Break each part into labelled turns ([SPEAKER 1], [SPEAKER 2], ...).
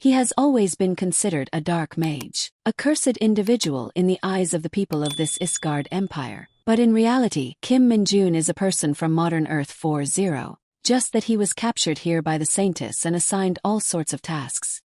[SPEAKER 1] He has always been considered a dark mage, a cursed individual in the eyes of the people of this Isgard empire. But in reality, Kim Min-jun is a person from modern Earth 4.0, just that he was captured here by the Saintess and assigned all sorts of tasks.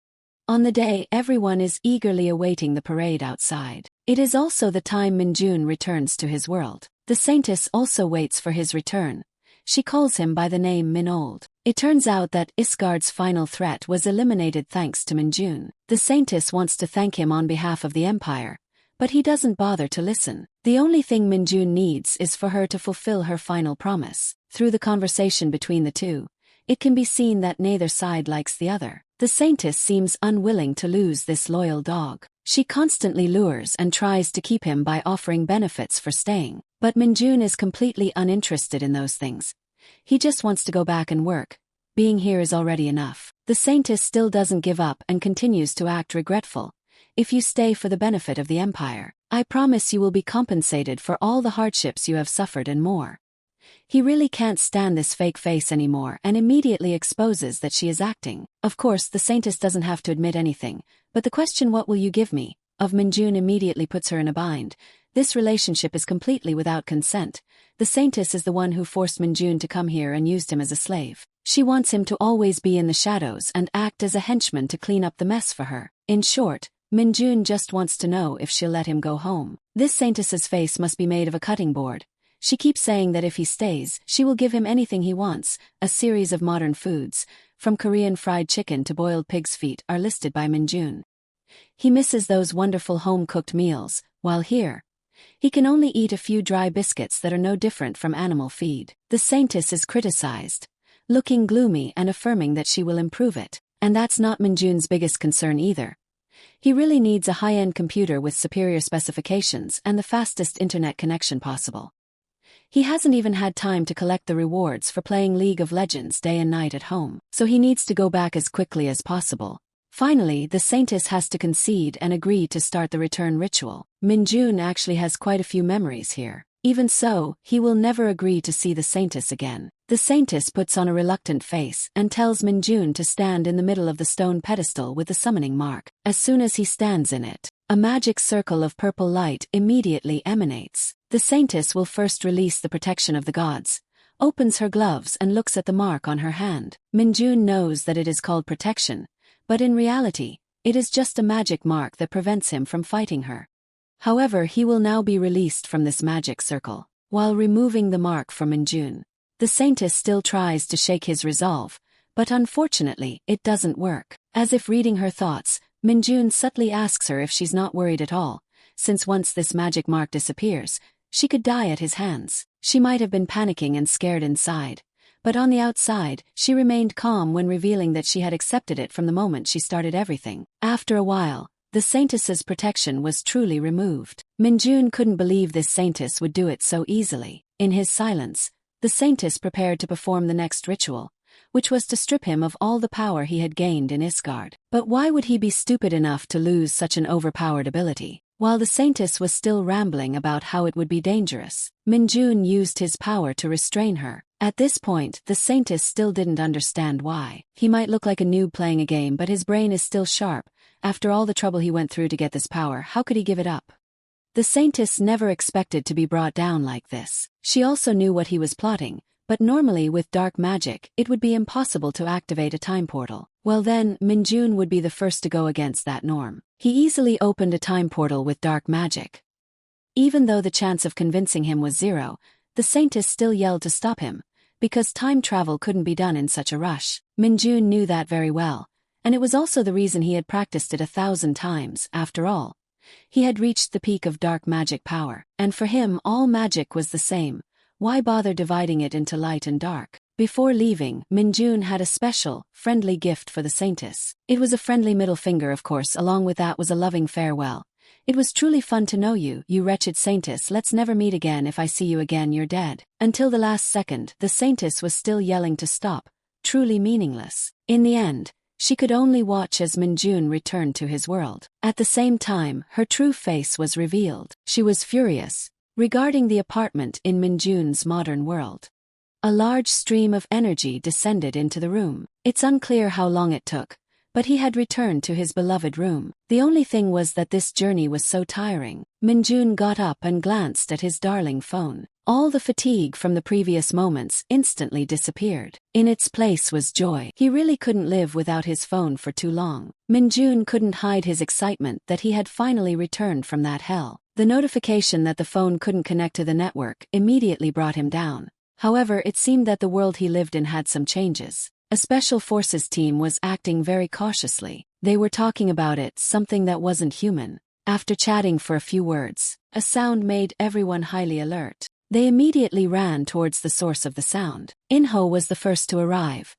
[SPEAKER 1] On the day, everyone is eagerly awaiting the parade outside. It is also the time Min-jun returns to his world. The Saintess also waits for his return. She calls him by the name Min-old. It turns out that Isgard's final threat was eliminated thanks to Min-jun. The Saintess wants to thank him on behalf of the Empire, but he doesn't bother to listen. The only thing Min-jun needs is for her to fulfill her final promise. Through the conversation between the two, it can be seen that neither side likes the other. The Saintess seems unwilling to lose this loyal dog. She constantly lures and tries to keep him by offering benefits for staying. But Min-jun is completely uninterested in those things. He just wants to go back and work. Being here is already enough. The Saintess still doesn't give up and continues to act regretful. If you stay for the benefit of the Empire, I promise you will be compensated for all the hardships you have suffered and more. He really can't stand this fake face anymore and immediately exposes that she is acting. Of course, the Saintess doesn't have to admit anything, but the question "what will you give me?" of Min-jun immediately puts her in a bind. This relationship is completely without consent. The Saintess is the one who forced Min-jun to come here and used him as a slave. She wants him to always be in the shadows and act as a henchman to clean up the mess for her. In short, Min-jun just wants to know if she'll let him go home. This Saintess's face must be made of a cutting board. She keeps saying that if he stays, she will give him anything he wants. A series of modern foods, from Korean fried chicken to boiled pig's feet, are listed by Min-jun. He misses those wonderful home-cooked meals, while here, he can only eat a few dry biscuits that are no different from animal feed. The Saintess is criticized, looking gloomy and affirming that she will improve it. And that's not Min-jun's biggest concern either. He really needs a high-end computer with superior specifications and the fastest internet connection possible. He hasn't even had time to collect the rewards for playing League of Legends day and night at home, so he needs to go back as quickly as possible. Finally, the Saintess has to concede and agree to start the return ritual. Min-jun actually has quite a few memories here. Even so, he will never agree to see the Saintess again. The Saintess puts on a reluctant face and tells Min-jun to stand in the middle of the stone pedestal with the summoning mark. As soon as he stands in it, a magic circle of purple light immediately emanates. The Saintess will first release the protection of the gods, opens her gloves and looks at the mark on her hand. Min-jun knows that it is called protection, but in reality, it is just a magic mark that prevents him from fighting her. However, he will now be released from this magic circle. While removing the mark from Min-jun, the Saintess still tries to shake his resolve, but unfortunately, it doesn't work. As if reading her thoughts, Min-jun subtly asks her if she's not worried at all, since once this magic mark disappears, she could die at his hands. She might have been panicking and scared inside, but on the outside, she remained calm when revealing that she had accepted it from the moment she started everything. After a while, the Saintess's protection was truly removed. Min-jun couldn't believe this Saintess would do it so easily. In his silence, the Saintess prepared to perform the next ritual, which was to strip him of all the power he had gained in Isgard. But why would he be stupid enough to lose such an overpowered ability? While the Saintess was still rambling about how it would be dangerous, Min-jun used his power to restrain her. At this point, the Saintess still didn't understand why. He might look like a noob playing a game, but his brain is still sharp. After all the trouble he went through to get this power, how could he give it up? The Saintess never expected to be brought down like this. She also knew what he was plotting, but normally with dark magic, it would be impossible to activate a time portal. Well then, Min-jun would be the first to go against that norm. He easily opened a time portal with dark magic. Even though the chance of convincing him was zero, the Saintess still yelled to stop him, because time travel couldn't be done in such a rush. Min-jun knew that very well, and it was also the reason he had practiced it 1,000 times. After all, he had reached the peak of dark magic power, and for him all magic was the same. Why bother dividing it into light and dark? Before leaving, Min-jun had a special, friendly gift for the Saintess. It was a friendly middle finger, of course. Along with that was a loving farewell. It was truly fun to know you, you wretched Saintess. Let's never meet again. If I see you again, you're dead. Until the last second, the Saintess was still yelling to stop, truly meaningless. In the end, she could only watch as Min-jun returned to his world. At the same time, her true face was revealed. She was furious regarding the apartment in Min-jun's modern world. A large stream of energy descended into the room. It's unclear how long it took, but he had returned to his beloved room. The only thing was that this journey was so tiring. Minjun got up and glanced at his darling phone. All the fatigue from the previous moments instantly disappeared. In its place was joy. He really couldn't live without his phone for too long. Minjun couldn't hide his excitement that he had finally returned from that hell. The notification that the phone couldn't connect to the network immediately brought him down. However, it seemed that the world he lived in had some changes. A special forces team was acting very cautiously. They were talking about it, something that wasn't human. After chatting for a few words, a sound made everyone highly alert. They immediately ran towards the source of the sound. Inho was the first to arrive.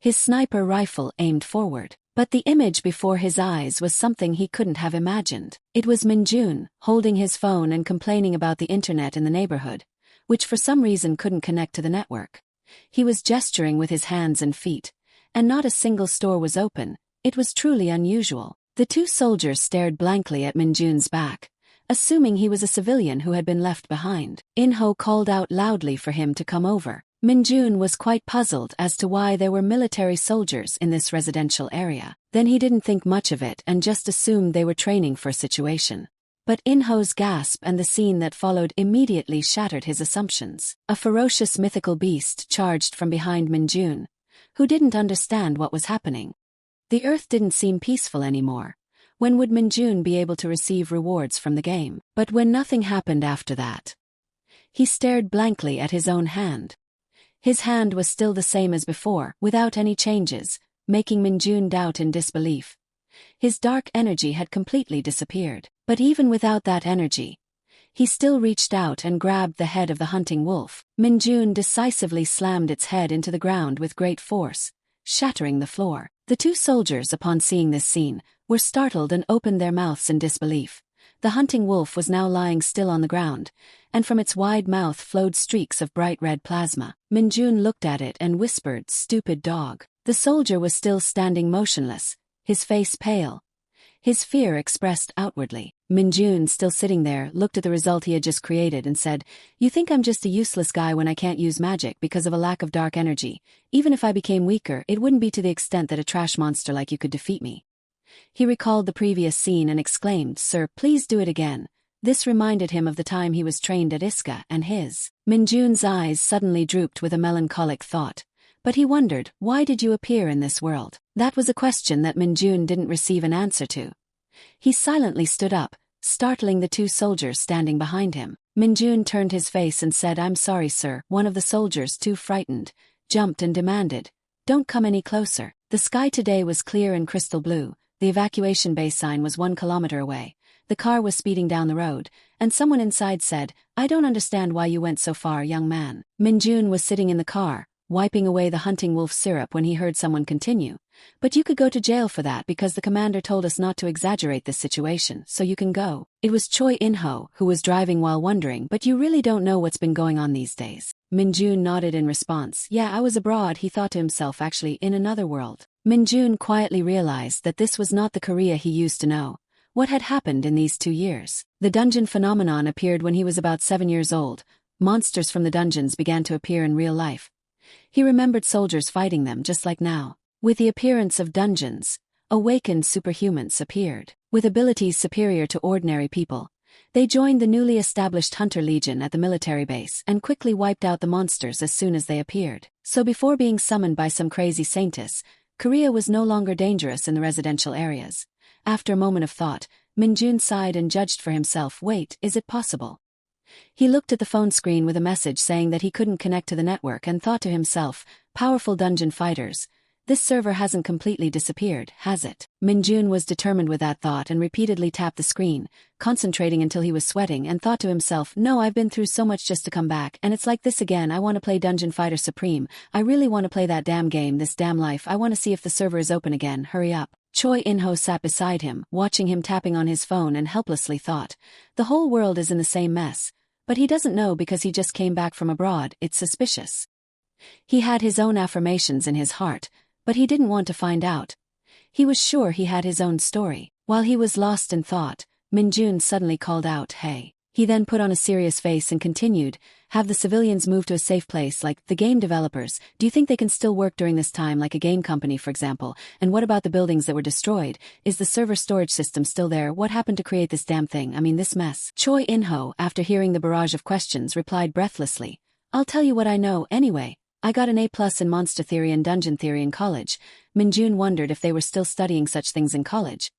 [SPEAKER 1] His sniper rifle aimed forward. But the image before his eyes was something he couldn't have imagined. It was Minjun, holding his phone and complaining about the internet in the neighborhood, which for some reason couldn't connect to the network. He was gesturing with his hands and feet, and not a single store was open. It was truly unusual. The two soldiers stared blankly at Minjun's back, assuming he was a civilian who had been left behind. Inho called out loudly for him to come over. Minjun was quite puzzled as to why there were military soldiers in this residential area. Then he didn't think much of it and just assumed they were training for a situation. But Inho's gasp and the scene that followed immediately shattered his assumptions. A ferocious mythical beast charged from behind Minjun, who didn't understand what was happening. The earth didn't seem peaceful anymore. When would Minjun be able to receive rewards from the game? But when nothing happened after that, he stared blankly at his own hand. His hand was still the same as before, without any changes, making Minjun doubt in disbelief. His dark energy had completely disappeared. But even without that energy, he still reached out and grabbed the head of the hunting wolf. Minjun decisively slammed its head into the ground with great force, shattering the floor. The two soldiers, upon seeing this scene, were startled and opened their mouths in disbelief. The hunting wolf was now lying still on the ground, and from its wide mouth flowed streaks of bright red plasma. Minjun looked at it and whispered, "Stupid dog." The soldier was still standing motionless, his face pale, his fear expressed outwardly. Minjun, still sitting there, looked at the result he had just created and said, "You think I'm just a useless guy when I can't use magic because of a lack of dark energy. Even if I became weaker, it wouldn't be to the extent that a trash monster like you could defeat me." He recalled the previous scene and exclaimed, "Sir, please do it again." This reminded him of the time he was trained at Iska and his. Minjun's eyes suddenly drooped with a melancholic thought. But he wondered, why did you appear in this world? That was a question that Minjun didn't receive an answer to. He silently stood up, startling the two soldiers standing behind him. Minjun turned his face and said, "I'm sorry, sir." One of the soldiers, too frightened, jumped and demanded, "Don't come any closer." The sky today was clear and crystal blue. The evacuation base sign was 1 kilometer away. The car was speeding down the road, and someone inside said, "I don't understand why you went so far, young man." Minjun was sitting in the car, wiping away the hunting wolf syrup when he heard someone continue. "But you could go to jail for that because the commander told us not to exaggerate this situation, so you can go." It was Choi In-ho who was driving while wondering, "But you really don't know what's been going on these days." Minjun nodded in response. "Yeah, I was abroad," he thought to himself, actually in another world. Minjun quietly realized that this was not the Korea he used to know. What had happened in these 2 years? The dungeon phenomenon appeared when he was about 7 years old. Monsters from the dungeons began to appear in real life. He remembered soldiers fighting them just like now. With the appearance of dungeons, awakened superhumans appeared. With abilities superior to ordinary people, they joined the newly established Hunter Legion at the military base and quickly wiped out the monsters as soon as they appeared. So before being summoned by some crazy saintess, Korea was no longer dangerous in the residential areas. After a moment of thought, Minjun sighed and judged for himself, "Wait, is it possible?" He looked at the phone screen with a message saying that he couldn't connect to the network and thought to himself, "Powerful dungeon fighters. This server hasn't completely disappeared, has it?" Minjun was determined with that thought and repeatedly tapped the screen, concentrating until he was sweating, and thought to himself, "No, I've been through so much just to come back, and it's like this again. I want to play Dungeon Fighter Supreme. I really want to play that damn game, this damn life. I want to see if the server is open again. Hurry up." Choi In-ho sat beside him, watching him tapping on his phone, and helplessly thought, "The whole world is in the same mess. But he doesn't know because he just came back from abroad. It's suspicious." He had his own affirmations in his heart, but he didn't want to find out. He was sure he had his own story. While he was lost in thought, Minjun suddenly called out, "Hey." He then put on a serious face and continued, have the civilians moved to a safe place like the game developers? Do you think they can still work during this time like a game company for example? And what about the buildings that were destroyed? Is the server storage system still there? What happened to create this damn thing? I mean this mess. Choi In-ho, after hearing the barrage of questions, replied breathlessly, I'll tell you what I know anyway. I got an A+ in monster theory and dungeon theory in college. Min-jun wondered if they were still studying such things in college.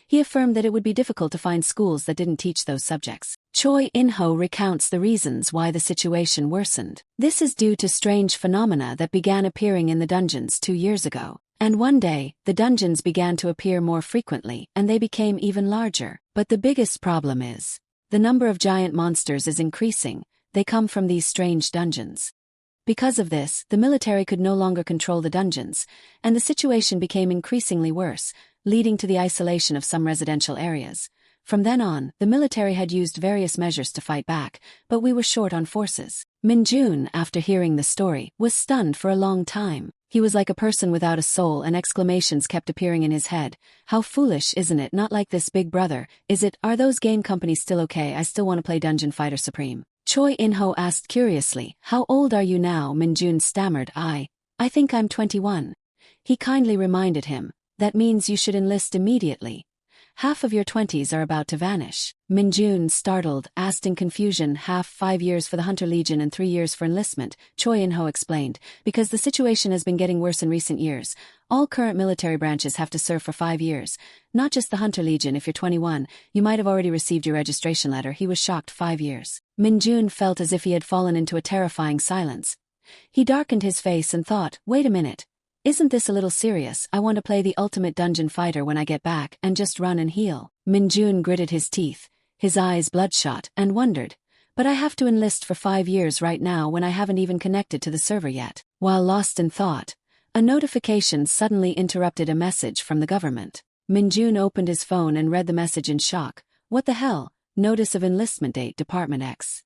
[SPEAKER 1] He affirmed that it would be difficult to find schools that didn't teach those subjects. Choi In-ho recounts the reasons why the situation worsened. This is due to strange phenomena that began appearing in the dungeons 2 years ago. And one day, the dungeons began to appear more frequently, and they became even larger. But the biggest problem is, the number of giant monsters is increasing. They come from these strange dungeons. Because of this, the military could no longer control the dungeons, and the situation became increasingly worse, leading to the isolation of some residential areas. From then on, the military had used various measures to fight back, but we were short on forces. Min-jun, after hearing the story, was stunned for a long time. He was like a person without a soul, and exclamations kept appearing in his head. How foolish, isn't it? Not like this, big brother. Is it? Are those game companies still okay? I still want to play Dungeon Fighter Supreme. Choi In-ho asked curiously, how old are you now? Min-jun stammered, I think I'm 21. He kindly reminded him, that means you should enlist immediately. Half of your 20s are about to vanish. Min-jun, startled, asked in confusion, 5 years for the Hunter Legion and 3 years for enlistment. Choi In-ho explained, because the situation has been getting worse in recent years. All current military branches have to serve for 5 years. Not just the Hunter Legion. If you're 21, you might have already received your registration letter. He was shocked. 5 years. Min-jun felt as if he had fallen into a terrifying silence. He darkened his face and thought, wait a minute. Isn't this a little serious? I want to play the ultimate dungeon fighter when I get back and just run and heal. Min-jun gritted his teeth, his eyes bloodshot, and wondered, but I have to enlist for 5 years right now when I haven't even connected to the server yet. While lost in thought, a notification suddenly interrupted a message from the government. Min-jun opened his phone and read the message in shock. What the hell? Notice of enlistment date, Department X.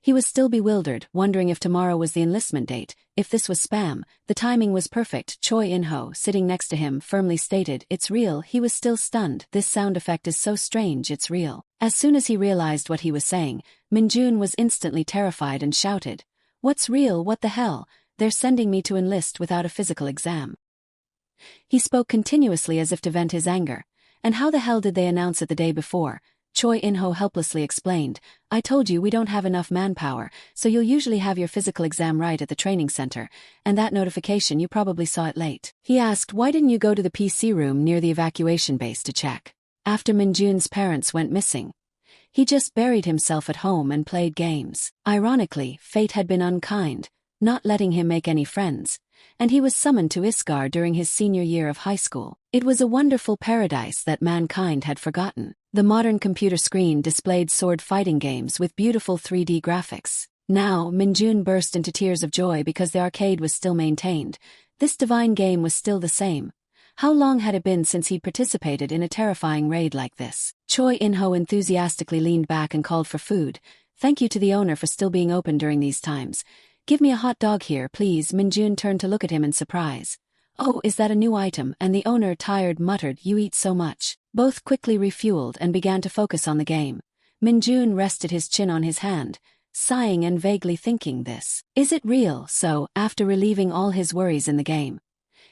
[SPEAKER 1] He was still bewildered, wondering if tomorrow was the enlistment date. If this was spam, the timing was perfect. Choi In-ho, sitting next to him, firmly stated, it's real. He was still stunned. This sound effect is so strange, it's real. As soon as he realized what he was saying, Min-jun was instantly terrified and shouted, what's real? What the hell? They're sending me to enlist without a physical exam. He spoke continuously as if to vent his anger. And how the hell did they announce it the day before? Choi In-ho helplessly explained, I told you we don't have enough manpower, so you'll usually have your physical exam right at the training center, and that notification you probably saw it late. He asked, why didn't you go to the PC room near the evacuation base to check? After Min-jun's parents went missing, he just buried himself at home and played games. Ironically, fate had been unkind, not letting him make any friends, and he was summoned to Isgard during his senior year of high school. It was a wonderful paradise that mankind had forgotten. The modern computer screen displayed sword fighting games with beautiful 3D graphics. Now, Min-jun burst into tears of joy because the arcade was still maintained. This divine game was still the same. How long had it been since he'd participated in a terrifying raid like this? Choi In-ho enthusiastically leaned back and called for food. Thank you to the owner for still being open during these times. Give me a hot dog here, please. Min-jun turned to look at him in surprise. Oh, is that a new item? And the owner, tired, muttered, you eat so much. Both quickly refueled and began to focus on the game. Min-jun rested his chin on his hand, sighing and vaguely thinking, this. Is it real? So, after relieving all his worries in the game,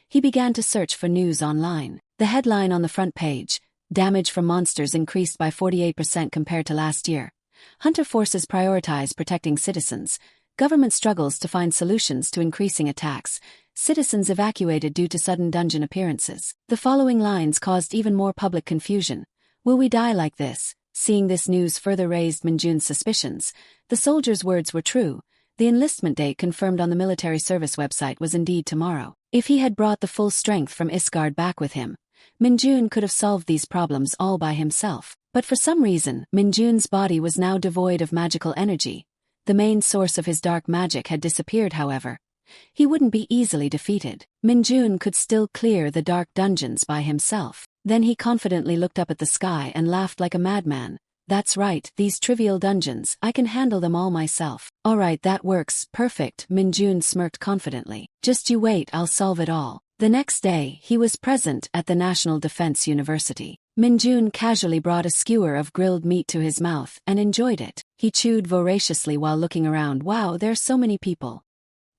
[SPEAKER 1] he began to search for news online. The headline on the front page, damage from monsters increased by 48% compared to last year. Hunter forces prioritize protecting citizens. Government struggles to find solutions to increasing attacks. Citizens evacuated due to sudden dungeon appearances. The following lines caused even more public confusion. Will we die like this? Seeing this news further raised Min-jun's suspicions. The soldier's words were true. The enlistment date confirmed on the military service website was indeed tomorrow. If he had brought the full strength from Isgard back with him, Min-jun could have solved these problems all by himself. But for some reason, Min-jun's body was now devoid of magical energy. The main source of his dark magic had disappeared, however. He wouldn't be easily defeated. Min-jun could still clear the dark dungeons by himself. Then he confidently looked up at the sky and laughed like a madman. That's right, these trivial dungeons, I can handle them all myself. Alright, that works, perfect, Min-jun smirked confidently. Just you wait, I'll solve it all. The next day, he was present at the National Defense University. Minjun casually brought a skewer of grilled meat to his mouth and enjoyed it. He chewed voraciously while looking around. Wow, there's so many people.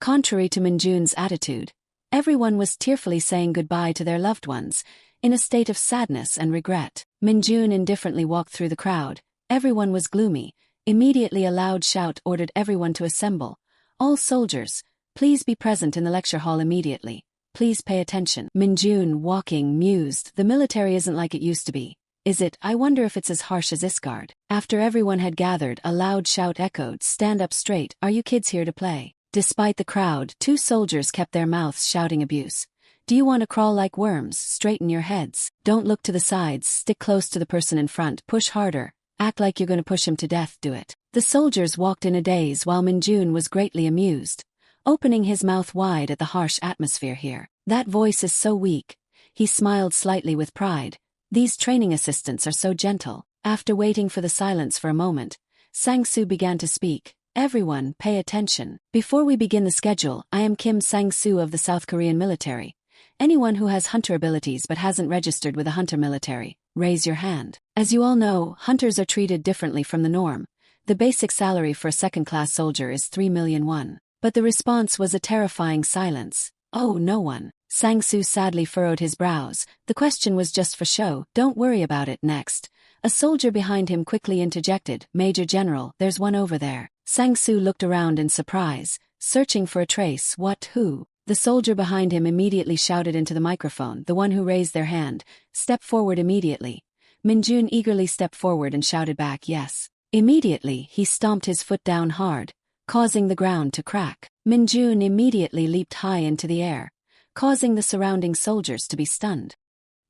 [SPEAKER 1] Contrary to Minjun's attitude, everyone was tearfully saying goodbye to their loved ones, in a state of sadness and regret. Minjun indifferently walked through the crowd. Everyone was gloomy. Immediately a loud shout ordered everyone to assemble. All soldiers, please be present in the lecture hall immediately. Please pay attention. Minjun, walking, mused. The military isn't like it used to be, is it? I wonder if it's as harsh as Isgard. After everyone had gathered, a loud shout echoed. Stand up straight. Are you kids here to play? Despite the crowd, 2 soldiers kept their mouths shouting abuse. Do you want to crawl like worms? Straighten your heads. Don't look to the sides. Stick close to the person in front. Push harder. Act like you're going to push him to death. Do it. The soldiers walked in a daze while Minjun was greatly amused, opening his mouth wide at the harsh atmosphere here. That voice is so weak. He smiled slightly with pride. These training assistants are so gentle. After waiting for the silence for a moment, Sang-soo began to speak. Everyone, pay attention. Before we begin the schedule, I am Kim Sang-soo of the South Korean military. Anyone who has hunter abilities but hasn't registered with a hunter military, raise your hand. As you all know, hunters are treated differently from the norm. The basic salary for a second-class soldier is 3 million won. But the response was a terrifying silence. Oh, no one. Sang-soo sadly furrowed his brows. The question was just for show. Don't worry about it. Next. A soldier behind him quickly interjected. Major General, there's one over there. Sang-soo looked around in surprise, searching for a trace. What? Who? The soldier behind him immediately shouted into the microphone. The one who raised their hand. Step forward immediately. Minjun eagerly stepped forward and shouted back, yes. Immediately, he stomped his foot down hard, causing the ground to crack. Minjun immediately leaped high into the air, causing the surrounding soldiers to be stunned.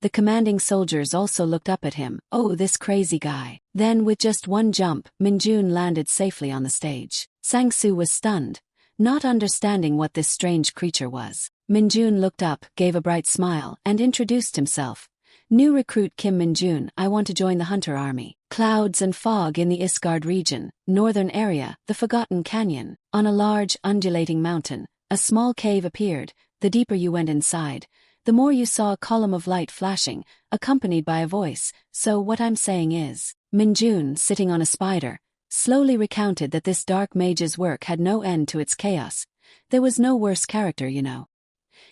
[SPEAKER 1] The commanding soldiers also looked up at him. Oh, this crazy guy. Then with just one jump, Minjun landed safely on the stage. Sang-soo was stunned, not understanding what this strange creature was. Minjun looked up, gave a bright smile, and introduced himself. New recruit Kim Minjun, I want to join the hunter army. Clouds and fog in the Isgard region, northern area, the Forgotten Canyon. On a large, undulating mountain, a small cave appeared. The deeper you went inside, the more you saw a column of light flashing, accompanied by a voice. So what I'm saying is, Minjun, sitting on a spider, slowly recounted that this dark mage's work had no end to its chaos. There was no worse character, you know.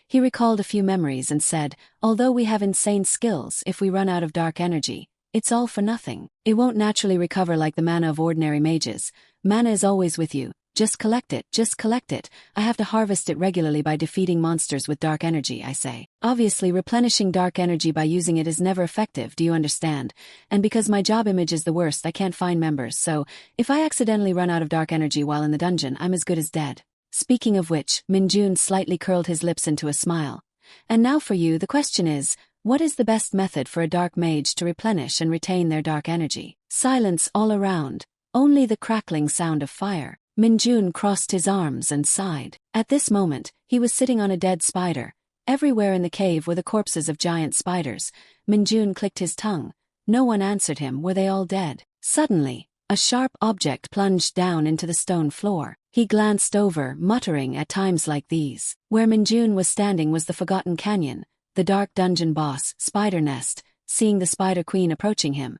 [SPEAKER 1] He recalled a few memories and said, although we have insane skills, if we run out of dark energy, it's all for nothing. It won't naturally recover like the mana of ordinary mages. Mana is always with you. Just collect it, just collect it. I have to harvest it regularly by defeating monsters with dark energy, I say. Obviously, replenishing dark energy by using it is never effective, do you understand? And because my job image is the worst, I can't find members, so if I accidentally run out of dark energy while in the dungeon, I'm as good as dead. Speaking of which, Minjun slightly curled his lips into a smile. And now for you, the question is, what is the best method for a dark mage to replenish and retain their dark energy? Silence all around, only the crackling sound of fire. Minjun crossed his arms and sighed. At this moment, he was sitting on a dead spider. Everywhere in the cave were the corpses of giant spiders. Minjun clicked his tongue. No one answered him. Were they all dead? Suddenly, a sharp object plunged down into the stone floor. He glanced over, muttering at times like these. Where Minjun was standing was the Forgotten Canyon, the dark dungeon boss, Spider Nest, seeing the Spider Queen approaching him.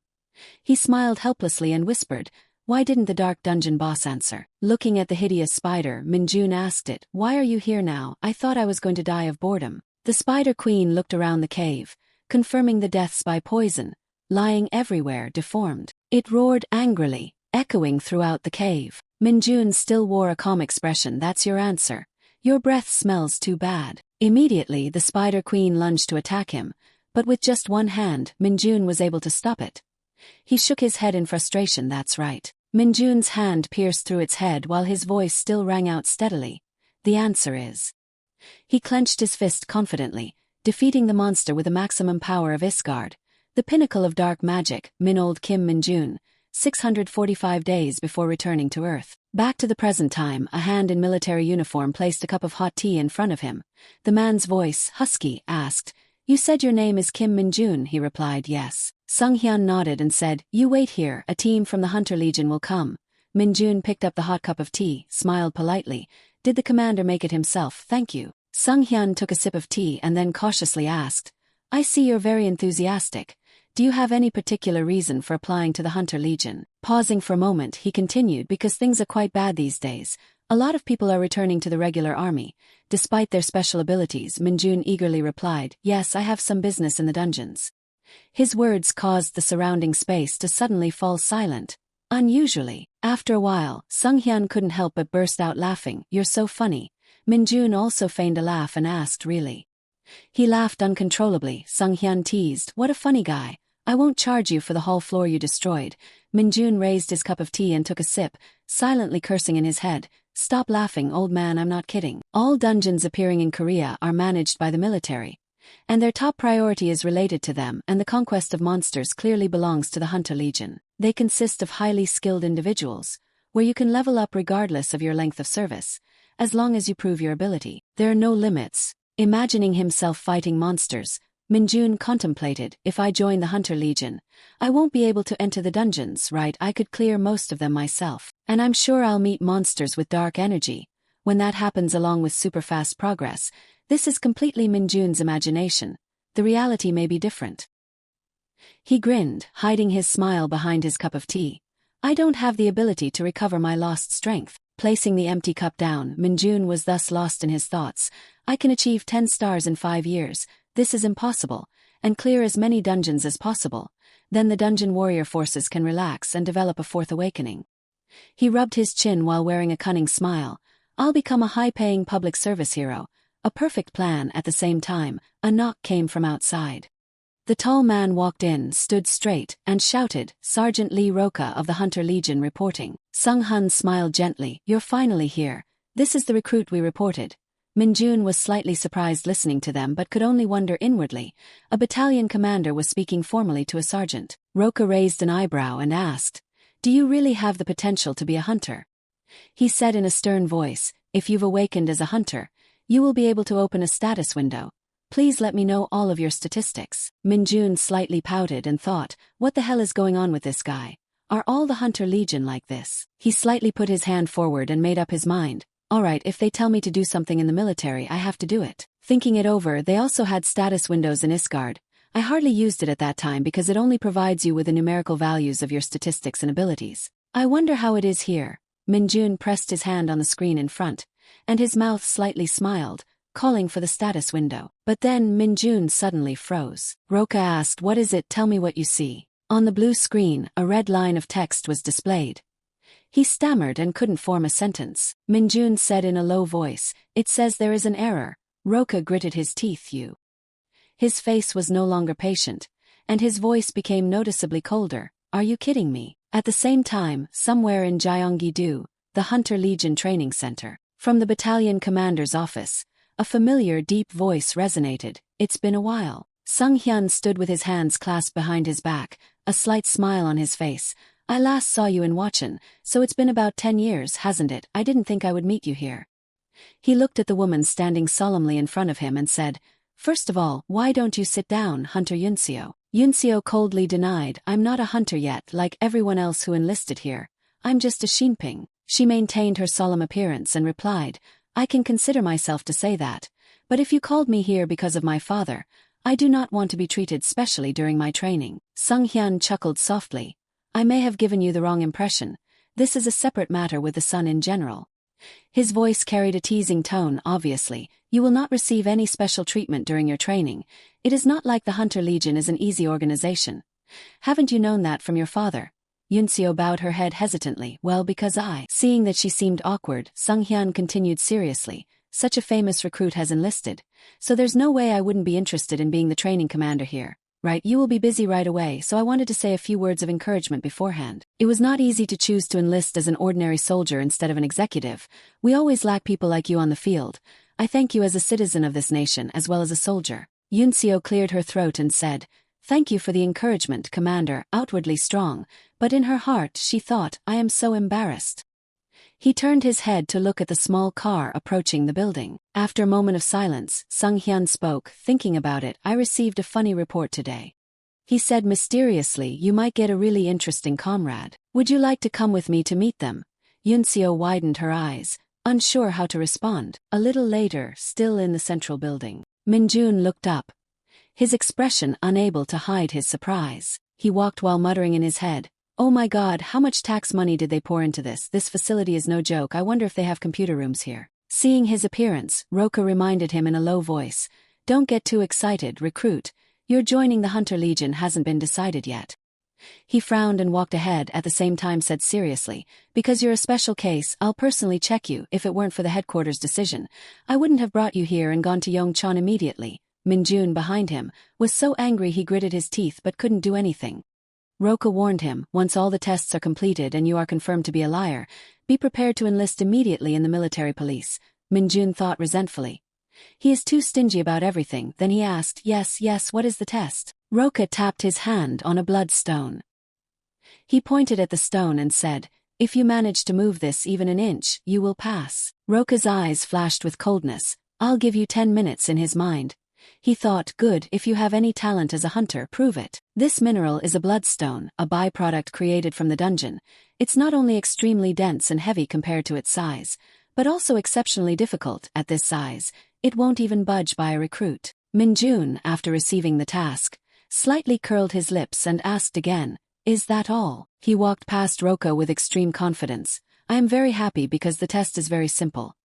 [SPEAKER 1] He smiled helplessly and whispered, why didn't the dark dungeon boss answer? Looking at the hideous spider, Minjun asked it, why are you here now? I thought I was going to die of boredom. The Spider Queen looked around the cave, confirming the deaths by poison, lying everywhere deformed. It roared angrily, echoing throughout the cave. Minjun still wore a calm expression. That's your answer. Your breath smells too bad. Immediately, the Spider Queen lunged to attack him, but with just one hand, Minjun was able to stop it. He shook his head in frustration. That's right. Minjun's hand pierced through its head while his voice still rang out steadily. The answer is. He clenched his fist confidently, defeating the monster with the maximum power of Isgard, the pinnacle of dark magic, Old Kim Minjun, 645 days before returning to Earth. Back to the present time, a hand in military uniform placed a cup of hot tea in front of him. The man's voice, husky, asked, you said your name is Kim Minjun, he replied, yes. Sung-hyun nodded and said, you wait here, a team from the Hunter Legion will come. Minjun picked up the hot cup of tea, smiled politely. Did the commander make it himself? Thank you. Sung-hyun took a sip of tea and then cautiously asked, I see you're very enthusiastic. Do you have any particular reason for applying to the Hunter Legion? Pausing for a moment, he continued, because things are quite bad these days. A lot of people are returning to the regular army. Despite their special abilities, Minjun eagerly replied, yes, I have some business in the dungeons. His words caused the surrounding space to suddenly fall silent. Unusually. After a while, Sunghyun couldn't help but burst out laughing. You're so funny. Minjun also feigned a laugh and asked, really? He laughed uncontrollably. Sunghyun teased, what a funny guy. I won't charge you for the hall floor you destroyed. Minjun raised his cup of tea and took a sip, silently cursing in his head. Stop laughing, old man, I'm not kidding. All dungeons appearing in Korea are managed by the military, and their top priority is related to them, and the conquest of monsters clearly belongs to the Hunter Legion. They consist of highly skilled individuals, where you can level up regardless of your length of service, as long as you prove your ability. There are no limits. Imagining himself fighting monsters, Minjun contemplated, if I join the Hunter Legion, I won't be able to enter the dungeons, right? I could clear most of them myself, and I'm sure I'll meet monsters with dark energy. When that happens along with super fast progress, this is completely Minjun's imagination. The reality may be different. He grinned, hiding his smile behind his cup of tea. I don't have the ability to recover my lost strength. Placing the empty cup down, Minjun was thus lost in his thoughts. I can achieve 10 stars in 5 years. This is impossible, and clear as many dungeons as possible. Then the dungeon warrior forces can relax and develop a fourth awakening. He rubbed his chin while wearing a cunning smile. I'll become a high-paying public service hero. A perfect plan. At the same time, a knock came from outside. The tall man walked in, stood straight, and shouted, Sergeant Lee Roca of the Hunter Legion reporting. Sung Hun smiled gently. You're finally here. This is the recruit we reported. Minjun was slightly surprised listening to them but could only wonder inwardly. A battalion commander was speaking formally to a sergeant. Roca raised an eyebrow and asked, do you really have the potential to be a hunter? He said in a stern voice, if you've awakened as a hunter, you will be able to open a status window. Please let me know all of your statistics. Minjun slightly pouted and thought, what the hell is going on with this guy? Are all the Hunter Legion like this? He slightly put his hand forward and made up his mind. Alright, if they tell me to do something in the military, I have to do it. Thinking it over, they also had status windows in Isgard. I hardly used it at that time because it only provides you with the numerical values of your statistics and abilities. I wonder how it is here. Minjun pressed his hand on the screen in front, and his mouth slightly smiled, calling for the status window. But then Minjun suddenly froze. Roca asked, what is it? Tell me what you see. On the blue screen, a red line of text was displayed. He stammered and couldn't form a sentence. Minjun said in a low voice, it says there is an error. Roca gritted his teeth. His face was no longer patient, and his voice became noticeably colder. Are you kidding me? At the same time, somewhere in Gyeonggi-do, the Hunter Legion training center, from the battalion commander's office, a familiar deep voice resonated. It's been a while. Sunghyun stood with his hands clasped behind his back, a slight smile on his face. I last saw you in Wachan, so it's been about 10 years, hasn't it? I didn't think I would meet you here. He looked at the woman standing solemnly in front of him and said, first of all, why don't you sit down, Hunter Yunseo? Yunseo coldly denied, I'm not a hunter yet, like everyone else who enlisted here. I'm just a shinping. She maintained her solemn appearance and replied, I can consider myself to say that, but if you called me here because of my father, I do not want to be treated specially during my training. Sunghyun chuckled softly. I may have given you the wrong impression. This is a separate matter with the son in general. His voice carried a teasing tone. Obviously, you will not receive any special treatment during your training. It is not like the Hunter Legion is an easy organization. Haven't you known that from your father? Yunseo bowed her head hesitantly. Well, because Seeing that she seemed awkward, Sunghyun continued seriously. Such a famous recruit has enlisted, so there's no way I wouldn't be interested in being the training commander here. Right, you will be busy right away, so I wanted to say a few words of encouragement beforehand. It was not easy to choose to enlist as an ordinary soldier instead of an executive. We always lack people like you on the field. I thank you as a citizen of this nation as well as a soldier. Yunseo cleared her throat and said, thank you for the encouragement, Commander, outwardly strong, but in her heart she thought, I am so embarrassed. He turned his head to look at the small car approaching the building. After a moment of silence, Sunghyun spoke, thinking about it, I received a funny report today. He said mysteriously, you might get a really interesting comrade. Would you like to come with me to meet them? Yunseo widened her eyes, unsure how to respond. A little later, still in the central building, Minjun looked up. his expression unable to hide his surprise. He walked while muttering in his head, "Oh my God, how much tax money did they pour into this? This facility is no joke. I wonder if they have computer rooms here." Seeing his appearance, Roka reminded him in a low voice, "Don't get too excited, recruit. Your joining the Hunter Legion hasn't been decided yet." He frowned and walked ahead, at the same time said seriously, "Because you're a special case, I'll personally check you. If it weren't for the headquarters decision, I wouldn't have brought you here and gone to Yongchan immediately." Minjun, behind him, was so angry he gritted his teeth but couldn't do anything. Roka warned him, "Once all the tests are completed and you are confirmed to be a liar, be prepared to enlist immediately in the military police." Minjun thought resentfully. He is too stingy about everything. Then he asked, Yes, what is the test?" Roka tapped his hand on a bloodstone. He pointed at the stone and said, "If you manage to move this even an inch, you will pass." Roka's eyes flashed with coldness. "I'll give you 10 minutes." In his mind, he thought, "Good, if you have any talent as a hunter, prove it." This mineral is a bloodstone, a byproduct created from the dungeon. It's not only extremely dense and heavy compared to its size, but also exceptionally difficult. At this size, it won't even budge by a recruit. Minjun, after receiving the task, slightly curled his lips and asked again, "Is that all?" He walked past Roka with extreme confidence. "I am very happy because the test is very simple."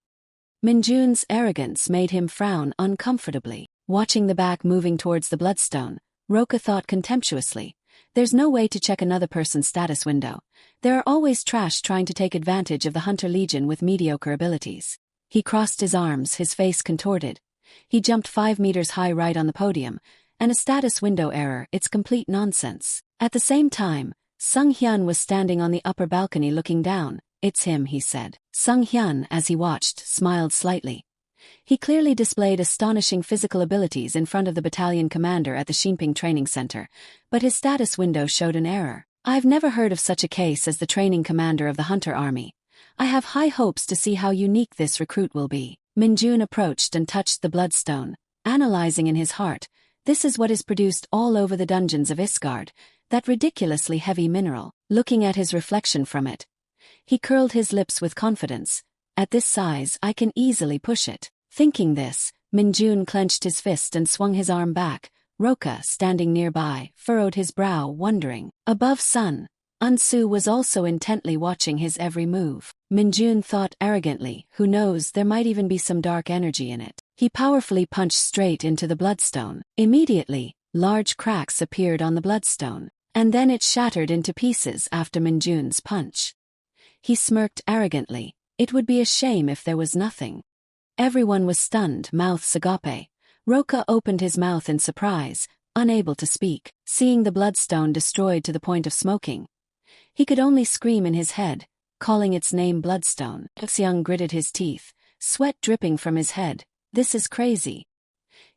[SPEAKER 1] Minjun's arrogance made him frown uncomfortably. Watching the back moving towards the bloodstone, Roka thought contemptuously, "There's no way to check another person's status window. There are always trash trying to take advantage of the Hunter Legion with mediocre abilities." He crossed his arms, his face contorted. He jumped 5 meters high right on the podium, and a status window error, it's complete nonsense. At the same time, Sung Hyun was standing on the upper balcony looking down. "It's him," he said. Sung Hyun, as he watched, smiled slightly. He clearly displayed astonishing physical abilities in front of the battalion commander at the Shinping Training Center, but his status window showed an error. "I've never heard of such a case as the training commander of the Hunter Army. I have high hopes to see how unique this recruit will be." Minjun approached and touched the bloodstone, analyzing in his heart, "This is what is produced all over the dungeons of Isgard, that ridiculously heavy mineral." Looking at his reflection from it, he curled his lips with confidence. "At this size, I can easily push it." Thinking this, Minjun clenched his fist and swung his arm back. Roka, standing nearby, furrowed his brow, wondering. Above Sun, Unsu was also intently watching his every move. Minjun thought arrogantly, "Who knows, there might even be some dark energy in it." He powerfully punched straight into the bloodstone. Immediately, large cracks appeared on the bloodstone, and then it shattered into pieces after Minjun's punch. He smirked arrogantly. It would be a shame if there was nothing. Everyone was stunned, mouths agape. Roka opened his mouth in surprise, unable to speak. Seeing the bloodstone destroyed to the point of smoking, he could only scream in his head, calling its name Bloodstone. Xiang gritted his teeth, sweat dripping from his head. "This is crazy."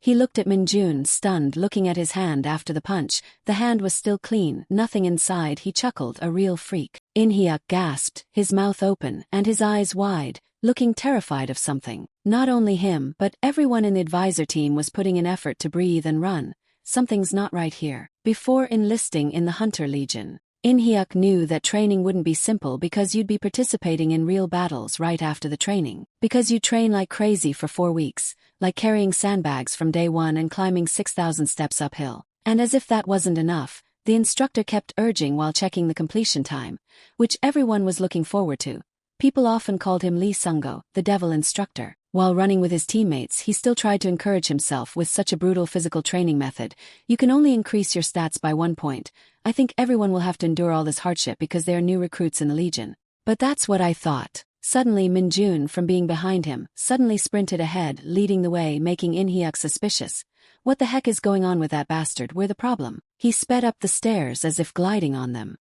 [SPEAKER 1] He looked at Minjun, stunned, looking at his hand after the punch. The hand was still clean, nothing inside. He chuckled, "A real freak." Inhyuk gasped, his mouth open and his eyes wide, looking terrified of something. Not only him, but everyone in the advisor team was putting in effort to breathe and run. Something's not right here. Before enlisting in the Hunter Legion, Inhyuk knew that training wouldn't be simple because you'd be participating in real battles right after the training. Because you train like crazy for 4 weeks, like carrying sandbags from day one and climbing 6,000 steps uphill. And as if that wasn't enough, the instructor kept urging while checking the completion time, which everyone was looking forward to. People often called him Lee Sungo, the devil instructor. While running with his teammates, he still tried to encourage himself with such a brutal physical training method. You can only increase your stats by 1 point. I think everyone will have to endure all this hardship because they are new recruits in the Legion. But that's what I thought. Suddenly Minjun, from being behind him, suddenly sprinted ahead, leading the way, making Inhyuk suspicious. What the heck is going on with that bastard? We're the problem. He sped up the stairs as if gliding on them.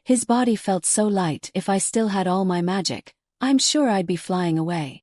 [SPEAKER 1] His body felt so light. If I still had all my magic, I'm sure I'd be flying away.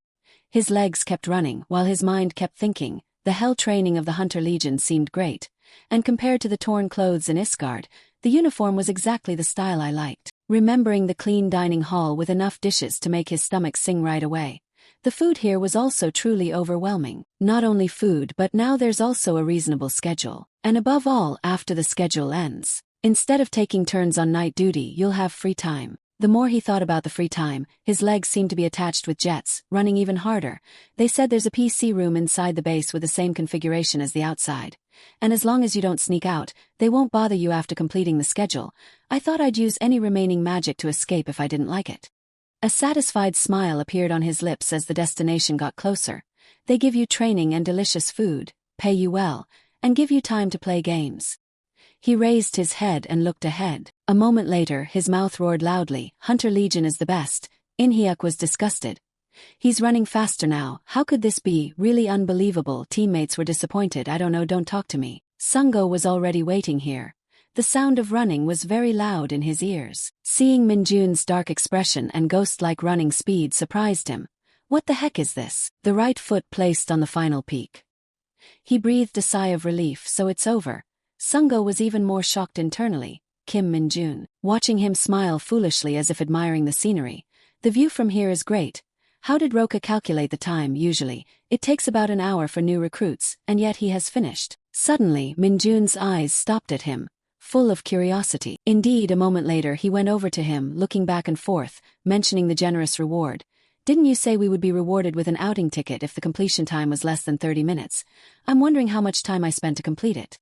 [SPEAKER 1] His legs kept running, while his mind kept thinking. The hell training of the Hunter Legion seemed great, and compared to the torn clothes in Isgard, the uniform was exactly the style I liked. Remembering the clean dining hall with enough dishes to make his stomach sing right away. The food here was also truly overwhelming. Not only food, but now there's also a reasonable schedule. And above all, after the schedule ends, instead of taking turns on night duty, you'll have free time. The more he thought about the free time, his legs seemed to be attached with jets, running even harder. They said there's a PC room inside the base with the same configuration as the outside. And as long as you don't sneak out, they won't bother you after completing the schedule. I thought I'd use any remaining magic to escape if I didn't like it. A satisfied smile appeared on his lips as the destination got closer. They give you training and delicious food, pay you well, and give you time to play games. He raised his head and looked ahead. A moment later, his mouth roared loudly. Hunter Legion is the best. In-hyuk was disgusted. He's running faster now. How could this be? Really unbelievable. Teammates were disappointed. I don't know, don't talk to me. Sungo was already waiting here. The sound of running was very loud in his ears. Seeing Minjun's dark expression and ghost-like running speed surprised him. What the heck is this? The right foot placed on the final peak. He breathed a sigh of relief. So it's over. Sungo was even more shocked internally. Kim Minjun, watching him smile foolishly as if admiring the scenery. The view from here is great. How did Roka calculate the time? Usually, it takes about an hour for new recruits, and yet he has finished. Suddenly, Minjun's eyes stopped at him, full of curiosity. Indeed, a moment later he went over to him, looking back and forth, mentioning the generous reward. Didn't you say we would be rewarded with an outing ticket if the completion time was less than 30 minutes? I'm wondering how much time I spent to complete it.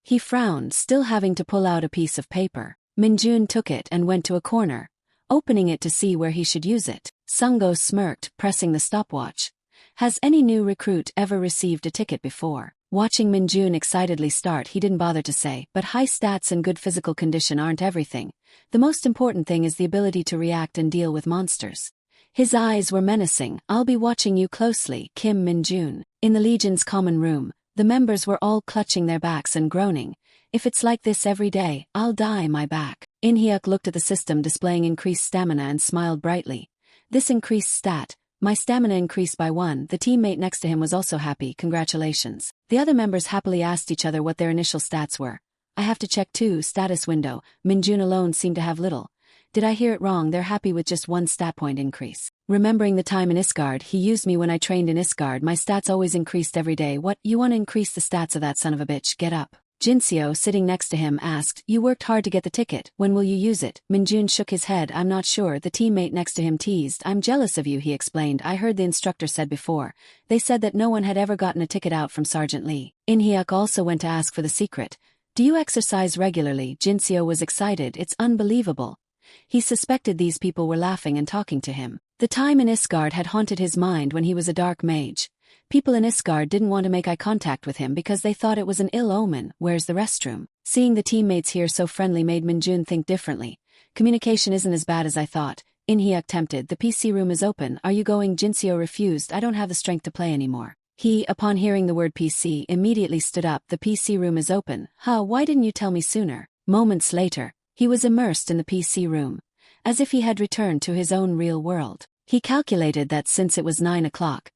[SPEAKER 1] He frowned, still having to pull out a piece of paper. Minjun took it and went to a corner, opening it to see where he should use it. Sungo smirked, pressing the stopwatch. Has any new recruit ever received a ticket before? Watching Minjun excitedly start, he didn't bother to say, but high stats and good physical condition aren't everything. The most important thing is the ability to react and deal with monsters. His eyes were menacing. I'll be watching you closely, Kim Minjun. In the Legion's common room, the members were all clutching their backs and groaning. If it's like this every day, I'll dye my back. In-hyuk looked at the system displaying increased stamina and smiled brightly. This increased stat. My stamina increased by 1. The teammate next to him was also happy. Congratulations. The other members happily asked each other what their initial stats were. I have to check too. Status window. Minjun alone seemed to have little. Did I hear it wrong? They're happy with just 1 stat point increase. Remembering the time in Isgard, he used me when I trained in Isgard. My stats always increased every day. What, you want to increase the stats of that son of a bitch? Get up. Jinseo, sitting next to him, asked, You worked hard to get the ticket. When will you use it? Minjun shook his head. I'm not sure. The teammate next to him teased. I'm jealous of you, he explained. I heard the instructor said before. They said that no one had ever gotten a ticket out from Sergeant Lee. In-hyuk also went to ask for the secret. Do you exercise regularly? Jinseo was excited. It's unbelievable. He suspected these people were laughing and talking to him. The time in Isgard had haunted his mind when he was a dark mage. People in Isgard didn't want to make eye contact with him because they thought it was an ill omen. Where's the restroom? Seeing the teammates here so friendly made Minjun think differently. Communication isn't as bad as I thought. In-hyuk tempted. The PC room is open. Are you going? Jinseo refused. I don't have the strength to play anymore. He, upon hearing the word PC, immediately stood up. The PC room is open. Huh, why didn't you tell me sooner? Moments later, he was immersed in the PC room, as if he had returned to his own real world. He calculated that since it was 9 o'clock,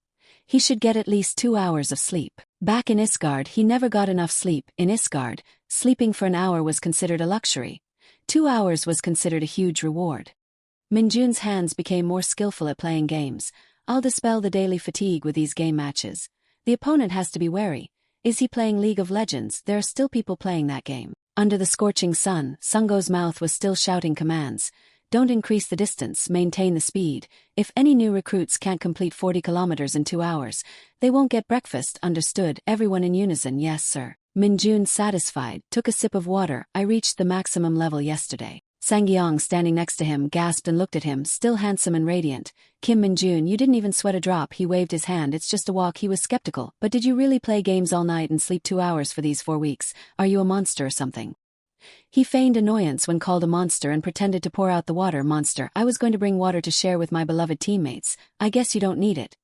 [SPEAKER 1] he should get at least 2 hours of sleep. Back in Isgard, he never got enough sleep. In Isgard, sleeping for an hour was considered a luxury. 2 hours was considered a huge reward. Minjun's hands became more skillful at playing games. I'll dispel the daily fatigue with these game matches. The opponent has to be wary. Is he playing League of Legends? There are still people playing that game. Under the scorching sun, Sungo's mouth was still shouting commands. Don't increase the distance, maintain the speed. If any new recruits can't complete 40 kilometers in 2 hours, they won't get breakfast. Understood? Everyone in unison. Yes, sir. Minjun, satisfied, took a sip of water. I reached the maximum level yesterday. Sangyong, standing next to him, gasped and looked at him, still handsome and radiant. Kim Minjun, you didn't even sweat a drop. He waved his hand. It's just a walk. He was skeptical. But did you really play games all night and sleep 2 hours for these 4 weeks? Are you a monster or something? He feigned annoyance when called a monster and pretended to pour out the water. Monster, I was going to bring water to share with my beloved teammates. I guess you don't need it.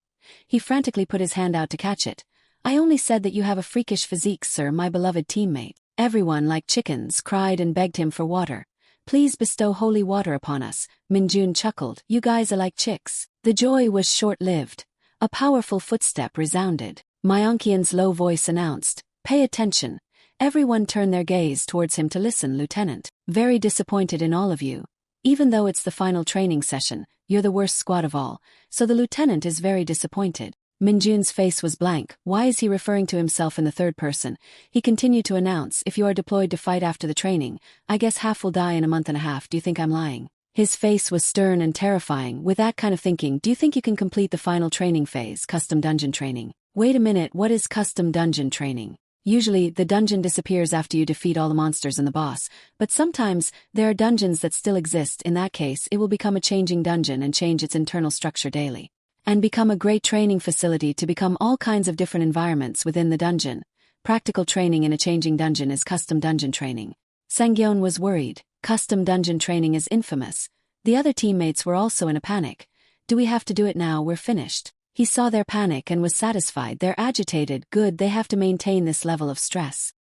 [SPEAKER 1] He frantically put his hand out to catch it. I only said that you have a freakish physique, sir, my beloved teammate. Everyone, like chickens, cried and begged him for water. Please bestow holy water upon us. Minjun chuckled. You guys are like chicks. The joy was short-lived. A powerful footstep resounded. Myonkian's low voice announced, Pay attention. Everyone turned their gaze towards him to listen. Lieutenant, very disappointed in all of you. Even though it's the final training session, you're the worst squad of all, so the lieutenant is very disappointed. Minjun's face was blank. Why is he referring to himself in the third person? He continued to announce, if you are deployed to fight after the training, I guess half will die in a month and a half. Do you think I'm lying? His face was stern and terrifying. With that kind of thinking, do you think you can complete the final training phase, custom dungeon training? Wait a minute, what is custom dungeon training? Usually, the dungeon disappears after you defeat all the monsters and the boss, but sometimes, there are dungeons that still exist. In that case, it will become a changing dungeon and change its internal structure daily. And become a great training facility to become all kinds of different environments within the dungeon. Practical training in a changing dungeon is custom dungeon training. Sangyeon was worried. Custom dungeon training is infamous. The other teammates were also in a panic. Do we have to do it now? We're finished. He saw their panic and was satisfied. They're agitated. Good, they have to maintain this level of stress.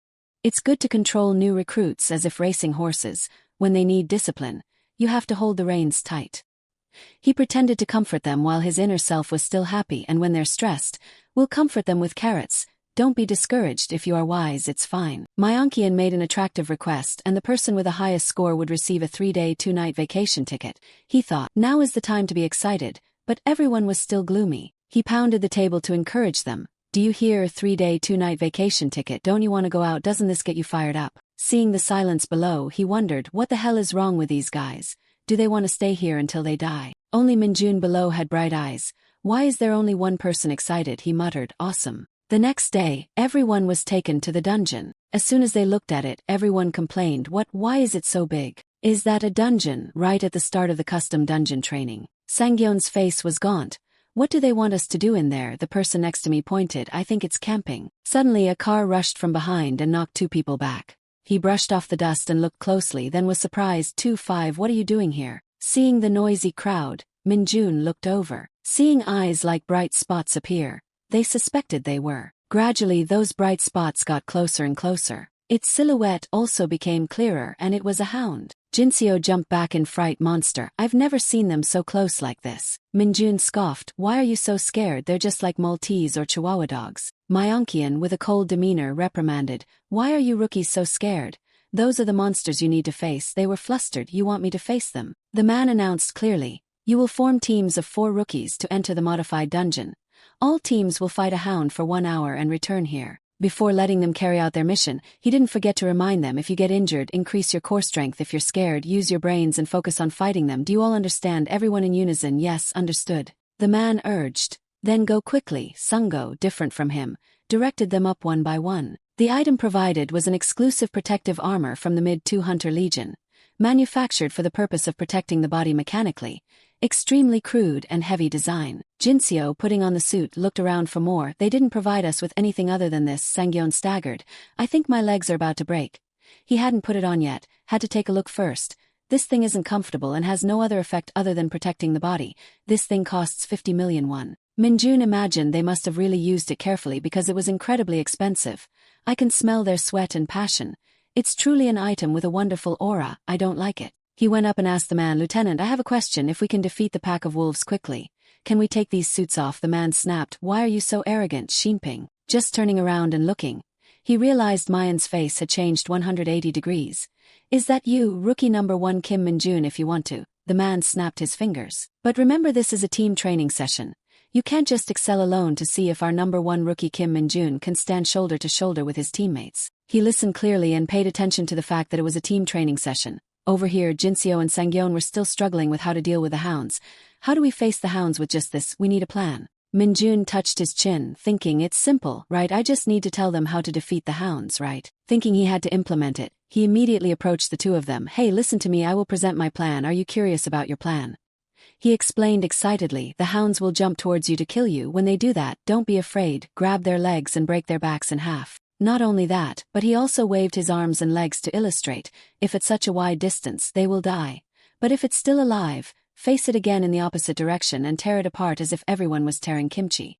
[SPEAKER 1] It's good to control new recruits as if racing horses. When they need discipline, you have to hold the reins tight. He pretended to comfort them while his inner self was still happy, and when they're stressed, we'll comfort them with carrots. Don't be discouraged. If you are wise, it's fine. Myeonkian made an attractive request, and the person with the highest score would receive a 3-day, 2-night vacation ticket. He thought, now is the time to be excited, but everyone was still gloomy. He pounded the table to encourage them. Do you hear? 3-day, 2-night vacation ticket? Don't you want to go out? Doesn't this get you fired up? Seeing the silence below, he wondered, what the hell is wrong with these guys? Do they want to stay here until they die? Only Minjun below had bright eyes. Why is there only one person excited? He muttered, awesome. The next day, everyone was taken to the dungeon. As soon as they looked at it, everyone complained, why is it so big? Is that a dungeon? Right at the start of the custom dungeon training. Sangyeon's face was gaunt. What do they want us to do in there? The person next to me pointed. I think it's camping. Suddenly a car rushed from behind and knocked 2 people back. He brushed off the dust and looked closely, then was surprised. 2-5, what are you doing here? Seeing the noisy crowd, Minjun looked over. Seeing eyes like bright spots appear, they suspected they were. Gradually those bright spots got closer and closer. Its silhouette also became clearer, and it was a hound. Jinseo jumped back in fright. Monster, I've never seen them so close like this. Minjun scoffed. Why are you so scared? They're just like Maltese or Chihuahua dogs. Myeonkian, with a cold demeanor, reprimanded. Why are you rookies so scared? Those are the monsters you need to face. They were flustered. You want me to face them? The man announced clearly. You will form teams of 4 rookies to enter the modified dungeon. All teams will fight a hound for 1 hour and return here. Before letting them carry out their mission, he didn't forget to remind them, if you get injured, increase your core strength. If you're scared, use your brains and focus on fighting them. Do you all understand? Everyone in unison. Yes, understood. The man urged. Then go quickly. Sungo, different from him, directed them up one by one. The item provided was an exclusive protective armor from the Mid-2 Hunter Legion, manufactured for the purpose of protecting the body mechanically. Extremely crude and heavy design. Jinseo, putting on the suit, looked around for more. They didn't provide us with anything other than this. Sangyeon staggered. I think my legs are about to break. He hadn't put it on yet, had to take a look first. This thing isn't comfortable and has no other effect other than protecting the body. This thing costs 50 million won. Minjun imagined they must have really used it carefully because it was incredibly expensive. I can smell their sweat and passion. It's truly an item with a wonderful aura. I don't like it. He went up and asked the man, Lieutenant, I have a question. If we can defeat the pack of wolves quickly, can we take these suits off? The man snapped. Why are you so arrogant, Shinping? Just turning around and looking, he realized Mayan's face had changed 180 degrees. Is that you, rookie number 1 Kim Minjun? If you want to. The man snapped his fingers. But remember, this is a team training session. You can't just excel alone to see if our number 1 rookie Kim Minjun can stand shoulder to shoulder with his teammates. He listened clearly and paid attention to the fact that it was a team training session. Over here, Jinseo and Sangyeon were still struggling with how to deal with the hounds. How do we face the hounds with just this? We need a plan. Minjun touched his chin, thinking, it's simple, right? I just need to tell them how to defeat the hounds, right? Thinking he had to implement it, he immediately approached the 2 of them. Hey, listen to me, I will present my plan. Are you curious about your plan? He explained excitedly. The hounds will jump towards you to kill you. When they do that, don't be afraid. Grab their legs and break their backs in half. Not only that, but he also waved his arms and legs to illustrate, if at such a wide distance, they will die. But if it's still alive, face it again in the opposite direction and tear it apart as if everyone was tearing kimchi.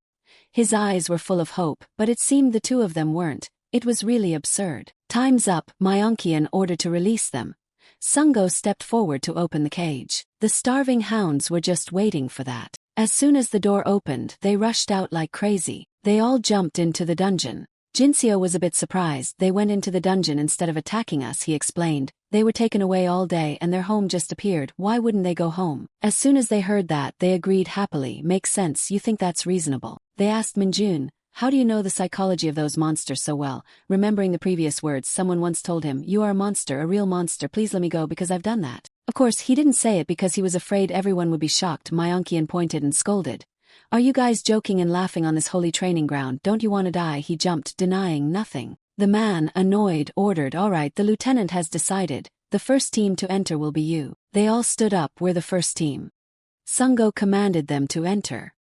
[SPEAKER 1] His eyes were full of hope, but it seemed the 2 of them weren't. It was really absurd. Time's up. Myeonkian ordered to release them. Sungo stepped forward to open the cage. The starving hounds were just waiting for that. As soon as the door opened, they rushed out like crazy. They all jumped into the dungeon. Jinseo was a bit surprised. They went into the dungeon instead of attacking us, he explained. They were taken away all day and their home just appeared. Why wouldn't they go home? As soon as they heard that, they agreed happily. Makes sense. You think that's reasonable? They asked Minjun. How do you know the psychology of those monsters so well? Remembering the previous words, someone once told him, you are a monster, a real monster. Please let me go because I've done that. Of course, he didn't say it because he was afraid everyone would be shocked. Myeonkian pointed and scolded. Are you guys joking and laughing on this holy training ground? Don't you want to die? He jumped, denying nothing. The man, annoyed, ordered, "All right, the lieutenant has decided. The first team to enter will be you." They all stood up. "We're the first team." Sungo commanded them to enter.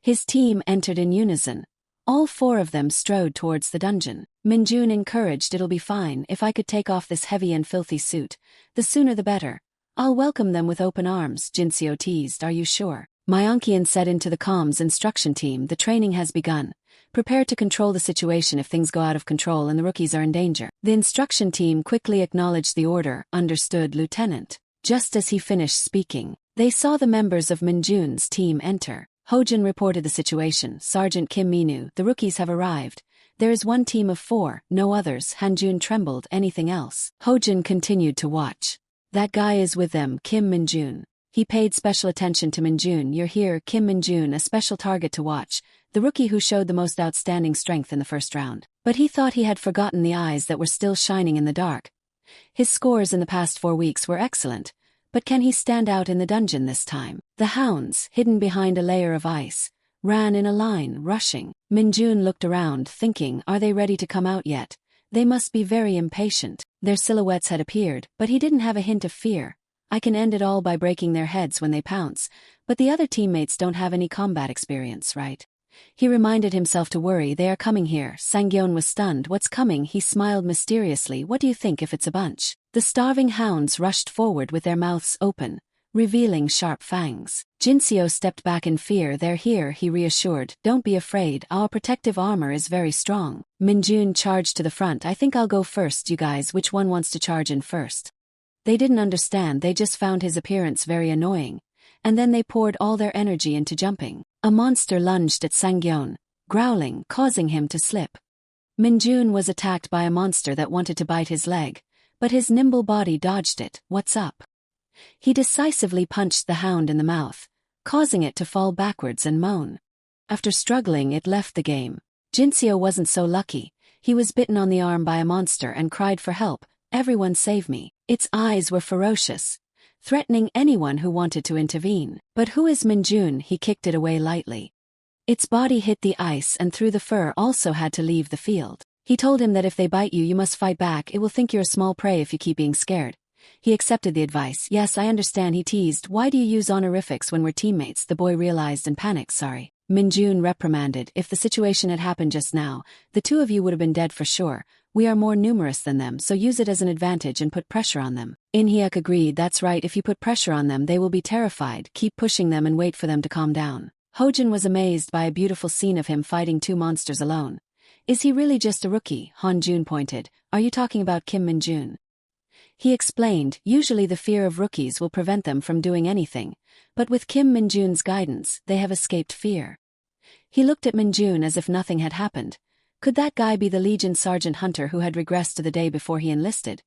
[SPEAKER 1] His team entered in unison. All four of them strode towards the dungeon. Minjun encouraged, "It'll be fine if I could take off this heavy and filthy suit. The sooner the better. I'll welcome them with open arms," Jinseo teased. "Are you sure?" Myeonkian said into the comms instruction team, "The training has begun. Prepare to control the situation if things go out of control and the rookies are in danger." The instruction team quickly acknowledged the order. "Understood, Lieutenant." Just as he finished speaking, they saw the members of Minjun's team enter. Hojin reported the situation. "Sergeant Kim Minu, the rookies have arrived. There is one team of 4, no others." Hanjun trembled. "Anything else?" Hojin continued to watch. "That guy is with them, Kim Minjun." He paid special attention to Minjun. "You're here, Kim Minjun, a special target to watch. The rookie who showed the most outstanding strength in the first round." But he thought he had forgotten the eyes that were still shining in the dark. His scores in the past 4 weeks were excellent. But can he stand out in the dungeon this time? The hounds, hidden behind a layer of ice, ran in a line, rushing. Minjun looked around, thinking, are they ready to come out yet? They must be very impatient. Their silhouettes had appeared, but he didn't have a hint of fear. "I can end it all by breaking their heads when they pounce, but the other teammates don't have any combat experience, right?" He reminded himself to worry. "They are coming here." Sangyeon was stunned. "What's coming?" He smiled mysteriously. "What do you think if it's a bunch?" The starving hounds rushed forward with their mouths open, revealing sharp fangs. Jinseo stepped back in fear. "They're here," he reassured. "Don't be afraid, our protective armor is very strong." Minjun charged to the front. "I think I'll go first, you guys. Which one wants to charge in first?" They didn't understand, they just found his appearance very annoying. And then they poured all their energy into jumping. A monster lunged at Sangyeon, growling, causing him to slip. Minjun was attacked by a monster that wanted to bite his leg, but his nimble body dodged it. "What's up?" He decisively punched the hound in the mouth, causing it to fall backwards and moan. After struggling, it left the game. Jinseo wasn't so lucky. He was bitten on the arm by a monster and cried for help. "Everyone save me." Its eyes were ferocious, threatening anyone who wanted to intervene. "But who is Minjun?" He kicked it away lightly. Its body hit the ice and through the fur also had to leave the field. He told him that if they bite you, you must fight back. It will think you're a small prey if you keep being scared. He accepted the advice. "Yes, I understand," he teased. "Why do you use honorifics when we're teammates?" The boy realized and panicked. "Sorry." Minjun reprimanded. "If the situation had happened just now, the 2 of you would have been dead for sure. We are more numerous than them, so use it as an advantage and put pressure on them." In-hyuk agreed. "That's right, if you put pressure on them they will be terrified. Keep pushing them and wait for them to calm down." Hojin was amazed by a beautiful scene of him fighting 2 monsters alone. "Is he really just a rookie?" Hanjun pointed. "Are you talking about Kim Minjun?" He explained, usually the fear of rookies will prevent them from doing anything, but with Kim Minjun's guidance, they have escaped fear. He looked at Minjun as if nothing had happened. Could that guy be the Legion Sergeant Hunter who had regressed to the day before he enlisted?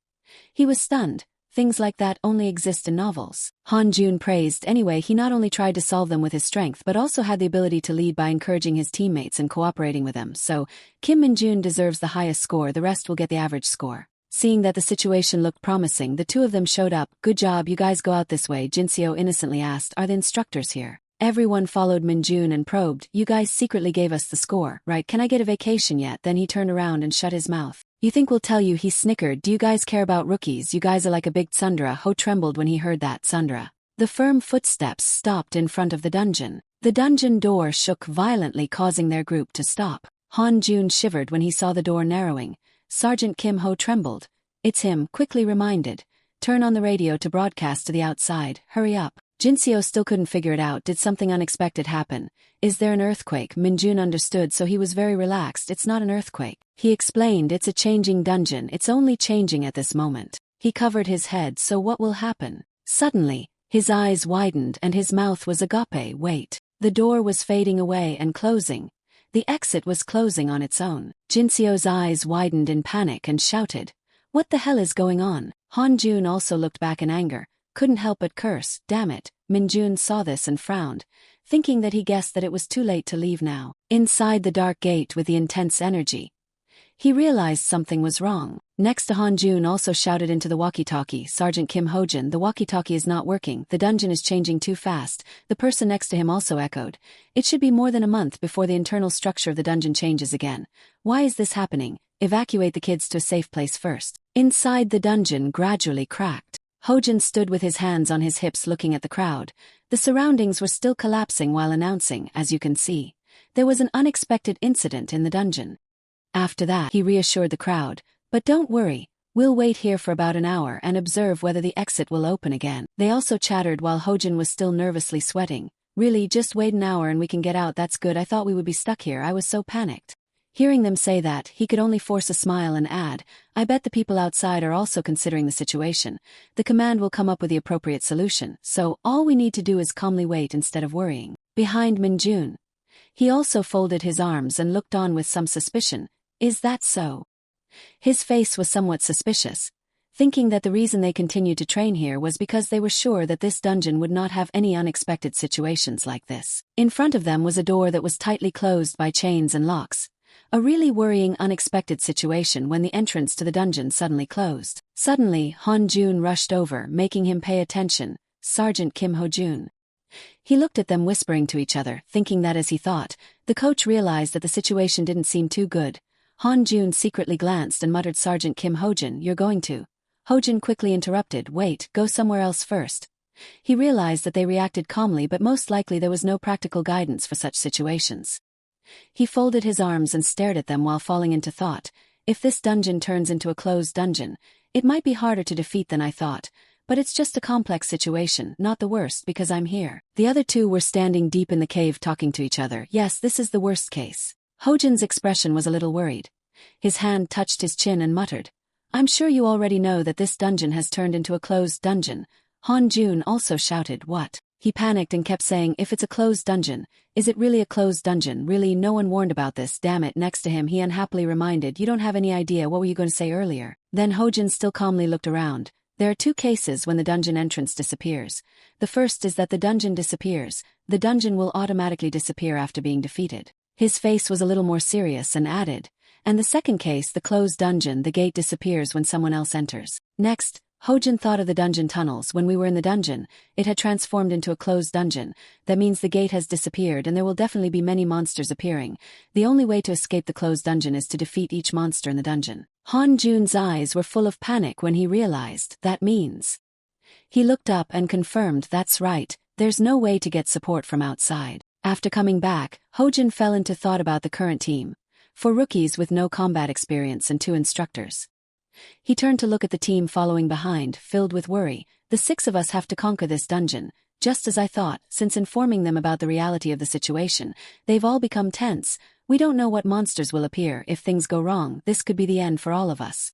[SPEAKER 1] He was stunned. Things like that only exist in novels. Hanjun praised. Anyway, he not only tried to solve them with his strength but also had the ability to lead by encouraging his teammates and cooperating with them. So, Kim Minjun deserves the highest score, the rest will get the average score. Seeing that the situation looked promising, the 2 of them showed up. "Good job, you guys go out this way," Jinseo innocently asked. "Are the instructors here?" Everyone followed Minjun and probed. "You guys secretly gave us the score, right? Can I get a vacation yet?" Then he turned around and shut his mouth. "You think we'll tell you?" He snickered. "Do you guys care about rookies? You guys are like a big tsundere." Ho trembled when he heard that. Tsundere. The firm footsteps stopped in front of the dungeon. The dungeon door shook violently, causing their group to stop. Hanjun shivered when he saw the door narrowing. Sergeant Kim. Ho trembled. "It's him," quickly reminded. "Turn on the radio to broadcast to the outside. Hurry up." Jinseo still couldn't figure it out. Did something unexpected happen? Is there an earthquake? Minjun understood, so he was very relaxed. "It's not an earthquake." He explained, "It's a changing dungeon. It's only changing at this moment." He covered his head. "So what will happen?" Suddenly, his eyes widened and his mouth was agape. "Wait." The door was fading away and closing. The exit was closing on its own. Jinseo's eyes widened in panic and shouted, "What the hell is going on?" Hanjun also looked back in anger. Couldn't help but curse. "Damn it." Minjun saw this and frowned, thinking that he guessed that it was too late to leave now. Inside the dark gate with the intense energy, he realized something was wrong. Next to Hanjun also shouted into the walkie-talkie, "Sergeant Kim Hojin, the walkie-talkie is not working. The dungeon is changing too fast." The person next to him also echoed, "It should be more than a month before the internal structure of the dungeon changes again. Why is this happening? evacuate the kids to a safe place first. Inside the dungeon gradually cracked. Hojin stood with his hands on his hips looking at the crowd. The surroundings were still collapsing while announcing, as you can see, there was an unexpected incident in the dungeon. After that, he reassured the crowd, but don't worry, we'll wait here for about an hour and observe whether the exit will open again. They also chattered while Hojin was still nervously sweating. Really, just wait an hour and we can get out. That's good. I thought we would be stuck here. I was so panicked. Hearing them say that, he could only force a smile and add, I bet the people outside are also considering the situation. The command will come up with the appropriate solution, so all we need to do is calmly wait instead of worrying. Behind Minjun, he also folded his arms and looked on with some suspicion. Is that so? His face was somewhat suspicious, thinking that the reason they continued to train here was because they were sure that this dungeon would not have any unexpected situations like this. In front of them was a door that was tightly closed by chains and locks. A really worrying unexpected situation when the entrance to the dungeon suddenly closed. Suddenly, Han Jun rushed over, making him pay attention. Sergeant Kim Ho-jun. He looked at them whispering to each other, thinking that as he thought, the coach realized that the situation didn't seem too good. Han Jun secretly glanced and muttered, Sergeant Kim Ho-jun, you're going to. Ho-jun quickly interrupted, wait, go somewhere else first. He realized that they reacted calmly, but most likely there was no practical guidance for such situations. He folded his arms and stared at them while falling into thought. If this dungeon turns into a closed dungeon, it might be harder to defeat than I thought, but it's just a complex situation, not the worst because I'm here. The other two were standing deep in the cave talking to each other. Yes, this is the worst case. Hojin's expression was a little worried. His hand touched his chin and muttered, I'm sure you already know that this dungeon has turned into a closed dungeon. Han Jun also shouted, what? He panicked and kept saying, if it's a closed dungeon, is it really a closed dungeon? Really, no one warned about this, damn it. Next to him he unhappily reminded, you don't have any idea, what were you going to say earlier? Then Hojin still calmly looked around. There are two cases when the dungeon entrance disappears. The first is that the dungeon disappears. The dungeon will automatically disappear after being defeated. His face was a little more serious and added, and the second case, the closed dungeon, the gate disappears when someone else enters. Next, Hojin thought of the dungeon tunnels. When we were in the dungeon, it had transformed into a closed dungeon. That means the gate has disappeared and there will definitely be many monsters appearing. The only way to escape the closed dungeon is to defeat each monster in the dungeon. Han Jun's eyes were full of panic when he realized that means. He looked up and confirmed, that's right, there's no way to get support from outside. After coming back, Hojin fell into thought about the current team. 4 rookies with no combat experience and 2 instructors. He turned to look at the team following behind, filled with worry. The 6 of us have to conquer this dungeon. Just as I thought, since informing them about the reality of the situation, they've all become tense. We don't know what monsters will appear. If things go wrong, this could be the end for all of us.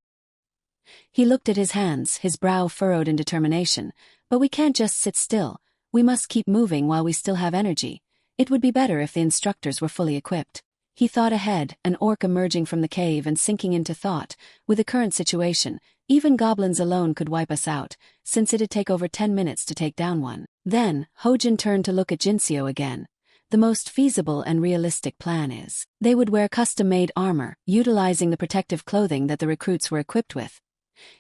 [SPEAKER 1] He looked at his hands, his brow furrowed in determination. But we can't just sit still. We must keep moving while we still have energy. It would be better if the instructors were fully equipped. He thought ahead, an orc emerging from the cave and sinking into thought. With the current situation, even goblins alone could wipe us out, since it'd take over 10 minutes to take down one. Then, Hojin turned to look at Jinseo again. The most feasible and realistic plan is, they would wear custom-made armor, utilizing the protective clothing that the recruits were equipped with.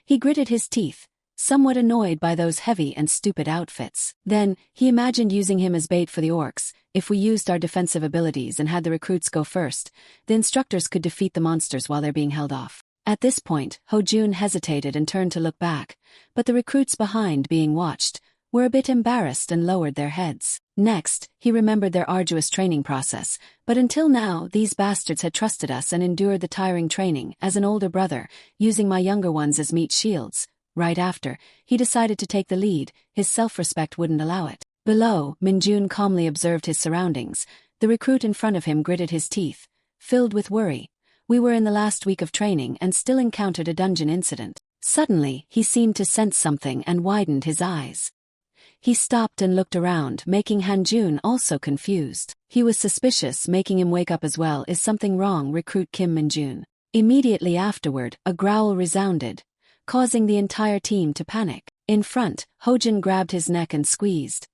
[SPEAKER 1] He gritted his teeth, somewhat annoyed by those heavy and stupid outfits. Then, he imagined using him as bait for the orcs. If we used our defensive abilities and had the recruits go first, the instructors could defeat the monsters while they're being held off. At this point, Ho-jun hesitated and turned to look back, but the recruits behind, being watched, were a bit embarrassed and lowered their heads. Next, he remembered their arduous training process, but until now, these bastards had trusted us and endured the tiring training. As an older brother, using my younger ones as meat shields. Right after, he decided to take the lead. His self-respect wouldn't allow it. Below, Minjun calmly observed his surroundings. The recruit in front of him gritted his teeth, filled with worry. We were in the last week of training and still encountered a dungeon incident. Suddenly, he seemed to sense something and widened his eyes. He stopped and looked around, making Hanjun also confused. He was suspicious, making him wake up as well. Is something wrong? Recruit Kim Minjun. Immediately afterward, a growl resounded, causing the entire team to panic. In front, Hojin grabbed his neck and squeezed,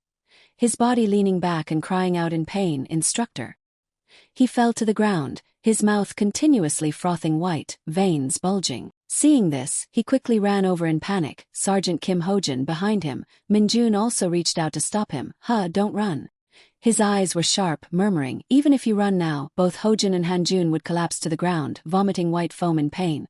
[SPEAKER 1] his body leaning back and crying out in pain, "Instructor." He fell to the ground, his mouth continuously frothing white, veins bulging. Seeing this, he quickly ran over in panic, Sergeant Kim Hojin behind him. Minjun also reached out to stop him. Don't run. His eyes were sharp, murmuring, "Even if you run now, both Hojin and Hanjun would collapse to the ground, vomiting white foam in pain."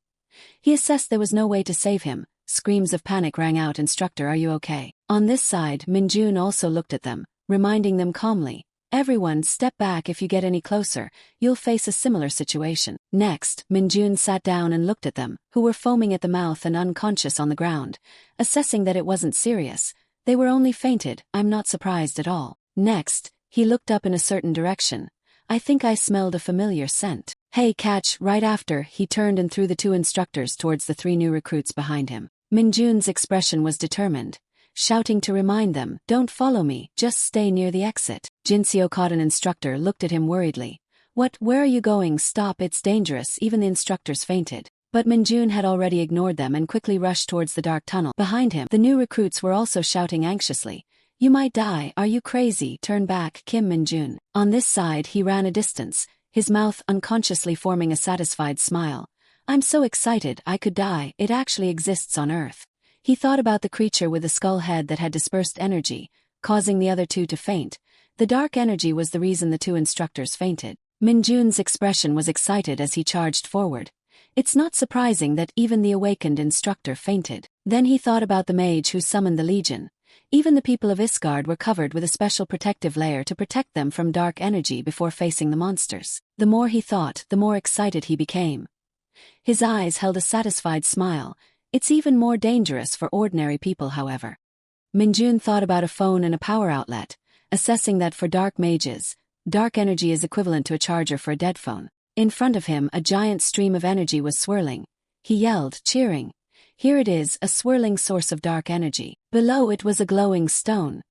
[SPEAKER 1] He assessed there was no way to save him. Screams of panic rang out. "Instructor, are you okay?" On this side, Minjun also looked at them, reminding them calmly, "Everyone, step back. If you get any closer, you'll face a similar situation." Next, Minjun sat down and looked at them, who were foaming at the mouth and unconscious on the ground. Assessing that it wasn't serious, they were only fainted. "I'm not surprised at all." Next, he looked up in a certain direction. "I think I smelled a familiar scent. Hey, catch!" Right after, he turned and threw the two instructors towards the three new recruits behind him. Minjun's expression was determined, shouting to remind them, "Don't follow me, just stay near the exit." Jinseo caught an instructor, looked at him worriedly. "What? Where are you going? Stop, it's dangerous." Even the instructors fainted. But Minjun had already ignored them and quickly rushed towards the dark tunnel behind him. The new recruits were also shouting anxiously, "You might die. Are you crazy? Turn back, Kim Minjun." On this side, he ran a distance, his mouth unconsciously forming a satisfied smile. "I'm so excited, I could die. It actually exists on Earth." He thought about the creature with the skull head that had dispersed energy, causing the other two to faint. The dark energy was the reason the two instructors fainted. Minjun's expression was excited as he charged forward. It's not surprising that even the awakened instructor fainted. Then he thought about the mage who summoned the legion. Even the people of Isgard were covered with a special protective layer to protect them from dark energy before facing the monsters. The more he thought, the more excited he became. His eyes held a satisfied smile. It's even more dangerous for ordinary people, however. Minjun thought about a phone and a power outlet, assessing that for dark mages, dark energy is equivalent to a charger for a dead phone. In front of him, a giant stream of energy was swirling. He yelled, cheering. "Here it is, a swirling source of dark energy." Below it was a glowing stone.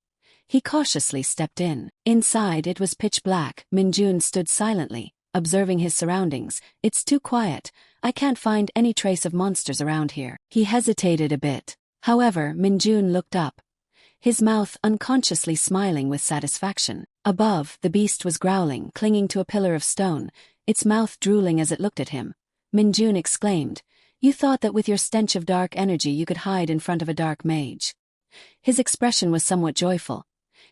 [SPEAKER 1] He cautiously stepped in. Inside it was pitch black. Minjun stood silently, observing his surroundings. "It's too quiet. I can't find any trace of monsters around here." He hesitated a bit. However, Minjun looked up, his mouth unconsciously smiling with satisfaction. Above, the beast was growling, clinging to a pillar of stone, its mouth drooling as it looked at him. Minjun exclaimed, "You thought that with your stench of dark energy you could hide in front of a dark mage." His expression was somewhat joyful.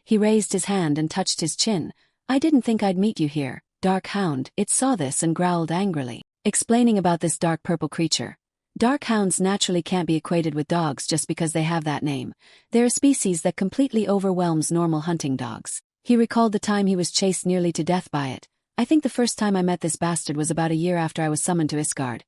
[SPEAKER 1] He raised his hand and touched his chin. "I didn't think I'd meet you here, Dark Hound." It saw this and growled angrily, explaining about this dark purple creature. Dark hounds naturally can't be equated with dogs just because they have that name. They're a species that completely overwhelms normal hunting dogs. He recalled the time he was chased nearly to death by it. "I think the first time I met this bastard was about a year after I was summoned to Isgard.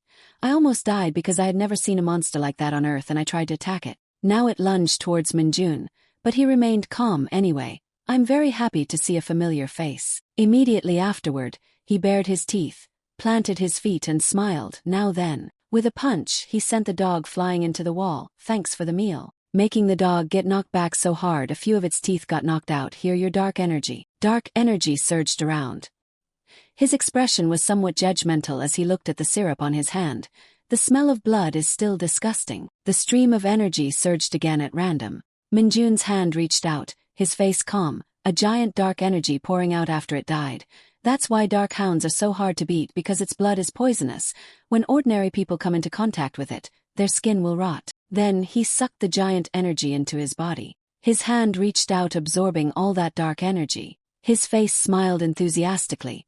[SPEAKER 1] I almost died because I had never seen a monster like that on Earth and I tried to attack it." Now it lunged towards Minjun, but he remained calm anyway. "I'm very happy to see a familiar face." Immediately afterward, he bared his teeth, planted his feet and smiled. "Now then." With a punch, he sent the dog flying into the wall. "Thanks for the meal." Making the dog get knocked back so hard a few of its teeth got knocked out. "Here, your dark energy." Dark energy surged around. His expression was somewhat judgmental as he looked at the syrup on his hand. "The smell of blood is still disgusting." The stream of energy surged again at random. Minjun's hand reached out, his face calm, a giant dark energy pouring out after it died. That's why dark hounds are so hard to beat, because its blood is poisonous. When ordinary people come into contact with it, their skin will rot. Then he sucked the giant energy into his body. His hand reached out, absorbing all that dark energy. His face smiled enthusiastically.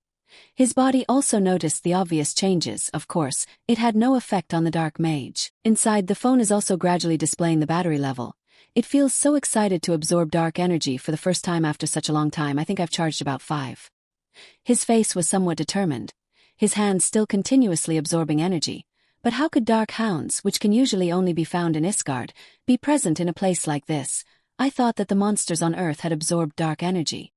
[SPEAKER 1] His body also noticed the obvious changes. Of course, it had no effect on the dark mage. Inside, the phone is also gradually displaying the battery level. It feels so excited to absorb dark energy for the first time after such a long time. "I think I've charged about 5. His face was somewhat determined, his hands still continuously absorbing energy. But how could dark hounds, which can usually only be found in Isgard, be present in a place like this? I thought that the monsters on Earth had absorbed dark energy.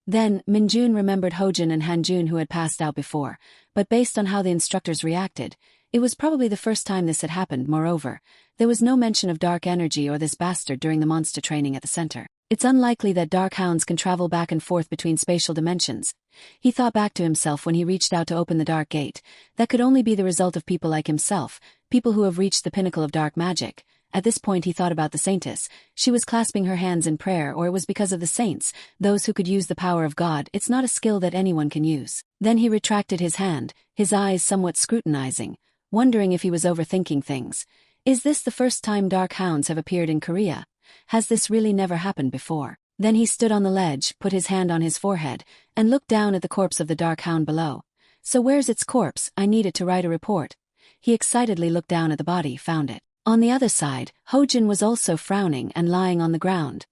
[SPEAKER 1] Then, Minjun remembered Hojin and Hanjun who had passed out before, but based on how the instructors reacted, it was probably the first time this had happened. Moreover, there was no mention of dark energy or this bastard during the monster training at the center. It's unlikely that dark hounds can travel back and forth between spatial dimensions. He thought back to himself when he reached out to open the dark gate. That could only be the result of people like himself, people who have reached the pinnacle of dark magic. At this point he thought about the saintess. She was clasping her hands in prayer, or it was because of the saints, those who could use the power of God. It's not a skill that anyone can use. Then he retracted his hand, his eyes somewhat scrutinizing, wondering if he was overthinking things. Is this the first time dark hounds have appeared in Korea? Has this really never happened before? Then he stood on the ledge, put his hand on his forehead, and looked down at the corpse of the dark hound below. So where's its corpse? I need it to write a report. He excitedly looked down at the body, found it. On the other side, Hojin was also frowning and lying on the ground,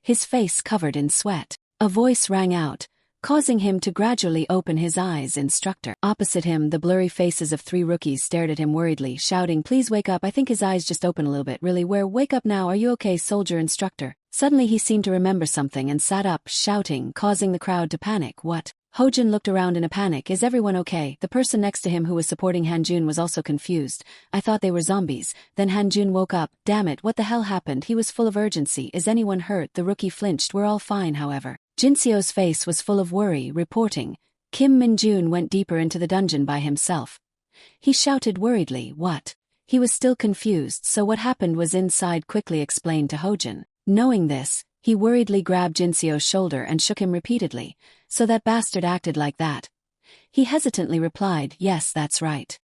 [SPEAKER 1] his face covered in sweat. A voice rang out, causing him to gradually open his eyes. Instructor. Opposite him, the blurry faces of 3 rookies stared at him worriedly, shouting, "Please wake up." I think his eyes just opened a little bit. "Really? Where? Wake up now. Are you okay, soldier?" Instructor. Suddenly he seemed to remember something and sat up, shouting, causing the crowd to panic. What? Hojin looked around in a panic. Is everyone okay? The person next to him who was supporting Hanjun was also confused. I thought they were zombies. Then Hanjun woke up. Damn it, what the hell happened? He was full of urgency. Is anyone hurt? The rookie flinched. We're all fine, however. Jinseo's face was full of worry, reporting. Kim Min-jun went deeper into the dungeon by himself. He shouted worriedly, "What?" He was still confused, so what happened was inside quickly explained to Hojin. Knowing this, he worriedly grabbed Jinseo's shoulder and shook him repeatedly. So that bastard acted like that. He hesitantly replied, "Yes, that's right."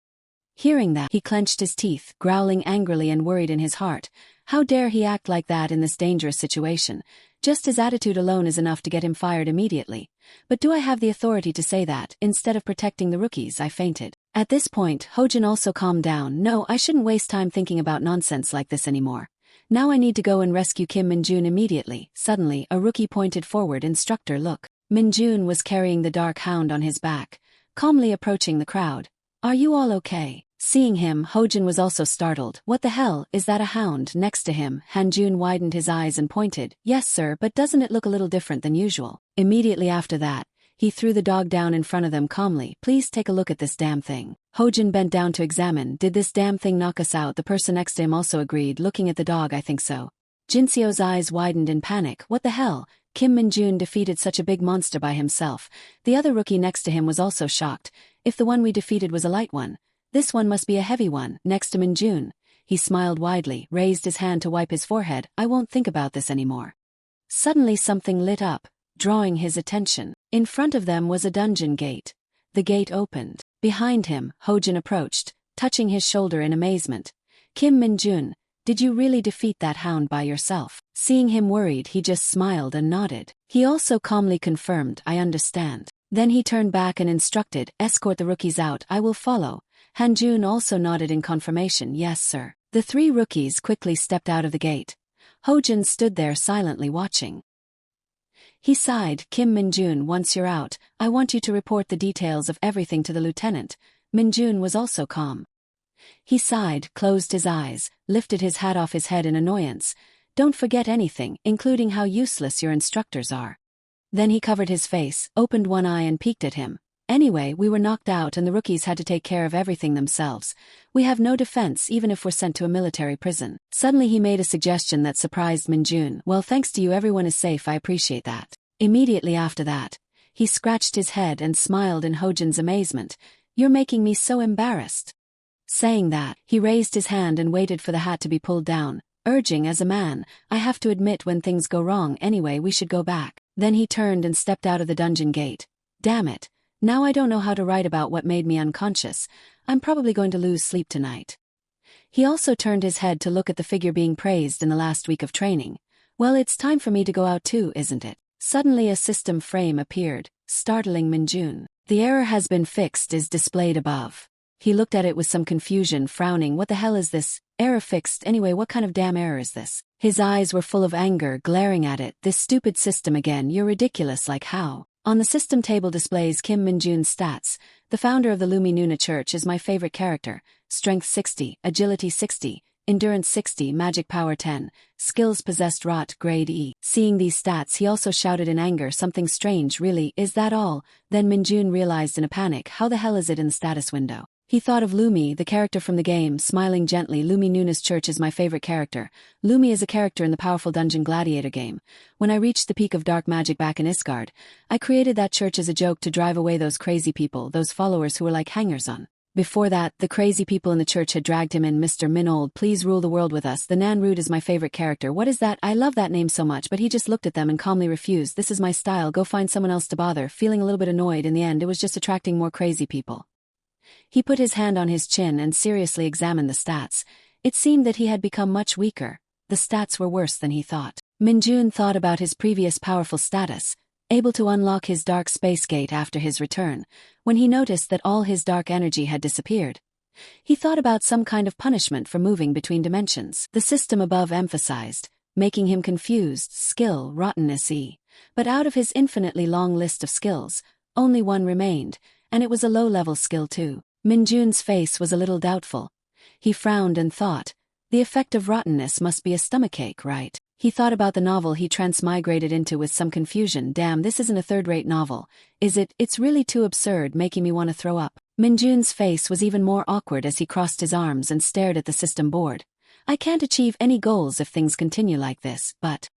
[SPEAKER 1] Hearing that, he clenched his teeth, growling angrily and worried in his heart. How dare he act like that in this dangerous situation? Just his attitude alone is enough to get him fired immediately. But do I have the authority to say that? Instead of protecting the rookies, I fainted. At this point, Hojin also calmed down. No, I shouldn't waste time thinking about nonsense like this anymore. Now I need to go and rescue Kim Min-jun immediately. Suddenly, a rookie pointed forward. Instructor, look. Min-jun was carrying the dark hound on his back, calmly approaching the crowd. Are you all okay? Seeing him, Hojin was also startled. What the hell, is that a hound? Next to him, Hanjun widened his eyes and pointed. Yes sir, but doesn't it look a little different than usual? Immediately after that, he threw the dog down in front of them calmly. Please take a look at this damn thing. Hojin bent down to examine. Did this damn thing knock us out? The person next to him also agreed, looking at the dog. I think so. Jinseo's eyes widened in panic. What the hell? Kim Min-jun defeated such a big monster by himself. The other rookie next to him was also shocked. If the one we defeated was a light one, this one must be a heavy one. Next to Min-jun, he smiled widely, raised his hand to wipe his forehead. I won't think about this anymore. Suddenly something lit up, drawing his attention. In front of them was a dungeon gate. The gate opened. Behind him, Hojin approached, touching his shoulder in amazement. Kim Min-jun, did you really defeat that hound by yourself? Seeing him worried, he just smiled and nodded. He also calmly confirmed, I understand. Then he turned back and instructed, escort the rookies out. I will follow. Hanjun also nodded in confirmation. Yes sir. The 3 rookies quickly stepped out of the gate. Hojin stood there silently watching. He sighed. Kim Min-jun, once you're out, I want you to report the details of everything to the lieutenant. Min-jun was also calm. He sighed, closed his eyes, lifted his hat off his head in annoyance. Don't forget anything, including how useless your instructors are. Then he covered his face, opened one eye and peeked at him. Anyway, we were knocked out and the rookies had to take care of everything themselves. We have no defense even if we're sent to a military prison. Suddenly he made a suggestion that surprised Min-jun. Well, thanks to you everyone is safe. I appreciate that. Immediately after that, he scratched his head and smiled in Hojin's amazement. You're making me so embarrassed. Saying that, he raised his hand and waited for the hat to be pulled down, urging, as a man, I have to admit when things go wrong. Anyway, we should go back. Then he turned and stepped out of the dungeon gate. Damn it. Now I don't know how to write about what made me unconscious. I'm probably going to lose sleep tonight. He also turned his head to look at the figure being praised in the last week of training. Well, it's time for me to go out too, isn't it? Suddenly a system frame appeared, startling Min-jun. The error has been fixed is displayed above. He looked at it with some confusion, frowning. What the hell is this? Error fixed? Anyway, what kind of damn error is this? His eyes were full of anger, glaring at it. This stupid system again. You're ridiculous. Like how? On the system table displays Kim Min-jun's stats. The founder of the Lumi Nuna Church is my favorite character. Strength 60, Agility 60, Endurance 60, Magic Power 10, Skills Possessed Rot Grade E. Seeing these stats, he also shouted in anger, something strange. Really, is that all? Then Min-jun realized in a panic, how the hell is it in the status window? He thought of Lumi, the character from the game, smiling gently. Lumi Nuna's Church is my favorite character. Lumi is a character in the powerful Dungeon Gladiator game. When I reached the peak of dark magic back in Isgard, I created that church as a joke to drive away those crazy people, those followers who were like hangers-on. Before that, the crazy people in the church had dragged him in. Mr. Minold, please rule the world with us. The Nanrude is my favorite character. What is that? I love that name so much, but he just looked at them and calmly refused. This is my style. Go find someone else to bother. Feeling a little bit annoyed, in the end it was just attracting more crazy people. He put his hand on his chin and seriously examined the stats. It seemed that he had become much weaker, the stats were worse than he thought. Minjun thought about his previous powerful status, able to unlock his dark space gate after his return, when he noticed that all his dark energy had disappeared. He thought about some kind of punishment for moving between dimensions. The system above emphasized, making him confused, skill, rottenness E. But out of his infinitely long list of skills, only one remained, and it was a low-level skill too. Minjun's face was a little doubtful. He frowned and thought, the effect of rottenness must be a stomachache, right? He thought about the novel he transmigrated into with some confusion. Damn, this isn't a third-rate novel, is it? It's really too absurd, making me want to throw up. Minjun's face was even more awkward as he crossed his arms and stared at the system board. I can't achieve any goals if things continue like this, but...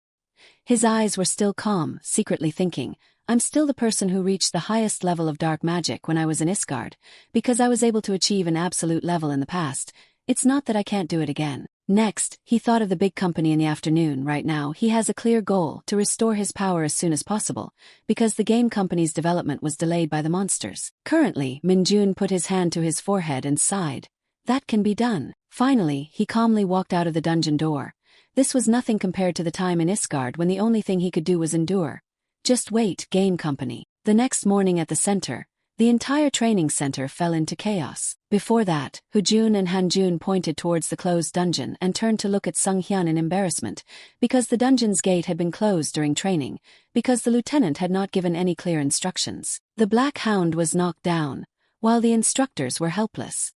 [SPEAKER 1] His eyes were still calm, secretly thinking, I'm still the person who reached the highest level of dark magic when I was in Isgard, because I was able to achieve an absolute level in the past. It's not that I can't do it again. Next, he thought of the big company in the afternoon. Right now, he has a clear goal to restore his power as soon as possible, because the game company's development was delayed by the monsters. Currently, Minjun put his hand to his forehead and sighed. That can be done. Finally, he calmly walked out of the dungeon door. This was nothing compared to the time in Isgard when the only thing he could do was endure. Just wait, game company. The next morning at the center, the entire training center fell into chaos. Before that, Hujun and Hanjun pointed towards the closed dungeon and turned to look at Sunghyun in embarrassment, because the dungeon's gate had been closed during training, because the lieutenant had not given any clear instructions. The Black Hound was knocked down, while the instructors were helpless.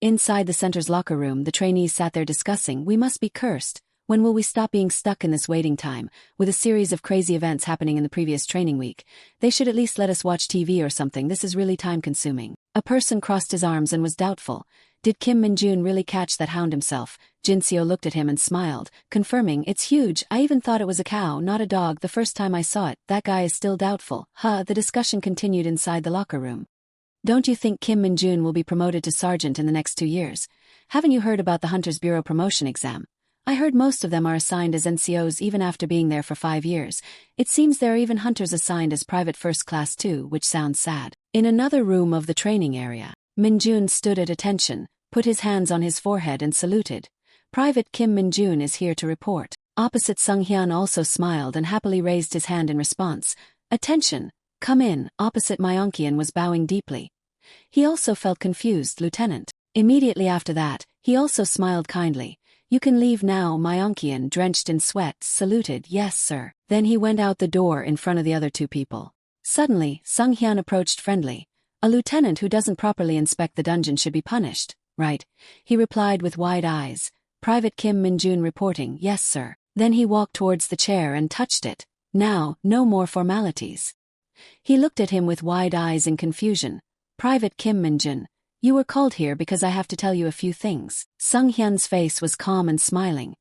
[SPEAKER 1] Inside the center's locker room, the trainees sat there discussing, we must be cursed. When will we stop being stuck in this waiting time, with a series of crazy events happening in the previous training week? They should at least let us watch TV or something. This is really time-consuming. A person crossed his arms and was doubtful. Did Kim Minjun really catch that hound himself? Jinseo looked at him and smiled, confirming, it's huge. I even thought it was a cow, not a dog, the first time I saw it. That guy is still doubtful. The discussion continued inside the locker room. Don't you think Kim Minjun will be promoted to sergeant in the next 2 years? Haven't you heard about the Hunters Bureau promotion exam? I heard most of them are assigned as NCOs even after being there for 5 years. It seems there are even hunters assigned as private first class too, which sounds sad. In another room of the training area, Minjun stood at attention, put his hands on his forehead and saluted. Private Kim Minjun is here to report. Opposite Sunghyun also smiled and happily raised his hand in response. Attention, come in. Opposite Myonkian was bowing deeply. He also felt confused, Lieutenant. Immediately after that, he also smiled kindly. You can leave now. Myonkian, drenched in sweat, saluted, yes sir. Then he went out the door in front of the other 2 people. Suddenly, Sunghyun approached friendly. A lieutenant who doesn't properly inspect the dungeon should be punished, right? He replied with wide eyes. Private Kim Minjun reporting, yes sir. Then he walked towards the chair and touched it. Now, no more formalities. He looked at him with wide eyes in confusion. Private Kim Minjun, you were called here because I have to tell you a few things. Sunghyun's face was calm and smiling.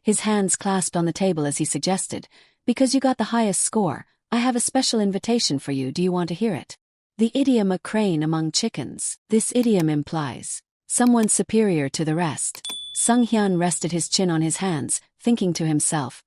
[SPEAKER 1] His hands clasped on the table as he suggested, because you got the highest score, I have a special invitation for you. Do you want to hear it? The idiom a crane among chickens. This idiom implies someone superior to the rest. Sunghyun rested his chin on his hands, thinking to himself.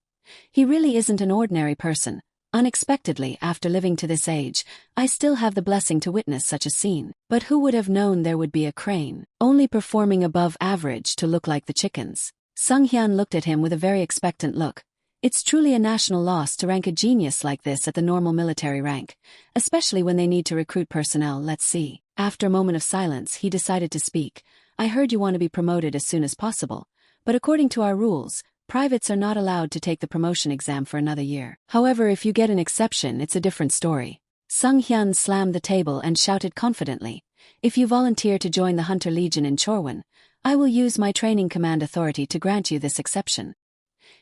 [SPEAKER 1] He really isn't an ordinary person. Unexpectedly, after living to this age, I still have the blessing to witness such a scene. But who would have known there would be a crane, only performing above average to look like the chickens? Sunghyun looked at him with a very expectant look. It's truly a national loss to rank a genius like this at the normal military rank, especially when they need to recruit personnel. Let's see. After a moment of silence, he decided to speak. I heard you want to be promoted as soon as possible, but according to our rules, privates are not allowed to take the promotion exam for another year. However, if you get an exception, it's a different story. Sunghyun slammed the table and shouted confidently. If you volunteer to join the Hunter Legion in Chorwon, I will use my training command authority to grant you this exception.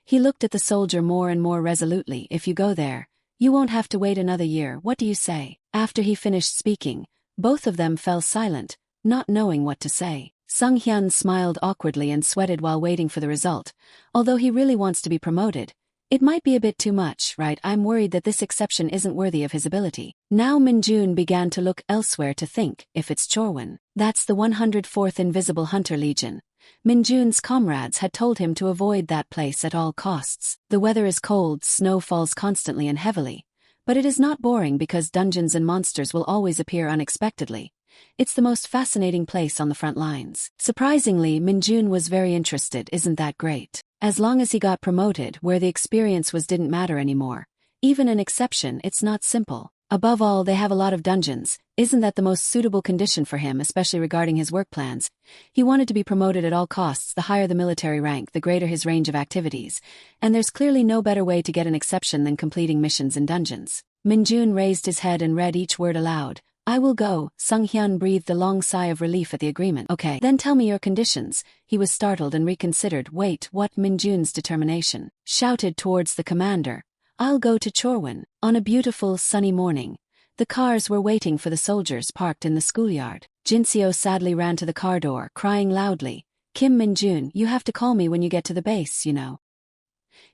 [SPEAKER 1] He looked at the soldier more and more resolutely. If you go there, you won't have to wait another year. What do you say? After he finished speaking, both of them fell silent, not knowing what to say. Sunghyun smiled awkwardly and sweated while waiting for the result. Although he really wants to be promoted, it might be a bit too much, right? I'm worried that this exception isn't worthy of his ability. Now Minjun began to look elsewhere to think, if it's Chorwon, that's the 104th Invisible Hunter Legion. Minjun's comrades had told him to avoid that place at all costs. The weather is cold, snow falls constantly and heavily. But it is not boring because dungeons and monsters will always appear unexpectedly. It's the most fascinating place on the front lines. Surprisingly, Minjun was very interested. Isn't that great? As long as he got promoted where the experience didn't matter anymore. Even an exception, it's not simple. Above all, they have a lot of dungeons. Isn't that the most suitable condition for him, especially regarding his work plans? He wanted to be promoted at all costs. The higher the military rank, the greater his range of activities. And there's clearly no better way to get an exception than completing missions in dungeons. Minjun raised his head and read each word aloud. I will go. Sung Hyun breathed a long sigh of relief at the agreement. Okay, then tell me your conditions. He was startled and reconsidered. Wait, what? Minjun's determination shouted towards the commander. I'll go to Chorwon. On a beautiful, sunny morning, the cars were waiting for the soldiers parked in the schoolyard. Jinseo sadly ran to the car door, crying loudly, Kim Minjun, you have to call me when you get to the base, you know.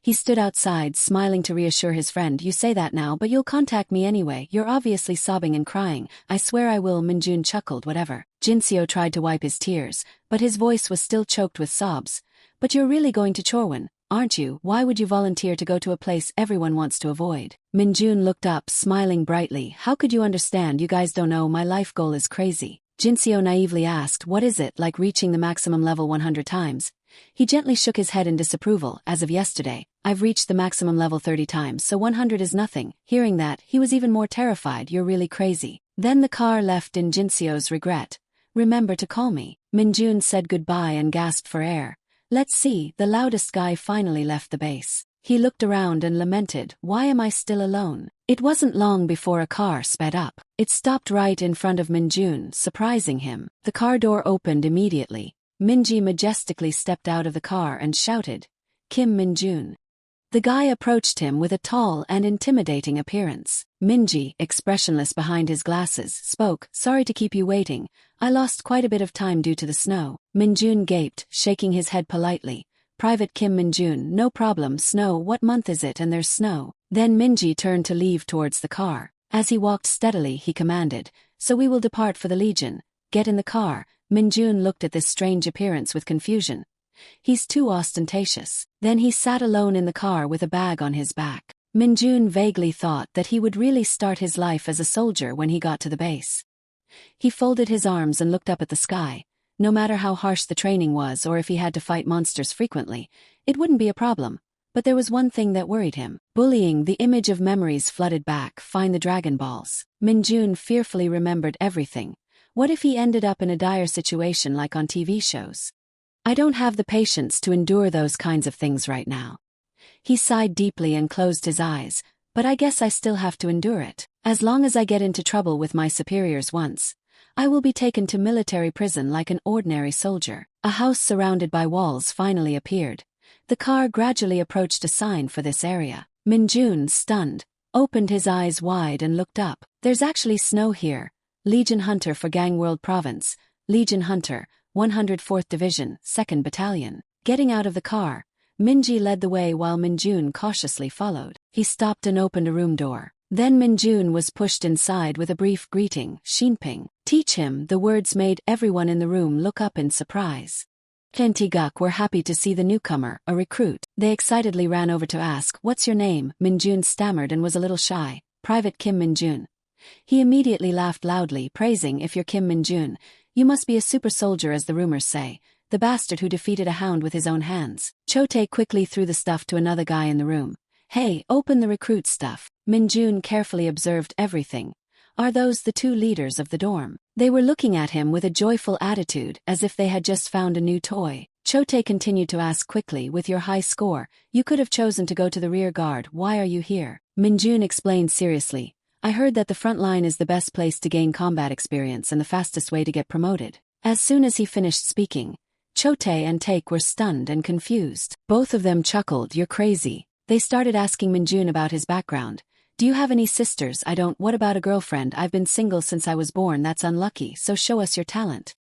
[SPEAKER 1] He stood outside, smiling to reassure his friend. You say that now, but you'll contact me anyway. You're obviously sobbing and crying. I swear I will. Minjun chuckled. Whatever. Jinseo tried to wipe his tears, but his voice was still choked with sobs. But you're really going to Chorwon, aren't you? Why would you volunteer to go to a place everyone wants to avoid? Minjun looked up, smiling brightly. How could you understand? You guys don't know, my life goal is crazy. Jinseo naively asked, what is it, like reaching the maximum level 100 times? He gently shook his head in disapproval. As of yesterday, I've reached the maximum level 30 times, so 100 is nothing. Hearing that, he was even more terrified. You're really crazy. Then the car left in Jinseo's regret. Remember to call me. Minjun said goodbye and gasped for air. Let's see, the loudest guy finally left the base. He looked around and lamented, why am I still alone? It wasn't long before a car sped up. It stopped right in front of Minjun, surprising him. The car door opened immediately. Minji majestically stepped out of the car and shouted, Kim Minjun. The guy approached him with a tall and intimidating appearance. Minji, expressionless behind his glasses, spoke, sorry to keep you waiting. I lost quite a bit of time due to the snow. Minjun gaped, shaking his head politely. Private Kim Minjun, no problem. Snow, what month is it and there's snow? Then Minji turned to leave towards the car. As he walked steadily, he commanded, so we will depart for the Legion. Get in the car. Minjun looked at this strange appearance with confusion. He's too ostentatious. Then he sat alone in the car with a bag on his back. Minjun vaguely thought that he would really start his life as a soldier when he got to the base. He folded his arms and looked up at the sky. No matter how harsh the training was or if he had to fight monsters frequently, it wouldn't be a problem. But there was one thing that worried him. Bullying. The image of memories flooded back. Find the Dragon Balls. Minjun fearfully remembered everything. What if he ended up in a dire situation like on TV shows? I don't have the patience to endure those kinds of things right now. He sighed deeply and closed his eyes, but I guess I still have to endure it. As long as I get into trouble with my superiors once, I will be taken to military prison like an ordinary soldier. A house surrounded by walls finally appeared. The car gradually approached a sign for this area. Minjun, stunned, opened his eyes wide and looked up. There's actually snow here. Legion Hunter for Gangworld Province. Legion Hunter, 104th Division, 2nd Battalion. Getting out of the car, Minji led the way while Minjun cautiously followed. He stopped and opened a room door. Then Minjun was pushed inside with a brief greeting. Shinping. Teach him. The words made everyone in the room look up in surprise. Kentiguk were happy to see the newcomer, a recruit. They excitedly ran over to ask, what's your name? Minjun stammered and was a little shy. Private Kim Minjun. He immediately laughed loudly, praising, if you're Kim Minjun, you must be a super soldier as the rumors say, the bastard who defeated a hound with his own hands. Chote quickly threw the stuff to another guy in the room. Hey, open the recruit stuff. Minjun carefully observed everything. Are those the two leaders of the dorm? They were looking at him with a joyful attitude, as if they had just found a new toy. Chote continued to ask quickly, with your high score, you could have chosen to go to the rear guard. Why are you here? Minjun explained seriously. I heard that the front line is the best place to gain combat experience and the fastest way to get promoted. As soon as he finished speaking, Chote and Take were stunned and confused. Both of them chuckled. You're crazy. They started asking Minjun about his background. Do you have any sisters? I don't. What about a girlfriend? I've been single since I was born. That's unlucky, so show us your talent.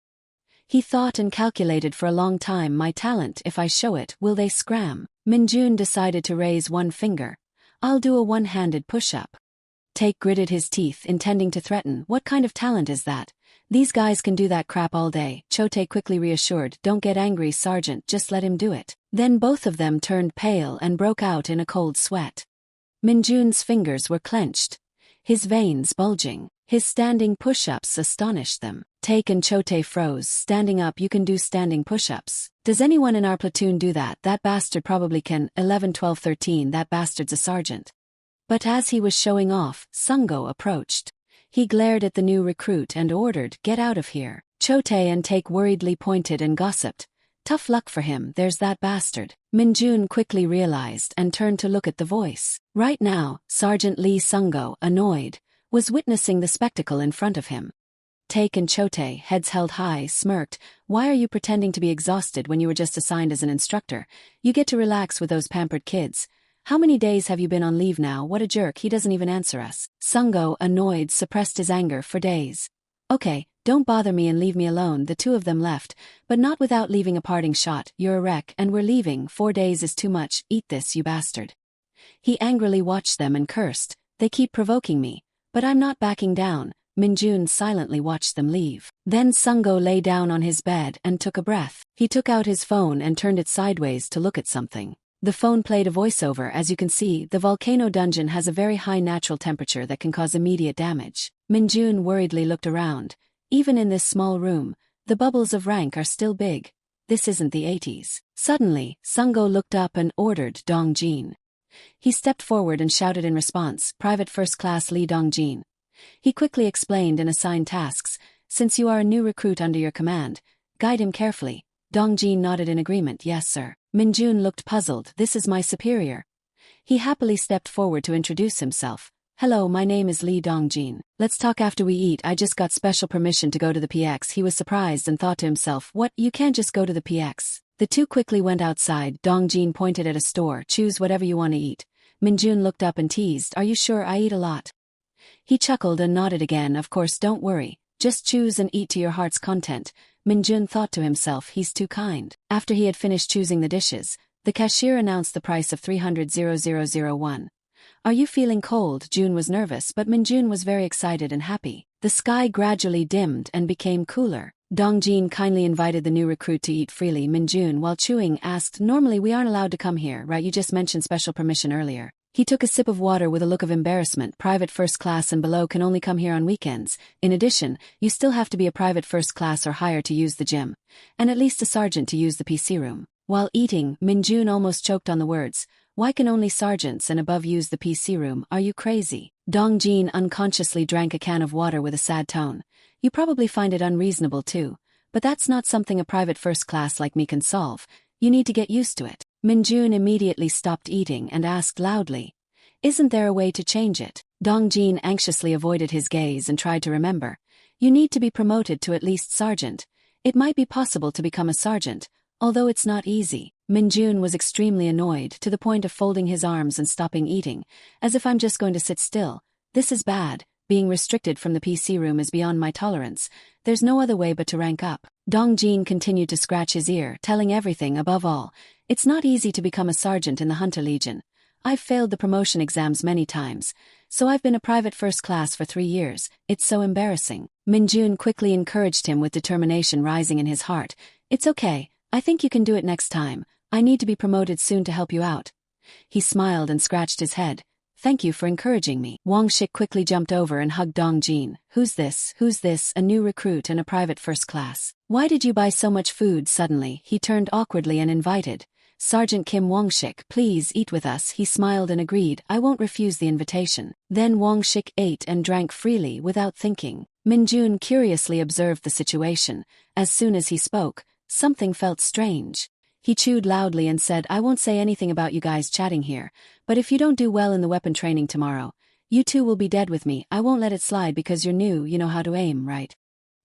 [SPEAKER 1] He thought and calculated for a long time. My talent, if I show it, will they scram? Minjun decided to raise one finger. I'll do a one-handed push-up. Take gritted his teeth, intending to threaten. What kind of talent is that? These guys can do that crap all day. Chote quickly reassured. Don't get angry, Sergeant, just let him do it. Then both of them turned pale and broke out in a cold sweat. Minjun's fingers were clenched. his veins bulging. His standing push-ups astonished them. Take and Chote froze. Standing up, you can do standing push-ups. Does anyone in our platoon do that? That bastard probably can. 11, 12, 13, that bastard's a sergeant. But as he was showing off, Sungo approached. He glared at the new recruit and ordered, "Get out of here." Chote and Take worriedly pointed and gossiped. Tough luck for him, there's that bastard. Minjun quickly realized and turned to look at the voice. Right now, Sergeant Lee Sungo, annoyed, was witnessing the spectacle in front of him. Take and Chote, heads held high, smirked. Why are you pretending to be exhausted when you were just assigned as an instructor? You get to relax with those pampered kids. How many days have you been on leave now? What a jerk, he doesn't even answer us. Sungo, annoyed, suppressed his anger for days. Okay, don't bother me and leave me alone. The two of them left, but not without leaving a parting shot. You're a wreck and we're leaving. 4 days is too much. Eat this, you bastard. He angrily watched them and cursed. They keep provoking me, but I'm not backing down. Minjun silently watched them leave. Then Sungo lay down on his bed and took a breath. He took out his phone and turned it sideways to look at something. The phone played a voiceover. As you can see, the volcano dungeon has a very high natural temperature that can cause immediate damage. Minjun worriedly looked around. Even in this small room, the bubbles of rank are still big. This isn't the 80s. Suddenly, Sungo looked up and ordered Dongjin. He stepped forward and shouted in response, "Private First Class Lee Dongjin." He quickly explained and assigned tasks. Since you are a new recruit under your command, guide him carefully. Dongjin nodded in agreement. Yes, sir. Minjun looked puzzled. This is my superior. He happily stepped forward to introduce himself. Hello, my name is Lee Dongjin. Let's talk after we eat. I just got special permission to go to the PX. He was surprised and thought to himself, what, you can't just go to the PX? The two quickly went outside. Dongjin pointed at a store. Choose whatever you want to eat. Minjun looked up and teased, are you sure? I eat a lot. He chuckled and nodded again. Of course, don't worry. Just choose and eat to your heart's content. Minjun thought to himself, he's too kind. After he had finished choosing the dishes, the cashier announced the price of 300,001. Are you feeling cold? June was nervous, but Minjun was very excited and happy. The sky gradually dimmed and became cooler. Dongjin kindly invited the new recruit to eat freely. Minjun, while chewing, asked, normally we aren't allowed to come here, right? You just mentioned special permission earlier. He took a sip of water with a look of embarrassment. Private first class and below can only come here on weekends. In addition, you still have to be a private first class or higher to use the gym, and at least a sergeant to use the PC room. While eating, Minjun almost choked on the words, why can only sergeants and above use the PC room? Are you crazy? Dongjin unconsciously drank a can of water with a sad tone. You probably find it unreasonable too, but that's not something a private first class like me can solve. You need to get used to it. Minjun immediately stopped eating and asked loudly, isn't there a way to change it? Dongjin anxiously avoided his gaze and tried to remember. You need to be promoted to at least sergeant. It might be possible to become a sergeant, although it's not easy. Minjun was extremely annoyed to the point of folding his arms and stopping eating, as if I'm just going to sit still. This is bad. Being restricted from the PC room is beyond my tolerance. There's no other way but to rank up. Dongjin continued to scratch his ear, telling everything. Above all, it's not easy to become a sergeant in the Hunter Legion. I've failed the promotion exams many times, so I've been a private first class for 3 years. It's so embarrassing. Minjun quickly encouraged him with determination rising in his heart. It's okay. I think you can do it next time. I need to be promoted soon to help you out. He smiled and scratched his head. Thank you for encouraging me. Wang Shik quickly jumped over and hugged Dongjin. Who's this? Who's this? A new recruit and a private first class. Why did you buy so much food suddenly? He turned awkwardly and invited. Sergeant Kim Wangshik, please eat with us. He smiled and agreed. I won't refuse the invitation. Then Wangshik ate and drank freely without thinking. Minjun curiously observed the situation. As soon as he spoke, something felt strange. He chewed loudly and said, I won't say anything about you guys chatting here, but if you don't do well in the weapon training tomorrow, you two will be dead with me. I won't let it slide because you're new, you know how to aim, right?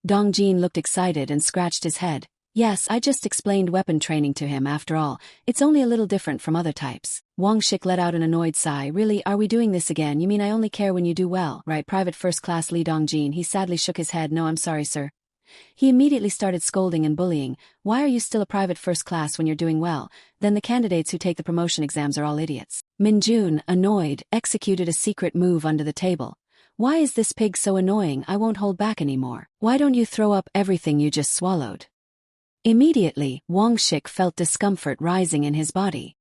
[SPEAKER 1] Dongjin looked excited and scratched his head. Yes, I just explained weapon training to him. After all, it's only a little different from other types. Wangshik let out an annoyed sigh. Really, are we doing this again? You mean I only care when you do well, right? Private first class Lee Dongjin. He sadly shook his head. No, I'm sorry, sir. He immediately started scolding and bullying. Why are you still a private first class when you're doing well? Then the candidates who take the promotion exams are all idiots. Minjun, annoyed, executed a secret move under the table. Why is this pig so annoying? I won't hold back anymore. Why don't you throw up everything you just swallowed? Immediately, Wangshik felt discomfort rising in his body.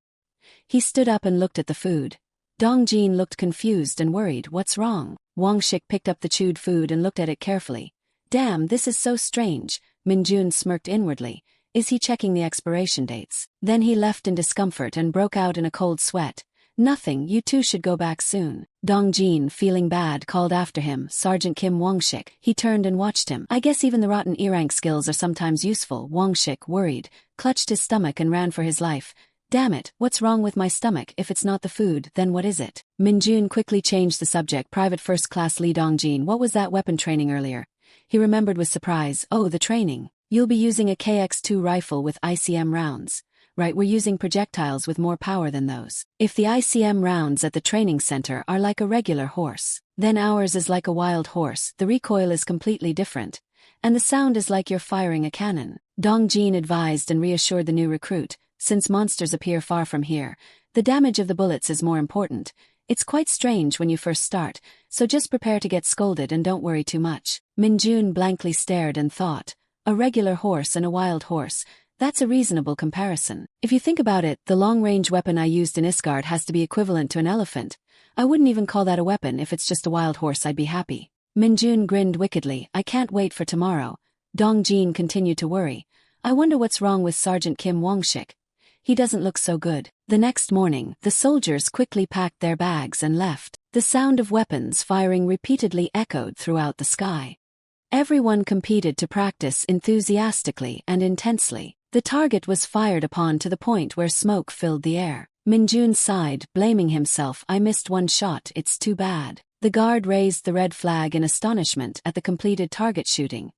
[SPEAKER 1] He stood up and looked at the food. Dongjin looked confused and worried. What's wrong? Wang Shik picked up the chewed food and looked at it carefully. Damn, this is so strange. Minjun smirked inwardly. Is he checking the expiration dates? Then he left in discomfort and broke out in a cold sweat. Nothing, you two should go back soon. Dongjin, feeling bad, called after him, Sergeant Kim Wangshik. He turned and watched him. I guess even the rotten E-rank skills are sometimes useful. Wangshik, worried, clutched his stomach and ran for his life. Damn it, what's wrong with my stomach? If it's not the food, then what is it? Minjun quickly changed the subject. Private First Class Lee Dongjin, what was that weapon training earlier? He remembered with surprise. Oh, the training. You'll be using a KX-2 rifle with ICM rounds. Right, we're using projectiles with more power than those. If the ICM rounds at the training center are like a regular horse, then ours is like a wild horse. The recoil is completely different. And the sound is like you're firing a cannon. Dongjin advised and reassured the new recruit. Since monsters appear far from here, the damage of the bullets is more important. It's quite strange when you first start, so just prepare to get scolded and don't worry too much. Minjun blankly stared and thought. A regular horse and a wild horse. That's a reasonable comparison. If you think about it, the long-range weapon I used in Isgard has to be equivalent to an elephant. I wouldn't even call that a weapon. If it's just a wild horse, I'd be happy. Minjun grinned wickedly. I can't wait for tomorrow. Dongjin continued to worry. I wonder what's wrong with Sergeant Kim Wangshik. He doesn't look so good. The next morning, the soldiers quickly packed their bags and left. The sound of weapons firing repeatedly echoed throughout the sky. Everyone competed to practice enthusiastically and intensely. The target was fired upon to the point where smoke filled the air. Minjun sighed, blaming himself. I missed one shot, it's too bad. The guard raised the red flag in astonishment at the completed target shooting,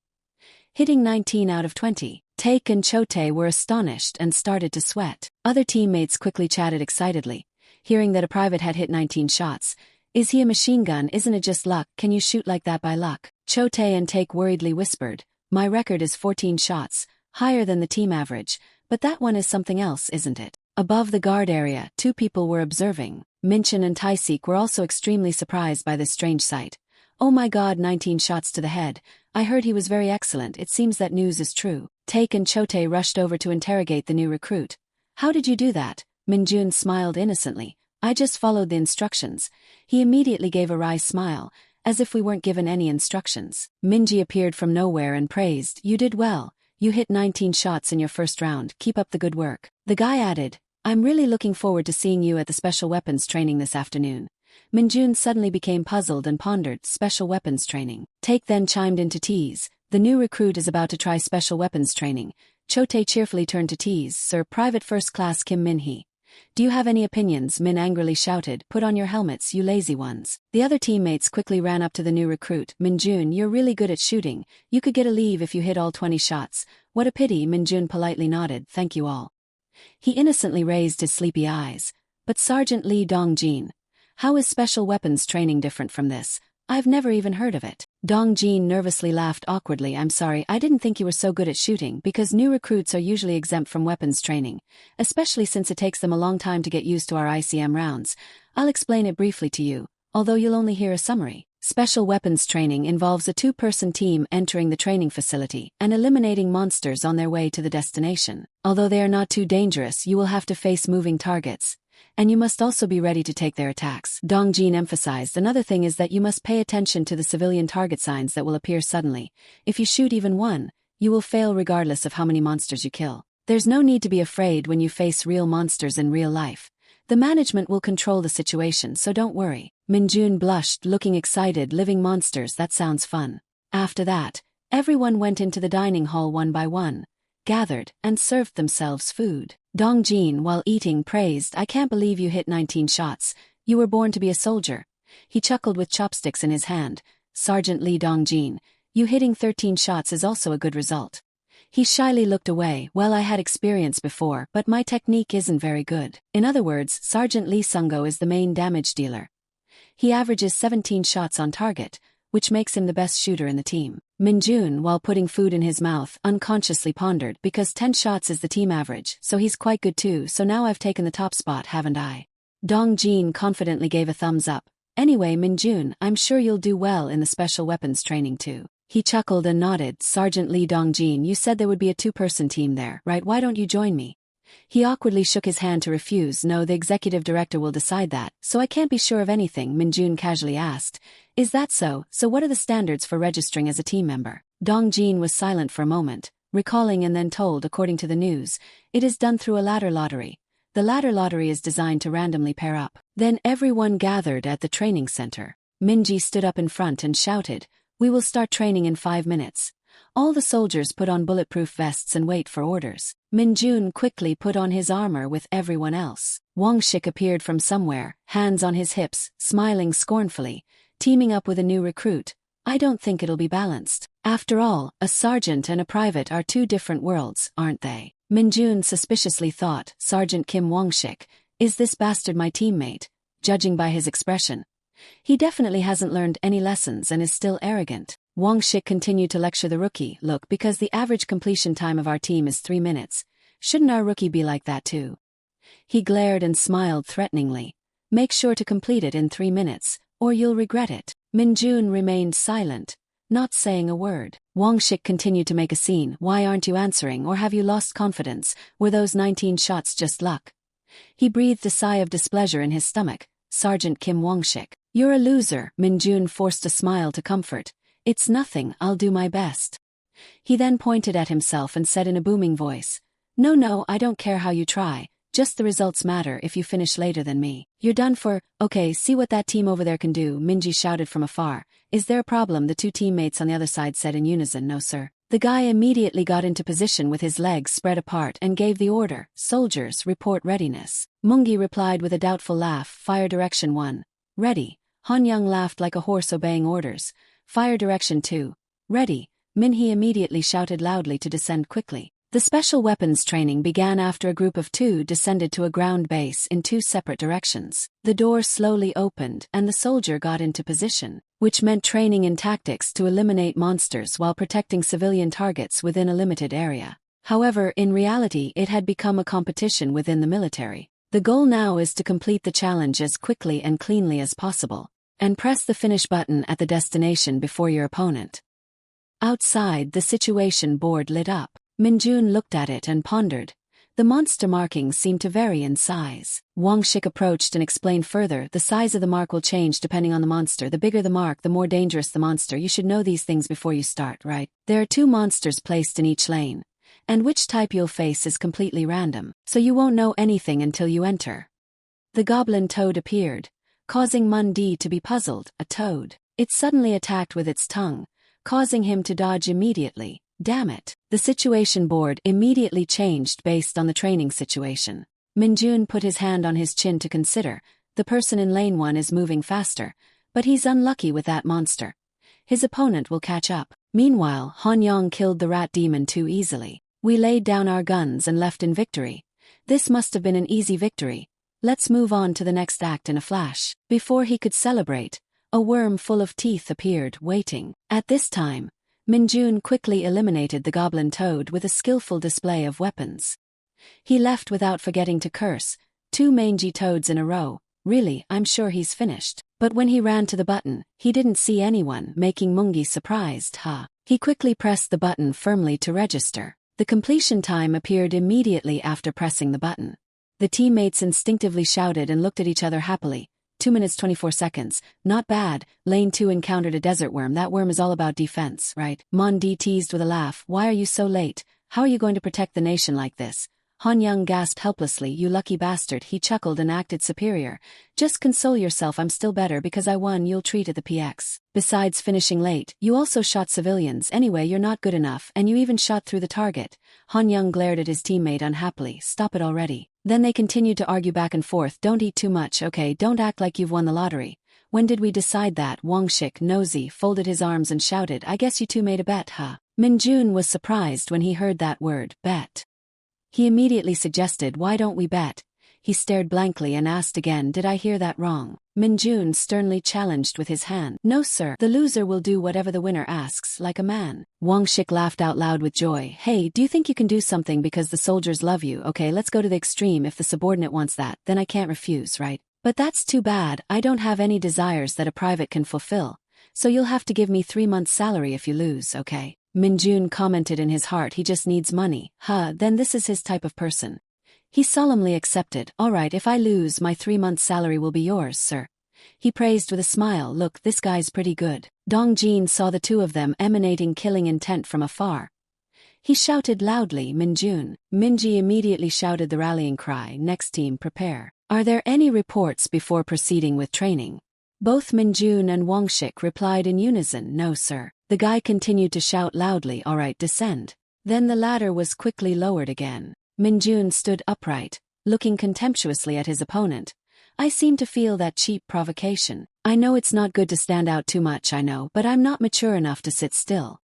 [SPEAKER 1] hitting 19 out of 20. Take and Chote were astonished and started to sweat. Other teammates quickly chatted excitedly, hearing that a private had hit 19 shots. Is he a machine gun? Isn't it just luck? Can you shoot like that by luck? Chote and Take worriedly whispered. My record is 14 shots. Higher than the team average, but that one is something else, isn't it? Above the guard area, two people were observing. Minchin and Taisik were also extremely surprised by this strange sight. Oh my god, 19 shots to the head. I heard he was very excellent. It seems that news is true. Take and Chote rushed over to interrogate the new recruit. How did you do that? Minjun smiled innocently. I just followed the instructions. He immediately gave a wry smile, as if we weren't given any instructions. Minji appeared from nowhere and praised. You did well. You hit 19 shots in your first round. Keep up the good work. The guy added, I'm really looking forward to seeing you at the special weapons training this afternoon. Minjun suddenly became puzzled and pondered. Special weapons training. Take then chimed in to tease. The new recruit is about to try special weapons training. Chote cheerfully turned to tease. Sir Private First Class Kim Min-hee. Do you have any opinions? Min angrily shouted. Put on your helmets, you lazy ones. The other teammates quickly ran up to the new recruit. Minjun, you're really good at shooting. You could get a leave if you hit all 20 shots. What a pity. Minjun politely nodded. Thank you all. He innocently raised his sleepy eyes. But Sergeant Lee Dongjin, how is special weapons training different from this? I've never even heard of it. Dongjin nervously laughed awkwardly. I'm sorry, I didn't think you were so good at shooting because new recruits are usually exempt from weapons training, especially since it takes them a long time to get used to our ICM rounds. I'll explain it briefly to you, although you'll only hear a summary. Special weapons training involves a two-person team entering the training facility and eliminating monsters on their way to the destination. Although they are not too dangerous, you will have to face moving targets. And you must also be ready to take their attacks. Dongjin emphasized. Another thing is that you must pay attention to the civilian target signs that will appear suddenly. If you shoot even one, you will fail regardless of how many monsters you kill. There's no need to be afraid when you face real monsters in real life. The management will control the situation, so don't worry. Minjun blushed, looking excited. Living monsters, that sounds fun. After that, everyone went into the dining hall one by one, gathered, and served themselves food. Dongjin, while eating, praised. I can't believe you hit 19 shots. You were born to be a soldier. He chuckled with chopsticks in his hand. Sergeant Lee Dongjin, you hitting 13 shots is also a good result. He shyly looked away. Well, I had experience before, but my technique isn't very good. In other words, Sergeant Lee Sungo is the main damage dealer. He averages 17 shots on target, which makes him the best shooter in the team. Minjun, while putting food in his mouth, unconsciously pondered, because 10 shots is the team average, so he's quite good too, so now I've taken the top spot, haven't I? Dongjin confidently gave a thumbs up. Anyway, Minjun, I'm sure you'll do well in the special weapons training too. He chuckled and nodded. Sergeant Lee Dongjin, you said there would be a two-person team there, right? Why don't you join me? He awkwardly shook his hand to refuse. No, the executive director will decide that, so I can't be sure of anything, Minjun casually asked. Is that so? So what are the standards for registering as a team member? Dongjin was silent for a moment, recalling and then told, according to the news, it is done through a ladder lottery. The ladder lottery is designed to randomly pair up. Then everyone gathered at the training center. Minji stood up in front and shouted, "We will start training in 5 minutes." All the soldiers put on bulletproof vests and wait for orders. Minjun quickly put on his armor with everyone else. Wang Shik appeared from somewhere, hands on his hips, smiling scornfully, teaming up with a new recruit. I don't think it'll be balanced. After all, a sergeant and a private are two different worlds, aren't they? Minjun suspiciously thought, Sergeant Kim Wangshik, is this bastard my teammate? Judging by his expression, he definitely hasn't learned any lessons and is still arrogant. Wangshik continued to lecture the rookie, look, because the average completion time of our team is 3 minutes, shouldn't our rookie be like that too? He glared and smiled threateningly. Make sure to complete it in 3 minutes, or you'll regret it. Minjun remained silent, not saying a word. Wangshik continued to make a scene. Why aren't you answering, or have you lost confidence? Were those 19 shots just luck? He breathed a sigh of displeasure in his stomach. Sergeant Kim Wangshik, you're a loser. Minjun forced a smile to comfort. It's nothing, I'll do my best. He then pointed at himself and said in a booming voice, No, I don't care how you try, just the results matter if you finish later than me. You're done for, okay, see what that team over there can do, Minji shouted from afar. Is there a problem? The two teammates on the other side said in unison. No sir. The guy immediately got into position with his legs spread apart and gave the order, soldiers, report readiness. Mungi replied with a doubtful laugh, fire direction 1. Ready. Han Young laughed like a horse obeying orders. Fire direction 2. Ready. Minhee immediately shouted loudly to descend quickly. The special weapons training began after a group of 2 descended to a ground base in 2 separate directions. The door slowly opened and the soldier got into position, which meant training in tactics to eliminate monsters while protecting civilian targets within a limited area. However, in reality it had become a competition within the military. The goal now is to complete the challenge as quickly and cleanly as possible, and press the finish button at the destination before your opponent. Outside, the situation board lit up. Minjun looked at it and pondered. The monster markings seemed to vary in size. Wangshik approached and explained further, the size of the mark will change depending on the monster. The bigger the mark, the more dangerous the monster. You should know these things before you start, right? There are 2 monsters placed in each lane, and which type you'll face is completely random, so you won't know anything until you enter. The goblin toad appeared, causing Mundi to be puzzled. A toad. It suddenly attacked with its tongue, causing him to dodge immediately. Damn it. The situation board immediately changed based on the training situation. Minjun put his hand on his chin to consider. The person in lane 1 is moving faster, but he's unlucky with that monster. His opponent will catch up. Meanwhile, Han Yang killed the rat demon too easily. We laid down our guns and left in victory. This must have been an easy victory. Let's move on to the next act in a flash. Before he could celebrate, a worm full of teeth appeared, waiting. At this time, Minjun quickly eliminated the goblin toad with a skillful display of weapons. He left without forgetting to curse, 2 mangy toads in a row. Really, I'm sure he's finished. But when he ran to the button, he didn't see anyone, making Mungi surprised. He quickly pressed the button firmly to register. The completion time appeared immediately after pressing the button. The teammates instinctively shouted and looked at each other happily. 2 minutes 24 seconds, not bad. Lane 2 encountered a desert worm. That worm is all about defense, right? Mondi teased with a laugh. Why are you so late? How are you going to protect the nation like this? Han Young gasped helplessly. You lucky bastard. He chuckled and acted superior. Just console yourself, I'm still better because I won. You'll treat at the PX. Besides finishing late, you also shot civilians. Anyway, you're not good enough, and you even shot through the target. Han Young glared at his teammate unhappily. Stop it already. Then they continued to argue back and forth. Don't eat too much, okay? Don't act like you've won the lottery. When did we decide that? Wangshik, nosy, folded his arms and shouted, I guess you two made a bet, huh? Minjun was surprised when he heard that word, bet. He immediately suggested, why don't we bet? He stared blankly and asked again, did I hear that wrong? Minjun sternly challenged with his hand. No sir, the loser will do whatever the winner asks, like a man. Wangshik laughed out loud with joy. Hey, do you think you can do something because the soldiers love you? Okay, let's go to the extreme. If the subordinate wants that, then I can't refuse, right? But that's too bad. I don't have any desires that a private can fulfill. So you'll have to give me 3 months' salary if you lose, okay? Minjun commented in his heart, he just needs money. Then this is his type of person. He solemnly accepted. Alright, if I lose, my 3-month salary will be yours, sir. He praised with a smile. Look, this guy's pretty good. Dong Jin saw the two of them emanating killing intent from afar. He shouted loudly, Minjun. Minji immediately shouted the rallying cry, next team prepare. Are there any reports before proceeding with training? Both Minjun and Wangshik replied in unison, no sir. The guy continued to shout loudly, alright, descend. Then the ladder was quickly lowered again. Minjun stood upright, looking contemptuously at his opponent. I seem to feel that cheap provocation. I know it's not good to stand out too much, I know, but I'm not mature enough to sit still.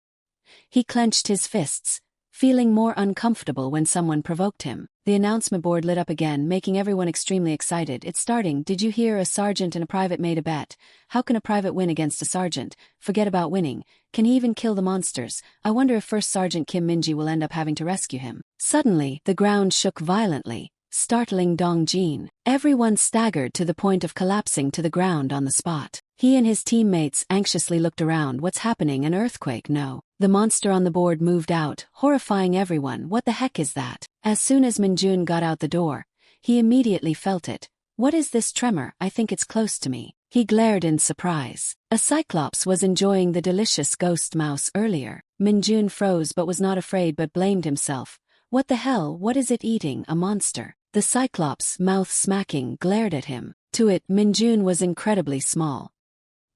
[SPEAKER 1] He clenched his fists, feeling more uncomfortable when someone provoked him. The announcement board lit up again, making everyone extremely excited. It's starting. Did you hear? A sergeant and a private made a bet. How can a private win against a sergeant? Forget about winning. Can he even kill the monsters? I wonder if First Sergeant Kim Minji will end up having to rescue him. Suddenly, the ground shook violently, startling Dong Jin. Everyone staggered to the point of collapsing to the ground on the spot. He and his teammates anxiously looked around. What's happening? An earthquake? No. The monster on the board moved out, horrifying everyone. What the heck is that? As soon as Minjun got out the door, he immediately felt it. What is this tremor? I think it's close to me. He glared in surprise. A cyclops was enjoying the delicious ghost mouse earlier. Minjun froze but was not afraid but blamed himself. What the hell? What is it eating? A monster. The cyclops, mouth smacking, glared at him. To it, Minjun was incredibly small.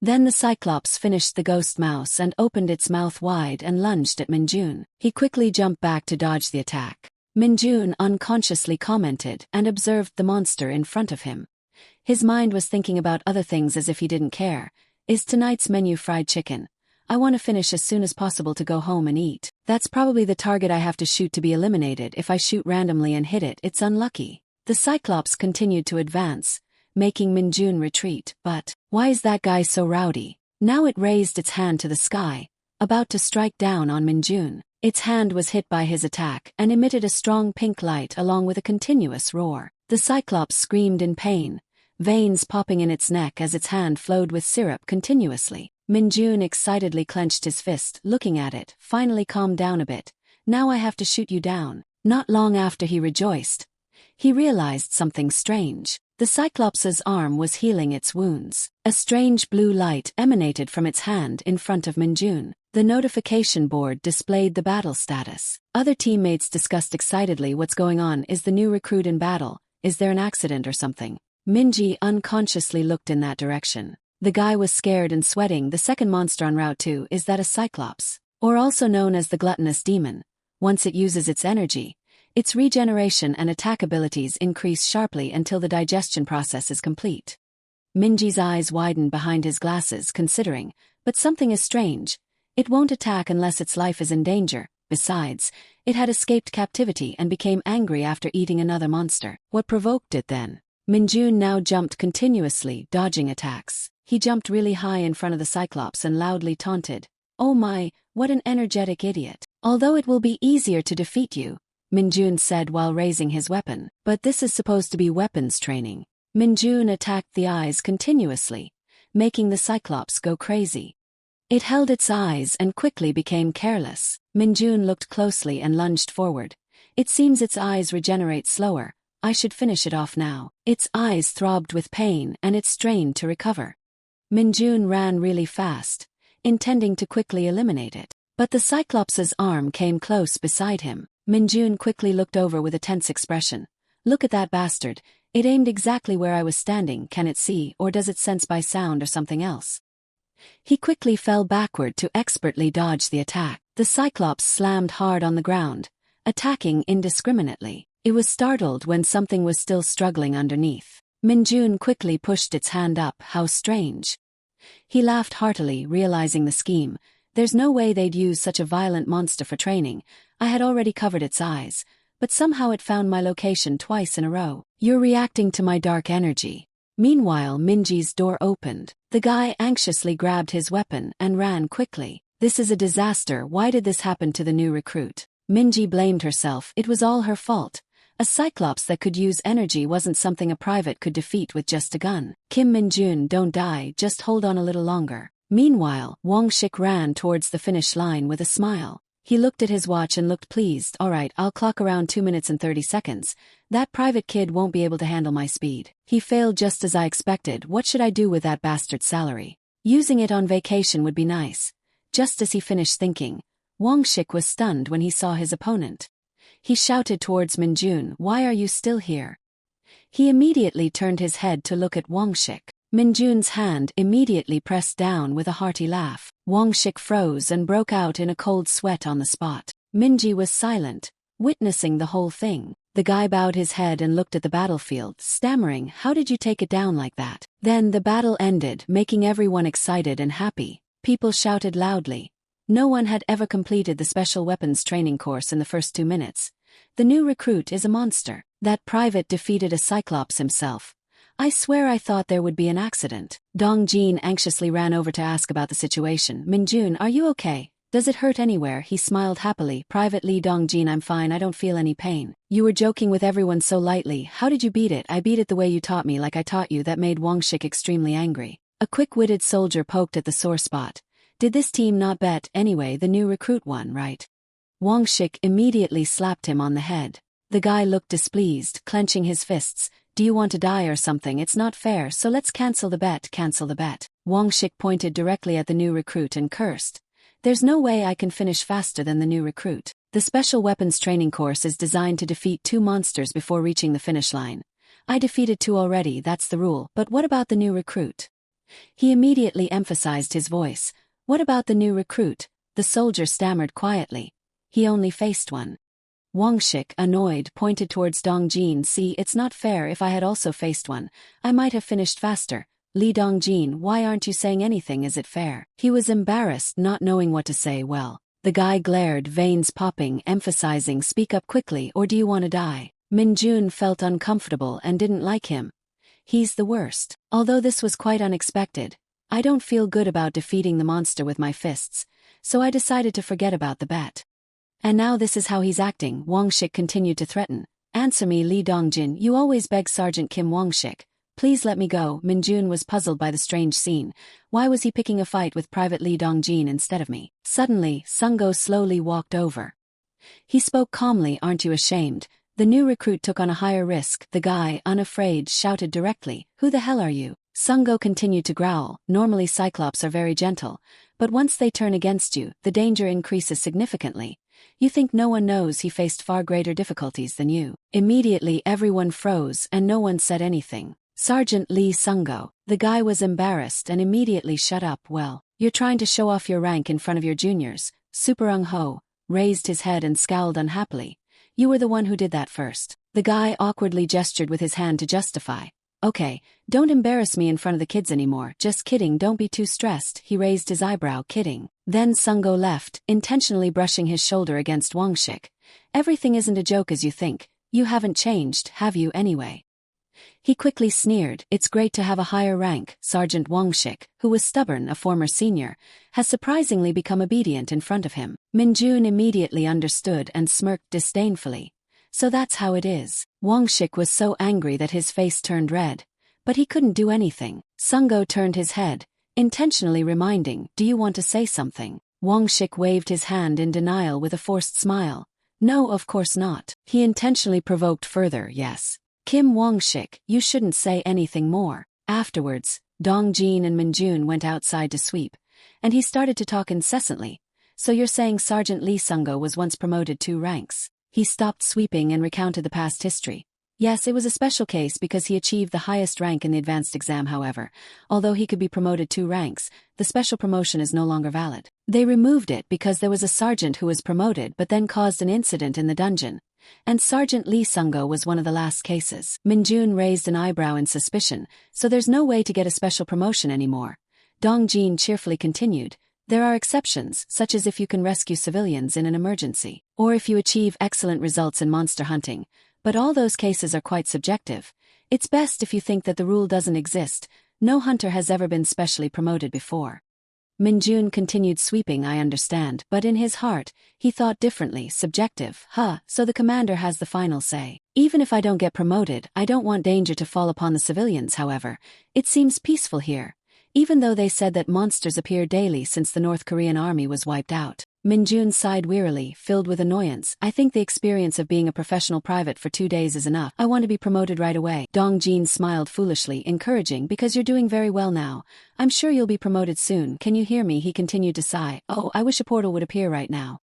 [SPEAKER 1] Then the cyclops finished the ghost mouse and opened its mouth wide and lunged at Minjun. He quickly jumped back to dodge the attack. Minjun unconsciously commented and observed the monster in front of him. His mind was thinking about other things as if he didn't care. Is tonight's menu fried chicken? I want to finish as soon as possible to go home and eat. That's probably the target I have to shoot to be eliminated. If I shoot randomly and hit it, it's unlucky. The cyclops continued to advance, making Minjun retreat. But why is that guy so rowdy? Now it raised its hand to the sky, about to strike down on Minjun. Its hand was hit by his attack and emitted a strong pink light along with a continuous roar. The cyclops screamed in pain, veins popping in its neck as its hand flowed with syrup continuously. Minjun excitedly clenched his fist, looking at it. Finally calmed down a bit. Now I have to shoot you down. Not long after he rejoiced, he realized something strange. The cyclops's arm was healing its wounds. A strange blue light emanated from its hand in front of Minjun. The notification board displayed the battle status. Other teammates discussed excitedly, what's going on? Is the new recruit in battle? Is there an accident or something? Minji unconsciously looked in that direction. The guy was scared and sweating. The second monster on Route 2, is that a cyclops? Or also known as the gluttonous demon. Once it uses its energy, its regeneration and attack abilities increase sharply until the digestion process is complete. Minji's eyes widened behind his glasses, considering, but something is strange. It won't attack unless its life is in danger. Besides, it had escaped captivity and became angry after eating another monster. What provoked it then? Minjun now jumped continuously, dodging attacks. He jumped really high in front of the cyclops and loudly taunted. Oh my, what an energetic idiot. Although it will be easier to defeat you, Minjun said while raising his weapon. But this is supposed to be weapons training. Minjun attacked the eyes continuously, making the cyclops go crazy. It held its eyes and quickly became careless. Minjun looked closely and lunged forward. It seems its eyes regenerate slower. I should finish it off now. Its eyes throbbed with pain and it strained to recover. Minjun ran really fast, intending to quickly eliminate it. But the cyclops's arm came close beside him. Minjun quickly looked over with a tense expression. Look at that bastard. It aimed exactly where I was standing. Can it see, or does it sense by sound or something else? He quickly fell backward to expertly dodge the attack. The cyclops slammed hard on the ground, attacking indiscriminately. It was startled when something was still struggling underneath. Minjun quickly pushed its hand up. How strange. He laughed heartily, realizing the scheme. There's no way they'd use such a violent monster for training. I had already covered its eyes, but somehow it found my location twice in a row. You're reacting to my dark energy. Meanwhile, Minji's door opened. The guy anxiously grabbed his weapon and ran quickly. This is a disaster. Why did this happen to the new recruit? Minji blamed herself. It was all her fault. A cyclops that could use energy wasn't something a private could defeat with just a gun. Kim Minjun, don't die, just hold on a little longer. Meanwhile, Wangshik ran towards the finish line with a smile. He looked at his watch and looked pleased. Alright, I'll clock around 2 minutes and 30 seconds. That private kid won't be able to handle my speed. He failed just as I expected. What should I do with that bastard's salary? Using it on vacation would be nice. Just as he finished thinking, Wang Shik was stunned when he saw his opponent. He shouted towards Minjun, "Why are you still here?" He immediately turned his head to look at Wang Shik. Minjun's hand immediately pressed down with a hearty laugh. Wang Shik froze and broke out in a cold sweat on the spot. Minji was silent, witnessing the whole thing. The guy bowed his head and looked at the battlefield, stammering, "How did you take it down like that?" Then the battle ended, making everyone excited and happy. People shouted loudly. No one had ever completed the special weapons training course in the first 2 minutes. The new recruit is a monster. That private defeated a cyclops himself. I swear I thought there would be an accident. Dong Jin anxiously ran over to ask about the situation. "Minjun, are you okay? Does it hurt anywhere?" He smiled happily. "Private Lee Dongjin, I'm fine, I don't feel any pain." "You were joking with everyone so lightly. How did you beat it?" "I beat it the way you taught me, like I taught you." That made Wang Shik extremely angry. A quick-witted soldier poked at the sore spot. "Did this team not bet? Anyway, the new recruit won, right?" Wang Shik immediately slapped him on the head. The guy looked displeased, clenching his fists. "Do you want to die or something? It's not fair, so let's cancel the bet." "Cancel the bet." Wang Shik pointed directly at the new recruit and cursed. "There's no way I can finish faster than the new recruit. The special weapons training course is designed to defeat 2 monsters before reaching the finish line. I defeated 2 already, that's the rule, but what about the new recruit?" He immediately emphasized his voice. "What about the new recruit?" The soldier stammered quietly. "He only faced 1. Wang Shik, annoyed, pointed towards Dong Jin. "See, it's not fair. If I had also faced 1, I might have finished faster." "Li Dongjin, why aren't you saying anything? Is it fair?" He was embarrassed, not knowing what to say. "Well." The guy glared, veins popping, emphasizing, "Speak up quickly, or do you want to die?" Minjun felt uncomfortable and didn't like him. He's the worst. Although this was quite unexpected, I don't feel good about defeating the monster with my fists, so I decided to forget about the bet. And now this is how he's acting. Wang Shik continued to threaten. "Answer me, Li Dongjin. You always beg Sergeant Kim." "Wang Shik, please let me go." Minjun was puzzled by the strange scene. Why was he picking a fight with Private Li Dongjin instead of me? Suddenly, Sungo slowly walked over. He spoke calmly. "Aren't you ashamed?" The new recruit took on a higher risk. The guy, unafraid, shouted directly, "Who the hell are you?" Sungo continued to growl. Normally Cyclops are very gentle, but once they turn against you, the danger increases significantly. You think no one knows he faced far greater difficulties than you. Immediately everyone froze and no one said anything. "Sergeant Lee Sungo." The guy was embarrassed and immediately shut up. "Well, you're trying to show off your rank in front of your juniors." Superung Ho raised his head and scowled unhappily. "You were the one who did that first." The guy awkwardly gestured with his hand to justify. "Okay, don't embarrass me in front of the kids anymore." "Just kidding, don't be too stressed." He raised his eyebrow. "Kidding." Then Sungo left, intentionally brushing his shoulder against Wang Shik. "Everything isn't a joke as you think. You haven't changed, have you anyway?" He quickly sneered. "It's great to have a higher rank." Sergeant Wang Shik, who was stubborn, a former senior, has surprisingly become obedient in front of him. Minjun immediately understood and smirked disdainfully. "So that's how it is." Wang Shik was so angry that his face turned red, but he couldn't do anything. Sungo turned his head, intentionally reminding, "Do you want to say something?" Wang Shik waved his hand in denial with a forced smile. "No, of course not." He intentionally provoked further. "Yes." "Kim." "Wang Shik, you shouldn't say anything more." Afterwards, Dong Jin and Minjun went outside to sweep, and he started to talk incessantly. "So you're saying Sergeant Lee Sungo was once promoted 2 ranks? He stopped sweeping and recounted the past history. "Yes, it was a special case because he achieved the highest rank in the advanced exam. However, although he could be promoted 2 ranks, the special promotion is no longer valid. They removed it because there was a sergeant who was promoted but then caused an incident in the dungeon. And Sergeant Lee Sungo was one of the last cases." Minjun raised an eyebrow in suspicion. "So there's no way to get a special promotion anymore?" Dong Jin cheerfully continued. "There are exceptions, such as if you can rescue civilians in an emergency, or if you achieve excellent results in monster hunting. But all those cases are quite subjective. It's best if you think that the rule doesn't exist. No hunter has ever been specially promoted before." Minjun continued sweeping. "I understand, but in his heart, he thought differently. Subjective, huh? So the commander has the final say. Even if I don't get promoted, I don't want danger to fall upon the civilians. However, it seems peaceful here. Even though they said that monsters appear daily since the North Korean army was wiped out. Minjun sighed wearily, filled with annoyance. I think the experience of being a professional private for 2 days is enough. I want to be promoted right away. Dongjin smiled foolishly, encouraging, because you're doing very well now. I'm sure you'll be promoted soon. Can you hear me? He continued to sigh. Oh, I wish a portal would appear right now.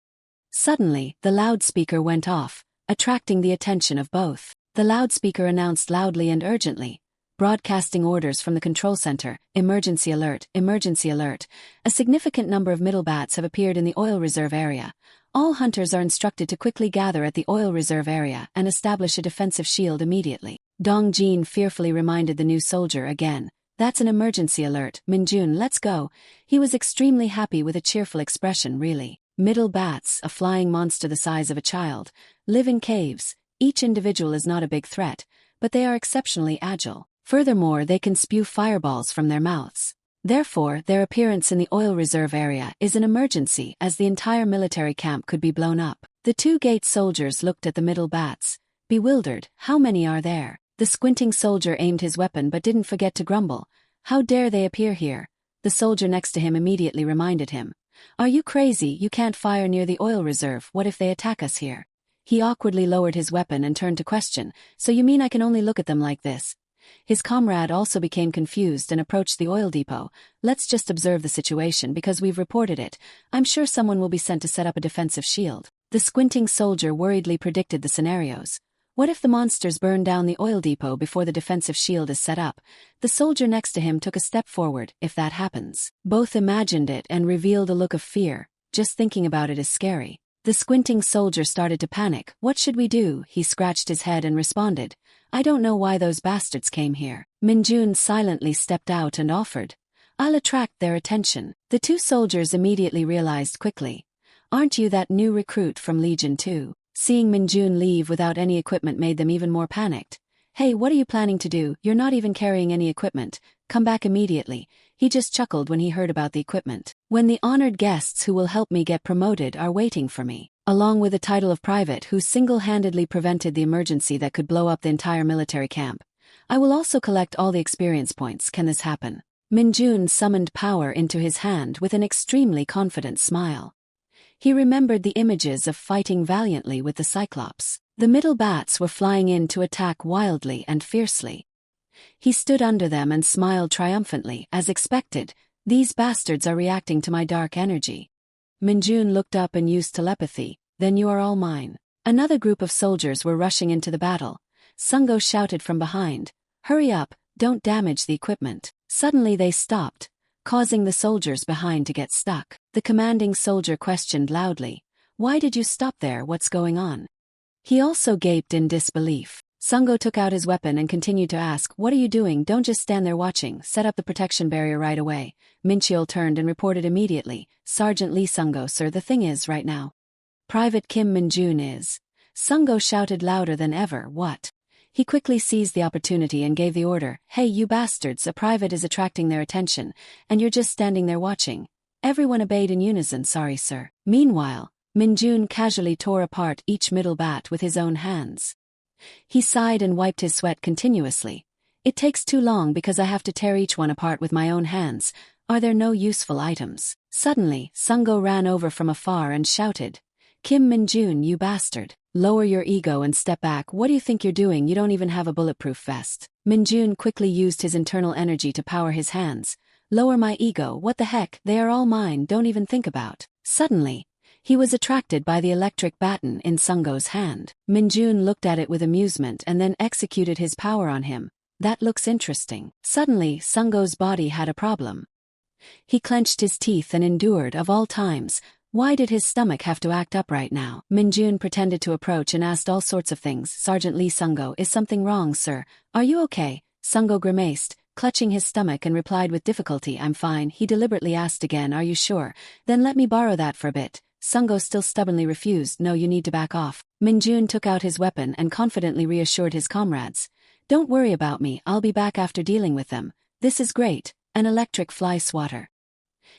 [SPEAKER 1] Suddenly, the loudspeaker went off, attracting the attention of both. The loudspeaker announced loudly and urgently, broadcasting orders from the control center, emergency alert, emergency alert. A significant number of middle bats have appeared in the oil reserve area. All hunters are instructed to quickly gather at the oil reserve area and establish a defensive shield immediately. Dongjin fearfully reminded the new soldier again. That's an emergency alert. Minjun, let's go. He was extremely happy with a cheerful expression, really. Middle bats, a flying monster the size of a child, live in caves. Each individual is not a big threat, but they are exceptionally agile. Furthermore, they can spew fireballs from their mouths. Therefore, their appearance in the oil reserve area is an emergency, as the entire military camp could be blown up. The two gate soldiers looked at the middle bats, bewildered. How many are there? The squinting soldier aimed his weapon but didn't forget to grumble. How dare they appear here? The soldier next to him immediately reminded him. Are you crazy? You can't fire near the oil reserve. What if they attack us here? He awkwardly lowered his weapon and turned to question. So you mean I can only look at them like this? His comrade also became confused and approached the oil depot. Let's just observe the situation because we've reported it. I'm sure someone will be sent to set up a defensive shield. The squinting soldier worriedly predicted the scenarios. What if the monsters burn down the oil depot before the defensive shield is set up? The soldier next to him took a step forward. If that happens. Both imagined it and revealed a look of fear. Just thinking about it is scary. The squinting soldier started to panic. What should we do? He scratched his head and responded. I don't know why those bastards came here. Minjun silently stepped out and offered. I'll attract their attention. The two soldiers immediately realized quickly. Aren't you that new recruit from Legion 2? Seeing Minjun leave without any equipment made them even more panicked. Hey, what are you planning to do? You're not even carrying any equipment. Come back immediately. He just chuckled when he heard about the equipment. When the honored guests who will help me get promoted are waiting for me, along with the title of private who single-handedly prevented the emergency that could blow up the entire military camp. I will also collect all the experience points. Can this happen? Minjun summoned power into his hand with an extremely confident smile. He remembered the images of fighting valiantly with the Cyclops. The middle bats were flying in to attack wildly and fiercely. He stood under them and smiled triumphantly. As expected, these bastards are reacting to my dark energy. Minjun looked up and used telepathy. Then you are all mine. Another group of soldiers were rushing into the battle. Sungo shouted from behind. Hurry up, don't damage the equipment. Suddenly they stopped, causing the soldiers behind to get stuck. The commanding soldier questioned loudly. Why did you stop there? What's going on? He also gaped in disbelief. Sungo took out his weapon and continued to ask, what are you doing? Don't just stand there watching. Set up the protection barrier right away. Mincheol turned and reported immediately. Sergeant Lee. Sungo, sir, the thing is right now. Private Kim Minjun is. Sungo shouted louder than ever. What? He quickly seized the opportunity and gave the order. Hey, you bastards, a private is attracting their attention, and you're just standing there watching. Everyone obeyed in unison. Sorry, sir. Meanwhile, Minjun casually tore apart each middle bat with his own hands. He sighed and wiped his sweat continuously. It takes too long because I have to tear each one apart with my own hands. Are there no useful items? Suddenly, Sungo ran over from afar and shouted. Kim Minjun, you bastard. Lower your ego and step back. What do you think you're doing? You don't even have a bulletproof vest. Minjun quickly used his internal energy to power his hands. Lower my ego. What the heck? They are all mine. Don't even think about. Suddenly, he was attracted by the electric baton in Sungo's hand. Minjun looked at it with amusement and then executed his power on him. That looks interesting. Suddenly, Sungo's body had a problem. He clenched his teeth and endured. Of all times, why did his stomach have to act up right now? Minjun pretended to approach and asked all sorts of things. Sergeant Lee. Sungo, is something wrong, sir? Are you okay? Sungo grimaced, clutching his stomach, and replied with difficulty, I'm fine. He deliberately asked again, are you sure? Then let me borrow that for a bit. Sungo still stubbornly refused. No, you need to back off. Minjun took out his weapon and confidently reassured his comrades. Don't worry about me, I'll be back after dealing with them. This is great, an electric fly swatter.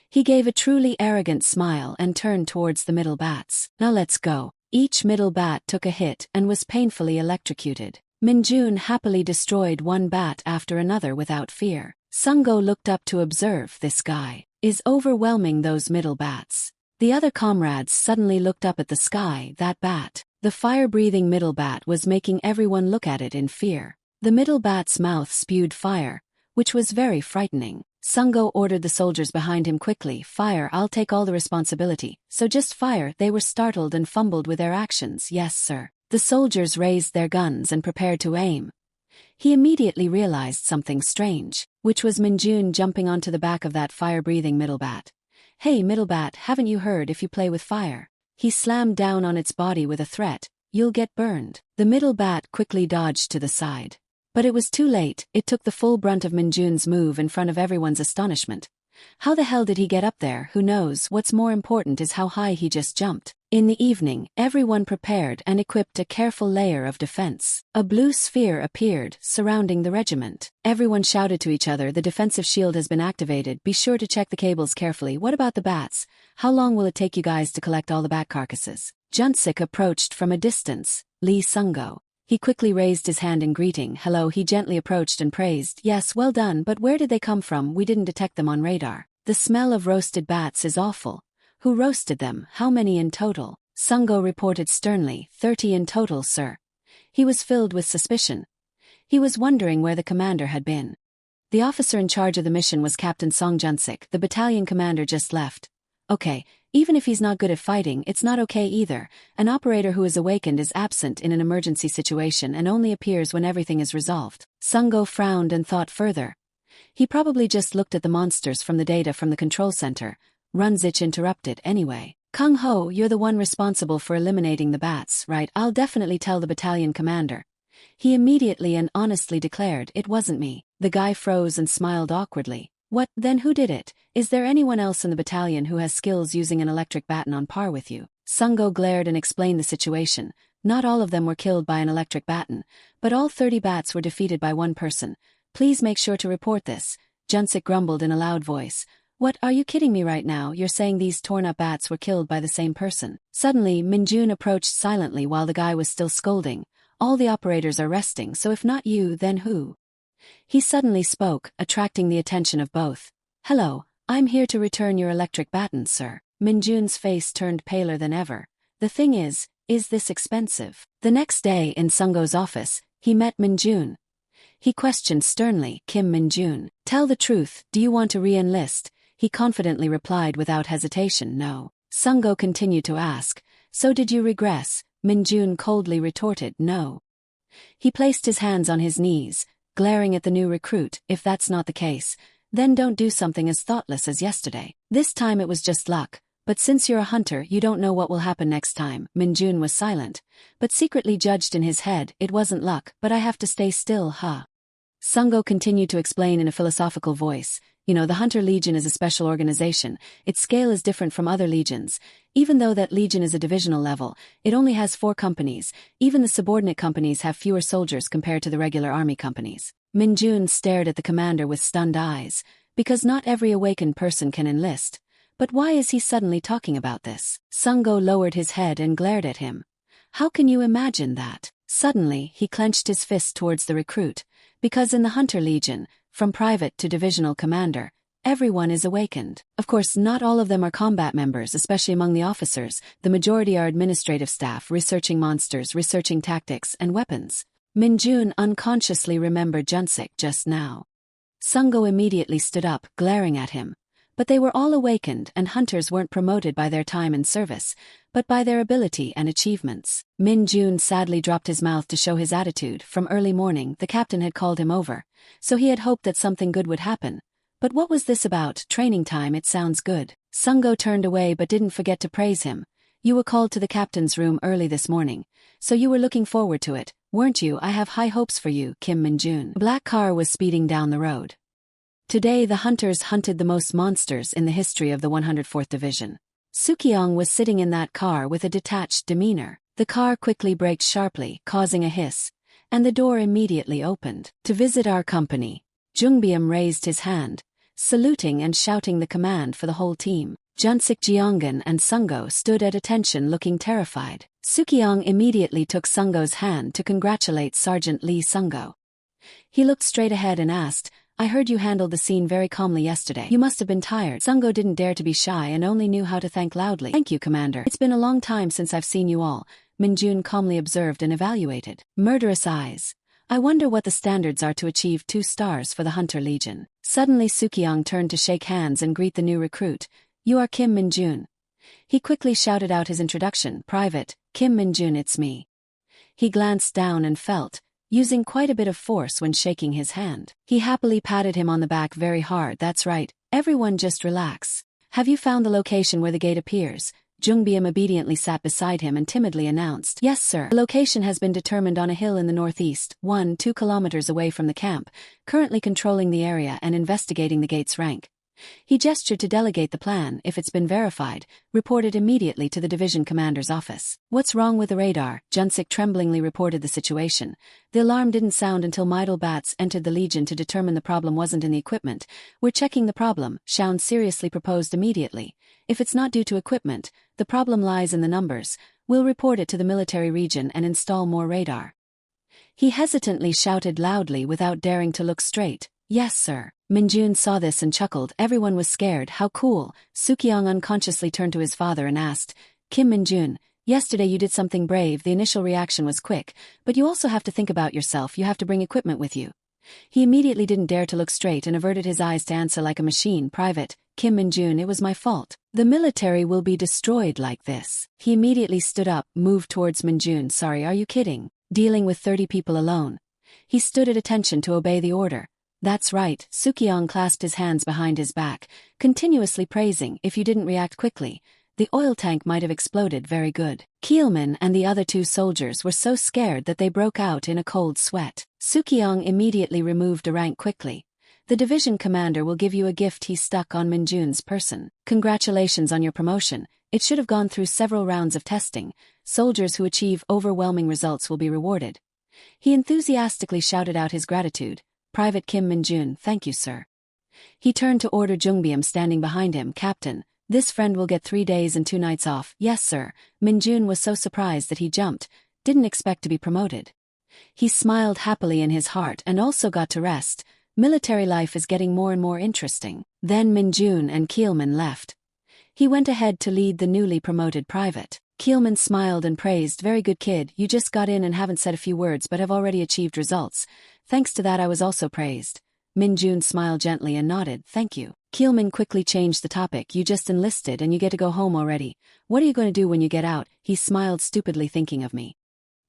[SPEAKER 1] He gave a truly arrogant smile and turned towards the middle bats. Now let's go. Each middle bat took a hit and was painfully electrocuted. Minjun happily destroyed one bat after another without fear. Sungo looked up to observe. This guy is overwhelming those middle bats. The other comrades suddenly looked up at the sky. That bat. The fire-breathing middle bat was making everyone look at it in fear. The middle bat's mouth spewed fire, which was very frightening. Sungo ordered the soldiers behind him quickly, "Fire, I'll take all the responsibility, so just fire." They were startled and fumbled with their actions. "Yes, sir." The soldiers raised their guns and prepared to aim. He immediately realized something strange, which was Minjun jumping onto the back of that fire-breathing middle bat. "Hey, middle bat, haven't you heard? If you play with fire." He slammed down on its body with a threat, "You'll get burned." The middle bat quickly dodged to the side. But it was too late. It took the full brunt of Minjun's move in front of everyone's astonishment. How the hell did he get up there? Who knows? What's more important is how high he just jumped. In the evening, everyone prepared and equipped a careful layer of defense. A blue sphere appeared, surrounding the regiment. Everyone shouted to each other, "The defensive shield has been activated. Be sure to check the cables carefully." "What about the bats? How long will it take you guys to collect all the bat carcasses?" Junsik approached from a distance. "Lee Sungo." He quickly raised his hand in greeting. "Hello." He gently approached and praised. "Yes, well done, but where did they come from? We didn't detect them on radar." "The smell of roasted bats is awful." "Who roasted them? How many in total?" Sungo reported sternly. 30 in total, sir." He was filled with suspicion. He was wondering where the commander had been. The officer in charge of the mission was Captain Song Junsik. "The battalion commander just left." "Okay. Even if he's not good at fighting, it's not okay either. An operator who is awakened is absent in an emergency situation and only appears when everything is resolved." Sungo frowned and thought further. He probably just looked at the monsters from the data from the control center. Runzich interrupted. "Anyway, Kung Ho, you're the one responsible for eliminating the bats, right?" "I'll definitely tell the battalion commander." He immediately and honestly declared, "It wasn't me." The guy froze and smiled awkwardly. "What, then who did it? Is there anyone else in the battalion who has skills using an electric baton on par with you?" Sungo glared and explained the situation. "Not all of them were killed by an electric baton, but all 30 bats were defeated by one person. Please make sure to report this." Junsik grumbled in a loud voice. "What, are you kidding me right now? You're saying these torn-up bats were killed by the same person?" Suddenly, Minjun approached silently while the guy was still scolding. "All the operators are resting, so if not you, then who?" He suddenly spoke, attracting the attention of both. "Hello, I'm here to return your electric baton, sir." Minjun's face turned paler than ever. "The thing is this expensive?" The next day in Sungo's office, he met Minjun. He questioned sternly, "Kim Minjun, tell the truth, do you want to re-enlist?" He confidently replied without hesitation, "No." Sungo continued to ask, "So did you regress?" Minjun coldly retorted, "No." He placed his hands on his knees, glaring at the new recruit. "If that's not the case, then don't do something as thoughtless as yesterday. This time it was just luck, but since you're a hunter you don't know what will happen next time." Minjun was silent, but secretly judged in his head, "It wasn't luck, but I have to stay still, huh?" Sungo continued to explain in a philosophical voice, "You know, the Hunter Legion is a special organization. Its scale is different from other legions. Even though that legion is a divisional level, it only has 4 companies. Even the subordinate companies have fewer soldiers compared to the regular army companies." Minjun stared at the commander with stunned eyes, because not every awakened person can enlist. But why is he suddenly talking about this? Sungo lowered his head and glared at him. "How can you imagine that?" Suddenly, he clenched his fist towards the recruit, because in the Hunter Legion, from private to divisional commander, everyone is awakened. Of course, not all of them are combat members, especially among the officers. The majority are administrative staff, researching monsters, researching tactics, and weapons. Minjun unconsciously remembered Junsik just now. Sungo immediately stood up, glaring at him. But they were all awakened, and hunters weren't promoted by their time in service, but by their ability and achievements. Minjun sadly dropped his mouth to show his attitude. From early morning, the captain had called him over, so he had hoped that something good would happen. But what was this about? Training time, it sounds good. Sungo turned away but didn't forget to praise him. "You were called to the captain's room early this morning, so you were looking forward to it, weren't you? I have high hopes for you, Kim Minjun." A black car was speeding down the road. Today the hunters hunted the most monsters in the history of the 104th Division. Sukyong was sitting in that car with a detached demeanor. The car quickly braked sharply, causing a hiss, and the door immediately opened. "To visit our company." Jungbyum raised his hand, saluting and shouting the command for the whole team. Junsik, Jeongan and Sungo stood at attention looking terrified. Sukyong immediately took Sungo's hand to congratulate Sergeant Lee Sungo. He looked straight ahead and asked, I heard you handled the scene very calmly yesterday. You must have been tired. Sungo didn't dare to be shy and only knew how to thank loudly. Thank you, Commander. It's been a long time since I've seen you all, Minjun calmly observed and evaluated. Murderous eyes. I wonder what the standards are to achieve 2 stars for the Hunter Legion. Suddenly Sukyong turned to shake hands and greet the new recruit. You are Kim Minjun. He quickly shouted out his introduction. Private, Kim Minjun, it's me. He glanced down and felt, using quite a bit of force when shaking his hand. He happily patted him on the back very hard. That's right, everyone just relax. Have you found the location where the gate appears? Jungbyum obediently sat beside him and timidly announced. Yes, sir. The location has been determined on a hill in the northeast, 1-2 kilometers away from the camp, currently controlling the area and investigating the gate's rank. He gestured to delegate the plan. If it's been verified, report it immediately to the division commander's office. What's wrong with the radar? Junsik tremblingly reported the situation. The alarm didn't sound until Midel Bats entered the Legion to determine the problem wasn't in the equipment. We're checking the problem, Shaun seriously proposed immediately. If it's not due to equipment, the problem lies in the numbers. We'll report it to the military region and install more radar. He hesitantly shouted loudly without daring to look straight. Yes, sir. Minjun saw this and chuckled. Everyone was scared. How cool. Sukyong unconsciously turned to his father and asked, Kim Minjun, yesterday you did something brave. The initial reaction was quick, but you also have to think about yourself. You have to bring equipment with you. He immediately didn't dare to look straight and averted his eyes to answer like a machine. Private, Kim Minjun, it was my fault. The military will be destroyed like this. He immediately stood up, moved towards Minjun. Sorry, are you kidding? Dealing with 30 people alone. He stood at attention to obey the order. That's right, Sukyong clasped his hands behind his back, continuously praising. If you didn't react quickly, the oil tank might have exploded. Very good. Keelman and the other 2 soldiers were so scared that they broke out in a cold sweat. Sukyong immediately removed a rank quickly. The division commander will give you a gift. He stuck on Minjun's person. Congratulations on your promotion. It should have gone through several rounds of testing. Soldiers who achieve overwhelming results will be rewarded. He enthusiastically shouted out his gratitude. Private Kim Minjun, thank you, sir. He turned to order Jungbyum standing behind him. Captain, this friend will get 3 days and 2 nights off. Yes, sir. Minjun was so surprised that he jumped, didn't expect to be promoted. He smiled happily in his heart and also got to rest. Military life is getting more and more interesting. Then Minjun and Keelman left. He went ahead to lead the newly promoted private. Keelman smiled and praised. Very good kid, you just got in and haven't said a few words but have already achieved results. Thanks to that I was also praised. Minjun smiled gently and nodded. Thank you. Keelman quickly changed the topic. You just enlisted and you get to go home already. What are you going to do when you get out? He smiled stupidly, thinking of me.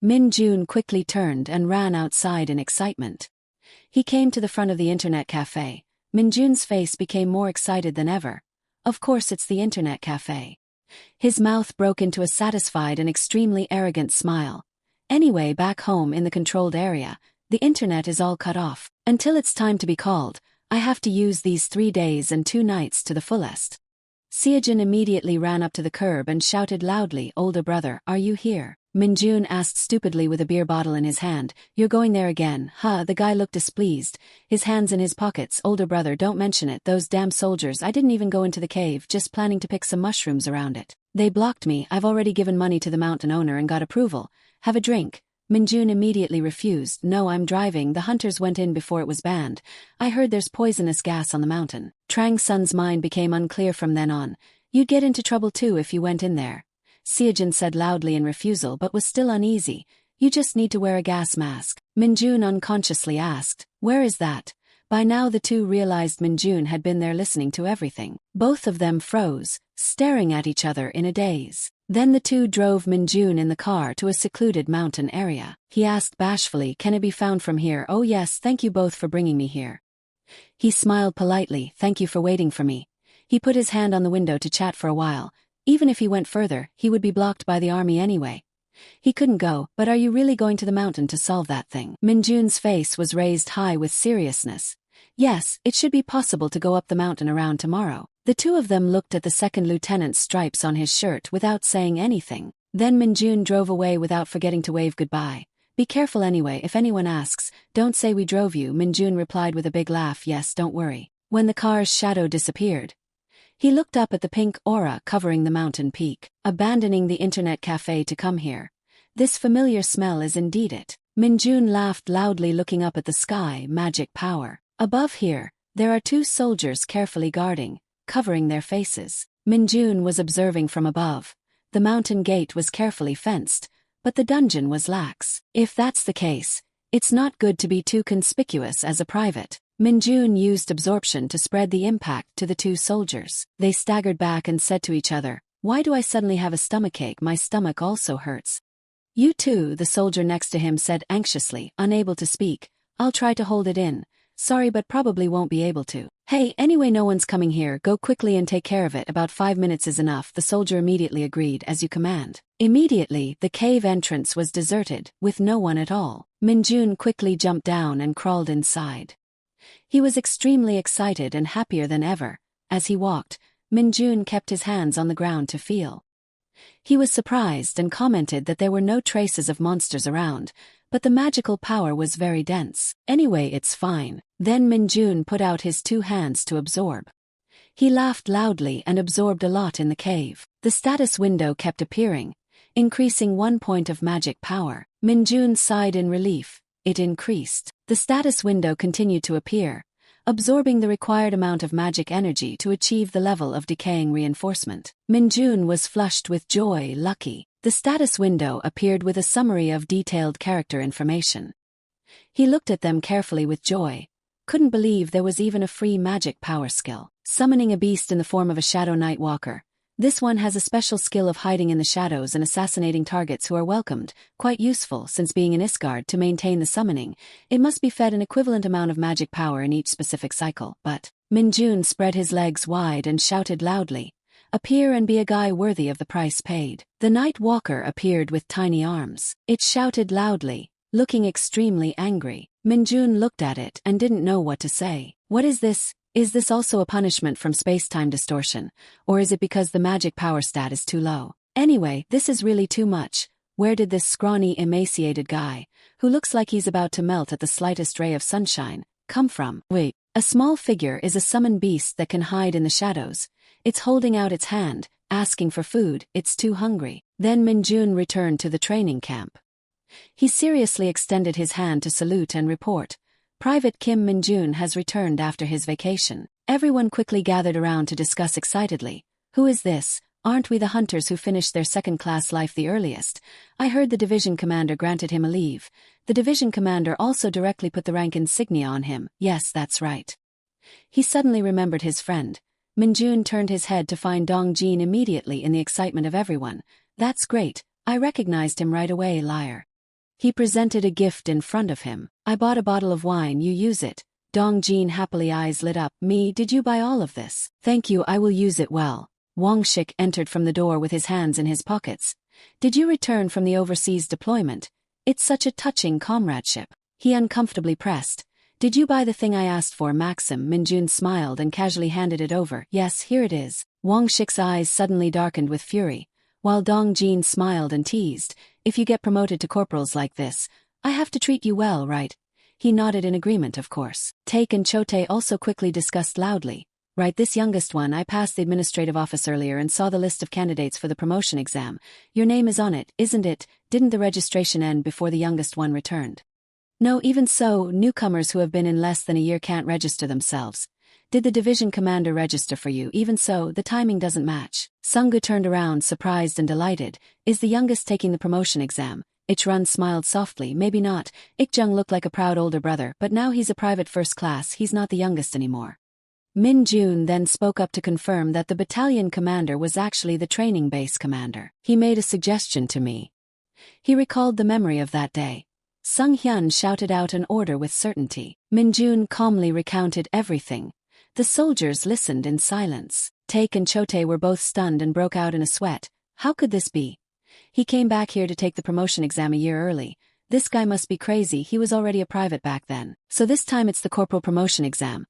[SPEAKER 1] Minjun quickly turned and ran outside in excitement. He came to the front of the internet cafe. Minjun's face became more excited than ever. Of course it's the internet cafe. His mouth broke into a satisfied and extremely arrogant smile. Anyway, back home in the controlled area, the internet is all cut off. Until it's time to be called, I have to use these 3 days and 2 nights to the fullest. Seojin immediately ran up to the curb and shouted loudly, Older brother, are you here? Minjun asked stupidly with a beer bottle in his hand. You're going there again, huh? The guy looked displeased, his hands in his pockets. Older brother, don't mention it. Those damn soldiers. I didn't even go into the cave, just planning to pick some mushrooms around it. They blocked me. I've already given money to the mountain owner and got approval. Have a drink. Minjun immediately refused. No, I'm driving. The hunters went in before it was banned. I heard there's poisonous gas on the mountain. Trang Sun's mind became unclear from then on. You'd get into trouble too if you went in there. Seojin said loudly in refusal but was still uneasy. You just need to wear a gas mask. Minjun unconsciously asked, where is that? By now the two realized Minjun had been there listening to everything. Both of them froze, staring at each other in a daze. Then the two drove Minjun in the car to a secluded mountain area. He asked bashfully, can it be found from here? Oh yes, thank you both for bringing me here. He smiled politely, thank you for waiting for me. He put his hand on the window to chat for a while. Even if he went further, he would be blocked by the army anyway. He couldn't go, but are you really going to the mountain to solve that thing? Minjun's face was raised high with seriousness. Yes, it should be possible to go up the mountain around tomorrow. The two of them looked at the second lieutenant's stripes on his shirt without saying anything. Then Minjun drove away without forgetting to wave goodbye. Be careful anyway, if anyone asks, don't say we drove you. Minjun replied with a big laugh, yes, don't worry. When the car's shadow disappeared, he looked up at the pink aura covering the mountain peak, abandoning the internet cafe to come here. This familiar smell is indeed it. Minjun laughed loudly looking up at the sky, magic power. Above here, there are two soldiers carefully guarding, covering their faces. Minjun was observing from above. The mountain gate was carefully fenced, but the dungeon was lax. If that's the case, it's not good to be too conspicuous as a private. Minjun used absorption to spread the impact to the two soldiers. They staggered back and said to each other, "Why do I suddenly have a stomachache? My stomach also hurts." "You too," the soldier next to him said anxiously, unable to speak. "I'll try to hold it in. Sorry, but probably won't be able to." "Hey, anyway, no one's coming here. Go quickly and take care of it. About 5 minutes is enough." The soldier immediately agreed. "As you command." Immediately, the cave entrance was deserted, with no one at all. Minjun quickly jumped down and crawled inside. He was extremely excited and happier than ever. As he walked, Minjun kept his hands on the ground to feel. He was surprised and commented that there were no traces of monsters around, but the magical power was very dense. "Anyway, it's fine." Then Minjun put out his two hands to absorb. He laughed loudly and absorbed a lot in the cave. The status window kept appearing, increasing 1 point of magic power. Minjun sighed in relief. It increased. The status window continued to appear, absorbing the required amount of magic energy to achieve the level of decaying reinforcement. Minjun was flushed with joy. Lucky. The status window appeared with a summary of detailed character information. He looked at them carefully with joy. Couldn't believe there was even a free magic power skill. Summoning a beast in the form of a shadow night walker. This one has a special skill of hiding in the shadows and assassinating targets who are welcomed, quite useful since being an Isgard to maintain the summoning. It must be fed an equivalent amount of magic power in each specific cycle, but Minjun spread his legs wide and shouted loudly, "Appear and be a guy worthy of the price paid." The night walker appeared with tiny arms. It shouted loudly, looking extremely angry. Minjun looked at it and didn't know what to say. What is this? Is this also a punishment from space-time distortion, or is it because the magic power stat is too low? Anyway, this is really too much. Where did this scrawny, emaciated guy, who looks like he's about to melt at the slightest ray of sunshine, come from? Wait, a small figure is a summoned beast that can hide in the shadows. It's holding out its hand, asking for food. It's too hungry. Then Minjun returned to the training camp. He seriously extended his hand to salute and report. Private Kim Minjun has returned after his vacation. Everyone quickly gathered around to discuss excitedly. "Who is this? Aren't we the hunters who finished their second-class life the earliest? I heard the division commander granted him a leave. The division commander also directly put the rank insignia on him." "Yes, that's right." He suddenly remembered his friend. Minjun turned his head to find Dong Jin immediately in the excitement of everyone. "That's great. I recognized him right away, liar." He presented a gift in front of him. "I bought a bottle of wine, you use it." Dong Jin happily eyes lit up. "Me, did you buy all of this?" "Thank you, I will use it well." Wang Shik entered from the door with his hands in his pockets. "Did you return from the overseas deployment? It's such a touching comradeship." He uncomfortably pressed. "Did you buy the thing I asked for, Maxim?" Minjun smiled and casually handed it over. "Yes, here it is." Wang Shik's eyes suddenly darkened with fury, while Dong Jin smiled and teased. "If you get promoted to corporals like this, I have to treat you well, right?" He nodded in agreement, of course. Take and Chote also quickly discussed loudly. "Right, this youngest one, I passed the administrative office earlier and saw the list of candidates for the promotion exam. Your name is on it, isn't it? Didn't the registration end before the youngest one returned?" "No, even so, newcomers who have been in less than a year can't register themselves." "Did the division commander register for you?" "Even so, the timing doesn't match." Sungu turned around, surprised and delighted. "Is the youngest taking the promotion exam?" Ichran smiled softly. "Maybe not." Ikjung looked like a proud older brother, but now he's a private first class, he's not the youngest anymore. Min Jun then spoke up to confirm that the battalion commander was actually the training base commander. "He made a suggestion to me." He recalled the memory of that day. Sung Hyun shouted out an order with certainty. Min Jun calmly recounted everything. The soldiers listened in silence. Take and Chote were both stunned and broke out in a sweat. How could this be? He came back here to take the promotion exam a year early. This guy must be crazy, he was already a private back then. So this time it's the corporal promotion exam.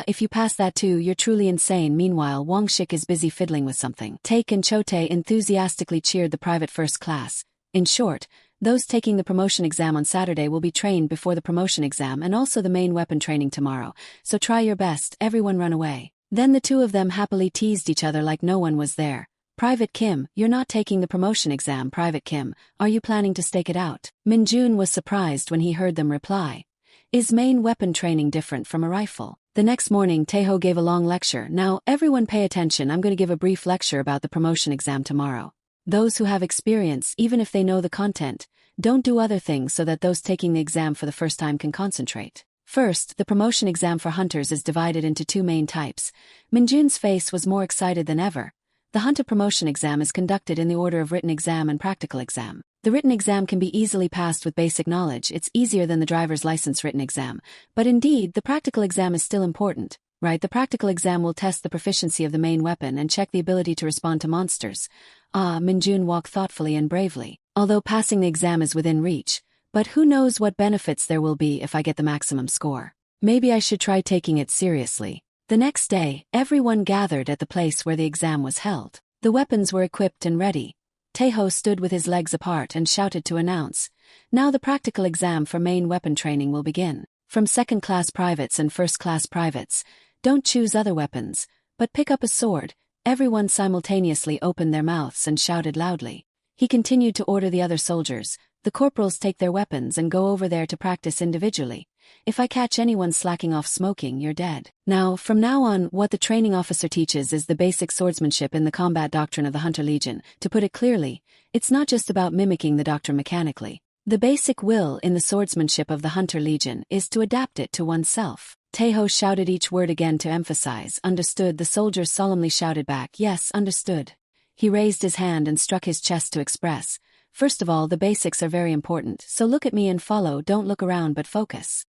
[SPEAKER 1] If you pass that too, you're truly insane. Meanwhile, Wang Shik is busy fiddling with something. Take and Chote enthusiastically cheered the private first class. In short, those taking the promotion exam on Saturday will be trained before the promotion exam and also the main weapon training tomorrow. So try your best, everyone run away. Then the two of them happily teased each other like no one was there. Private Kim, you're not taking the promotion exam. Private Kim, are you planning to stake it out? Min Jun was surprised when he heard them reply. Is main weapon training different from a rifle? The next morning, Taeho gave a long lecture. Now, everyone pay attention. I'm going to give a brief lecture about the promotion exam tomorrow. Those who have experience, even if they know the content, don't do other things so that those taking the exam for the first time can concentrate. First, the promotion exam for hunters is divided into two main types. Minjun's face was more excited than ever. The hunter promotion exam is conducted in the order of written exam and practical exam. The written exam can be easily passed with basic knowledge. It's easier than the driver's license written exam. But indeed, the practical exam is still important, right? The practical exam will test the proficiency of the main weapon and check the ability to respond to monsters. Minjun walked thoughtfully and bravely. Although passing the exam is within reach, but who knows what benefits there will be if I get the maximum score. Maybe I should try taking it seriously. The next day, everyone gathered at the place where the exam was held. The weapons were equipped and ready. Taeho stood with his legs apart and shouted to announce, "Now the practical exam for main weapon training will begin. From second-class privates and first-class privates, don't choose other weapons, but pick up a sword." Everyone simultaneously opened their mouths and shouted loudly. He continued to order the other soldiers, "The corporals take their weapons and go over there to practice individually. If I catch anyone slacking off smoking, you're dead." From now on, what the training officer teaches is the basic swordsmanship in the combat doctrine of the Hunter Legion. To put it clearly, it's not just about mimicking the doctrine mechanically. The basic will in the swordsmanship of the Hunter Legion is to adapt it to oneself. Taeho shouted each word again to emphasize. "Understood." The soldiers solemnly shouted back, "Yes, understood." He raised his hand and struck his chest to express, "First of all, the basics are very important, so look at me and follow. Don't look around but focus."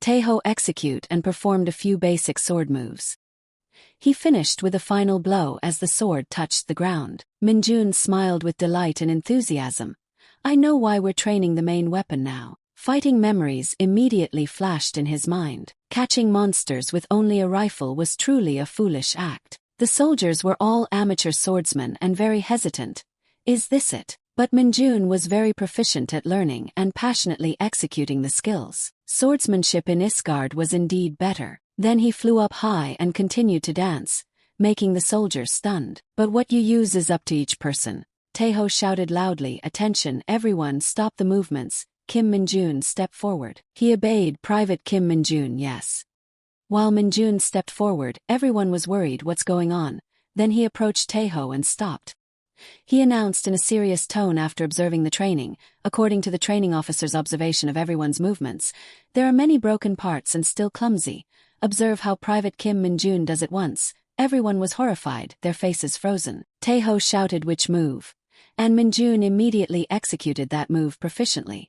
[SPEAKER 1] Taeho execute and performed a few basic sword moves. He finished with a final blow as the sword touched the ground. Minjun smiled with delight and enthusiasm. "I know why we're training the main weapon now." Fighting memories immediately flashed in his mind. Catching monsters with only a rifle was truly a foolish act. The soldiers were all amateur swordsmen and very hesitant. Is this it? But Minjun was very proficient at learning and passionately executing the skills. Swordsmanship in Isgard was indeed better. Then he flew up high and continued to dance, making the soldiers stunned. "But what you use is up to each person." Taeho shouted loudly, "Attention, everyone, stop the movements." Kim Minjun stepped forward. He obeyed. Private Kim Minjun, yes. While Minjun stepped forward, everyone was worried. What's going on? Then he approached Taeho and stopped. He announced in a serious tone after observing the training, according to the training officer's observation of everyone's movements, "There are many broken parts and still clumsy. Observe how Private Kim Minjun does it once." Everyone was horrified, their faces frozen. Taeho shouted which move, and Minjun immediately executed that move proficiently.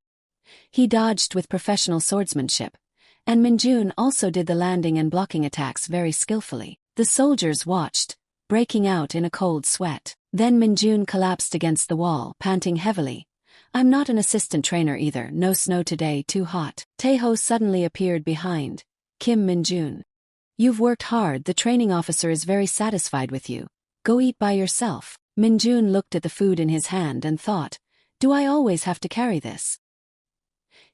[SPEAKER 1] He dodged with professional swordsmanship, and Minjun also did the landing and blocking attacks very skillfully. The soldiers watched, breaking out in a cold sweat. Then Minjun collapsed against the wall, panting heavily. "I'm not an assistant trainer either. No snow today, too hot." Taeho suddenly appeared behind Kim Minjun. "You've worked hard. The training officer is very satisfied with you. Go eat by yourself." Minjun looked at the food in his hand and thought, "Do I always have to carry this?"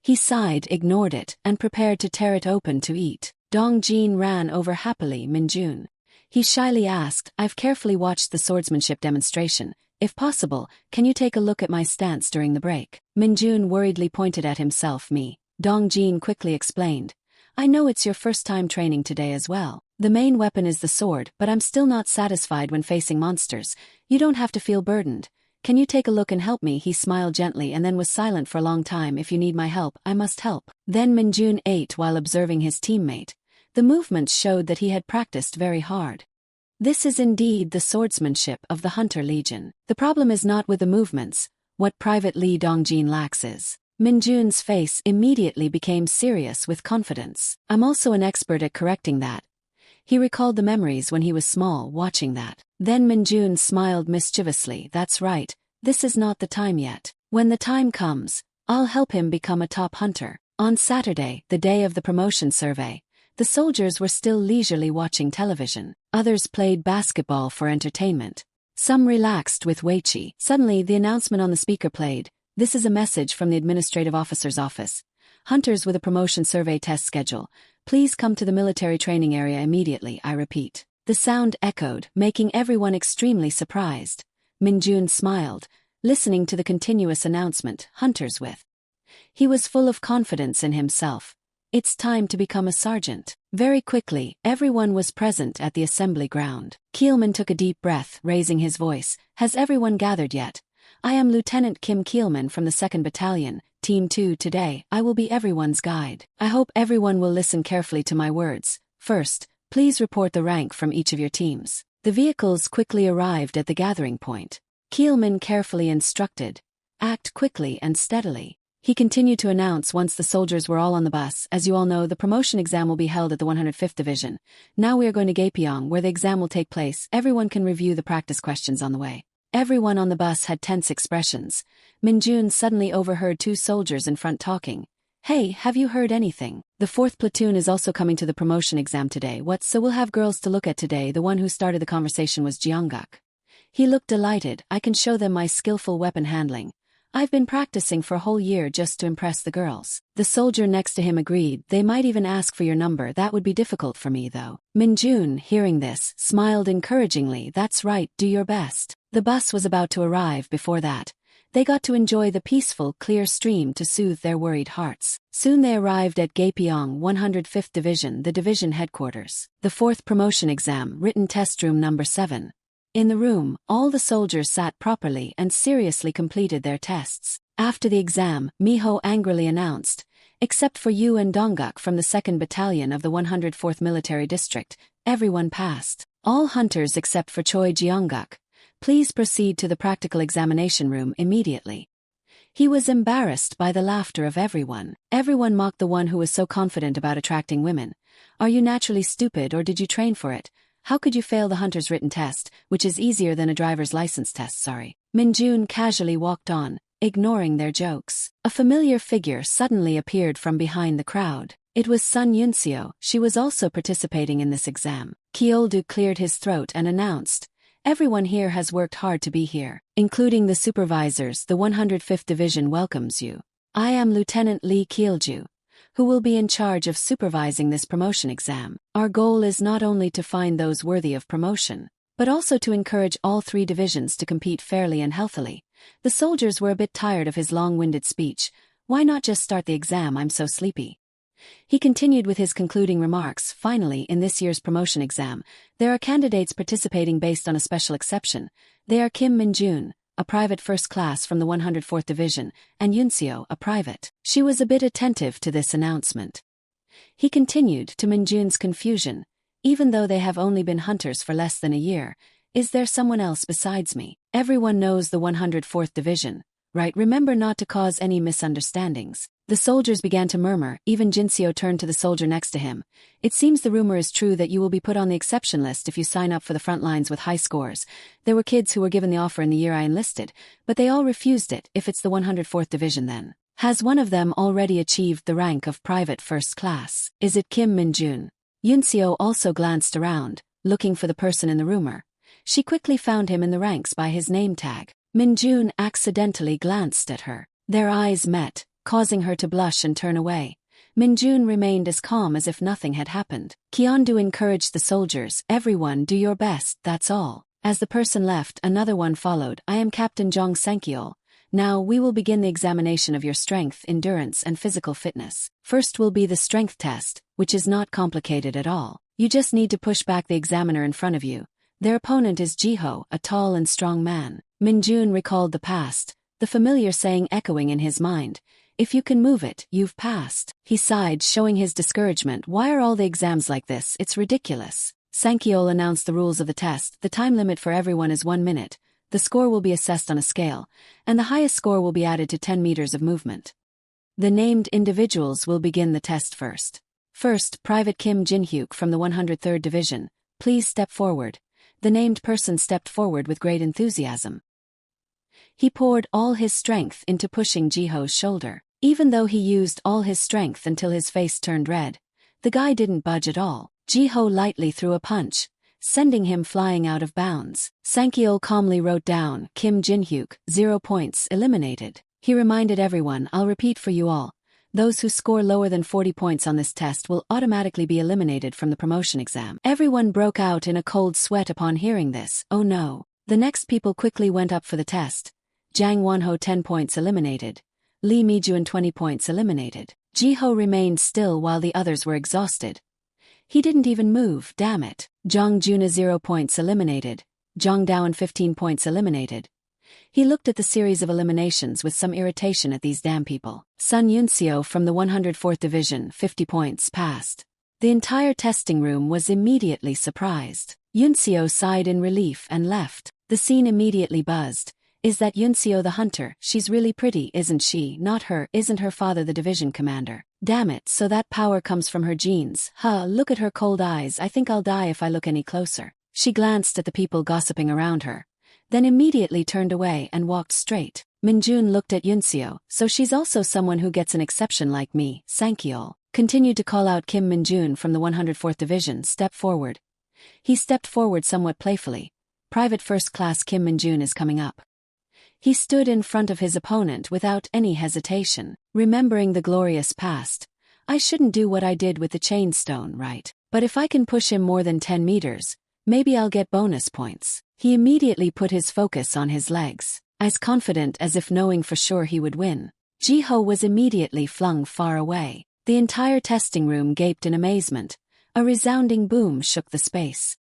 [SPEAKER 1] He sighed, ignored it, and prepared to tear it open to eat. Dongjin ran over happily Minjun. He shyly asked, "I've carefully watched the swordsmanship demonstration. If possible, can you take a look at my stance during the break?" Minjun worriedly pointed at himself. "Me." Dongjin quickly explained, "I know it's your first time training today as well. The main weapon is the sword, but I'm still not satisfied when facing monsters. You don't have to feel burdened. Can you take a look and help me?" He smiled gently and then was silent for a long time. "If you need my help, I must help." Then Minjun ate while observing his teammate. The movements showed that he had practiced very hard. This is indeed the swordsmanship of the Hunter Legion. The problem is not with the movements. What Private Lee Dongjin lacks is. Minjun's face immediately became serious with confidence. "I'm also an expert at correcting that." He recalled the memories when he was small, watching that. Then Minjun smiled mischievously. "That's right. This is not the time yet. When the time comes, I'll help him become a top hunter." On Saturday, the day of the promotion survey, the soldiers were still leisurely watching television. Others played basketball for entertainment. Some relaxed with Weiqi. Suddenly, the announcement on the speaker played. "This is a message from the administrative officer's office. Hunters with a promotion survey test schedule. Please come to the military training area immediately. I repeat." The sound echoed, making everyone extremely surprised. Minjun smiled, listening to the continuous announcement, "Hunters with." He was full of confidence in himself. It's time to become a sergeant. Very quickly, everyone was present at the assembly ground. Keelman took a deep breath, raising his voice. Has everyone gathered yet? I am Lieutenant Kim Keelman from the 2nd Battalion, Team 2 today. I will be everyone's guide. I hope everyone will listen carefully to my words. First, please report the rank from each of your teams. The vehicles quickly arrived at the gathering point. Keelman carefully instructed, act quickly and steadily. He continued to announce once the soldiers were all on the bus. As you all know, the promotion exam will be held at the 105th Division. Now we are going to Gapyeong, where the exam will take place. Everyone can review the practice questions on the way. Everyone on the bus had tense expressions. Minjun suddenly overheard two soldiers in front talking. Hey, have you heard anything? The 4th platoon is also coming to the promotion exam today. What? So we'll have girls to look at today. The one who started the conversation was Jeongguk. He looked delighted. I can show them my skillful weapon handling. I've been practicing for a whole year just to impress the girls. The soldier next to him agreed. They might even ask for your number. That would be difficult for me though. Minjun, hearing this, smiled encouragingly. That's right, do your best. The bus was about to arrive. Before that, they got to enjoy the peaceful, clear stream to soothe their worried hearts. Soon they arrived at Gapyeong, 105th Division, the division headquarters. The 4th promotion exam, written test room number 7. In the room, all the soldiers sat properly and seriously completed their tests. After the exam, Miho angrily announced, except for you and Dongguk from the 2nd Battalion of the 104th Military District, everyone passed. All hunters except for Choi Jeongguk. Please proceed to the practical examination room immediately. He was embarrassed by the laughter of everyone. Everyone mocked the one who was so confident about attracting women. Are you naturally stupid or did you train for it? How could you fail the hunter's written test, which is easier than a driver's license test? Sorry. Minjun casually walked on, ignoring their jokes. A familiar figure suddenly appeared from behind the crowd. It was Sun Yunseo. She was also participating in this exam. Kyeoldu cleared his throat and announced, everyone here has worked hard to be here, including the supervisors. The 105th Division welcomes you. I am Lieutenant Lee Kyeolju, who will be in charge of supervising this promotion exam. Our goal is not only to find those worthy of promotion, but also to encourage all 3 divisions to compete fairly and healthily. The soldiers were a bit tired of his long-winded speech. Why not just start the exam? I'm so sleepy. He continued with his concluding remarks. Finally, in this year's promotion exam, there are candidates participating based on a special exception. They are Kim Minjun, a private first class from the 104th Division, and Yunseo, a private. She was a bit attentive to this announcement. He continued, to Minjun's confusion, even though they have only been hunters for less than a year, is there someone else besides me? Everyone knows the 104th Division, right? Remember not to cause any misunderstandings. The soldiers began to murmur. Even Jinseo turned to the soldier next to him. It seems the rumor is true that you will be put on the exception list if you sign up for the front lines with high scores. There were kids who were given the offer in the year I enlisted, but they all refused it. If it's the 104th Division then, has one of them already achieved the rank of private first class? Is it Kim Minjun? Yunseo also glanced around, looking for the person in the rumor. She quickly found him in the ranks by his name tag. Minjun accidentally glanced at her. Their eyes met, causing her to blush and turn away. Minjun remained as calm as if nothing had happened. Kyeondu encouraged the soldiers, everyone do your best, that's all. As the person left, another one followed. I am Captain Jong Sankyeol. Now we will begin the examination of your strength, endurance and physical fitness. First will be the strength test, which is not complicated at all. You just need to push back the examiner in front of you. Their opponent is Jiho, a tall and strong man. Minjun recalled the past, the familiar saying echoing in his mind. If you can move it, you've passed. He sighed, showing his discouragement. Why are all the exams like this? It's ridiculous. Sankyeol announced the rules of the test. The time limit for everyone is 1 minute. The score will be assessed on a scale, and the highest score will be added to 10 meters of movement. The named individuals will begin the test first. First, Private Kim Jin-hyuk from the 103rd Division. Please step forward. The named person stepped forward with great enthusiasm. He poured all his strength into pushing Jiho's shoulder. Even though he used all his strength until his face turned red, the guy didn't budge at all. Jiho lightly threw a punch, sending him flying out of bounds. Sankyeol calmly wrote down, Kim Jin-hyuk, 0 points, eliminated. He reminded everyone, I'll repeat for you all. Those who score lower than 40 points on this test will automatically be eliminated from the promotion exam. Everyone broke out in a cold sweat upon hearing this. Oh no. The next people quickly went up for the test. Jang Wonho 10 points eliminated. Lee Mijuan 20 points eliminated. Jiho remained still while the others were exhausted. He didn't even move, damn it. Zhang Juna 0 points eliminated. Zhang Daoan 15 points eliminated. He looked at the series of eliminations with some irritation at these damn people. Sun Yunxiu from the 104th Division, 50 points passed. The entire testing room was immediately surprised. Yunxiu sighed in relief and left. The scene immediately buzzed. Is that Yunxiu the hunter? She's really pretty, isn't she? Not her, isn't her father the division commander? Damn it, so that power comes from her genes. Huh, look at her cold eyes, I think I'll die if I look any closer. She glanced at the people gossiping around her, then immediately turned away and walked straight. Minjun looked at Yunxiu, so she's also someone who gets an exception like me. Sankyol continued to call out Kim Minjun from the 104th Division, step forward. He stepped forward somewhat playfully. Private First Class Kim Minjun is coming up. He stood in front of his opponent without any hesitation, remembering the glorious past. I shouldn't do what I did with the chainstone, right? But if I can push him more than 10 meters, maybe I'll get bonus points. He immediately put his focus on his legs, as confident as if knowing for sure he would win. Jiho was immediately flung far away. The entire testing room gaped in amazement. A resounding boom shook the space.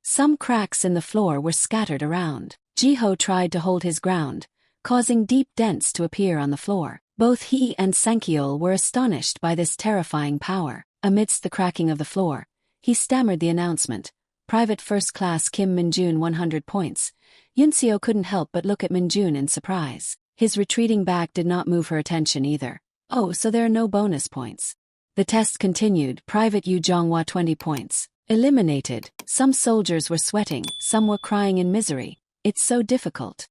[SPEAKER 1] Some cracks in the floor were scattered around. Jiho tried to hold his ground, causing deep dents to appear on the floor. Both he and Sankyol were astonished by this terrifying power. Amidst the cracking of the floor, he stammered the announcement. Private First Class Kim Minjun 100 points. Yunxiu couldn't help but look at Minjun in surprise. His retreating back did not move her attention either. Oh, so there are no bonus points. The test continued. Private Yu Zhonghua 20 points. Eliminated. Some soldiers were sweating, some were crying in misery. It's so difficult.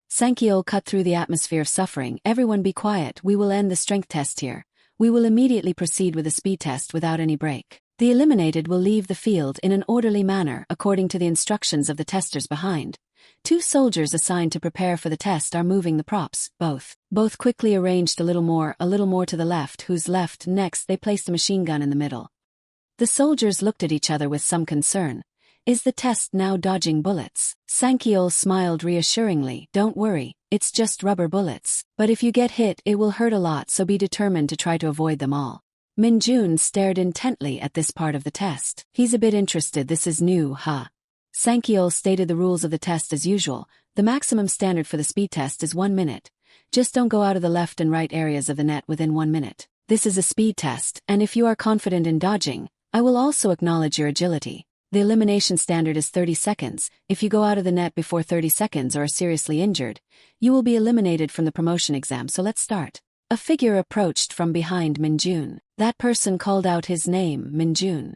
[SPEAKER 1] Sankyol cut through the atmosphere of suffering. Everyone be quiet, we will end the strength test here. We will immediately proceed with a speed test without any break. The eliminated will leave the field in an orderly manner according to the instructions of the testers behind. 2 soldiers assigned to prepare for the test are moving the props, both quickly arranged a little more to the left. Whose left? Next they placed a machine gun in the middle. The soldiers looked at each other with some concern. Is the test now dodging bullets? Sankyol smiled reassuringly. Don't worry, it's just rubber bullets. But if you get hit it will hurt a lot, so be determined to try to avoid them all. Minjun stared intently at this part of the test. He's a bit interested, this is new, huh? Sankyol stated the rules of the test as usual. The maximum standard for the speed test is 1 minute. Just don't go out of the left and right areas of the net within 1 minute. This is a speed test, and if you are confident in dodging, I will also acknowledge your agility. The elimination standard is 30 seconds. If you go out of the net before 30 seconds or are seriously injured, you will be eliminated from the promotion exam, so let's start. A figure approached from behind Minjun. That person called out his name, Minjun.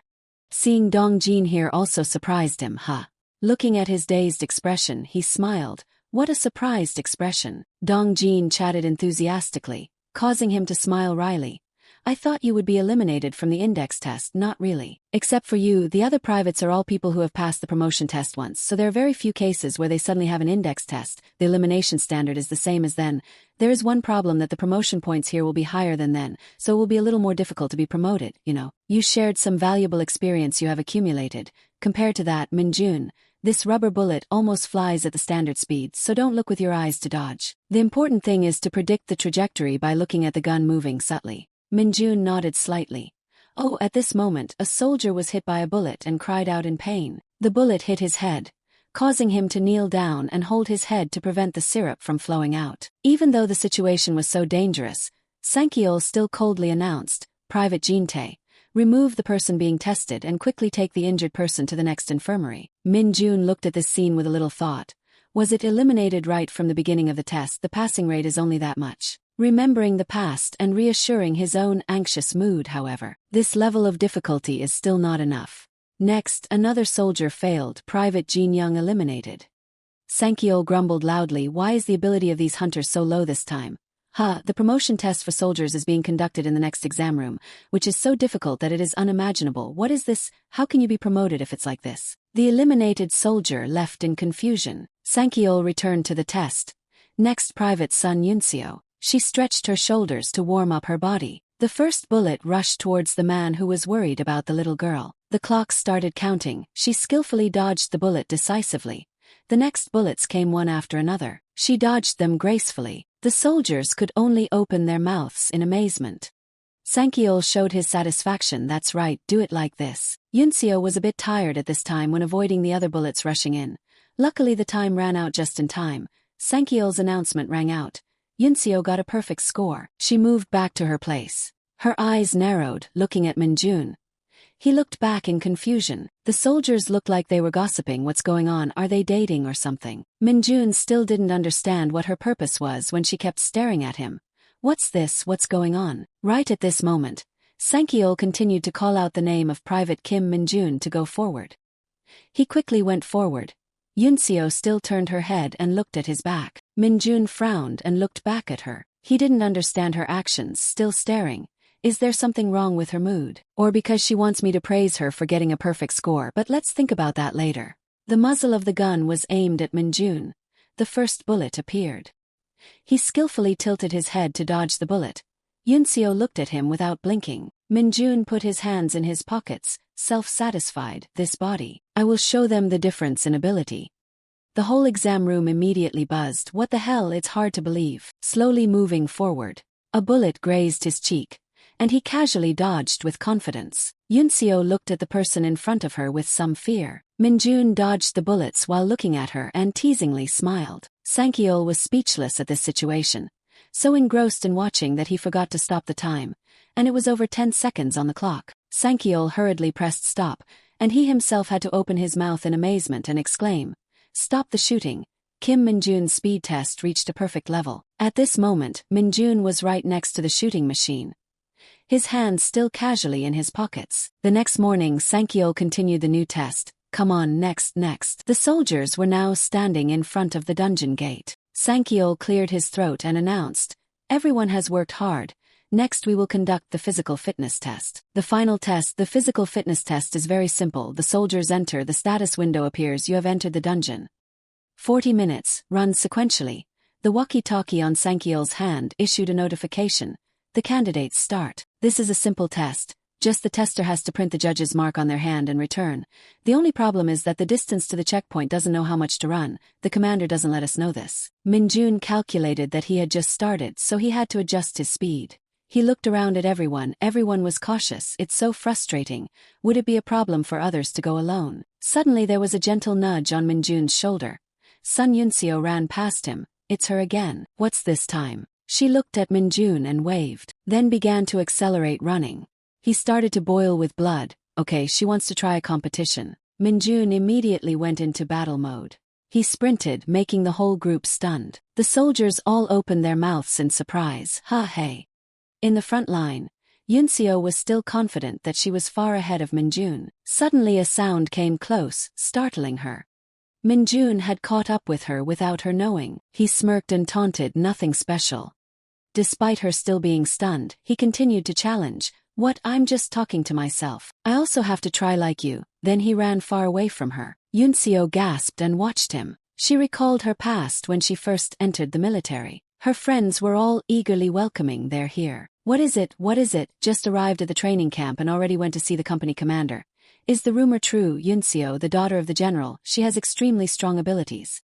[SPEAKER 1] Seeing Dongjin here also surprised him, huh? Looking at his dazed expression, he smiled. What a surprised expression. Dongjin chatted enthusiastically, causing him to smile wryly. I thought you would be eliminated from the index test. Not really. Except for you, the other privates are all people who have passed the promotion test once, so there are very few cases where they suddenly have an index test. The elimination standard is the same as then. There is one problem, that the promotion points here will be higher than then, so it will be a little more difficult to be promoted, you know. You shared some valuable experience you have accumulated. Compared to that, Minjun, this rubber bullet almost flies at the standard speed, so don't look with your eyes to dodge. The important thing is to predict the trajectory by looking at the gun moving subtly. Minjun nodded slightly. Oh, at this moment, a soldier was hit by a bullet and cried out in pain. The bullet hit his head, causing him to kneel down and hold his head to prevent the syrup from flowing out. Even though the situation was so dangerous, Sankyol still coldly announced, Private Jinte, remove the person being tested and quickly take the injured person to the next infirmary. Minjun looked at this scene with a little thought. Was it eliminated right from the beginning of the test? The passing rate is only that much. Remembering the past and reassuring his own anxious mood, however, this level of difficulty is still not enough. Next, another soldier failed. Private Jin Young eliminated. Sankyol grumbled loudly. Why is the ability of these hunters so low this time? The promotion test for soldiers is being conducted in the next exam room, which is so difficult that it is unimaginable. What is this? How can you be promoted if it's like this? The eliminated soldier left in confusion. Sankyol returned to the test. Next, Private Sun Yunxiu. She stretched her shoulders to warm up her body. The first bullet rushed towards the man who was worried about the little girl. The clock started counting. She skillfully dodged the bullet decisively. The next bullets came one after another. She dodged them gracefully. The soldiers could only open their mouths in amazement. Sang-yeol showed his satisfaction. That's right, do it like this. Yunseo was a bit tired at this time when avoiding the other bullets rushing in. Luckily the time ran out just in time. Sang-yeol's announcement rang out. Yunseo got a perfect score. She moved back to her place. Her eyes narrowed, looking at Minjun. He looked back in confusion. The soldiers looked like they were gossiping. What's going on? Are they dating or something? Minjun still didn't understand what her purpose was when she kept staring at him. What's this? What's going on? Right at this moment, Sang-yeol continued to call out the name of Private Kim Minjun to go forward. He quickly went forward. Yunseo still turned her head and looked at his back. Minjun frowned and looked back at her. He didn't understand her actions, still staring. Is there something wrong with her mood? Or because she wants me to praise her for getting a perfect score? But let's think about that later. The muzzle of the gun was aimed at Minjun. The first bullet appeared. He skillfully tilted his head to dodge the bullet. Yunseo looked at him without blinking. Minjun put his hands in his pockets, self-satisfied. This body. I will show them the difference in ability. The whole exam room immediately buzzed. What the hell? It's hard to believe. Slowly moving forward, a bullet grazed his cheek, and he casually dodged with confidence. Yunseo looked at the person in front of her with some fear. Minjun dodged the bullets while looking at her and teasingly smiled. Sang-yeol was speechless at this situation, so engrossed in watching that he forgot to stop the time, and it was over 10 seconds on the clock. Sang-yeol hurriedly pressed stop, and he himself had to open his mouth in amazement and exclaim, "Stop the shooting." Kim Minjun's speed test reached a perfect level. At this moment, Minjun was right next to the shooting machine, his hands still casually in his pockets. The next morning, Sang-yeol continued the new test. Come on, next. The soldiers were now standing in front of the dungeon gate. Sang-yeol cleared his throat and announced, "Everyone has worked hard. Next we will conduct the physical fitness test." The final test, the physical fitness test, is very simple. The soldiers enter, the status window appears, you have entered the dungeon. 40 minutes, run sequentially. The walkie-talkie on Sang-yeol's hand issued a notification. The candidates start. This is a simple test. Just the tester has to print the judge's mark on their hand and return. The only problem is that the distance to the checkpoint doesn't know how much to run. The commander doesn't let us know this. Minjun calculated that he had just started, so he had to adjust his speed. He looked around at everyone. Everyone was cautious. It's so frustrating. Would it be a problem for others to go alone? Suddenly there was a gentle nudge on Minjun's shoulder. Sun Yunseo ran past him. It's her again. What's this time? She looked at Minjun and waved, then began to accelerate running. He started to boil with blood. Okay, she wants to try a competition. Minjun immediately went into battle mode. He sprinted, making the whole group stunned. The soldiers all opened their mouths in surprise. Hey. In the front line, Yunseo was still confident that she was far ahead of Minjun. Suddenly a sound came close, startling her. Minjun had caught up with her without her knowing. He smirked and taunted, nothing special. Despite her still being stunned, he continued to challenge. What? I'm just talking to myself. I also have to try like you. Then he ran far away from her. Yunseo gasped and watched him. She recalled her past when she first entered the military. Her friends were all eagerly welcoming. They're here. What is it? Just arrived at the training camp and already went to see the company commander. Is the rumor true? Yunseo, the daughter of the general, she has extremely strong abilities.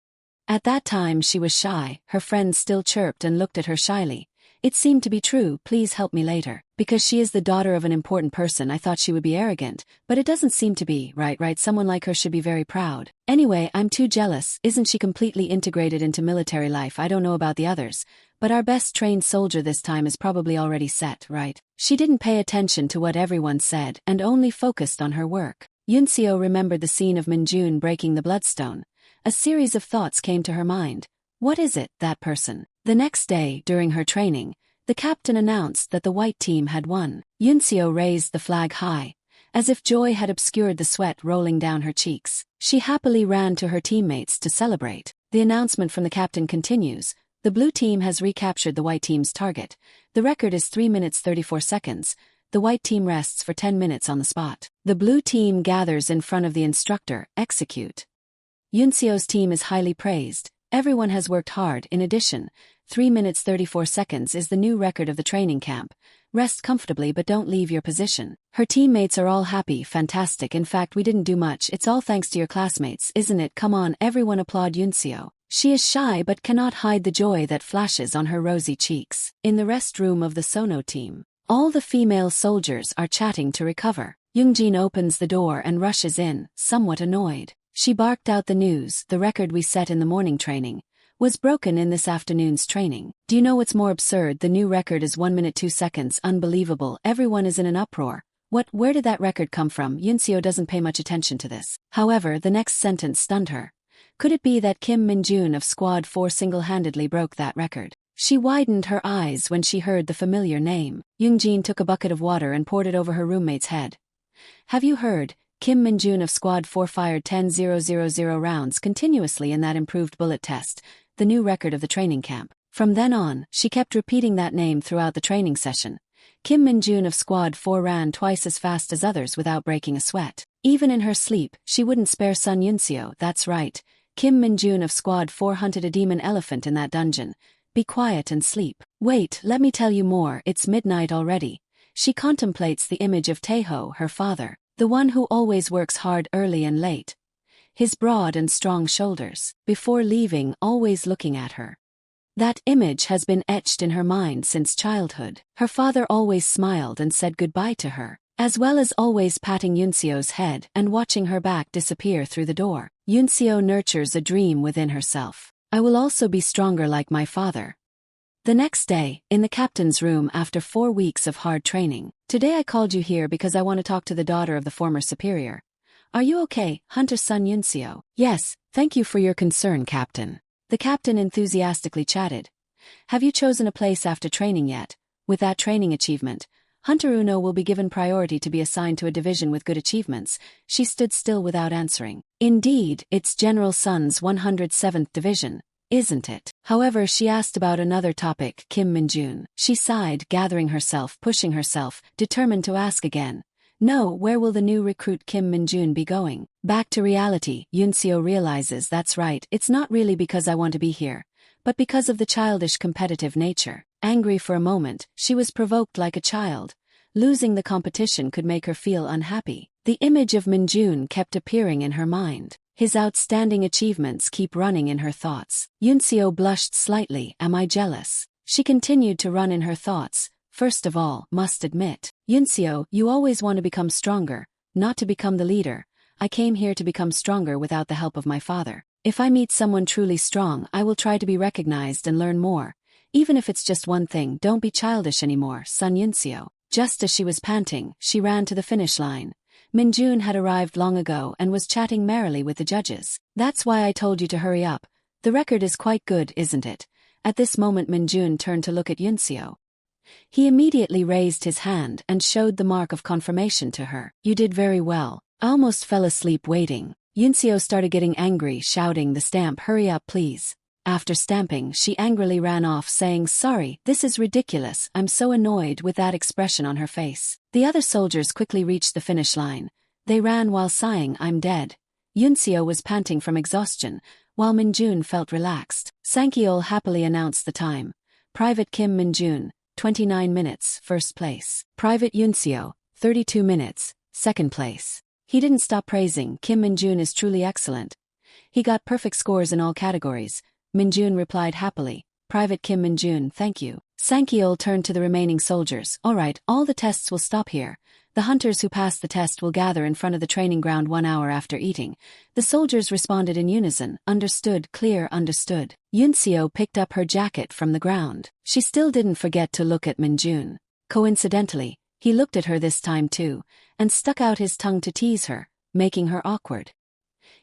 [SPEAKER 1] At that time she was shy. Her friends still chirped and looked at her shyly. It seemed to be true. Please help me later. Because she is the daughter of an important person, I thought she would be arrogant, but it doesn't seem to be. Right, someone like her should be very proud. Anyway, I'm too jealous. Isn't she completely integrated into military life? I don't know about the others, but our best trained soldier this time is probably already set, right? She didn't pay attention to what everyone said and only focused on her work. Yunseo remembered the scene of Minjun breaking the bloodstone. A series of thoughts came to her mind. What is it, that person? The next day, during her training, the captain announced that the white team had won. Yunseo raised the flag high, as if joy had obscured the sweat rolling down her cheeks. She happily ran to her teammates to celebrate. The announcement from the captain continues. The blue team has recaptured the white team's target. The record is 3 minutes 34 seconds. The white team rests for 10 minutes on the spot. The blue team gathers in front of the instructor. Execute. Yunseo's team is highly praised. Everyone has worked hard. In addition, 3 minutes 34 seconds is the new record of the training camp. Rest comfortably but don't leave your position. Her teammates are all happy. Fantastic. In fact, we didn't do much. It's all thanks to your classmates, isn't it? Come on, everyone applaud Yunseo. She is shy but cannot hide the joy that flashes on her rosy cheeks. In the restroom of the Sono team, All the female soldiers are chatting to recover. Yoongjin opens the door and rushes in, somewhat annoyed. She barked out the news. The record we set in the morning training was broken in this afternoon's training. Do you know what's more absurd? The new record is 1 minute 2 seconds. Unbelievable. Everyone is in an uproar. Where did that record come from? Yunseo doesn't pay much attention to this. However, the next sentence stunned her. Could it be that Kim Min-jun of Squad 4 single-handedly broke that record? She widened her eyes when she heard the familiar name. Yoongjin took a bucket of water and poured it over her roommate's head. Have you heard? Kim Min-jun of Squad 4 fired 10,000 rounds continuously in that improved bullet test, the new record of the training camp. From then on, she kept repeating that name throughout the training session. Kim Min-jun of Squad 4 ran twice as fast as others without breaking a sweat. Even in her sleep, she wouldn't spare Sun Yunseo. That's right. Kim Min-jun of Squad 4 hunted a demon elephant in that dungeon. Be quiet and sleep. Wait, let me tell you more. It's midnight already. She contemplates the image of Taeho, her father, the one who always works hard early and late. His broad and strong shoulders, before leaving, always looking at her. That image has been etched in her mind since childhood. Her father always smiled and said goodbye to her, as well as always patting Yunseo's head and watching her back disappear through the door. Yunseo nurtures a dream within herself. I will also be stronger like my father. The next day, in the captain's room after 4 weeks of hard training. Today I called you here because I want to talk to the daughter of the former superior. Are you okay, Hunter Sun Yunseo? Yes, thank you for your concern, Captain. The captain enthusiastically chatted. Have you chosen a place after training yet? With that training achievement, Hunter Uno will be given priority to be assigned to a division with good achievements. She stood still without answering. Indeed, it's General Sun's 107th Division, isn't it? However, she asked about another topic, Kim Min-jun. She sighed, gathering herself, pushing herself, determined to ask again. No, where will the new recruit Kim Min-jun be going? Back to reality, Yunseo realizes that's right, it's not really because I want to be here, but because of the childish competitive nature. Angry for a moment, she was provoked like a child. Losing the competition could make her feel unhappy. The image of Min-jun kept appearing in her mind. His outstanding achievements keep running in her thoughts. Yunseo blushed slightly. Am I jealous? She continued to run in her thoughts. First of all, must admit, Yunseo, you always want to become stronger, not to become the leader. I came here to become stronger without the help of my father. If I meet someone truly strong, I will try to be recognized and learn more. Even if it's just one thing, don't be childish anymore, Sun Yunseo. Just as she was panting, she ran to the finish line. Min-jun had arrived long ago and was chatting merrily with the judges. That's why I told you to hurry up. The record is quite good, isn't it? At this moment Min-jun turned to look at Yunseo. He immediately raised his hand and showed the mark of confirmation to her. You did very well. I almost fell asleep waiting. Yunseo started getting angry, shouting the stamp, hurry up please. After stamping, she angrily ran off saying, sorry, this is ridiculous. I'm so annoyed with that expression on her face. The other soldiers quickly reached the finish line. They ran while sighing, I'm dead. Yunseo was panting from exhaustion, while Min-jun felt relaxed. Sang-yeol happily announced the time. Private Kim Min-jun, 29 minutes, first place. Private Yunseo, 32 minutes, second place. He didn't stop praising. Kim Min-jun is truly excellent. He got perfect scores in all categories. Min-jun replied happily. Private Kim Min-jun, thank you. Sang-yeol turned to the remaining soldiers. All right, all the tests will stop here. The hunters who pass the test will gather in front of the training ground 1 hour after eating. The soldiers responded in unison. Understood, clear, understood. Yunseo picked up her jacket from the ground. She still didn't forget to look at Min-jun. Coincidentally, he looked at her this time too, and stuck out his tongue to tease her, making her awkward.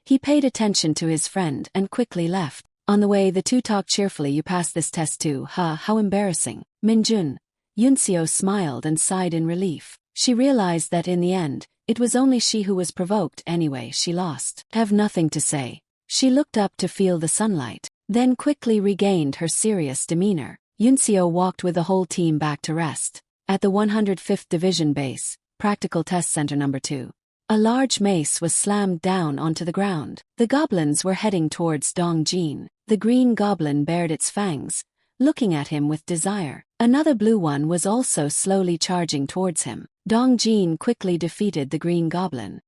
[SPEAKER 1] He paid attention to his friend and quickly left. On the way the two talked cheerfully. You passed this test too, how embarrassing. Min-jun. Yunseo smiled and sighed in relief. She realized that in the end, it was only she who was provoked anyway. She lost. Have nothing to say. She looked up to feel the sunlight, then quickly regained her serious demeanor. Yunseo walked with the whole team back to rest. At the 105th Division Base, Practical Test Center number 2. A large mace was slammed down onto the ground. The goblins were heading towards Dongjin. The green goblin bared its fangs, looking at him with desire. Another blue one was also slowly charging towards him. Dongjin quickly defeated the green goblin.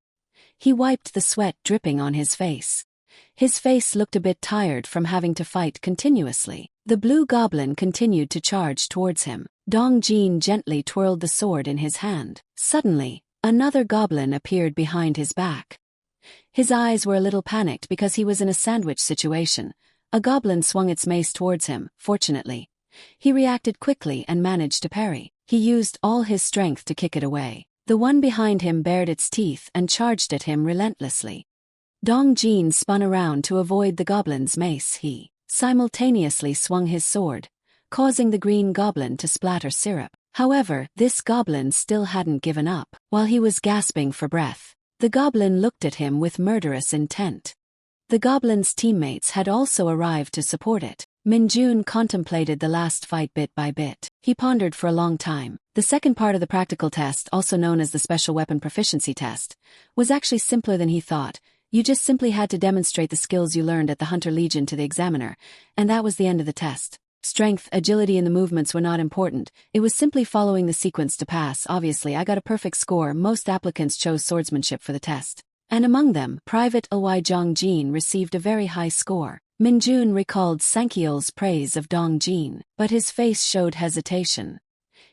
[SPEAKER 1] He wiped the sweat dripping on his face. His face looked a bit tired from having to fight continuously. The blue goblin continued to charge towards him. Dong Jin gently twirled the sword in his hand. Suddenly, another goblin appeared behind his back. His eyes were a little panicked because he was in a sandwich situation. A goblin swung its mace towards him. Fortunately, he reacted quickly and managed to parry. He used all his strength to kick it away. The one behind him bared its teeth and charged at him relentlessly. Dong Jin spun around to avoid the goblin's mace. He simultaneously swung his sword, causing the green goblin to splatter syrup. However, this goblin still hadn't given up. While he was gasping for breath, the goblin looked at him with murderous intent. The goblin's teammates had also arrived to support it. Minjun contemplated the last fight bit by bit. He pondered for a long time. The second part of the practical test, also known as the Special Weapon Proficiency Test, was actually simpler than he thought. You just simply had to demonstrate the skills you learned at the Hunter Legion to the examiner, and that was the end of the test. Strength, agility, and the movements were not important. It was simply following the sequence to pass. Obviously, I got a perfect score. Most applicants chose swordsmanship for the test. And among them, Private Ly Jong Jin received a very high score. Minjun recalled Sankyeol's praise of Dong Jin, but his face showed hesitation.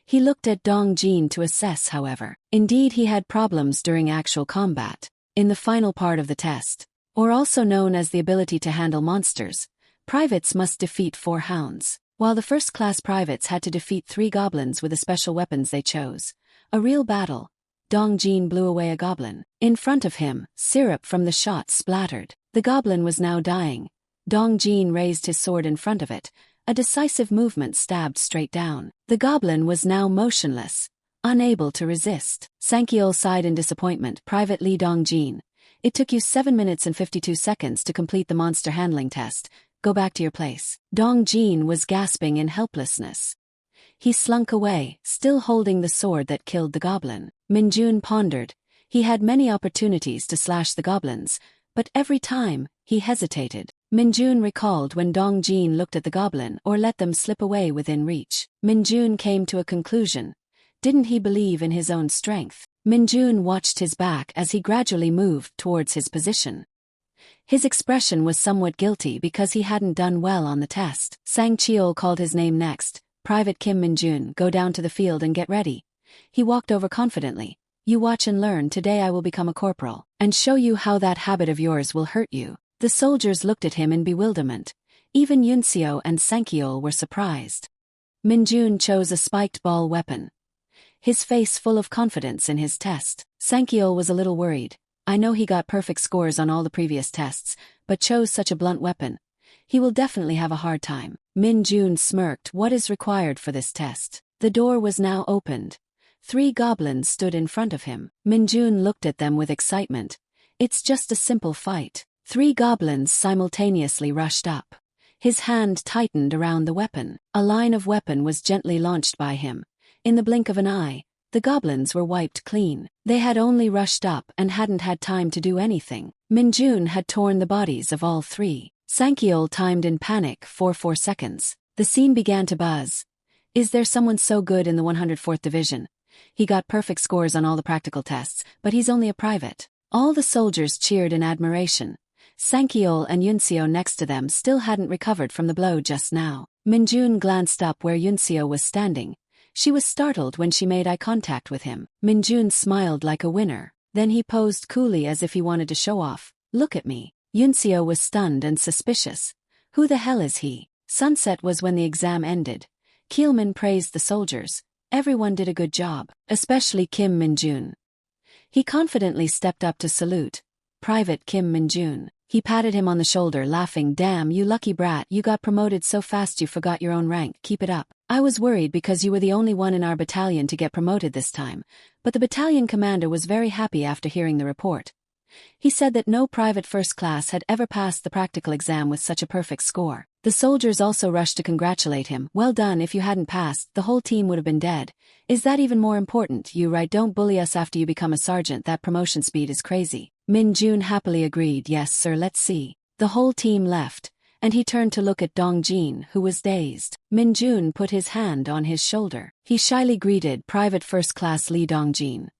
[SPEAKER 1] He looked at Dong Jin to assess, however. Indeed, he had problems during actual combat. In the final part of the test, or also known as the ability to handle monsters, privates must defeat 4 hounds, while the first-class privates had to defeat 3 goblins with the special weapons they chose. A real battle. Dong Jin blew away a goblin. In front of him, syrup from the shot splattered. The goblin was now dying. Dong Jin raised his sword in front of it. A decisive movement stabbed straight down. The goblin was now motionless, unable to resist. Sankyeol sighed in disappointment. Private Ly Dong Jin, it took you 7 minutes and 52 seconds to complete the monster handling test. Go back to your place. Dong Jin was gasping in helplessness. He slunk away, still holding the sword that killed the goblin. Minjun pondered. He had many opportunities to slash the goblins, but every time, he hesitated. Minjun recalled when Dong Jin looked at the goblin or let them slip away within reach. Minjun came to a conclusion. Didn't he believe in his own strength? Minjun watched his back as he gradually moved towards his position. His expression was somewhat guilty because he hadn't done well on the test. Sang Cheol called his name next. Private Kim Minjun, go down to the field and get ready. He walked over confidently. You watch and learn. Today I will become a corporal, and show you how that habit of yours will hurt you. The soldiers looked at him in bewilderment. Even Yunseo and Sankyeol were surprised. Minjun chose a spiked ball weapon, his face full of confidence in his test. Sankyeol was a little worried. I know he got perfect scores on all the previous tests, but chose such a blunt weapon. He will definitely have a hard time. Minjun smirked. What is required for this test? The door was now opened. 3 goblins stood in front of him. Minjun looked at them with excitement. It's just a simple fight. 3 goblins simultaneously rushed up. His hand tightened around the weapon. A line of weapon was gently launched by him. In the blink of an eye, the goblins were wiped clean. They had only rushed up and hadn't had time to do anything. Minjun had torn the bodies of all 3. Sankyeol timed in panic for 4 seconds. The scene began to buzz. Is there someone so good in the 104th Division? He got perfect scores on all the practical tests, but he's only a private. All the soldiers cheered in admiration. Sankyeol and Yunseo next to them still hadn't recovered from the blow just now. Minjun glanced up where Yunseo was standing. She was startled when she made eye contact with him. Minjun smiled like a winner. Then he posed coolly as if he wanted to show off. Look at me. Yunseo was stunned and suspicious. Who the hell is he? Sunset was when the exam ended. Keelman praised the soldiers. Everyone did a good job, especially Kim Minjun. He confidently stepped up to salute. Private Kim Minjun. He patted him on the shoulder, laughing. Damn, you lucky brat, you got promoted so fast you forgot your own rank. Keep it up. I was worried because you were the only one in our battalion to get promoted this time, but the battalion commander was very happy after hearing the report. He said that no private first class had ever passed the practical exam with such a perfect score. The soldiers also rushed to congratulate him. Well done. If you hadn't passed, the whole team would have been dead. Is that even more important? You right, don't bully us after you become a sergeant. That promotion speed is crazy. Min Jun happily agreed. Yes sir, let's see. The whole team left, and he turned to look at Dong Jin, who was dazed. Min Jun put his hand on his shoulder. He shyly greeted Private First Class Lee Dong Jin.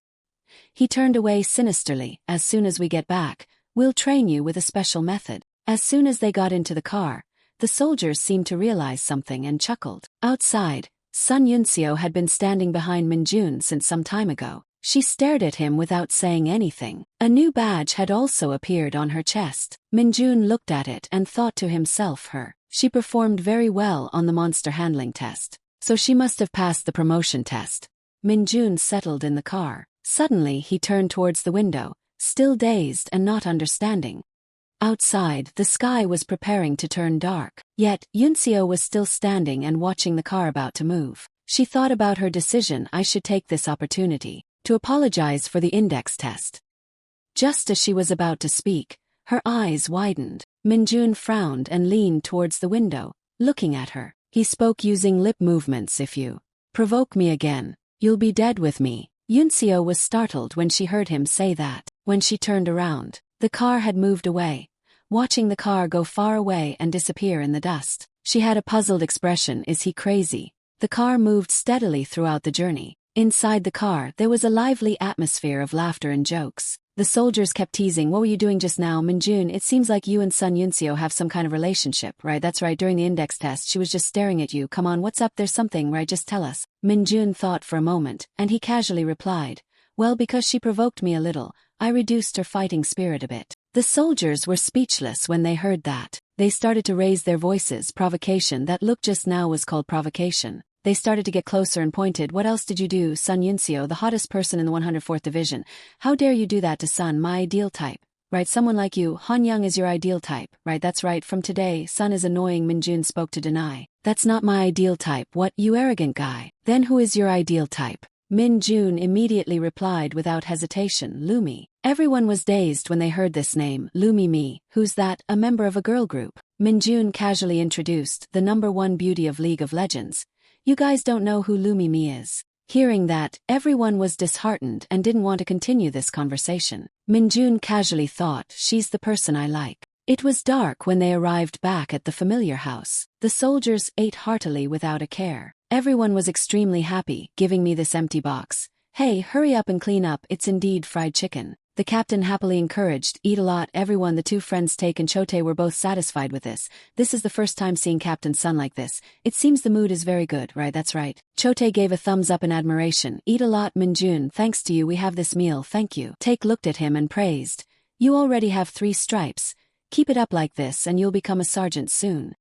[SPEAKER 1] He turned away sinisterly. As soon as we get back, we'll train you with a special method. As soon as they got into the car, the soldiers seemed to realize something and chuckled. Outside, Sun Yunseo had been standing behind Minjun since some time ago. She stared at him without saying anything. A new badge had also appeared on her chest. Minjun looked at it and thought to himself she performed very well on the monster handling test. So she must have passed the promotion test. Minjun settled in the car. Suddenly he turned towards the window, still dazed and not understanding. Outside, the sky was preparing to turn dark. Yet, Yunseo was still standing and watching the car about to move. She thought about her decision. I should take this opportunity to apologize for the index test. Just as she was about to speak, her eyes widened. Minjun frowned and leaned towards the window, looking at her. He spoke using lip movements. If you provoke me again, you'll be dead with me. Yunseo was startled when she heard him say that. When she turned around, the car had moved away. Watching the car go far away and disappear in the dust, she had a puzzled expression. Is he crazy? The car moved steadily throughout the journey. Inside the car, there was a lively atmosphere of laughter and jokes. The soldiers kept teasing, what were you doing just now, Minjun? It seems like you and Sun Yunseo have some kind of relationship, right? That's right, during the index test, she was just staring at you. Come on, what's up? There's something, right? Just tell us. Minjun thought for a moment, and he casually replied, well, because she provoked me a little, I reduced her fighting spirit a bit. The soldiers were speechless when they heard that. They started to raise their voices. Provocation. That look just now was called provocation. They started to get closer and pointed. What else did you do, Sun Yunseo, the hottest person in the 104th Division? How dare you do that to Sun, my ideal type? Right, someone like you. Han Young is your ideal type. Right, that's right. From today, Sun is annoying. Minjun spoke to deny. That's not my ideal type. What, you arrogant guy? Then who is your ideal type? Minjun immediately replied without hesitation, Lumi. Everyone was dazed when they heard this name, Lumi Me. Who's that? A member of a girl group. Minjun casually introduced, the #1 beauty of League of Legends. You guys don't know who Lumi Me is. Hearing that, everyone was disheartened and didn't want to continue this conversation. Minjun casually thought, she's the person I like. It was dark when they arrived back at the familiar house. The soldiers ate heartily without a care. Everyone was extremely happy, giving me this empty box. Hey, hurry up and clean up, it's indeed fried chicken. The captain happily encouraged, eat a lot. Everyone, the two friends Take and Chote, were both satisfied with this. This is the first time seeing Captain Sun like this. It seems the mood is very good, right? That's right. Chote gave a thumbs up in admiration. Eat a lot, Minjun, thanks to you we have this meal, thank you. Take looked at him and praised. You already have 3 stripes. Keep it up like this and you'll become a sergeant soon.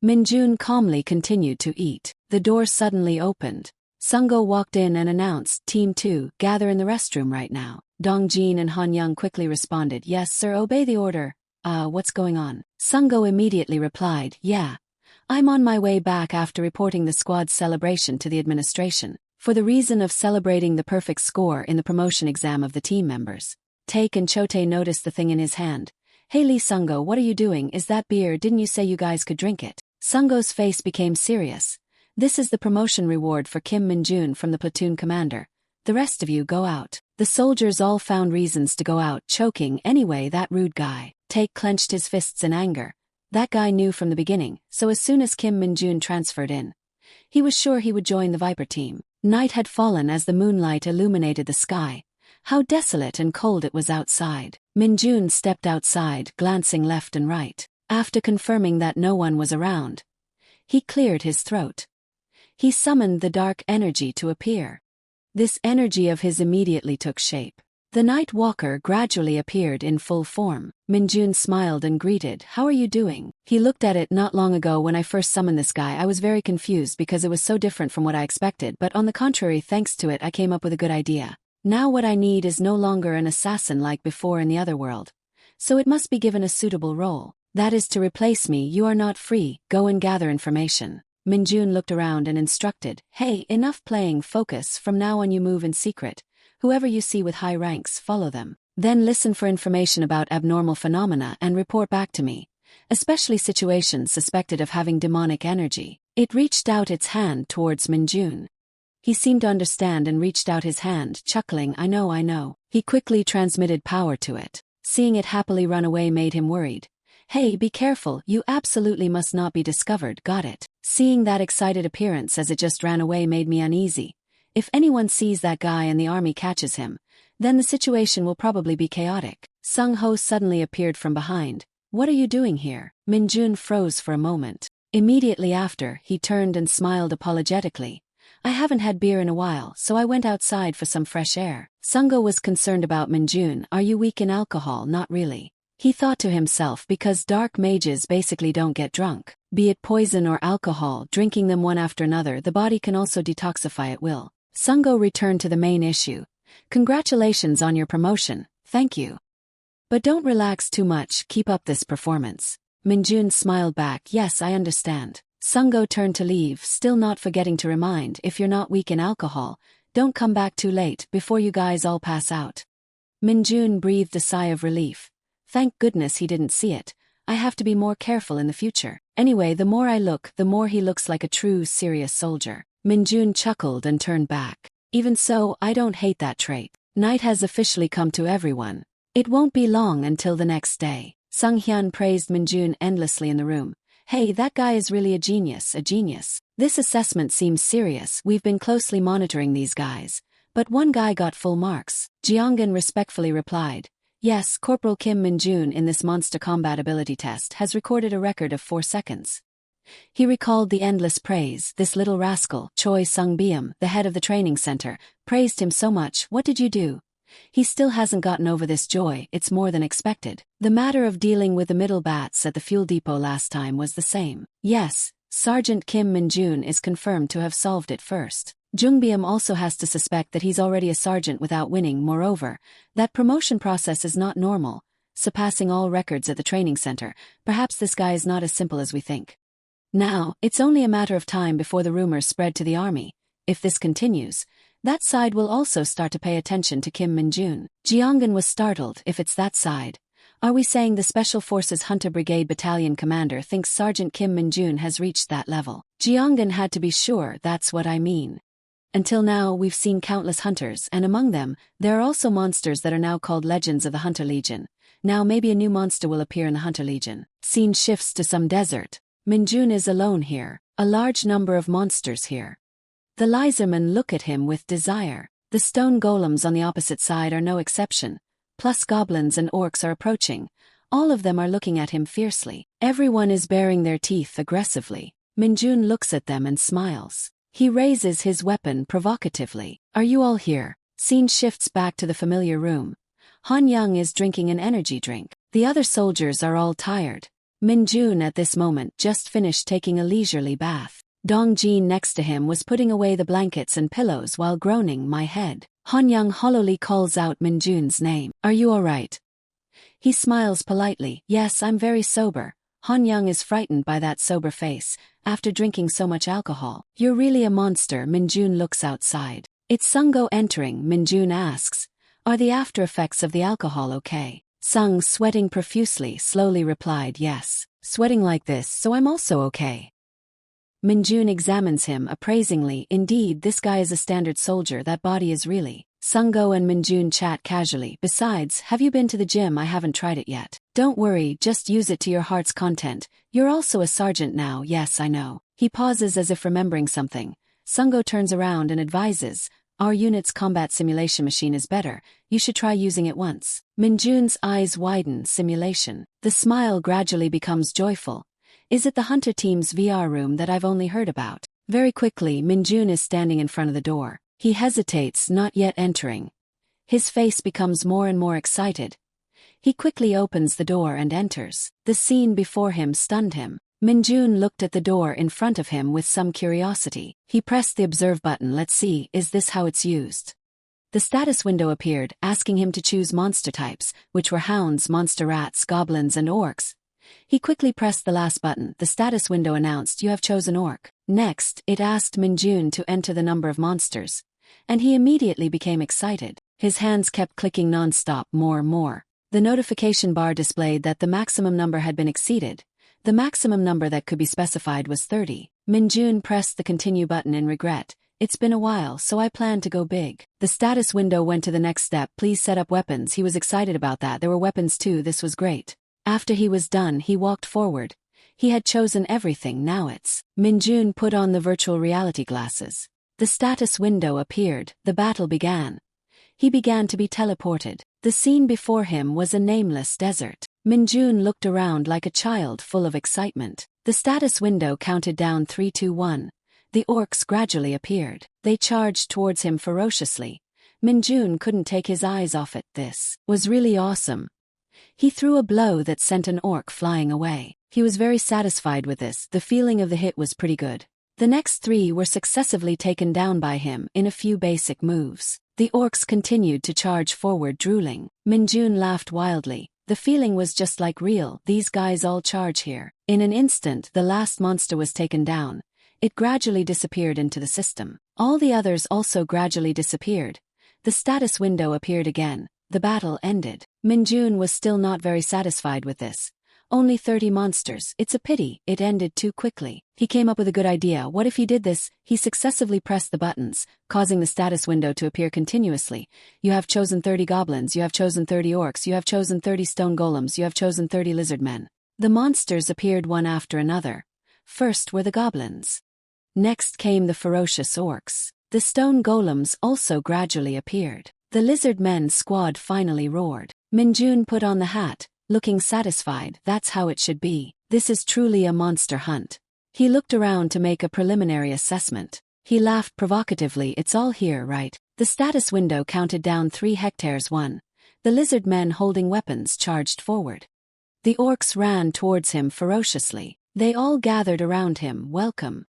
[SPEAKER 1] Minjun calmly continued to eat. The door suddenly opened. Sungo walked in and announced, Team 2, gather in the restroom right now. Dongjin and Han Young quickly responded, yes sir, obey the order. What's going on? Sungo immediately replied, yeah. I'm on my way back after reporting the squad's celebration to the administration, for the reason of celebrating the perfect score in the promotion exam of the team members. Take and Chote noticed the thing in his hand. Hey Lee Sungo, what are you doing? Is that beer? Didn't you say you guys could drink it? Sungo's face became serious. This is the promotion reward for Kim Minjun from the platoon commander. The rest of you go out. The soldiers all found reasons to go out, choking. Anyway, that rude guy. Take clenched his fists in anger. That guy knew from the beginning, so as soon as Kim Minjun transferred in, he was sure he would join the Viper team. Night had fallen as the moonlight illuminated the sky. How desolate and cold it was outside. Minjun stepped outside, glancing left and right. After confirming that no one was around, he cleared his throat. He summoned the dark energy to appear. This energy of his immediately took shape. The Night Walker gradually appeared in full form. Minjun smiled and greeted, how are you doing? He looked at it. Not long ago when I first summoned this guy I was very confused because it was so different from what I expected, but on the contrary, thanks to it I came up with a good idea. Now what I need is no longer an assassin like before in the other world. So it must be given a suitable role. That is to replace me. You are not free, go and gather information. Minjun looked around and instructed, hey, enough playing, focus, from now on you move in secret. Whoever you see with high ranks, follow them. Then listen for information about abnormal phenomena and report back to me. Especially situations suspected of having demonic energy. It reached out its hand towards Minjun. He seemed to understand and reached out his hand, chuckling, I know. He quickly transmitted power to it. Seeing it happily run away made him worried. Hey, be careful, you absolutely must not be discovered, got it? Seeing that excited appearance as it just ran away made me uneasy. If anyone sees that guy and the army catches him, then the situation will probably be chaotic. Sung Ho suddenly appeared from behind. What are you doing here? Minjun froze for a moment. Immediately after, he turned and smiled apologetically. I haven't had beer in a while, so I went outside for some fresh air. Sungo was concerned about Minjun. Are you weak in alcohol? Not really. He thought to himself, because dark mages basically don't get drunk. Be it poison or alcohol, drinking them one after another, the body can also detoxify at will. Sungo returned to the main issue. Congratulations on your promotion, thank you. But don't relax too much, keep up this performance. Minjun smiled back, yes, I understand. Sungo turned to leave, still not forgetting to remind, if you're not weak in alcohol, don't come back too late, before you guys all pass out. Minjun breathed a sigh of relief. Thank goodness he didn't see it. I have to be more careful in the future. Anyway, the more I look, the more he looks like a true, serious soldier. Minjun chuckled and turned back. Even so, I don't hate that trait. Night has officially come to everyone. It won't be long until the next day. Sung Hyun praised Minjun endlessly in the room. Hey, that guy is really a genius, a genius. This assessment seems serious, we've been closely monitoring these guys. But one guy got full marks. Jeongin respectfully replied. Yes, Corporal Kim Minjun in this monster combat ability test has recorded a record of 4 seconds. He recalled the endless praise. This little rascal, Choi Sung-bium, the head of the training center, praised him so much. What did you do? He still hasn't gotten over this joy, it's more than expected. The matter of dealing with the middle bats at the fuel depot last time was the same. Yes, Sergeant Kim Minjun is confirmed to have solved it first. Jungbium also has to suspect that he's already a sergeant without winning. Moreover, that promotion process is not normal, surpassing all records at the training center. Perhaps this guy is not as simple as we think. Now, it's only a matter of time before the rumors spread to the army. If this continues, that side will also start to pay attention to Kim Minjun. Jeongin was startled. If it's that side, are we saying the Special Forces Hunter Brigade Battalion commander thinks Sergeant Kim Minjun has reached that level? Jeongin had to be sure. That's what I mean. Until now we've seen countless hunters, and among them, there are also monsters that are now called Legends of the Hunter Legion. Now maybe a new monster will appear in the Hunter Legion. Scene shifts to some desert. Minjun is alone here. A large number of monsters here. The Lizermen look at him with desire. The stone golems on the opposite side are no exception. Plus goblins and orcs are approaching. All of them are looking at him fiercely. Everyone is baring their teeth aggressively. Minjun looks at them and smiles. He raises his weapon provocatively. Are you all here? Scene shifts back to the familiar room. Han Young is drinking an energy drink. The other soldiers are all tired. Minjun at this moment just finished taking a leisurely bath. Dong Jin next to him was putting away the blankets and pillows while groaning, my head. Han Young hollowly calls out Minjun's name. Are you alright? He smiles politely. Yes, I'm very sober. Han Young is frightened by that sober face, after drinking so much alcohol. You're really a monster. Minjun looks outside. It's Sungo entering. Minjun asks, are the after effects of the alcohol okay? Sung, sweating profusely, slowly replied, yes. Sweating like this, so I'm also okay. Minjun examines him appraisingly. Indeed, this guy is a standard soldier. That body is really. Sungo and Minjun chat casually. Besides, have you been to the gym? I haven't tried it yet. Don't worry, just use it to your heart's content. You're also a sergeant now. Yes, I know. He pauses as if remembering something. Sungo turns around and advises, our unit's combat simulation machine is better. You should try using it once. Minjun's eyes widen. Simulation. The smile gradually becomes joyful. Is it the hunter team's VR room that I've only heard about? Very quickly, Minjun is standing in front of the door. He hesitates, not yet entering. His face becomes more and more excited. He quickly opens the door and enters. The scene before him stunned him. Minjun looked at the door in front of him with some curiosity. He pressed the observe button. Let's see, is this how it's used? The status window appeared, asking him to choose monster types, which were hounds, monster rats, goblins and orcs. He quickly pressed the last button. The status window announced, you have chosen orc. Next, it asked Minjun to enter the number of monsters. And he immediately became excited. His hands kept clicking non-stop, more. The notification bar displayed that the maximum number had been exceeded. The maximum number that could be specified was 30. Minjun pressed the continue button in regret. It's been a while, so I plan to go big. The status window went to the next step. Please set up weapons. He was excited about that. There were weapons too. This was great. After he was done, he walked forward. He had chosen everything. Now it's. Minjun put on the virtual reality glasses. The status window appeared. The battle began. He began to be teleported. The scene before him was a nameless desert. Minjun looked around like a child full of excitement. The status window counted down 3, 2, 1. The orcs gradually appeared. They charged towards him ferociously. Minjun couldn't take his eyes off it. This was really awesome. He threw a blow that sent an orc flying away. He was very satisfied with this. The feeling of the hit was pretty good. The next 3 were successively taken down by him in a few basic moves. The orcs continued to charge forward, drooling. Minjun laughed wildly. The feeling was just like real. These guys all charge here. In an instant, the last monster was taken down. It gradually disappeared into the system. All the others also gradually disappeared. The status window appeared again. The battle ended. Minjun was still not very satisfied with this. Only 30 monsters. It's a pity it ended too quickly. He came up with a good idea. What if he did this? He successively pressed the buttons, causing the status window to appear continuously. You have chosen 30 goblins, you have chosen 30 orcs, you have chosen 30 stone golems, you have chosen 30 lizard men. The monsters appeared one after another. First were the goblins. Next came the ferocious orcs. The stone golems also gradually appeared. The lizard men squad finally roared. Minjun put on the hat, looking satisfied. That's how it should be. This is truly a monster hunt. He looked around to make a preliminary assessment. He laughed provocatively. It's all here, right? The status window counted down 3 hectares. 1. The lizard men holding weapons charged forward. The orcs ran towards him ferociously. They all gathered around him. Welcome.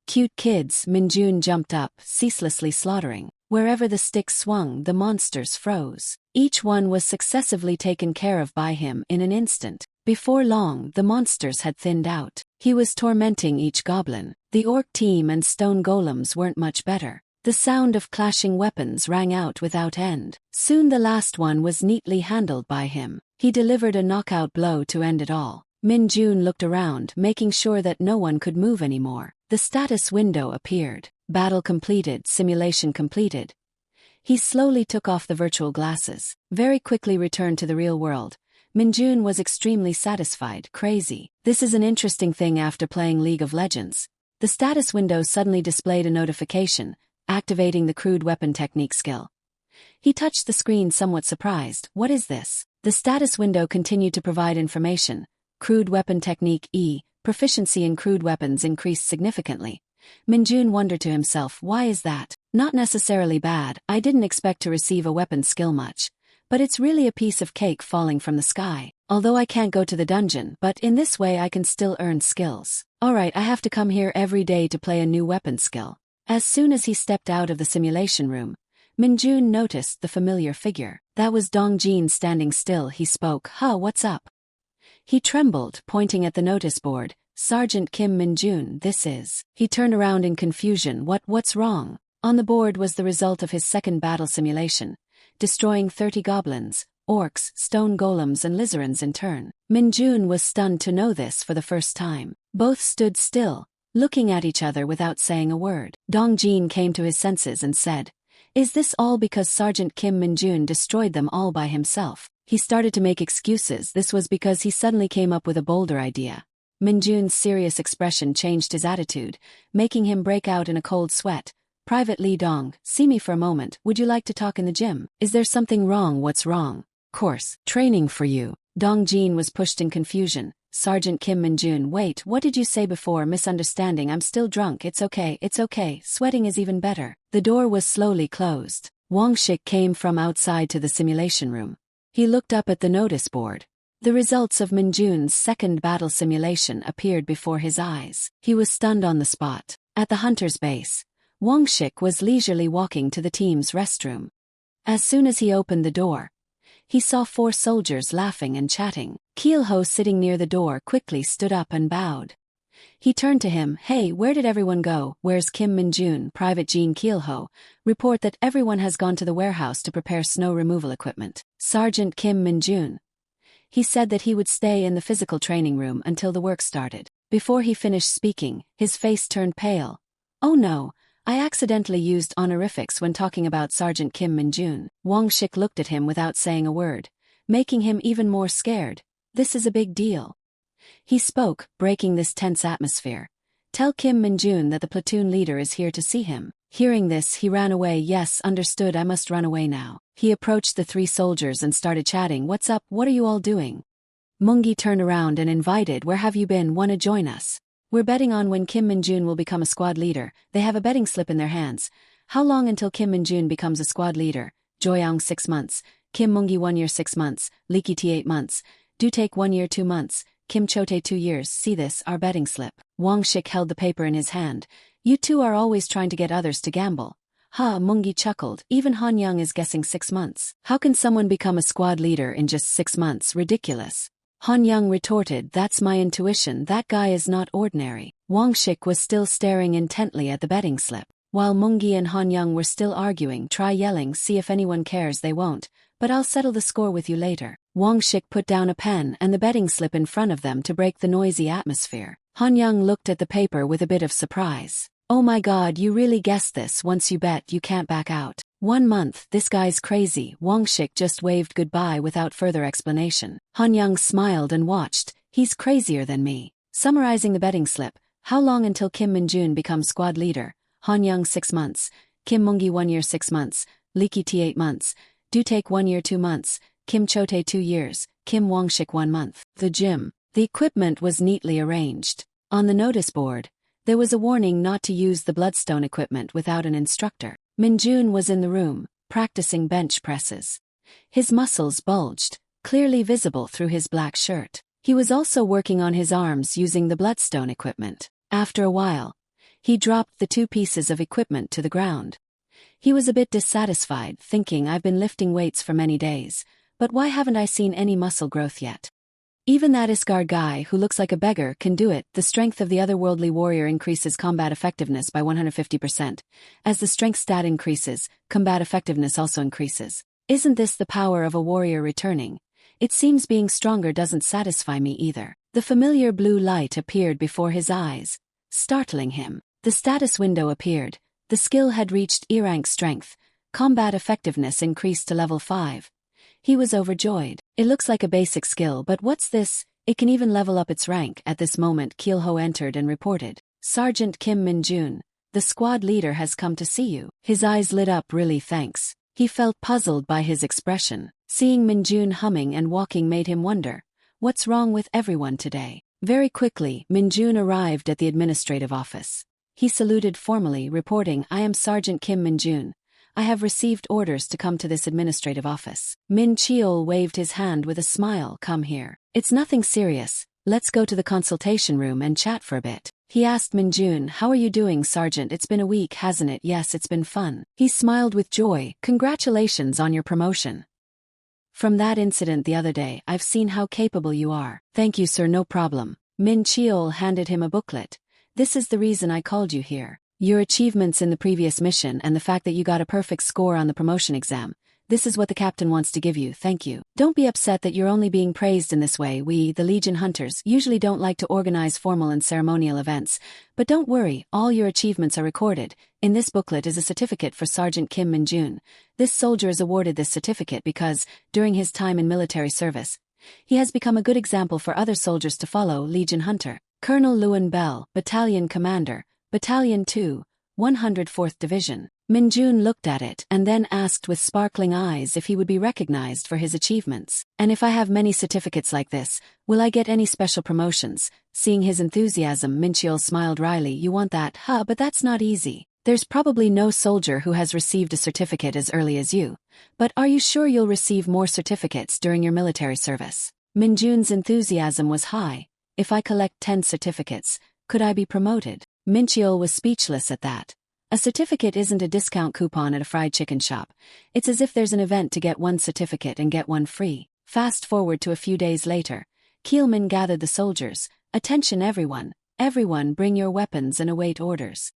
[SPEAKER 1] Cute kids. Minjun jumped up, ceaselessly slaughtering. Wherever the stick swung, the monsters froze. Each one was successively taken care of by him in an instant. Before long, the monsters had thinned out. He was tormenting each goblin. The orc team and stone golems weren't much better. The sound of clashing weapons rang out without end. Soon the last one was neatly handled by him. He delivered a knockout blow to end it all. Minjun looked around, making sure that no one could move anymore. The status window appeared. Battle completed, simulation completed. He slowly took off the virtual glasses, very quickly returned to the real world. Minjun was extremely satisfied. Crazy. This is an interesting thing after playing League of Legends. The status window suddenly displayed a notification, activating the crude weapon technique skill. He touched the screen somewhat surprised. What is this? The status window continued to provide information. Crude weapon technique E, proficiency in crude weapons increased significantly. Minjun wondered to himself, why is that? Not necessarily bad. I didn't expect to receive a weapon skill much. But it's really a piece of cake falling from the sky. Although I can't go to the dungeon, but in this way I can still earn skills. Alright, I have to come here every day to play a new weapon skill. As soon as he stepped out of the simulation room, Minjun noticed the familiar figure. That was Dongjin standing still. He spoke. Huh, what's up? He trembled, pointing at the notice board. Sergeant Kim Minjun, this is. He turned around in confusion. What's wrong? On the board was the result of his second battle simulation, destroying 30 goblins, orcs, stone golems and lizards in turn. Minjun was stunned to know this for the first time. Both stood still, looking at each other without saying a word. Dongjin came to his senses and said, is this all because Sergeant Kim Minjun destroyed them all by himself? He started to make excuses. This was because he suddenly came up with a bolder idea. Minjun's serious expression changed his attitude, making him break out in a cold sweat. Private Lee Dong, see me for a moment. Would you like to talk in the gym? Is there something wrong? What's wrong? Course, training for you. Dongjin was pushed in confusion. Sergeant Kim Minjun, wait, what did you say before? Misunderstanding. I'm still drunk. It's okay. Sweating is even better. The door was slowly closed. Wang Shik came from outside to the simulation room. He looked up at the notice board. The results of Minjun's second battle simulation appeared before his eyes. He was stunned on the spot. At the hunter's base, Wang Shik was leisurely walking to the team's restroom. As soon as he opened the door, he saw 4 soldiers laughing and chatting. Keelho, sitting near the door, quickly stood up and bowed. He turned to him. Hey, where did everyone go? Where's Kim Minjun? Private Jean Keelho, report that everyone has gone to the warehouse to prepare snow removal equipment. Sergeant Kim Minjun. He said that he would stay in the physical training room until the work started. Before he finished speaking, his face turned pale. Oh no, I accidentally used honorifics when talking about Sergeant Kim Minjun. Wang Shik looked at him without saying a word, making him even more scared. This is a big deal. He spoke, breaking this tense atmosphere. Tell Kim Minjun that the platoon leader is here to see him. Hearing this, he ran away. Yes, understood, I must run away now. He approached the 3 soldiers and started chatting. What's up? What are you all doing? Mungi turned around and invited. Where have you been? Wanna join us? We're betting on when Kim Min-jun will become a squad leader. They have a betting slip in their hands. How long until Kim Min-jun becomes a squad leader? Joyoung 6 months. Kim Moongi 1 year 6 months. Lee Ki-tae 8 months. Do take 1 year 2 months. Kim Cho-tae 2 years. See this, our betting slip. Wang Shik held the paper in his hand. You two are always trying to get others to gamble. Ha, Moongi chuckled. Even Han Young is guessing 6 months. How can someone become a squad leader in just 6 months? Ridiculous. Han Young retorted, that's my intuition, that guy is not ordinary. Wang Shik was still staring intently at the betting slip. While Moongi and Han Young were still arguing, try yelling, see if anyone cares, they won't. But I'll settle the score with you later. Wang Shik put down a pen and the betting slip in front of them to break the noisy atmosphere. Han Young looked at the paper with a bit of surprise. Oh my god, you really guessed this. Once you bet, you can't back out. 1 month, this guy's crazy. Wang Shik just waved goodbye without further explanation. Han Young smiled and watched. He's crazier than me. Summarizing the betting slip, how long until Kim Min-jun becomes squad leader? Han Young 6 months. Kim Moongi 1 year 6 months. Lee Ki-tae 8 months. Do take 1 year 2 months. Kim Cho-tae 2 years. Kim Wang Shik 1 month. The gym. The equipment was neatly arranged. On the notice board, there was a warning not to use the bloodstone equipment without an instructor. Min-jun was in the room, practicing bench presses. His muscles bulged, clearly visible through his black shirt. He was also working on his arms using the bloodstone equipment. After a while, he dropped the 2 pieces of equipment to the ground. He was a bit dissatisfied, thinking, I've been lifting weights for many days, but why haven't I seen any muscle growth yet? Even that Isgard guy who looks like a beggar can do it. The strength of the otherworldly warrior increases combat effectiveness by 150%. As the strength stat increases, combat effectiveness also increases. Isn't this the power of a warrior returning? It seems being stronger doesn't satisfy me either. The familiar blue light appeared before his eyes, startling him. The status window appeared. The skill had reached E rank strength. Combat effectiveness increased to level 5. He was overjoyed. It looks like a basic skill, but what's this? It can even level up its rank. At this moment, Keelho entered and reported. Sergeant Kim Min-jun, the squad leader has come to see you. His eyes lit up. Really, thanks. He felt puzzled by his expression. Seeing Min-jun humming and walking made him wonder, what's wrong with everyone today? Very quickly, Min-jun arrived at the administrative office. He saluted formally, reporting, I am Sergeant Kim Min-jun. I have received orders to come to this administrative office. Min Cheol waved his hand with a smile. Come here. It's nothing serious. Let's go to the consultation room and chat for a bit. He asked Min-jun, how are you doing, Sergeant? It's been a week, hasn't it? Yes, it's been fun. He smiled with joy. Congratulations on your promotion. From that incident the other day, I've seen how capable you are. Thank you, sir, no problem. Min Cheol handed him a booklet. This is the reason I called you here. Your achievements in the previous mission and the fact that you got a perfect score on the promotion exam. This is what the captain wants to give you. Thank you. Don't be upset that you're only being praised in this way. We, the Legion Hunters, usually don't like to organize formal and ceremonial events. But don't worry, all your achievements are recorded. In this booklet is a certificate for Sergeant Kim Min-jun. This soldier is awarded this certificate because, during his time in military service, he has become a good example for other soldiers to follow. Legion Hunter. Colonel Lewin Bell, Battalion Commander, Battalion 2, 104th Division. Min-jun looked at it and then asked with sparkling eyes if he would be recognized for his achievements. And if I have many certificates like this, will I get any special promotions? Seeing his enthusiasm, Min Cheol smiled wryly. You want that? But that's not easy. There's probably no soldier who has received a certificate as early as you. But are you sure you'll receive more certificates during your military service? Min-jun's enthusiasm was high. If I collect 10 certificates, could I be promoted? Min Cheol was speechless at that. A certificate isn't a discount coupon at a fried chicken shop. It's as if there's an event to get 1 certificate and get 1 free. Fast forward to a few days later. Keelman gathered the soldiers. Attention everyone. Everyone bring your weapons and await orders.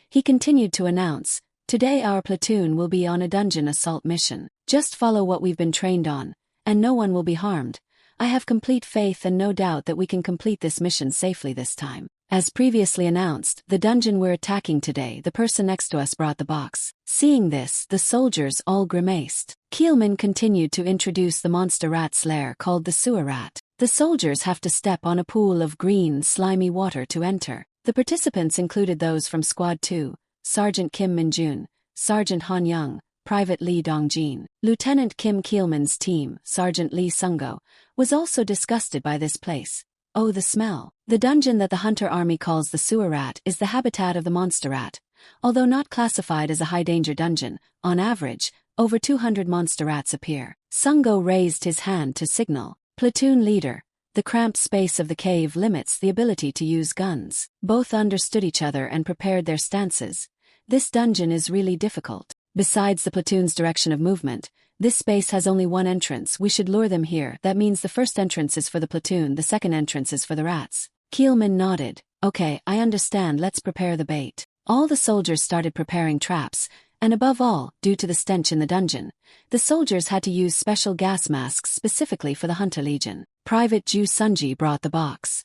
[SPEAKER 1] He continued to announce, today our platoon will be on a dungeon assault mission. Just follow what we've been trained on, and no one will be harmed. I have complete faith and no doubt that we can complete this mission safely this time. As previously announced, the dungeon we're attacking today, the person next to us brought the box. Seeing this, the soldiers all grimaced. Keelman continued to introduce the monster rat's lair called the sewer rat. The soldiers have to step on a pool of green, slimy water to enter. The participants included those from Squad 2, Sergeant Kim Min-jun, Sergeant Han Young, Private Lee Dong-jin. Lieutenant Kim Keelman's team, Sergeant Lee Sung-go, was also disgusted by this place. Oh, the smell. The dungeon that the hunter army calls the sewer rat is the habitat of the monster rat. Although not classified as a high-danger dungeon, on average, over 200 monster rats appear. Sungo raised his hand to signal. Platoon leader. The cramped space of the cave limits the ability to use guns. Both understood each other and prepared their stances. This dungeon is really difficult. Besides the platoon's direction of movement, this space has only one entrance. We should lure them here. That means the first entrance is for the platoon, the second entrance is for the rats. Keelman nodded. Okay, I understand, let's prepare the bait. All the soldiers started preparing traps, and above all, due to the stench in the dungeon, the soldiers had to use special gas masks specifically for the Hunter Legion. Private Ju Sunji brought the box.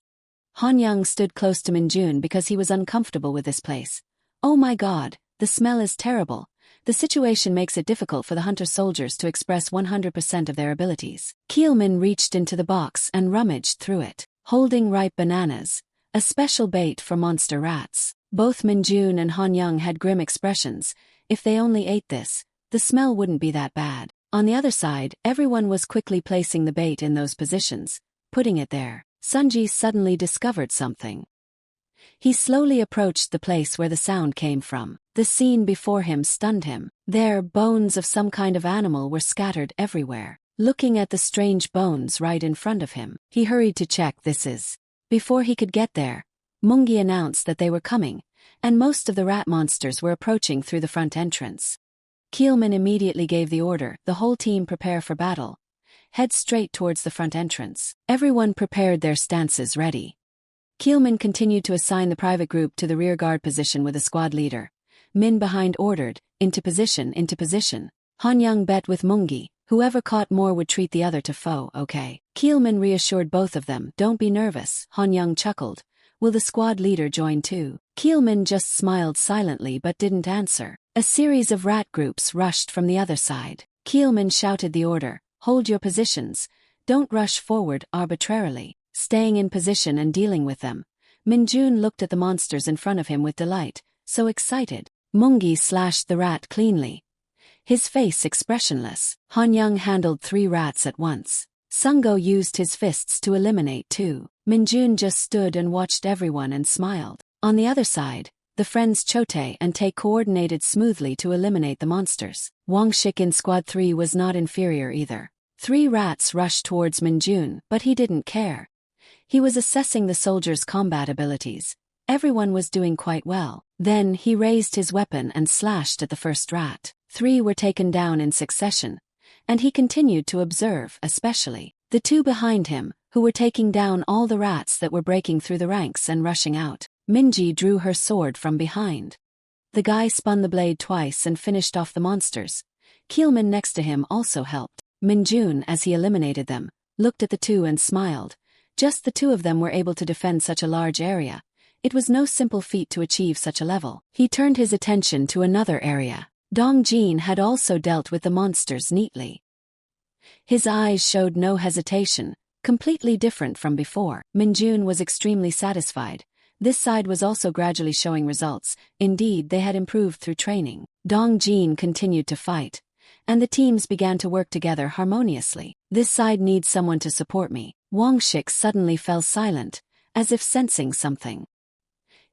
[SPEAKER 1] Han Young stood close to Minjun because he was uncomfortable with this place. Oh my god, the smell is terrible. The situation makes it difficult for the Hunter soldiers to express 100% of their abilities. Keelman reached into the box and rummaged through it, holding ripe bananas, a special bait for monster rats. Both Minjun and Han Young had grim expressions. If they only ate this, the smell wouldn't be that bad. On the other side, everyone was quickly placing the bait in those positions, putting it there. Sunji suddenly discovered something. He slowly approached the place where the sound came from. The scene before him stunned him. There, bones of some kind of animal were scattered everywhere. Looking at the strange bones right in front of him, he hurried to check this is. Before he could get there, Mungi announced that they were coming, and most of the rat monsters were approaching through the front entrance. Keelman immediately gave the order, the whole team prepare for battle. Head straight towards the front entrance. Everyone prepared their stances ready. Keelman continued to assign the private group to the rear guard position with a squad leader. Min behind ordered, into position, into position. Han Young bet with Mungi, whoever caught more would treat the other to foe, okay. Keelman reassured both of them, don't be nervous. Han Young chuckled. Will the squad leader join too? Keelman just smiled silently but didn't answer. A series of rat groups rushed from the other side. Keelman shouted the order, hold your positions, don't rush forward arbitrarily. Staying in position and dealing with them. Minjun looked at the monsters in front of him with delight, so excited. Mungi slashed the rat cleanly, his face expressionless. Han Young handled 3 rats at once. Sungo used his fists to eliminate 2. Minjun just stood and watched everyone and smiled. On the other side, the friends Chote and Tae coordinated smoothly to eliminate the monsters. Wang Shik in Squad 3 was not inferior either. 3 rats rushed towards Minjun, but he didn't care. He was assessing the soldiers' combat abilities. Everyone was doing quite well. Then he raised his weapon and slashed at the first rat. 3 were taken down in succession, and he continued to observe, especially the 2 behind him, who were taking down all the rats that were breaking through the ranks and rushing out. Minji drew her sword from behind. The guy spun the blade twice and finished off the monsters. Keelman next to him also helped. Minjun, as he eliminated them, looked at the 2 and smiled. Just the 2 of them were able to defend such a large area. It was no simple feat to achieve such a level. He turned his attention to another area. Dong Jin had also dealt with the monsters neatly. His eyes showed no hesitation, completely different from before. Minjun was extremely satisfied. This side was also gradually showing results. Indeed, they had improved through training. Dong Jin continued to fight, and the teams began to work together harmoniously. This side needs someone to support me. Wang Shik suddenly fell silent, as if sensing something.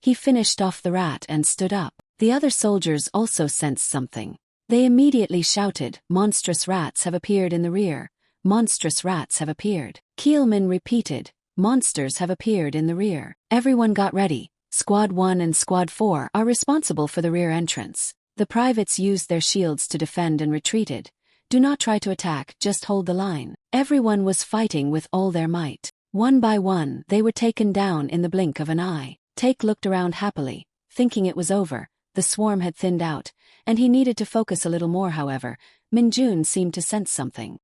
[SPEAKER 1] He finished off the rat and stood up. The other soldiers also sensed something. They immediately shouted, monstrous rats have appeared in the rear. Monstrous rats have appeared. Keelman repeated, monsters have appeared in the rear. Everyone got ready. Squad 1 and Squad 4 are responsible for the rear entrance. The privates used their shields to defend and retreated. Do not try to attack, just hold the line. Everyone was fighting with all their might. One by one, they were taken down in the blink of an eye. Take looked around happily, thinking it was over. The swarm had thinned out, and he needed to focus a little more. However, Minjun seemed to sense something.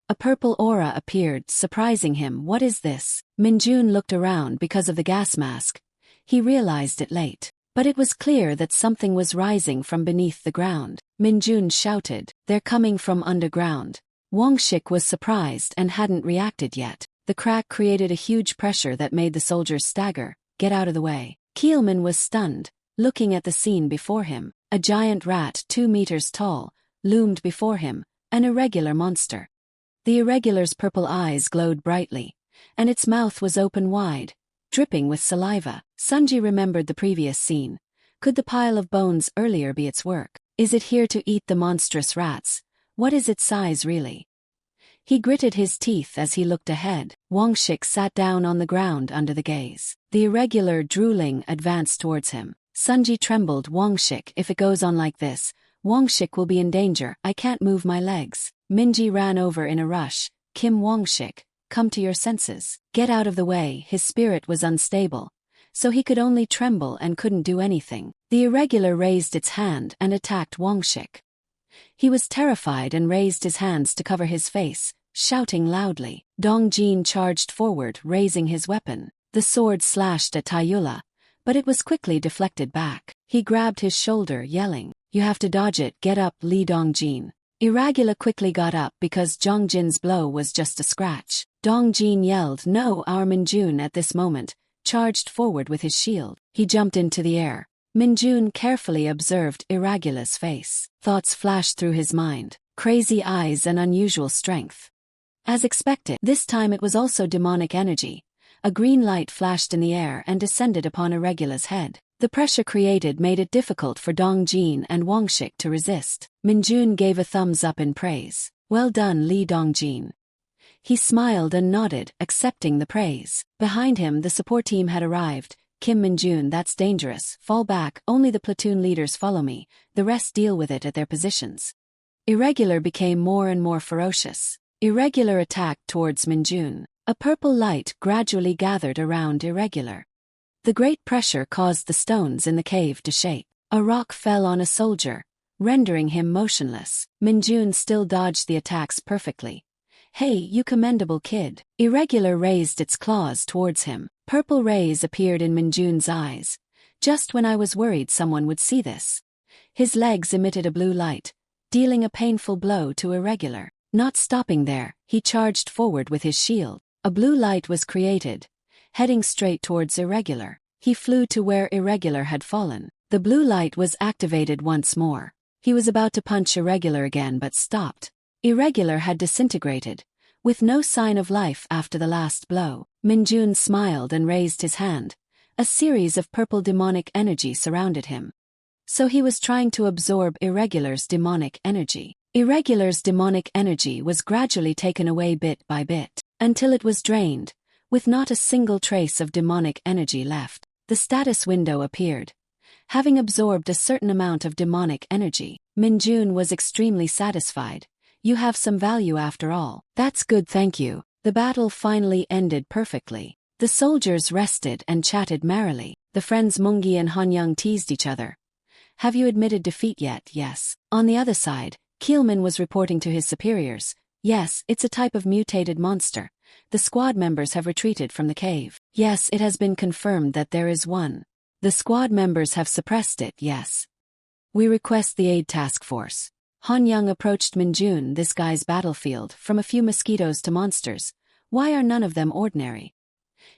[SPEAKER 1] A purple aura appeared, surprising him. What is this? Minjun looked around because of the gas mask. He realized it late, but it was clear that something was rising from beneath the ground. Minjun shouted, they're coming from underground. Wang Shik was surprised and hadn't reacted yet. The crack created a huge pressure that made the soldiers stagger. Get out of the way. Keelman was stunned, looking at the scene before him. A giant rat 2 meters tall loomed before him, an irregular monster. The irregular's purple eyes glowed brightly, and its mouth was open wide, dripping with saliva. Sunji remembered the previous scene. Could the pile of bones earlier be its work? Is it here to eat the monstrous rats? What is its size really? He gritted his teeth as he looked ahead. Wangshik sat down on the ground under the gaze. The irregular drooling advanced towards him. Sunji trembled. Wangshik, if it goes on like this, Wangshik will be in danger. I can't move my legs. Minji ran over in a rush. Kim, Wangshik, come to your senses. Get out of the way. His spirit was unstable, so he could only tremble and couldn't do anything. The irregular raised its hand and attacked Wangshik. He was terrified and raised his hands to cover his face, shouting loudly. Dongjin charged forward, raising his weapon. The sword slashed at Tayula, but it was quickly deflected back. He grabbed his shoulder, yelling, "You have to dodge it. Get up, Li Dongjin." Iragula quickly got up because Dongjin's blow was just a scratch. Dongjin yelled, "No!" Our Minjun at this moment charged forward with his shield. He jumped into the air. Minjun carefully observed Iragula's face. Thoughts flashed through his mind. Crazy eyes and unusual strength. As expected, this time it was also demonic energy. A green light flashed in the air and descended upon Irregula's head. The pressure created made it difficult for Dongjin and Wangshik to resist. Minjun gave a thumbs up in praise. "Well done, Li Dongjin." He smiled and nodded, accepting the praise. Behind him, the support team had arrived. Kim Minjun, that's dangerous. Fall back, only the platoon leaders follow me. The rest deal with it at their positions. Irregular became more and more ferocious. Irregular attacked towards Minjun. A purple light gradually gathered around Irregular. The great pressure caused the stones in the cave to shake. A rock fell on a soldier, rendering him motionless. Minjun still dodged the attacks perfectly. "Hey, you commendable kid." Irregular raised its claws towards him. Purple rays appeared in Minjun's eyes. Just when I was worried someone would see this. His legs emitted a blue light, dealing a painful blow to Irregular. Not stopping there, he charged forward with his shield. A blue light was created, heading straight towards Irregular. He flew to where Irregular had fallen. The blue light was activated once more. He was about to punch Irregular again but stopped. Irregular had disintegrated, with no sign of life after the last blow. Minjun smiled and raised his hand. A series of purple demonic energy surrounded him. So he was trying to absorb Irregular's demonic energy. Irregular's demonic energy was gradually taken away bit by bit, until it was drained, with not a single trace of demonic energy left. The status window appeared. Having absorbed a certain amount of demonic energy, Minjun was extremely satisfied. "You have some value after all." "That's good, thank you." The battle finally ended perfectly. The soldiers rested and chatted merrily. The friends Mungi and Hanyang teased each other. "Have you admitted defeat yet?" "Yes." On the other side, Keelman was reporting to his superiors. "Yes, it's a type of mutated monster. The squad members have retreated from the cave." "Yes, it has been confirmed that there is one. The squad members have suppressed it." "Yes. We request the aid task force." Han Young approached Minjun. "This guy's battlefield, from a few mosquitoes to monsters. Why are none of them ordinary?"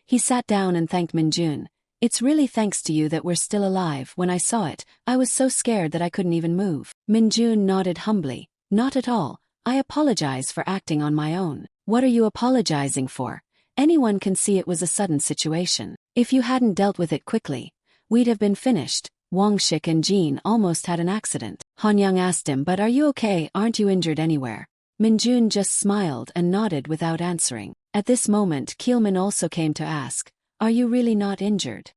[SPEAKER 1] He sat down and thanked Minjun. "It's really thanks to you that we're still alive. When I saw it, I was so scared that I couldn't even move." Minjun nodded humbly. "Not at all. I apologize for acting on my own." "What are you apologizing for? Anyone can see it was a sudden situation. If you hadn't dealt with it quickly, we'd have been finished." Wangshik and Jean almost had an accident. Han Young asked him, "But are you okay? Aren't you injured anywhere?" Minjun just smiled and nodded without answering. At this moment, Keelman also came to ask, "Are you really not injured?"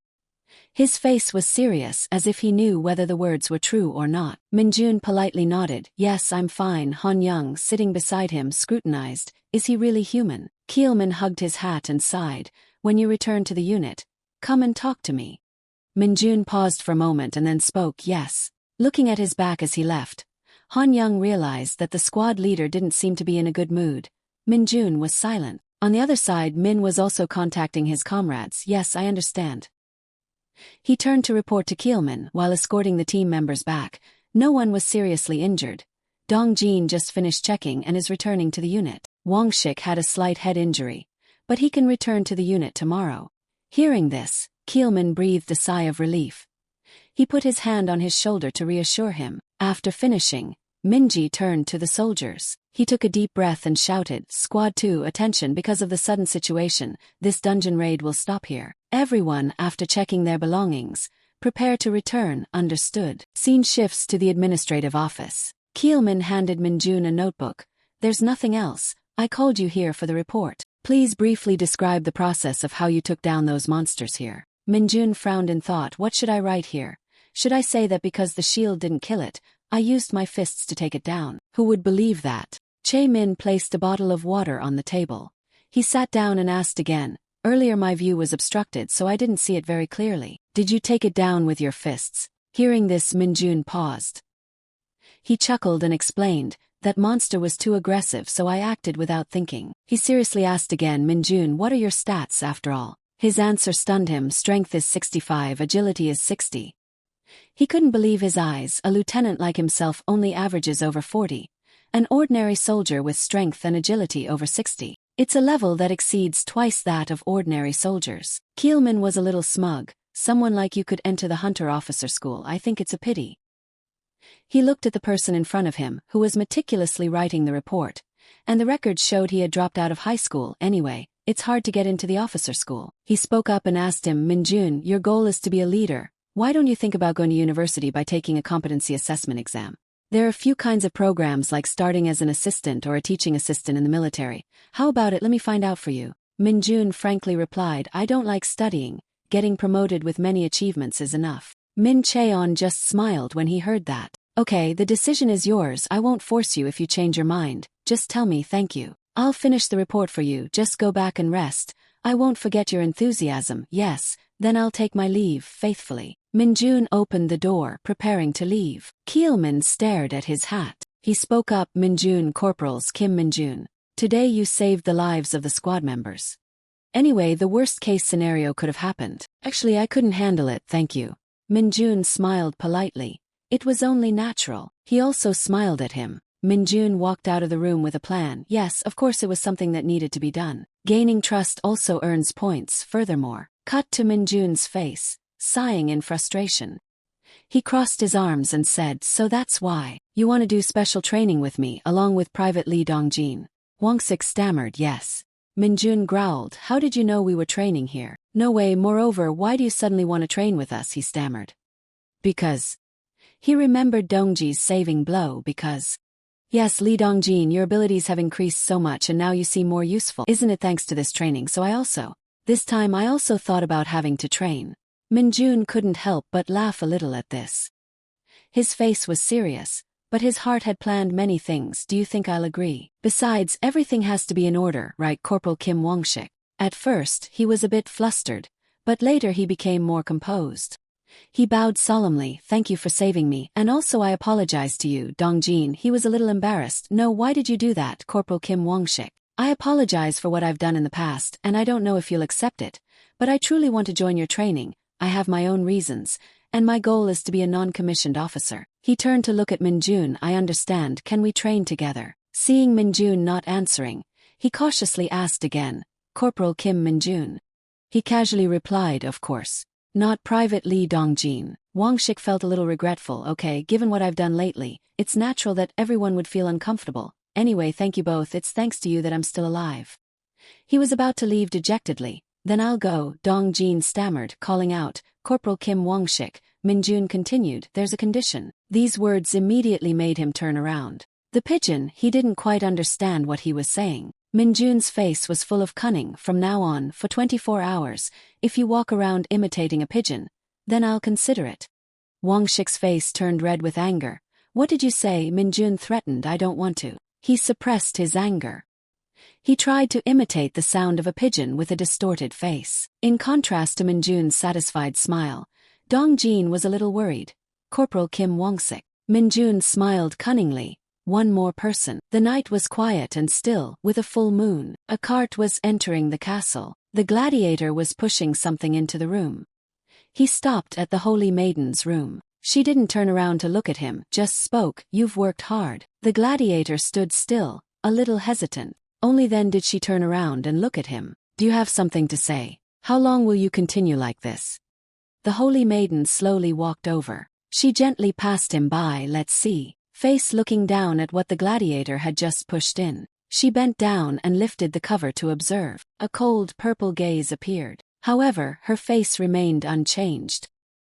[SPEAKER 1] His face was serious, as if he knew whether the words were true or not. Minjun politely nodded. "Yes, I'm fine." Han Young, sitting beside him, scrutinized. "Is he really human?" Keelman hugged his hat and sighed. "When you return to the unit, come and talk to me." Minjun paused for a moment and then spoke. "Yes." Looking at his back as he left, Han Young realized that the squad leader didn't seem to be in a good mood. Minjun was silent. On the other side, Min was also contacting his comrades. "Yes, I understand." He turned to report to Keelman while escorting the team members back. No one was seriously injured. Dongjin just finished checking and is returning to the unit. Wangshik had a slight head injury, but he can return to the unit tomorrow. Hearing this, Keelman breathed a sigh of relief. He put his hand on his shoulder to reassure him. After finishing, Minji turned to the soldiers. He took a deep breath and shouted, "Squad 2, attention because of the sudden situation, this dungeon raid will stop here. Everyone, after checking their belongings, prepare to return, understood." Scene shifts to the administrative office. Keelman handed Minjun a notebook. "There's nothing else, I called you here for the report. Please briefly describe the process of how you took down those monsters here." Minjun frowned in thought. What should I write here? Should I say that because the shield didn't kill it, I used my fists to take it down? Who would believe that? Che-min placed a bottle of water on the table. He sat down and asked again. Earlier my view was obstructed so I didn't see it very clearly. Did you take it down with your fists? Hearing this, Minjun paused. He chuckled and explained, that monster was too aggressive so I acted without thinking. He seriously asked again, Minjun, what are your stats after all? His answer stunned him. Strength is 65, agility is 60. He couldn't believe his eyes. A lieutenant like himself only averages over 40. An ordinary soldier with strength and agility over 60. It's a level that exceeds twice that of ordinary soldiers. Keelman was a little smug. Someone like you could enter the hunter officer school. I think it's a pity. He looked at the person in front of him, who was meticulously writing the report. And the records showed he had dropped out of high school. Anyway, it's hard to get into the officer school. He spoke up and asked him, Minjun, your goal is to be a leader. Why don't you think about going to university by taking a competency assessment exam? There are a few kinds of programs like starting as an assistant or a teaching assistant in the military. How about it? Let me find out for you. Minjun frankly replied, I don't like studying. Getting promoted with many achievements is enough. Min Cheon just smiled when he heard that. Okay, the decision is yours. I won't force you if you change your mind. Just tell me thank you. I'll finish the report for you. Just go back and rest. I won't forget your enthusiasm. Yes, then I'll take my leave faithfully. Minjun opened the door, preparing to leave. Keelman stared at his hat. He spoke up, Minjun, Corporals Kim Minjun. Today you saved the lives of the squad members. Anyway, the worst case scenario could have happened. Actually, I couldn't handle it, thank you. Minjun smiled politely. It was only natural. He also smiled at him. Minjun walked out of the room with a plan. Yes, of course it was something that needed to be done. Gaining trust also earns points. Furthermore, cut to Minjun's face, sighing in frustration. He crossed his arms and said, so that's why. You want to do special training with me, along with Private Lee Dongjin? Wongsik stammered, yes. Minjun growled, how did you know we were training here? No way, moreover, why do you suddenly want to train with us? He stammered. Because. He remembered Dongji's saving blow. Because. Yes, Lee Dongjin, your abilities have increased so much and now you seem more useful. Isn't it thanks to this training? So this time I also thought about having to train. Minjun couldn't help but laugh a little at this. His face was serious, but his heart had planned many things. Do you think I'll agree? Besides, everything has to be in order, right, Corporal Kim Wongshik? At first, he was a bit flustered, but later he became more composed. He bowed solemnly, thank you for saving me, and also I apologize to you, Dongjin. He was a little embarrassed. No, why did you do that, Corporal Kim Wongshik? I apologize for what I've done in the past, and I don't know if you'll accept it, but I truly want to join your training. I have my own reasons, and my goal is to be a non-commissioned officer. He turned to look at Minjun. I understand, can we train together? Seeing Minjun not answering, he cautiously asked again, Corporal Kim Minjun. He casually replied, of course. Not Private Lee Dongjin. Wongshik felt a little regretful. Okay, given what I've done lately, it's natural that everyone would feel uncomfortable. Anyway, thank you both. It's thanks to you that I'm still alive. He was about to leave dejectedly. Then I'll go, Dongjin stammered, calling out, Corporal Kim Wongshik. Minjun continued, there's a condition. These words immediately made him turn around. The pigeon, he didn't quite understand what he was saying. Minjun's face was full of cunning. From now on, for 24 hours, if you walk around imitating a pigeon, then I'll consider it. Wongshik's face turned red with anger. What did you say? Minjun threatened. I don't want to. He suppressed his anger. He tried to imitate the sound of a pigeon with a distorted face. In contrast to Minjun's satisfied smile, Dongjin was a little worried. Corporal Kim Wongsik. Minjun smiled cunningly. One more person. The night was quiet and still, with a full moon. A cart was entering the castle. The gladiator was pushing something into the room. He stopped at the Holy Maiden's room. She didn't turn around to look at him, just spoke, you've worked hard. The gladiator stood still, a little hesitant. Only then did she turn around and look at him. Do you have something to say? How long will you continue like this? The Holy Maiden slowly walked over. She gently passed him by. Let's see. face looking down at what the gladiator had just pushed in. She bent down and lifted the cover to observe. A cold purple gaze appeared. However, her face remained unchanged.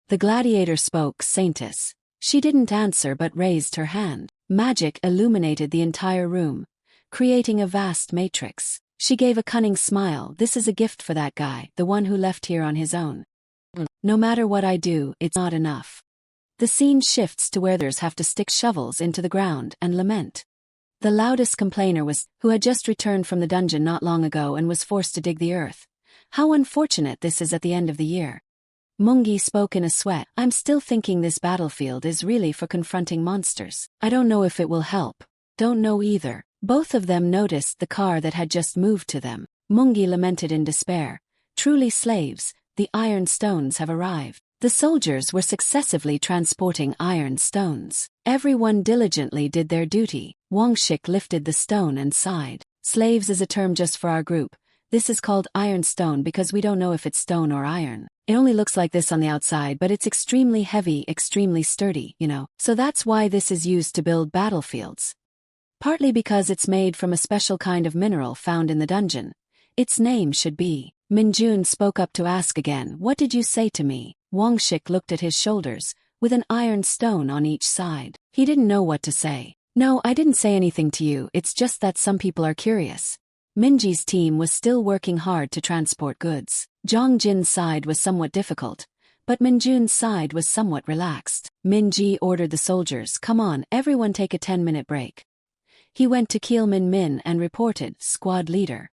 [SPEAKER 1] The gladiator spoke Saintess. She didn't answer but raised her hand. Magic illuminated the entire room, creating a vast matrix. She gave a cunning smile. This is a gift for that guy, the one who left here on his own. No matter what I do, it's not enough. The scene shifts to where others have to stick shovels into the ground and lament. The loudest complainer was, who had just returned from the dungeon not long ago and was forced to dig the earth. How unfortunate this is at the end of the year. Mungi spoke in a sweat. I'm still thinking this battlefield is really for confronting monsters. I don't know if it will help. Don't know either. Both of them noticed the car that had just moved to them. Mungi lamented in despair. Truly slaves, the iron stones have arrived. The soldiers were successively transporting iron stones. Everyone diligently did their duty. Wangshik lifted the stone and sighed. Slaves is a term just for our group. This is called iron stone because we don't know if it's stone or iron. It only looks like this on the outside, but it's extremely heavy, extremely sturdy, you know. So that's why this is used to build battlefields. Partly because it's made from a special kind of mineral found in the dungeon. Its name should be. Minjun spoke up to ask again, what did you say to me? Wangshik looked at his shoulders, with an iron stone on each side. He didn't know what to say. No, I didn't say anything to you, it's just that some people are curious. Minji's team was still working hard to transport goods. Zhang Jin's side was somewhat difficult, but Minjun's side was somewhat relaxed. Minji ordered the soldiers, come on, everyone take a 10-minute break. He went to Kiel Min Min and reported, squad leader.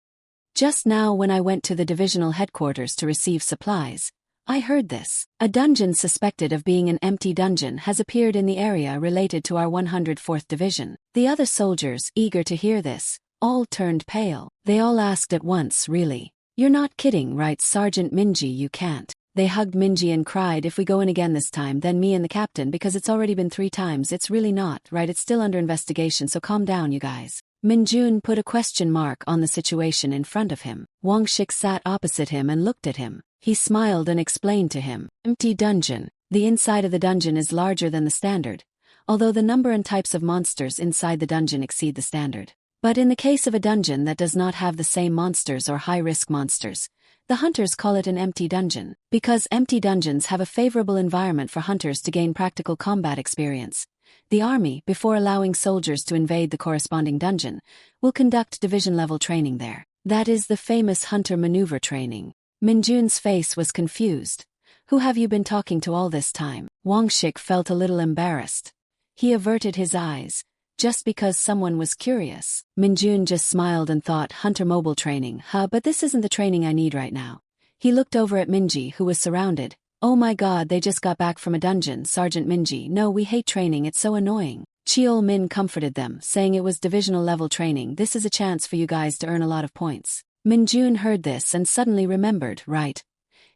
[SPEAKER 1] Just now when I went to the divisional headquarters to receive supplies, I heard this. A dungeon suspected of being an empty dungeon has appeared in the area related to our 104th Division. The other soldiers, eager to hear this, all turned pale. They all asked at once, really? You're not kidding, right, Sergeant Minji? You can't. They hugged Minji and cried, if we go in again this time, then me and the captain, because it's already been 3 times. It's really not, right? It's still under investigation, so calm down, you guys. Minjun put a question mark on the situation in front of him. Wangshik sat opposite him and looked at him. He smiled and explained to him. Empty dungeon. The inside of the dungeon is larger than the standard, although the number and types of monsters inside the dungeon exceed the standard. But in the case of a dungeon that does not have the same monsters or high-risk monsters, the hunters call it an empty dungeon. Because empty dungeons have a favorable environment for hunters to gain practical combat experience, the army, before allowing soldiers to invade the corresponding dungeon, will conduct division-level training there. That is the famous hunter maneuver training. Minjun's face was confused. Who have you been talking to all this time? Wangshik felt a little embarrassed. He averted his eyes. Just because someone was curious. Minjun just smiled and thought, hunter mobile training, but this isn't the training I need right now. He looked over at Minji, who was surrounded. Oh my god, they just got back from a dungeon, Sergeant Minji. No, we hate training, it's so annoying. Cheol Min comforted them, saying it was divisional level training. This is a chance for you guys to earn a lot of points. Minjun heard this and suddenly remembered, right?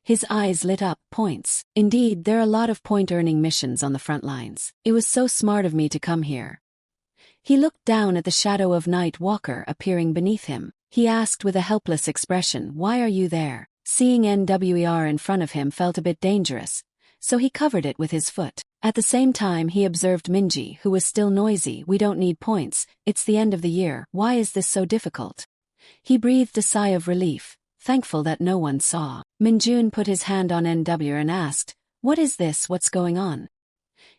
[SPEAKER 1] His eyes lit up, points. Indeed, there are a lot of point-earning missions on the front lines. It was so smart of me to come here. He looked down at the shadow of Night Walker appearing beneath him. He asked with a helpless expression, why are you there? Seeing NWER in front of him felt a bit dangerous, so he covered it with his foot. At the same time he observed Minji, who was still noisy. We don't need points, it's the end of the year, why is this so difficult? He breathed a sigh of relief, thankful that no one saw. Minjun put his hand on NW and asked, what is this, what's going on?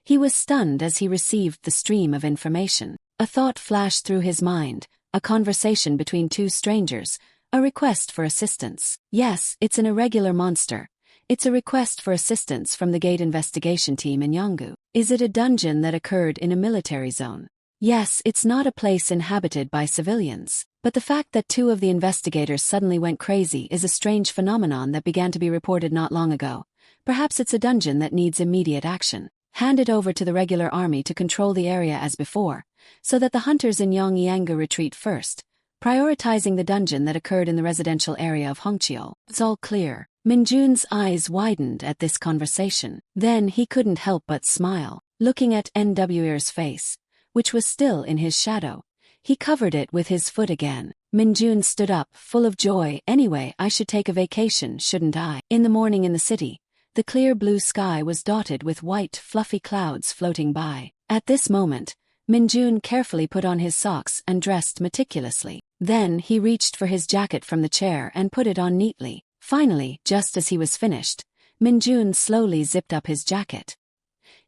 [SPEAKER 1] He was stunned as he received the stream of information. A thought flashed through his mind, a conversation between 2 strangers, a request for assistance. Yes, it's an irregular monster. It's a request for assistance from the Gate investigation team in Yanggu. Is it a dungeon that occurred in a military zone? Yes, it's not a place inhabited by civilians. But the fact that 2 of the investigators suddenly went crazy is a strange phenomenon that began to be reported not long ago. Perhaps it's a dungeon that needs immediate action. Hand it over to the regular army to control the area as before, so that the hunters in Yangyangu retreat first, prioritizing the dungeon that occurred in the residential area of Hongqiu. It's all clear. Minjun's eyes widened at this conversation. Then he couldn't help but smile, looking at NWR's face, which was still in his shadow. He covered it with his foot again. Minjun stood up, full of joy. Anyway, I should take a vacation, shouldn't I? In the morning in the city, the clear blue sky was dotted with white, fluffy clouds floating by. At this moment, Minjun carefully put on his socks and dressed meticulously. Then he reached for his jacket from the chair and put it on neatly. Finally, just as he was finished, Minjun slowly zipped up his jacket.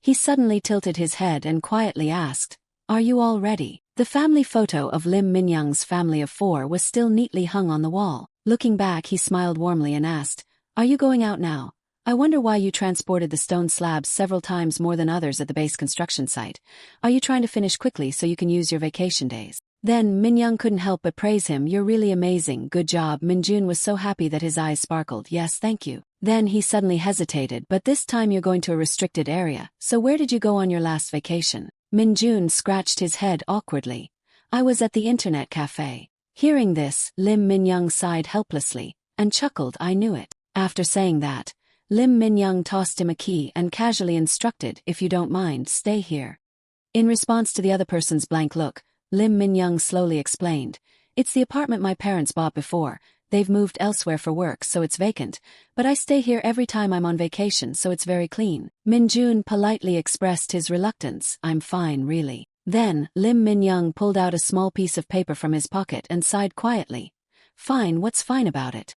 [SPEAKER 1] He suddenly tilted his head and quietly asked, "Are you all ready?" The family photo of Lim Minyoung's family of 4 was still neatly hung on the wall. Looking back, he smiled warmly and asked, "Are you going out now? I wonder why you transported the stone slabs several times more than others at the base construction site. Are you trying to finish quickly so you can use your vacation days?" Then Minyoung couldn't help but praise him. "You're really amazing, good job." Minjun was so happy that his eyes sparkled. "Yes, thank you." Then he suddenly hesitated. "But this time you're going to a restricted area, so where did you go on your last vacation?" Minjun scratched his head awkwardly. "I was at the internet cafe." Hearing this, Lim Minyoung sighed helplessly and chuckled. "I knew it." After saying that, Lim Minyoung tossed him a key and casually instructed, "If you don't mind, stay here." In response to the other person's blank look, Lim Minyoung slowly explained, "It's the apartment my parents bought before. They've moved elsewhere for work, so it's vacant, but I stay here every time I'm on vacation, so it's very clean." Minjun politely expressed his reluctance. "I'm fine, really." Then, Lim Minyoung pulled out a small piece of paper from his pocket and sighed quietly. "Fine, what's fine about it?"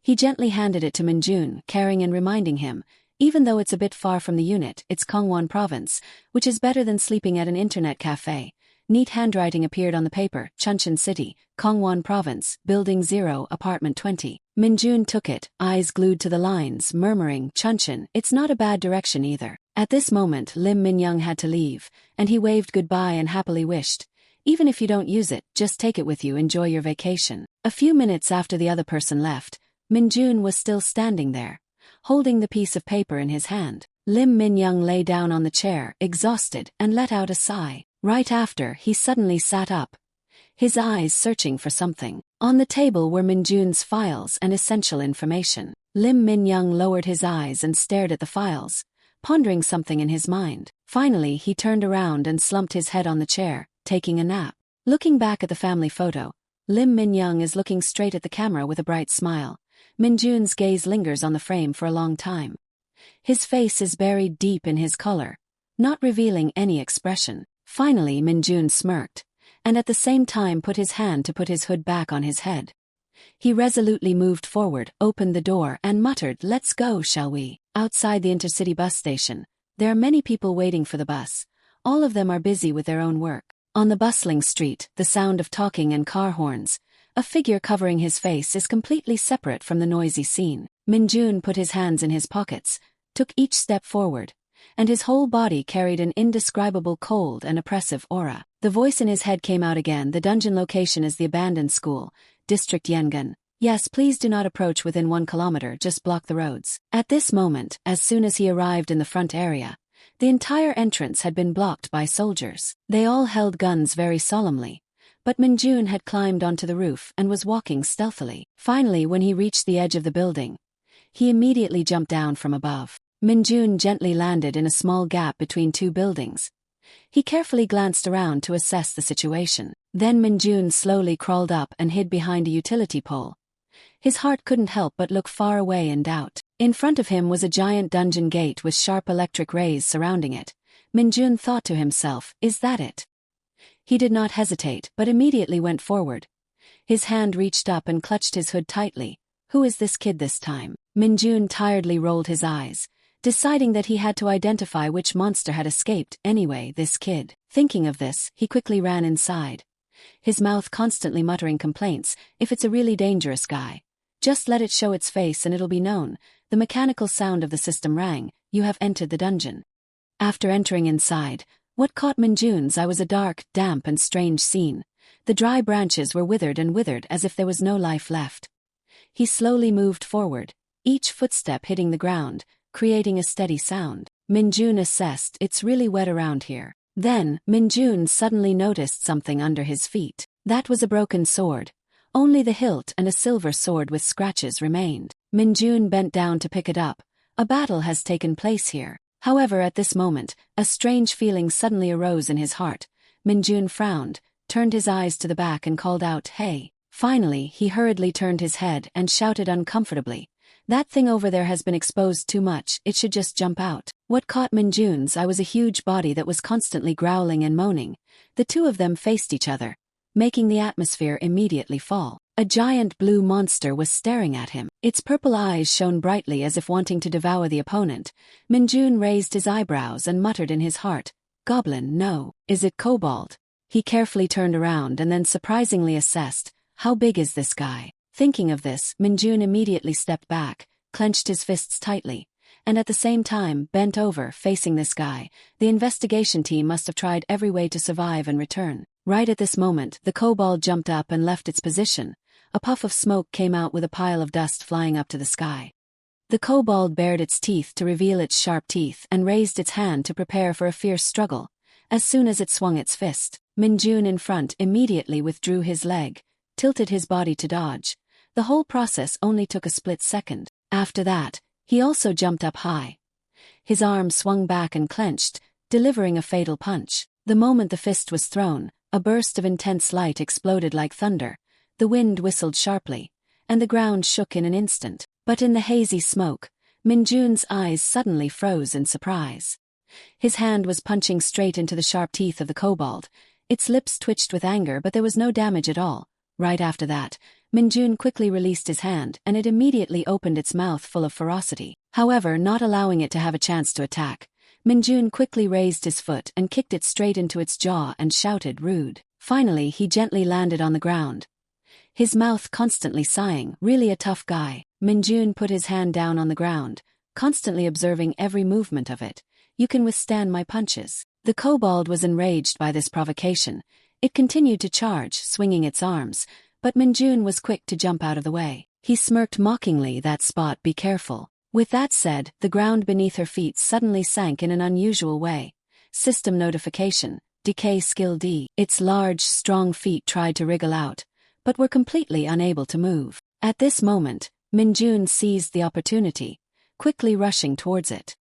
[SPEAKER 1] He gently handed it to Minjun, caring and reminding him, "Even though it's a bit far from the unit, it's Gangwon province, which is better than sleeping at an internet cafe." Neat handwriting appeared on the paper. "Chuncheon City, Gangwon Province, Building 0, Apartment 20. Minjun took it, eyes glued to the lines, murmuring, "Chuncheon, it's not a bad direction either." At this moment, Lim Minyoung had to leave, and he waved goodbye and happily wished, "Even if you don't use it, just take it with you. Enjoy your vacation." A few minutes after the other person left, Minjun was still standing there, holding the piece of paper in his hand. Lim Minyoung lay down on the chair, exhausted, and let out a sigh. Right after, he suddenly sat up, his eyes searching for something. On the table were Minjun's files and essential information. Lim Minyoung lowered his eyes and stared at the files, pondering something in his mind. Finally, he turned around and slumped his head on the chair, taking a nap. Looking back at the family photo, Lim Minyoung is looking straight at the camera with a bright smile. Minjun's gaze lingers on the frame for a long time. His face is buried deep in his collar, not revealing any expression. Finally, Minjun smirked, and at the same time put his hand to put his hood back on his head. He resolutely moved forward, opened the door, and muttered, "Let's go, shall we?" Outside the intercity bus station, there are many people waiting for the bus. All of them are busy with their own work. On the bustling street, the sound of talking and car horns, a figure covering his face, is completely separate from the noisy scene. Minjun put his hands in his pockets, took each step forward, and his whole body carried an indescribable cold and oppressive aura. The voice in his head came out again. "The dungeon location is the abandoned school, District Yengan. Yes, please do not approach within 1 kilometer, just block the roads." At this moment, as soon as he arrived in the front area, the entire entrance had been blocked by soldiers. They all held guns very solemnly, but Minjun had climbed onto the roof and was walking stealthily. Finally, when he reached the edge of the building, he immediately jumped down from above. Minjun gently landed in a small gap between 2 buildings. He carefully glanced around to assess the situation. Then Minjun slowly crawled up and hid behind a utility pole. His heart couldn't help but look far away in doubt. In front of him was a giant dungeon gate with sharp electric rays surrounding it. Minjun thought to himself, "Is that it?" He did not hesitate, but immediately went forward. His hand reached up and clutched his hood tightly. Who is this kid this time? Minjun tiredly rolled his eyes, deciding that he had to identify which monster had escaped. Anyway, this kid. Thinking of this, he quickly ran inside, his mouth constantly muttering complaints. "If it's a really dangerous guy, just let it show its face and it'll be known." The mechanical sound of the system rang. "You have entered the dungeon." After entering inside, what caught Minjun's eye was a dark, damp and strange scene. The dry branches were withered and withered as if there was no life left. He slowly moved forward, each footstep hitting the ground, creating a steady sound. Minjun assessed, "It's really wet around here." Then, Minjun suddenly noticed something under his feet. That was a broken sword. Only the hilt and a silver sword with scratches remained. Minjun bent down to pick it up. A battle has taken place here. However, at this moment, a strange feeling suddenly arose in his heart. Minjun frowned, turned his eyes to the back and called out, "Hey." Finally, he hurriedly turned his head and shouted uncomfortably, That thing over there has been exposed too much, it should just jump out. What caught Minjun's eye was a huge body that was constantly growling and moaning. The two of them faced each other, making the atmosphere immediately fall. A giant blue monster was staring at him. Its purple eyes shone brightly as if wanting to devour the opponent. Minjun raised his eyebrows and muttered in his heart, "Goblin, no. Is it kobold?" He carefully turned around and then surprisingly assessed, how big is this guy? Thinking of this, Minjun immediately stepped back, clenched his fists tightly, and at the same time bent over, facing this guy. The investigation team must have tried every way to survive and return. Right at this moment, the kobold jumped up and left its position. A puff of smoke came out with a pile of dust flying up to the sky. The kobold bared its teeth to reveal its sharp teeth and raised its hand to prepare for a fierce struggle. As soon as it swung its fist, Minjun in front immediately withdrew his leg, tilted his body to dodge. The whole process only took a split second. After that, he also jumped up high. His arm swung back and clenched, delivering a fatal punch. The moment the fist was thrown, a burst of intense light exploded like thunder. The wind whistled sharply, and the ground shook in an instant. But in the hazy smoke, Minjun's eyes suddenly froze in surprise. His hand was punching straight into the sharp teeth of the kobold. Its lips twitched with anger, but there was no damage at all. Right after that, Minjun quickly released his hand and it immediately opened its mouth full of ferocity. However, not allowing it to have a chance to attack, Minjun quickly raised his foot and kicked it straight into its jaw and shouted, "Rude." Finally, he gently landed on the ground, his mouth constantly sighing, "Really a tough guy." Minjun put his hand down on the ground, constantly observing every movement of it. "You can withstand my punches." The kobold was enraged by this provocation. It continued to charge, swinging its arms, but Minjun was quick to jump out of the way. He smirked mockingly, "That spot, be careful." With that said, the ground beneath her feet suddenly sank in an unusual way. System notification, decay skill D. Its large, strong feet tried to wriggle out, but were completely unable to move. At this moment, Minjun seized the opportunity, quickly rushing towards it.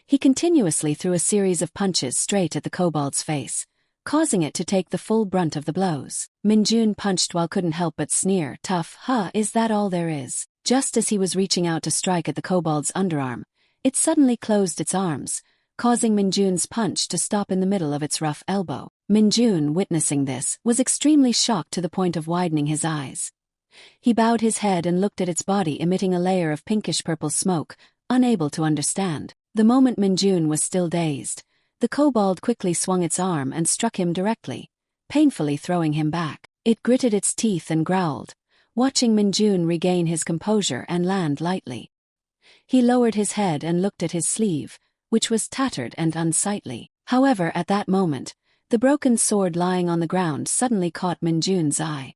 [SPEAKER 1] He continuously threw a series of punches straight at the kobold's face, causing it to take the full brunt of the blows. Minjun punched while couldn't help but sneer, "Tough, huh? Is that all there is?" Just as he was reaching out to strike at the kobold's underarm, it suddenly closed its arms, causing Minjun's punch to stop in the middle of its rough elbow. Minjun, witnessing this, was extremely shocked to the point of widening his eyes. He bowed his head and looked at its body emitting a layer of pinkish-purple smoke, unable to understand. The moment Minjun was still dazed, the kobold quickly swung its arm and struck him directly, painfully throwing him back. It gritted its teeth and growled, watching Minjun regain his composure and land lightly. He lowered his head and looked at his sleeve, which was tattered and unsightly. However, at that moment, the broken sword lying on the ground suddenly caught Minjun's eye.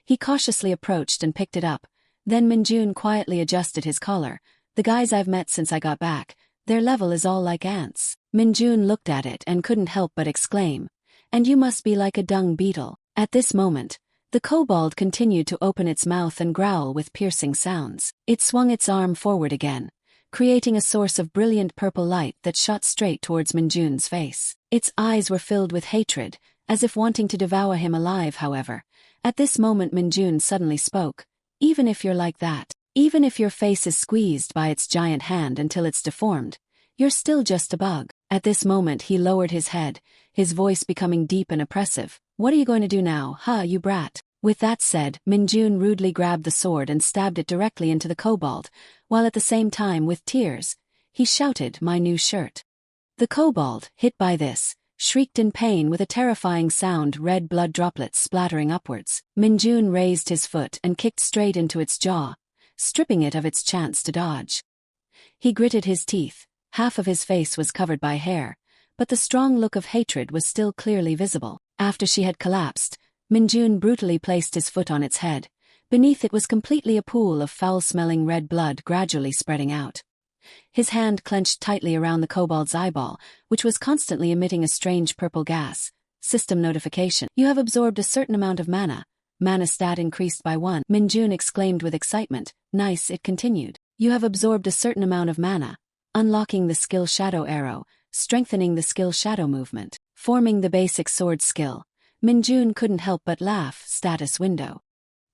[SPEAKER 1] He cautiously approached and picked it up. Then Minjun quietly adjusted his collar. "The guys I've met since I got back, their level is all like ants." Minjun looked at it and couldn't help but exclaim, "And you must be like a dung beetle." At this moment, the kobold continued to open its mouth and growl with piercing sounds. It swung its arm forward again, creating a source of brilliant purple light that shot straight towards Minjun's face. Its eyes were filled with hatred, as if wanting to devour him alive. However, at this moment Minjun suddenly spoke, "Even if you're like that, even if your face is squeezed by its giant hand until it's deformed, you're still just a bug." At this moment he lowered his head, his voice becoming deep and oppressive. "What are you going to do now, huh, you brat?" With that said, Minjun rudely grabbed the sword and stabbed it directly into the kobold, while at the same time, with tears, he shouted, "My new shirt." The kobold, hit by this, shrieked in pain with a terrifying sound, red blood droplets splattering upwards. Minjun raised his foot and kicked straight into its jaw, stripping it of its chance to dodge. He gritted his teeth, half of his face was covered by hair, but the strong look of hatred was still clearly visible. After she had collapsed, Minjun brutally placed his foot on its head. Beneath it was completely a pool of foul-smelling red blood gradually spreading out. His hand clenched tightly around the kobold's eyeball, which was constantly emitting a strange purple gas. System notification. "You have absorbed a certain amount of mana. Mana stat increased by 1. Minjun exclaimed with excitement. "Nice," it continued. "You have absorbed a certain amount of mana. Unlocking the skill Shadow Arrow, strengthening the skill Shadow Movement, forming the basic sword skill." Minjun couldn't help but laugh. Status window.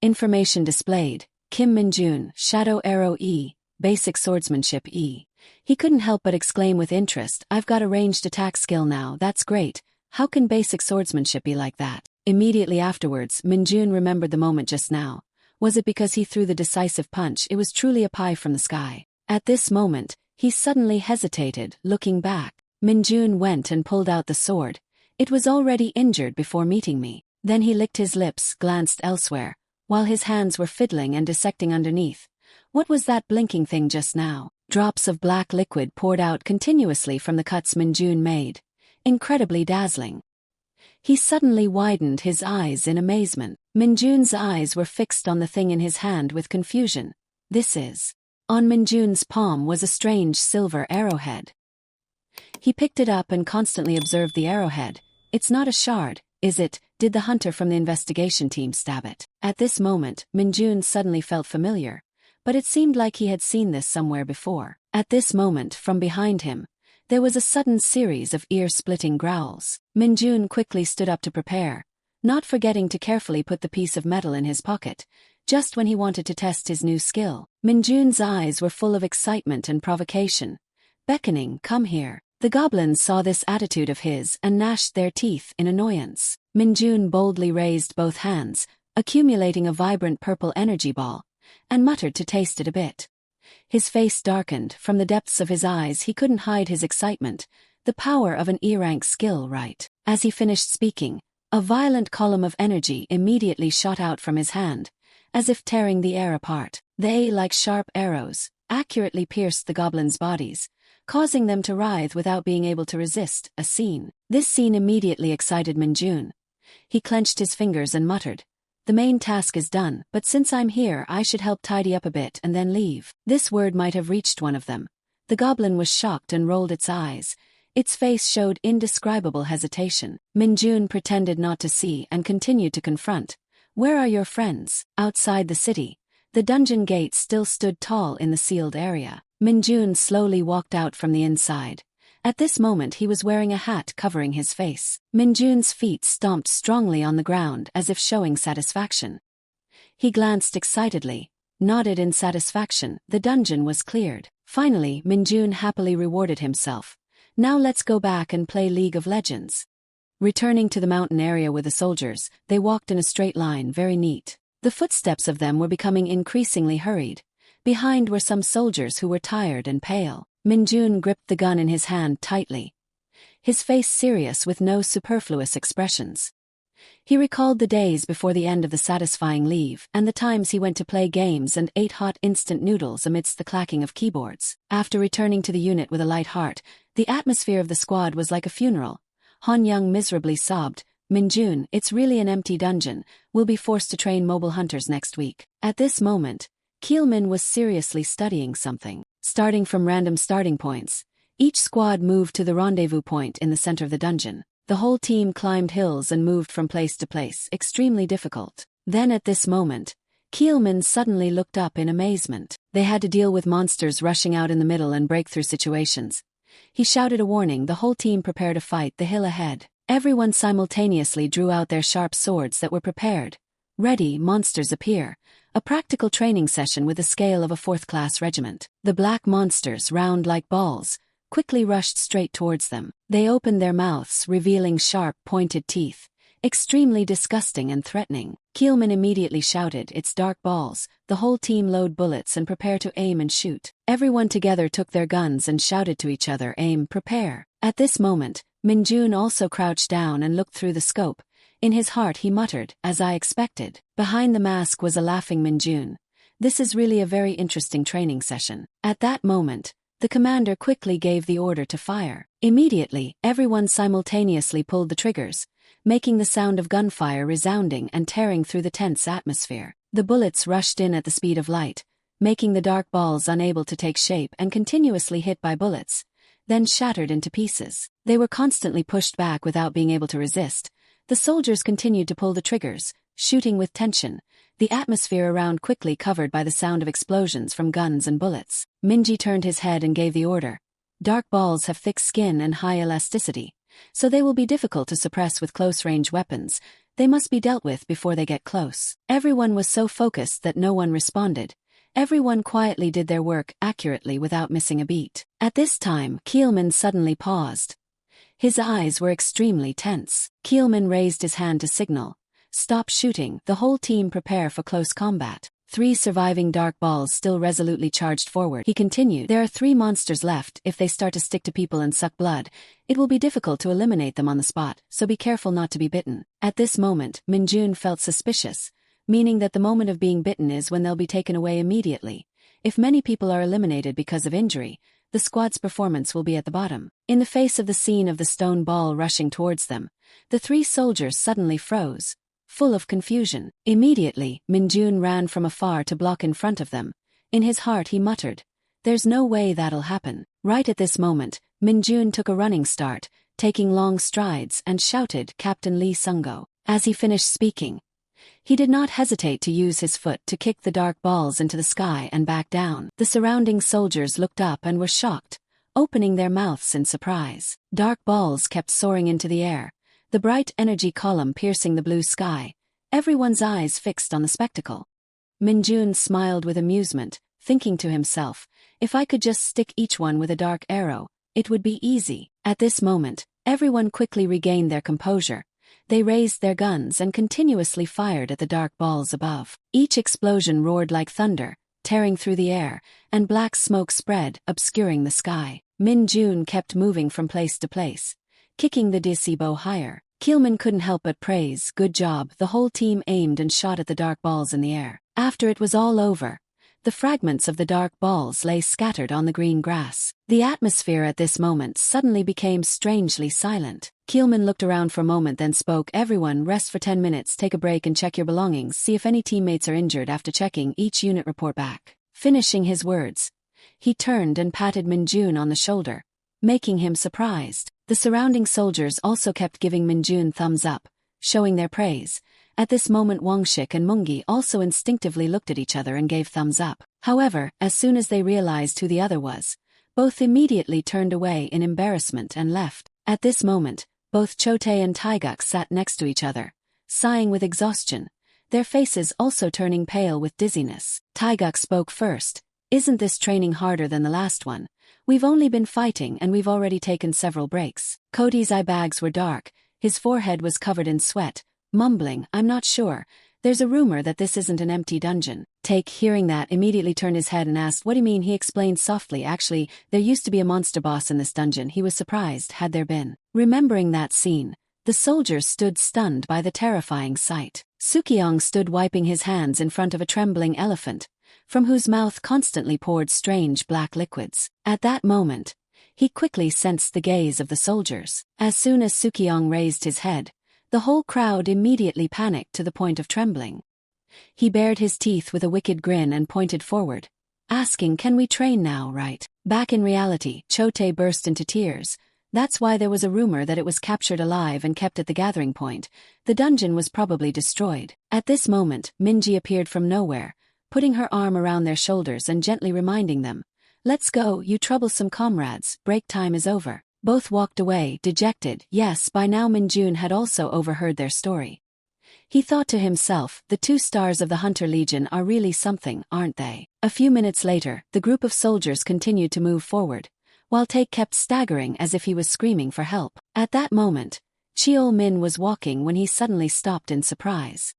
[SPEAKER 1] Information displayed. Kim Minjun, Shadow Arrow E, basic swordsmanship E. He couldn't help but exclaim with interest, "I've got a ranged attack skill now, that's great. How can basic swordsmanship be like that?" Immediately afterwards, Minjun remembered the moment just now. Was it because he threw the decisive punch? It was truly a pie from the sky. At this moment, he suddenly hesitated, looking back. Minjun went and pulled out the sword. It was already injured before meeting me. Then he licked his lips, glanced elsewhere, while his hands were fiddling and dissecting underneath. What was that blinking thing just now? Drops of black liquid poured out continuously from the cuts Minjun made. Incredibly dazzling. He suddenly widened his eyes in amazement. Minjun's eyes were fixed on the thing in his hand with confusion. This is... On Minjun's palm was a strange silver arrowhead. He picked it up and constantly observed the arrowhead. It's not a shard, is it? Did the hunter from the investigation team stab it? At this moment, Minjun suddenly felt familiar, but it seemed like he had seen this somewhere before. At this moment, from behind him, there was a sudden series of ear-splitting growls. Minjun quickly stood up to prepare, not forgetting to carefully put the piece of metal in his pocket, just when he wanted to test his new skill. Minjun's eyes were full of excitement and provocation, beckoning, "Come here." The goblins saw this attitude of his and gnashed their teeth in annoyance. Minjun boldly raised both hands, accumulating a vibrant purple energy ball, and muttered to taste it a bit. His face darkened. From the depths of his eyes he couldn't hide his excitement. The power of an E-rank skill, right? As he finished speaking, a violent column of energy immediately shot out from his hand, as if tearing the air apart. They, like sharp arrows, accurately pierced the goblins' bodies, causing them to writhe without being able to resist. This scene immediately excited Minjun. He clenched his fingers and muttered, "The main task is done, but since I'm here I should help tidy up a bit and then leave." This word might have reached one of them. The goblin was shocked and rolled its eyes. Its face showed indescribable hesitation. Minjun pretended not to see and continued to confront. "Where are your friends?" Outside the city, the dungeon gate still stood tall in the sealed area. Minjun slowly walked out from the inside. At this moment he was wearing a hat covering his face. Minjun's feet stomped strongly on the ground as if showing satisfaction. He glanced excitedly, nodded in satisfaction. The dungeon was cleared. Finally, Minjun happily rewarded himself. "Now let's go back and play League of Legends." Returning to the mountain area with the soldiers, they walked in a straight line, very neat. The footsteps of them were becoming increasingly hurried. Behind were some soldiers who were tired and pale. Minjun gripped the gun in his hand tightly, his face serious with no superfluous expressions. He recalled the days before the end of the satisfying leave and the times he went to play games and ate hot instant noodles amidst the clacking of keyboards. After returning to the unit with a light heart, the atmosphere of the squad was like a funeral. Han Young miserably sobbed, "Minjun, it's really an empty dungeon. We'll be forced to train mobile hunters next week." At this moment, Keelman was seriously studying something. Starting from random starting points, each squad moved to the rendezvous point in the center of the dungeon. The whole team climbed hills and moved from place to place, extremely difficult. Then at this moment, Keelman suddenly looked up in amazement. They had to deal with monsters rushing out in the middle and breakthrough situations. He shouted a warning. The whole team prepared to fight the hill ahead. Everyone simultaneously drew out their sharp swords that were prepared. Ready, monsters appear. A practical training session with the scale of a fourth-class regiment. The black monsters, round like balls, quickly rushed straight towards them. They opened their mouths, revealing sharp, pointed teeth, extremely disgusting and threatening. Keelman immediately shouted, "It's dark balls." The whole team load bullets and prepare to aim and shoot. Everyone together took their guns and shouted to each other, "Aim, prepare." At this moment, Minjun also crouched down and looked through the scope. In his heart he muttered, "As I expected." Behind the mask was a laughing Minjun. This is really a very interesting training session. At that moment, the commander quickly gave the order to fire. Immediately, everyone simultaneously pulled the triggers, making the sound of gunfire resounding and tearing through the tense atmosphere. The bullets rushed in at the speed of light, making the dark balls unable to take shape and continuously hit by bullets, then shattered into pieces. They were constantly pushed back without being able to resist. The soldiers continued to pull the triggers, shooting with tension, the atmosphere around quickly covered by the sound of explosions from guns and bullets. Minji turned his head and gave the order. "Dark balls have thick skin and high elasticity, so they will be difficult to suppress with close-range weapons. They must be dealt with before they get close." Everyone was so focused that no one responded. Everyone quietly did their work accurately without missing a beat. At this time, Keelman suddenly paused. His eyes were extremely tense. Keelman raised his hand to signal, "Stop shooting, the whole team prepare for close combat." 3 surviving dark balls still resolutely charged forward. He continued, "There are 3 monsters left. If they start to stick to people and suck blood, it will be difficult to eliminate them on the spot, so be careful not to be bitten." At this moment, Minjun felt suspicious, meaning that the moment of being bitten is when they'll be taken away immediately. If many people are eliminated because of injury, the squad's performance will be at the bottom. In the face of the scene of the stone ball rushing towards them, the 3 soldiers suddenly froze, full of confusion. Immediately, Minjun ran from afar to block in front of them. In his heart he muttered, "There's no way that'll happen." Right at this moment, Minjun took a running start, taking long strides, and shouted, "Captain Lee Sungo." As he finished speaking, he did not hesitate to use his foot to kick the dark balls into the sky and back down. The surrounding soldiers looked up and were shocked, opening their mouths in surprise. Dark balls kept soaring into the air, the bright energy column piercing the blue sky, everyone's eyes fixed on the spectacle. Minjun smiled with amusement, thinking to himself, "If I could just stick each one with a dark arrow, it would be easy." At this moment, everyone quickly regained their composure. They raised their guns and continuously fired at the dark balls above. Each explosion roared like thunder, tearing through the air, and black smoke spread, obscuring the sky. Minjun kept moving from place to place, kicking the gazebo higher. Keelman couldn't help but praise, "Good job." The whole team aimed and shot at the dark balls in the air. After it was all over, the fragments of the dark balls lay scattered on the green grass. The atmosphere at this moment suddenly became strangely silent. Keelman looked around for a moment, then spoke, "Everyone rest for 10 minutes, take a break and check your belongings, see if any teammates are injured. After checking, each unit report back." Finishing his words, he turned and patted Minjun on the shoulder, making him surprised. The surrounding soldiers also kept giving Minjun thumbs up, showing their praise. At this moment Wangshik and Mungi also instinctively looked at each other and gave thumbs up. However, as soon as they realized who the other was, both immediately turned away in embarrassment and left. At this moment, both Chote and Taiguk sat next to each other, sighing with exhaustion, their faces also turning pale with dizziness. Taiguk spoke first, "Isn't this training harder than the last one? We've only been fighting and we've already taken several breaks." Cody's eye bags were dark, his forehead was covered in sweat, mumbling, "I'm not sure. There's a rumor that this isn't an empty dungeon." Take, hearing that, immediately turned his head and asked, "What do you mean?" He explained softly, "Actually, there used to be a monster boss in this dungeon." He was surprised, had there been? Remembering that scene, the soldiers stood stunned by the terrifying sight. Sukyong stood wiping his hands in front of a trembling elephant, from whose mouth constantly poured strange black liquids. At that moment, he quickly sensed the gaze of the soldiers. As soon as Sukyong raised his head, the whole crowd immediately panicked to the point of trembling. He bared his teeth with a wicked grin and pointed forward, asking, "Can we train now, right?" Back in reality, Chote burst into tears. That's why there was a rumor that it was captured alive and kept at the gathering point. The dungeon was probably destroyed. At this moment, Minji appeared from nowhere, putting her arm around their shoulders and gently reminding them, "Let's go, you troublesome comrades, break time is over." Both walked away, dejected. Yes, by now Minjun had also overheard their story. He thought to himself, the 2 stars of the Hunter Legion are really something, aren't they? A few minutes later, the group of soldiers continued to move forward, while Take kept staggering as if he was screaming for help. At that moment, Cheol Min was walking when he suddenly stopped in surprise.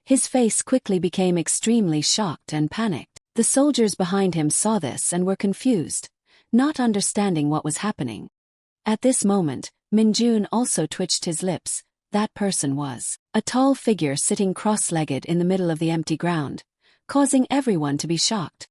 [SPEAKER 1] His face quickly became extremely shocked and panicked. The soldiers behind him saw this and were confused, not understanding what was happening. At this moment, Minjun also twitched his lips. That person was a tall figure sitting cross-legged in the middle of the empty ground, causing everyone to be shocked.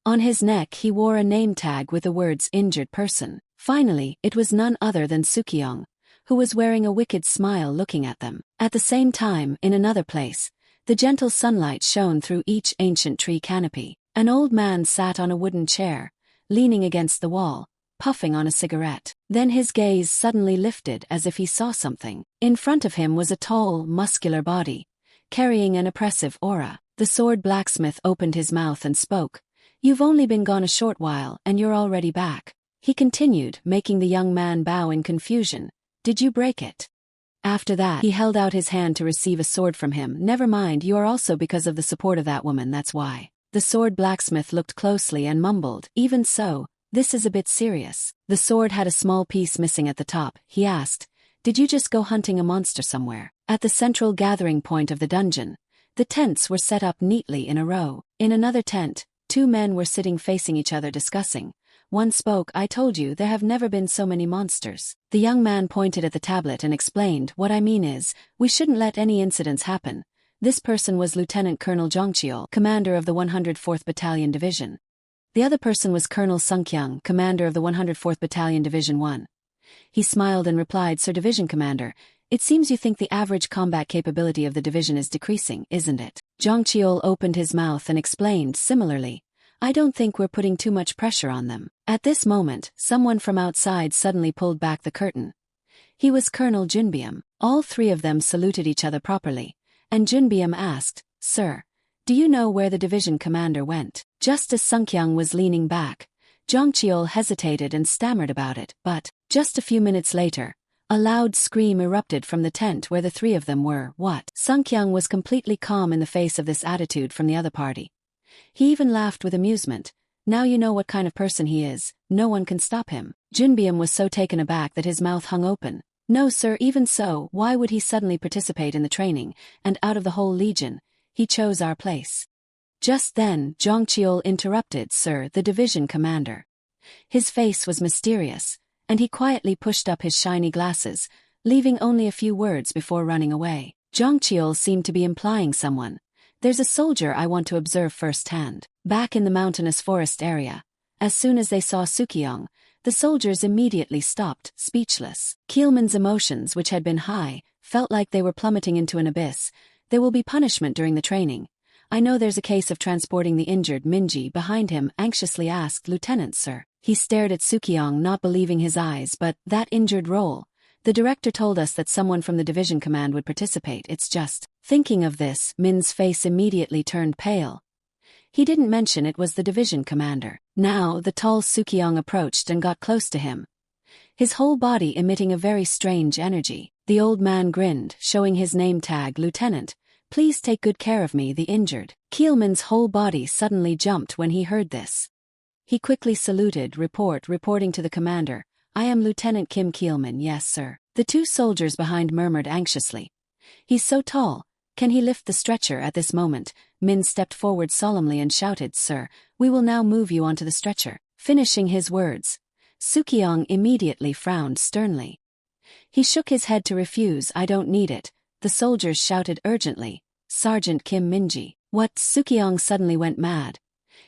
[SPEAKER 1] On his neck he wore a name tag with the words "Injured Person." Finally, it was none other than Sukyong, who was wearing a wicked smile looking at them. At the same time, in another place, the gentle sunlight shone through each ancient tree canopy. An old man sat on a wooden chair, leaning against the wall, puffing on a cigarette. Then his gaze suddenly lifted as if he saw something. In front of him was a tall, muscular body, carrying an oppressive aura. The sword blacksmith opened his mouth and spoke, "You've only been gone a short while and you're already back." He continued, making the young man bow in confusion, "Did you break it?" After that, he held out his hand to receive a sword from him. "Never mind, you are also because of the support of that woman, that's why." The sword blacksmith looked closely and mumbled, "Even so, this is a bit serious." The sword had a small piece missing at the top. He asked, "Did you just go hunting a monster somewhere?" At the central gathering point of the dungeon, the tents were set up neatly in a row. In another tent, two men were sitting facing each other discussing. One spoke, "I told you there have never been so many monsters." The young man pointed at the tablet and explained, "What I mean is, we shouldn't let any incidents happen." This person was Lieutenant Colonel Jongcheol, commander of the 104th Battalion Division. The other person was Colonel Sungkyung, commander of the 104th Battalion Division 1. He smiled and replied, "Sir Division Commander, it seems you think the average combat capability of the division is decreasing, isn't it?" Jongcheol opened his mouth and explained, "Similarly, I don't think we're putting too much pressure on them." At this moment, someone from outside suddenly pulled back the curtain. He was Colonel Junbyum. All three of them saluted each other properly, and Junbyum asked, "Sir, do you know where the division commander went?" Just as Sungkyung was leaning back, Jongcheol hesitated and stammered about it, but, just a few minutes later, a loud scream erupted from the tent where the three of them were. "What?" Sungkyung was completely calm in the face of this attitude from the other party. He even laughed with amusement. "Now you know what kind of person he is, no one can stop him." Junbyum was so taken aback that his mouth hung open. "No sir, even so, why would he suddenly participate in the training, and out of the whole legion, he chose our place." Just then, Jongcheol interrupted, "Sir, the division commander." His face was mysterious, and he quietly pushed up his shiny glasses, leaving only a few words before running away. Jongcheol seemed to be implying someone. "There's a soldier I want to observe firsthand." Back in the mountainous forest area, as soon as they saw Sukyeong, the soldiers immediately stopped, speechless. Keelman's emotions, which had been high, felt like they were plummeting into an abyss. "There will be punishment during the training. I know there's a case of transporting the injured." Minji, behind him, anxiously asked, "Lieutenant, sir." He stared at Sukyeong, not believing his eyes. "But that injured role? The director told us that someone from the division command would participate. It's just..." Thinking of this, Min's face immediately turned pale. He didn't mention it was the division commander. Now, the tall Sukyeong approached and got close to him, his whole body emitting a very strange energy. The old man grinned, showing his name tag, "Lieutenant, please take good care of me, the injured." Keelman's whole body suddenly jumped when he heard this. He quickly saluted, reporting to the commander, "I am Lieutenant Kim Keelman." "Yes, sir." The two soldiers behind murmured anxiously, "He's so tall, can he lift the stretcher?" At this moment, Min stepped forward solemnly and shouted, "Sir, we will now move you onto the stretcher." Finishing his words, Sukyeong immediately frowned sternly. He shook his head to refuse. "I don't need it." The soldiers shouted urgently, "Sergeant Kim Minji." What? Sukyeong suddenly went mad.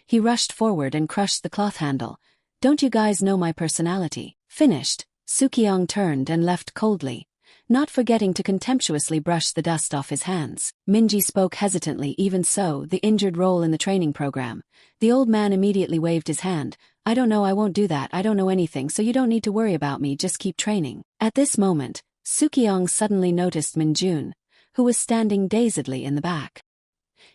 [SPEAKER 1] He rushed forward and crushed the cloth handle. "Don't you guys know my personality?" Finished, Sukyeong turned and left coldly, not forgetting to contemptuously brush the dust off his hands. Minji spoke hesitantly. "Even so, the injured role in the training program." The old man immediately waved his hand. "I don't know, I won't do that, I don't know anything, so you don't need to worry about me, just keep training." At this moment, Sukyeong suddenly noticed Minjun, who was standing dazedly in the back.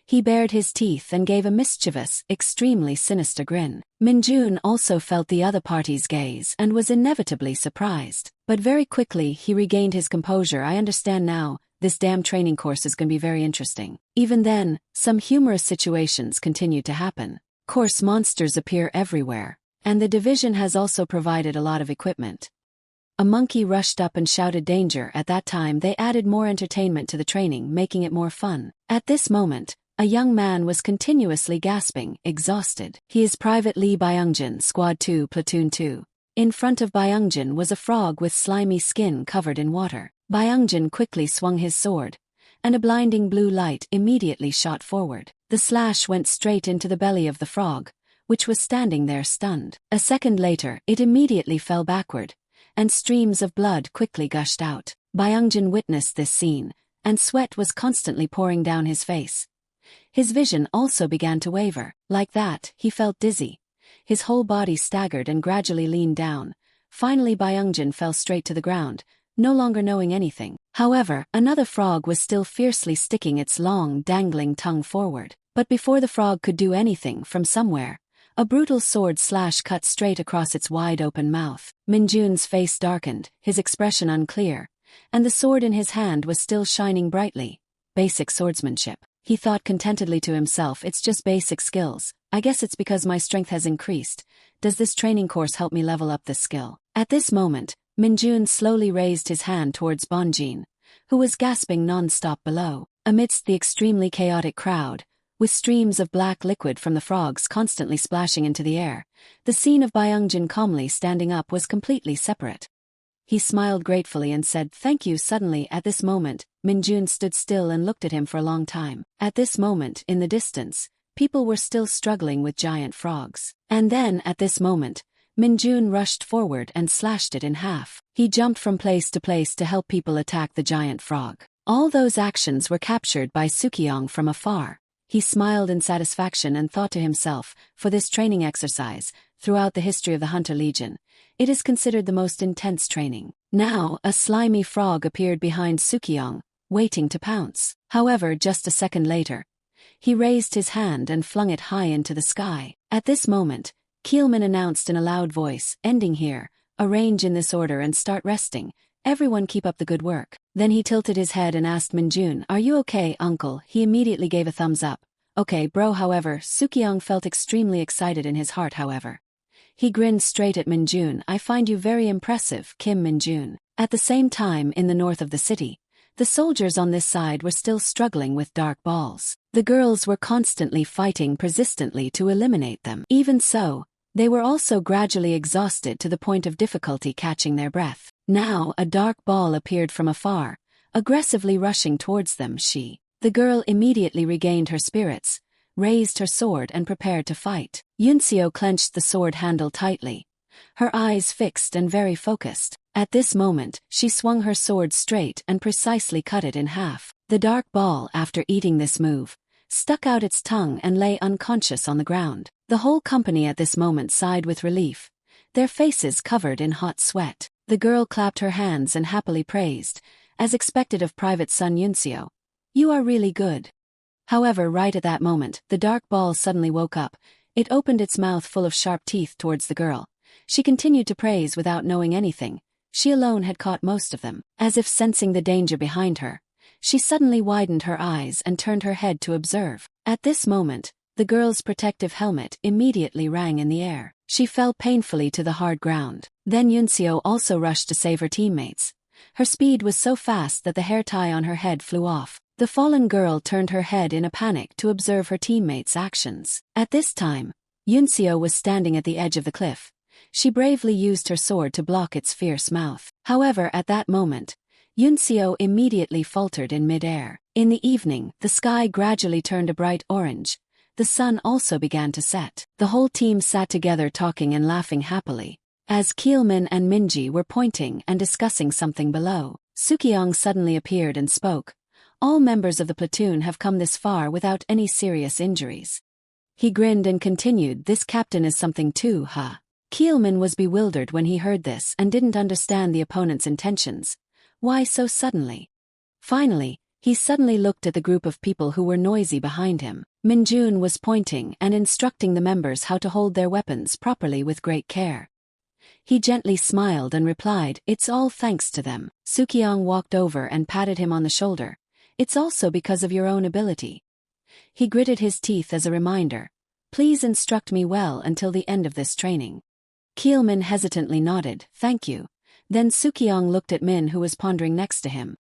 [SPEAKER 1] He bared his teeth and gave a mischievous, extremely sinister grin. Minjun also felt the other party's gaze and was inevitably surprised. But very quickly he regained his composure. "I understand now, this damn training course is going to be very interesting." Even then, some humorous situations continued to happen. Course monsters appear everywhere, and the division has also provided a lot of equipment. A monkey rushed up and shouted danger. At that time they added more entertainment to the training, making it more fun. At this moment, a young man was continuously gasping, exhausted. He is Private Lee Byungjin, Squad 2, Platoon 2. In front of Byungjin was a frog with slimy skin covered in water. Byungjin quickly swung his sword, and a blinding blue light immediately shot forward. The slash went straight into the belly of the frog, which was standing there stunned. A second later, it immediately fell backward, and streams of blood quickly gushed out. Byungjin witnessed this scene, and sweat was constantly pouring down his face. His vision also began to waver. Like that, he felt dizzy. His whole body staggered and gradually leaned down. Finally Byungjin fell straight to the ground, no longer knowing anything. However, another frog was still fiercely sticking its long, dangling tongue forward. But before the frog could do anything, from somewhere, a brutal sword slash cut straight across its wide-open mouth. Minjun's face darkened, his expression unclear, and the sword in his hand was still shining brightly. Basic swordsmanship. He thought contentedly to himself, it's just basic skills. I guess it's because my strength has increased. Does this training course help me level up this skill? At this moment, Minjun slowly raised his hand towards Bonjin, who was gasping non-stop below. Amidst the extremely chaotic crowd, with streams of black liquid from the frogs constantly splashing into the air, the scene of Byungjin calmly standing up was completely separate. He smiled gratefully and said thank you. Suddenly at this moment, Minjun stood still and looked at him for a long time. At this moment, in the distance, people were still struggling with giant frogs. And then, at this moment, Minjun rushed forward and slashed it in half. He jumped from place to place to help people attack the giant frog. All those actions were captured by Sukyong from afar. He smiled in satisfaction and thought to himself, for this training exercise, throughout the history of the Hunter Legion, it is considered the most intense training. Now, a slimy frog appeared behind Sukyong, waiting to pounce. However, just a second later, he raised his hand and flung it high into the sky. At this moment, Keelman announced in a loud voice, ending here, arrange in this order and start resting. Everyone keep up the good work. Then he tilted his head and asked Minjun, are you okay, uncle? He immediately gave a thumbs up. Okay, bro. However, Sukyong felt extremely excited in his heart. However, he grinned straight at Minjun. I find you very impressive, Kim Minjun. At the same time, in the north of the city, the soldiers on this side were still struggling with dark balls. The girls were constantly fighting persistently to eliminate them. Even so, they were also gradually exhausted to the point of difficulty catching their breath. Now a dark ball appeared from afar, aggressively rushing towards them. The girl immediately regained her spirits, raised her sword and prepared to fight. Yunseo clenched the sword handle tightly, her eyes fixed and very focused. At this moment, she swung her sword straight and precisely cut it in half. The dark ball, after eating this move, stuck out its tongue and lay unconscious on the ground. The whole company at this moment sighed with relief, their faces covered in hot sweat. The girl clapped her hands and happily praised, as expected of Private Son Yunseo, you are really good. However, right at that moment, the dark ball suddenly woke up. It opened its mouth full of sharp teeth towards the girl. She continued to praise without knowing anything. She alone had caught most of them. As if sensing the danger behind her, she suddenly widened her eyes and turned her head to observe. At this moment, the girl's protective helmet immediately rang in the air. She fell painfully to the hard ground. Then Yunseo also rushed to save her teammates. Her speed was so fast that the hair tie on her head flew off. The fallen girl turned her head in a panic to observe her teammates' actions. At this time, Yunseo was standing at the edge of the cliff. She bravely used her sword to block its fierce mouth. However, at that moment, Yunseo immediately faltered in mid-air. In the evening, the sky gradually turned a bright orange. The sun also began to set. The whole team sat together talking and laughing happily. As Keelman and Minji were pointing and discussing something below, Sukyong suddenly appeared and spoke. All members of the platoon have come this far without any serious injuries. He grinned and continued, this captain is something too, huh? Keelman was bewildered when he heard this and didn't understand the opponent's intentions. Why so suddenly? Finally, he suddenly looked at the group of people who were noisy behind him. Minjun was pointing and instructing the members how to hold their weapons properly with great care. He gently smiled and replied, it's all thanks to them. Sukyong walked over and patted him on the shoulder. It's also because of your own ability. He gritted his teeth as a reminder. Please instruct me well until the end of this training. Keelman hesitantly nodded, thank you. Then Sukyong looked at Min, who was pondering next to him.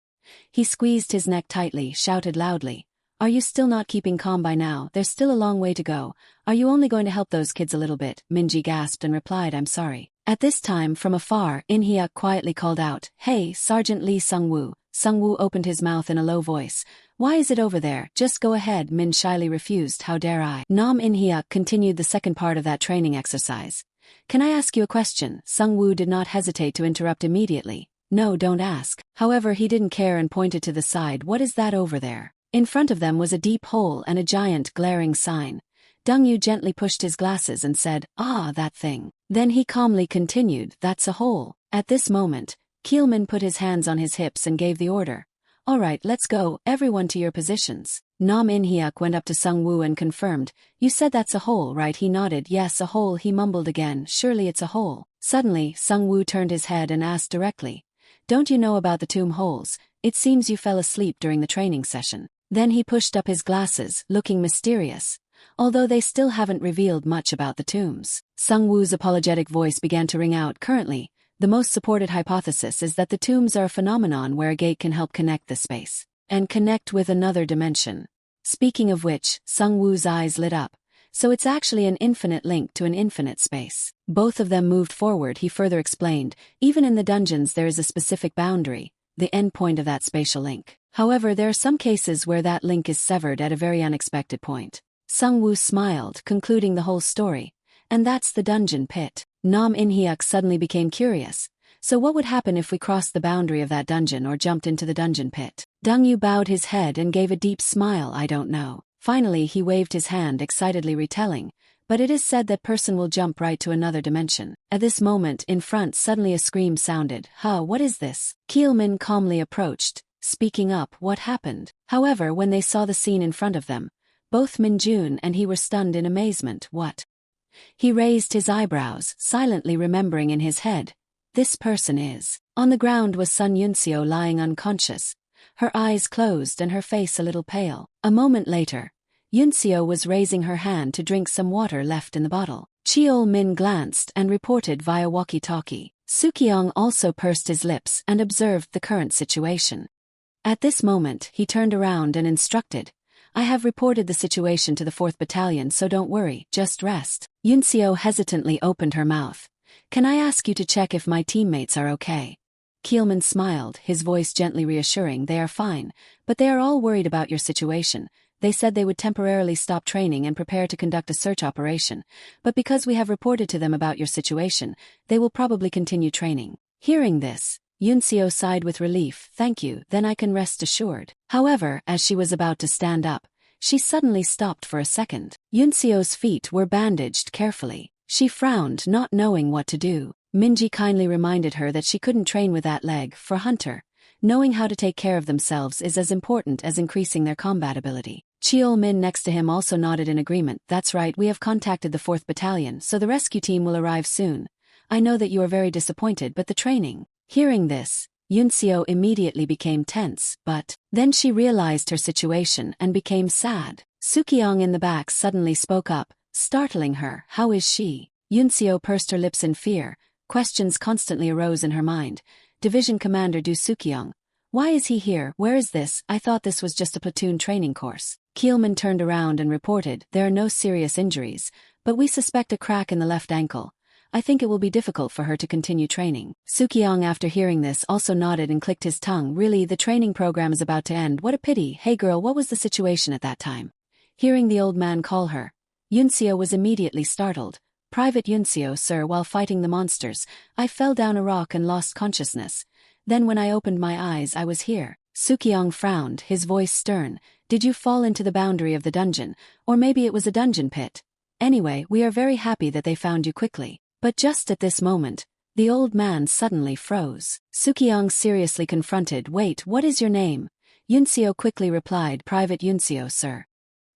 [SPEAKER 1] He squeezed his neck tightly, shouted loudly, are you still not keeping calm by now? There's still a long way to go. Are you only going to help those kids a little bit? Minji gasped and replied, I'm sorry. At this time, from afar, In-hyuk quietly called out, hey, Sergeant Lee Sung-woo. Sung-woo opened his mouth in a low voice. Why is it over there? Just go ahead. Min shyly refused. How dare I? Nam In-hyuk continued the second part of that training exercise. Can I ask you a question? Sung-woo did not hesitate to interrupt immediately. No, don't ask. However, he didn't care and pointed to the side. What is that over there? In front of them was a deep hole and a giant glaring sign. Dong-yu gently pushed his glasses and said, ah, that thing. Then he calmly continued, that's a hole. At this moment, Keelman put his hands on his hips and gave the order. All right, let's go, everyone to your positions. Nam In-hyuk went up to Sung-woo and confirmed, you said that's a hole, right? He nodded, yes, a hole. He mumbled again, surely it's a hole. Suddenly, Sung-woo turned his head and asked directly, don't you know about the tomb holes? It seems you fell asleep during the training session. Then he pushed up his glasses, looking mysterious, although they still haven't revealed much about the tombs. Sung Woo's apologetic voice began to ring out. Currently, the most supported hypothesis is that the tombs are a phenomenon where a gate can help connect the space and connect with another dimension. Speaking of which, Sung Woo's eyes lit up. So it's actually an infinite link to an infinite space. Both of them moved forward, he further explained. Even in the dungeons there is a specific boundary, the endpoint of that spatial link. However, there are some cases where that link is severed at a very unexpected point. Sung Woo smiled, concluding the whole story. And that's the dungeon pit. Nam In-hyuk suddenly became curious. So what would happen if we crossed the boundary of that dungeon or jumped into the dungeon pit? Dong Yu bowed his head and gave a deep smile. I don't know. Finally he waved his hand, excitedly retelling, but it is said that person will jump right to another dimension. At this moment, in front suddenly a scream sounded. What is this? Keelman calmly approached, speaking up. What happened? However, when they saw the scene in front of them, both Min-jun and he were stunned in amazement. What? He raised his eyebrows, silently remembering in his head. This person is. On the ground was Sun Yunseo lying unconscious, her eyes closed and her face a little pale. A moment later, Yunseo was raising her hand to drink some water left in the bottle. Cheol Min glanced and reported via walkie-talkie. Sukyong also pursed his lips and observed the current situation. At this moment, he turned around and instructed, I have reported the situation to the 4th Battalion, so don't worry, just rest. Yunseo hesitantly opened her mouth. Can I ask you to check if my teammates are okay? Keelman smiled, his voice gently reassuring. They are fine, but they are all worried about your situation. They said they would temporarily stop training and prepare to conduct a search operation, but because we have reported to them about your situation, they will probably continue training. Hearing this, Yunseo sighed with relief. Thank you, then I can rest assured. However, as she was about to stand up, she suddenly stopped for a second. Yunseo's feet were bandaged carefully. She frowned, not knowing what to do. Minji kindly reminded her that she couldn't train with that leg. For Hunter, knowing how to take care of themselves is as important as increasing their combat ability. Cheol Min next to him also nodded in agreement. That's right, we have contacted the 4th Battalion, so the rescue team will arrive soon. I know that you are very disappointed, but the training. Hearing this, Yunseo immediately became tense, but then she realized her situation and became sad. Sukyong in the back suddenly spoke up, startling her. How is she? Yunseo pursed her lips in fear. Questions constantly arose in her mind. Division Commander Du Sukyong. Why is he here? Where is this? I thought this was just a platoon training course. Keelman turned around and reported, there are no serious injuries, but we suspect a crack in the left ankle. I think it will be difficult for her to continue training. Sukyong, after hearing this, also nodded and clicked his tongue. Really, the training program is about to end. What a pity. Hey girl, what was the situation at that time? Hearing the old man call her, Yunseo was immediately startled. Private Yunseo, sir, while fighting the monsters, I fell down a rock and lost consciousness. Then when I opened my eyes, I was here. Sukyong frowned, his voice stern. Did you fall into the boundary of the dungeon? Or maybe it was a dungeon pit. Anyway, we are very happy that they found you quickly. But just at this moment, the old man suddenly froze. Sukyong seriously confronted, wait, what is your name? Yunseo quickly replied, Private Yunseo, sir.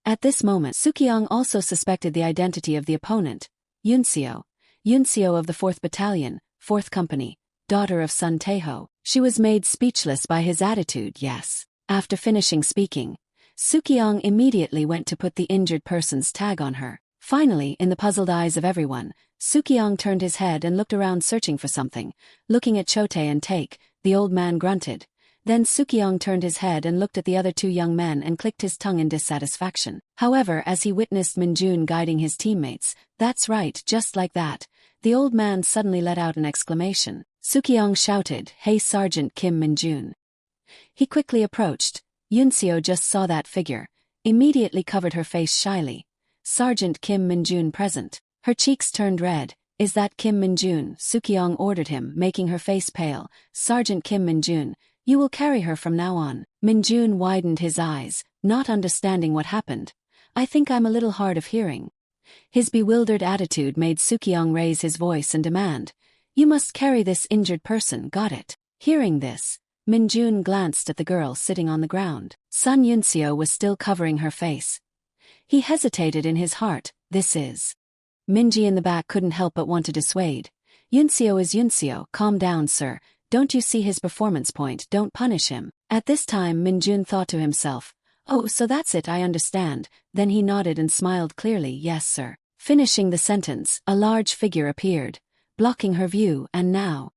[SPEAKER 1] At this moment, Sukyong also suspected the identity of the opponent. Yunseo of the 4th Battalion, 4th Company, daughter of Sun Taeho. She was made speechless by his attitude. Yes. After finishing speaking, Sukyong immediately went to put the injured person's tag on her. Finally, in the puzzled eyes of everyone, Sukyong turned his head and looked around searching for something. Looking at Chotae and Take, the old man grunted. Then Sukyong turned his head and looked at the other two young men and clicked his tongue in dissatisfaction. However, as he witnessed Min-jun guiding his teammates, that's right, just like that, the old man suddenly let out an exclamation. Sukyong shouted, Hey Sergeant Kim Min-jun. He quickly approached. Yunseo just saw that figure, immediately covered her face shyly. Sergeant Kim Min-jun present. Her cheeks turned red. Is that Kim Min-jun? Sukyong ordered him, making her face pale. Sergeant Kim Min-jun, you will carry her from now on. Min-jun widened his eyes, not understanding what happened. I think I'm a little hard of hearing. His bewildered attitude made Sukyong raise his voice and demand, You must carry this injured person, got it? Hearing this, Min-jun glanced at the girl sitting on the ground. Sun Yunseo was still covering her face. He hesitated in his heart. This is. Minji in the back couldn't help but want to dissuade. Yunseo is Yunseo, calm down, sir. Don't you see his performance point? Don't punish him. At this time, Min-jun thought to himself, Oh, so that's it, I understand. Then he nodded and smiled clearly, yes sir. Finishing the sentence, a large figure appeared, blocking her view, and now.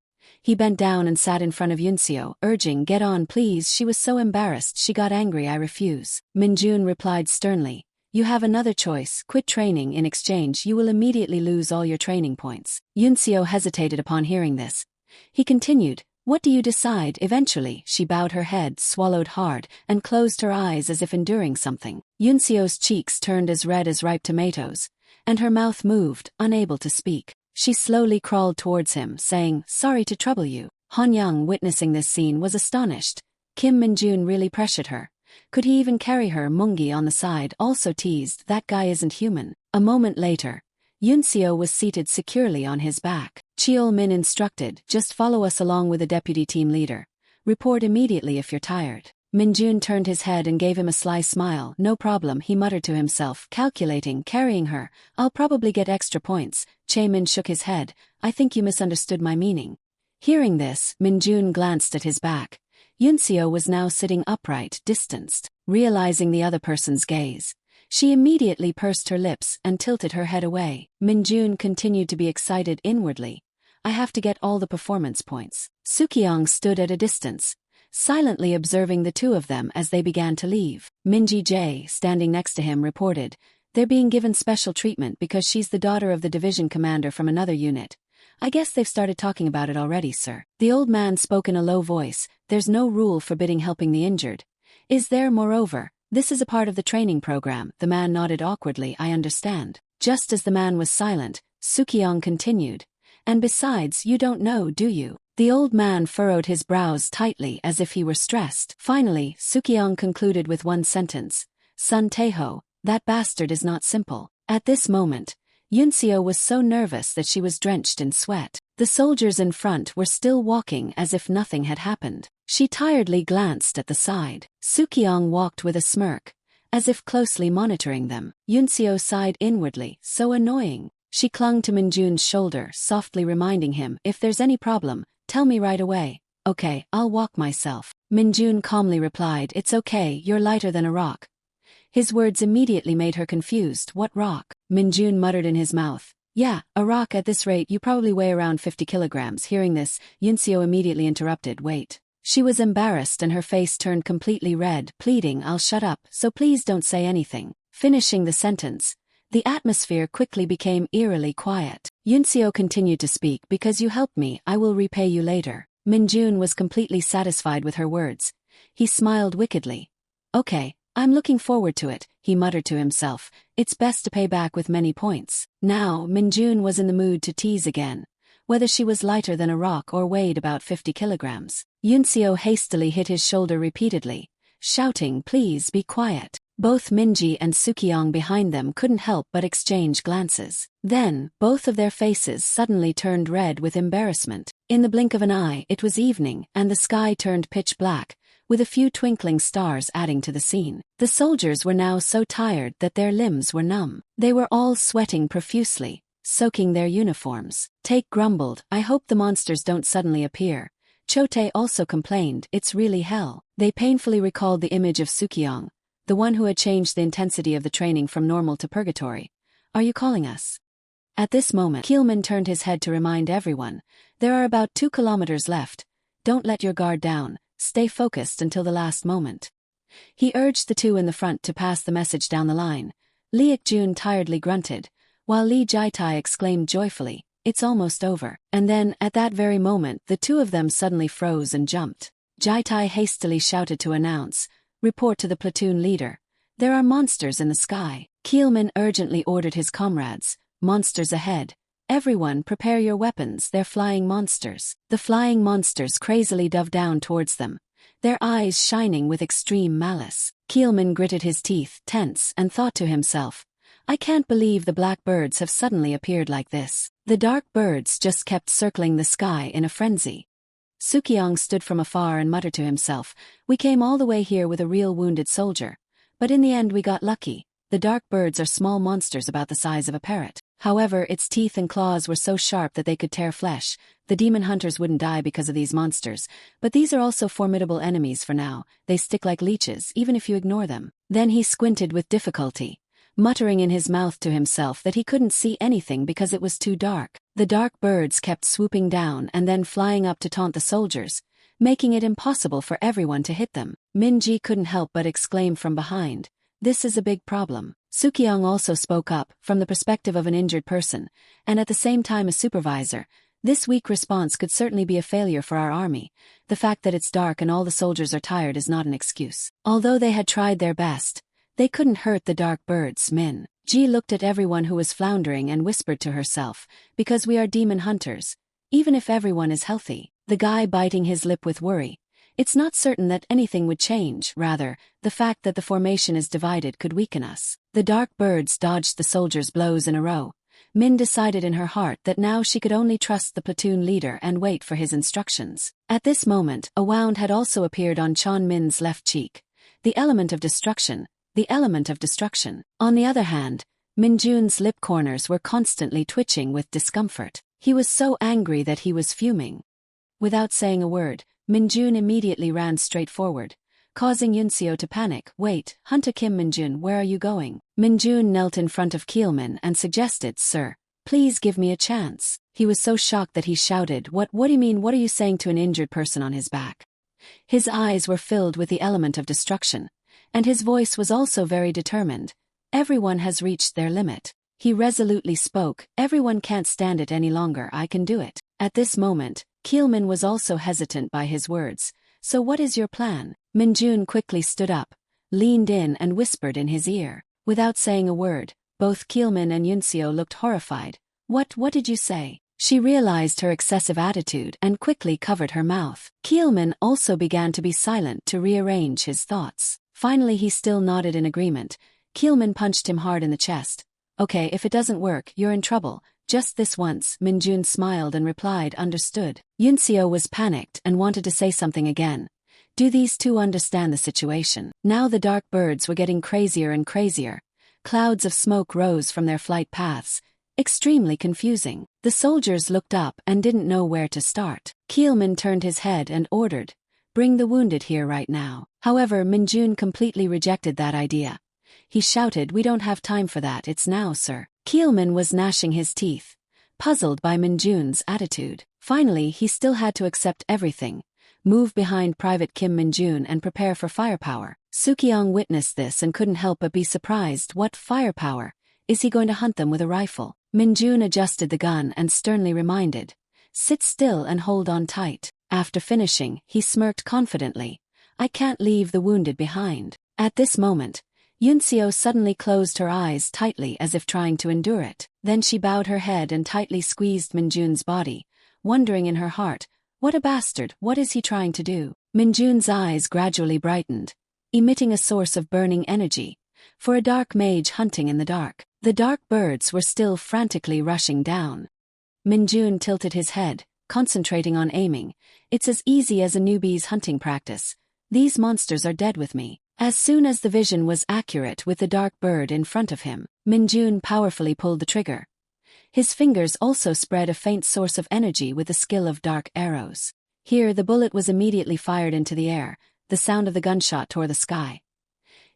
[SPEAKER 1] He bent down and sat in front of Yunseo, urging, get on please. She was so embarrassed she got angry. I refuse. Minjun replied sternly, you have another choice, quit training. In exchange you will immediately lose all your training points. Yunseo hesitated upon hearing this. He continued, what do you decide? Eventually, she bowed her head, swallowed hard, and closed her eyes as if enduring something. Yunseo's cheeks turned as red as ripe tomatoes, and her mouth moved, unable to speak. She slowly crawled towards him, saying, sorry to trouble you. Han Young, witnessing this scene, was astonished. Kim Minjun really pressured her. Could he even carry her? Mungi on the side also teased, that guy isn't human. A moment later, Yunseo was seated securely on his back. Cheol Min instructed, just follow us along with the deputy team leader. Report immediately if you're tired. Minjun turned his head and gave him a sly smile. No problem, he muttered to himself, calculating, carrying her. I'll probably get extra points. Chaemin shook his head. I think you misunderstood my meaning. Hearing this, Minjun glanced at his back. Yunseo was now sitting upright, distanced. Realizing the other person's gaze, she immediately pursed her lips and tilted her head away. Minjun continued to be excited inwardly. I have to get all the performance points. Sukyong stood at a distance, silently observing the two of them as they began to leave. Minji Jae, standing next to him, reported, they're being given special treatment because she's the daughter of the division commander from another unit. I guess they've started talking about it already, sir. The old man spoke in a low voice. There's no rule forbidding helping the injured. Is there? Moreover, this is a part of the training program. The man nodded awkwardly. I understand. Just as the man was silent, Sukyong continued. And besides, you don't know, do you? The old man furrowed his brows tightly as if he were stressed. Finally, Sukyong concluded with one sentence. Sun Taeho, that bastard is not simple. At this moment, Yunseo was so nervous that she was drenched in sweat. The soldiers in front were still walking as if nothing had happened. She tiredly glanced at the side. Sukyong walked with a smirk, as if closely monitoring them. Yunseo sighed inwardly, so annoying. She clung to Minjun's shoulder, softly reminding him, if there's any problem, tell me right away. Okay, I'll walk myself. Minjun calmly replied, it's okay, you're lighter than a rock. His words immediately made her confused. What rock? Minjun muttered in his mouth. Yeah, a rock. At this rate you probably weigh around 50 kilograms. Hearing this, Yunseo immediately interrupted. Wait. She was embarrassed and her face turned completely red, pleading, I'll shut up, so please don't say anything. Finishing the sentence, the atmosphere quickly became eerily quiet. Yunseo continued to speak, because you helped me, I will repay you later. Minjun was completely satisfied with her words. He smiled wickedly. Okay, I'm looking forward to it, he muttered to himself. It's best to pay back with many points. Now, Minjun was in the mood to tease again, whether she was lighter than a rock or weighed about 50 kilograms. Yunseo hastily hit his shoulder repeatedly, shouting, please be quiet. Both Minji and Sukyong behind them couldn't help but exchange glances. Then, both of their faces suddenly turned red with embarrassment. In the blink of an eye, it was evening, and the sky turned pitch black, with a few twinkling stars adding to the scene. The soldiers were now so tired that their limbs were numb. They were all sweating profusely, soaking their uniforms. Take grumbled, I hope the monsters don't suddenly appear. Chote also complained, it's really hell. They painfully recalled the image of Sukyong, the one who had changed the intensity of the training from normal to purgatory. Are you calling us? At this moment, Keelman turned his head to remind everyone, there are about 2 kilometers left. Don't let your guard down, stay focused until the last moment. He urged the two in the front to pass the message down the line. Lee Ik-jun tiredly grunted, while Lee Jai-tai exclaimed joyfully, it's almost over. And then, at that very moment, the two of them suddenly froze and jumped. Jai-tai hastily shouted to announce, report to the platoon leader. There are monsters in the sky. Keelman urgently ordered his comrades, monsters ahead. Everyone prepare your weapons, they're flying monsters. The flying monsters crazily dove down towards them, their eyes shining with extreme malice. Keelman gritted his teeth, tense, and thought to himself, I can't believe the black birds have suddenly appeared like this. The dark birds just kept circling the sky in a frenzy. Sukyong stood from afar and muttered to himself, we came all the way here with a real wounded soldier. But in the end we got lucky. The dark birds are small monsters about the size of a parrot. However, its teeth and claws were so sharp that they could tear flesh. The demon hunters wouldn't die because of these monsters, but these are also formidable enemies for now. They stick like leeches, even if you ignore them. Then he squinted with difficulty, muttering in his mouth to himself that he couldn't see anything because it was too dark. The dark birds kept swooping down and then flying up to taunt the soldiers, making it impossible for everyone to hit them. Minji couldn't help but exclaim from behind, "This is a big problem." Sukyung also spoke up, from the perspective of an injured person, and at the same time a supervisor. "This weak response could certainly be a failure for our army. The fact that it's dark and all the soldiers are tired is not an excuse." Although they had tried their best, they couldn't hurt the dark birds. Minji looked at everyone who was floundering and whispered to herself, "Because we are demon hunters. Even if everyone is healthy." The guy biting his lip with worry. "It's not certain that anything would change, rather, the fact that the formation is divided could weaken us." The dark birds dodged the soldiers' blows in a row. Min decided in her heart that now she could only trust the platoon leader and wait for his instructions. At this moment, a wound had also appeared on Chon Min's left cheek. The element of destruction. The element of destruction. On the other hand, Minjun's lip corners were constantly twitching with discomfort. He was so angry that he was fuming. Without saying a word, Minjun immediately ran straight forward, causing Yunseo to panic. "Wait, Hunter Kim Minjun, where are you going?" Minjun knelt in front of Keelman and suggested, "Sir, please give me a chance." He was so shocked that he shouted, What do you mean? What are you saying to an injured person on his back?" His eyes were filled with the element of destruction, and his voice was also very determined. "Everyone has reached their limit." He resolutely spoke, "Everyone can't stand it any longer. I can do it." At this moment, Keelman was also hesitant by his words. "So what is your plan?" Minjun quickly stood up, leaned in and whispered in his ear. Without saying a word, both Keelman and Yunseo looked horrified. What did you say?" She realized her excessive attitude and quickly covered her mouth. Keelman also began to be silent to rearrange his thoughts. Finally he still nodded in agreement. Keelman punched him hard in the chest. "Okay, if it doesn't work, you're in trouble. Just this once." Minjun smiled and replied, "Understood." Yunseo was panicked and wanted to say something again. Do these two understand the situation? Now the dark birds were getting crazier and crazier. Clouds of smoke rose from their flight paths. Extremely confusing. The soldiers looked up and didn't know where to start. Keelman turned his head and ordered, "Bring the wounded here right now." However, Minjun completely rejected that idea. He shouted, "We don't have time for that, it's now, sir." Keelman was gnashing his teeth, puzzled by Minjun's attitude. Finally, he still had to accept everything, move behind Private Kim Minjun and prepare for firepower. Sukyung witnessed this and couldn't help but be surprised. What firepower? Is he going to hunt them with a rifle? Minjun adjusted the gun and sternly reminded, "Sit still and hold on tight." After finishing, he smirked confidently, "I can't leave the wounded behind." At this moment, Yunseo suddenly closed her eyes tightly as if trying to endure it. Then she bowed her head and tightly squeezed Minjun's body, wondering in her heart, "What a bastard, what is he trying to do?" Minjun's eyes gradually brightened, emitting a source of burning energy, for a dark mage hunting in the dark. The dark birds were still frantically rushing down. Minjun tilted his head, concentrating on aiming. "It's as easy as a newbie's hunting practice. These monsters are dead with me." As soon as the vision was accurate with the dark bird in front of him, Minjun powerfully pulled the trigger. His fingers also spread a faint source of energy with the skill of dark arrows. Here the bullet was immediately fired into the air. The sound of the gunshot tore the sky.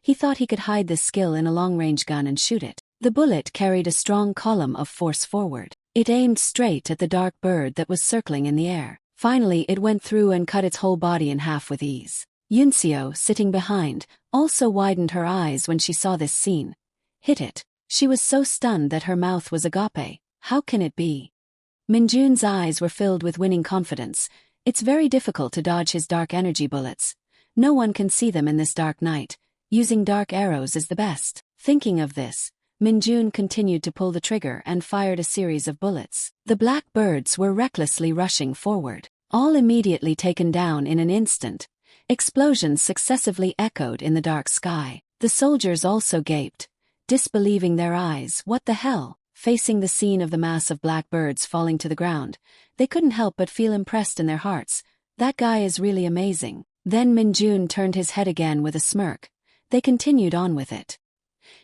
[SPEAKER 1] He thought he could hide this skill in a long-range gun and shoot it. The bullet carried a strong column of force forward. It aimed straight at the dark bird that was circling in the air. Finally it went through and cut its whole body in half with ease. Yunseo, sitting behind, also widened her eyes when she saw this scene. "Hit it." She was so stunned that her mouth was agape. "How can it be?" Minjun's eyes were filled with winning confidence. "It's very difficult to dodge his dark energy bullets. No one can see them in this dark night. Using dark arrows is the best." Thinking of this, Minjun continued to pull the trigger and fired a series of bullets. The black birds were recklessly rushing forward, all immediately taken down in an instant. Explosions successively echoed in the dark sky. The soldiers also gaped, disbelieving their eyes. What the hell? Facing the scene of the mass of black birds falling to the ground, they couldn't help but feel impressed in their hearts. That guy is really amazing. Then Minjun turned his head again with a smirk. They continued on with it.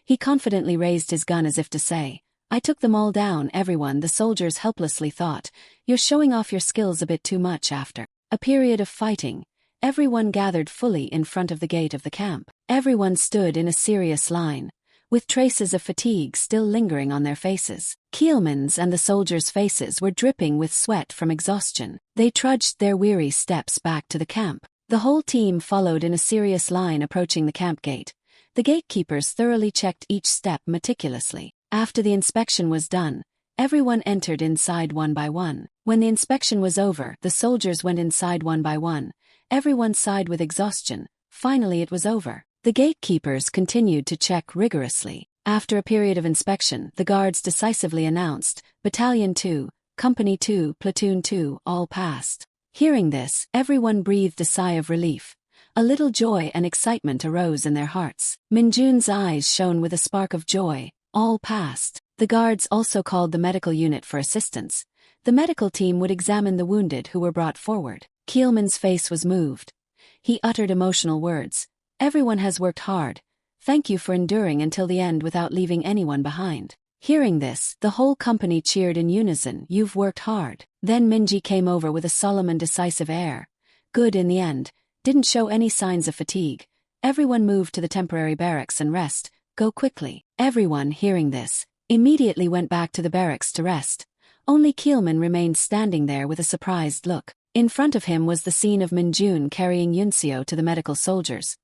[SPEAKER 1] He confidently raised his gun as if to say, "I took them all down, everyone." The soldiers helplessly thought, "You're showing off your skills a bit too much." After a period of fighting, everyone gathered fully in front of the gate of the camp. Everyone stood in a serious line, with traces of fatigue still lingering on their faces. Keelman's and the soldiers' faces were dripping with sweat from exhaustion. They trudged their weary steps back to the camp. The whole team followed in a serious line approaching the camp gate. The gatekeepers thoroughly checked each step meticulously. After the inspection was done, everyone entered inside one by one. When the inspection was over, the soldiers went inside one by one. Everyone sighed with exhaustion. Finally it was over. The gatekeepers continued to check rigorously. After a period of inspection, the guards decisively announced, Battalion 2, Company 2, Platoon 2, all passed. Hearing this, everyone breathed a sigh of relief. A little joy and excitement arose in their hearts. Minjun's eyes shone with a spark of joy. All passed. The guards also called the medical unit for assistance. The medical team would examine the wounded who were brought forward. Keelman's face was moved. He uttered emotional words. Everyone has worked hard. Thank you for enduring until the end without leaving anyone behind. Hearing this, the whole company cheered in unison. You've worked hard. Then Minji came over with a solemn and decisive air. Good in the end. Didn't show any signs of fatigue. Everyone moved to the temporary barracks and rest. Go quickly. Everyone, hearing this, immediately went back to the barracks to rest. Only Keelman remained standing there with a surprised look. In front of him was the scene of Minjun carrying Yunseo to the medical soldiers.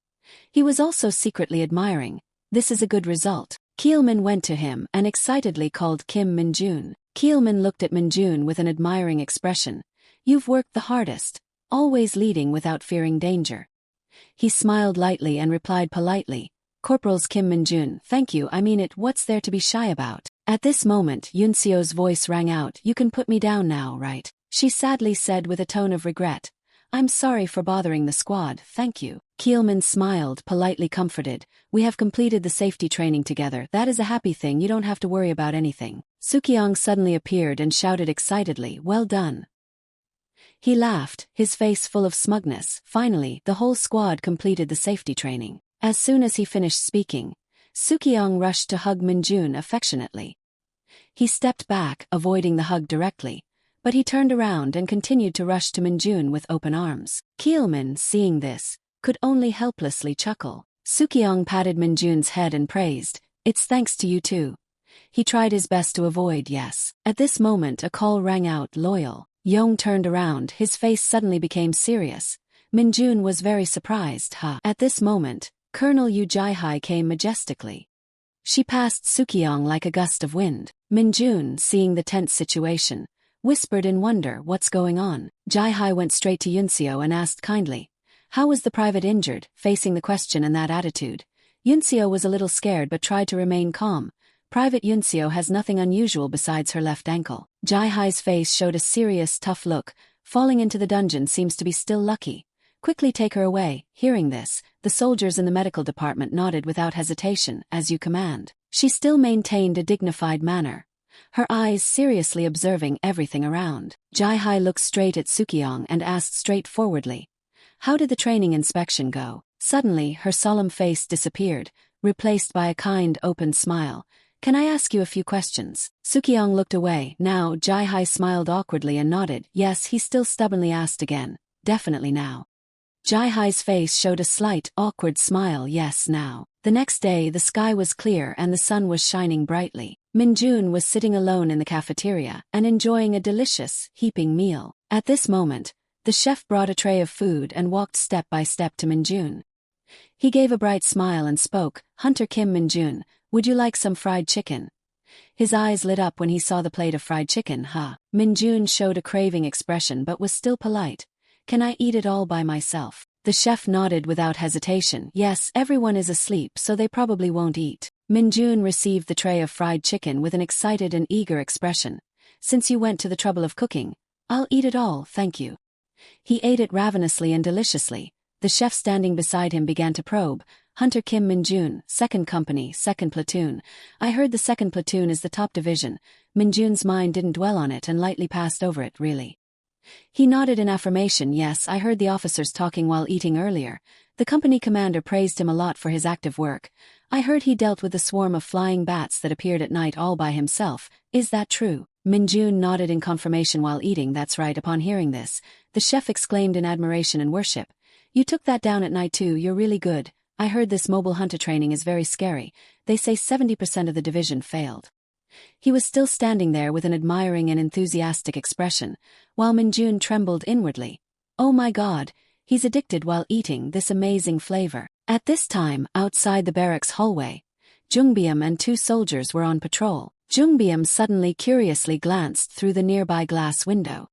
[SPEAKER 1] He was also secretly admiring. This is a good result. Keelman went to him and excitedly called Kim Minjun. Keelman looked at Minjun with an admiring expression. You've worked the hardest, always leading without fearing danger. He smiled lightly and replied politely, Corporals Kim Minjun, thank you, I mean it, what's there to be shy about? At this moment, Yunseo's voice rang out, you can put me down now, right? She sadly said with a tone of regret. I'm sorry for bothering the squad, thank you. Keelman smiled, politely comforted. We have completed the safety training together. That is a happy thing, you don't have to worry about anything. Sukyong suddenly appeared and shouted excitedly, well done. He laughed, his face full of smugness. Finally, the whole squad completed the safety training. As soon as he finished speaking, Sukyong rushed to hug Minjun affectionately. He stepped back, avoiding the hug directly, but he turned around and continued to rush to Minjun with open arms. Keelman, seeing this, could only helplessly chuckle. Sukyong patted Minjun's head and praised, it's thanks to you too. He tried his best to avoid yes. At this moment a call rang out, loyal. Yong turned around, his face suddenly became serious. Minjun was very surprised, At this moment, Colonel Yu Jaihai came majestically. She passed Sukyong like a gust of wind. Minjun, seeing the tense situation, whispered in wonder, what's going on? Jaihai went straight to Yunseo and asked kindly, how was the private injured? Facing the question in that attitude, Yunseo was a little scared but tried to remain calm. Private Yunseo has nothing unusual besides her left ankle. Jaihai's face showed a serious, tough look. Falling into the dungeon seems to be still lucky. Quickly take her away. Hearing this, the soldiers in the medical department nodded without hesitation, as you command. She still maintained a dignified manner, her eyes seriously observing everything around. Jaihai looked straight at Sukyong and asked straightforwardly, how did the training inspection go? Suddenly, her solemn face disappeared, replaced by a kind, open smile. Can I ask you a few questions? Sukyong looked away. Now, Jaihai smiled awkwardly and nodded. Yes, he still stubbornly asked again. Definitely now. Jaihai's face showed a slight, awkward smile. Yes, now. The next day, the sky was clear and the sun was shining brightly. Minjun was sitting alone in the cafeteria and enjoying a delicious, heaping meal. At this moment, the chef brought a tray of food and walked step by step to Minjun. He gave a bright smile and spoke, Hunter Kim Minjun, would you like some fried chicken? His eyes lit up when he saw the plate of fried chicken. Minjun showed a craving expression but was still polite. Can I eat it all by myself? The chef nodded without hesitation. Yes, everyone is asleep so they probably won't eat. Minjun received the tray of fried chicken with an excited and eager expression. Since you went to the trouble of cooking, I'll eat it all, thank you. He ate it ravenously and deliciously. The chef standing beside him began to probe. Hunter Kim Minjun, 2nd Company, 2nd Platoon. I heard the 2nd Platoon is the top division. Minjun's mind didn't dwell on it and lightly passed over it, really. He nodded in affirmation. Yes, I heard the officers talking while eating earlier. The company commander praised him a lot for his active work. I heard he dealt with the swarm of flying bats that appeared at night all by himself. Is that true? Minjun nodded in confirmation while eating. That's right. Upon hearing this, the chef exclaimed in admiration and worship. You took that down at night too, you're really good. I heard this mobile hunter training is very scary. They say 70% of the division failed. He was still standing there with an admiring and enthusiastic expression, while Minjun trembled inwardly. Oh my god, he's addicted while eating this amazing flavor. At this time, outside the barracks hallway, Jungbyum and 2 soldiers were on patrol. Jungbyum suddenly curiously glanced through the nearby glass window.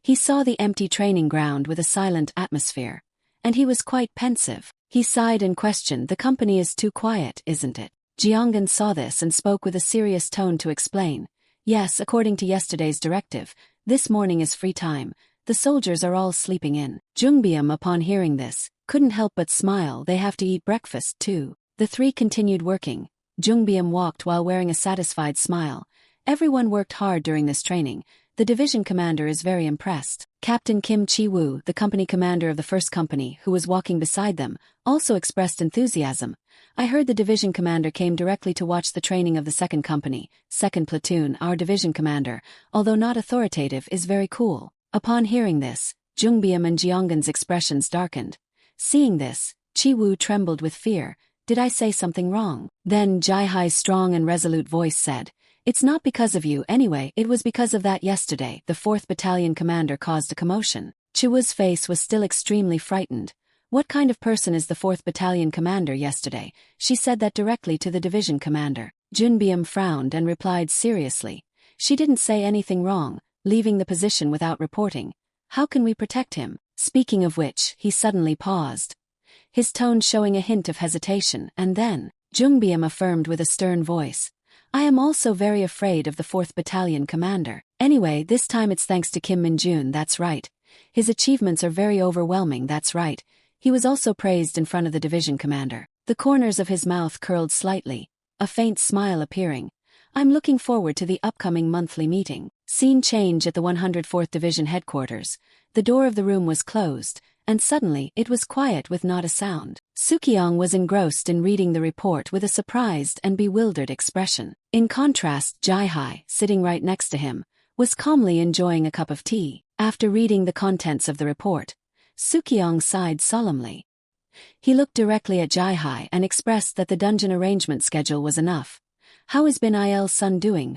[SPEAKER 1] He saw the empty training ground with a silent atmosphere, and he was quite pensive. He sighed and questioned, the company is too quiet, isn't it? Jeonggan saw this and spoke with a serious tone to explain. Yes, according to yesterday's directive, this morning is free time. The soldiers are all sleeping in. Jungbyum, upon hearing this, couldn't help but smile. They have to eat breakfast too. The 3 continued working. Jungbyum walked while wearing a satisfied smile. Everyone worked hard during this training. The division commander is very impressed. Captain Kim Chi-woo, the company commander of the first company, who was walking beside them, also expressed enthusiasm. I heard the division commander came directly to watch the training of the second company, second platoon. Our division commander, although not authoritative, is very cool. Upon hearing this, Jungbyum and Jeonggan's expressions darkened. Seeing this, Chi-woo trembled with fear. Did I say something wrong? Then Jai-hai's strong and resolute voice said, it's not because of you anyway, it was because of that yesterday. The 4th Battalion commander caused a commotion. Chi-woo's face was still extremely frightened. What kind of person is the 4th Battalion commander yesterday? She said that directly to the division commander. Jungbyum frowned and replied seriously. She didn't say anything wrong, leaving the position without reporting. How can we protect him? Speaking of which, he suddenly paused, his tone showing a hint of hesitation, and then, Jungbyum affirmed with a stern voice. I am also very afraid of the 4th Battalion commander. Anyway, this time it's thanks to Kim Min-jun, that's right. His achievements are very overwhelming, that's right. He was also praised in front of the division commander. The corners of his mouth curled slightly, a faint smile appearing. I'm looking forward to the upcoming monthly meeting. Scene change at the 104th Division headquarters. The door of the room was closed, and suddenly it was quiet with not a sound. Sukyong was engrossed in reading the report with a surprised and bewildered expression. In contrast, Jai-hai, sitting right next to him, was calmly enjoying a cup of tea. After reading the contents of the report, Sukyong sighed solemnly. He looked directly at Jai-hai and expressed that the dungeon arrangement schedule was enough. How is Bin Il's son doing?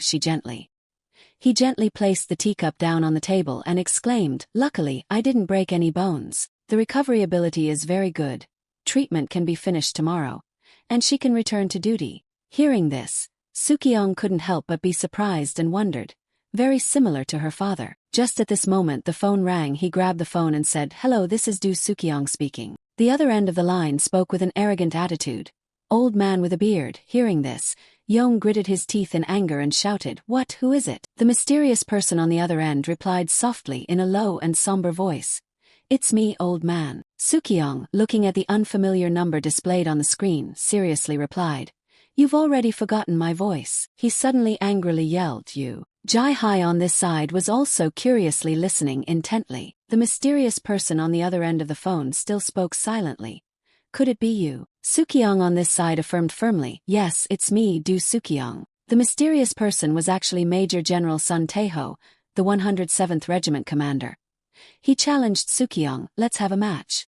[SPEAKER 1] He gently placed the teacup down on the table and exclaimed, luckily, I didn't break any bones. The recovery ability is very good. Treatment can be finished tomorrow, and she can return to duty. Hearing this, Sukyong couldn't help but be surprised and wondered. Very similar to her father. Just at this moment the phone rang. He grabbed the phone and said, hello, this is Du Sukyong speaking. The other end of the line spoke with an arrogant attitude. Old man with a beard. Hearing this, Yong gritted his teeth in anger and shouted, what, who is it? The mysterious person on the other end replied softly in a low and somber voice. It's me, old man. Sukyong, looking at the unfamiliar number displayed on the screen, seriously replied. You've already forgotten my voice. He suddenly angrily yelled, you. Jai-hai on this side was also curiously listening intently. The mysterious person on the other end of the phone still spoke silently. Could it be you? Sukyong on this side affirmed firmly, yes, it's me, Du Sukyong. The mysterious person was actually Major General Sun Tae-ho, the 107th Regiment commander. He challenged Sukyong, let's have a match.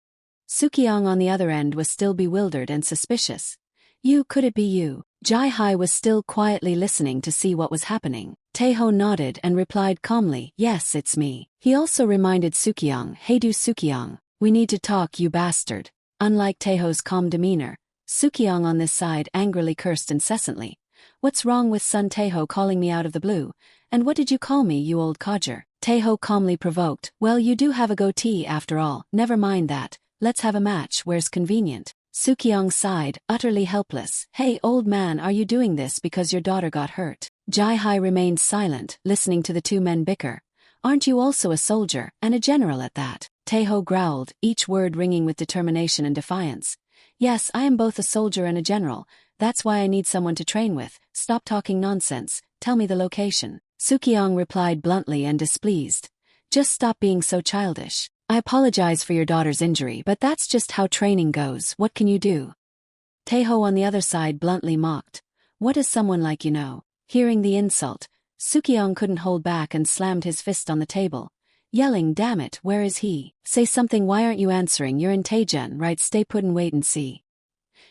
[SPEAKER 1] Sukyong on the other end was still bewildered and suspicious. Could it be you? Jai-hai was still quietly listening to see what was happening. Tae-ho nodded and replied calmly, yes, it's me. He also reminded Sukyong, hey Du Sukyong, we need to talk, you bastard. Unlike Tae-ho's calm demeanor, Sukyong on this side angrily cursed incessantly. What's wrong with Sun Tae-ho calling me out of the blue? And what did you call me, you old codger? Tae-ho calmly provoked, well, you do have a goatee after all, never mind that, let's have a match, where's convenient? Sukyong sighed, utterly helpless. Hey, old man, are you doing this because your daughter got hurt? Jai-hai remained silent, listening to the two men bicker. Aren't you also a soldier, and a general at that? Tae-ho growled, each word ringing with determination and defiance. Yes, I am both a soldier and a general. That's why I need someone to train with. Stop talking nonsense. Tell me the location. Sukyong replied bluntly and displeased. Just stop being so childish. I apologize for your daughter's injury, but that's just how training goes. What can you do? Tae-ho on the other side bluntly mocked. What does someone like you know? Hearing the insult, Sukyong couldn't hold back and slammed his fist on the table. yelling, "Damn it, where is he? Say something, why aren't you answering? You're in Taejeon, right? Stay put and wait and see."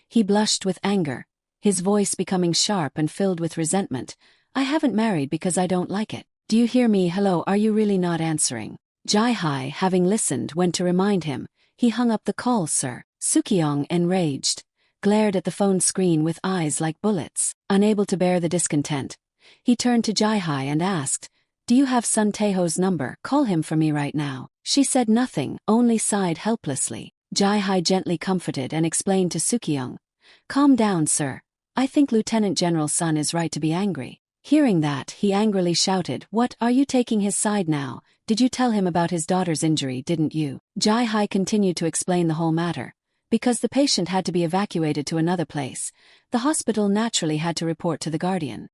[SPEAKER 1] He blushed with anger, his voice becoming sharp and filled with resentment. "I haven't married because I don't like it. Do you hear me? Hello, are you really not answering?" Jae-hai, having listened, went to remind him. He hung up the call, sir. Sookyong, enraged, glared at the phone screen with eyes like bullets. Unable to bear the discontent, he turned to Jae-hai and asked, "Do you have Sun Taeho's number? Call him for me right now." She said nothing, only sighed helplessly. Jae-hai gently comforted and explained to Sookyong, "Calm down, sir. I think Lieutenant General Sun is right to be angry." Hearing that, he angrily shouted, "What, are you taking his side now? Did you tell him about his daughter's injury, didn't you?" Jae-hai continued to explain the whole matter. Because the patient had to be evacuated to another place, the hospital naturally had to report to the guardian.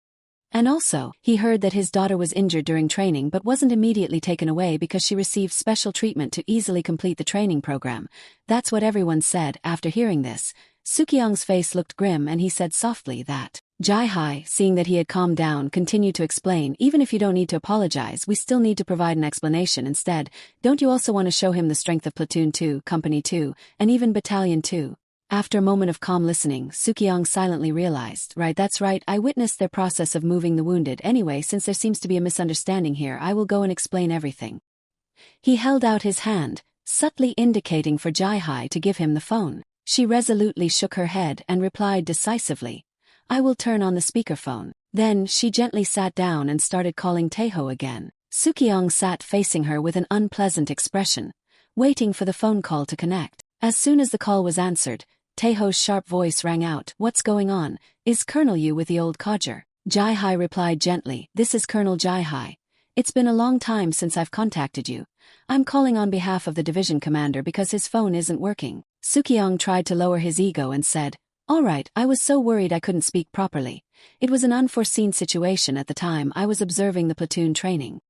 [SPEAKER 1] And also, he heard that his daughter was injured during training but wasn't immediately taken away because she received special treatment to easily complete the training program. That's what everyone said. After hearing this, Sookyong's face looked grim and he said softly that. Jae-hai, seeing that he had calmed down, continued to explain, "Even if you don't need to apologize, we still need to provide an explanation instead. Don't you also want to show him the strength of Platoon 2, Company 2, and even Battalion 2? After a moment of calm listening, Sookyong silently realized, "Right, that's right, I witnessed their process of moving the wounded. Anyway, since there seems to be a misunderstanding here, I will go and explain everything." He held out his hand, subtly indicating for Jae-hai to give him the phone. She resolutely shook her head and replied decisively, "I will turn on the speakerphone." Then she gently sat down and started calling Taeho again. Sookyong sat facing her with an unpleasant expression, waiting for the phone call to connect. As soon as the call was answered, Taeho's sharp voice rang out, "What's going on? Is Colonel Yu with the old codger?" Jae-hai replied gently, "This is Colonel Jae-hai. It's been a long time since I've contacted you. I'm calling on behalf of the division commander because his phone isn't working." Sookyong tried to lower his ego and said, "All right, I was so worried I couldn't speak properly. It was an unforeseen situation at the time I was observing the platoon training."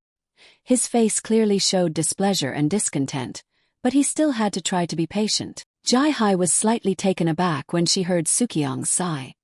[SPEAKER 1] His face clearly showed displeasure and discontent, but he still had to try to be patient. Jae-hai was slightly taken aback when she heard Sookyong's sigh.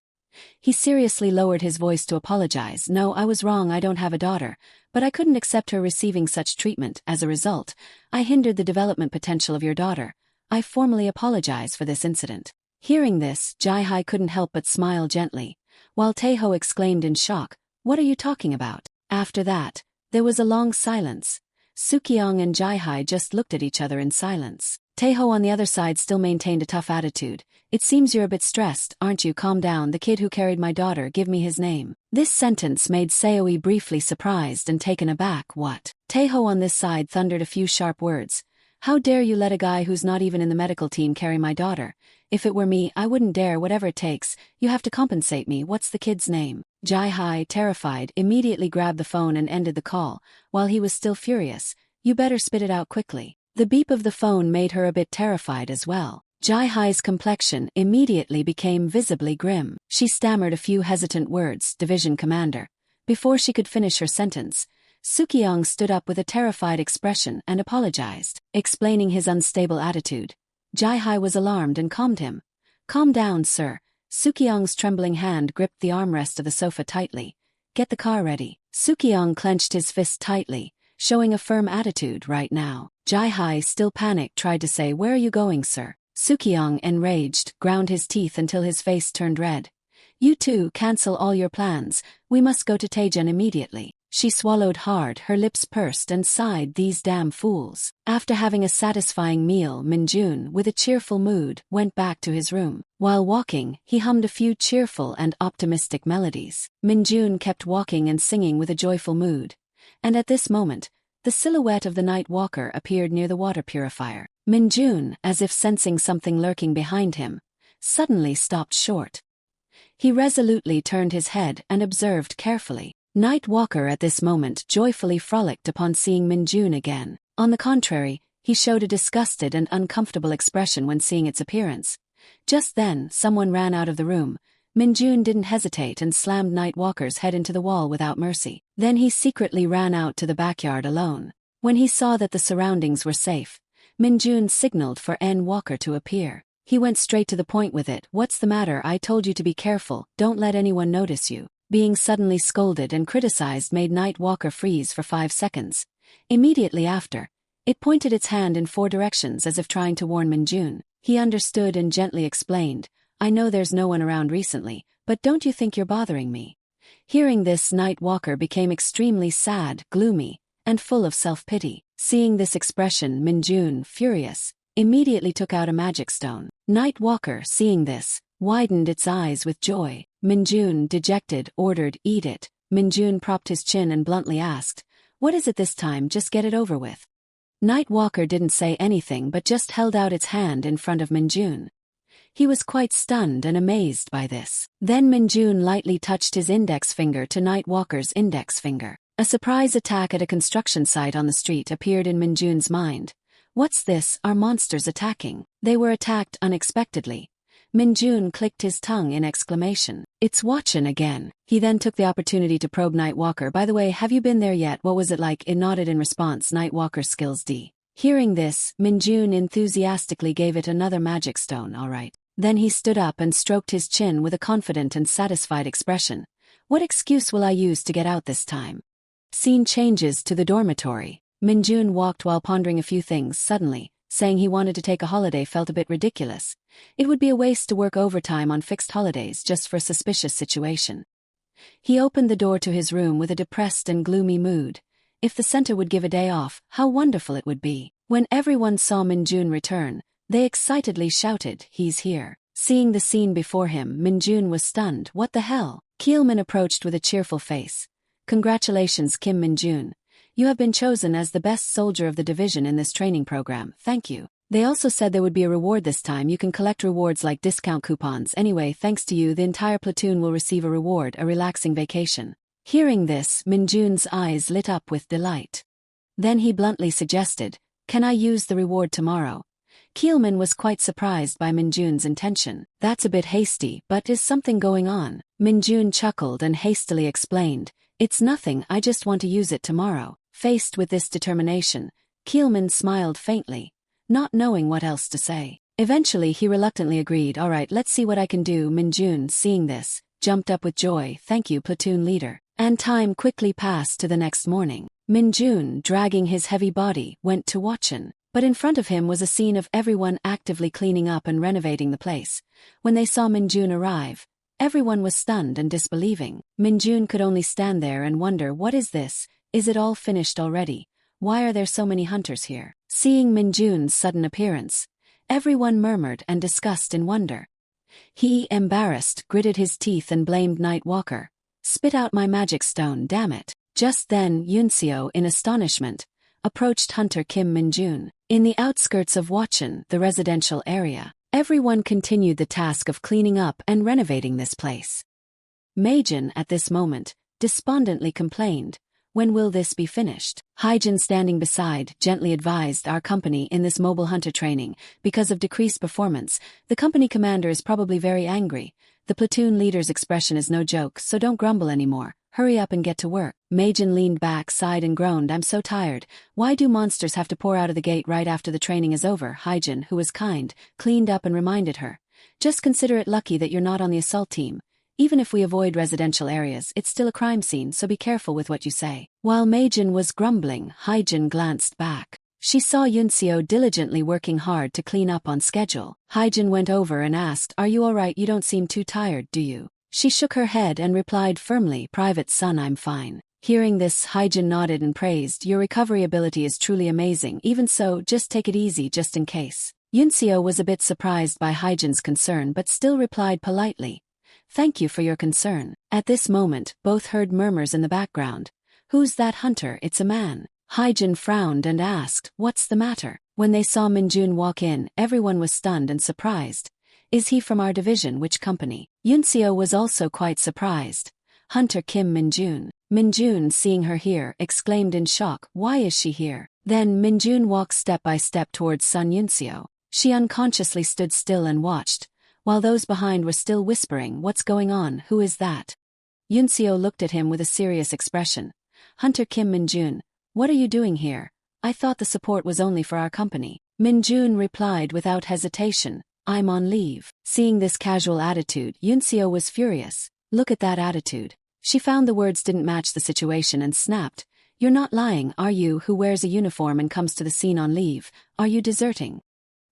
[SPEAKER 1] He seriously lowered his voice to apologize. "No, I was wrong, I don't have a daughter, but I couldn't accept her receiving such treatment. As a result, I hindered the development potential of your daughter. I formally apologize for this incident." Hearing this, Jae-hai couldn't help but smile gently, while Taeho exclaimed in shock, "What are you talking about?" After that, there was a long silence. Sookyong and Jae-hai just looked at each other in silence. Taeho on the other side still maintained a tough attitude. "It seems you're a bit stressed, aren't you? Calm down. The kid who carried my daughter, give me his name." This sentence made Seoi briefly surprised and taken aback. "What?" Taeho on this side thundered a few sharp words. "How dare you let a guy who's not even in the medical team carry my daughter? If it were me, I wouldn't dare. Whatever it takes, you have to compensate me. What's the kid's name?" Jae-hai, terrified, immediately grabbed the phone and ended the call, while he was still furious. "You better spit it out quickly." The beep of the phone made her a bit terrified as well. Jae-hai's complexion immediately became visibly grim. She stammered a few hesitant words, "Division Commander." Before she could finish her sentence, Sookyong stood up with a terrified expression and apologized, explaining his unstable attitude. Jae-hai was alarmed and calmed him. "Calm down, sir." Sookyong's trembling hand gripped the armrest of the sofa tightly. "Get the car ready." Sookyong clenched his fist tightly, showing a firm attitude right now. Jae-hai, still panicked, tried to say, "Where are you going, sir?" Sookyong, enraged, ground his teeth until his face turned red. "You two, cancel all your plans. We must go to Taejeon immediately." She swallowed hard, her lips pursed and sighed, "These damn fools." After having a satisfying meal, Minjun, with a cheerful mood, went back to his room. While walking, he hummed a few cheerful and optimistic melodies. Minjun kept walking and singing with a joyful mood. And at this moment, the silhouette of the night walker appeared near the water purifier. Minjun, as if sensing something lurking behind him, suddenly stopped short. He resolutely turned his head and observed carefully. Night Walker at this moment joyfully frolicked upon seeing Minjun again. On the contrary, he showed a disgusted and uncomfortable expression when seeing its appearance. Just then, someone ran out of the room. Minjun didn't hesitate and slammed Night Walker's head into the wall without mercy. Then he secretly ran out to the backyard alone. When he saw that the surroundings were safe, Minjun signaled for N. Walker to appear. He went straight to the point with it. "What's the matter? I told you to be careful, don't let anyone notice you." Being suddenly scolded and criticized made Night Walker freeze for 5 seconds. Immediately after, It pointed its hand in 4 directions as if trying to warn Minjun. He understood and gently explained, I know there's no one around recently, but don't you think you're bothering me? Hearing this, Night Walker became extremely sad, gloomy, and full of self-pity. Seeing this expression, Minjun, furious, immediately took out a magic stone. Night Walker, seeing this, widened its eyes with joy. Minjun, dejected, ordered, eat it. Minjun propped his chin and bluntly asked, what is it this time, just get it over with? Night Walker didn't say anything but just held out its hand in front of Minjun. He was quite stunned and amazed by this. Then Minjun lightly touched his index finger to Night Walker's index finger. A surprise attack at a construction site on the street appeared in Minjun's mind. What's this? Are monsters attacking? They were attacked unexpectedly. Minjun clicked his tongue in exclamation. It's Watchin again. He then took the opportunity to probe Night Walker. By the way, have you been there yet? What was it like? It nodded in response. Night Walker's skills D. Hearing this, Minjun enthusiastically gave it another magic stone. Alright. Then he stood up and stroked his chin with a confident and satisfied expression. What excuse will I use to get out this time? Scene changes to the dormitory. Minjun walked while pondering a few things. Suddenly, saying he wanted to take a holiday felt a bit ridiculous. It would be a waste to work overtime on fixed holidays just for a suspicious situation. He opened the door to his room with a depressed and gloomy mood. If the center would give a day off, how wonderful it would be. When everyone saw Minjun return, they excitedly shouted, he's here. Seeing the scene before him, Minjun was stunned. What the hell? Keelman approached with a cheerful face. Congratulations, Kim Minjun. You have been chosen as the best soldier of the division in this training program. Thank you. They also said there would be a reward this time. You can collect rewards like discount coupons. Anyway, thanks to you, the entire platoon will receive a reward, a relaxing vacation. Hearing this, Minjun's eyes lit up with delight. Then he bluntly suggested, can I use the reward tomorrow? Keelman was quite surprised by Minjun's intention. That's a bit hasty, but is something going on? Minjun chuckled and hastily explained, it's nothing, I just want to use it tomorrow. Faced with this determination, Keelman smiled faintly, not knowing what else to say. Eventually he reluctantly agreed, alright, let's see what I can do. Minjun, seeing this, jumped up with joy. Thank you, platoon leader. And time quickly passed to the next morning. Minjun, dragging his heavy body, went to Watchin. But in front of him was a scene of everyone actively cleaning up and renovating the place. When they saw Minjun arrive, everyone was stunned and disbelieving. Minjun could only stand there and wonder, what is this? Is it all finished already? Why are there so many hunters here? Seeing Minjun's sudden appearance, everyone murmured and discussed in wonder. He, embarrassed, gritted his teeth and blamed Night Walker. Spit out my magic stone, damn it. Just then, Yunseo, in astonishment, approached Hunter Kim Minjun. In the outskirts of Watchin, the residential area, everyone continued the task of cleaning up and renovating this place. Meijin, at this moment, despondently complained, when will this be finished? Haijin, standing beside, gently advised, our company in this mobile hunter training, because of decreased performance, the company commander is probably very angry. The platoon leader's expression is no joke, so don't grumble anymore. Hurry up and get to work. Meijin leaned back, sighed and groaned, I'm so tired. Why do monsters have to pour out of the gate right after the training is over? Haijin, who was kind, cleaned up and reminded her. Just consider it lucky that you're not on the assault team. Even if we avoid residential areas, it's still a crime scene, so be careful with what you say. While Meijin was grumbling, Haijin glanced back. She saw Yunseo diligently working hard to clean up on schedule. Haijin went over and asked, are you alright? You don't seem too tired, do you? She shook her head and replied firmly, Private Son, I'm fine. Hearing this, Haijin nodded and praised, your recovery ability is truly amazing. Even so, just take it easy just in case. Yunseo was a bit surprised by Haijin's concern but still replied politely, thank you for your concern. At this moment, both heard murmurs in the background. Who's that hunter? It's a man. Haijin frowned and asked, what's the matter? When they saw Minjun walk in, everyone was stunned and surprised. Is he from our division? Which company? Yunseo was also quite surprised. Hunter Kim Minjun. Minjun, seeing her here, exclaimed in shock, why is she here? Then Minjun walked step by step towards Sun Yunseo. She unconsciously stood still and watched, while those behind were still whispering, what's going on? Who is that? Yunseo looked at him with a serious expression. Hunter Kim Minjun, what are you doing here? I thought the support was only for our company. Minjun replied without hesitation, I'm on leave. Seeing this casual attitude, Yunseo was furious. Look at that attitude. She found the words didn't match the situation and snapped, You're not lying, are you? Who wears a uniform and comes to the scene on leave? Are you deserting?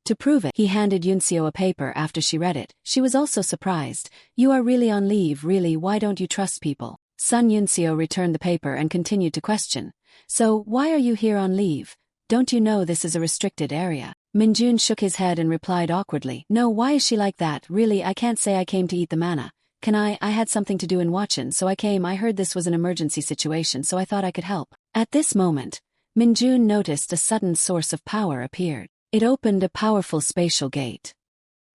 [SPEAKER 1] To prove it, he handed Yunseo a paper. After she read it, she was also surprised. You are really on leave, really? Why don't you trust people? Sun Yunseo returned the paper and continued to question. So, why are you here on leave? Don't you know this is a restricted area? Minjun shook his head and replied awkwardly. No, why is she like that? Really, I can't say I came to eat the manna. Can I? I had something to do in Watchin, so I came. I heard this was an emergency situation, so I thought I could help. At this moment, Minjun noticed a sudden source of power appeared. It opened a powerful spatial gate.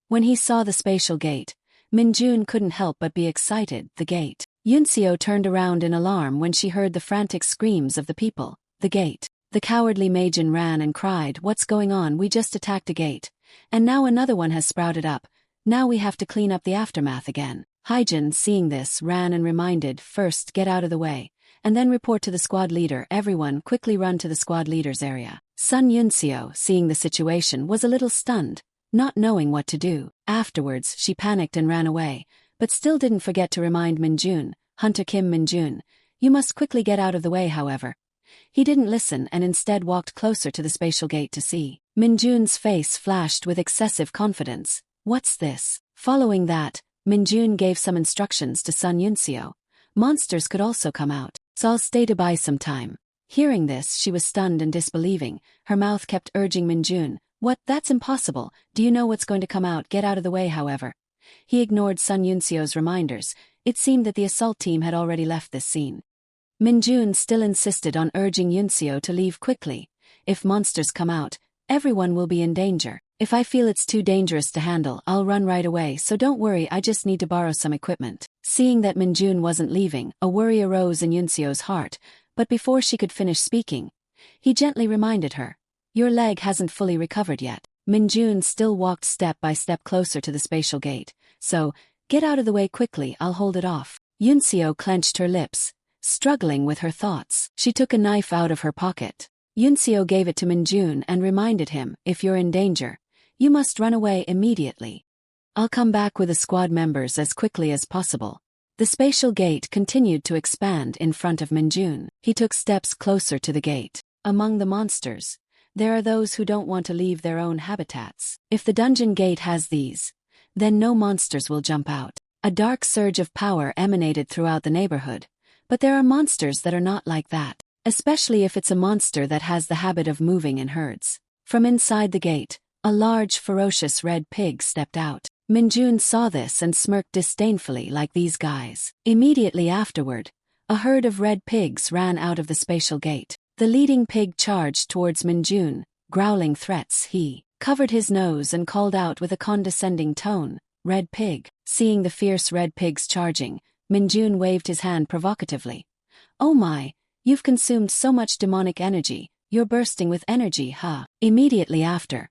[SPEAKER 1] When he saw the spatial gate, Minjun couldn't help but be excited. The gate. Yunseo turned around in alarm when she heard the frantic screams of the people. The gate. The cowardly Majin ran and cried, "What's going on? We just attacked a gate. And now another one has sprouted up. Now we have to clean up the aftermath again." Haijin, seeing this, ran and reminded, "First, get out of the way, and then report to the squad leader. Everyone, quickly run to the squad leader's area." Sun Yunseo, seeing the situation, was a little stunned, not knowing what to do. Afterwards, she panicked and ran away, but still didn't forget to remind Minjun, Hunter Kim Minjun, "You must quickly get out of the way." However, he didn't listen and instead walked closer to the spatial gate to see. Minjun's face flashed with excessive confidence. What's this? Following that, Minjun gave some instructions to Sun Yunseo. Monsters could also come out, so I'll stay to buy some time. Hearing this, she was stunned and disbelieving. Her mouth kept urging Minjun, "What? That's impossible. Do you know what's going to come out? Get out of the way." However, he ignored Sun Yunseo's reminders. It seemed that the assault team had already left this scene. Minjun still insisted on urging Yunseo to leave quickly. "If monsters come out, everyone will be in danger. If I feel it's too dangerous to handle, I'll run right away, so don't worry, I just need to borrow some equipment." Seeing that Minjun wasn't leaving, a worry arose in Yunseo's heart, but before she could finish speaking, he gently reminded her, "Your leg hasn't fully recovered yet." Minjun still walked step by step closer to the spatial gate. "So, get out of the way quickly, I'll hold it off." Yunseo clenched her lips, struggling with her thoughts. She took a knife out of her pocket. Yunseo gave it to Minjun and reminded him, "If you're in danger, you must run away immediately. I'll come back with the squad members as quickly as possible." The spatial gate continued to expand in front of Minjun. He took steps closer to the gate. Among the monsters, there are those who don't want to leave their own habitats. If the dungeon gate has these, then no monsters will jump out. A dark surge of power emanated throughout the neighborhood. But there are monsters that are not like that, especially if it's a monster that has the habit of moving in herds. From inside the gate, a large, ferocious red pig stepped out. Minjun saw this and smirked disdainfully, like these guys. Immediately afterward, a herd of red pigs ran out of the spatial gate. The leading pig charged towards Minjun, growling threats. He covered his nose and called out with a condescending tone, "Red pig." Seeing the fierce red pigs charging, Minjun waved his hand provocatively. "Oh my, you've consumed so much demonic energy, you're bursting with energy, huh?" Immediately after,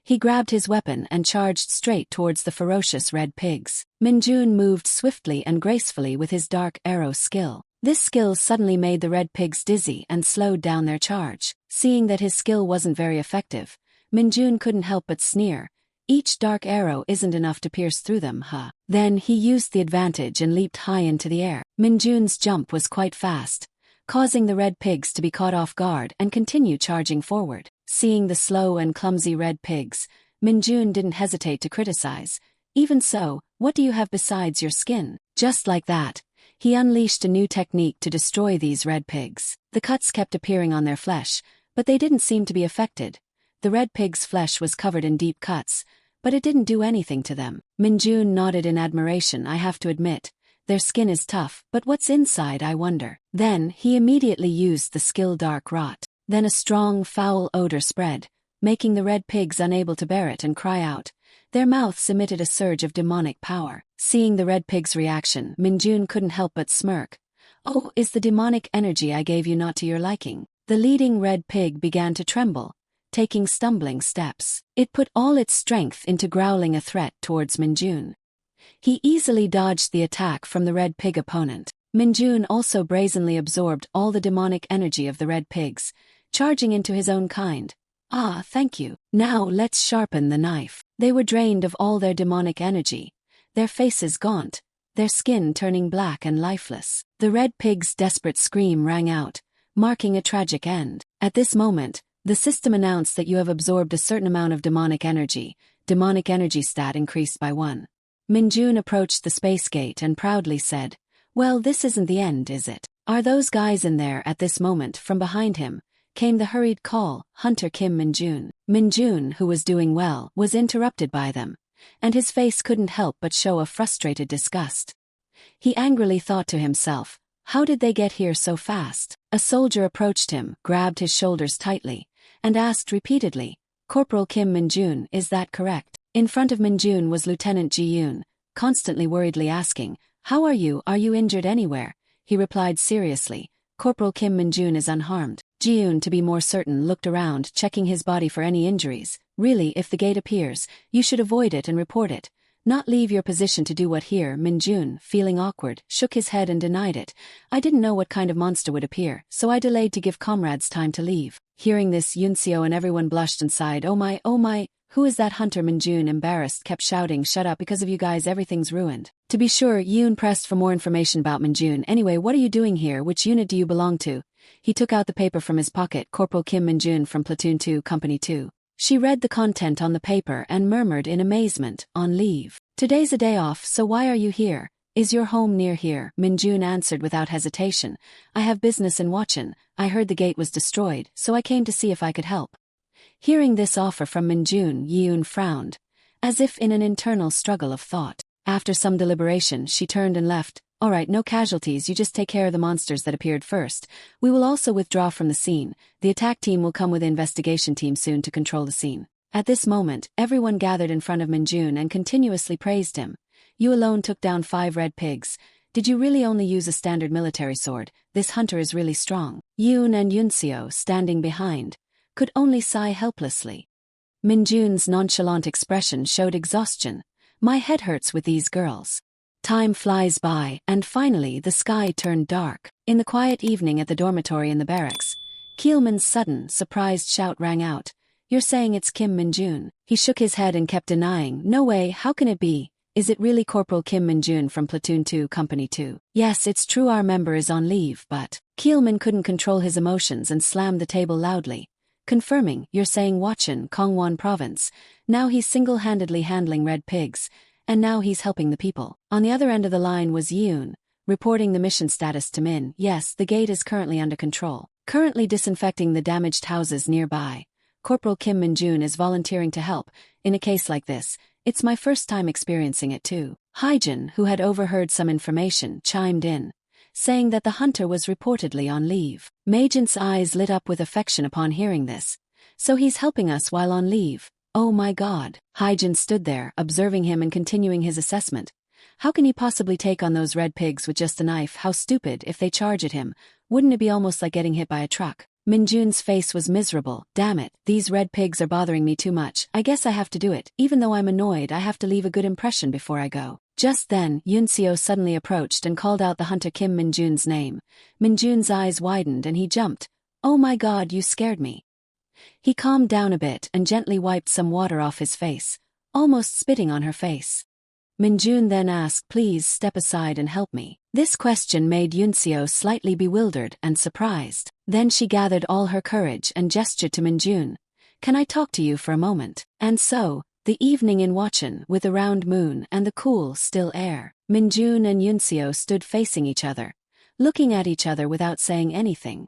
[SPEAKER 1] he grabbed his weapon and charged straight towards the ferocious red pigs. Minjun moved swiftly and gracefully with his dark arrow skill. This skill suddenly made the red pigs dizzy and slowed down their charge. Seeing that his skill wasn't very effective, Minjun couldn't help but sneer. "Each dark arrow isn't enough to pierce through them, huh?" Then he used the advantage and leaped high into the air. Minjun's jump was quite fast, causing the red pigs to be caught off guard and continue charging forward. Seeing the slow and clumsy red pigs, Minjun didn't hesitate to criticize. "Even so, what do you have besides your skin?" Just like that, he unleashed a new technique to destroy these red pigs. The cuts kept appearing on their flesh, but they didn't seem to be affected. The red pig's flesh was covered in deep cuts, but it didn't do anything to them. Minjun nodded in admiration. "I have to admit, their skin is tough, but what's inside, I wonder." Then he immediately used the skill Dark Rot. Then a strong, foul odor spread, making the red pigs unable to bear it and cry out. Their mouths emitted a surge of demonic power. Seeing the red pig's reaction, Minjun couldn't help but smirk. "Oh, is the demonic energy I gave you not to your liking?" The leading red pig began to tremble, taking stumbling steps. It put all its strength into growling a threat towards Minjun. He easily dodged the attack from the red pig opponent. Minjun also brazenly absorbed all the demonic energy of the red pigs, charging into his own kind. "Ah, thank you. Now let's sharpen the knife." They were drained of all their demonic energy, their faces gaunt, their skin turning black and lifeless. The red pig's desperate scream rang out, marking a tragic end. At this moment, the system announced that you have absorbed a certain amount of demonic energy. Demonic energy stat increased by 1. Minjun approached the space gate and proudly said, "Well, this isn't the end, is it? Are those guys in there?" At this moment, from behind him, came the hurried call, "Hunter Kim Minjun." Minjun, who was doing well, was interrupted by them, and his face couldn't help but show a frustrated disgust. He angrily thought to himself, how did they get here so fast? A soldier approached him, grabbed his shoulders tightly, and asked repeatedly, "Corporal Kim Minjun, is that correct?" In front of Minjun was Lieutenant Ji-yoon, constantly worriedly asking, "How are you? Are you injured anywhere?" He replied seriously, "Corporal Kim Minjun is unharmed." Ji-yoon, to be more certain, looked around, checking his body for any injuries. "Really, if the gate appears, you should avoid it and report it. Not leave your position to do what here." Minjun, feeling awkward, shook his head and denied it. "I didn't know what kind of monster would appear, so I delayed to give comrades time to leave." Hearing this, Yunseo and everyone blushed and sighed. Oh my, who is that hunter?" Minjun, embarrassed, kept shouting, "Shut up, because of you guys everything's ruined." To be sure, Yoon pressed for more information about Minjun. "Anyway, what are you doing here? Which unit do you belong to?" He took out the paper from his pocket. "Corporal Kim Minjun from Platoon 2, Company 2. She read the content on the paper and murmured in amazement, "On leave. Today's a day off, so why are you here? Is your home near here?" Minjun answered without hesitation, "I have business in Wachin. I heard the gate was destroyed, so I came to see if I could help." Hearing this offer from Minjun, Yoon frowned, as if in an internal struggle of thought. After some deliberation, she turned and left. "All right, no casualties, you just take care of the monsters that appeared first. We will also withdraw from the scene. The attack team will come with the investigation team soon to control the scene." At this moment, everyone gathered in front of Minjun and continuously praised him. "You alone took down 5 red pigs. Did you really only use a standard military sword? This hunter is really strong." Yoon and Yunseo, standing behind, could only sigh helplessly. Minjun's nonchalant expression showed exhaustion. "My head hurts with these girls." Time flies by, and finally the sky turned dark. In the quiet evening at the dormitory in the barracks, Keelman's sudden, surprised shout rang out, "You're saying it's Kim Minjun?" He shook his head and kept denying. "No way, how can it be? Is it really Corporal Kim Minjun from Platoon 2, Company 2? Yes, it's true, our member is on leave, but..." Keelman couldn't control his emotions and slammed the table loudly. "Confirming, you're saying Wachin, Kongwon Province. Now he's single-handedly handling red pigs, and now he's helping the people." On the other end of the line was Yoon, reporting the mission status to Min. "Yes, the gate is currently under control. Currently disinfecting the damaged houses nearby. Corporal Kim Minjun is volunteering to help. In a case like this, it's my first time experiencing it too." Haijin, who had overheard some information, chimed in, saying that the hunter was reportedly on leave. Magent's eyes lit up with affection upon hearing this. "So he's helping us while on leave? Oh my god." Haijin stood there, observing him and continuing his assessment. "How can he possibly take on those red pigs with just a knife? How stupid, if they charge at him. Wouldn't it be almost like getting hit by a truck?" Minjun's face was miserable. "Damn it, these red pigs are bothering me too much. I guess I have to do it. Even though I'm annoyed, I have to leave a good impression before I go." Just then, Yunseo suddenly approached and called out the hunter Kim Minjun's name. Minjun's eyes widened and he jumped. "Oh my god, you scared me." He calmed down a bit and gently wiped some water off his face, almost spitting on her face. Minjun then asked, "Please step aside and help me." This question made Yunseo slightly bewildered and surprised. Then she gathered all her courage and gestured to Minjun. "Can I talk to you for a moment?" And so, the evening in Wachin, with the round moon and the cool, still air, Minjun and Yunseo stood facing each other, looking at each other without saying anything.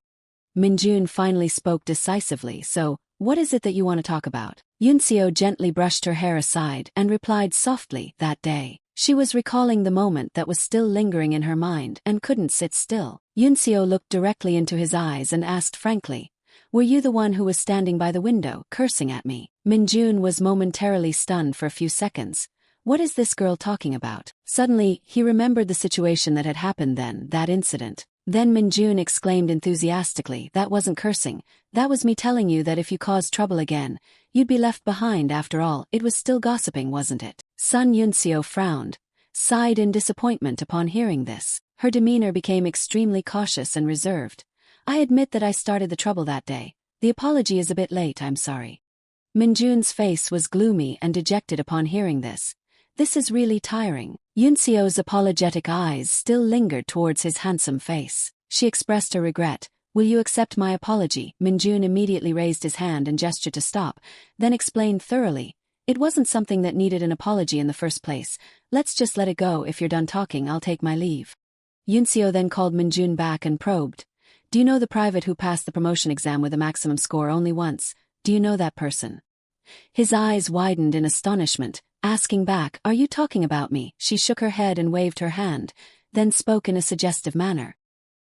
[SPEAKER 1] Minjun finally spoke decisively. "So, what is it that you want to talk about?" Yunseo gently brushed her hair aside and replied softly, "That day." She was recalling the moment that was still lingering in her mind and couldn't sit still. Yunseo looked directly into his eyes and asked frankly, "Were you the one who was standing by the window, cursing at me?" Minjun was momentarily stunned for a few seconds. What is this girl talking about? Suddenly, he remembered the situation that had happened then, that incident. Then Minjun exclaimed enthusiastically, "That wasn't cursing. That was me telling you that if you caused trouble again, you'd be left behind. After all, it was still gossiping, wasn't it?" Sun Yunseo frowned, sighed in disappointment upon hearing this. Her demeanor became extremely cautious and reserved. "I admit that I started the trouble that day. The apology is a bit late, I'm sorry." Minjun's face was gloomy and dejected upon hearing this. This is really tiring. Yunseo's apologetic eyes still lingered towards his handsome face. She expressed her regret, Will you accept my apology? Minjun immediately raised his hand and gestured to stop, then explained thoroughly. It wasn't something that needed an apology in the first place. Let's just let it go. If you're done talking, I'll take my leave. Yunseo then called Minjun back and probed. Do you know the private who passed the promotion exam with a maximum score only once? Do you know that person? His eyes widened in astonishment, asking back, Are you talking about me? She shook her head and waved her hand, then spoke in a suggestive manner.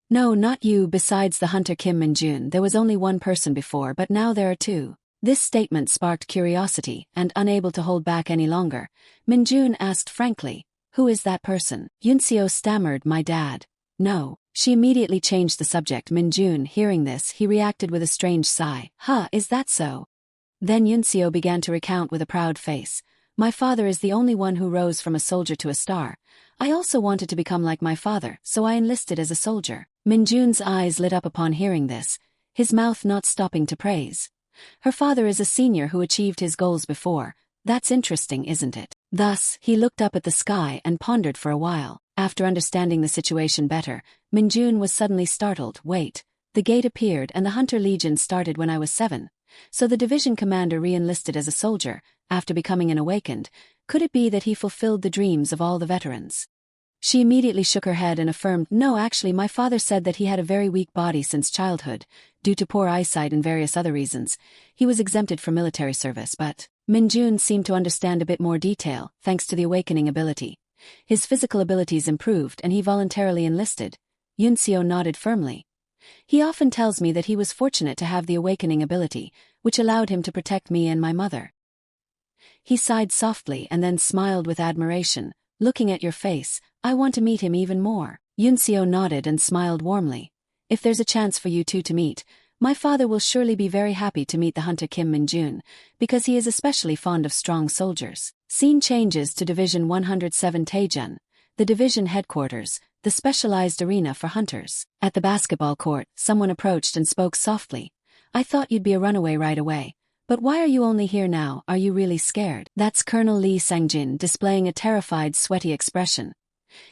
[SPEAKER 1] No, not you. Besides the hunter Kim Minjun, there was only one person before, but now there are two. This statement sparked curiosity, and unable to hold back any longer, Minjun asked frankly, Who is that person? Yunseo stammered, My dad. No. She immediately changed the subject. Minjun, hearing this, he reacted with a strange sigh. Is that so? Then Yunseo began to recount with a proud face. My father is the only one who rose from a soldier to a star. I also wanted to become like my father, so I enlisted as a soldier. Minjun's eyes lit up upon hearing this, his mouth not stopping to praise. Her father is a senior who achieved his goals before. That's interesting, isn't it? Thus, he looked up at the sky and pondered for a while. After understanding the situation better, Minjun was suddenly startled. Wait. The gate appeared and the Hunter Legion started when I was 7. So the division commander re-enlisted as a soldier, after becoming an awakened. Could it be that he fulfilled the dreams of all the veterans? She immediately shook her head and affirmed, No, actually my father said that he had a very weak body since childhood, due to poor eyesight and various other reasons. He was exempted from military service, but Minjun seemed to understand a bit more detail, thanks to the awakening ability. His physical abilities improved and he voluntarily enlisted. Yunseo nodded firmly. He often tells me that he was fortunate to have the awakening ability, which allowed him to protect me and my mother. He sighed softly and then smiled with admiration. Looking at your face, I want to meet him even more. Yunseo nodded and smiled warmly. If there's a chance for you two to meet, my father will surely be very happy to meet the hunter Kim Minjun, because he is especially fond of strong soldiers. Scene changes to Division 107 Taejun, the division headquarters, the specialized arena for hunters. At the basketball court, someone approached and spoke softly. I thought you'd be a runaway right away. But why are you only here now? Are you really scared? That's Colonel Lee Sangjin displaying a terrified, sweaty expression.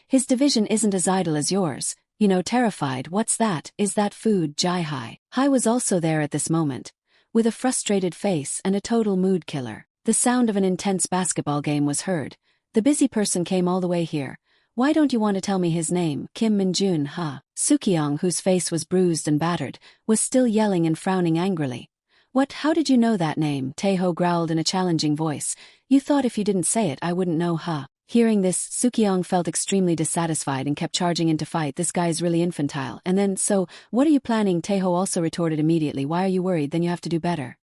[SPEAKER 1] His division isn't as idle as yours. You know, terrified. What's that? Is that food? Jai Hai was also there at this moment, with a frustrated face and a total mood killer. The sound of an intense basketball game was heard. The busy person came all the way here. Why don't you want to tell me his name? Kim Minjun, Sukyong, whose face was bruised and battered, was still yelling and frowning angrily. What? How did you know that name? Taeho growled in a challenging voice. You thought if you didn't say it I wouldn't know, Hearing this, Sukyong felt extremely dissatisfied and kept charging in to fight. This guy's really infantile. And then, so, what are you planning? Taeho also retorted immediately. Why are you worried? Then you have to do better.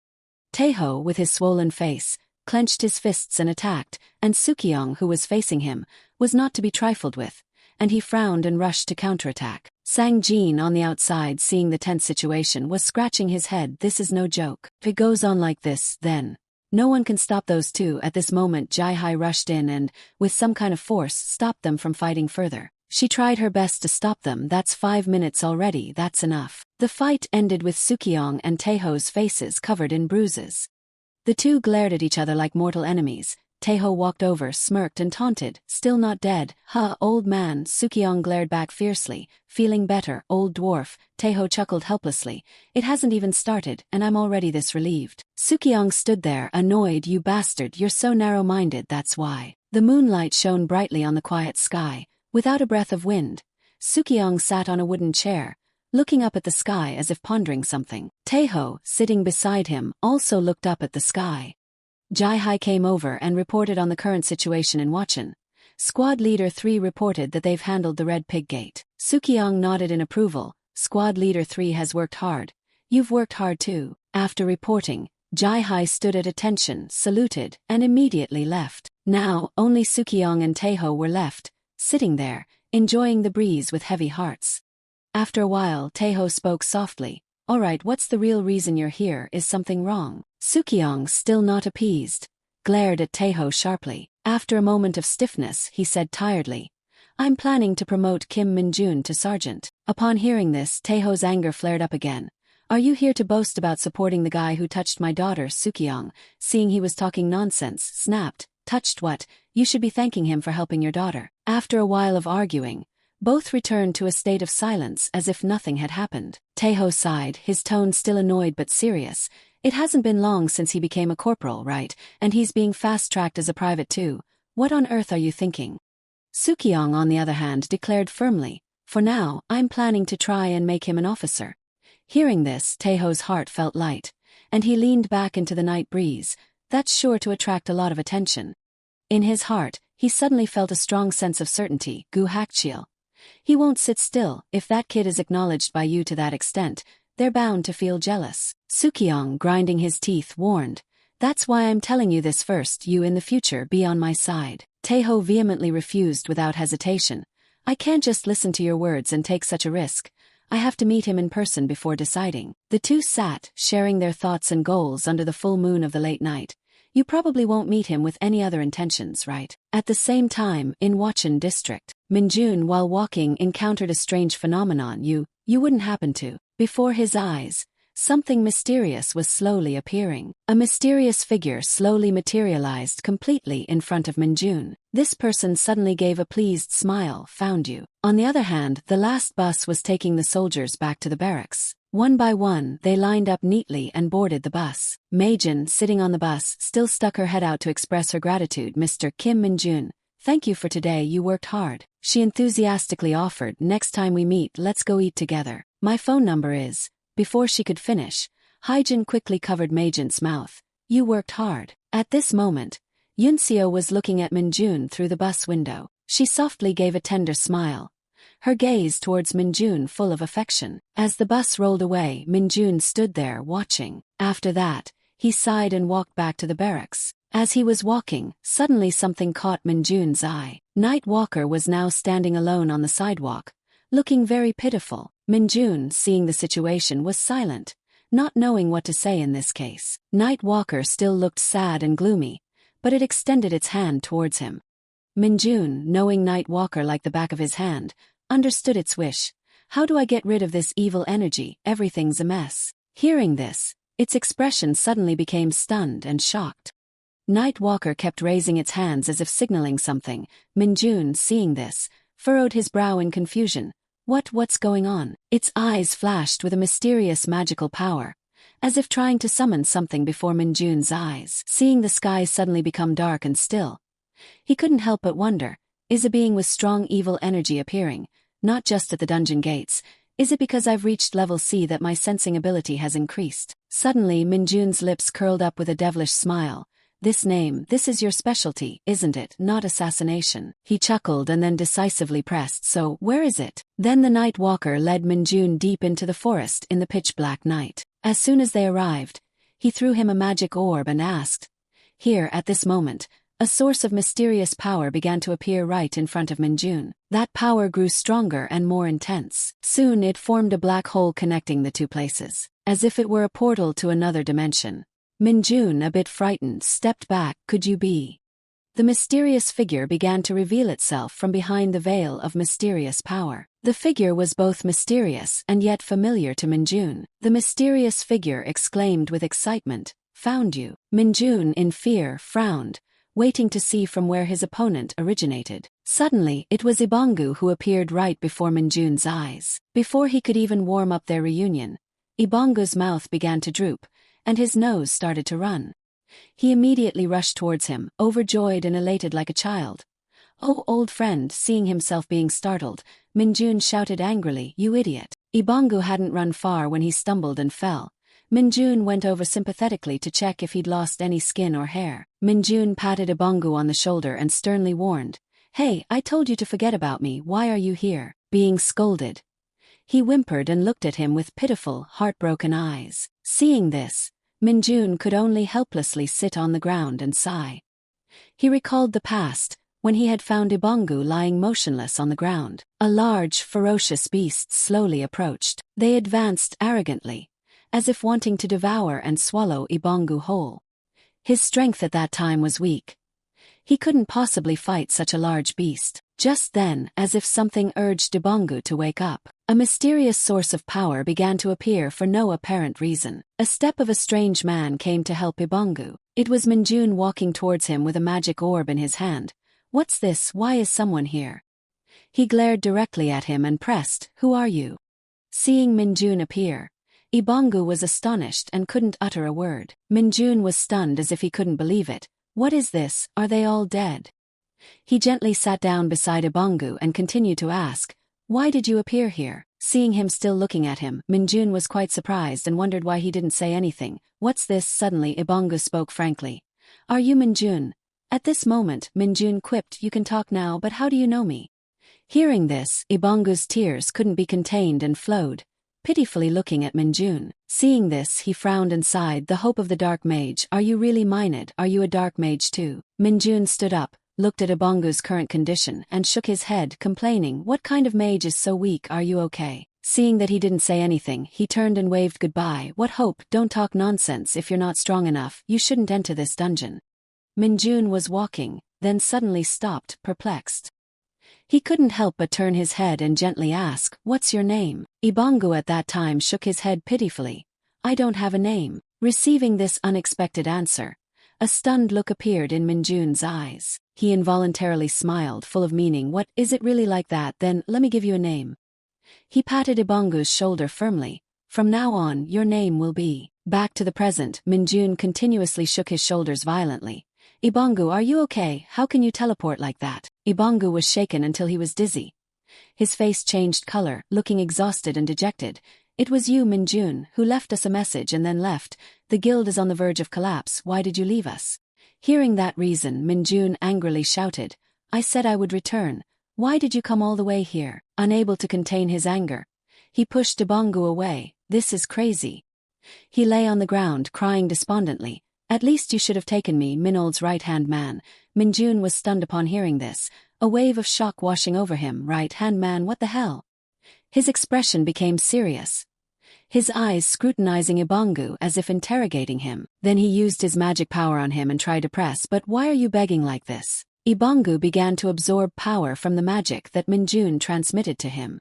[SPEAKER 1] Taeho, with his swollen face, clenched his fists and attacked, and Sukyong, who was facing him, was not to be trifled with, and he frowned and rushed to counterattack. Sang-jin on the outside, seeing the tense situation, was scratching his head. This is no joke. If it goes on like this, then no one can stop those two. At this moment Jai Hai rushed in and, with some kind of force, stopped them from fighting further. She tried her best to stop them. That's 5 minutes already, that's enough. The fight ended with Sukyong and Taeho's faces covered in bruises. The two glared at each other like mortal enemies. Taeho walked over, smirked and taunted. Still not dead? Old man. Sukyong glared back fiercely. Feeling better, old dwarf. Taeho chuckled helplessly. It hasn't even started, and I'm already this relieved. Sukyong stood there, annoyed. You bastard, you're so narrow-minded, that's why. The moonlight shone brightly on the quiet sky, without a breath of wind. Sukyong sat on a wooden chair, looking up at the sky as if pondering something. Taeho, sitting beside him, also looked up at the sky. Jai Hai came over and reported on the current situation in Wachan. Squad Leader 3 reported that they've handled the Red Pig Gate. Sukyong nodded in approval. Squad Leader 3 has worked hard. You've worked hard too. After reporting, Jai Hai stood at attention, saluted, and immediately left. Now, only Sukyong and Taeho were left, sitting there, enjoying the breeze with heavy hearts. After a while, Taeho spoke softly. Alright, what's the real reason you're here? Is something wrong? Sukyong, still not appeased, glared at Taeho sharply. After a moment of stiffness, he said tiredly, I'm planning to promote Kim Minjun to sergeant. Upon hearing this, Taeho's anger flared up again. Are you here to boast about supporting the guy who touched my daughter? Sukyong, seeing he was talking nonsense, snapped. Touched what? You should be thanking him for helping your daughter. After a while of arguing, Both returned to a state of silence as if nothing had happened. Taeho sighed, his tone still annoyed but serious. It hasn't been long since he became a corporal, right? And he's being fast-tracked as a private too. What on earth are you thinking? Sukyong, on the other hand, declared firmly, for now, I'm planning to try and make him an officer. Hearing this, Taeho's heart felt light, and he leaned back into the night breeze. That's sure to attract a lot of attention. In his heart, he suddenly felt a strong sense of certainty. Gu Hakchiel. He won't sit still. If that kid is acknowledged by you to that extent, they're bound to feel jealous. Sukyong, grinding his teeth, warned, that's why I'm telling you this first. You in the future be on my side. Taeho vehemently refused without hesitation. I can't just listen to your words and take such a risk. I have to meet him in person before deciding. The two sat, sharing their thoughts and goals under the full moon of the late night. You probably won't meet him with any other intentions, right? At the same time, in Wachon district, Minjun, while walking, encountered a strange phenomenon. You wouldn't happen to. Before his eyes, something mysterious was slowly appearing. A mysterious figure slowly materialized completely in front of Minjun. This person suddenly gave a pleased smile. Found you. On the other hand, the last bus was taking the soldiers back to the barracks. One by one, they lined up neatly and boarded the bus. Meijin, sitting on the bus, still stuck her head out to express her gratitude. Mr. Kim Minjun, thank you for today, you worked hard. She enthusiastically offered, next time we meet, let's go eat together. My phone number is... Before she could finish, Haijin quickly covered Meijin's mouth. You worked hard. At this moment, Yunseo was looking at Minjun through the bus window. She softly gave a tender smile, her gaze towards Minjun full of affection. As the bus rolled away, Minjun stood there watching. After that, he sighed and walked back to the barracks. As he was walking, suddenly something caught Minjun's eye. Night Walker was now standing alone on the sidewalk, looking very pitiful. Minjun, seeing the situation, was silent, not knowing what to say in this case. Night Walker still looked sad and gloomy, but it extended its hand towards him. Minjun, knowing Night Walker like the back of his hand, understood its wish. How do I get rid of this evil energy? Everything's a mess. Hearing this, its expression suddenly became stunned and shocked. Night Walker kept raising its hands as if signaling something. Minjun, seeing this, furrowed his brow in confusion. What's going on? Its eyes flashed with a mysterious magical power, as if trying to summon something before Minjun's eyes. Seeing the sky suddenly become dark and still, he couldn't help but wonder, is a being with strong evil energy appearing, not just at the dungeon gates? Is it because I've reached level C that my sensing ability has increased? Suddenly Minjun's lips curled up with a devilish smile. This is your specialty, isn't it? Not assassination. He chuckled and then decisively pressed, so, where is it? Then the Night Walker led Minjun deep into the forest in the pitch-black night. As soon as they arrived, he threw him a magic orb and asked. Here, at this moment, a source of mysterious power began to appear right in front of Minjun. That power grew stronger and more intense. Soon it formed a black hole connecting the two places, as if it were a portal to another dimension. Minjun, a bit frightened, stepped back. Could you be? The mysterious figure began to reveal itself from behind the veil of mysterious power. The figure was both mysterious and yet familiar to Minjun. The mysterious figure exclaimed with excitement, "Found you." Minjun, in fear, frowned, waiting to see from where his opponent originated. Suddenly, it was Ibangu who appeared right before Minjun's eyes. Before he could even warm up their reunion, Ibangu's mouth began to droop, and his nose started to run. He immediately rushed towards him, overjoyed and elated like a child. "Oh, old friend!" Seeing himself being startled, Minjun shouted angrily, "You idiot!" Ibangu hadn't run far when he stumbled and fell. Minjun went over sympathetically to check if he'd lost any skin or hair. Minjun patted Ibangu on the shoulder and sternly warned, "Hey, I told you to forget about me, why are you here?" Being scolded, he whimpered and looked at him with pitiful, heartbroken eyes. Seeing this, Minjun could only helplessly sit on the ground and sigh. He recalled the past, when he had found Ibangu lying motionless on the ground. A large, ferocious beast slowly approached. They advanced arrogantly, as if wanting to devour and swallow Ibangu whole. His strength at that time was weak. He couldn't possibly fight such a large beast. Just then, as if something urged Ibangu to wake up, a mysterious source of power began to appear for no apparent reason. A step of a strange man came to help Ibangu. It was Minjun walking towards him with a magic orb in his hand. "What's this? Why is someone here?" He glared directly at him and pressed, "Who are you?" Seeing Minjun appear, Ibongu was astonished and couldn't utter a word. Minjun was stunned as if he couldn't believe it. "What is this? Are they all dead?" He gently sat down beside Ibongu and continued to ask, "Why did you appear here?" Seeing him still looking at him, Minjun was quite surprised and wondered why he didn't say anything. "What's this?" Suddenly Ibongu spoke frankly. "Are you Minjun?" At this moment, Minjun quipped, "You can talk now, but how do you know me?" Hearing this, Ibongu's tears couldn't be contained and flowed, pitifully looking at Minjun. Seeing this, he frowned and sighed, "The hope of the dark mage. Are you really Minid? Are you a dark mage too?" Minjun stood up, looked at Ibongu's current condition, and shook his head, complaining, "What kind of mage is so weak? Are you okay?" Seeing that he didn't say anything, he turned and waved goodbye. "What hope? Don't talk nonsense. If you're not strong enough, you shouldn't enter this dungeon." Minjun was walking, then suddenly stopped, perplexed. He couldn't help but turn his head and gently ask, "What's your name?" Ibongu at that time shook his head pitifully. "I don't have a name." Receiving this unexpected answer, a stunned look appeared in Minjun's eyes. He involuntarily smiled, full of meaning. "What, is it really like that? Then, let me give you a name." He patted Ibongu's shoulder firmly. "From now on, your name will be..." Back to the present, Minjun continuously shook his shoulders violently. "Ibongu, are you okay? How can you teleport like that?" Ibongu was shaken until he was dizzy. His face changed color, looking exhausted and dejected. "It was you, Minjun, who left us a message and then left. The guild is on the verge of collapse. Why did you leave us?" Hearing that reason, Minjun angrily shouted, "I said I would return. Why did you come all the way here?" Unable to contain his anger, he pushed Ibongu away. "This is crazy." He lay on the ground, crying despondently. "At least you should have taken me, Minold's right-hand man." Minjun was stunned upon hearing this, a wave of shock washing over him. "Right-hand man, what the hell?" His expression became serious, his eyes scrutinizing Ibongu as if interrogating him. Then he used his magic power on him and tried to press. "But why are you begging like this?" Ibongu began to absorb power from the magic that Minjun transmitted to him.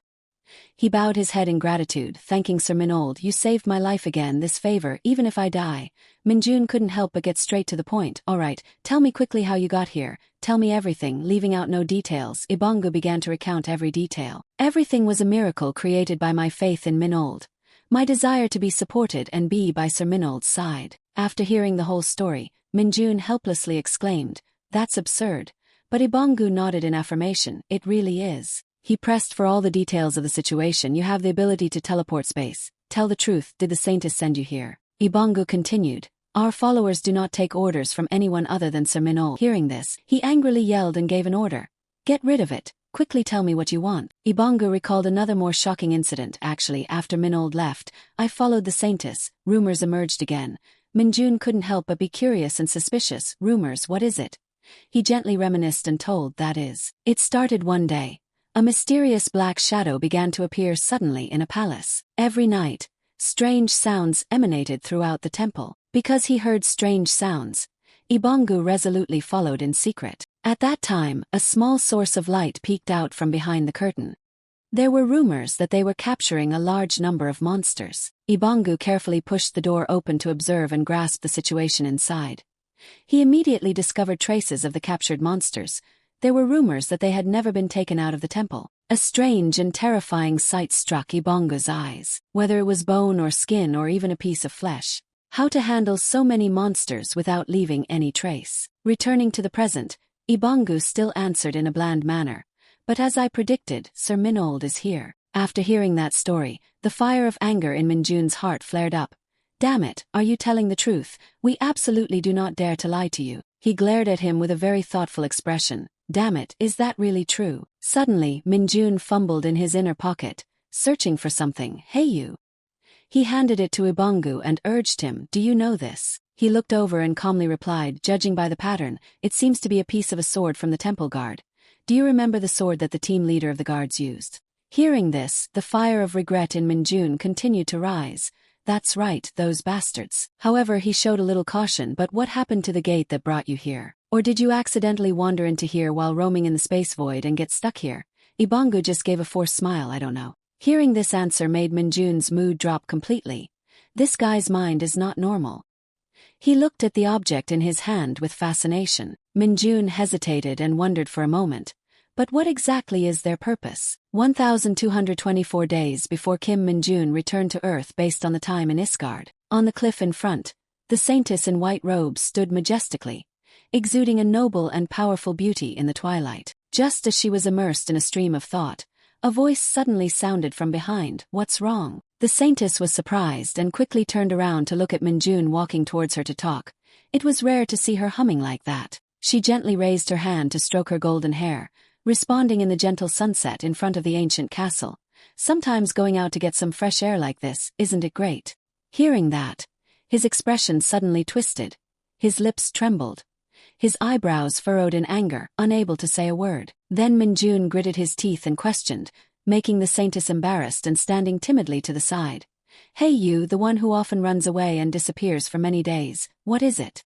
[SPEAKER 1] He bowed his head in gratitude, thanking Sir Minold. "You saved my life again. This favor, even if I die." Minjun couldn't help but get straight to the point. "All right, tell me quickly how you got here. Tell me everything, leaving out no details." Ibongu began to recount every detail. "Everything was a miracle created by my faith in Minold, my desire to be supported and be by Sir Minold's side." After hearing the whole story, Minjun helplessly exclaimed, "That's absurd." But Ibongu nodded in affirmation. "It really is." He pressed for all the details of the situation. "You have the ability to teleport space. Tell the truth, did the Saintess send you here?" Ibongu continued, "Our followers do not take orders from anyone other than Sir Minold." Hearing this, he angrily yelled and gave an order. "Get rid of it. Quickly tell me what you want." Ibongu recalled another more shocking incident. "Actually, after Minold left, I followed the Saintess." Rumors emerged again. Minjun couldn't help but be curious and suspicious. "Rumors, what is it?" He gently reminisced and told, "That is, it started one day. A mysterious black shadow began to appear suddenly in a palace. Every night, strange sounds emanated throughout the temple. Because he heard strange sounds, Ibongu resolutely followed in secret. At that time, a small source of light peeked out from behind the curtain. There were rumors that they were capturing a large number of monsters. Ibongu carefully pushed the door open to observe and grasp the situation inside. He immediately discovered traces of the captured monsters. There were rumors that they had never been taken out of the temple. A strange and terrifying sight struck Ibongu's eyes. Whether it was bone or skin or even a piece of flesh, how to handle so many monsters without leaving any trace? Returning to the present, Ibongu still answered in a bland manner. "But as I predicted, Sir Minold is here." After hearing that story, the fire of anger in Minjun's heart flared up. "Damn it, are you telling the truth? We absolutely do not dare to lie to you." He glared at him with a very thoughtful expression. "Damn it, is that really true?" Suddenly, Minjun fumbled in his inner pocket, searching for something. "Hey you." He handed it to Ibongu and urged him, "Do you know this?" He looked over and calmly replied, "Judging by the pattern, it seems to be a piece of a sword from the temple guard. Do you remember the sword that the team leader of the guards used?" Hearing this, the fire of regret in Minjun continued to rise. "That's right, those bastards." However, he showed a little caution. "But what happened to the gate that brought you here? Or did you accidentally wander into here while roaming in the space void and get stuck here?" Ibongu just gave a forced smile. "I don't know." Hearing this answer made Minjun's mood drop completely. This guy's mind is not normal. He looked at the object in his hand with fascination. Minjun hesitated and wondered for a moment, But what exactly is their purpose? 1,224 days before Kim Min-jun returned to Earth based on the time in Isgard. On the cliff in front, the saintess in white robes stood majestically, exuding a noble and powerful beauty in the twilight. Just as she was immersed in a stream of thought, a voice suddenly sounded from behind. "What's wrong?" The saintess was surprised and quickly turned around to look at Min-jun walking towards her to talk. It was rare to see her humming like that. She gently raised her hand to stroke her golden hair, responding in the gentle sunset in front of the ancient castle. "Sometimes going out to get some fresh air like this, isn't it great?" Hearing that, his expression suddenly twisted. His lips trembled. His eyebrows furrowed in anger, unable to say a word. Then Min-jun gritted his teeth and questioned, making the saintess embarrassed and standing timidly to the side. "Hey you, the one who often runs away and disappears for many days, what is it?"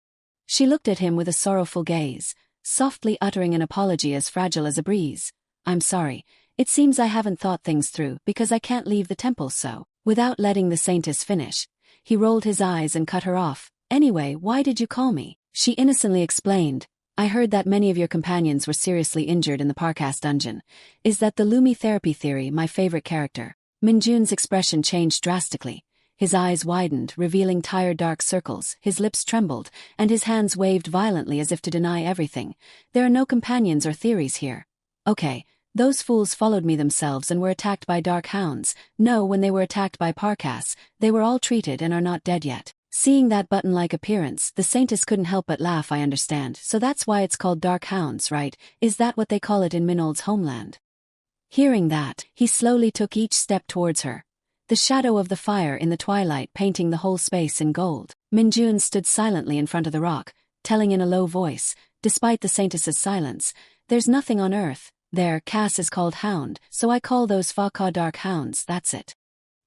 [SPEAKER 1] She looked at him with a sorrowful gaze, softly uttering an apology as fragile as a breeze. "I'm sorry, it seems I haven't thought things through because I can't leave the temple so." Without letting the saintess finish, he rolled his eyes and cut her off. "Anyway, why did you call me?" She innocently explained, "I heard that many of your companions were seriously injured in the Parkas dungeon. Is that the Lumi therapy theory my favorite character?" Min-jun's expression changed drastically. His eyes widened, revealing tired dark circles, his lips trembled, and his hands waved violently as if to deny everything. "There are no companions or theories here." "Okay, those fools followed me themselves and were attacked by dark hounds. No, when they were attacked by Parkas, they were all treated and are not dead yet." Seeing that button-like appearance, the saintess couldn't help but laugh. "I understand, so that's why it's called dark hounds, right? Is that what they call it in Minold's homeland?" Hearing that, he slowly took each step towards her, the shadow of the fire in the twilight painting the whole space in gold. Min-jun stood silently in front of the rock, telling in a low voice, despite the saintess's silence, "There's nothing on earth. Their caste is called hound, so I call those Faka dark hounds, that's it."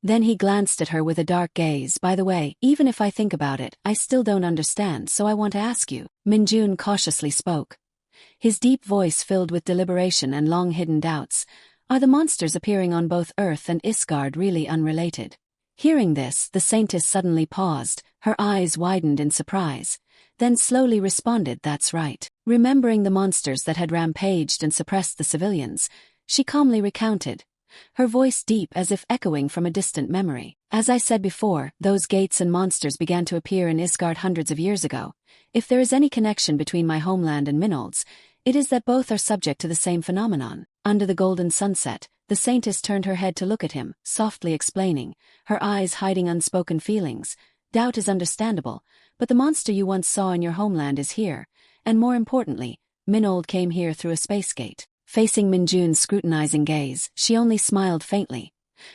[SPEAKER 1] Then he glanced at her with a dark gaze. "By the way, even if I think about it, I still don't understand, so I want to ask you." Min-jun cautiously spoke, his deep voice filled with deliberation and long-hidden doubts. "Are the monsters appearing on both Earth and Isgard really unrelated?" Hearing this, the saintess suddenly paused, her eyes widened in surprise, then slowly responded, "That's right." Remembering the monsters that had rampaged and suppressed the civilians, she calmly recounted, her voice deep as if echoing from a distant memory. "As I said before, those gates and monsters began to appear in Isgard hundreds of years ago. If there is any connection between my homeland and Minold's, it is that both are subject to the same phenomenon." Under the golden sunset, the saintess turned her head to look at him, softly explaining, her eyes hiding unspoken feelings. "Doubt is understandable, but the monster you once saw in your homeland is here, and more importantly, Minold came here through a space gate." Facing Min-jun's scrutinizing gaze, she only smiled faintly,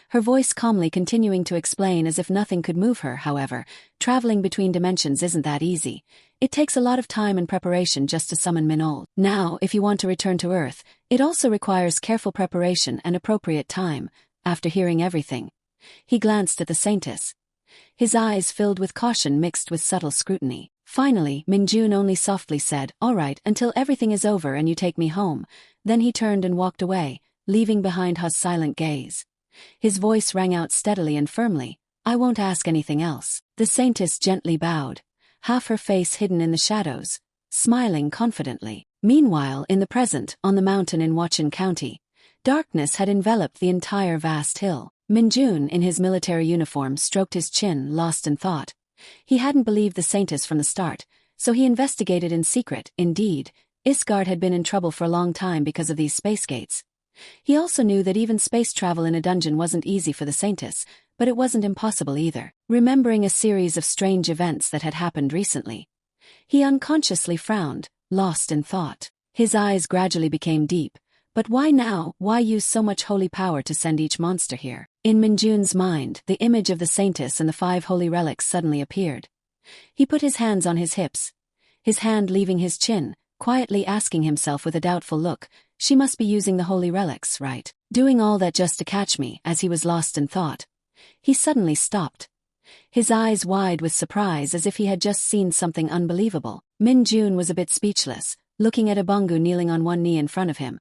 [SPEAKER 1] her voice calmly continuing to explain as if nothing could move her. "However, traveling between dimensions isn't that easy. It takes a lot of time and preparation just to summon Minold. Now, if you want to return to Earth, it also requires careful preparation and appropriate time." After hearing everything, he glanced at the saintess, his eyes filled with caution mixed with subtle scrutiny. Finally, Min-jun only softly said, "All right, until everything is over and you take me home." Then he turned and walked away, leaving behind Ha's silent gaze. His voice rang out steadily and firmly, "I won't ask anything else." The saintess gently bowed, half her face hidden in the shadows, smiling confidently. Meanwhile, in the present, on the mountain in Wachin County, darkness had enveloped the entire vast hill. Min-jun, in his military uniform, stroked his chin, lost in thought. He hadn't believed the saintess from the start, so he investigated in secret. Indeed, Isgard had been in trouble for a long time because of these space gates. He also knew that even space travel in a dungeon wasn't easy for the saintess, but it wasn't impossible either. Remembering a series of strange events that had happened recently, he unconsciously frowned, lost in thought. His eyes gradually became deep. But why now? Why use so much holy power to send each monster here? In Min-jun's mind, the image of the saintess and the 5 holy relics suddenly appeared. He put his hands on his hips, his hand leaving his chin, quietly asking himself with a doubtful look, "She must be using the holy relics, right? Doing all that just to catch me?" As he was lost in thought, he suddenly stopped, his eyes wide with surprise as if he had just seen something unbelievable. Min-jun was a bit speechless, looking at Ibangu kneeling on one knee in front of him.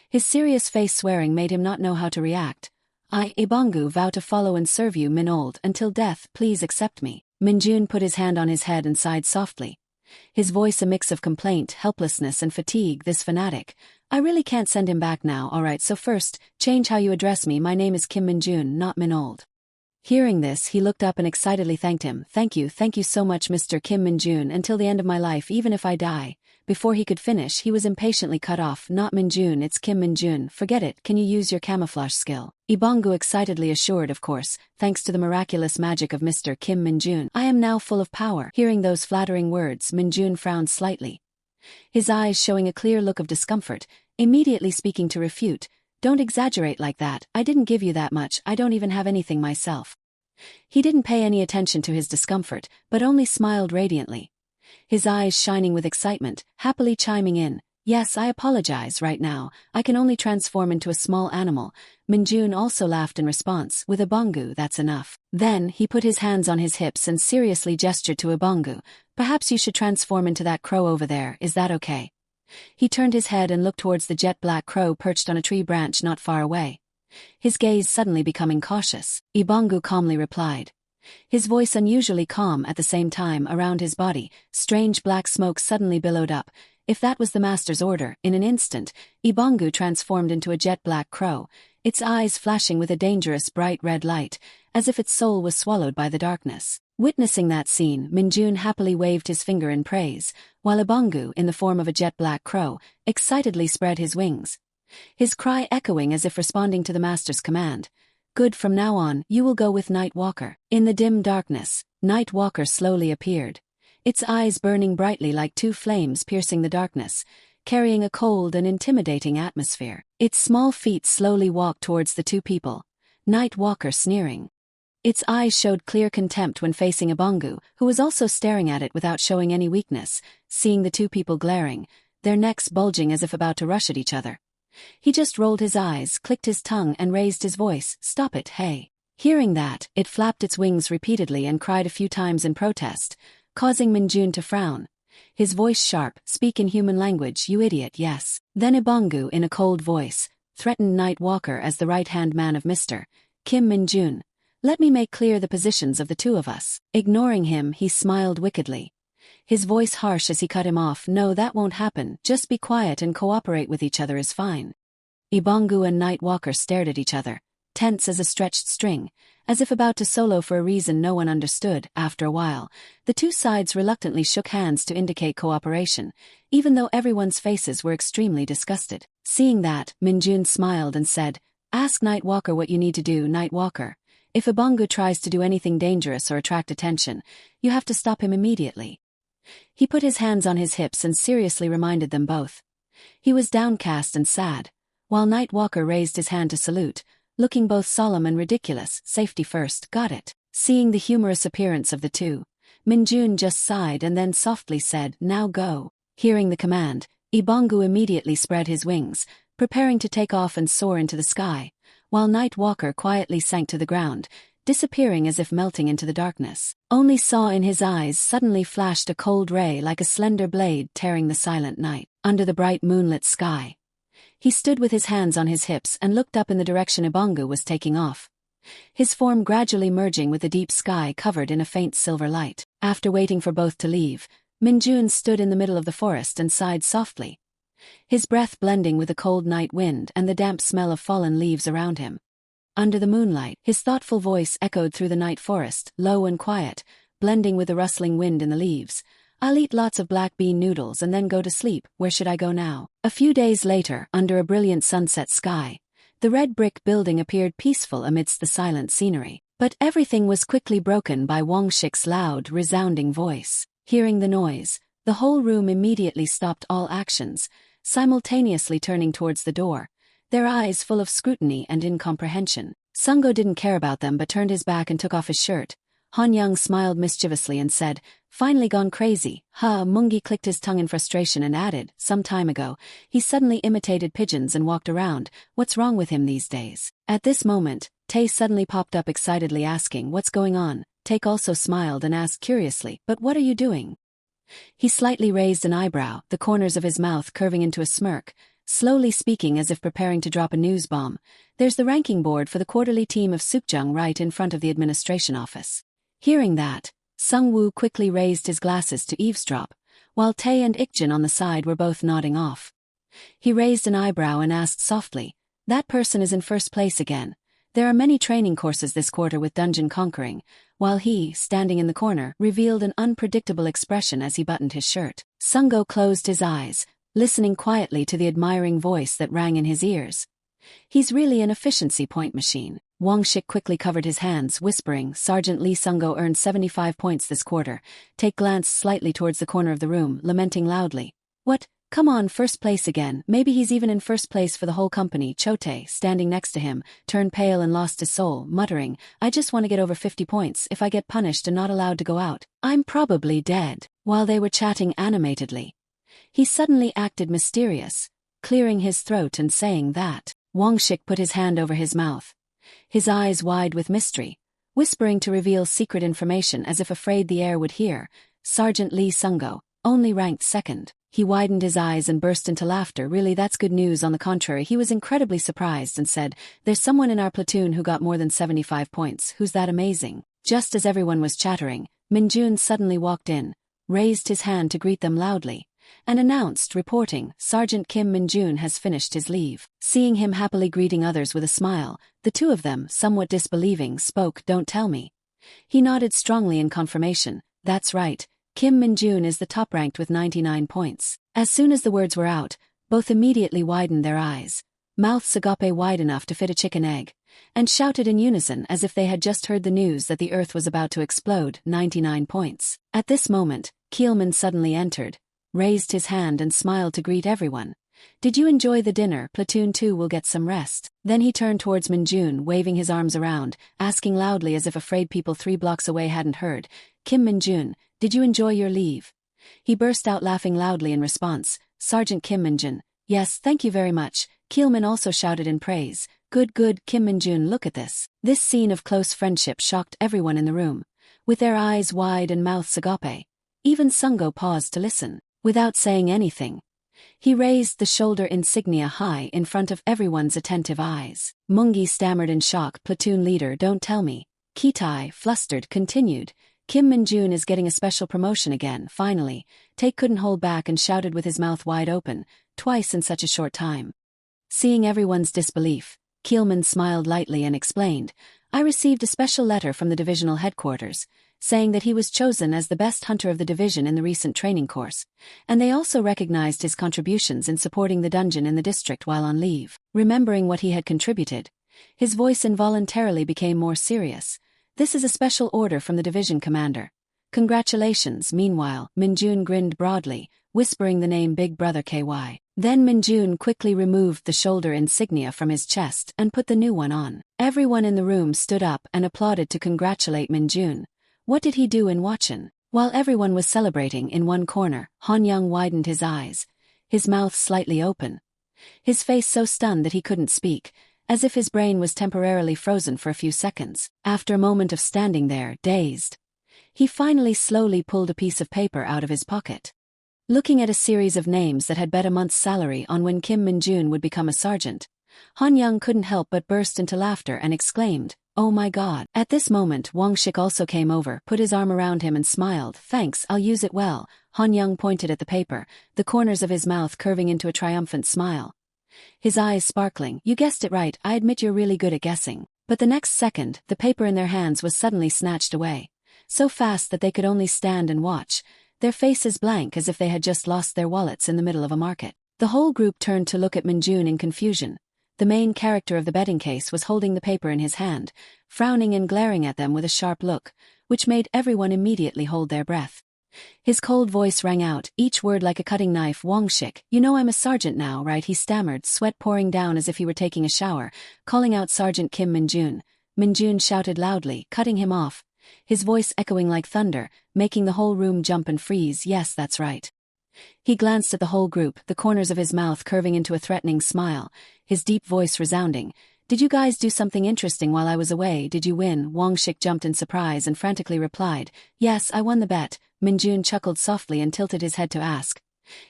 [SPEAKER 1] His serious face swearing made him not know how to react. "I, Ibangu, vow to follow and serve you, Minold, until death. Please accept me." Min-jun put his hand on his head and sighed softly, his voice a mix of complaint, helplessness and fatigue. "This fanatic. I really can't send him back now. Alright, so first, change how you address me. My name is Kim Min-jun, not Min-old. Hearing this, he looked up and excitedly thanked him. Thank you so much Mr. Kim Min-jun, until the end of my life, even if I die. Before he could finish, he was impatiently cut off. Not Min-jun, it's Kim Min-jun. Forget it, can you use your camouflage skill? Ibongu excitedly assured, of course, thanks to the miraculous magic of Mr. Kim Min-jun. I am now full of power. Hearing those flattering words, Min-jun frowned slightly, his eyes showing a clear look of discomfort, immediately speaking to refute. Don't exaggerate like that, I didn't give you that much, I don't even have anything myself. He didn't pay any attention to his discomfort, but only smiled radiantly, his eyes shining with excitement, happily chiming in. Yes, I apologize right now, I can only transform into a small animal. Min-jun also laughed in response. With Ibongu, that's enough. Then, he put his hands on his hips and seriously gestured to Ibongu. Perhaps you should transform into that crow over there, is that okay? He turned his head and looked towards the jet-black crow perched on a tree branch not far away, his gaze suddenly becoming cautious. Ibongu calmly replied, his voice unusually calm at the same time. Around his body, strange black smoke suddenly billowed up. If that was the master's order, in an instant, Ibongu transformed into a jet-black crow, its eyes flashing with a dangerous bright red light, as if its soul was swallowed by the darkness. Witnessing that scene, Min-jun happily waved his finger in praise, while Ibongu, in the form of a jet-black crow, excitedly spread his wings, his cry echoing as if responding to the master's command. Good, from now on, you will go with Night Walker. In the dim darkness, Night Walker slowly appeared, its eyes burning brightly like two flames piercing the darkness, carrying a cold and intimidating atmosphere. Its small feet slowly walked towards the two people, Night Walker sneering. Its eyes showed clear contempt when facing Ibongu, who was also staring at it without showing any weakness. Seeing the two people glaring, their necks bulging as if about to rush at each other, he just rolled his eyes, clicked his tongue and raised his voice. Stop it, hey. Hearing that, it flapped its wings repeatedly and cried a few times in protest, causing Min-jun to frown, his voice sharp. Speak in human language, you idiot. Yes. Then Ibongu, in a cold voice, threatened Night Walker as the right-hand man of Mr. Kim Min-jun. Let me make clear the positions of the two of us. Ignoring him, he smiled wickedly, his voice harsh as he cut him off. No, that won't happen, just be quiet and cooperate with each other is fine. Ibongu and Night Walker stared at each other, tense as a stretched string, as if about to solo for a reason no one understood. After a while, the two sides reluctantly shook hands to indicate cooperation, even though everyone's faces were extremely disgusted. Seeing that, Min-jun smiled and said, Ask Night Walker what you need to do. Night Walker, if Ibongu tries to do anything dangerous or attract attention, you have to stop him immediately. He put his hands on his hips and seriously reminded them both. He was downcast and sad, while Night Walker raised his hand to salute, looking both solemn and ridiculous. Safety first, got it. Seeing the humorous appearance of the two, Min-jun just sighed and then softly said, Now go. Hearing the command, Ibongu immediately spread his wings, preparing to take off and soar into the sky, while Night Walker quietly sank to the ground, disappearing as if melting into the darkness. Only saw in his eyes suddenly flashed a cold ray like a slender blade tearing the silent night. Under the bright moonlit sky, he stood with his hands on his hips and looked up in the direction Ibongu was taking off, his form gradually merging with the deep sky covered in a faint silver light. After waiting for both to leave, Min-jun stood in the middle of the forest and sighed softly, his breath blending with the cold night wind and the damp smell of fallen leaves around him. Under the moonlight, his thoughtful voice echoed through the night forest, low and quiet, blending with the rustling wind in the leaves. I'll eat lots of black bean noodles and then go to sleep. Where should I go now? A few days later, under a brilliant sunset sky, the red brick building appeared peaceful amidst the silent scenery. But everything was quickly broken by Wang Shik's loud, resounding voice. Hearing the noise, the whole room immediately stopped all actions, simultaneously turning towards the door, their eyes full of scrutiny and incomprehension. Sungo didn't care about them but turned his back and took off his shirt. Han Young smiled mischievously and said, Finally gone crazy. Mungi clicked his tongue in frustration and added, Some time ago, he suddenly imitated pigeons and walked around. What's wrong with him these days? At this moment, Tae suddenly popped up excitedly asking, What's going on? Tae also smiled and asked curiously, But what are you doing? He slightly raised an eyebrow, the corners of his mouth curving into a smirk, slowly speaking as if preparing to drop a news bomb. There's the ranking board for the quarterly team of Sukjung right in front of the administration office. Hearing that, Sung-woo quickly raised his glasses to eavesdrop, while Tae and Ikjin on the side were both nodding off. He raised an eyebrow and asked softly, "That person is in first place again. There are many training courses this quarter with dungeon conquering," while he, standing in the corner, revealed an unpredictable expression as he buttoned his shirt. Sungo closed his eyes, listening quietly to the admiring voice that rang in his ears. "He's really an efficiency point machine." Wang Shik quickly covered his hands, whispering, "Sergeant Lee Sungo earned 75 points this quarter." Take glanced slightly towards the corner of the room, lamenting loudly. "What? Come on, first place again. Maybe he's even in first place for the whole company." Chote, standing next to him, turned pale and lost his soul, muttering, "I just want to get over 50 points. If I get punished and not allowed to go out, I'm probably dead." While they were chatting animatedly, he suddenly acted mysterious, clearing his throat and saying that. Wang Shik put his hand over his mouth, his eyes wide with mystery, whispering to reveal secret information as if afraid the air would hear. "Sergeant Lee Sungo, only ranked second." He widened his eyes and burst into laughter. "Really, that's good news." On the contrary, he was incredibly surprised and said, "There's someone in our platoon who got more than 75 points. Who's that? Amazing." Just as everyone was chattering, Minjun suddenly walked in, raised his hand to greet them loudly, and announced, reporting, "Sergeant Kim Minjun has finished his leave." Seeing him happily greeting others with a smile, the two of them, somewhat disbelieving, spoke, "Don't tell me." He nodded strongly in confirmation. "That's right. Kim Minjun is the top-ranked with 99 points. As soon as the words were out, both immediately widened their eyes, mouths agape wide enough to fit a chicken egg, and shouted in unison as if they had just heard the news that the earth was about to explode. 99 points. At this moment, Keelman suddenly entered, raised his hand and smiled to greet everyone. "Did you enjoy the dinner? Platoon 2 will get some rest." Then he turned towards Minjun, waving his arms around, asking loudly as if afraid people 3 blocks away hadn't heard, "Kim Minjun, did you enjoy your leave?" He burst out laughing loudly in response. "Sergeant Kim Minjun, yes, thank you very much." Keelman also shouted in praise. Good, Kim Minjun, look at this." This scene of close friendship shocked everyone in the room. With their eyes wide and mouths agape, even Sungo paused to listen. Without saying anything, he raised the shoulder insignia high in front of everyone's attentive eyes. Mungi stammered in shock. "Platoon leader, don't tell me." Kitai, flustered, continued, "Kim Minjun is getting a special promotion again." Finally, Take couldn't hold back and shouted with his mouth wide open, "Twice in such a short time." Seeing everyone's disbelief, Keelman smiled lightly and explained, "I received a special letter from the divisional headquarters, saying that he was chosen as the best hunter of the division in the recent training course, and they also recognized his contributions in supporting the dungeon in the district while on leave." Remembering what he had contributed, his voice involuntarily became more serious. "This is a special order from the division commander. Congratulations." Meanwhile, Minjun grinned broadly, whispering the name Big Brother KY. Then Minjun quickly removed the shoulder insignia from his chest and put the new one on. Everyone in the room stood up and applauded to congratulate Minjun. What did he do in Wachan? While everyone was celebrating in one corner, Han Young widened his eyes, his mouth slightly open, his face so stunned that he couldn't speak, as if his brain was temporarily frozen for a few seconds. After a moment of standing there, dazed, he finally slowly pulled a piece of paper out of his pocket. Looking at a series of names that had bet a month's salary on when Kim Minjun would become a sergeant, Han Young couldn't help but burst into laughter and exclaimed, "Oh my God." At this moment, Wang Shik also came over, put his arm around him and smiled. "Thanks, I'll use it well." Han Young pointed at the paper, the corners of his mouth curving into a triumphant smile, his eyes sparkling. "You guessed it right, I admit you're really good at guessing." But the next second, the paper in their hands was suddenly snatched away, so fast that they could only stand and watch, their faces blank as if they had just lost their wallets in the middle of a market. The whole group turned to look at Minjun in confusion. The main character of the betting case was holding the paper in his hand, frowning and glaring at them with a sharp look, which made everyone immediately hold their breath. His cold voice rang out, each word like a cutting knife. "Wang Shik, you know I'm a sergeant now, right?" He stammered, sweat pouring down as if he were taking a shower, calling out Sergeant Kim Minjun. Minjun shouted loudly, cutting him off, his voice echoing like thunder, making the whole room jump and freeze. "Yes, that's right." He glanced at the whole group, the corners of his mouth curving into a threatening smile, his deep voice resounding. "Did you guys do something interesting while I was away? Did you win?" Wang Shik jumped in surprise and frantically replied, "Yes, I won the bet." Minjun chuckled softly and tilted his head to ask,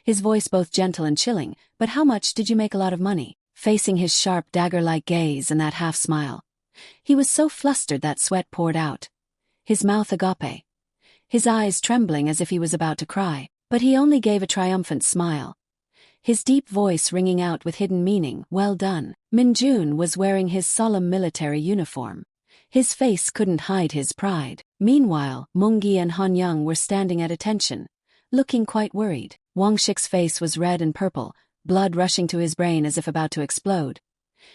[SPEAKER 1] his voice both gentle and chilling, "But how much did you make?" "A lot of money." Facing his sharp dagger-like gaze and that half-smile, he was so flustered that sweat poured out, his mouth agape, his eyes trembling as if he was about to cry. But he only gave a triumphant smile, his deep voice ringing out with hidden meaning. Well done. Minjun was wearing his solemn military uniform. His face couldn't hide his pride. Meanwhile, Mungi and Hanyang were standing at attention, looking quite worried. Wangshik's face was red and purple, blood rushing to his brain as if about to explode.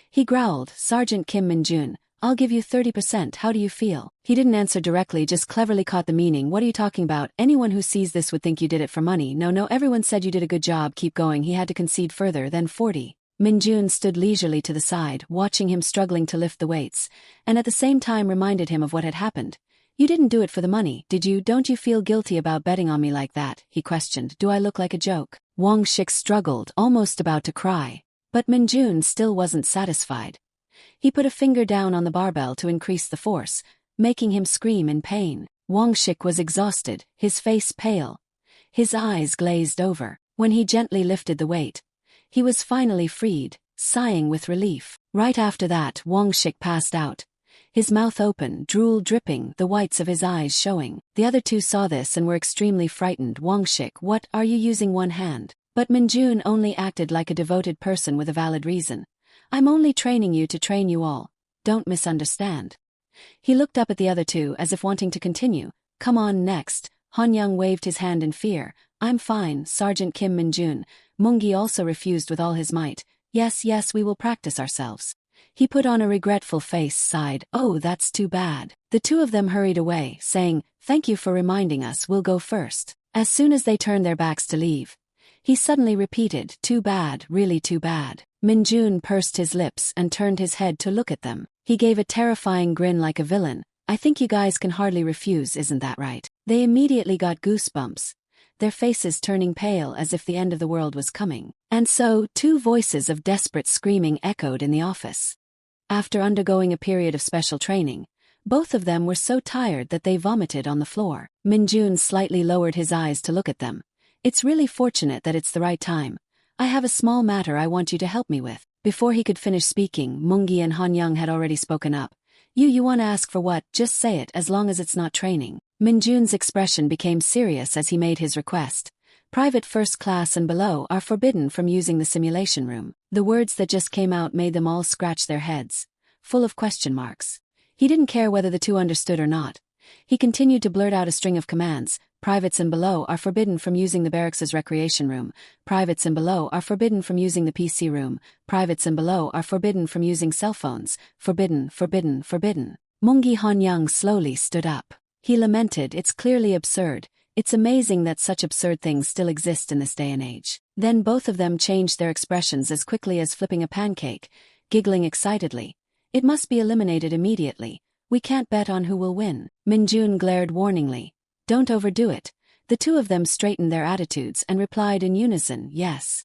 [SPEAKER 1] He growled, "Sergeant Kim Minjun, I'll give you 30%, how do you feel?" He didn't answer directly, just cleverly caught the meaning. "What are you talking about? Anyone who sees this would think you did it for money." No, everyone said you did a good job, keep going." He had to concede further. Then 40. Minjun stood leisurely to the side, watching him struggling to lift the weights, and at the same time reminded him of what had happened. "You didn't do it for the money, did you? Don't you feel guilty about betting on me like that?" he questioned. "Do I look like a joke?" Wang Shik struggled, almost about to cry. But Minjun still wasn't satisfied. He put a finger down on the barbell to increase the force, making him scream in pain. Wang Shik was exhausted, his face pale, his eyes glazed over. When he gently lifted the weight, he was finally freed, sighing with relief. Right after that, Wang Shik passed out, his mouth open, drool dripping, the whites of his eyes showing. The other two saw this and were extremely frightened. "Wang Shik, what, are you using one hand?" But Minjun only acted like a devoted person with a valid reason. "I'm only training you to train you all. Don't misunderstand." He looked up at the other two as if wanting to continue. "Come on, next." Hanyang waved his hand in fear. "I'm fine, Sergeant Kim Minjun." Mungi also refused with all his might. Yes, we will practice ourselves." He put on a regretful face, sighed. "Oh, that's too bad." The two of them hurried away, saying, "Thank you for reminding us, we'll go first." As soon as they turned their backs to leave, he suddenly repeated, "Too bad, really too bad." Minjun pursed his lips and turned his head to look at them. He gave a terrifying grin like a villain. "I think you guys can hardly refuse, isn't that right?" They immediately got goosebumps, their faces turning pale as if the end of the world was coming. And so, two voices of desperate screaming echoed in the office. After undergoing a period of special training, both of them were so tired that they vomited on the floor. Minjun slightly lowered his eyes to look at them. "It's really fortunate that it's the right time. I have a small matter I want you to help me with." Before he could finish speaking, Mungi and Hanyang had already spoken up. You want to ask for what? Just say it, as long as it's not training." Minjun's expression became serious as he made his request. "Private first class and below are forbidden from using the simulation room." The words that just came out made them all scratch their heads, full of question marks. He didn't care whether the two understood or not. He continued to blurt out a string of commands. "Privates and below are forbidden from using the barracks' recreation room. Privates and below are forbidden from using the PC room. Privates and below are forbidden from using cell phones. Forbidden, forbidden, forbidden." Mungi Hanyang slowly stood up. He lamented, "It's clearly absurd. It's amazing that such absurd things still exist in this day and age." Then both of them changed their expressions as quickly as flipping a pancake, giggling excitedly. "It must be eliminated immediately. We can't bet on who will win." Minjun glared warningly. "Don't overdo it." The two of them straightened their attitudes and replied in unison, "Yes."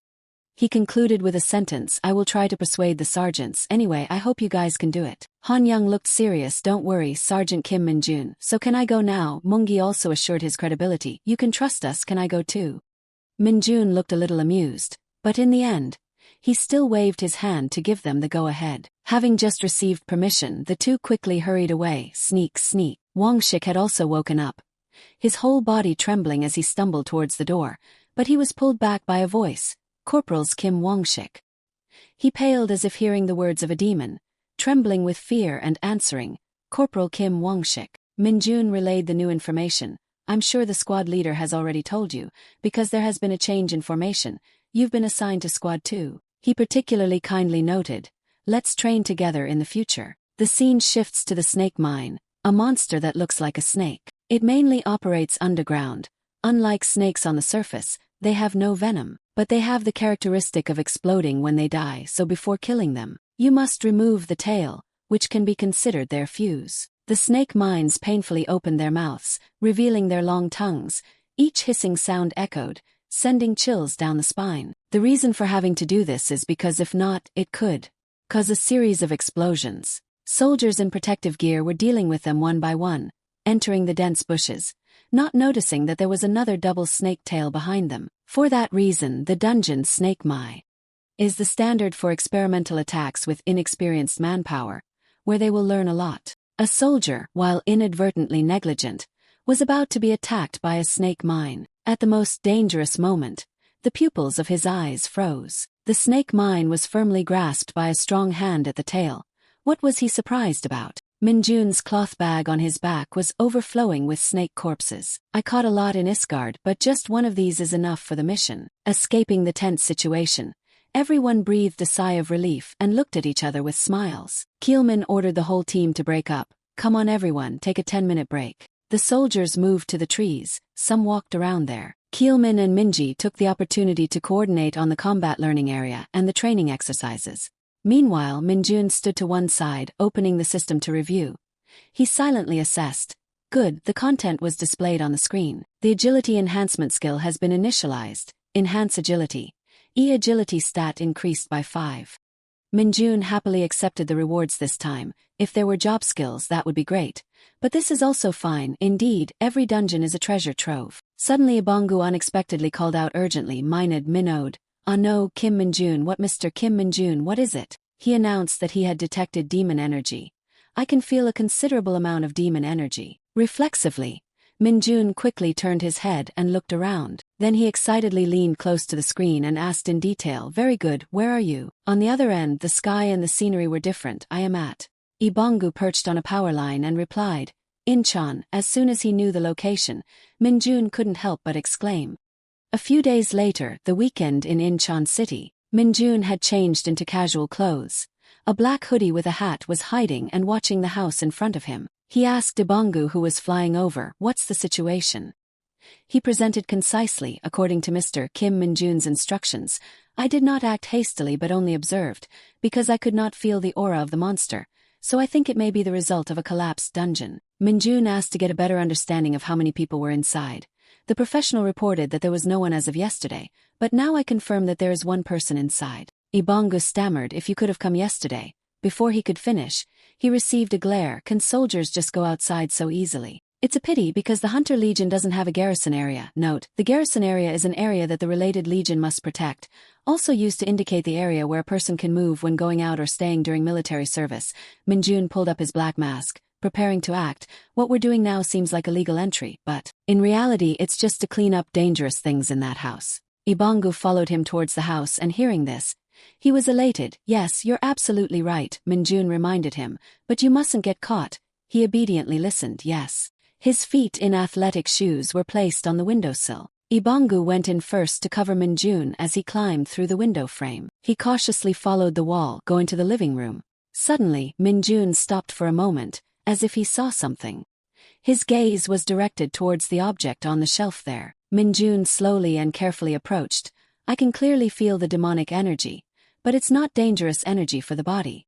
[SPEAKER 1] He concluded with a sentence, "I will try to persuade the sergeants. Anyway, I hope you guys can do it." Hanyang looked serious. "Don't worry, Sergeant Kim Minjun. So can I go now?" Mungi also assured his credibility. "You can trust us, can I go too?" Minjun looked a little amused, but in the end, he still waved his hand to give them the go-ahead. Having just received permission, the two quickly hurried away, sneak, sneak. Wang Shik had also woken up, his whole body trembling as he stumbled towards the door, but he was pulled back by a voice. "Corporals Kim Wangshik." He paled as if hearing the words of a demon, trembling with fear and answering, "Corporal Kim Wangshik." Minjun relayed the new information. "I'm sure the squad leader has already told you, because there has been a change in formation. You've been assigned to Squad 2. He particularly kindly noted, "Let's train together in the future." The scene shifts to the snake mine, a monster that looks like a snake. It mainly operates underground. Unlike snakes on the surface, they have no venom, but they have the characteristic of exploding when they die, so before killing them, you must remove the tail, which can be considered their fuse. The snake mines painfully opened their mouths, revealing their long tongues. Each hissing sound echoed, sending chills down the spine. The reason for having to do this is because if not, it could cause a series of explosions. Soldiers in protective gear were dealing with them one by one, entering the dense bushes, not noticing that there was another double snake tail behind them. For that reason, the dungeon snake mai is the standard for experimental attacks with inexperienced manpower, where they will learn a lot. A soldier, while inadvertently negligent, was about to be attacked by a snake mine. At the most dangerous moment, The pupils of his eyes froze. The snake mine was firmly grasped by a strong hand at the tail. What was he surprised about? Minjun's cloth bag on his back was overflowing with snake corpses. I caught a lot in Isgard, but just one of these is enough for the mission. Escaping the tense situation, everyone breathed a sigh of relief and looked at each other with smiles. Keelman ordered the whole team to break up. Come on everyone, take a 10-minute break. The soldiers moved to the trees, some walked around there. Keelman and Minji took the opportunity to coordinate on the combat learning area and the training exercises. Meanwhile, Minjun stood to one side, opening the system to review. He silently assessed. Good, the content was displayed on the screen. The agility enhancement skill has been initialized. Enhance agility. E-agility stat increased by 5. Minjun happily accepted the rewards this time. If there were job skills, that would be great. But this is also fine. Indeed, every dungeon is a treasure trove. Suddenly Ibongu unexpectedly called out urgently, Minod, Minode. Ah no, Kim Minjun, what Mr. Kim Minjun, what is it? He announced that he had detected demon energy. I can feel a considerable amount of demon energy. Reflexively, Minjun quickly turned his head and looked around. Then he excitedly leaned close to the screen and asked in detail, very good, where are you? On the other end, the sky and the scenery were different. I am at. Ibongu perched on a power line and replied, Incheon. As soon as he knew the location, Minjun couldn't help but exclaim. A few days later, the weekend in Incheon City, Minjun had changed into casual clothes. A black hoodie with a hat was hiding and watching the house in front of him. He asked Ibongu, who was flying over, what's the situation? He presented concisely, according to Mr. Kim Minjun's instructions. I did not act hastily but only observed, because I could not feel the aura of the monster, so I think it may be the result of a collapsed dungeon. Minjun asked to get a better understanding of how many people were inside. The professional reported that there was no one as of yesterday, but now I confirm that there is one person inside. Ibongu stammered, if you could have come yesterday. Before he could finish, he received a glare. Can soldiers just go outside so easily? It's a pity because the Hunter Legion doesn't have a garrison area. Note, the garrison area is an area that the related legion must protect, also used to indicate the area where a person can move when going out or staying during military service. Minjun pulled up his black mask, preparing to act. What we're doing now seems like a legal entry, but in reality it's just to clean up dangerous things in that house. Ibongu followed him towards the house, and hearing this, he was elated. Yes, you're absolutely right, Minjun reminded him, but you mustn't get caught. He obediently listened, yes. His feet in athletic shoes were placed on the windowsill. Ibongu went in first to cover Minjun as he climbed through the window frame. He cautiously followed the wall, going to the living room. Suddenly, Minjun stopped for a moment, as if he saw something. His gaze was directed towards the object on the shelf there. Minjun slowly and carefully approached. I can clearly feel the demonic energy, but it's not dangerous energy for the body.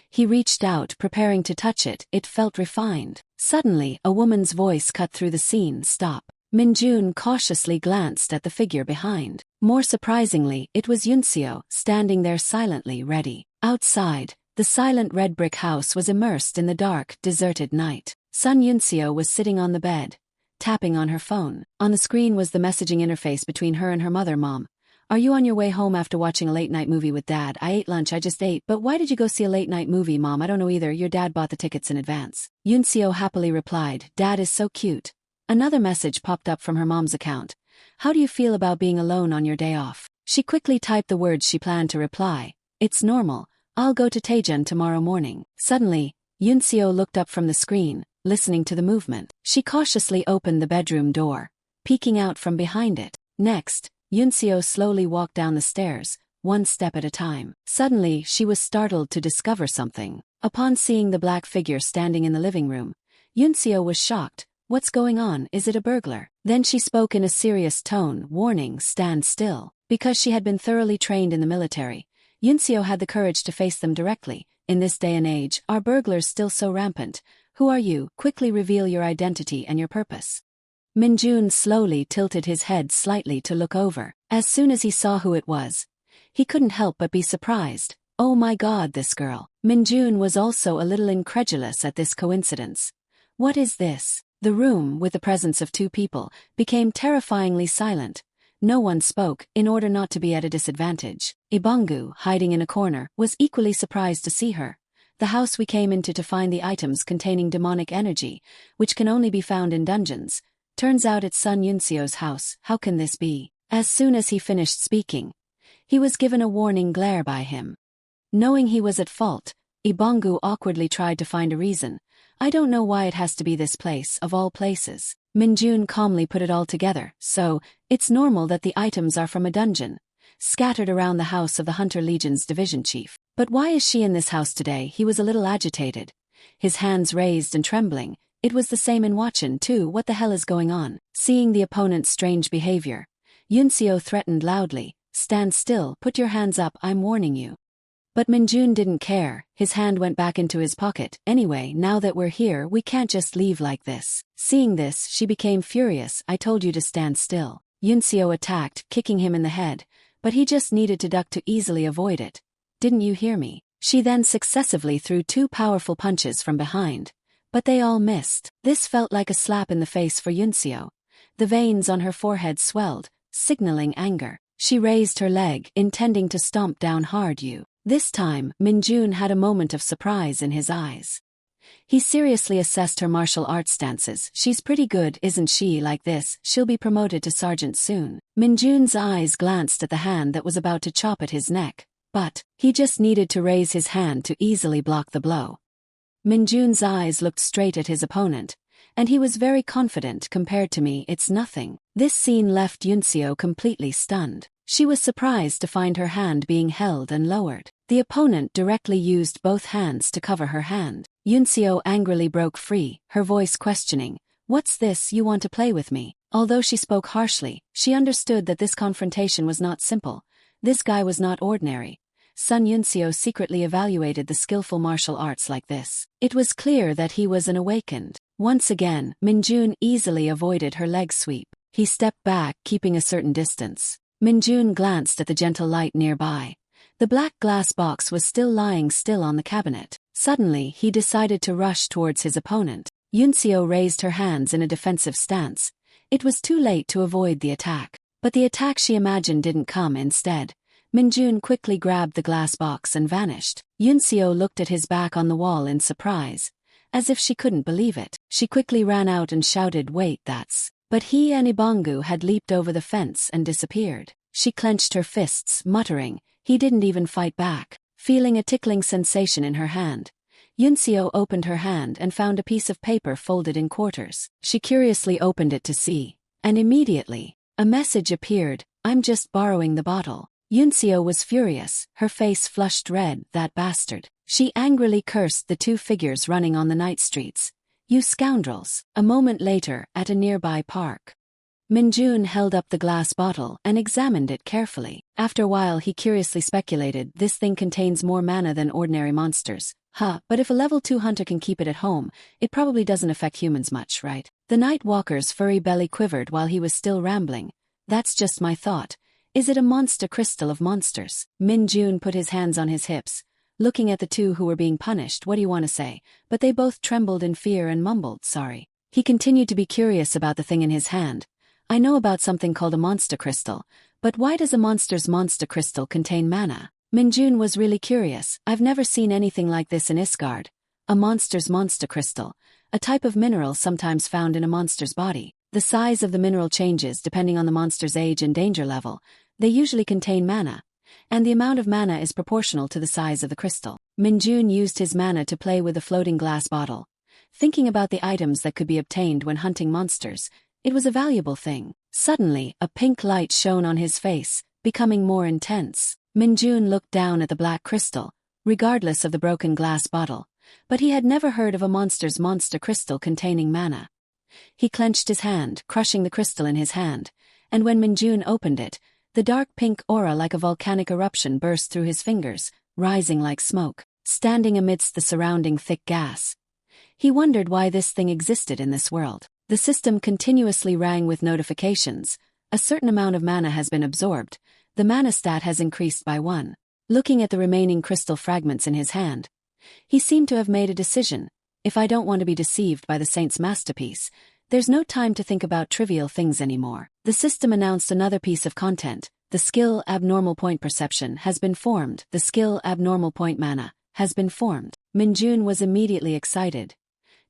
[SPEAKER 1] He reached out, preparing to touch it. It felt refined. Suddenly, a woman's voice cut through the scene. Stop. Minjun cautiously glanced at the figure behind. More surprisingly, it was Yunseo, standing there silently ready. Outside, the silent red brick house was immersed in the dark, deserted night. Sun Yunseo was sitting on the bed, tapping on her phone. On the screen was the messaging interface between her and her mother. Mom, are you on your way home after watching a late-night movie with Dad? I ate lunch, I just ate. But why did you go see a late-night movie, Mom? I don't know either. Your dad bought the tickets in advance. Yunseo happily replied, Dad is so cute. Another message popped up from her mom's account. How do you feel about being alone on your day off? She quickly typed the words she planned to reply. It's normal. I'll go to Taejeon tomorrow morning. Suddenly, Yunseo looked up from the screen, listening to the movement. She cautiously opened the bedroom door, peeking out from behind it. Next, Yunseo slowly walked down the stairs, one step at a time. Suddenly, she was startled to discover something. Upon seeing the black figure standing in the living room, Yunseo was shocked. What's going on? Is it a burglar? Then she spoke in a serious tone, warning, stand still. Because she had been thoroughly trained in the military, Yunseo had the courage to face them directly. In this day and age, are burglars still so rampant? Who are you? Quickly reveal your identity and your purpose. Minjun slowly tilted his head slightly to look over. As soon as he saw who it was, he couldn't help but be surprised. Oh my God, this girl. Minjun was also a little incredulous at this coincidence. What is this? The room, with the presence of two people, became terrifyingly silent. No one spoke, in order not to be at a disadvantage. Ibongu, hiding in a corner, was equally surprised to see her. The house we came into to find the items containing demonic energy, which can only be found in dungeons. Turns out it's Sun Yunseo's house. How can this be? As soon as he finished speaking, he was given a warning glare by him. Knowing he was at fault, Ibongu awkwardly tried to find a reason. I don't know why it has to be this place, of all places. Minjun calmly put it all together. So, it's normal that the items are from a dungeon, scattered around the house of the Hunter Legion's division chief. But why is she in this house today? He was a little agitated, his hands raised and trembling. It was the same in Wachen too. What the hell is going on? Seeing the opponent's strange behavior, Yunseo threatened loudly, "Stand still, put your hands up, I'm warning you." But Minjun didn't care, his hand went back into his pocket. "Anyway, now that we're here, we can't just leave like this." Seeing this, she became furious. "I told you to stand still." Yunseo attacked, kicking him in the head, but he just needed to duck to easily avoid it. "Didn't you hear me?" She then successively threw 2 powerful punches from behind, but they all missed. This felt like a slap in the face for Yunseo. The veins on her forehead swelled, signaling anger. She raised her leg, intending to stomp down hard. This time, Minjun had a moment of surprise in his eyes. He seriously assessed her martial arts stances. "She's pretty good, isn't she? Like this, she'll be promoted to sergeant soon." Minjun's eyes glanced at the hand that was about to chop at his neck, but he just needed to raise his hand to easily block the blow. Minjun's eyes looked straight at his opponent, and he was very confident. "Compared to me, it's nothing." This scene left Yunseo completely stunned. She was surprised to find her hand being held and lowered. The opponent directly used both hands to cover her hand. Yunseo angrily broke free, her voice questioning, "What's this? You want to play with me?" Although she spoke harshly, she understood that this confrontation was not simple. This guy was not ordinary. Sun Yunseo secretly evaluated the skillful martial arts like this. It was clear that he was an awakened. Once again, Minjun easily avoided her leg sweep. He stepped back, keeping a certain distance. Minjun glanced at the gentle light nearby. The black glass box was still lying still on the cabinet. Suddenly, he decided to rush towards his opponent. Yunseo raised her hands in a defensive stance. It was too late to avoid the attack. But the attack she imagined didn't come. Instead, Minjun quickly grabbed the glass box and vanished. Yunseo looked at his back on the wall in surprise, as if she couldn't believe it. She quickly ran out and shouted, "Wait, that's..." But he and Ibongu had leaped over the fence and disappeared. She clenched her fists, muttering, "He didn't even fight back." Feeling a tickling sensation in her hand, Yunseo opened her hand and found a piece of paper folded in quarters. She curiously opened it to see, and immediately, a message appeared, "I'm just borrowing the bottle." Yunseo was furious, her face flushed red. "That bastard." She angrily cursed the 2 figures running on the night streets. "You scoundrels." A moment later, at a nearby park, Minjun held up the glass bottle and examined it carefully. After a while he curiously speculated, "This thing contains more mana than ordinary monsters. But if a level 2 hunter can keep it at home, it probably doesn't affect humans much, right?" The Night Walker's furry belly quivered while he was still rambling. "That's just my thought. Is it a monster crystal of monsters?" Minjun put his hands on his hips, looking at the 2 who were being punished. "What do you want to say?" But they both trembled in fear and mumbled, "Sorry." He continued to be curious about the thing in his hand. "I know about something called a monster crystal, but why does a monster's monster crystal contain mana?" Minjun was really curious. "I've never seen anything like this in Isgard. A monster's monster crystal, a type of mineral sometimes found in a monster's body. The size of the mineral changes depending on the monster's age and danger level. They usually contain mana, and the amount of mana is proportional to the size of the crystal." Minjun used his mana to play with the floating glass bottle, thinking about the items that could be obtained when hunting monsters. It was a valuable thing. Suddenly, a pink light shone on his face, becoming more intense. Minjun looked down at the black crystal, regardless of the broken glass bottle, but he had never heard of a monster's monster crystal containing mana. He clenched his hand, crushing the crystal in his hand, and when Minjun opened it, the dark pink aura like a volcanic eruption burst through his fingers, rising like smoke, standing amidst the surrounding thick gas. He wondered why this thing existed in this world. The system continuously rang with notifications. A certain amount of mana has been absorbed. The mana stat has increased by 1. Looking at the remaining crystal fragments in his hand, he seemed to have made a decision. If I don't want to be deceived by the saint's masterpiece, there's no time to think about trivial things anymore. The system announced another piece of content. The skill abnormal point perception has been formed. The skill abnormal point mana has been formed. Minjun was immediately excited.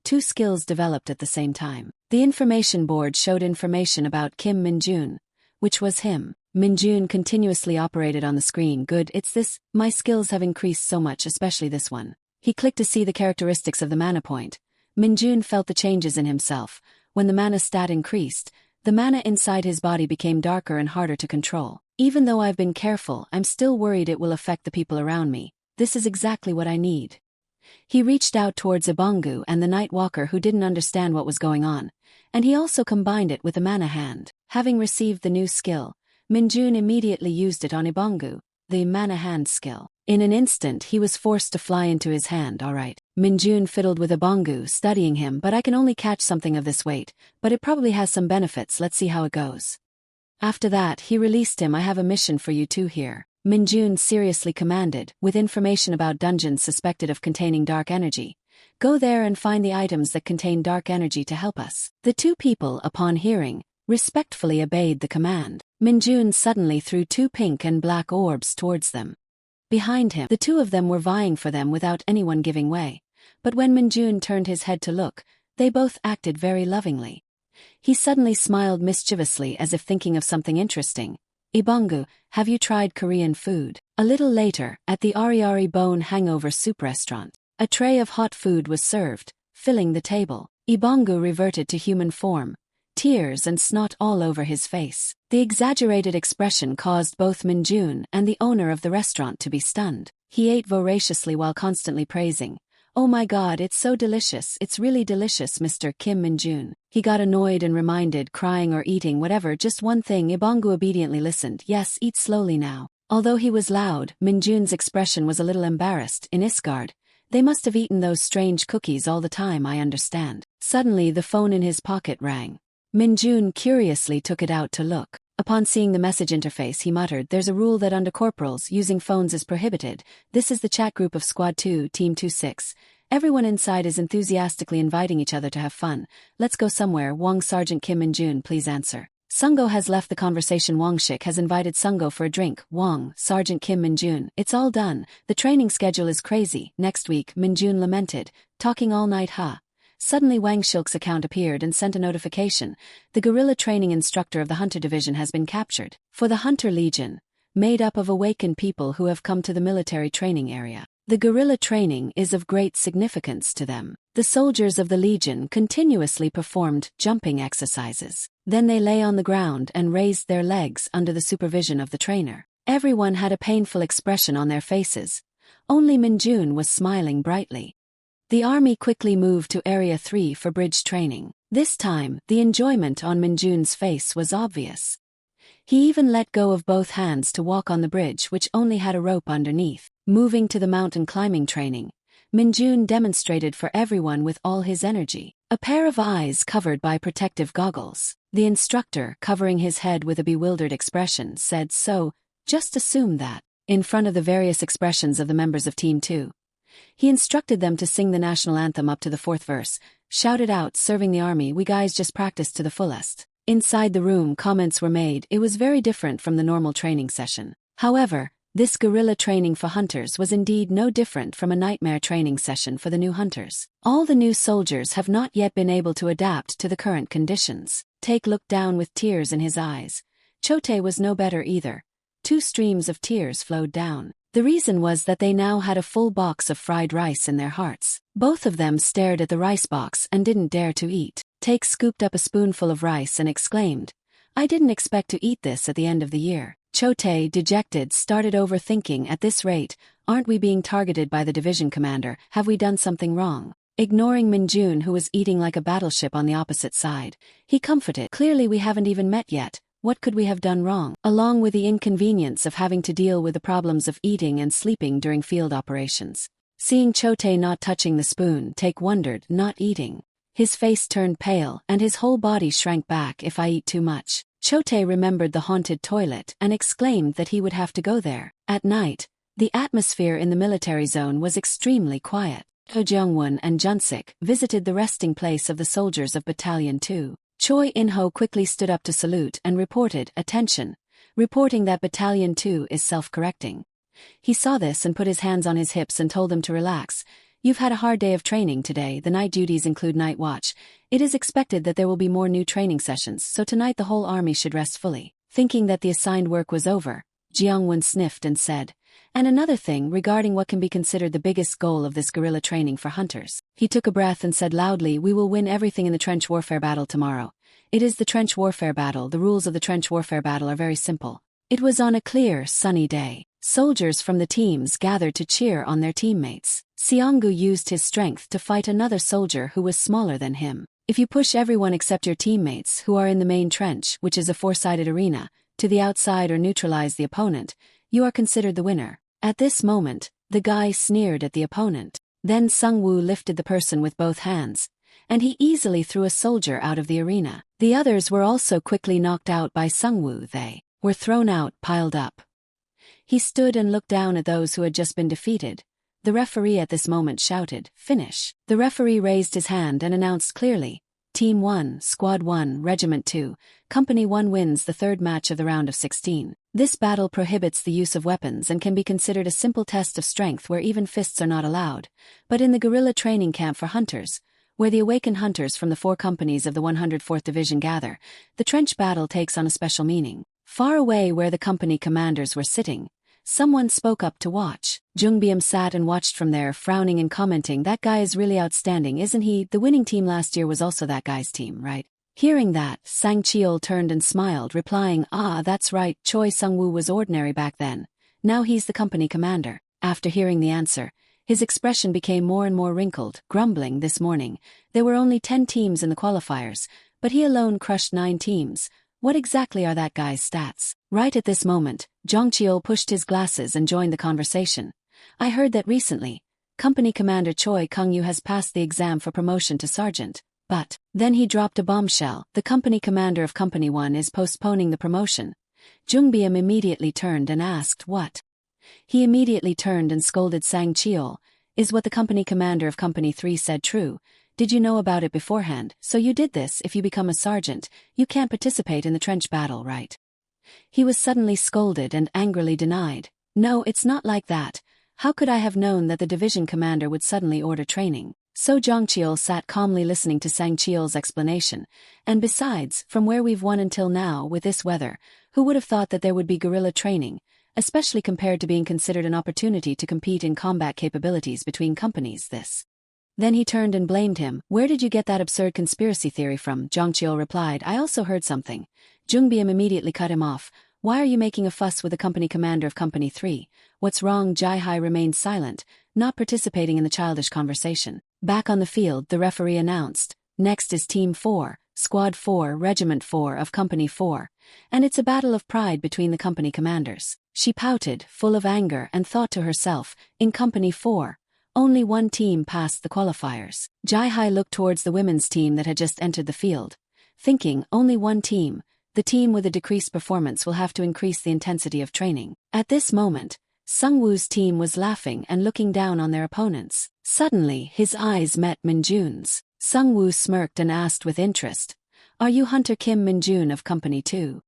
[SPEAKER 1] 2 skills developed at the same time. The information board showed information about Kim Minjun, which was him. Minjun continuously operated on the screen. Good, it's this. My skills have increased so much, especially this one. He clicked to see the characteristics of the mana point. Minjun felt the changes in himself. When the mana stat increased, the mana inside his body became darker and harder to control. Even though I've been careful, I'm still worried it will affect the people around me. This is exactly what I need. He reached out towards Ibongu and the Night Walker, who didn't understand what was going on, and he also combined it with the mana hand. Having received the new skill, Minjun immediately used it on Ibongu, the mana hand skill. In an instant he was forced to fly into his hand. Alright. Minjun fiddled with Ibongu, studying him. But I can only catch something of this weight, but it probably has some benefits. Let's see how it goes. After that he released him. I have a mission for you two here, Minjun seriously commanded, with information about dungeons suspected of containing dark energy. Go there and find the items that contain dark energy to help us. The two people, upon hearing, respectfully obeyed the command. Minjun suddenly threw two pink and black orbs towards them. Behind him, the two of them were vying for them without anyone giving way. But when Minjun turned his head to look, they both acted very lovingly. He suddenly smiled mischievously as if thinking of something interesting. Ibongu, have you tried Korean food? A little later, at the Ariari Bone Hangover Soup restaurant, a tray of hot food was served, filling the table. Ibongu reverted to human form, tears and snot all over his face. The exaggerated expression caused both Minjun and the owner of the restaurant to be stunned. He ate voraciously while constantly praising, "Oh my god, it's so delicious, it's really delicious, Mr. Kim Minjun." He got annoyed and reminded, crying or eating whatever, just one thing. Ibongu obediently listened. Yes, eat slowly now. Although he was loud, Minjun's expression was a little embarrassed. In Isgard, they must have eaten those strange cookies all the time, I understand. Suddenly the phone in his pocket rang. Minjun curiously took it out to look. Upon seeing the message interface he muttered, "There's a rule that under corporals, using phones is prohibited. This is the chat group of Squad 2, Team 26. Everyone inside is enthusiastically inviting each other to have fun. Let's go somewhere. Wong Sergeant Kim Minjun, please answer." Sungo has left the conversation. Wong Shik has invited Sungo for a drink. Wong, Sergeant Kim Minjun, it's all done. The training schedule is crazy. Next week, Minjun lamented. Talking all night, huh? Suddenly Wang Shilk's account appeared and sent a notification. The guerrilla training instructor of the Hunter Division has been captured. For the Hunter Legion, made up of awakened people who have come to the military training area, the guerrilla training is of great significance to them. The soldiers of the Legion continuously performed jumping exercises. Then they lay on the ground and raised their legs under the supervision of the trainer. Everyone had a painful expression on their faces. Only Minjun was smiling brightly. The army quickly moved to Area 3 for bridge training. This time, the enjoyment on Minjun's face was obvious. He even let go of both hands to walk on the bridge, which only had a rope underneath. Moving to the mountain climbing training, Minjun demonstrated for everyone with all his energy. A pair of eyes covered by protective goggles. The instructor, covering his head with a bewildered expression, said, "So, just assume that." In front of the various expressions of the members of Team 2. He instructed them to sing the national anthem up to the 4th verse, shouted out, "Serving the army, we guys just practiced to the fullest." Inside the room comments were made. It was very different from the normal training session. However, this guerrilla training for hunters was indeed no different from a nightmare training session for the new hunters. All the new soldiers have not yet been able to adapt to the current conditions. Take looked down with tears in his eyes. Chote was no better either. 2 streams of tears flowed down. The reason was that they now had a full box of fried rice in their hearts. Both of them stared at the rice box and didn't dare to eat. Take scooped up a spoonful of rice and exclaimed, "I didn't expect to eat this at the end of the year." Chote, dejected, started overthinking. At this rate, aren't we being targeted by the division commander? Have we done something wrong? Ignoring Minjun, who was eating like a battleship on the opposite side, he comforted, "Clearly we haven't even met yet. What could we have done wrong?" Along with the inconvenience of having to deal with the problems of eating and sleeping during field operations. Seeing Chote not touching the spoon, Take wondered, "Not eating?" His face turned pale and his whole body shrank back. "If I eat too much." Chote remembered the haunted toilet and exclaimed that he would have to go there. At night, the atmosphere in the military zone was extremely quiet. Ho Jungwon and Junsik visited the resting place of the soldiers of Battalion 2. Choi In-ho quickly stood up to salute and reported, "Attention," reporting that Battalion 2 is self-correcting. He saw this and put his hands on his hips and told them to relax. "You've had a hard day of training today. The night duties include night watch. It is expected that there will be more new training sessions, so tonight the whole army should rest fully. Thinking that the assigned work was over, Jiangwen sniffed and said, "And another thing regarding what can be considered the biggest goal of this guerrilla training for hunters." He took a breath and said loudly, "We will win everything in the trench warfare battle tomorrow. It is the trench warfare battle. The rules of the trench warfare battle are very simple." It was on a clear, sunny day. Soldiers from the teams gathered to cheer on their teammates. Xianggu used his strength to fight another soldier who was smaller than him. If you push everyone except your teammates who are in the main trench, which is a four-sided arena, to the outside or neutralize the opponent, you are considered the winner. At this moment, the guy sneered at the opponent. Then Sungwoo lifted the person with both hands, and he easily threw a soldier out of the arena. The others were also quickly knocked out by Sungwoo. They were thrown out, piled up. He stood and looked down at those who had just been defeated. The referee at this moment shouted, "Finish." The referee raised his hand and announced clearly, "Team 1, Squad 1, Regiment 2, Company 1 wins the third match of the round of 16. This battle prohibits the use of weapons and can be considered a simple test of strength where even fists are not allowed. But in the guerrilla training camp for hunters, where the awakened hunters from the 4 companies of the 104th Division gather, the trench battle takes on a special meaning." Far away where the company commanders were sitting, someone spoke up to watch. Jungbyum sat and watched from there, frowning and commenting, "That guy is really outstanding, isn't he? The winning team last year was also that guy's team, right?" Hearing that, Sang Cheol turned and smiled, replying, "Ah, that's right, Choi Sungwoo was ordinary back then. Now he's the company commander." After hearing the answer, his expression became more and more wrinkled, grumbling, "This morning, there were only 10 teams in the qualifiers, but he alone crushed 9 teams. What exactly are that guy's stats?" Right at this moment, Jong Cheol pushed his glasses and joined the conversation. "I heard that recently, Company Commander Choi Kung-yu has passed the exam for promotion to sergeant, but..." Then he dropped a bombshell. "The company commander of Company 1 is postponing the promotion." Jungbyum immediately turned and asked, "What?" He immediately turned and scolded Sang Cheol. "Is what the company commander of Company 3 said true? Did you know about it beforehand? So you did this. If you become a sergeant, you can't participate in the trench battle, right?" He was suddenly scolded and angrily denied. "No, it's not like that. How could I have known that the division commander would suddenly order training?" So Jong Cheol sat calmly listening to Sang Cheol's explanation. "And besides, from where we've won until now with this weather, who would have thought that there would be guerrilla training, especially compared to being considered an opportunity to compete in combat capabilities between companies this?" Then he turned and blamed him. "Where did you get that absurd conspiracy theory from?" Jong Cheol replied, "I also heard something." Jungbyum immediately cut him off. "Why are you making a fuss with the company commander of Company 3? What's wrong?" Jai Hai remained silent, not participating in the childish conversation. Back on the field, the referee announced, "Next is Team 4, Squad 4, Regiment 4 of Company 4, and it's a battle of pride between the company commanders." She pouted, full of anger, and thought to herself, "In Company 4, only one team passed the qualifiers." Jai Hai looked towards the women's team that had just entered the field, thinking, only one team. The team with a decreased performance will have to increase the intensity of training. At this moment, Sungwoo's team was laughing and looking down on their opponents. Suddenly, his eyes met Minjun's. Sungwoo smirked and asked with interest, "Are you Hunter Kim Minjun of Company 2?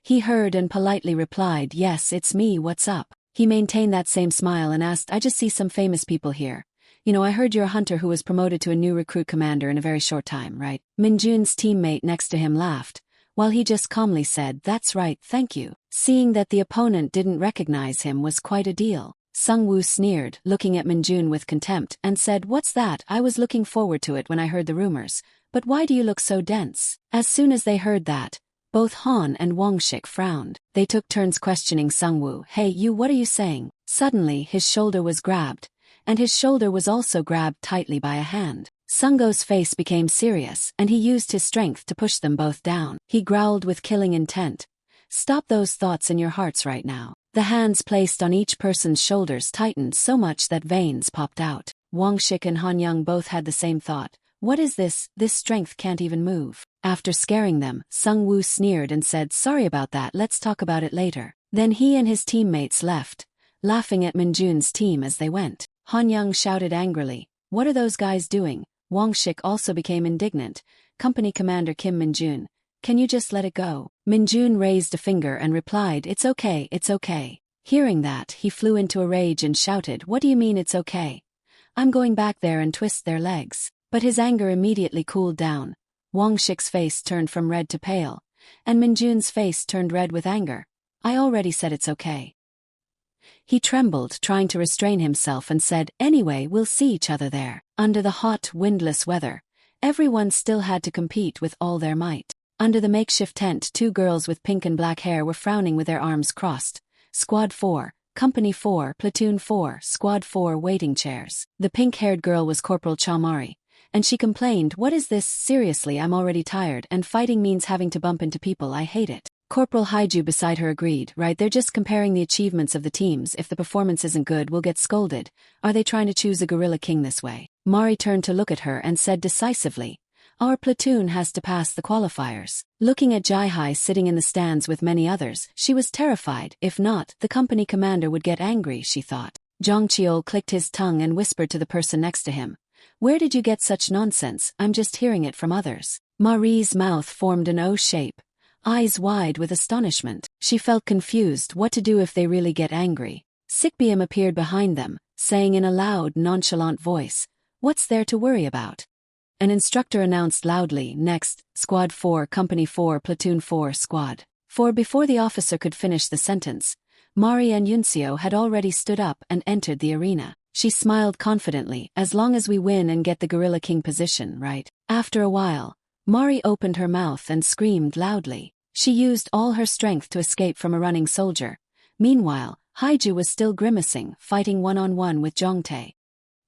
[SPEAKER 1] He heard and politely replied, "Yes, it's me, what's up?" He maintained that same smile and asked, "I just see some famous people here. You know, I heard you're a hunter who was promoted to a new recruit commander in a very short time, right?" Minjun's teammate next to him laughed, while he just calmly said, "That's right, thank you." Seeing that the opponent didn't recognize him was quite a deal. Sungwoo sneered, looking at Minjun with contempt, and said, "What's that? I was looking forward to it when I heard the rumors, but why do you look so dense?" As soon as they heard that, both Han and Wangshik frowned. They took turns questioning Sungwoo. "Hey, you, what are you saying?" Suddenly, his shoulder was grabbed, and his shoulder was also grabbed tightly by a hand. Sunggo's face became serious, and he used his strength to push them both down. He growled with killing intent, "Stop those thoughts in your hearts right now." The hands placed on each person's shoulders tightened so much that veins popped out. Wangshik and Han Young both had the same thought. "What is this? This strength can't even move." After scaring them, Sungwoo sneered and said, "Sorry about that, let's talk about it later." Then he and his teammates left, laughing at Minjun's team as they went. Han Young shouted angrily, "What are those guys doing?" Wangshik also became indignant. "Company Commander Kim Minjun, can you just let it go?" Minjun raised a finger and replied, "It's okay, it's okay." Hearing that, he flew into a rage and shouted, "What do you mean it's okay? I'm going back there and twist their legs." But his anger immediately cooled down. Wangshik's face turned from red to pale, and Minjun's face turned red with anger. I already said it's okay. He trembled, trying to restrain himself, and said, anyway, we'll see each other there. Under the hot, windless weather, everyone still had to compete with all their might. Under the makeshift tent, 2 girls with pink and black hair were frowning with their arms crossed. Squad 4, Company 4, Platoon 4, Squad 4 waiting chairs. The pink-haired girl was Corporal Chamari, and she complained, what is this? Seriously, I'm already tired, and fighting means having to bump into people. I hate it. Corporal Haiju beside her agreed, right, they're just comparing the achievements of the teams. If the performance isn't good, we'll get scolded. Are they trying to choose a gorilla king this way? Mari turned to look at her and said decisively, our platoon has to pass the qualifiers. Looking at Jai-Hai sitting in the stands with many others, she was terrified. If not, the company commander would get angry, she thought. Zhang Qiol clicked his tongue and whispered to the person next to him, where did you get such nonsense? I'm just hearing it from others. Marie's mouth formed an O shape, eyes wide with astonishment. She felt confused what to do if they really get angry. Sikbium appeared behind them, saying in a loud, nonchalant voice, what's there to worry about? An instructor announced loudly, next, Squad 4, Company 4, Platoon 4, Squad 4. Before the officer could finish the sentence, Mari and Yuncio had already stood up and entered the arena. She smiled confidently, as long as we win and get the Gorilla King position, right? After a while, Mari opened her mouth and screamed loudly. She used all her strength to escape from a running soldier. Meanwhile, Haiju was still grimacing, fighting one-on-one with Zhongtae.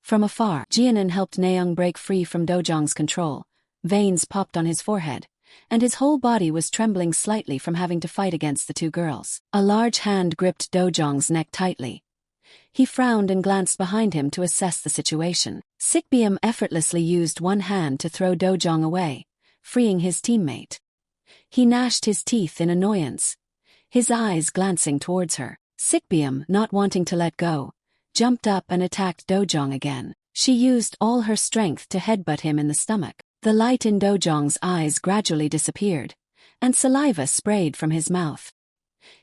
[SPEAKER 1] From afar, Jianan helped Naeung break free from Dojong's control. Veins popped on his forehead, and his whole body was trembling slightly from having to fight against the 2 girls. A large hand gripped Dojong's neck tightly. He frowned and glanced behind him to assess the situation. Sikbium effortlessly used one hand to throw Dojong away, freeing his teammate. He gnashed his teeth in annoyance, his eyes glancing towards her. Sikbium, not wanting to let go, jumped up and attacked Dojong again. She used all her strength to headbutt him in the stomach. The light in Dojong's eyes gradually disappeared, and saliva sprayed from his mouth.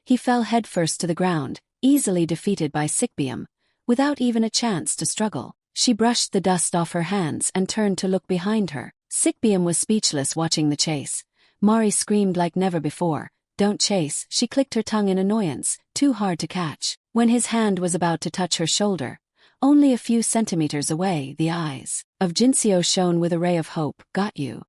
[SPEAKER 1] He fell headfirst to the ground, easily defeated by Sikbium, without even a chance to struggle. She brushed the dust off her hands and turned to look behind her. Sikbium was speechless watching the chase. Mari screamed like never before, don't chase. She clicked her tongue in annoyance, too hard to catch. When his hand was about to touch her shoulder, only a few centimeters away, the eyes of Jincio shone with a ray of hope. Got you.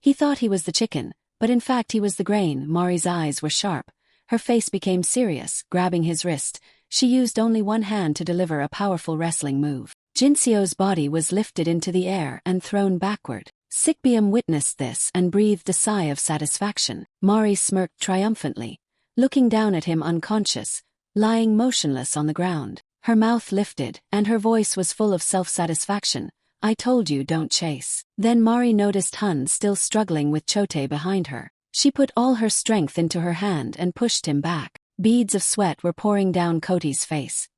[SPEAKER 1] He thought he was the chicken, but in fact he was the grain. Mari's eyes were sharp. Her face became serious. Grabbing his wrist, she used only one hand to deliver a powerful wrestling move. Jincio's body was lifted into the air and thrown backward. Sikbium witnessed this and breathed a sigh of satisfaction. Mari smirked triumphantly, looking down at him unconscious, lying motionless on the ground. Her mouth lifted, and her voice was full of self-satisfaction. I told you, don't chase. Then Mari noticed Hun still struggling with Chote behind her. She put all her strength into her hand and pushed him back. Beads of sweat were pouring down Koti's face.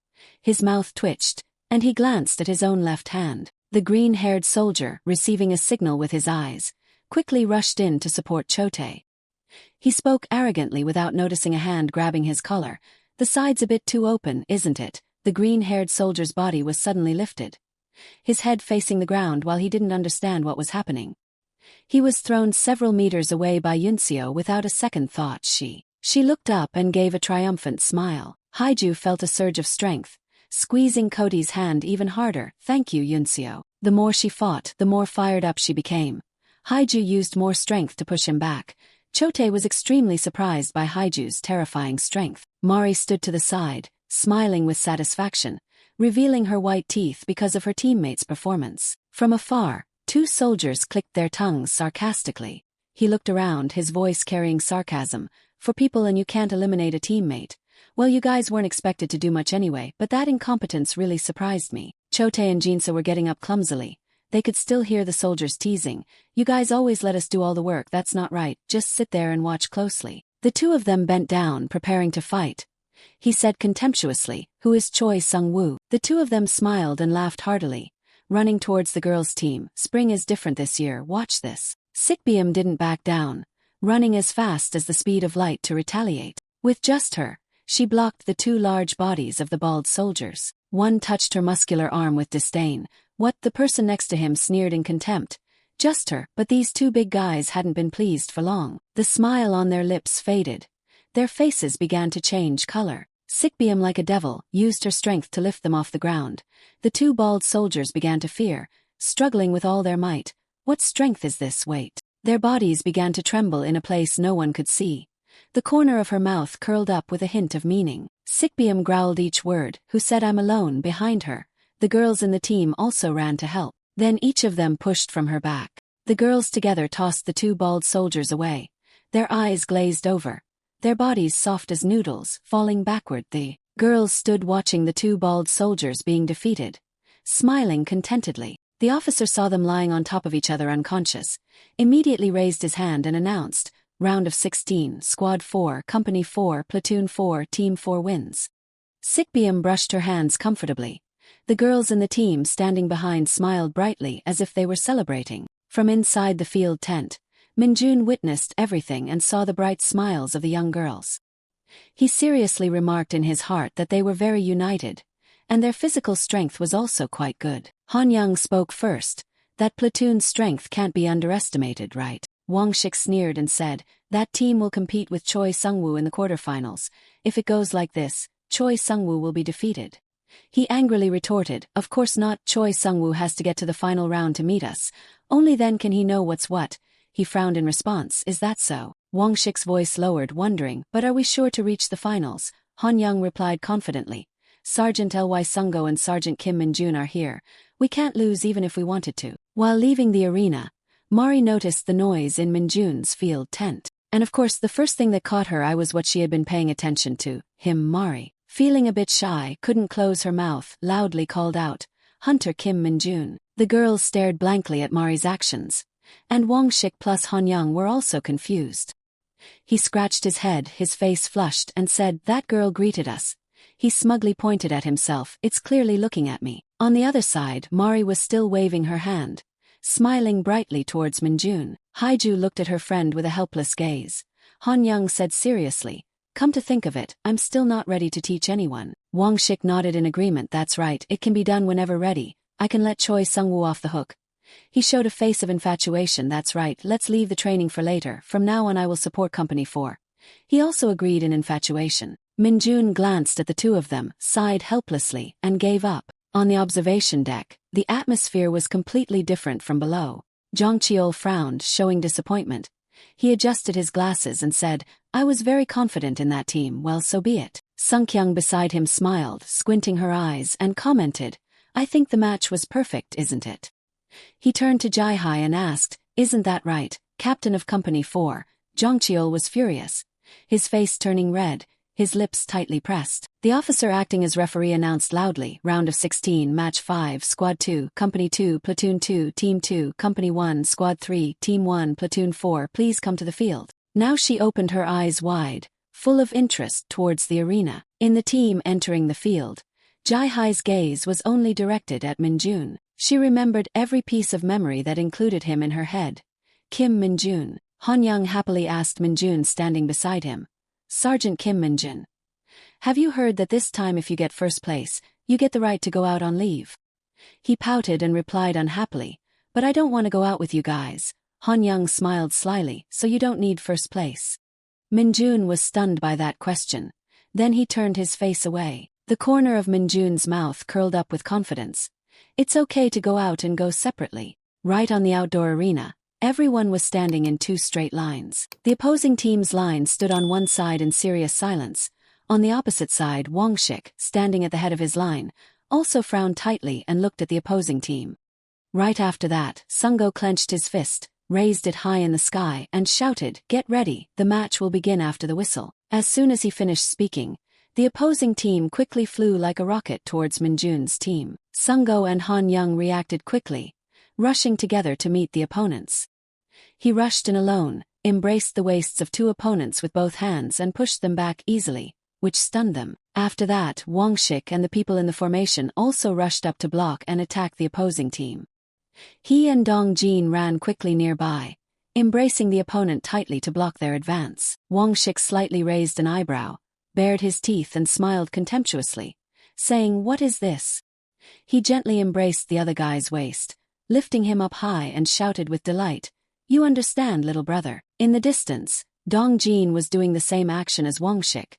[SPEAKER 1] His mouth twitched, and he glanced at his own left hand. The green-haired soldier, receiving a signal with his eyes, quickly rushed in to support Chote. He spoke arrogantly without noticing a hand grabbing his collar. The side's a bit too open, isn't it? The green-haired soldier's body was suddenly lifted, his head facing the ground while he didn't understand what was happening. He was thrown several meters away by Yuncio without a second thought. She looked up and gave a triumphant smile. Haiju felt a surge of strength, squeezing Koti's hand even harder. Thank you, Yuncio. The more she fought, the more fired up she became. Haiju used more strength to push him back. Chote was extremely surprised by Haiju's terrifying strength. Mari stood to the side, smiling with satisfaction, revealing her white teeth because of her teammate's performance. From afar, 2 soldiers clicked their tongues sarcastically. He looked around, his voice carrying sarcasm. For people and you can't eliminate a teammate. Well, you guys weren't expected to do much anyway, but that incompetence really surprised me. Chote and Jinsa were getting up clumsily. They could still hear the soldiers teasing. You guys always let us do all the work, that's not right, just sit there and watch closely. The 2 of them bent down, preparing to fight. He said contemptuously, who is Choi Sung-woo? The 2 of them smiled and laughed heartily, running towards the girls' team. Spring is different this year, watch this. Sikbium didn't back down, running as fast as the speed of light to retaliate. With just her, she blocked the 2 large bodies of the bald soldiers. One touched her muscular arm with disdain. What? The person next to him sneered in contempt. Just her, but these two big guys hadn't been pleased for long. The smile on their lips faded. Their faces began to change color. Sikbium, like a devil, used her strength to lift them off the ground. The two bald soldiers began to fear, struggling with all their might. What strength is this? Wait. Their bodies began to tremble in a place no one could see. The corner of her mouth curled up with a hint of meaning. Sikbium growled each word, who said I'm alone, behind her. The girls in the team also ran to help. Then each of them pushed from her back. The girls together tossed the two bald soldiers away. Their eyes glazed over, their bodies soft as noodles, falling backward. The girls stood watching the two bald soldiers being defeated, smiling contentedly. The officer saw them lying on top of each other unconscious, immediately raised his hand and announced, Round of 16, Squad 4, Company 4, Platoon 4, Team 4 wins. Sikbium brushed her hands comfortably. The girls in the team standing behind smiled brightly as if they were celebrating. From inside the field tent, Minjun witnessed everything and saw the bright smiles of the young girls. He seriously remarked in his heart that they were very united, and their physical strength was also quite good. Han Young spoke first. That platoon's strength can't be underestimated, right? Wang Shik sneered and said, that team will compete with Choi Sungwoo in the quarterfinals. If it goes like this, Choi Sungwoo will be defeated. He angrily retorted, of course not. Choi Sungwoo has to get to the final round to meet us. Only then can he know what's what. He frowned in response, is that so? Wang Shik's voice lowered, wondering, but are we sure to reach the finals? Han Young replied confidently, Sergeant Ly Sungo and Sergeant Kim Min-jun are here. We can't lose even if we wanted to. While leaving the arena, Mari noticed the noise in Min-jun's field tent. And of course the first thing that caught her eye was what she had been paying attention to, him. Mari, feeling a bit shy, couldn't close her mouth, loudly called out, Hunter Kim Min-jun. The girls stared blankly at Mari's actions, and Wang Shik plus Han Young were also confused. He scratched his head, his face flushed, and said, that girl greeted us. He smugly pointed at himself, it's clearly looking at me. On the other side, Mari was still waving her hand, smiling brightly towards Min-jun. Haiju looked at her friend with a helpless gaze. Han Young said seriously, come to think of it, I'm still not ready to teach anyone. Wang Shik nodded in agreement, that's right, it can be done whenever ready. I can let Choi Sungwoo off the hook. He showed a face of infatuation, that's right, let's leave the training for later, from now on I will support Company 4. He also agreed in infatuation. Min-jun glanced at the two of them, sighed helplessly, and gave up. On the observation deck, the atmosphere was completely different from below. Jang Cheol frowned, showing disappointment. He adjusted his glasses and said, I was very confident in that team, well so be it. Sung-kyung beside him smiled, squinting her eyes, and commented, I think the match was perfect, isn't it? He turned to Jai-hai and asked, isn't that right, Captain of Company 4? Jang Cheol was furious, his face turning red, his lips tightly pressed. The officer acting as referee announced loudly, Round of 16, Match 5, Squad 2, Company 2, Platoon 2, Team 2, Company 1, Squad 3, Team 1, Platoon 4, please come to the field. Now she opened her eyes wide, full of interest towards the arena. In the team entering the field, Jai-hai's gaze was only directed at Min-jun. She remembered every piece of memory that included him in her head. Kim Min-jun. Han Young happily asked Min-jun standing beside him. Sergeant Kim Min-jun, have you heard that this time if you get first place, you get the right to go out on leave? He pouted and replied unhappily, but I don't want to go out with you guys. Han Young smiled slyly, so you don't need first place. Min-jun was stunned by that question. Then he turned his face away. The corner of Min-jun's mouth curled up with confidence. It's okay to go out and go separately. Right on the outdoor arena, everyone was standing in two straight lines. The opposing team's line stood on one side in serious silence. On the opposite side, Wang Shik, standing at the head of his line, also frowned tightly and looked at the opposing team. Right after that, Sungo clenched his fist, raised it high in the sky, and shouted, get ready, the match will begin after the whistle. As soon as he finished speaking, the opposing team quickly flew like a rocket towards Min-jun's team. Sungo and Han Young reacted quickly, rushing together to meet the opponents. He rushed in alone, embraced the waists of two opponents with both hands and pushed them back easily, which stunned them. After that, Wang Shik and the people in the formation also rushed up to block and attack the opposing team. He and Dong Jin ran quickly nearby, embracing the opponent tightly to block their advance. Wang Shik slightly raised an eyebrow, bared his teeth and smiled contemptuously, saying, what is this? He gently embraced the other guy's waist, lifting him up high and shouted with delight, "You understand, little brother." In the distance, Dong Jin was doing the same action as Wang Shik.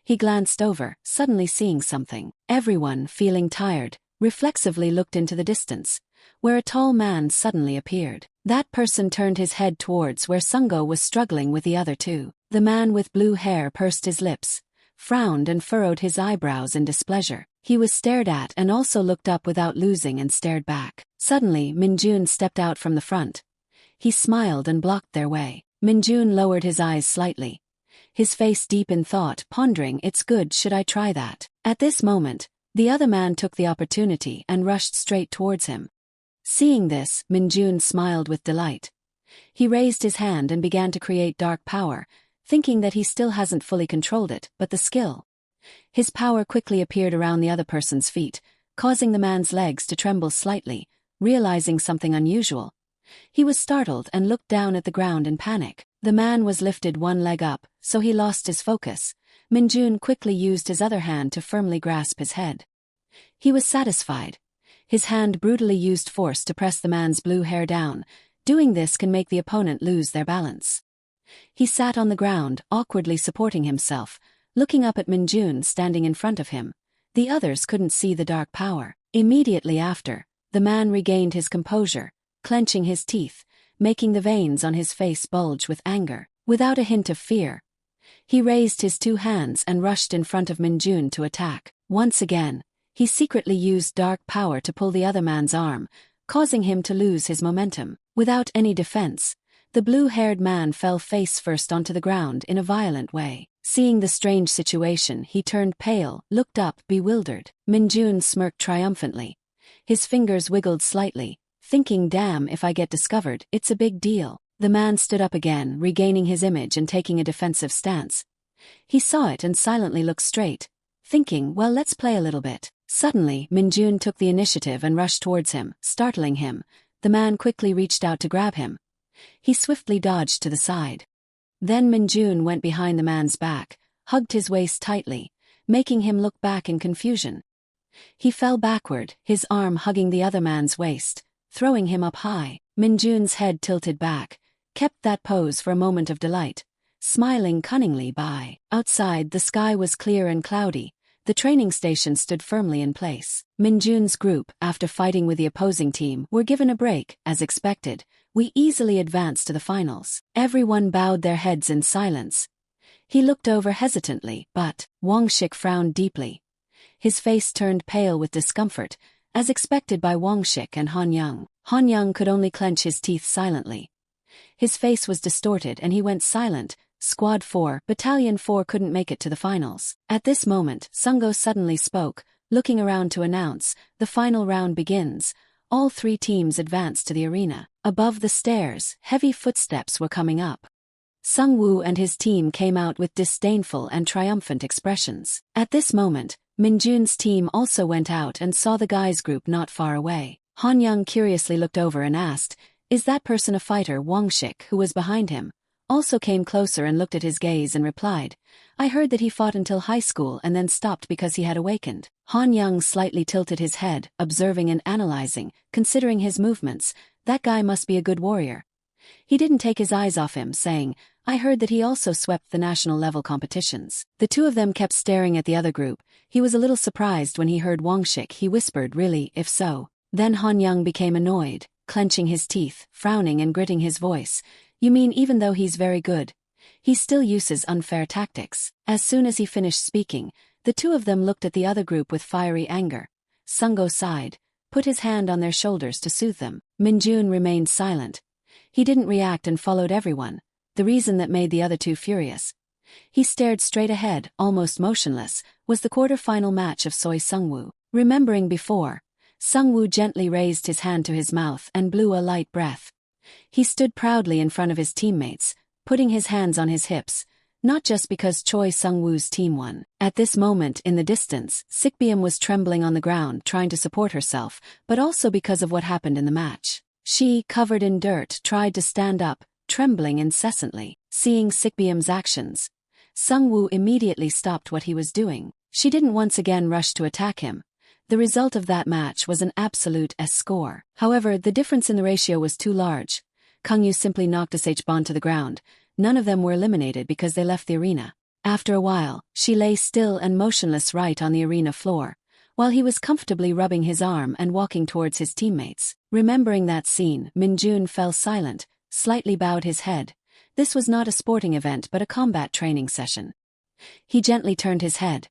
[SPEAKER 1] He glanced over, suddenly seeing something. Everyone, feeling tired, reflexively looked into the distance, where a tall man suddenly appeared. That person turned his head towards where Sungo was struggling with the other two. The man with blue hair pursed his lips, frowned and furrowed his eyebrows in displeasure. He was stared at and also looked up without losing and stared back. Suddenly, Minjun stepped out from the front. He smiled and blocked their way. Minjun lowered his eyes slightly, his face deep in thought, pondering, "It's good, should I try that?" At this moment, the other man took the opportunity and rushed straight towards him. Seeing this, Minjun smiled with delight. He raised his hand and began to create dark power, thinking that he still hasn't fully controlled it, but the skill. His power quickly appeared around the other person's feet, causing the man's legs to tremble slightly. Realizing something unusual, he was startled and looked down at the ground in panic. The man was lifted one leg up, so he lost his focus. Minjun quickly used his other hand to firmly grasp his head. He was satisfied. His hand brutally used force to press the man's blue hair down. Doing this can make the opponent lose their balance. He sat on the ground, awkwardly supporting himself, looking up at Minjun standing in front of him. The others couldn't see the dark power. Immediately after, the man regained his composure, clenching his teeth, making the veins on his face bulge with anger. Without a hint of fear, he raised his two hands and rushed in front of Minjun to attack. Once again, he secretly used dark power to pull the other man's arm, causing him to lose his momentum. Without any defense, the blue-haired man fell face first onto the ground in a violent way. Seeing the strange situation, he turned pale, looked up, bewildered. Minjun smirked triumphantly. His fingers wiggled slightly, thinking, "Damn, if I get discovered, it's a big deal." The man stood up again, regaining his image and taking a defensive stance. He saw it and silently looked straight, thinking, "Well, let's play a little bit." Suddenly, Minjun took the initiative and rushed towards him, startling him. The man quickly reached out to grab him. He swiftly dodged to the side. Then Minjun went behind the man's back, hugged his waist tightly, making him look back in confusion. He fell backward, his arm hugging the other man's waist, throwing him up high. Minjun's head tilted back, kept that pose for a moment of delight, smiling cunningly by. Outside, the sky was clear and cloudy. The training station stood firmly in place. Minjun's group, after fighting with the opposing team, were given a break. As expected, we easily advanced to the finals. Everyone bowed their heads in silence. He looked over hesitantly, but Wang Shik frowned deeply. His face turned pale with discomfort, as expected by Wang Shik and Han Young. Han Young could only clench his teeth silently. His face was distorted and he went silent. Squad 4, Battalion 4 couldn't make it to the finals. At this moment, Sungo suddenly spoke, looking around to announce, "The final round begins." All three teams advanced to the arena. Above the stairs, heavy footsteps were coming up. Sungwoo and his team came out with disdainful and triumphant expressions. At this moment, Minjun's team also went out and saw the guys' group not far away. Han Young curiously looked over and asked, "Is that person a fighter?" Wang Shik, who was behind him, also came closer and looked at his gaze and replied, "I heard that he fought until high school and then stopped because he had awakened." Han Young slightly tilted his head, observing and analyzing, considering his movements. That guy must be a good warrior. He didn't take his eyes off him, saying, "I heard that he also swept the national-level competitions." The two of them kept staring at the other group. He was a little surprised when he heard Wang Shik. He whispered, "Really, if so?" Then Han Young became annoyed, clenching his teeth, frowning and gritting his voice. "You mean even though he's very good, he still uses unfair tactics?" As soon as he finished speaking, the two of them looked at the other group with fiery anger. Sungo sighed, put his hand on their shoulders to soothe them. Minjun remained silent. He didn't react and followed everyone, the reason that made the other two furious. He stared straight ahead, almost motionless, was the quarter-final match of Soi Sungwoo. Remembering before, Sungwoo gently raised his hand to his mouth and blew a light breath. He stood proudly in front of his teammates, putting his hands on his hips, not just because Choi Sung-woo's team won. At this moment in the distance, Sikbium was trembling on the ground trying to support herself, but also because of what happened in the match. She, covered in dirt, tried to stand up, trembling incessantly. Seeing Sikbium's actions, Sung-woo immediately stopped what he was doing. She didn't once again rush to attack him. The result of that match was an absolute S score. However, the difference in the ratio was too large. Kang Yu simply knocked Bon to the ground. None of them were eliminated because they left the arena. After a while, she lay still and motionless right on the arena floor, while he was comfortably rubbing his arm and walking towards his teammates. Remembering that scene, Minjun fell silent, slightly bowed his head. This was not a sporting event but a combat training session. He gently turned his head.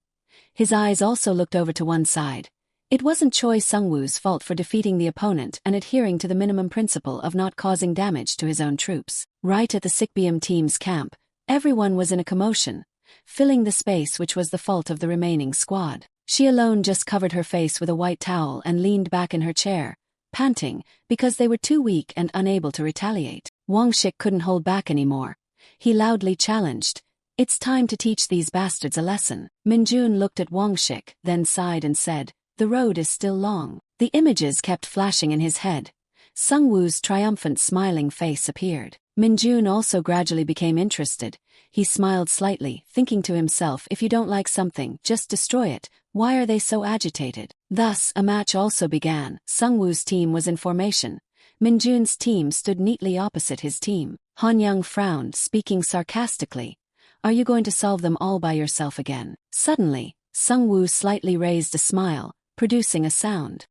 [SPEAKER 1] His eyes also looked over to one side. It wasn't Choi Sung-woo's fault for defeating the opponent and adhering to the minimum principle of not causing damage to his own troops. Right at the Sikbium team's camp, everyone was in a commotion, filling the space which was the fault of the remaining squad. She alone just covered her face with a white towel and leaned back in her chair, panting, because they were too weak and unable to retaliate. Wang Shik couldn't hold back anymore. He loudly challenged, "It's time to teach these bastards a lesson." Minjun looked at Wang Shik, then sighed and said, "The road is still long." The images kept flashing in his head. Sung-woo's triumphant smiling face appeared. Minjun also gradually became interested. He smiled slightly, thinking to himself, if you don't like something, just destroy it. Why are they so agitated? Thus, a match also began. Sung-woo's team was in formation. Minjun's team stood neatly opposite his team. Han Young frowned, speaking sarcastically. "Are you going to solve them all by yourself again?" Suddenly, Sung-woo slightly raised a smile, producing a sound.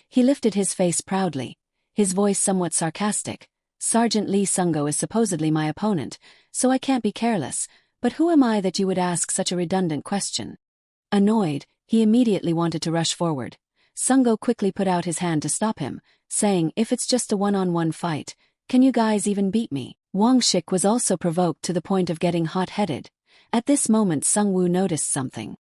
[SPEAKER 1] He lifted his face proudly, his voice somewhat sarcastic. "Sergeant Lee Sungo is supposedly my opponent, so I can't be careless, but who am I that you would ask such a redundant question?" Annoyed, he immediately wanted to rush forward. Sungo quickly put out his hand to stop him, saying, "If it's just a one-on-one fight, can you guys even beat me?" Wang Shik was also provoked to the point of getting hot-headed. At this moment Sung-woo noticed something.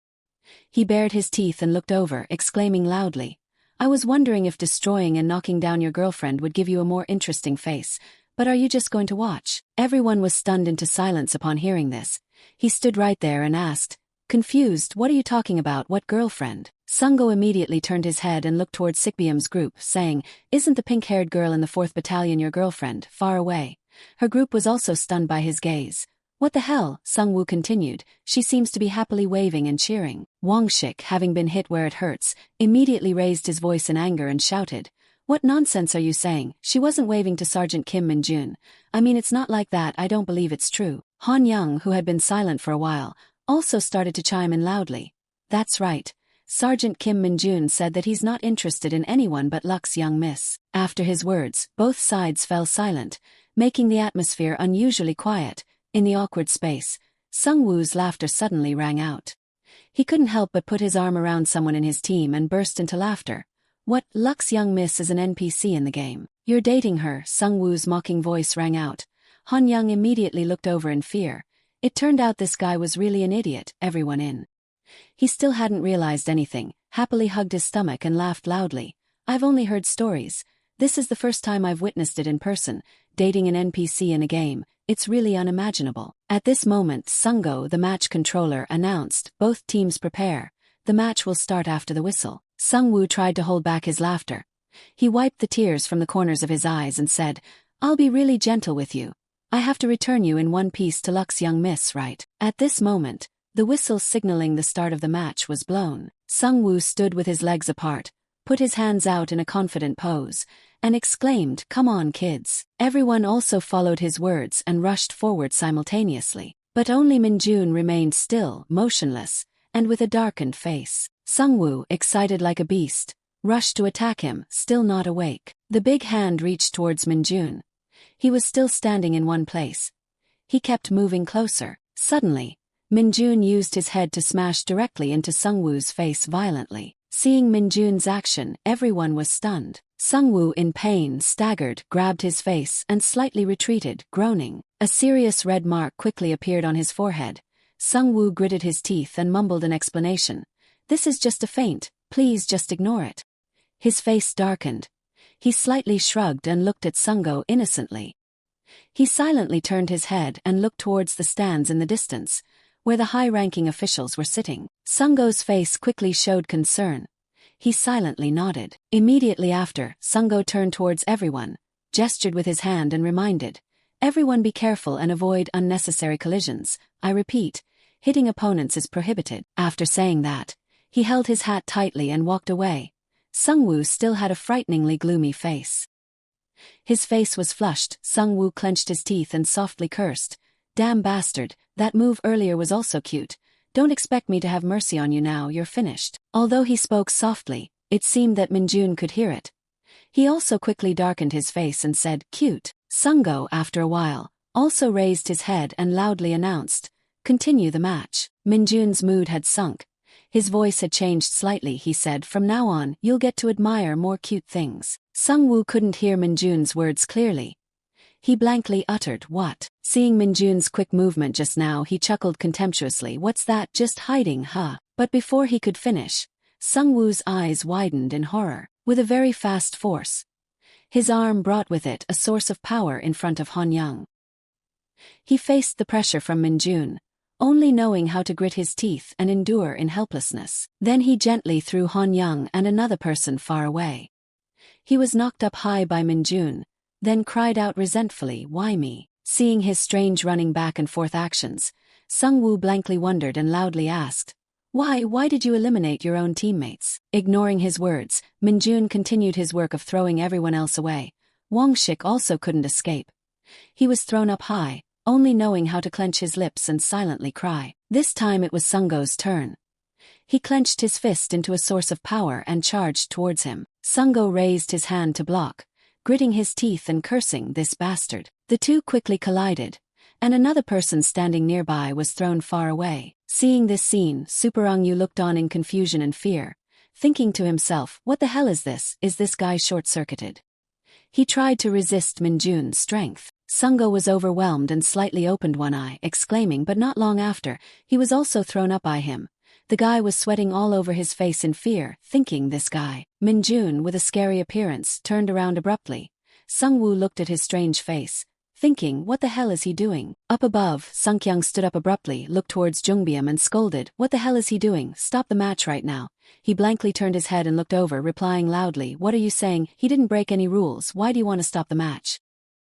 [SPEAKER 1] He bared his teeth and looked over, exclaiming loudly, "I was wondering if destroying and knocking down your girlfriend would give you a more interesting face, but are you just going to watch?" Everyone was stunned into silence upon hearing this. He stood right there and asked, confused, "What are you talking about? What girlfriend?" Sungo immediately turned his head and looked towards Sikbium's group, saying, "Isn't the pink-haired girl in the 4th Battalion your girlfriend, far away?" Her group was also stunned by his gaze. "What the hell?" Sung-woo continued. "She seems to be happily waving and cheering." Wang Shik, having been hit where it hurts, immediately raised his voice in anger and shouted, "What nonsense are you saying? She wasn't waving to Sergeant Kim Min-jun. I mean, it's not like that. I don't believe it's true." Han Young, who had been silent for a while, also started to chime in loudly. "That's right. Sergeant Kim Min-jun said that he's not interested in anyone but Lux's young miss." After his words, both sides fell silent, making the atmosphere unusually quiet. In the awkward space, Sung-woo's laughter suddenly rang out. He couldn't help but put his arm around someone in his team and burst into laughter. "What, Lux's young miss is an NPC in the game? You're dating her?" Sung-woo's mocking voice rang out. Han Young immediately looked over in fear. It turned out this guy was really an idiot, everyone in. He still hadn't realized anything, happily hugged his stomach and laughed loudly. "I've only heard stories. This is the first time I've witnessed it in person, dating an NPC in a game. It's really unimaginable." At this moment, Sungo, the match controller, announced, "Both teams prepare. The match will start after the whistle." Sung-woo tried to hold back his laughter. He wiped the tears from the corners of his eyes and said, "I'll be really gentle with you. I have to return you in one piece to Lux's young miss, right?" At this moment, the whistle signaling the start of the match was blown. Sung-woo stood with his legs apart, put his hands out in a confident pose, and exclaimed, "Come on, kids." Everyone also followed his words and rushed forward simultaneously. But only Minjun remained still, motionless, and with a darkened face. Sung-woo, excited like a beast, rushed to attack him, still not awake. The big hand reached towards Minjun. He was still standing in one place. He kept moving closer. Suddenly, Minjun used his head to smash directly into Sung-woo's face violently. Seeing Minjun's action, everyone was stunned. Sung-woo, in pain, staggered, grabbed his face, and slightly retreated, groaning. A serious red mark quickly appeared on his forehead. Sung-woo gritted his teeth and mumbled an explanation. "This is just a feint, please just ignore it." His face darkened. He slightly shrugged and looked at Sungo innocently. He silently turned his head and looked towards the stands in the distance, where the high-ranking officials were sitting. Sungo's face quickly showed concern. He silently nodded. Immediately after, Sungo turned towards everyone, gestured with his hand and reminded, "Everyone be careful and avoid unnecessary collisions. I repeat, hitting opponents is prohibited." After saying that, He held his hat tightly and walked away. Sungwoo still had a frighteningly gloomy face. His face was flushed. Sungwoo clenched his teeth and softly cursed. Damn bastard, that move earlier was also cute. Don't expect me to have mercy on you now, you're finished. Although he spoke softly, it seemed that Minjun could hear it. He also quickly darkened his face and said, cute. Sungo, after a while, also raised his head and loudly announced, continue the match. Minjun's mood had sunk. His voice had changed slightly. He said, from now on, you'll get to admire more cute things. Sungwoo couldn't hear Minjun's words clearly. He blankly uttered, what? Seeing Minjun's quick movement just now, he chuckled contemptuously. What's that, just hiding, huh? But before he could finish, Sungwoo's eyes widened in horror. With a very fast force, his arm brought with it a source of power in front of Han Young. He faced the pressure from Minjun, only knowing how to grit his teeth and endure in helplessness. Then he gently threw Han Young and another person far away. He was knocked up high by Minjun, then cried out resentfully, why me? Seeing his strange running back and forth actions, Sungwoo blankly wondered and loudly asked, why did you eliminate your own teammates? Ignoring his words, Minjun continued his work of throwing everyone else away. Wang Shik also couldn't escape. He was thrown up high, only knowing how to clench his lips and silently cry. This time it was Sungo's turn. He clenched his fist into a source of power and charged towards him. Sungo raised his hand to block, gritting his teeth and cursing, this bastard. The two quickly collided, and another person standing nearby was thrown far away. Seeing this scene, Superang Yu looked on in confusion and fear, thinking to himself, what the hell is this? Is this guy short-circuited? He tried to resist Minjun's strength. Sungo was overwhelmed and slightly opened one eye, exclaiming, but not long after, he was also thrown up by him. The guy was sweating all over his face in fear, thinking, this guy. Minjun, with a scary appearance, turned around abruptly. Sungwoo looked at his strange face, thinking, what the hell is he doing? Up above, Sungkyung stood up abruptly, looked towards Jungbyum and scolded, what the hell is he doing? Stop the match right now. He blankly turned his head and looked over, replying loudly, what are you saying? He didn't break any rules, why do you want to stop the match?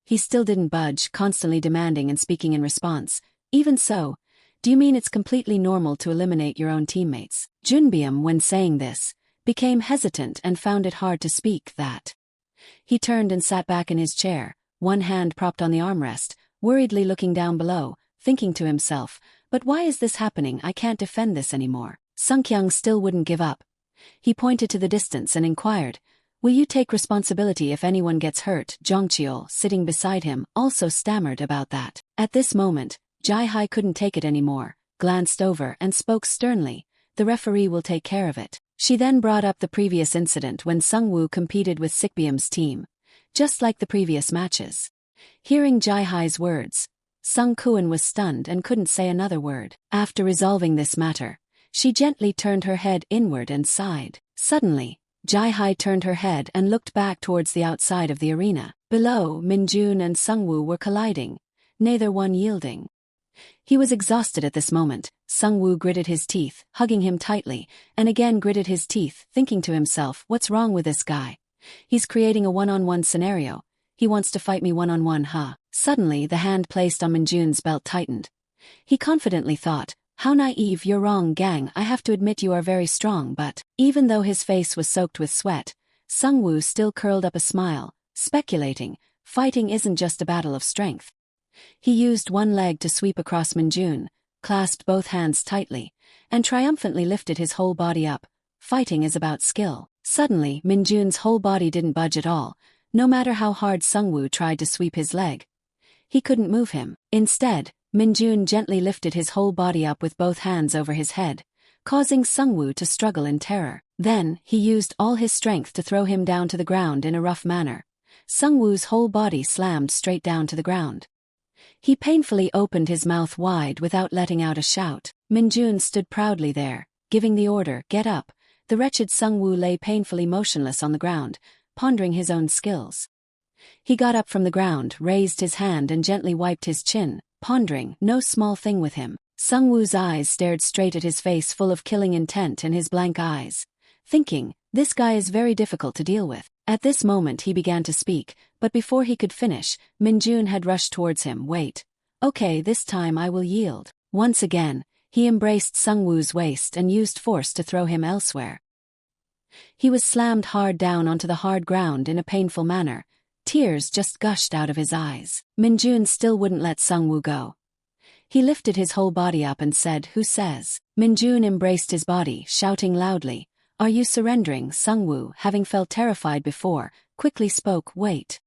[SPEAKER 1] He still didn't budge, constantly demanding and speaking in response. Even so, do you mean it's completely normal to eliminate your own teammates? Junbyum, when saying this, became hesitant and found it hard to speak that. He turned and sat back in his chair, one hand propped on the armrest, worriedly looking down below, thinking to himself, but why is this happening? I can't defend this anymore. Sungkyung still wouldn't give up. He pointed to the distance and inquired, will you take responsibility if anyone gets hurt? Jongcheol, sitting beside him, also stammered about that. At this moment, Jai-hai couldn't take it anymore, glanced over and spoke sternly, the referee will take care of it. She then brought up the previous incident when Sungwoo competed with Sikbyum's team, just like the previous matches. Hearing Jai-hai's words, Sung Kuan was stunned and couldn't say another word. After resolving this matter, she gently turned her head inward and sighed. Suddenly, Jai-hai turned her head and looked back towards the outside of the arena. Below, Minjun and Sungwoo were colliding, neither one yielding. He was exhausted at this moment. Sungwoo gritted his teeth, hugging him tightly, and again gritted his teeth, thinking to himself, what's wrong with this guy? He's creating a one-on-one scenario. He wants to fight me one-on-one, huh? Suddenly, the hand placed on Minjun's belt tightened. He confidently thought, how naive, you're wrong, gang. I have to admit you are very strong, but... Even though his face was soaked with sweat, Sungwoo still curled up a smile, speculating, fighting isn't just a battle of strength. He used one leg to sweep across Minjun, clasped both hands tightly, and triumphantly lifted his whole body up. Fighting is about skill. Suddenly, Minjun's whole body didn't budge at all, no matter how hard Sungwoo tried to sweep his leg. He couldn't move him. Instead, Minjun gently lifted his whole body up with both hands over his head, causing Sungwoo to struggle in terror. Then, he used all his strength to throw him down to the ground in a rough manner. Sungwoo's whole body slammed straight down to the ground. He painfully opened his mouth wide without letting out a shout. Minjun stood proudly there, giving the order, get up. The wretched Sungwoo lay painfully motionless on the ground, pondering his own skills. He got up from the ground, raised his hand and gently wiped his chin, pondering, no small thing with him. Sungwoo's eyes stared straight at his face full of killing intent in his blank eyes, thinking, this guy is very difficult to deal with. At this moment he began to speak, but before he could finish, Minjun had rushed towards him. Wait. Okay, this time I will yield. Once again, He embraced Sungwoo's waist and used force to throw him elsewhere. He was slammed hard down onto the hard ground in a painful manner. Tears just gushed out of his eyes. Minjun still wouldn't let Sungwoo go. He lifted his whole body up and said, "Who says?" Minjun embraced his body, shouting loudly, "Are you surrendering?" Sungwoo, having felt terrified before, quickly spoke, "Wait."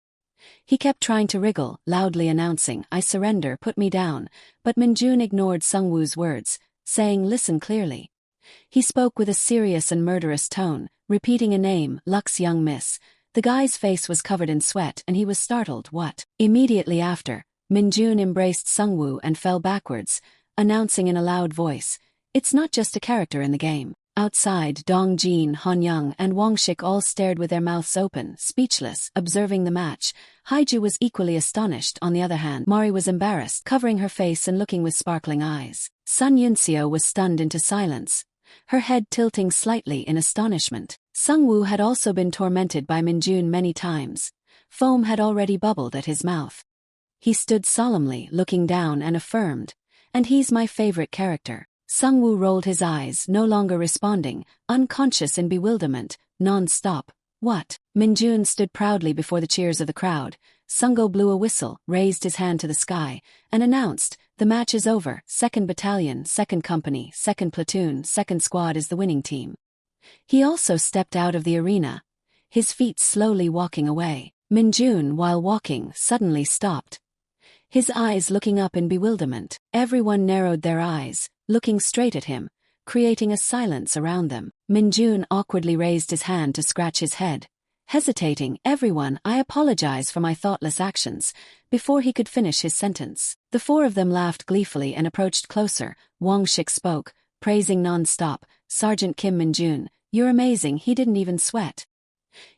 [SPEAKER 1] He kept trying to wriggle, loudly announcing, "I surrender, put me down," but Minjun ignored Sungwoo's words, saying, "Listen clearly." He spoke with a serious and murderous tone, repeating a name, "Lux young miss." The guy's face was covered in sweat and he was startled. "What?" Immediately after, Minjun embraced Sungwoo and fell backwards, announcing in a loud voice, "It's not just a character in the game." Outside, Dongjin, Hanyang, and Wangshik all stared with their mouths open, speechless, observing the match. Haiju was equally astonished. On the other hand, Mari was embarrassed, covering her face and looking with sparkling eyes. Sun Yunseo was stunned into silence, her head tilting slightly in astonishment. Sungwoo had also been tormented by Minjun many times. Foam had already bubbled at his mouth. He stood solemnly, looking down, and affirmed, "And he's my favorite character." Sungwoo rolled his eyes, no longer responding, unconscious in bewilderment, non-stop. "What?" Minjun stood proudly before the cheers of the crowd. Sungo blew a whistle, raised his hand to the sky, and announced, "The match is over. 2nd Battalion, 2nd Company, 2nd Platoon, 2nd Squad is the winning team." He also stepped out of the arena, his feet slowly walking away. Minjun, while walking, suddenly stopped, his eyes looking up in bewilderment. Everyone narrowed their eyes, looking straight at him, creating a silence around them. Minjun awkwardly raised his hand to scratch his head, hesitating. "Everyone, I apologize for my thoughtless actions," before he could finish his sentence. The four of them laughed gleefully and approached closer. Wangshik spoke, praising non-stop, "Sergeant Kim Minjun, you're amazing, he didn't even sweat."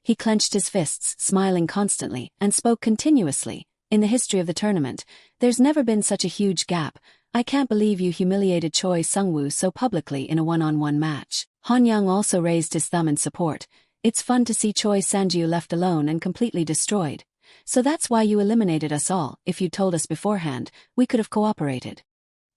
[SPEAKER 1] He clenched his fists, smiling constantly, and spoke continuously, "In the history of the tournament, there's never been such a huge gap. I can't believe you humiliated Choi Sungwoo so publicly in a one-on-one match." Hanyang also raised his thumb in support. "It's fun to see Choi Sanjiu left alone and completely destroyed. So that's why you eliminated us all. If you'd told us beforehand, we could have cooperated."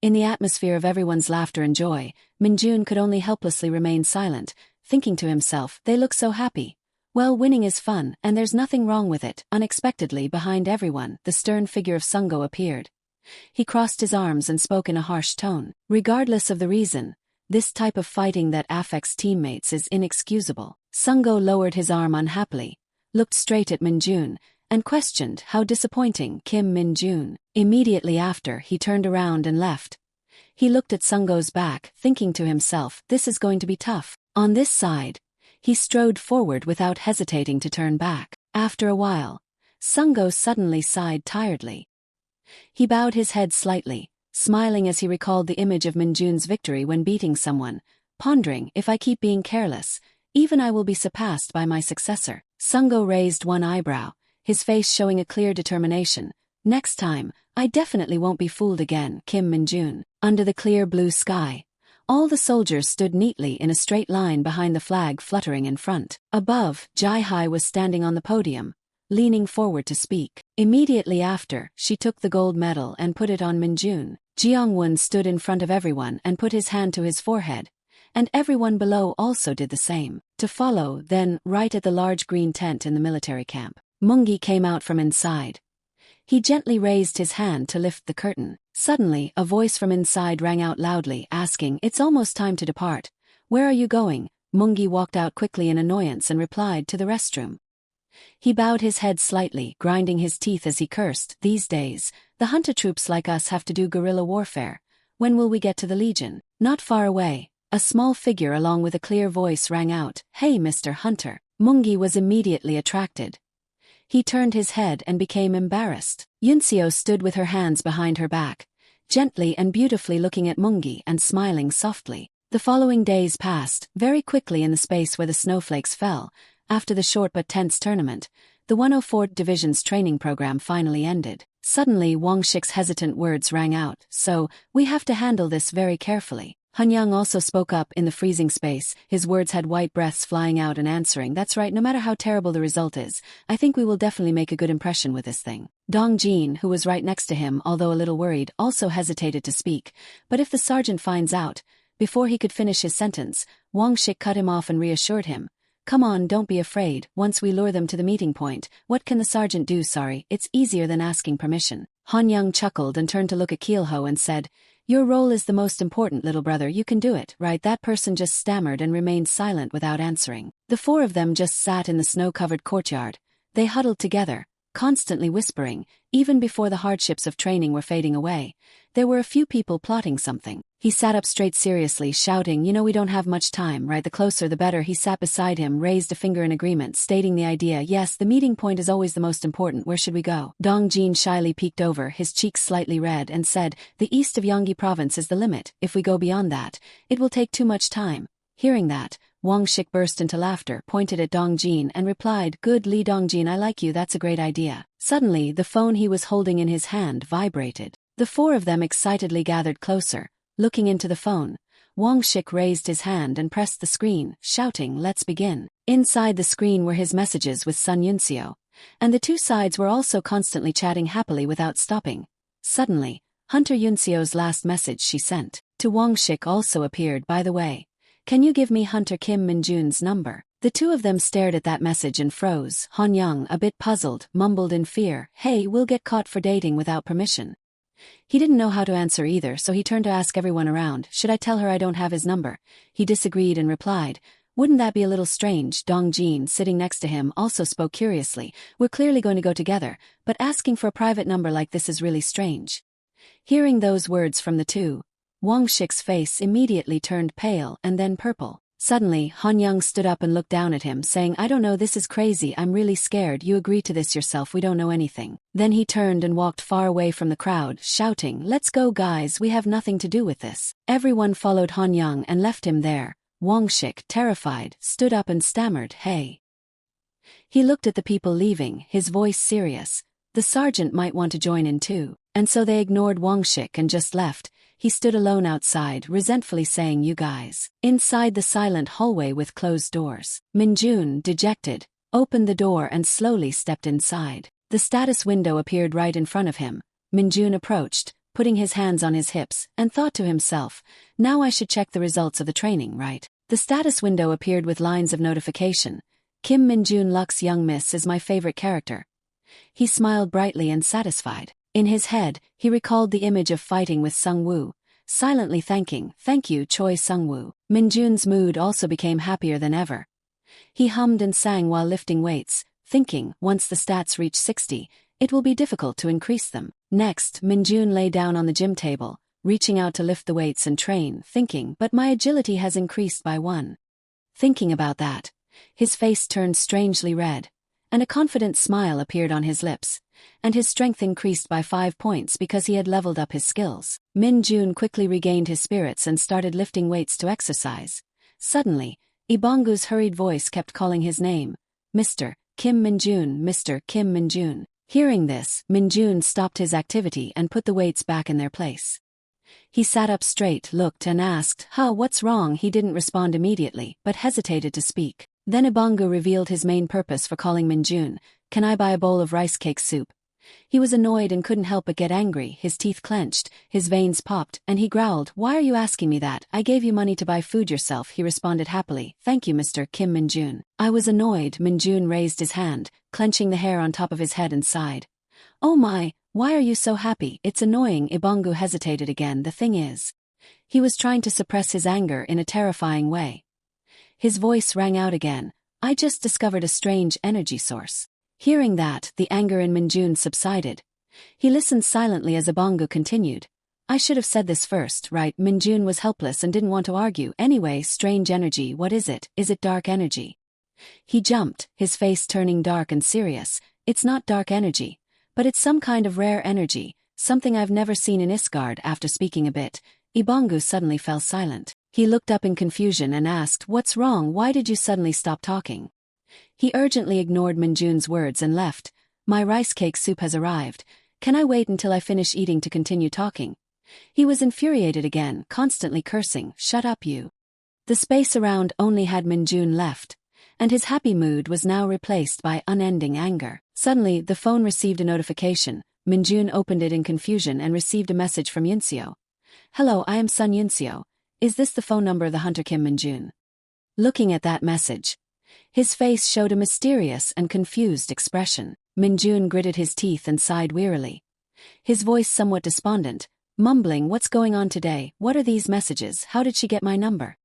[SPEAKER 1] In the atmosphere of everyone's laughter and joy, Minjun could only helplessly remain silent, thinking to himself, "They look so happy. Well, winning is fun, and there's nothing wrong with it." Unexpectedly, behind everyone, the stern figure of Sungo appeared. He crossed his arms and spoke in a harsh tone. "Regardless of the reason, this type of fighting that affects teammates is inexcusable." Sungo lowered his arm unhappily, looked straight at Minjun, and questioned, "How disappointing, Kim Minjun." Immediately after, he turned around and left. He looked at Sungo's back, thinking to himself, "This is going to be tough." On this side, he strode forward without hesitating to turn back. After a while, Sungo suddenly sighed tiredly. He bowed his head slightly, smiling as he recalled the image of Minjun's victory when beating someone, pondering, "If I keep being careless, even I will be surpassed by my successor." Sungo raised one eyebrow, his face showing a clear determination. "Next time, I definitely won't be fooled again, Kim Minjun." Under the clear blue sky, all the soldiers stood neatly in a straight line behind the flag fluttering in front. Above, Jai-hai was standing on the podium, leaning forward to speak. Immediately after, she took the gold medal and put it on Minjun. Jeongwon stood in front of everyone and put his hand to his forehead, and everyone below also did the same. To follow, then, right at the large green tent in the military camp, Mungi came out from inside. He gently raised his hand to lift the curtain. Suddenly, a voice from inside rang out loudly, asking, "It's almost time to depart. Where are you going?" Mungi walked out quickly in annoyance and replied, "To the restroom." He bowed his head slightly, grinding his teeth as he cursed, "These days, the hunter troops like us have to do guerrilla warfare. When will we get to the Legion?" Not far away, a small figure along with a clear voice rang out, "Hey, Mr. Hunter." Mungi was immediately attracted. He turned his head and became embarrassed. Yunseo stood with her hands behind her back, gently and beautifully looking at Mungi and smiling softly. The following days passed, very quickly in the space where the snowflakes fell. After the short but tense tournament, the 104th Division's training program finally ended. Suddenly, Wangshik's hesitant words rang out, "So, we have to handle this very carefully." Hanyang also spoke up in the freezing space. His words had white breaths flying out and answering, "That's right, no matter how terrible the result is, I think we will definitely make a good impression with this thing." Dong Jin, who was right next to him, although a little worried, also hesitated to speak. But if the sergeant finds out... Before he could finish his sentence, Wang Shik cut him off and reassured him. "Come on, don't be afraid. Once we lure them to the meeting point, what can the sergeant do? Sorry, it's easier than asking permission." Hanyang chuckled and turned to look at Keelho and said, "Your role is the most important, little brother. You can do it, right?" That person just stammered and remained silent without answering. The four of them just sat in the snow-covered courtyard. They huddled together, constantly whispering, even before the hardships of training were fading away. There were a few people plotting something. He sat up straight seriously, shouting, "You know we don't have much time, right? The closer the better." He sat beside him, raised a finger in agreement, stating the idea. "Yes, the meeting point is always the most important. Where should we go?" Dong Jin shyly peeked over, his cheeks slightly red, and said, "The east of Yonggi province is the limit. If we go beyond that, it will take too much time." Hearing that, Wang Shik burst into laughter, pointed at Dong Jin, and replied, "Good, Li Dongjin, I like you, that's a great idea." Suddenly, the phone he was holding in his hand vibrated. The four of them excitedly gathered closer. Looking into the phone, Wang Shik raised his hand and pressed the screen, shouting, "Let's begin." Inside the screen were his messages with Sun Yunxiu, and the two sides were also constantly chatting happily without stopping. Suddenly, Hunter Yunxiu's last message she sent to Wang Shik also appeared. "By the way, can you give me Hunter Kim Min-jun's number?" The two of them stared at that message and froze. Hanyang, a bit puzzled, mumbled in fear, "Hey, we'll get caught for dating without permission." He didn't know how to answer either, so he turned to ask everyone around, "Should I tell her I don't have his number?" He disagreed and replied, "Wouldn't that be a little strange?" Dong Jin, sitting next to him, also spoke curiously, "We're clearly going to go together, but asking for a private number like this is really strange." Hearing those words from the two, Wang Shik's face immediately turned pale and then purple. Suddenly, Hanyang stood up and looked down at him, saying, "I don't know, this is crazy. I'm really scared. You agree to this yourself. We don't know anything." Then he turned and walked far away from the crowd, shouting, "Let's go, guys. We have nothing to do with this." Everyone followed Hanyang and left him there. Wang Shik, terrified, stood up and stammered, "Hey." He looked at the people leaving, his voice serious. The sergeant might want to join in too. And so they ignored Wang Shik and just left. He stood alone outside, resentfully saying, "You guys." Inside the silent hallway with closed doors, Min-jun, dejected, opened the door and slowly stepped inside. The status window appeared right in front of him. Min-jun approached, putting his hands on his hips, and thought to himself, "Now I should check the results of the training, right?" The status window appeared with lines of notification. "Kim Min-jun Lux Young Miss is my favorite character." He smiled brightly and satisfied. In his head, he recalled the image of fighting with Sung-woo, silently thanking, "Thank you, Choi Sung-woo." Min-jun's mood also became happier than ever. He hummed and sang while lifting weights, thinking, once the stats reach 60, it will be difficult to increase them. Next, Min-jun lay down on the gym table, reaching out to lift the weights and train, thinking, "But my agility has increased by 1. Thinking about that, his face turned strangely red, and a confident smile appeared on his lips, and his strength increased by 5 points because he had leveled up his skills. Min-jun quickly regained his spirits and started lifting weights to exercise. Suddenly, Ibongu's hurried voice kept calling his name, "Mr. Kim Min-jun, Mr. Kim Min-jun." Hearing this, Min-jun stopped his activity and put the weights back in their place. He sat up straight, looked and asked, "What's wrong?" He didn't respond immediately, but hesitated to speak. Then Ibongu revealed his main purpose for calling Min-jun, "Can I buy a bowl of rice cake soup?" He was annoyed and couldn't help but get angry. His teeth clenched, his veins popped, and he growled, "Why are you asking me that? I gave you money to buy food yourself." He responded happily, "Thank you, Mr. Kim Min-jun." "I was annoyed." Min-jun raised his hand, clenching the hair on top of his head and sighed. "Oh my, why are you so happy? It's annoying." Ibongu hesitated again. The thing is, he was trying to suppress his anger in a terrifying way. His voice rang out again, "I just discovered a strange energy source." Hearing that, the anger in Min-jun subsided. He listened silently as Ibongu continued, "I should have said this first, right?" Min-jun was helpless and didn't want to argue. "Anyway, strange energy, what is it? Is it dark energy?" He jumped, his face turning dark and serious. "It's not dark energy, but it's some kind of rare energy, something I've never seen in Isgard." After speaking a bit, Ibongu suddenly fell silent. He looked up in confusion and asked, "What's wrong? Why did you suddenly stop talking?" He urgently ignored Min-jun's words and left. "My rice cake soup has arrived. Can I wait until I finish eating to continue talking?" He was infuriated again, constantly cursing, "Shut up you." The space around only had Minjun left, and his happy mood was now replaced by unending anger. Suddenly, the phone received a notification. Minjun opened it in confusion and received a message from Yunseo. "Hello, I am Sun Yunseo. Is this the phone number of the hunter Kim Minjun?" Looking at that message, his face showed a mysterious and confused expression. Minjun gritted his teeth and sighed wearily, his voice somewhat despondent, mumbling, "What's going on today? What are these messages? How did she get my number?"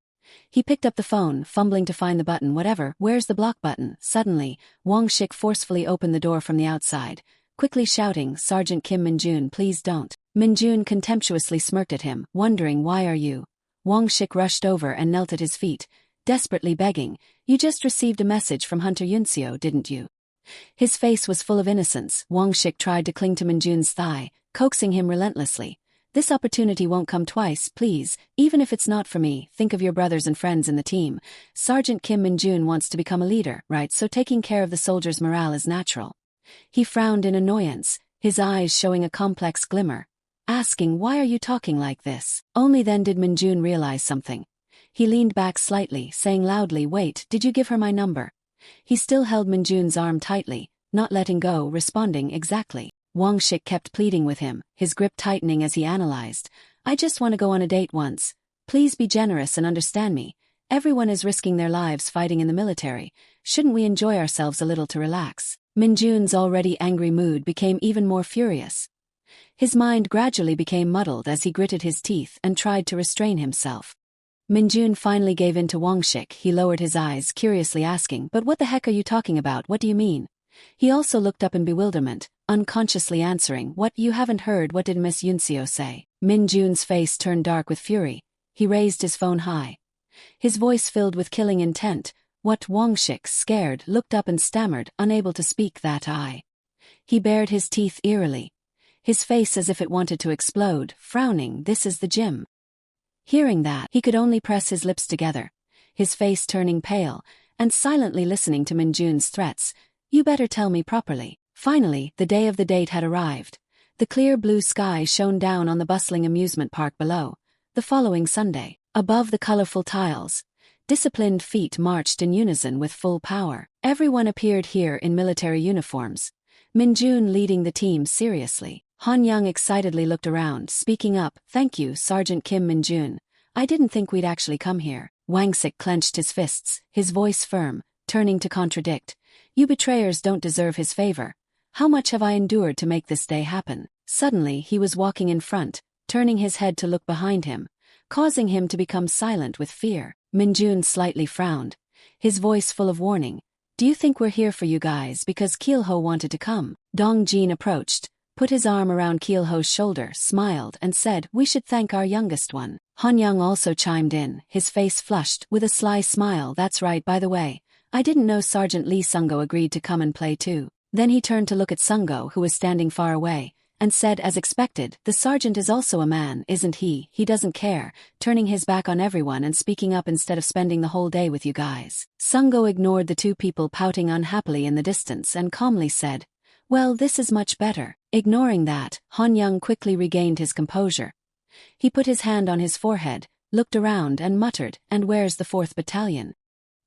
[SPEAKER 1] He picked up the phone, fumbling to find the button. "Whatever, where's the block button?" Suddenly, Wang Shik forcefully opened the door from the outside, quickly shouting, "Sergeant Kim Minjun, please don't." Minjun contemptuously smirked at him, wondering, "Why are you?" Wang Shik rushed over and knelt at his feet, desperately begging, "You just received a message from Hunter Yunseo, didn't you?" His face was full of innocence. Wang Shik tried to cling to Minjun's thigh, coaxing him relentlessly. "This opportunity won't come twice, please, even if it's not for me. Think of your brothers and friends in the team. Sergeant Kim Minjun wants to become a leader, right? So taking care of the soldiers' morale is natural." He frowned in annoyance, his eyes showing a complex glimmer, asking, "Why are you talking like this?" Only then did Minjun realize something. He leaned back slightly, saying loudly, "Wait, did you give her my number?" He still held Minjun's arm tightly, not letting go, responding, "Exactly." Wang Shik kept pleading with him, his grip tightening as he analyzed. "I just want to go on a date once. Please be generous and understand me. Everyone is risking their lives fighting in the military. Shouldn't we enjoy ourselves a little to relax?" Minjun's already angry mood became even more furious. His mind gradually became muddled as he gritted his teeth and tried to restrain himself. Minjun finally gave in to Wang Shik. He lowered his eyes, curiously asking, "But what the heck are you talking about? What do you mean?" He also looked up in bewilderment, unconsciously answering, "What, you haven't heard? What did Miss Yunseo say?" Minjun's face turned dark with fury. He raised his phone high, his voice filled with killing intent. "What?" Wang Shik, scared, looked up and stammered, unable to speak. "That I." He bared his teeth eerily, his face as if it wanted to explode, frowning, "This is the gym." Hearing that, he could only press his lips together, his face turning pale, and silently listening to Minjun's threats. "You better tell me properly." Finally, the day of the date had arrived. The clear blue sky shone down on the bustling amusement park below. The following Sunday, above the colorful tiles, disciplined feet marched in unison with full power. Everyone appeared here in military uniforms, Minjun leading the team seriously. Han Young excitedly looked around, speaking up, "Thank you, Sergeant Kim Minjun. I didn't think we'd actually come here." Wang Sik clenched his fists, his voice firm, turning to contradict. "You betrayers don't deserve his favor. How much have I endured to make this day happen?" Suddenly, he was walking in front, turning his head to look behind him, causing him to become silent with fear. Minjun slightly frowned, his voice full of warning. "Do you think we're here for you guys because Keelho wanted to come?" Dong Jin approached, put his arm around Keelho's shoulder, smiled, and said, "We should thank our youngest one." Han Young also chimed in, his face flushed, with a sly smile. "That's right, by the way. I didn't know Sergeant Lee Sungo agreed to come and play too." Then he turned to look at Sungo, who was standing far away, and said, as expected, "The sergeant is also a man, isn't he? He doesn't care," turning his back on everyone and speaking up, "Instead of spending the whole day with you guys." Sungo ignored the two people pouting unhappily in the distance and calmly said, "Well, this is much better." Ignoring that, Han Young quickly regained his composure. He put his hand on his forehead, looked around and muttered, "And where's the 4th Battalion?"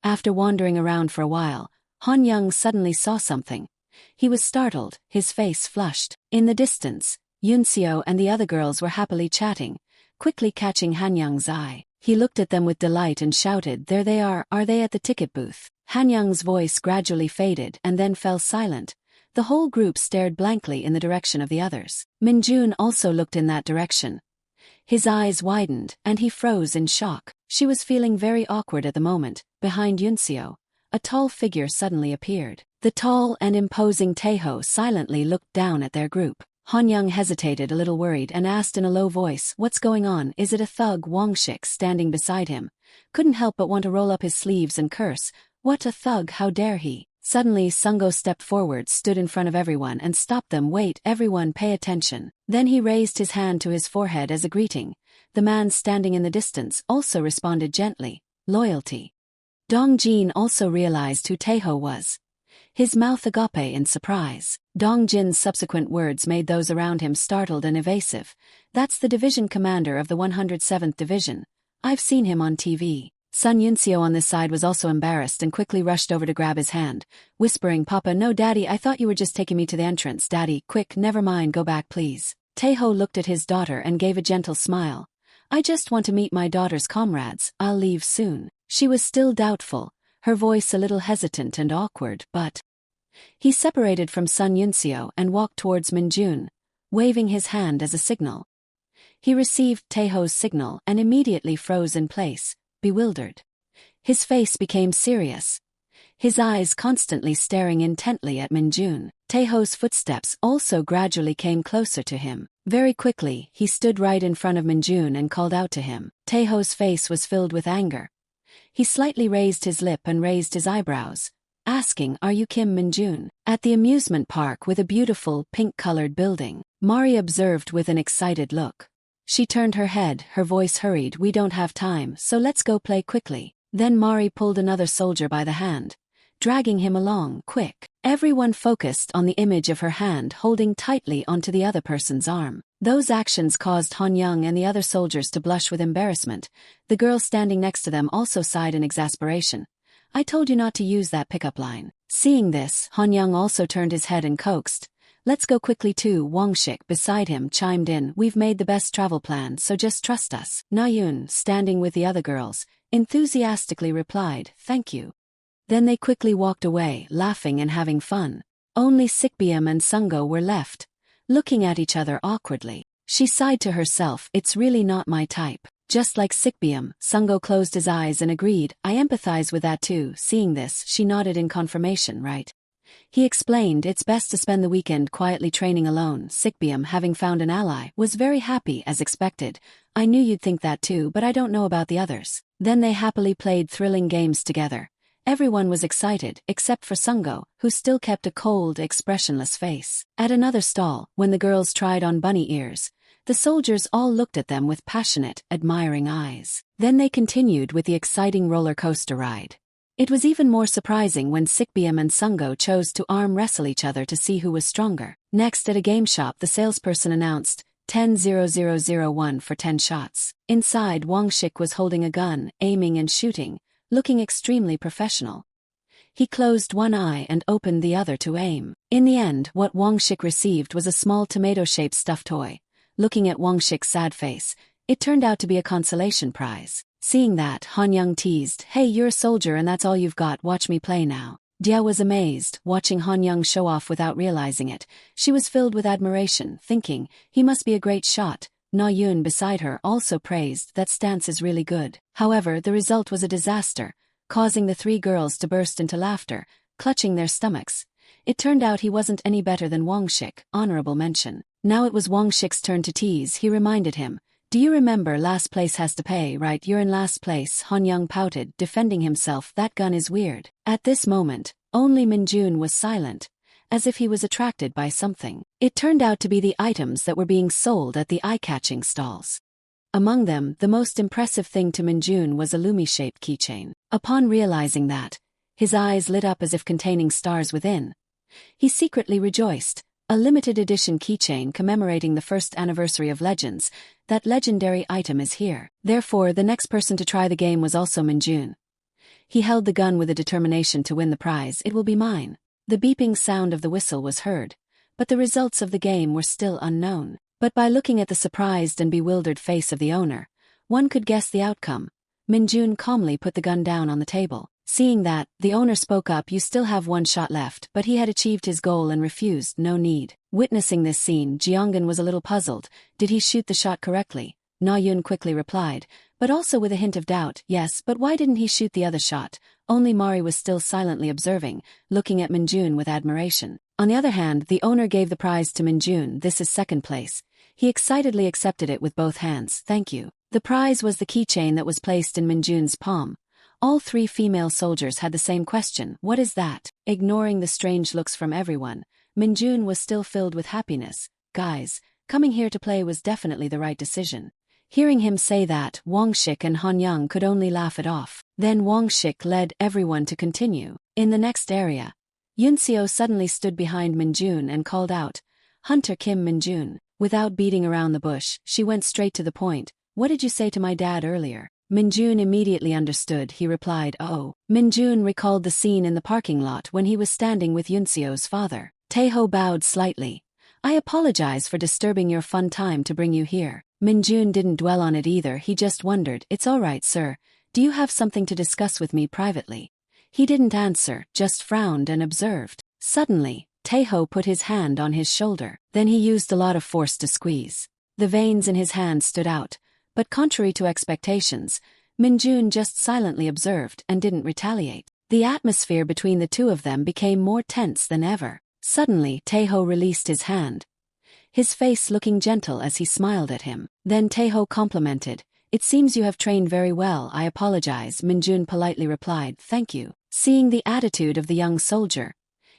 [SPEAKER 1] After wandering around for a while, Han Young suddenly saw something. He was startled, his face flushed. In the distance, Yunseo and the other girls were happily chatting, quickly catching Han Young's eye. He looked at them with delight and shouted, "There they are they at the ticket booth?" Han Young's voice gradually faded and then fell silent. The whole group stared blankly in the direction of the others. Minjun also looked in that direction. His eyes widened, and he froze in shock. She was feeling very awkward at the moment. Behind Yunseo, a tall figure suddenly appeared. The tall and imposing Taeho silently looked down at their group. Han Young hesitated, a little worried, and asked in a low voice, "What's going on? Is it a thug?" Wang Shik, standing beside him, couldn't help but want to roll up his sleeves and curse. "What a thug, how dare he!" Suddenly Sungo stepped forward, stood in front of everyone and stopped them. "Wait, everyone, pay attention." Then he raised his hand to his forehead as a greeting. The man standing in the distance also responded gently, "Loyalty." Dong Jin also realized who Taeho was. his mouth agape in surprise. Dong Jin's subsequent words made those around him startled and evasive. That's the division commander of the 107th Division. I've seen him on TV. Sun Yunseo on this side was also embarrassed and quickly rushed over to grab his hand, whispering, Papa, no Daddy, I thought you were just taking me to the entrance. Daddy, quick, never mind, go back please. Taeho looked at his daughter and gave a gentle smile. I just want to meet my daughter's comrades, I'll leave soon. She was still doubtful, her voice a little hesitant and awkward, but he separated from Sun Yunseo and walked towards Minjun, waving his hand as a signal. He received Taeho's signal and immediately froze in place, bewildered. His face became serious, his eyes constantly staring intently at Minjun. Taeho's footsteps also gradually came closer to him. Very quickly, he stood right in front of Minjun and called out to him. Taeho's face was filled with anger. He slightly raised his lip and raised his eyebrows, asking, Are you Kim Minjun? At the amusement park with a beautiful pink-colored building, Mari observed with an excited look. She turned her head, her voice hurried, We don't have time, so let's go play quickly. Then Mari pulled another soldier by the hand, dragging him along, quick. Everyone focused on the image of her hand holding tightly onto the other person's arm. Those actions caused Han Young and the other soldiers to blush with embarrassment. The girl standing next to them also sighed in exasperation. I told you not to use that pickup line. Seeing this, Han Young also turned his head and coaxed. Let's go quickly too. Wang Shik beside him chimed in. We've made the best travel plan, so just trust us. Na Yun, standing with the other girls, enthusiastically replied, Thank you. Then they quickly walked away, laughing and having fun. Only Sikbium and Sungo were left, looking at each other awkwardly. She sighed to herself, It's really not my type. Just like Sikbium, Sungo closed his eyes and agreed, I empathize with that too. Seeing this, she nodded in confirmation, right? He explained it's best to spend the weekend quietly training alone. Sikbium, having found an ally, was very happy as expected. I knew you'd think that too, but I don't know about the others. Then they happily played thrilling games together. Everyone was excited, except for Sungo, who still kept a cold, expressionless face. At another stall, when the girls tried on bunny ears, the soldiers all looked at them with passionate, admiring eyes. Then they continued with the exciting roller coaster ride. It was even more surprising when Sikbium and Sungo chose to arm wrestle each other to see who was stronger. Next, at a game shop, the salesperson announced, 10,000 for 10 shots. Inside, Wang Shik was holding a gun, aiming and shooting, looking extremely professional. He closed one eye and opened the other to aim. In the end, what Wang Shik received was a small tomato-shaped stuffed toy. Looking at Wang Shik's sad face, it turned out to be a consolation prize. Seeing that, Han Young teased, Hey, you're a soldier and that's all you've got, watch me play now. Dia was amazed, watching Han Young show off without realizing it. She was filled with admiration, thinking, he must be a great shot. Na Yun beside her also praised, that stance is really good. However, the result was a disaster, causing the three girls to burst into laughter, clutching their stomachs. It turned out he wasn't any better than Wang Shik, honorable mention. Now it was Wang Shik's turn to tease. He reminded him, Do you remember last place has to pay, right? You're in last place. Han Young pouted, defending himself. That gun is weird. At this moment, only Minjun was silent, as if he was attracted by something. It turned out to be the items that were being sold at the eye-catching stalls. Among them, the most impressive thing to Minjun was a Lumi-shaped keychain. Upon realizing that, his eyes lit up as if containing stars within. He secretly rejoiced. A limited edition keychain commemorating the first anniversary of Legends. That legendary item is here. Therefore, the next person to try the game was also Minjun. He held the gun with a determination to win the prize. It will be mine. The beeping sound of the whistle was heard, but the results of the game were still unknown. But by looking at the surprised and bewildered face of the owner, one could guess the outcome. Minjun calmly put the gun down on the table. Seeing that, the owner spoke up. You still have one shot left, but he had achieved his goal and refused. No need. Witnessing this scene, Jeongan was a little puzzled. Did he shoot the shot correctly? Na Yun quickly replied, but also with a hint of doubt. Yes, but why didn't he shoot the other shot? Only Mari was still silently observing, looking at Minjun with admiration. On the other hand, the owner gave the prize to Minjun. This is second place. He excitedly accepted it with both hands. Thank you. The prize was the keychain that was placed in Minjun's palm. All three female soldiers had the same question. What is that? Ignoring the strange looks from everyone, Minjun was still filled with happiness. Guys, coming here to play was definitely the right decision. Hearing him say that, Wang Shik and Han Young could only laugh it off. Then Wang Shik led everyone to continue. In the next area, Yunseo suddenly stood behind Minjun and called out, "Hunter Kim Minjun." Without beating around the bush, she went straight to the point. "What did you say to my dad earlier?" Minjun immediately understood. He replied, "Oh." Minjun recalled the scene in the parking lot when he was standing with Yunseo's father. Taeho bowed slightly. "I apologize for disturbing your fun time to bring you here." Minjun didn't dwell on it either. He just wondered, "It's all right, sir. Do you have something to discuss with me privately?" He didn't answer, just frowned and observed. Suddenly, Taeho put his hand on his shoulder. Then he used a lot of force to squeeze. The veins in his hand stood out, but contrary to expectations, Minjun just silently observed and didn't retaliate. The atmosphere between the two of them became more tense than ever. Suddenly, Taeho released his hand, his face looking gentle as he smiled at him. Then Taeho complimented, "It seems you have trained very well." "I apologize," Minjun politely replied. "Thank you." Seeing the attitude of the young soldier,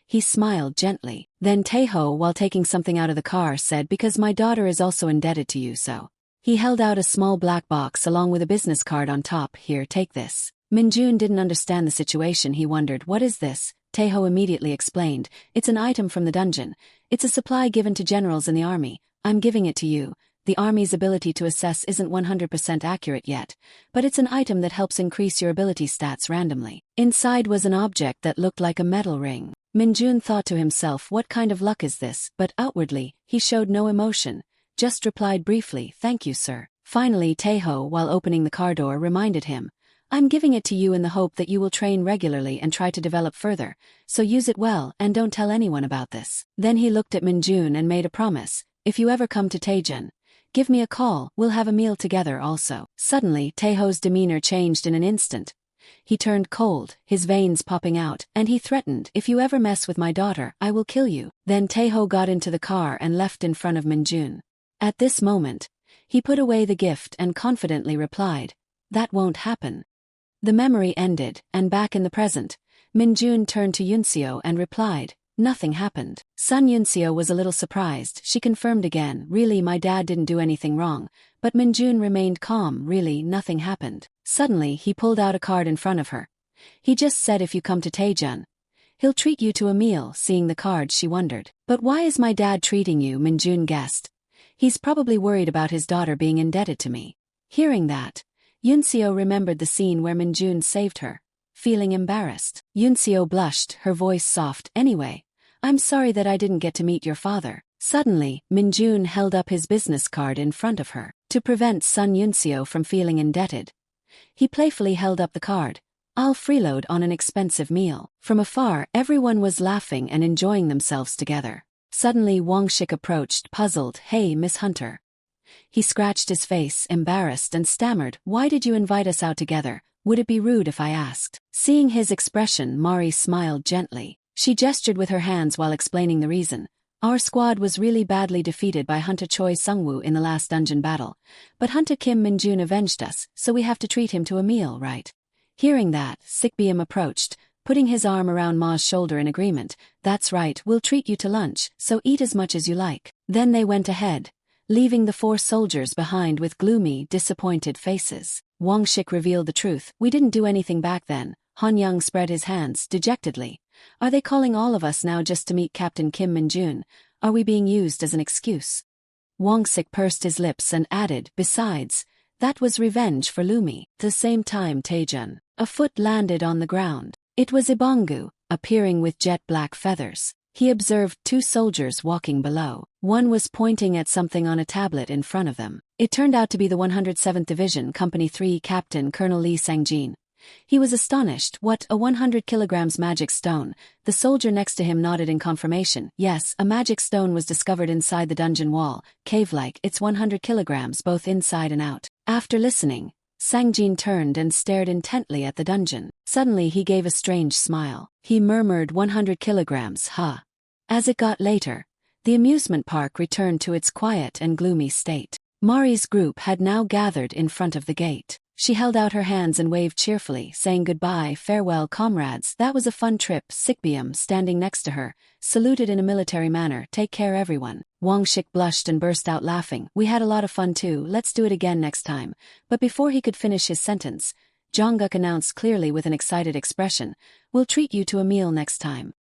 [SPEAKER 1] he smiled gently. Then Taeho, while taking something out of the car, said, "Because my daughter is also indebted to you, so." He held out a small black box along with a business card on top. "Here, take this." Minjun didn't understand the situation. He wondered, "What is this?" Taeho immediately explained, "It's an item from the dungeon. It's a supply given to generals in the army. I'm giving it to you. The army's ability to assess isn't 100% accurate yet, but it's an item that helps increase your ability stats randomly." Inside was an object that looked like a metal ring. Minjun thought to himself, "What kind of luck is this?" But outwardly, he showed no emotion, just replied briefly, "Thank you, sir." Finally, Taeho, while opening the car door, reminded him, "I'm giving it to you in the hope that you will train regularly and try to develop further, so use it well and don't tell anyone about this." Then he looked at Minjun and made a promise, "If you ever come to Taejin, give me a call. We'll have a meal together also." Suddenly, Taeho's demeanor changed in an instant. He turned cold, his veins popping out, and he threatened, "If you ever mess with my daughter, I will kill you." Then Taeho got into the car and left in front of Minjun. At this moment, he put away the gift and confidently replied, "That won't happen." The memory ended, and back in the present, Minjun turned to Yunseo and replied, "Nothing happened." Sun Yunseo was a little surprised. She confirmed again, "Really, my dad didn't do anything wrong." But Minjun remained calm. "Really, nothing happened." Suddenly, he pulled out a card in front of her. "He just said if you come to Taejin, he'll treat you to a meal." Seeing the card, she wondered, "But why is my dad treating you?" Minjun guessed, "He's probably worried about his daughter being indebted to me." Hearing that, Yunseo remembered the scene where Minjun saved her. Feeling embarrassed, Yunseo blushed, her voice soft. "Anyway, I'm sorry that I didn't get to meet your father." Suddenly, Minjun held up his business card in front of her. To prevent Sun Yunseo from feeling indebted, he playfully held up the card. "I'll freeload on an expensive meal." From afar, everyone was laughing and enjoying themselves together. Suddenly Wang Shik approached, puzzled. "Hey, Miss Hunter." He scratched his face, embarrassed, and stammered, "Why did you invite us out together? Would it be rude if I asked?" Seeing his expression, Mari smiled gently. She gestured with her hands while explaining the reason. "Our squad was really badly defeated by Hunter Choi Sungwoo in the last dungeon battle, but Hunter Kim Minjun avenged us, so we have to treat him to a meal, right?" Hearing that, Sikbium approached, putting his arm around Ma's shoulder in agreement. "That's right, we'll treat you to lunch, so eat as much as you like." Then they went ahead, leaving the 4 soldiers behind with gloomy, disappointed faces. Wang Shik revealed the truth. "We didn't do anything back then." Han Young spread his hands, dejectedly. "Are they calling all of us now just to meet Captain Kim Minjun? Are we being used as an excuse?" Wang Sik pursed his lips and added, "Besides, that was revenge for Lumi." At the same time, Taejun, a foot landed on the ground. It was Ibangu, appearing with jet black feathers. He observed 2 soldiers walking below. One was pointing at something on a tablet in front of them. It turned out to be the 107th Division, Company 3 Captain Colonel Lee Sangjin. He was astonished. "What, a 100 kilograms magic stone?" The soldier next to him nodded in confirmation. "Yes, a magic stone was discovered inside the dungeon wall, cave-like. It's 100 kilograms both inside and out." After listening, Sangjin turned and stared intently at the dungeon. Suddenly he gave a strange smile. He murmured, 100 kilograms, huh? As it got later, the amusement park returned to its quiet and gloomy state. Mari's group had now gathered in front of the gate. She held out her hands and waved cheerfully, saying goodbye, "Farewell, comrades, that was a fun trip." Sikbium, standing next to her, saluted in a military manner, "Take care, everyone." Wang Shik blushed and burst out laughing. "We had a lot of fun too, let's do it again next time." But before he could finish his sentence, Jonguk announced clearly with an excited expression, "We'll treat you to a meal next time."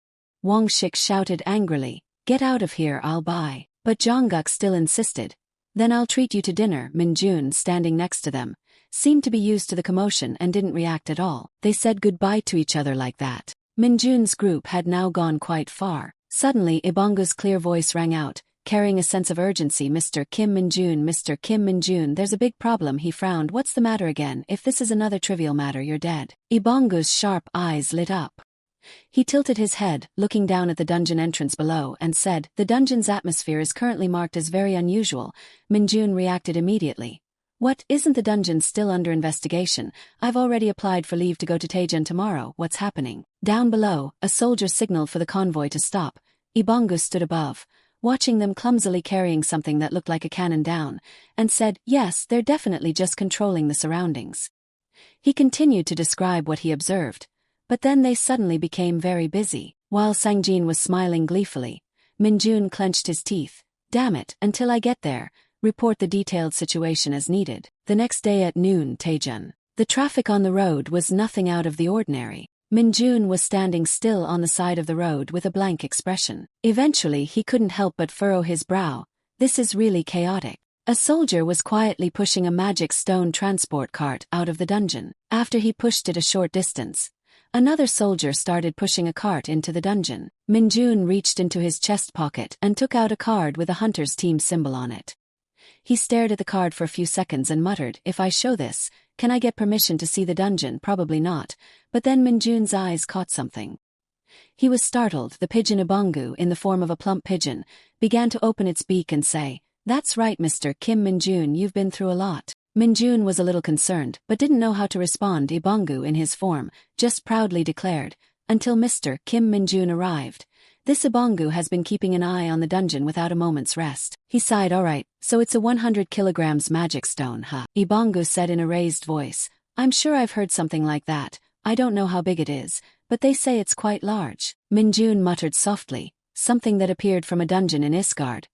[SPEAKER 1] Wang Shik shouted angrily, "Get out of here, I'll buy." But Jonguk still insisted. "Then I'll treat you to dinner." Minjun, standing next to them, seemed to be used to the commotion and didn't react at all. They said goodbye to each other like that. Minjun's group had now gone quite far. Suddenly Ibongu's clear voice rang out, carrying a sense of urgency. "Mr. Kim Minjun, Mr. Kim Minjun, there's a big problem." He frowned. "What's the matter again? If this is another trivial matter, you're dead." Ibongu's sharp eyes lit up. He tilted his head, looking down at the dungeon entrance below, and said, "The dungeon's atmosphere is currently marked as very unusual." Minjun reacted immediately. "What, isn't the dungeon still under investigation? I've already applied for leave to go to Taejeon tomorrow. What's happening?" Down below, a soldier signaled for the convoy to stop. Ibongu stood above, watching them clumsily carrying something that looked like a cannon down, and said, "Yes, they're definitely just controlling the surroundings." He continued to describe what he observed. But then they suddenly became very busy. While Sangjin was smiling gleefully, Minjun clenched his teeth. "Damn it, until I get there, report the detailed situation as needed." The next day at noon, Taejeon. The traffic on the road was nothing out of the ordinary. Minjun was standing still on the side of the road with a blank expression. Eventually he couldn't help but furrow his brow. This is really chaotic. A soldier was quietly pushing a magic stone transport cart out of the dungeon. After he pushed it a short distance, another soldier started pushing a cart into the dungeon. Minjun reached into his chest pocket and took out a card with a hunter's team symbol on it. He stared at the card for a few seconds and muttered, "If I show this, can I get permission to see the dungeon?" Probably not. But then Minjun's eyes caught something. He was startled. The pigeon Ibongu, in the form of a plump pigeon, began to open its beak and say, "That's right, Mr. Kim Minjun, you've been through a lot." Minjun was a little concerned, but didn't know how to respond. Ibongu, in his form, just proudly declared, "Until Mr. Kim Minjun arrived, this Ibongu has been keeping an eye on the dungeon without a moment's rest." He sighed. "All right, so it's a 100 kilograms magic stone, huh?" Ibongu said in a raised voice, "I'm sure I've heard something like that. I don't know how big it is, but they say it's quite large." Minjun muttered softly, "Something that appeared from a dungeon in Isgard.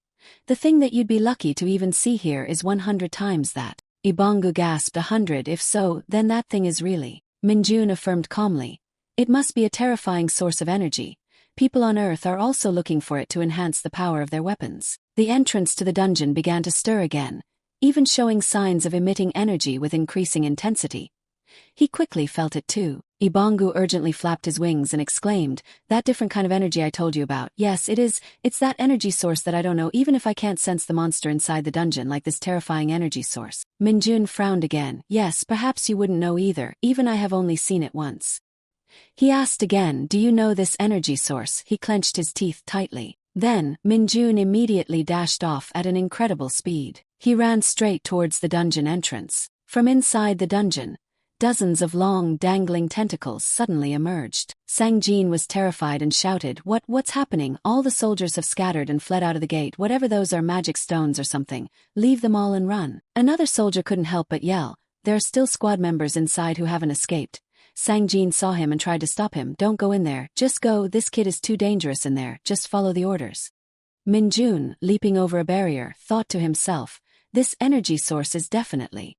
[SPEAKER 1] The thing that you'd be lucky to even see here is 100 times that." Ibongu gasped. 100? If so, then that thing is really. Minjun affirmed calmly, "It must be a terrifying source of energy. People on Earth are also looking for it to enhance the power of their weapons." The entrance to the dungeon began to stir again, even showing signs of emitting energy with increasing intensity. He quickly felt it too. Ibongu urgently flapped his wings and exclaimed, "That different kind of energy I told you about. Yes, it is. It's that energy source that I don't know, even if I can't sense the monster inside the dungeon like this terrifying energy source." Minjun frowned again. "Yes, perhaps you wouldn't know either. Even I have only seen it once." He asked again, "Do you know this energy source?" He clenched his teeth tightly. Then, Minjun immediately dashed off at an incredible speed. He ran straight towards the dungeon entrance. From inside the dungeon, dozens of long, dangling tentacles suddenly emerged. Sangjin was terrified and shouted, What's happening? All the soldiers have scattered and fled out of the gate. Whatever those are, magic stones or something. Leave them all and run." Another soldier couldn't help but yell, "There are still squad members inside who haven't escaped." Sangjin saw him and tried to stop him. "Don't go in there. Just go. This kid is too dangerous in there. Just follow the orders." Minjun, leaping over a barrier, thought to himself, "This energy source is definitely..."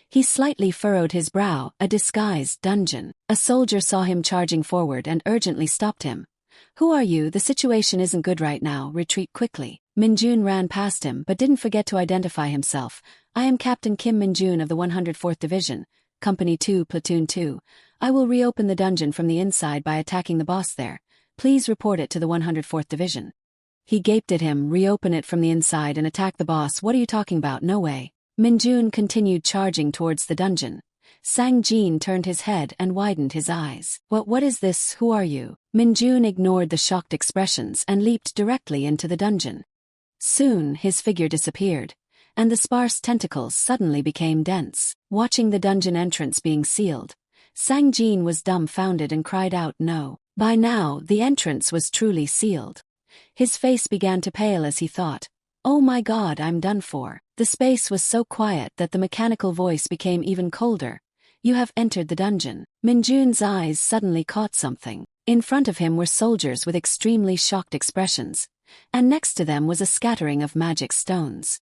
[SPEAKER 1] He slightly furrowed his brow. "A disguised dungeon." A soldier saw him charging forward and urgently stopped him. "Who are you? The situation isn't good right now. Retreat quickly." Minjun ran past him but didn't forget to identify himself. "I am Captain Kim Minjun of the 104th Division, Company 2, Platoon 2. I will reopen the dungeon from the inside by attacking the boss there. Please report it to the 104th Division." He gaped at him. "Reopen it from the inside and attack the boss? What are you talking about? No way." Minjun continued charging towards the dungeon. Sangjin turned his head and widened his eyes. What is this? Who are you?" Minjun ignored the shocked expressions and leaped directly into the dungeon. Soon his figure disappeared, and the sparse tentacles suddenly became dense. Watching the dungeon entrance being sealed, Sangjin was dumbfounded and cried out, "No." By now, the entrance was truly sealed. His face began to pale as he thought, "Oh my God, I'm done for." The space was so quiet that the mechanical voice became even colder. "You have entered the dungeon." Minjun's eyes suddenly caught something. In front of him were soldiers with extremely shocked expressions, and next to them was a scattering of magic stones.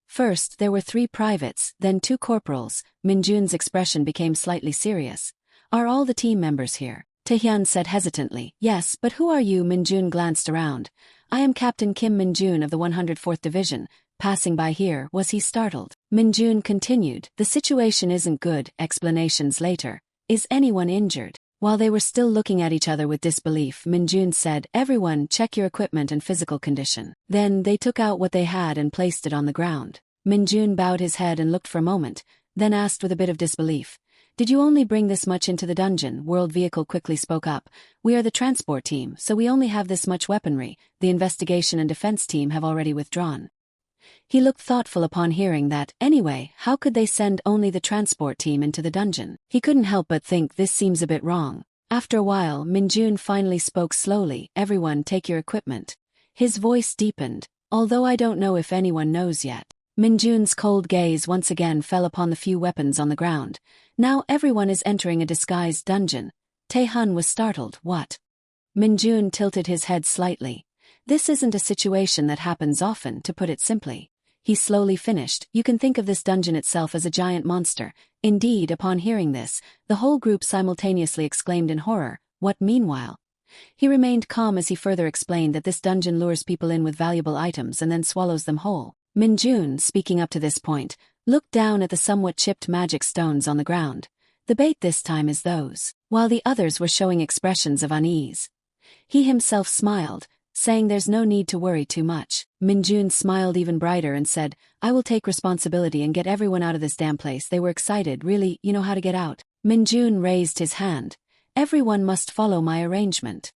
[SPEAKER 1] First there were 3 privates, then 2 corporals. Minjun's expression became slightly serious. "Are all the team members here?" Taehyun said hesitantly. Yes, but who are you? Minjun glanced around. I am Captain Kim Minjun of the 104th Division. Passing by here, was he startled? Minjun continued. The situation isn't good. Explanations later. Is anyone injured? While they were still looking at each other with disbelief, Minjun said, everyone check your equipment and physical condition. Then they took out what they had and placed it on the ground. Minjun bowed his head and looked for a moment, then asked with a bit of disbelief. Did you only bring this much into the dungeon? World Vehicle quickly spoke up. We are the transport team, so we only have this much weaponry. The investigation and defense team have already withdrawn. He looked thoughtful upon hearing that. Anyway, how could they send only the transport team into the dungeon? He couldn't help but think this seems a bit wrong. After a while, Minjun finally spoke slowly. Everyone take your equipment. His voice deepened. Although I don't know if anyone knows yet. Minjun's cold gaze once again fell upon the few weapons on the ground. Now everyone is entering a disguised dungeon. Taehyun was startled. What? Minjun tilted his head slightly. This isn't a situation that happens often, to put it simply. He slowly finished. You can think of this dungeon itself as a giant monster. Indeed, upon hearing this, the whole group simultaneously exclaimed in horror. What meanwhile? He remained calm as he further explained that this dungeon lures people in with valuable items and then swallows them whole. Minjun, speaking up to this point, looked down at the somewhat chipped magic stones on the ground. The bait this time is those, while the others were showing expressions of unease. He himself smiled, saying there's no need to worry too much. Minjun smiled even brighter and said, I will take responsibility and get everyone out of this damn place. They were excited. Really, you know how to get out? Minjun raised his hand. Everyone must follow my arrangement.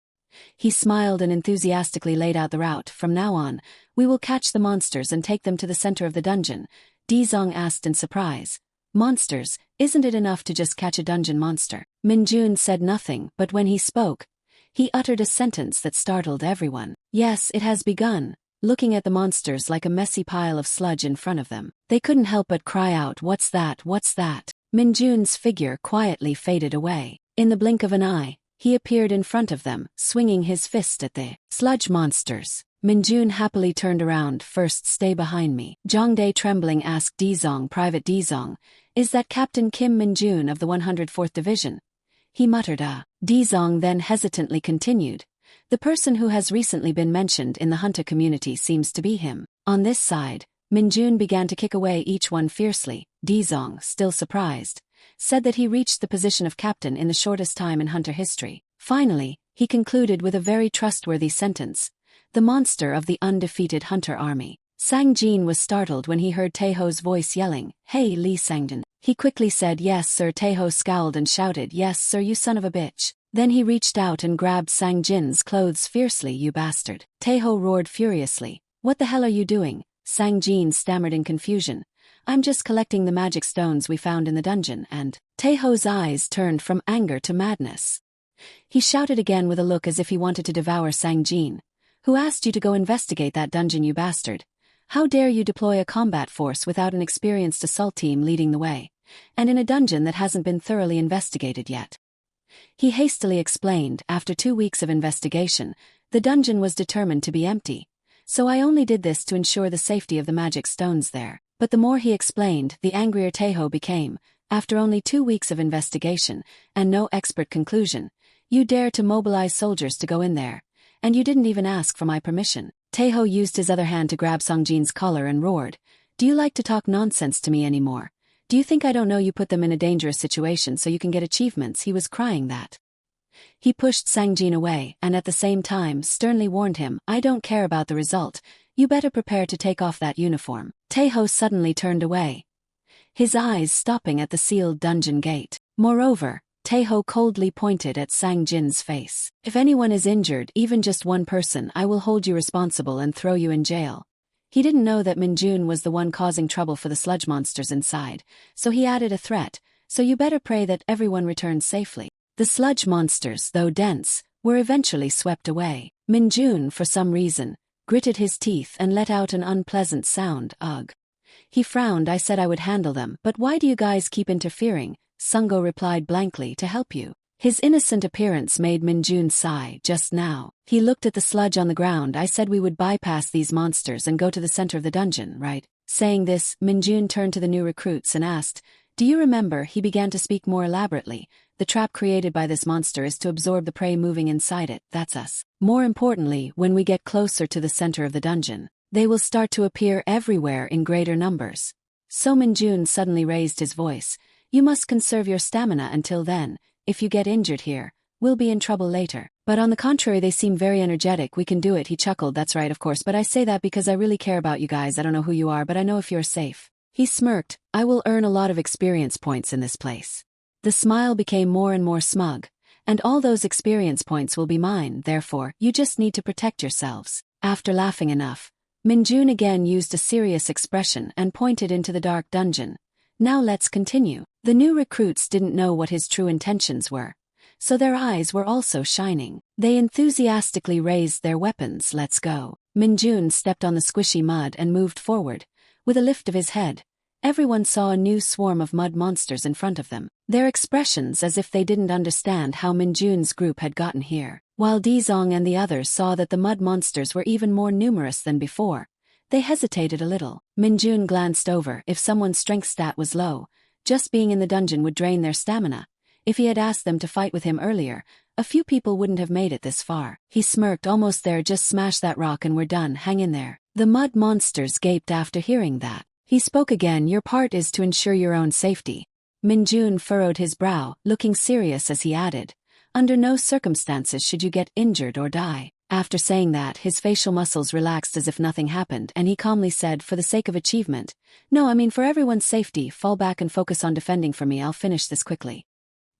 [SPEAKER 1] He smiled and enthusiastically laid out the route. From now on, we will catch the monsters and take them to the center of the dungeon. Dizong asked in surprise. Monsters, isn't it enough to just catch a dungeon monster? Minjun said nothing, but when he spoke, he uttered a sentence that startled everyone. Yes, it has begun. Looking at the monsters like a messy pile of sludge in front of them, they couldn't help but cry out, what's that, what's that? Minjun's figure quietly faded away. In the blink of an eye, he appeared in front of them, swinging his fist at the sludge monsters. Minjun happily turned around. First, stay behind me. Jongdae trembling asked Dizong, Private Dizong, is that Captain Kim Minjun of the 104th Division? He muttered Dizong then hesitantly continued. The person who has recently been mentioned in the hunter community seems to be him. On this side, Minjun began to kick away each one fiercely. Dizong, still surprised, said that he reached the position of captain in the shortest time in hunter history. Finally, he concluded with a very trustworthy sentence. The monster of the undefeated hunter army. Sang-jin was startled when he heard Taeho's voice yelling, Hey Lee Sang-jin. He quickly said, Yes sir. Taeho scowled and shouted, Yes sir, you son of a bitch. Then he reached out and grabbed Sang-jin's clothes fiercely. You bastard. Taeho roared furiously. What the hell are you doing? Sang-jin stammered in confusion. I'm just collecting the magic stones we found in the dungeon. And Taeho's eyes turned from anger to madness. He shouted again with a look as if he wanted to devour Sang-jin. Who asked you to go investigate that dungeon, you bastard? How dare you deploy a combat force without an experienced assault team leading the way? And in a dungeon that hasn't been thoroughly investigated yet. He hastily explained, after 2 weeks of investigation, the dungeon was determined to be empty. So I only did this to ensure the safety of the magic stones there. But the more he explained, the angrier Taeho became. After only 2 weeks of investigation, and no expert conclusion, you dare to mobilize soldiers to go in there. And you didn't even ask for my permission. Taeho used his other hand to grab Songjin's collar and roared. Do you like to talk nonsense to me anymore? Do you think I don't know you put them in a dangerous situation so you can get achievements? He was crying that. He pushed Sang-jin away and at the same time sternly warned him, I don't care about the result. You better prepare to take off that uniform. Taeho suddenly turned away, his eyes stopping at the sealed dungeon gate. Moreover, Taeho coldly pointed at Sang-jin's face. If anyone is injured, even just one person, I will hold you responsible and throw you in jail. He didn't know that Minjun was the one causing trouble for the sludge monsters inside, so he added a threat, so you better pray that everyone returns safely. The sludge monsters, though dense, were eventually swept away. Minjun, for some reason, gritted his teeth and let out an unpleasant sound, ugh. He frowned. I said I would handle them, but why do you guys keep interfering? Sungo replied blankly, to help you. His innocent appearance made Minjun sigh. Just now, he looked at the sludge on the ground. I said we would bypass these monsters and go to the center of the dungeon, right? Saying this, Minjun turned to the new recruits and asked, Do you remember? He began to speak more elaborately. The trap created by this monster is to absorb the prey moving inside it, that's us. More importantly, when we get closer to the center of the dungeon, they will start to appear everywhere in greater numbers. So Minjun suddenly raised his voice. You must conserve your stamina until then. If you get injured here, we'll be in trouble later. But on the contrary, they seem very energetic. We can do it. He chuckled. That's right, of course, but I say that because I really care about you guys. I don't know who you are, but I know if you're safe. He smirked. I will earn a lot of experience points in this place. The smile became more and more smug. And all those experience points will be mine, therefore, you just need to protect yourselves. After laughing enough, Minjun again used a serious expression and pointed into the dark dungeon. Now let's continue. The new recruits didn't know what his true intentions were, so their eyes were also shining. They enthusiastically raised their weapons. Let's go. Minjun stepped on the squishy mud and moved forward. With a lift of his head, everyone saw a new swarm of mud monsters in front of them, their expressions as if they didn't understand how Minjun's group had gotten here. While Dizong and the others saw that the mud monsters were even more numerous than before, they hesitated a little. Minjun glanced over. If someone's strength stat was low, just being in the dungeon would drain their stamina. If he had asked them to fight with him earlier, a few people wouldn't have made it this far. He smirked. Almost there, just smash that rock and we're done. Hang in there. The mud monsters gaped after hearing that. He spoke again. Your part is to ensure your own safety. Minjun furrowed his brow, looking serious as he added, under no circumstances should you get injured or die. After saying that, his facial muscles relaxed as if nothing happened, and he calmly said, for the sake of achievement, no, I mean for everyone's safety, fall back and focus on defending for me. I'll finish this quickly.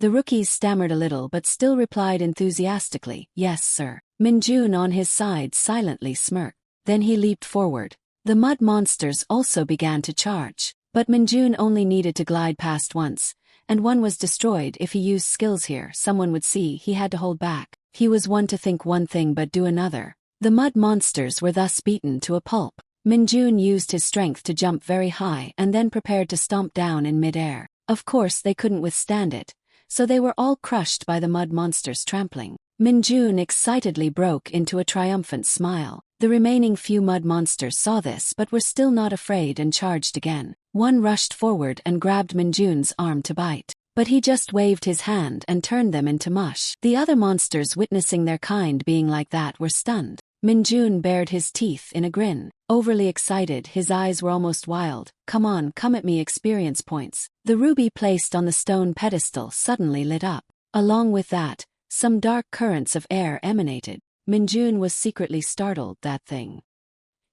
[SPEAKER 1] The rookies stammered a little but still replied enthusiastically, yes sir. Minjun on his side silently smirked. Then he leaped forward. The mud monsters also began to charge, but Minjun only needed to glide past once, and one was destroyed. If he used skills here, someone would see. He had to hold back. He was one to think one thing but do another. The mud monsters were thus beaten to a pulp. Minjun used his strength to jump very high and then prepared to stomp down in midair. Of course they couldn't withstand it, so they were all crushed by the mud monsters trampling. Minjun excitedly broke into a triumphant smile. The remaining few mud monsters saw this but were still not afraid and charged again. One rushed forward and grabbed Minjun's arm to bite, but he just waved his hand and turned them into mush. The other monsters, witnessing their kind being like that, were stunned. Minjun bared his teeth in a grin. Overly excited, his eyes were almost wild. Come on, come at me. Experience points. The ruby placed on the stone pedestal suddenly lit up. Along with that, some dark currents of air emanated. Minjun was secretly startled. That thing.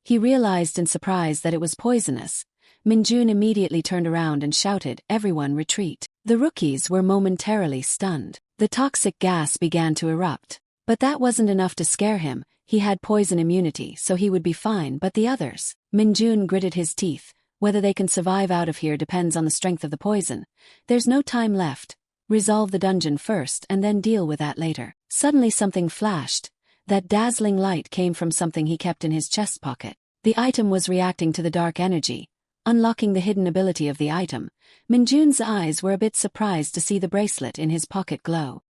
[SPEAKER 1] He realized in surprise that it was poisonous. Minjun immediately turned around and shouted, everyone retreat. The rookies were momentarily stunned. The toxic gas began to erupt. But that wasn't enough to scare him. He had poison immunity, so he would be fine. But the others? Minjun gritted his teeth. Whether they can survive out of here depends on the strength of the poison. There's no time left. Resolve the dungeon first and then deal with that later. Suddenly something flashed. That dazzling light came from something he kept in his chest pocket. The item was reacting to the dark energy, unlocking the hidden ability of the item. Minjun's eyes were a bit surprised to see the bracelet in his pocket glow.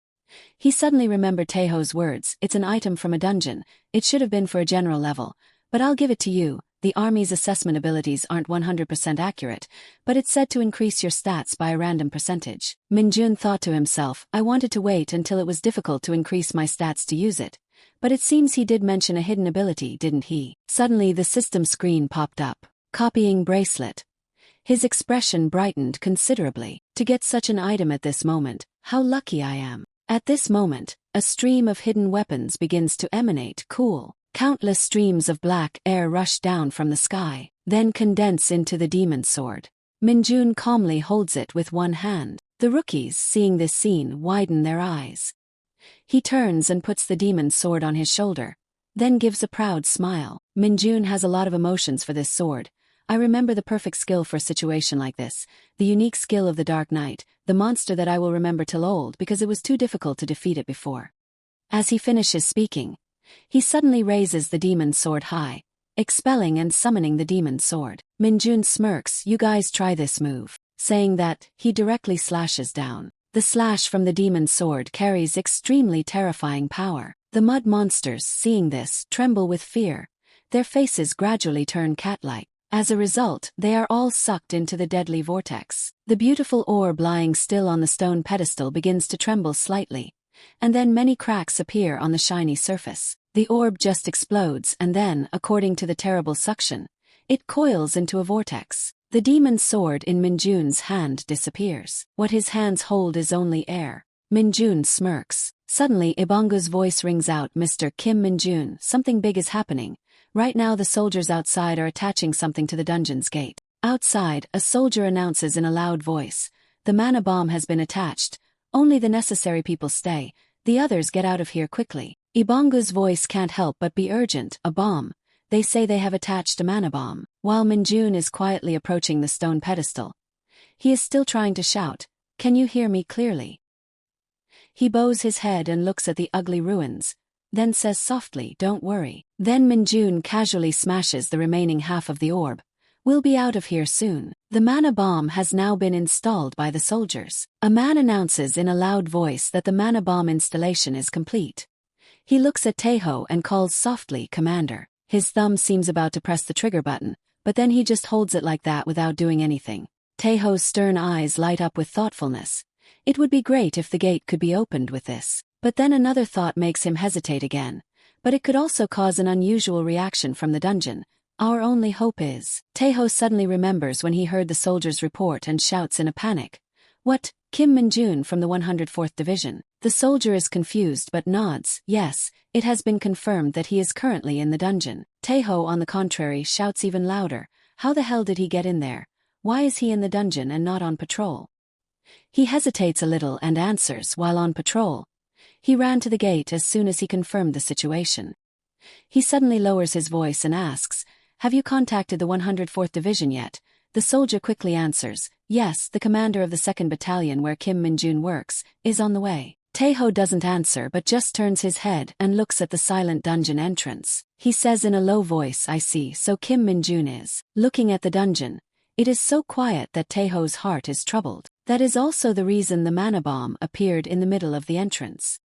[SPEAKER 1] He suddenly remembered Taeho's words, it's an item from a dungeon, it should have been for a general level, but I'll give it to you. The army's assessment abilities aren't 100% accurate, but it's said to increase your stats by a random percentage. Minjun thought to himself, I wanted to wait until it was difficult to increase my stats to use it. But it seems he did mention a hidden ability, didn't he? Suddenly the system screen popped up. Copying bracelet. His expression brightened considerably. To get such an item at this moment, how lucky I am. At this moment, a stream of hidden weapons begins to emanate. Cool. Countless streams of black air rush down from the sky, then condense into the demon sword. Minjun calmly holds it with one hand. The rookies, seeing this scene, widen their eyes. He turns and puts the demon sword on his shoulder, then gives a proud smile. Minjun has a lot of emotions for this sword. I remember the perfect skill for a situation like this, the unique skill of the Dark Knight, the monster that I will remember till old because it was too difficult to defeat it before. As he finishes speaking, he suddenly raises the demon sword high, expelling and summoning the demon sword. Minjun smirks, you guys try this move. Saying that, he directly slashes down. The slash from the demon sword carries extremely terrifying power. The mud monsters, seeing this, tremble with fear. Their faces gradually turn cat-like. As a result, they are all sucked into the deadly vortex. The beautiful orb lying still on the stone pedestal begins to tremble slightly, and then many cracks appear on the shiny surface. The orb just explodes and then, according to the terrible suction, it coils into a vortex. The demon's sword in Minjun's hand disappears. What his hands hold is only air. Minjun smirks. Suddenly Ibongu's voice rings out, "Mr. Kim Minjun, something big is happening. Right now the soldiers outside are attaching something to the dungeon's gate." Outside, a soldier announces in a loud voice, "The mana bomb has been attached. Only the necessary people stay. The others get out of here quickly." Ibongu's voice can't help but be urgent. "A bomb. They say they have attached a mana bomb." While Minjun is quietly approaching the stone pedestal, he is still trying to shout, "Can you hear me clearly?" He bows his head and looks at the ugly ruins, then says softly, "Don't worry." Then Minjun casually smashes the remaining half of the orb. "We'll be out of here soon." The mana bomb has now been installed by the soldiers. A man announces in a loud voice that the mana bomb installation is complete. He looks at Taeho and calls softly, "Commander." His thumb seems about to press the trigger button, but then he just holds it like that without doing anything. Taeho's stern eyes light up with thoughtfulness. It would be great if the gate could be opened with this. But then another thought makes him hesitate again. But it could also cause an unusual reaction from the dungeon. Our only hope is... Taeho suddenly remembers when he heard the soldiers report and shouts in a panic, "What? Kim Minjun from the 104th Division." The soldier is confused but nods. Yes, it has been confirmed that he is currently in the dungeon. Taeho, on the contrary, shouts even louder, "How the hell did he get in there? Why is he in the dungeon and not on patrol?" He hesitates a little and answers, "While on patrol. He ran to the gate as soon as he confirmed the situation." He suddenly lowers his voice and asks, "Have you contacted the 104th Division yet?" The soldier quickly answers, "Yes, the commander of the 2nd Battalion where Kim Minjun works, is on the way." Taeho doesn't answer but just turns his head and looks at the silent dungeon entrance. He says in a low voice, "I see, so Kim Minjun is." Looking at the dungeon, it is so quiet that Taeho's heart is troubled. That is also the reason the mana bomb appeared in the middle of the entrance.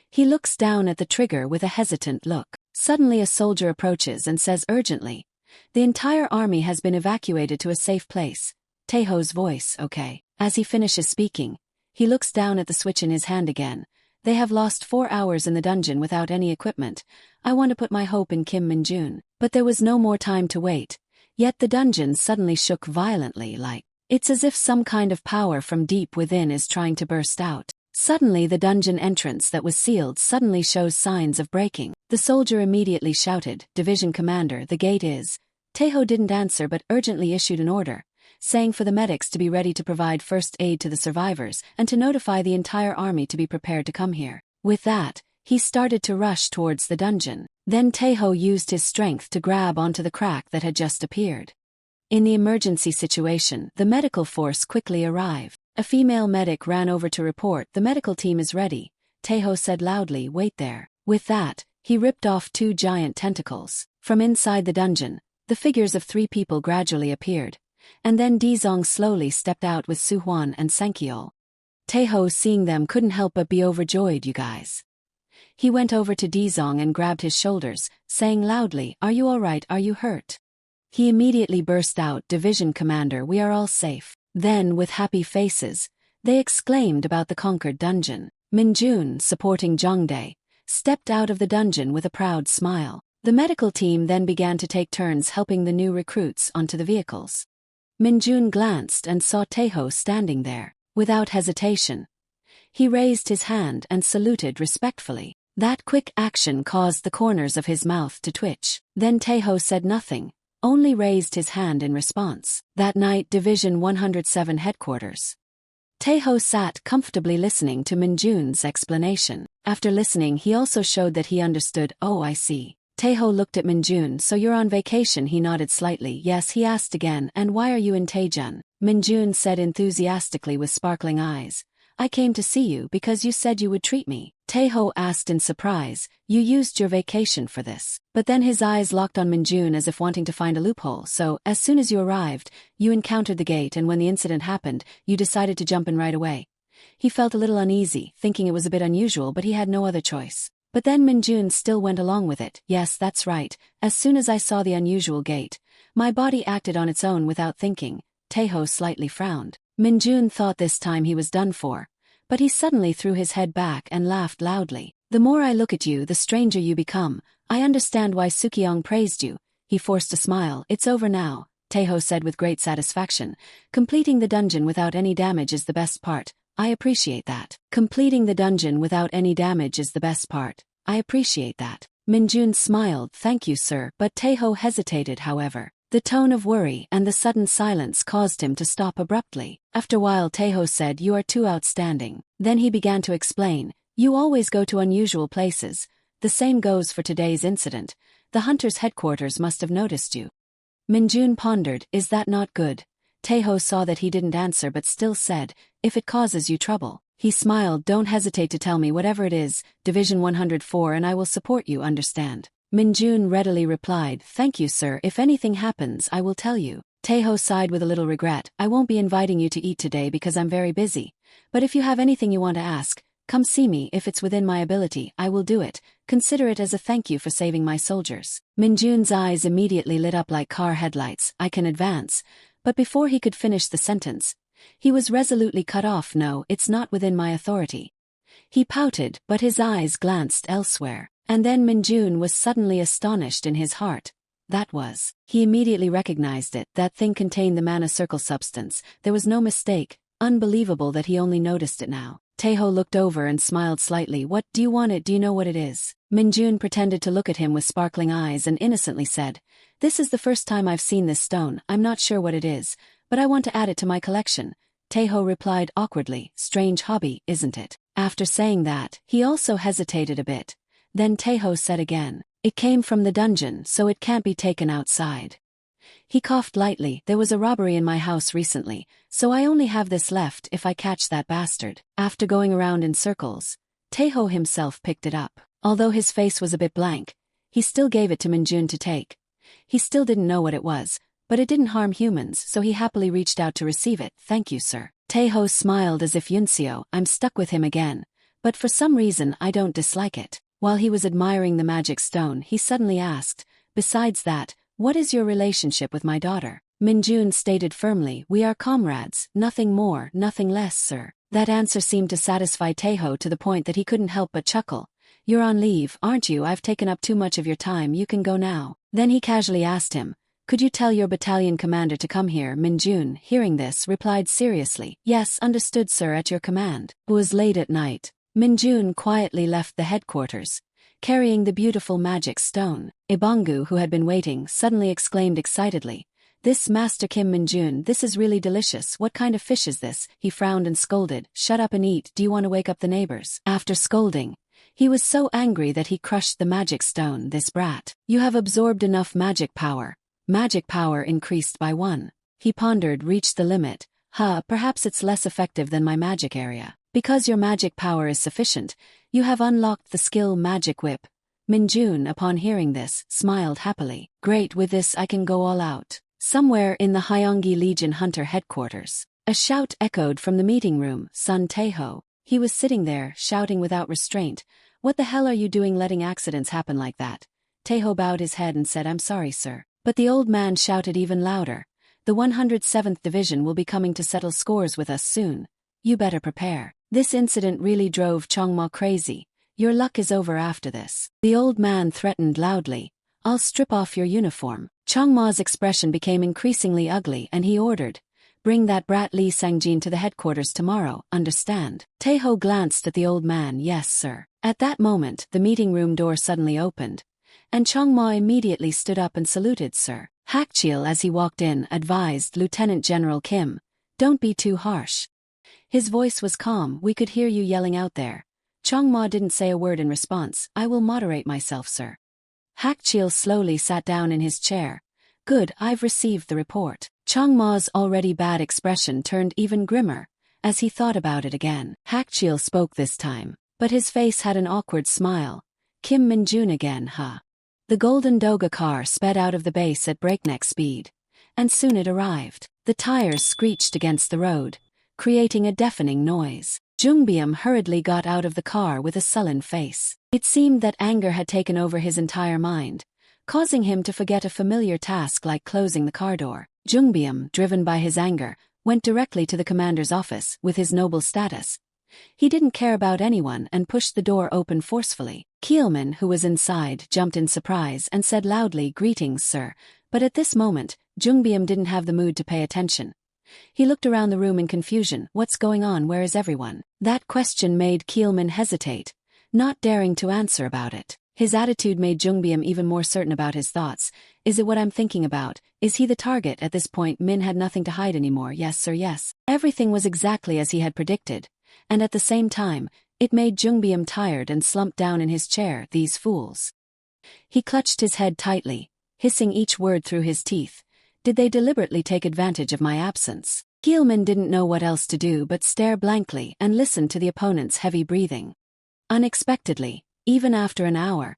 [SPEAKER 1] He looks down at the trigger with a hesitant look. Suddenly a soldier approaches and says urgently, "The entire army has been evacuated to a safe place." Taeho's voice, "Okay." As he finishes speaking, he looks down at the switch in his hand again. "They have lost 4 hours in the dungeon without any equipment. I want to put my hope in Kim Minjun." But there was no more time to wait. Yet the dungeon suddenly shook violently, like it's as if some kind of power from deep within is trying to burst out. Suddenly the dungeon entrance that was sealed suddenly shows signs of breaking. The soldier immediately shouted, "Division Commander, the gate is..." Taeho didn't answer but urgently issued an order, saying for the medics to be ready to provide first aid to the survivors and to notify the entire army to be prepared to come here. With that, he started to rush towards the dungeon. Then Taeho used his strength to grab onto the crack that had just appeared. In the emergency situation, the medical force quickly arrived. A female medic ran over to report, "The medical team is ready." Taeho said loudly, "Wait there." With that, he ripped off 2 giant tentacles. From inside the dungeon, the figures of 3 people gradually appeared, and then Dizong slowly stepped out with Suhwan and Sankyol. Taeho, seeing them, couldn't help but be overjoyed. "You guys." He went over to Dizong and grabbed his shoulders, saying loudly, "Are you all right? Are you hurt?" He immediately burst out, "Division Commander, we are all safe." Then, with happy faces, they exclaimed about the conquered dungeon. Minjun, supporting Jongdae, stepped out of the dungeon with a proud smile. The medical team then began to take turns helping the new recruits onto the vehicles. Minjun glanced and saw Taeho standing there. Without hesitation, he raised his hand and saluted respectfully. That quick action caused the corners of his mouth to twitch. Then Taeho said nothing, only raised his hand in response. That night, Division 107 headquarters. Taeho sat comfortably listening to Minjun's explanation. After listening, he also showed that he understood. "Oh, I see." Taeho looked at Minjun. "So you're on vacation?" He nodded slightly. "Yes," he asked again. "And why are you in Taejun?" Minjun said enthusiastically with sparkling eyes, "I came to see you because you said you would treat me." Taeho asked in surprise, "You used your vacation for this?" But then his eyes locked on Minjun as if wanting to find a loophole. "So, as soon as you arrived, you encountered the gate, and when the incident happened, you decided to jump in right away." He felt a little uneasy, thinking it was a bit unusual, but he had no other choice. But then Minjun still went along with it. "Yes, that's right. As soon as I saw the unusual gate, My body acted on its own without thinking. Taeho slightly frowned. Minjun thought this time he was done for, but he suddenly threw his head back and laughed loudly. The more I look at you, the stranger you become. I understand why Sukyong praised you. He forced a smile. It's over now, Taeho said with great satisfaction. Completing the dungeon without any damage is the best part. I appreciate that. Completing the dungeon without any damage is the best part. I appreciate that. Minjun smiled. Thank you, sir, but Taeho hesitated, however. The tone of worry and the sudden silence caused him to stop abruptly. After a while Taeho said, you are too outstanding. Then he began to explain. You always go to unusual places. The same goes for today's incident. The hunter's headquarters must have noticed you. Minjun pondered. Is that not good? Taeho saw that he didn't answer but still said, if it causes you trouble. He smiled. Don't hesitate to tell me whatever it is, Division 104, and I will support you, understand? Minjun readily replied, thank you, sir. If anything happens, I will tell you. Taeho sighed with a little regret. I won't be inviting you to eat today because I'm very busy. But if you have anything you want to ask, come see me. If it's within my ability, I will do it. Consider it as a thank you for saving my soldiers. Minjun's eyes immediately lit up like car headlights. I can advance. But before he could finish the sentence, he was resolutely cut off. No, it's not within my authority. He pouted, but his eyes glanced elsewhere. And then Minjun was suddenly astonished in his heart. That was. He immediately recognized it. That thing contained the mana circle substance. There was no mistake. Unbelievable that he only noticed it now. Taeho looked over and smiled slightly. What, do you want it? Do you know what it is? Minjun pretended to look at him with sparkling eyes and innocently said, this is the first time I've seen this stone. I'm not sure what it is, but I want to add it to my collection. Taeho replied awkwardly, strange hobby, isn't it? After saying that, he also hesitated a bit. Then Taeho said again, it came from the dungeon, so it can't be taken outside. He coughed lightly. There was a robbery in my house recently, so I only have this left if I catch that bastard. After going around in circles, Taeho himself picked it up. Although his face was a bit blank, he still gave it to Minjun to take. He still didn't know what it was, but it didn't harm humans, so he happily reached out to receive it. Thank you, sir. Taeho smiled as if Yunseo, I'm stuck with him again, but for some reason I don't dislike it. While he was admiring the magic stone, he suddenly asked, besides that, what is your relationship with my daughter? Minjun stated firmly, we are comrades, nothing more, nothing less, sir. That answer seemed to satisfy Taeho to the point that he couldn't help but chuckle. You're on leave, aren't you? I've taken up too much of your time, you can go now. Then he casually asked him, could you tell your battalion commander to come here? Minjun, hearing this, replied seriously, yes, understood, sir, at your command. It was late at night. Minjun quietly left the headquarters, carrying the beautiful magic stone. Ibangu, who had been waiting, suddenly exclaimed excitedly, this Master Kim Minjun, this is really delicious. What kind of fish is this? He frowned and scolded, shut up and eat. Do you want to wake up the neighbors? After scolding, he was so angry that he crushed the magic stone. This brat. You have absorbed enough magic power. Magic power increased by 1. He pondered, reached the limit. Perhaps it's less effective than my magic area. Because your magic power is sufficient, you have unlocked the skill Magic Whip. Minjun, upon hearing this, smiled happily. Great, with this I can go all out. Somewhere in the Hyonggi Legion Hunter headquarters, a shout echoed from the meeting room. Son Taeho. He was sitting there, shouting without restraint. What the hell are you doing letting accidents happen like that? Taeho bowed his head and said, I'm sorry, sir. But the old man shouted even louder. The 107th Division will be coming to settle scores with us soon. You better prepare. This incident really drove Chongma crazy. Your luck is over after this. The old man threatened loudly. I'll strip off your uniform. Chongma's expression became increasingly ugly and he ordered, bring that brat Lee Sangjin to the headquarters tomorrow, understand? Taeho glanced at the old man. Yes, sir. At that moment, the meeting room door suddenly opened, and Chongma immediately stood up and saluted. Sir Hakchil, as he walked in, advised Lieutenant General Kim, don't be too harsh. His voice was calm. We could hear you yelling out there. Chongma didn't say a word in response. I will moderate myself, sir. Hakchil slowly sat down in his chair. Good, I've received the report. Chongma's already bad expression turned even grimmer as he thought about it again. Hakchil spoke this time, but his face had an awkward smile. Kim Minjun again, huh? The golden Doga car sped out of the base at breakneck speed, and soon it arrived. The tires screeched against the road, creating a deafening noise. Jungbyum hurriedly got out of the car with a sullen face. It seemed that anger had taken over his entire mind, causing him to forget a familiar task like closing the car door. Jungbyum, driven by his anger, went directly to the commander's office with his noble status. He didn't care about anyone and pushed the door open forcefully. Keelman, who was inside, jumped in surprise and said loudly, "Greetings, sir." But at this moment, Jungbyum didn't have the mood to pay attention. He looked around the room in confusion. What's going on? Where is everyone? That question made Keelman hesitate, not daring to answer about it. His attitude made Jungbyum even more certain about his thoughts. Is it what I'm thinking about? Is he the target? At this point, Min had nothing to hide anymore. Yes, sir, yes. Everything was exactly as he had predicted. And at the same time, it made Jungbyum tired and slumped down in his chair. These fools. He clutched his head tightly, hissing each word through his teeth. Did they deliberately take advantage of my absence? Keelman didn't know what else to do but stare blankly and listen to the opponent's heavy breathing. Unexpectedly, even after an hour,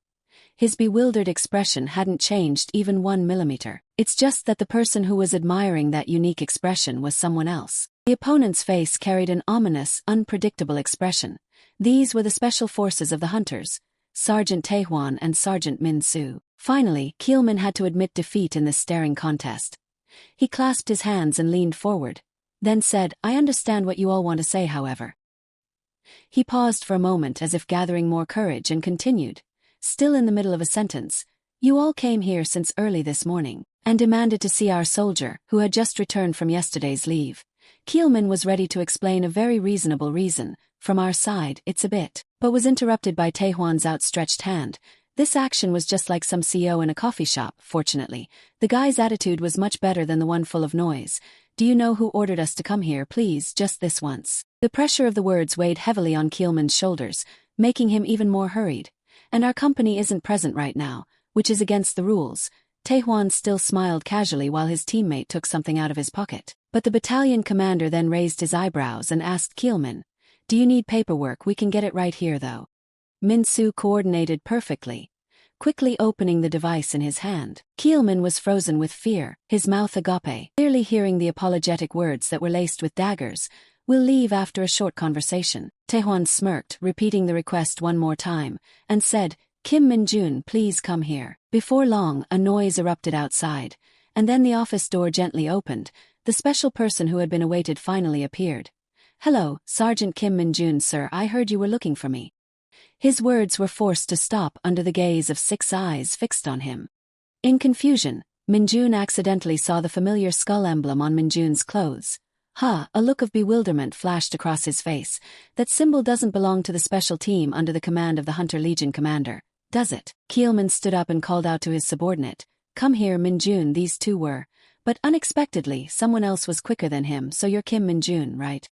[SPEAKER 1] his bewildered expression hadn't changed even 1 millimeter. It's just that the person who was admiring that unique expression was someone else. The opponent's face carried an ominous, unpredictable expression. These were the special forces of the hunters, Sergeant Taehwan and Sergeant Min Soo. Finally, Keelman had to admit defeat in this staring contest. He clasped his hands and leaned forward, then said, "I understand what you all want to say, however." He paused for a moment as if gathering more courage and continued, still in the middle of a sentence, "You all came here since early this morning, and demanded to see our soldier, who had just returned from yesterday's leave." Keelman was ready to explain a very reasonable reason. "From our side, it's a bit," but was interrupted by Taehwan's outstretched hand. This action was just like some CO in a coffee shop. Fortunately, the guy's attitude was much better than the one full of noise. "Do you know who ordered us to come here? Please, just this once." The pressure of the words weighed heavily on Keelman's shoulders, making him even more hurried. "And our company isn't present right now, which is against the rules." Taehwan still smiled casually while his teammate took something out of his pocket. But the battalion commander then raised his eyebrows and asked Keelman, "Do you need paperwork? We can get it right here though." Min Soo coordinated perfectly, quickly opening the device in his hand. Keelman was frozen with fear, his mouth agape, clearly hearing the apologetic words that were laced with daggers. "We'll leave after a short conversation." Taehwan smirked, repeating the request one more time, and said, "Kim Min-jun, please come here." Before long, a noise erupted outside, and then the office door gently opened. The special person who had been awaited finally appeared. "Hello, Sergeant Kim Min-jun, sir, I heard you were looking for me." His words were forced to stop under the gaze of 6 eyes fixed on him. In confusion, Min-jun accidentally saw the familiar skull emblem on Min-jun's clothes. A look of bewilderment flashed across his face. "That symbol doesn't belong to the special team under the command of the Hunter Legion commander, does it?" Keelman stood up and called out to his subordinate, "Come here, Min-jun." These two were. But unexpectedly, someone else was quicker than him. "So you're Kim Min-jun, right?"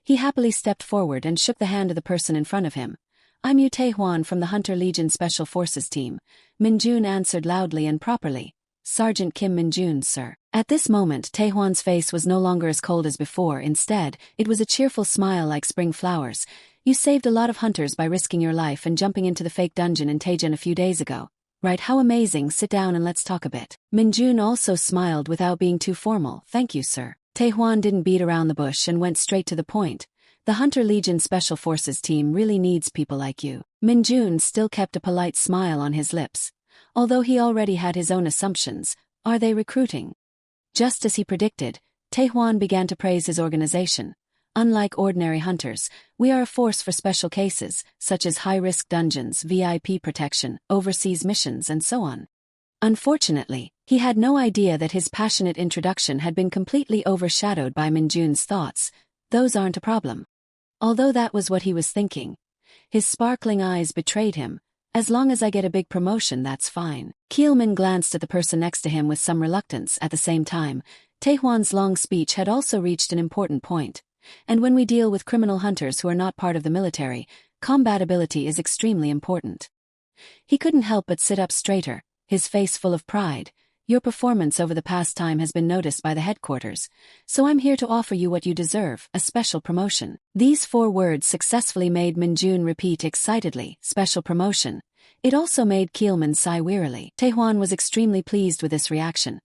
[SPEAKER 1] He happily stepped forward and shook the hand of the person in front of him. "I'm Yu Taehwan from the Hunter Legion Special Forces team." Min-jun answered loudly and properly, "Sergeant Kim Min-jun, sir." At this moment, Taehwan's face was no longer as cold as before. Instead, it was a cheerful smile like spring flowers. "You saved a lot of hunters by risking your life and jumping into the fake dungeon in Taejeon a few days ago. Right, how amazing. Sit down and let's talk a bit." Min-jun also smiled without being too formal. "Thank you, sir." Taehwan didn't beat around the bush and went straight to the point. "The Hunter Legion Special Forces team really needs people like you." Min-jun still kept a polite smile on his lips, although he already had his own assumptions. Are they recruiting? Just as he predicted, Taehwan began to praise his organization. "Unlike ordinary hunters, we are a force for special cases, such as high-risk dungeons, VIP protection, overseas missions, and so on." Unfortunately, he had no idea that his passionate introduction had been completely overshadowed by Min-jun's thoughts. "Those aren't a problem." Although that was what he was thinking, his sparkling eyes betrayed him. "As long as I get a big promotion, that's fine." Keelman glanced at the person next to him with some reluctance. At the same time, Taehwan's long speech had also reached an important point. "And when we deal with criminal hunters who are not part of the military, combatability is extremely important." He couldn't help but sit up straighter, his face full of pride. "Your performance over the past time has been noticed by the headquarters, so I'm here to offer you what you deserve, a special promotion." These 4 words successfully made Min-jun repeat excitedly, "Special promotion." It also made Keelman sigh wearily. Taehwan was extremely pleased with this reaction.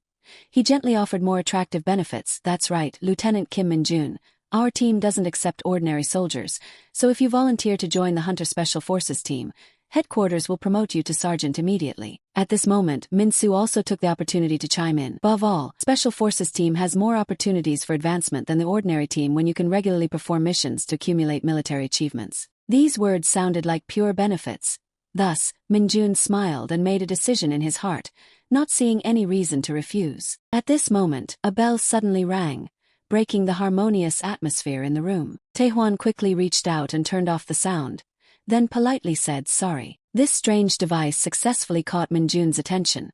[SPEAKER 1] He gently offered more attractive benefits. "That's right, Lieutenant Kim Min-jun. Our team doesn't accept ordinary soldiers, so if you volunteer to join the Hunter Special Forces team, Headquarters will promote you to sergeant immediately. At this moment, Min-soo also took the opportunity to chime in. Above all, Special Forces team has more opportunities for advancement than the ordinary team when you can regularly perform missions to accumulate military achievements. These words sounded like pure benefits. Thus, Min-jun smiled and made a decision in his heart, not seeing any reason to refuse. At this moment, a bell suddenly rang, breaking the harmonious atmosphere in the room. Taehwan quickly reached out and turned off the sound, then politely said sorry. This strange device successfully caught Min-jun's attention.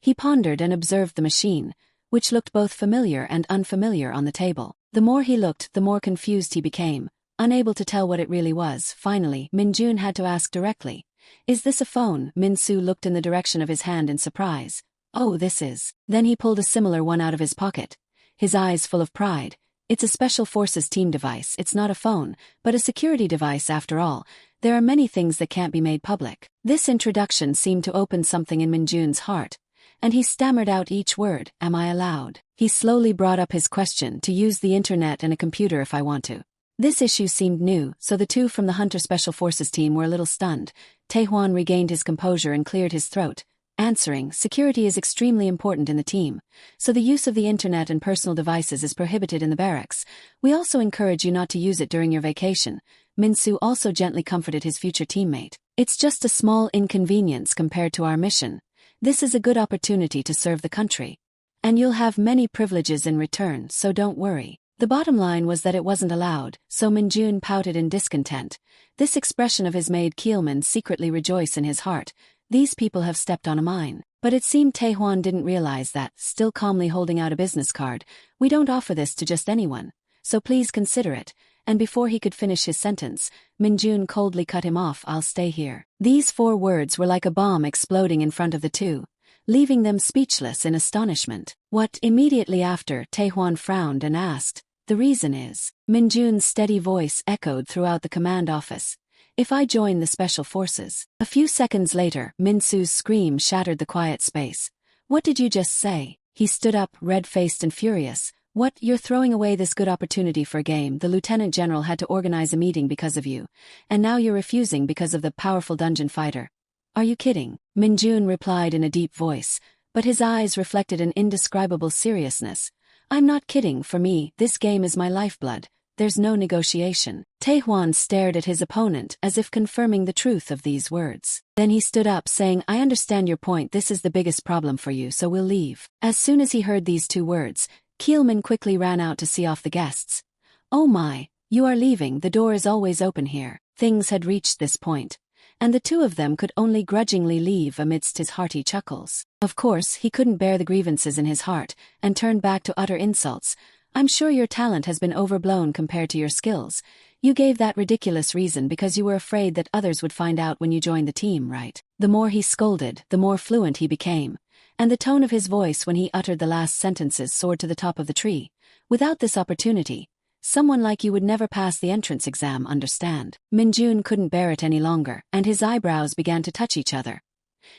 [SPEAKER 1] He pondered and observed the machine, which looked both familiar and unfamiliar on the table. The more he looked, the more confused he became, unable to tell what it really was. Finally, Min-jun had to ask directly, "Is this a phone?" Min-soo looked in the direction of his hand in surprise. "Oh, this is." Then he pulled a similar one out of his pocket, his eyes full of pride. "It's a Special Forces team device. It's not a phone, but a security device after all. There are many things that can't be made public." This introduction seemed to open something in Min-jun's heart, and he stammered out each word. "Am I allowed?" He slowly brought up his question. "To use the internet and a computer if I want to." This issue seemed new, so the two from the Hunter Special Forces team were a little stunned. Taehwan regained his composure and cleared his throat, answering, "Security is extremely important in the team, so the use of the internet and personal devices is prohibited in the barracks. We also encourage you not to use it during your vacation." Min-soo also gently comforted his future teammate. "It's just a small inconvenience compared to our mission. This is a good opportunity to serve the country. And you'll have many privileges in return, so don't worry." The bottom line was that it wasn't allowed, so Min-jun pouted in discontent. This expression of his made Keelman secretly rejoice in his heart. These people have stepped on a mine. But it seemed Taehwan didn't realize that, still calmly holding out a business card. "We don't offer this to just anyone, so please consider it." And before he could finish his sentence, Min-jun coldly cut him off. "I'll stay here." These 4 words were like a bomb exploding in front of the two, leaving them speechless in astonishment. "What?" Immediately after, Taehwan frowned and asked, "The reason is?" Min-jun's steady voice echoed throughout the command office. "If I join the Special Forces." A few seconds later, Min-soo's scream shattered the quiet space. "What did you just say?" He stood up, red-faced and furious. "What? You're throwing away this good opportunity for a game. The Lieutenant General had to organize a meeting because of you, and now you're refusing because of the powerful dungeon fighter. Are you kidding?" Min-jun replied in a deep voice, but his eyes reflected an indescribable seriousness. "I'm not kidding. For me, this game is my lifeblood. There's no negotiation." Taehwan stared at his opponent as if confirming the truth of these words. Then he stood up saying, "I understand your point. This is the biggest problem for you, so we'll leave." As soon as he heard these 2 words, Keelman quickly ran out to see off the guests. "Oh my, you are leaving. The door is always open here." Things had reached this point, and the 2 of them could only grudgingly leave amidst his hearty chuckles. Of course, he couldn't bear the grievances in his heart, and turned back to utter insults. "I'm sure your talent has been overblown compared to your skills. You gave that ridiculous reason because you were afraid that others would find out when you joined the team, right?" The more he scolded, the more fluent he became, and the tone of his voice when he uttered the last sentences soared to the top of the tree. "Without this opportunity, someone like you would never pass the entrance exam, understand?" Min-jun couldn't bear it any longer, and his eyebrows began to touch each other.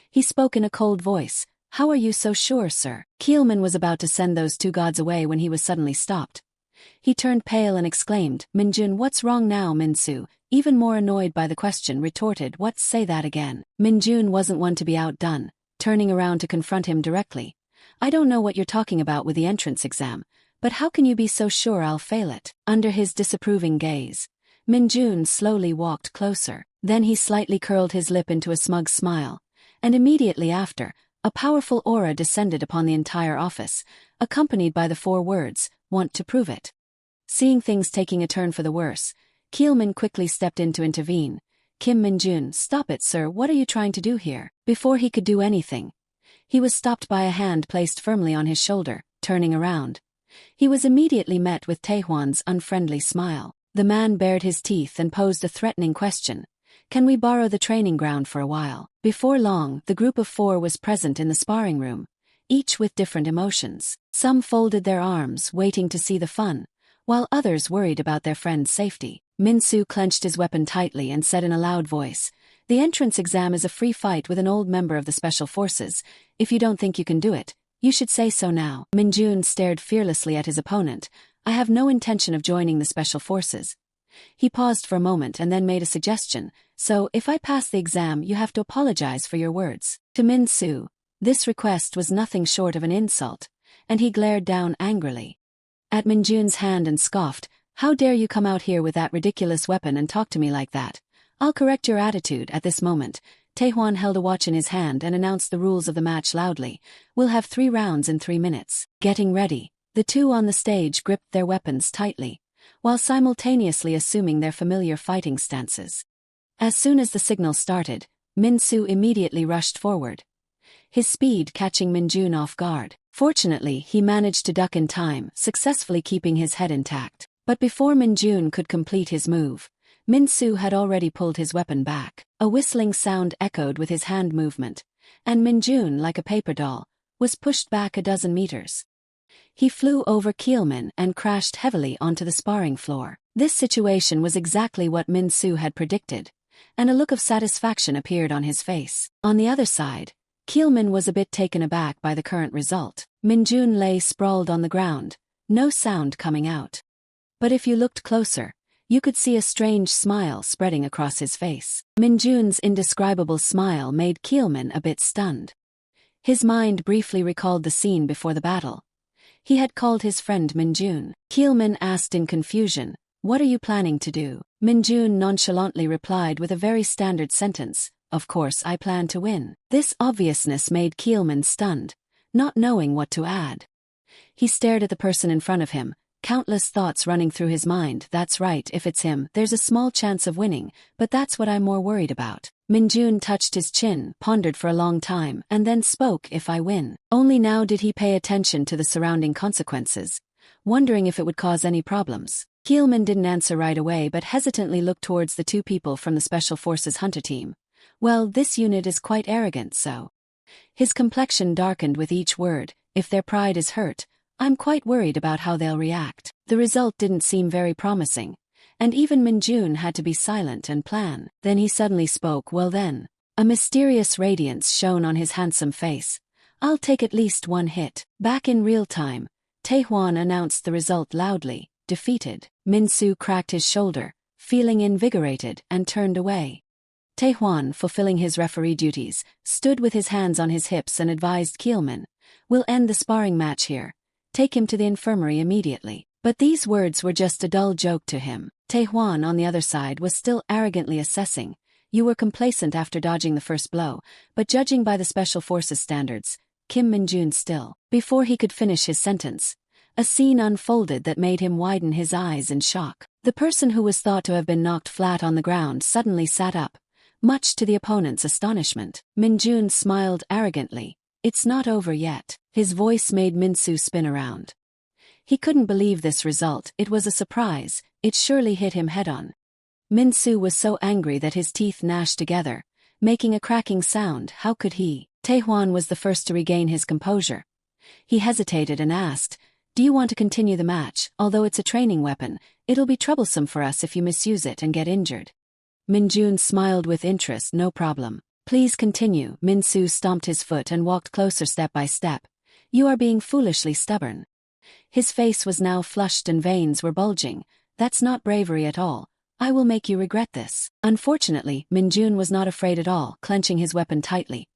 [SPEAKER 1] He spoke in a cold voice. "How are you so sure, sir?" Keelman was about to send those 2 gods away when he was suddenly stopped. He turned pale and exclaimed, "Min-jun, what's wrong now?" Min-soo, even more annoyed by the question, retorted, "What? Say that again." Min-jun wasn't one to be outdone, turning around to confront him directly. "I don't know what you're talking about with the entrance exam, but how can you be so sure I'll fail it?" Under his disapproving gaze, Min-jun slowly walked closer. Then he slightly curled his lip into a smug smile, and immediately after, a powerful aura descended upon the entire office, accompanied by the 4 words, "Want to prove it." Seeing things taking a turn for the worse, Keelman quickly stepped in to intervene. "Kim Min-jun, stop it, sir. What are you trying to do here?" Before he could do anything, he was stopped by a hand placed firmly on his shoulder. Turning around, he was immediately met with Taehwan's unfriendly smile. The man bared his teeth and posed a threatening question. "Can we borrow the training ground for a while?" Before long, the group of 4 was present in the sparring room, each with different emotions. Some folded their arms, waiting to see the fun, while others worried about their friend's safety. Min-soo clenched his weapon tightly and said in a loud voice, "The entrance exam is a free fight with an old member of the Special Forces. If you don't think you can do it, you should say so now." Min-jun stared fearlessly at his opponent. "I have no intention of joining the Special Forces. He paused for a moment and then made a suggestion. So, if I pass the exam, you have to apologize for your words. To Min-soo, this request was nothing short of an insult, and he glared down angrily at Min-jun's hand and scoffed, "How dare you come out here with that ridiculous weapon and talk to me like that? I'll correct your attitude." At this moment, Taehwan held a watch in his hand and announced the rules of the match loudly. "We'll have 3 rounds in 3 minutes. Getting ready." The two on the stage gripped their weapons tightly, while simultaneously assuming their familiar fighting stances. As soon as the signal started, Min-soo immediately rushed forward, his speed catching Min-jun off guard. Fortunately, he managed to duck in time, successfully keeping his head intact. But before Min-jun could complete his move, Min-soo had already pulled his weapon back. A whistling sound echoed with his hand movement, and Min-jun, like a paper doll, was pushed back a dozen meters. He flew over Keelman and crashed heavily onto the sparring floor. This situation was exactly what Min-soo had predicted, and a look of satisfaction appeared on his face. On the other side, Keelman was a bit taken aback by the current result. Min-jun lay sprawled on the ground, no sound coming out. But if you looked closer, you could see a strange smile spreading across his face. Min-jun's indescribable smile made Keelman a bit stunned. His mind briefly recalled the scene before the battle. He had called his friend Min-jun. Keelman asked in confusion, "What are you planning to do?" Min-jun nonchalantly replied with a very standard sentence, "Of course I plan to win." This obviousness made Keelman stunned, not knowing what to add. He stared at the person in front of him, countless thoughts running through his mind. That's right, if it's him, there's a small chance of winning, but that's what I'm more worried about. Min-jun touched his chin, pondered for a long time, and then spoke, "If I win." Only now did he pay attention to the surrounding consequences, wondering if it would cause any problems. Keelman didn't answer right away but hesitantly looked towards the 2 people from the Special Forces Hunter team. "Well, this unit is quite arrogant, so." His complexion darkened with each word. "If their pride is hurt, I'm quite worried about how they'll react." The result didn't seem very promising, and even Min-jun had to be silent and plan. Then he suddenly spoke, "Well then." A mysterious radiance shone on his handsome face. "I'll take at least 1 hit." Back in real time, Taehwan announced the result loudly, defeated. Min-soo cracked his shoulder, feeling invigorated, and turned away. Taehwan, fulfilling his referee duties, stood with his hands on his hips and advised Keelman, "We'll end the sparring match here. Take him to the infirmary immediately." But these words were just a dull joke to him. Taehwan, on the other side, was still arrogantly assessing, "You were complacent after dodging the first blow, but judging by the Special Forces standards, Kim Min-jun still." Before he could finish his sentence, a scene unfolded that made him widen his eyes in shock. The person who was thought to have been knocked flat on the ground suddenly sat up, much to the opponent's astonishment. Min-jun smiled arrogantly. "It's not over yet." His voice made Min-soo spin around. He couldn't believe this result. It was a surprise. It surely hit him head-on. Min-soo was so angry that his teeth gnashed together, making a cracking sound. How could he? Taehwan was the first to regain his composure. He hesitated and asked, "Do you want to continue the match? Although it's a training weapon, it'll be troublesome for us if you misuse it and get injured." Min-jun smiled with interest. "No problem. Please continue." Min-soo stomped his foot and walked closer step by step. "You are being foolishly stubborn." His face was now flushed and veins were bulging. "That's not bravery at all. I will make you regret this." Unfortunately, Min-jun was not afraid at all, clenching his weapon tightly.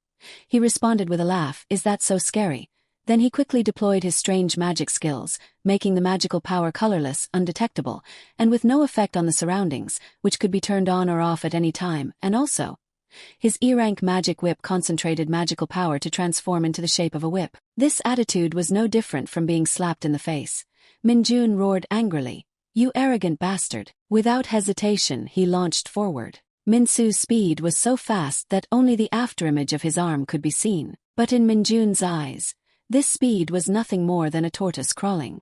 [SPEAKER 1] He responded with a laugh, "Is that so scary?" Then he quickly deployed his strange magic skills, making the magical power colorless, undetectable, and with no effect on the surroundings, which could be turned on or off at any time, and also, his E-rank magic whip concentrated magical power to transform into the shape of a whip. This attitude was no different from being slapped in the face. Min-jun roared angrily, "You arrogant bastard." Without hesitation, he launched forward. Min-soo's speed was so fast that only the afterimage of his arm could be seen. But in Min-jun's eyes, this speed was nothing more than a tortoise crawling.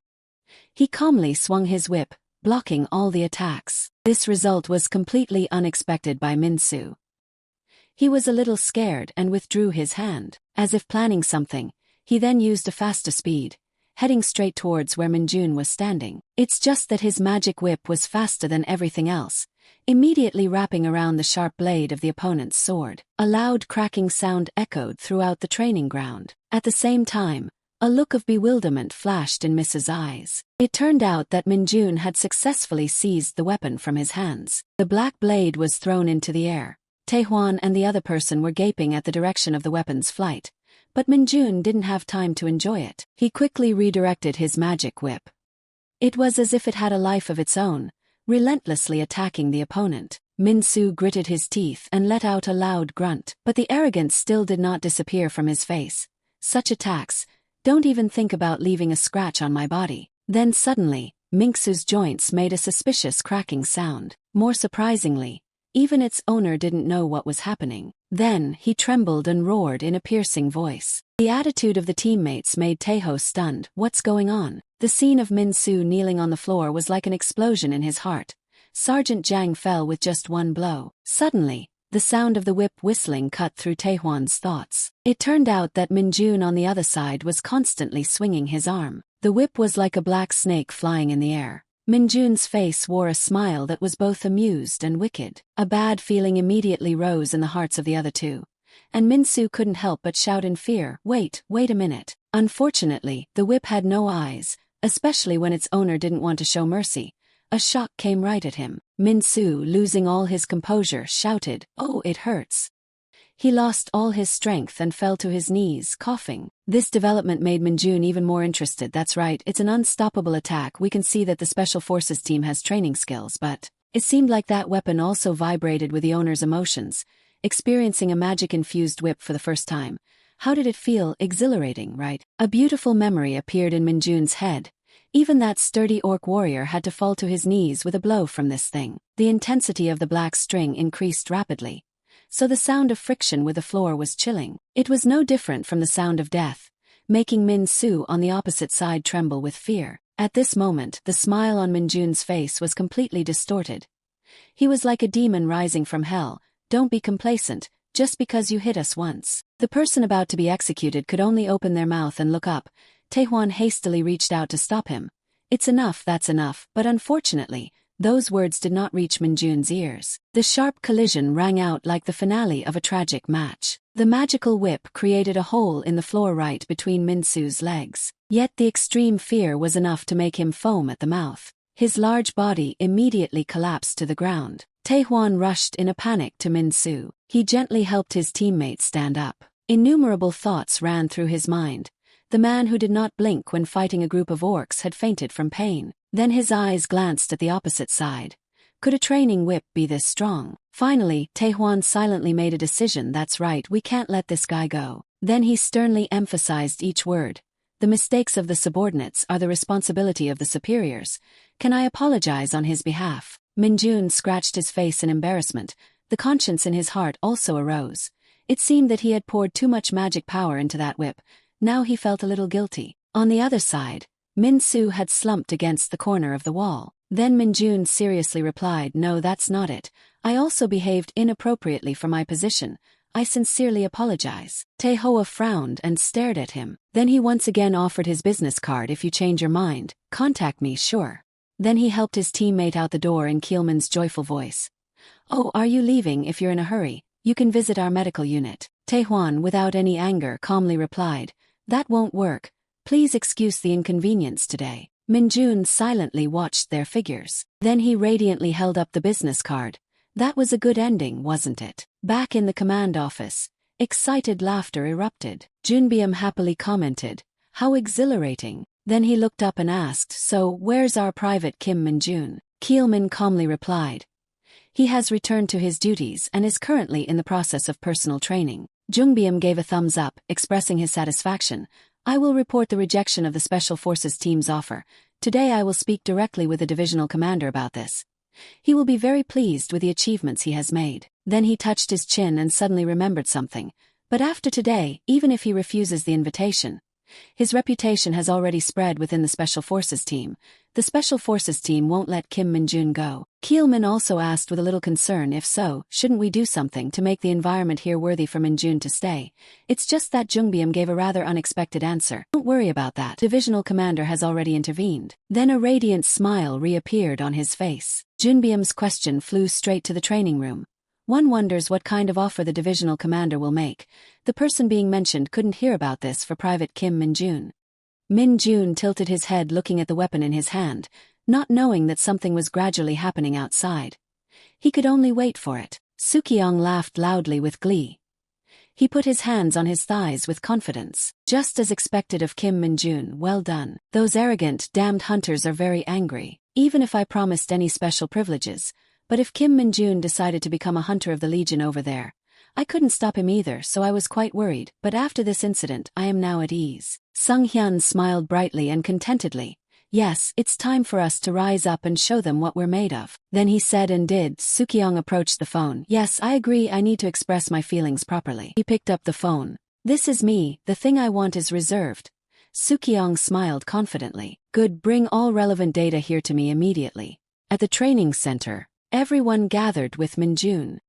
[SPEAKER 1] He calmly swung his whip, blocking all the attacks. This result was completely unexpected by Min-soo. He was a little scared and withdrew his hand. As if planning something, he then used a faster speed, heading straight towards where Min-jun was standing. It's just that his magic whip was faster than everything else, immediately wrapping around the sharp blade of the opponent's sword. A loud cracking sound echoed throughout the training ground. At the same time, A look of bewilderment flashed in Mrs. eyes. It turned out that Minjun had successfully seized the weapon from his hands. The black blade was thrown into the air. Taehwan and the other person were gaping at the direction of the weapon's flight, but Minjun didn't have time to enjoy it. He quickly redirected his magic whip. It was as if it had a life of its own, relentlessly attacking the opponent. Min-soo gritted his teeth and let out a loud grunt, but the arrogance still did not disappear from his face. Such attacks, don't even think about leaving a scratch on my body. Then suddenly, Ming-soo's joints made a suspicious cracking sound. More surprisingly, even its owner didn't know what was happening. Then, he trembled and roared in a piercing voice. The attitude of the teammates made Taeho stunned. What's going on? The scene of Min-soo kneeling on the floor was like an explosion in his heart. Sergeant Jang fell with just one blow. Suddenly, the sound of the whip whistling cut through Taehwan's thoughts. It turned out that Minjun on the other side was constantly swinging his arm. The whip was like a black snake flying in the air. Minjun's face wore a smile that was both amused and wicked. A bad feeling immediately rose in the hearts of the other two, and Min-soo couldn't help but shout in fear, wait a minute. Unfortunately, the whip had no eyes, especially when its owner didn't want to show mercy. A shock came right at him. Min-soo, losing all his composure, shouted, "Oh, it hurts." He lost all his strength and fell to his knees, coughing. This development made Minjun even more interested. That's right, it's an unstoppable attack. We can see that the Special Forces team has training skills, but it seemed like that weapon also vibrated with the owner's emotions. Experiencing a magic-infused whip for the first time. How did it feel? Exhilarating, right? A beautiful memory appeared in Minjun's head. Even that sturdy orc warrior had to fall to his knees with a blow from this thing. The intensity of the black string increased rapidly, so the sound of friction with the floor was chilling. It was no different from the sound of death, making Min-soo on the opposite side tremble with fear. At this moment, the smile on Minjun's face was completely distorted. He was like a demon rising from hell. Don't be complacent, just because you hit us once. The person about to be executed could only open their mouth and look up. Taehwan hastily reached out to stop him. It's enough, that's enough, but unfortunately, those words did not reach Minjun's ears. The sharp collision rang out like the finale of a tragic match. The magical whip created a hole in the floor right between Min-soo's legs. Yet the extreme fear was enough to make him foam at the mouth. His large body immediately collapsed to the ground. Taehwan rushed in a panic to Min-soo. He gently helped his teammate stand up. Innumerable thoughts ran through his mind. The man who did not blink when fighting a group of orcs had fainted from pain. Then his eyes glanced at the opposite side. Could a training whip be this strong? Finally, Taehwan silently made a decision. That's right, we can't let this guy go. Then he sternly emphasized each word. The mistakes of the subordinates are the responsibility of the superiors. Can I apologize on his behalf? Minjun scratched his face in embarrassment. The conscience in his heart also arose. It seemed that he had poured too much magic power into that whip. Now he felt a little guilty. On the other side, Min-soo had slumped against the corner of the wall. Then Minjun seriously replied, "No, that's not it. I also behaved inappropriately for my position. I sincerely apologize." Taehoa frowned and stared at him. Then he once again offered his business card. "If you change your mind, contact me, sure." Then he helped his teammate out the door in Keelman's joyful voice. "Oh, are you leaving? If you're in a hurry, you can visit our medical unit." Taehwan, without any anger, calmly replied, "That won't work. Please excuse the inconvenience today." Minjun silently watched their figures. Then he radiantly held up the business card. That was a good ending, wasn't it? Back in the command office, excited laughter erupted. Junbyum happily commented, "How exhilarating." Then he looked up and asked, "So, where's our private Kim Minjun?" Keelman calmly replied, "He has returned to his duties and is currently in the process of personal training." Jungbyum gave a thumbs up, expressing his satisfaction. "I will report the rejection of the Special Forces team's offer. Today I will speak directly with the divisional commander about this. He will be very pleased with the achievements he has made." Then he touched his chin and suddenly remembered something. But after today, even if he refuses the invitation, his reputation has already spread within the Special Forces team. The Special Forces team won't let Kim Minjun go. Keelman also asked with a little concern, "If so, shouldn't we do something to make the environment here worthy for Minjun to stay?" It's just that Jungbyum gave a rather unexpected answer. "Don't worry about that. Divisional commander has already intervened." Then a radiant smile reappeared on his face. Junbyum's question flew straight to the training room. One wonders what kind of offer the divisional commander will make. The person being mentioned couldn't hear about this for Private Kim Minjun. Min Jun tilted his head looking at the weapon in his hand, not knowing that something was gradually happening outside. He could only wait for it. Sukyong laughed loudly with glee. He put his hands on his thighs with confidence. Just as expected of Kim Min-jun, well done. Those arrogant, damned hunters are very angry. Even if I promised any special privileges, but if Kim Min-jun decided to become a hunter of the Legion over there, I couldn't stop him either, so I was quite worried, but after this incident I am now at ease. Sung Hyun smiled brightly and contentedly. Yes, it's time for us to rise up and show them what we're made of. Then he said and did. Sukyong approached the phone. Yes, I agree, I need to express my feelings properly. He picked up the phone. This is me, the thing I want is reserved. Sukyong smiled confidently. Good, bring all relevant data here to me immediately. At the training center, everyone gathered with Min-jun.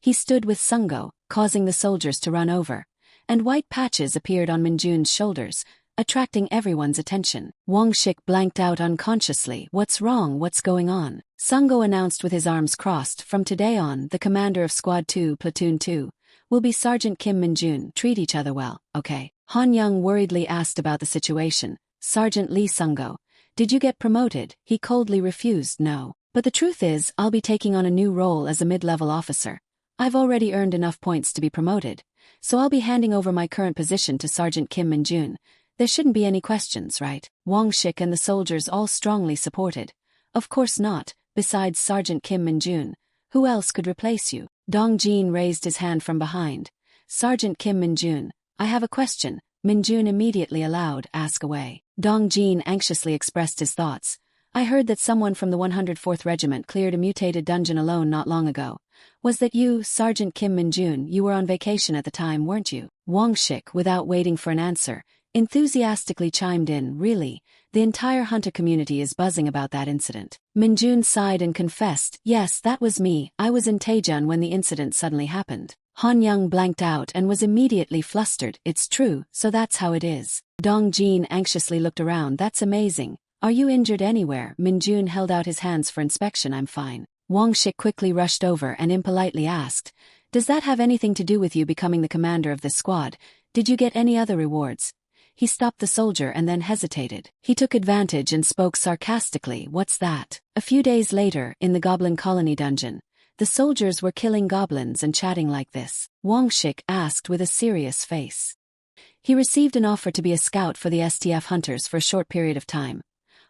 [SPEAKER 1] He stood with Sungo, causing the soldiers to run over, and white patches appeared on Min-jun's shoulders, attracting everyone's attention. Wang Shik blanked out unconsciously. What's wrong? What's going on? Sungo announced with his arms crossed. From today on, the commander of Squad 2, Platoon 2, will be Sergeant Kim Min-jun. Treat each other well, okay? Han Young worriedly asked about the situation. Sergeant Lee Sungo, did you get promoted? He coldly refused. No. But the truth is, I'll be taking on a new role as a mid-level officer. I've already earned enough points to be promoted, so I'll be handing over my current position to Sergeant Kim Min-jun. There shouldn't be any questions, right? Wang Shik and the soldiers all strongly supported. Of course not, besides Sergeant Kim Min-jun. Who else could replace you? Dong Jin raised his hand from behind. Sergeant Kim Min-jun, I have a question. Min-jun immediately allowed, ask away. Dong Jin anxiously expressed his thoughts. I heard that someone from the 104th Regiment cleared a mutated dungeon alone not long ago. Was that you, Sergeant Kim Min-jun? You were on vacation at the time, weren't you? Wang Shik, without waiting for an answer, enthusiastically chimed in. Really, the entire hunter community is buzzing about that incident. Min-jun sighed and confessed, yes, that was me. I was in Taejun when the incident suddenly happened. Han Young blanked out and was immediately flustered. It's true, so that's how it is. Dong Jin anxiously looked around. That's amazing. Are you injured anywhere? Min-jun held out his hands for inspection. I'm fine. Wang Shik quickly rushed over and impolitely asked, does that have anything to do with you becoming the commander of this squad? Did you get any other rewards? He stopped the soldier and then hesitated. He took advantage and spoke sarcastically. What's that? A few days later, in the Goblin Colony dungeon, the soldiers were killing goblins and chatting like this. Wang Shik asked with a serious face. He received an offer to be a scout for the STF hunters for a short period of time.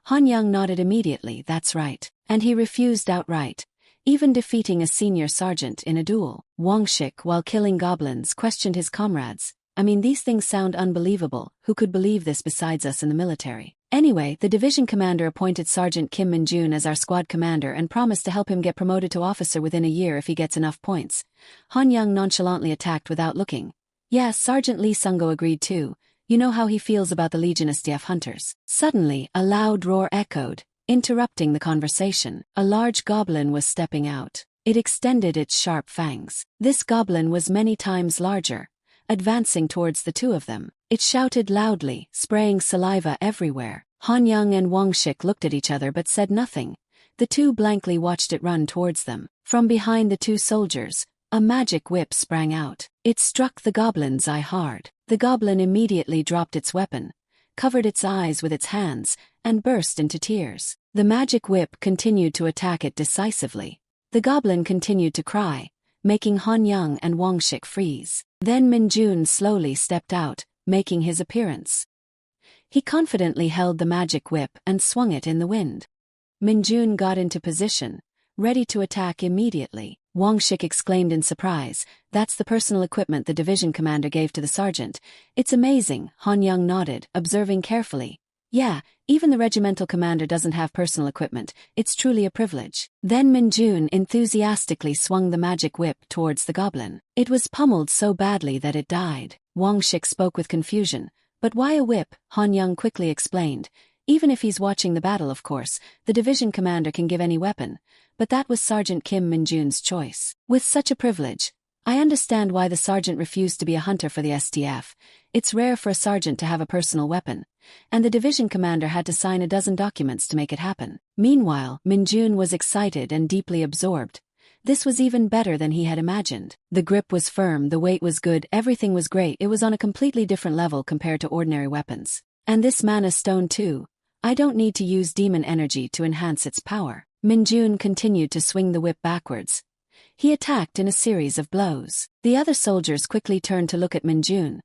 [SPEAKER 1] Han Young nodded immediately. That's right. And he refused outright, even defeating a senior sergeant in a duel. Wang Shik, while killing goblins, questioned his comrades. I mean, these things sound unbelievable. Who could believe this besides us in the military? Anyway, the division commander appointed Sergeant Kim Min-jun as our squad commander and promised to help him get promoted to officer within a year if he gets enough points. Han Young nonchalantly attacked without looking. Yes, Sergeant Lee Sungo agreed too. You know how he feels about the Legion STF hunters. Suddenly, a loud roar echoed, interrupting the conversation. A large goblin was stepping out. It extended its sharp fangs. This goblin was many times larger, advancing towards the two of them. It shouted loudly, spraying saliva everywhere. Han Young and Wang Shik looked at each other but said nothing. The two blankly watched it run towards them. From behind the two soldiers, a magic whip sprang out. It struck the goblin's eye hard. The goblin immediately dropped its weapon, covered its eyes with its hands, and burst into tears. The magic whip continued to attack it decisively. The goblin continued to cry, making Han Young and Wang Shik freeze. Then Min-jun slowly stepped out, making his appearance. He confidently held the magic whip and swung it in the wind. Min-jun got into position, ready to attack immediately. Wang Shik exclaimed in surprise, that's the personal equipment the division commander gave to the sergeant. It's amazing. Han Young nodded, observing carefully. Yeah, even the regimental commander doesn't have personal equipment. It's truly a privilege. Then Min-jun enthusiastically swung the magic whip towards the goblin. It was pummeled so badly that it died. Wang Shik spoke with confusion. But why a whip? Han Young quickly explained. Even if he's watching the battle, of course, the division commander can give any weapon. But that was Sergeant Kim Min-jun's choice. With such a privilege, I understand why the sergeant refused to be a hunter for the STF. It's rare for a sergeant to have a personal weapon, and the division commander had to sign a dozen documents to make it happen. Meanwhile, Min-jun was excited and deeply absorbed. This was even better than he had imagined. The grip was firm, the weight was good, everything was great. It was on a completely different level compared to ordinary weapons. And this mana stone too. I don't need to use demon energy to enhance its power. Minjun continued to swing the whip backwards. He attacked in a series of blows. The other soldiers quickly turned to look at Minjun.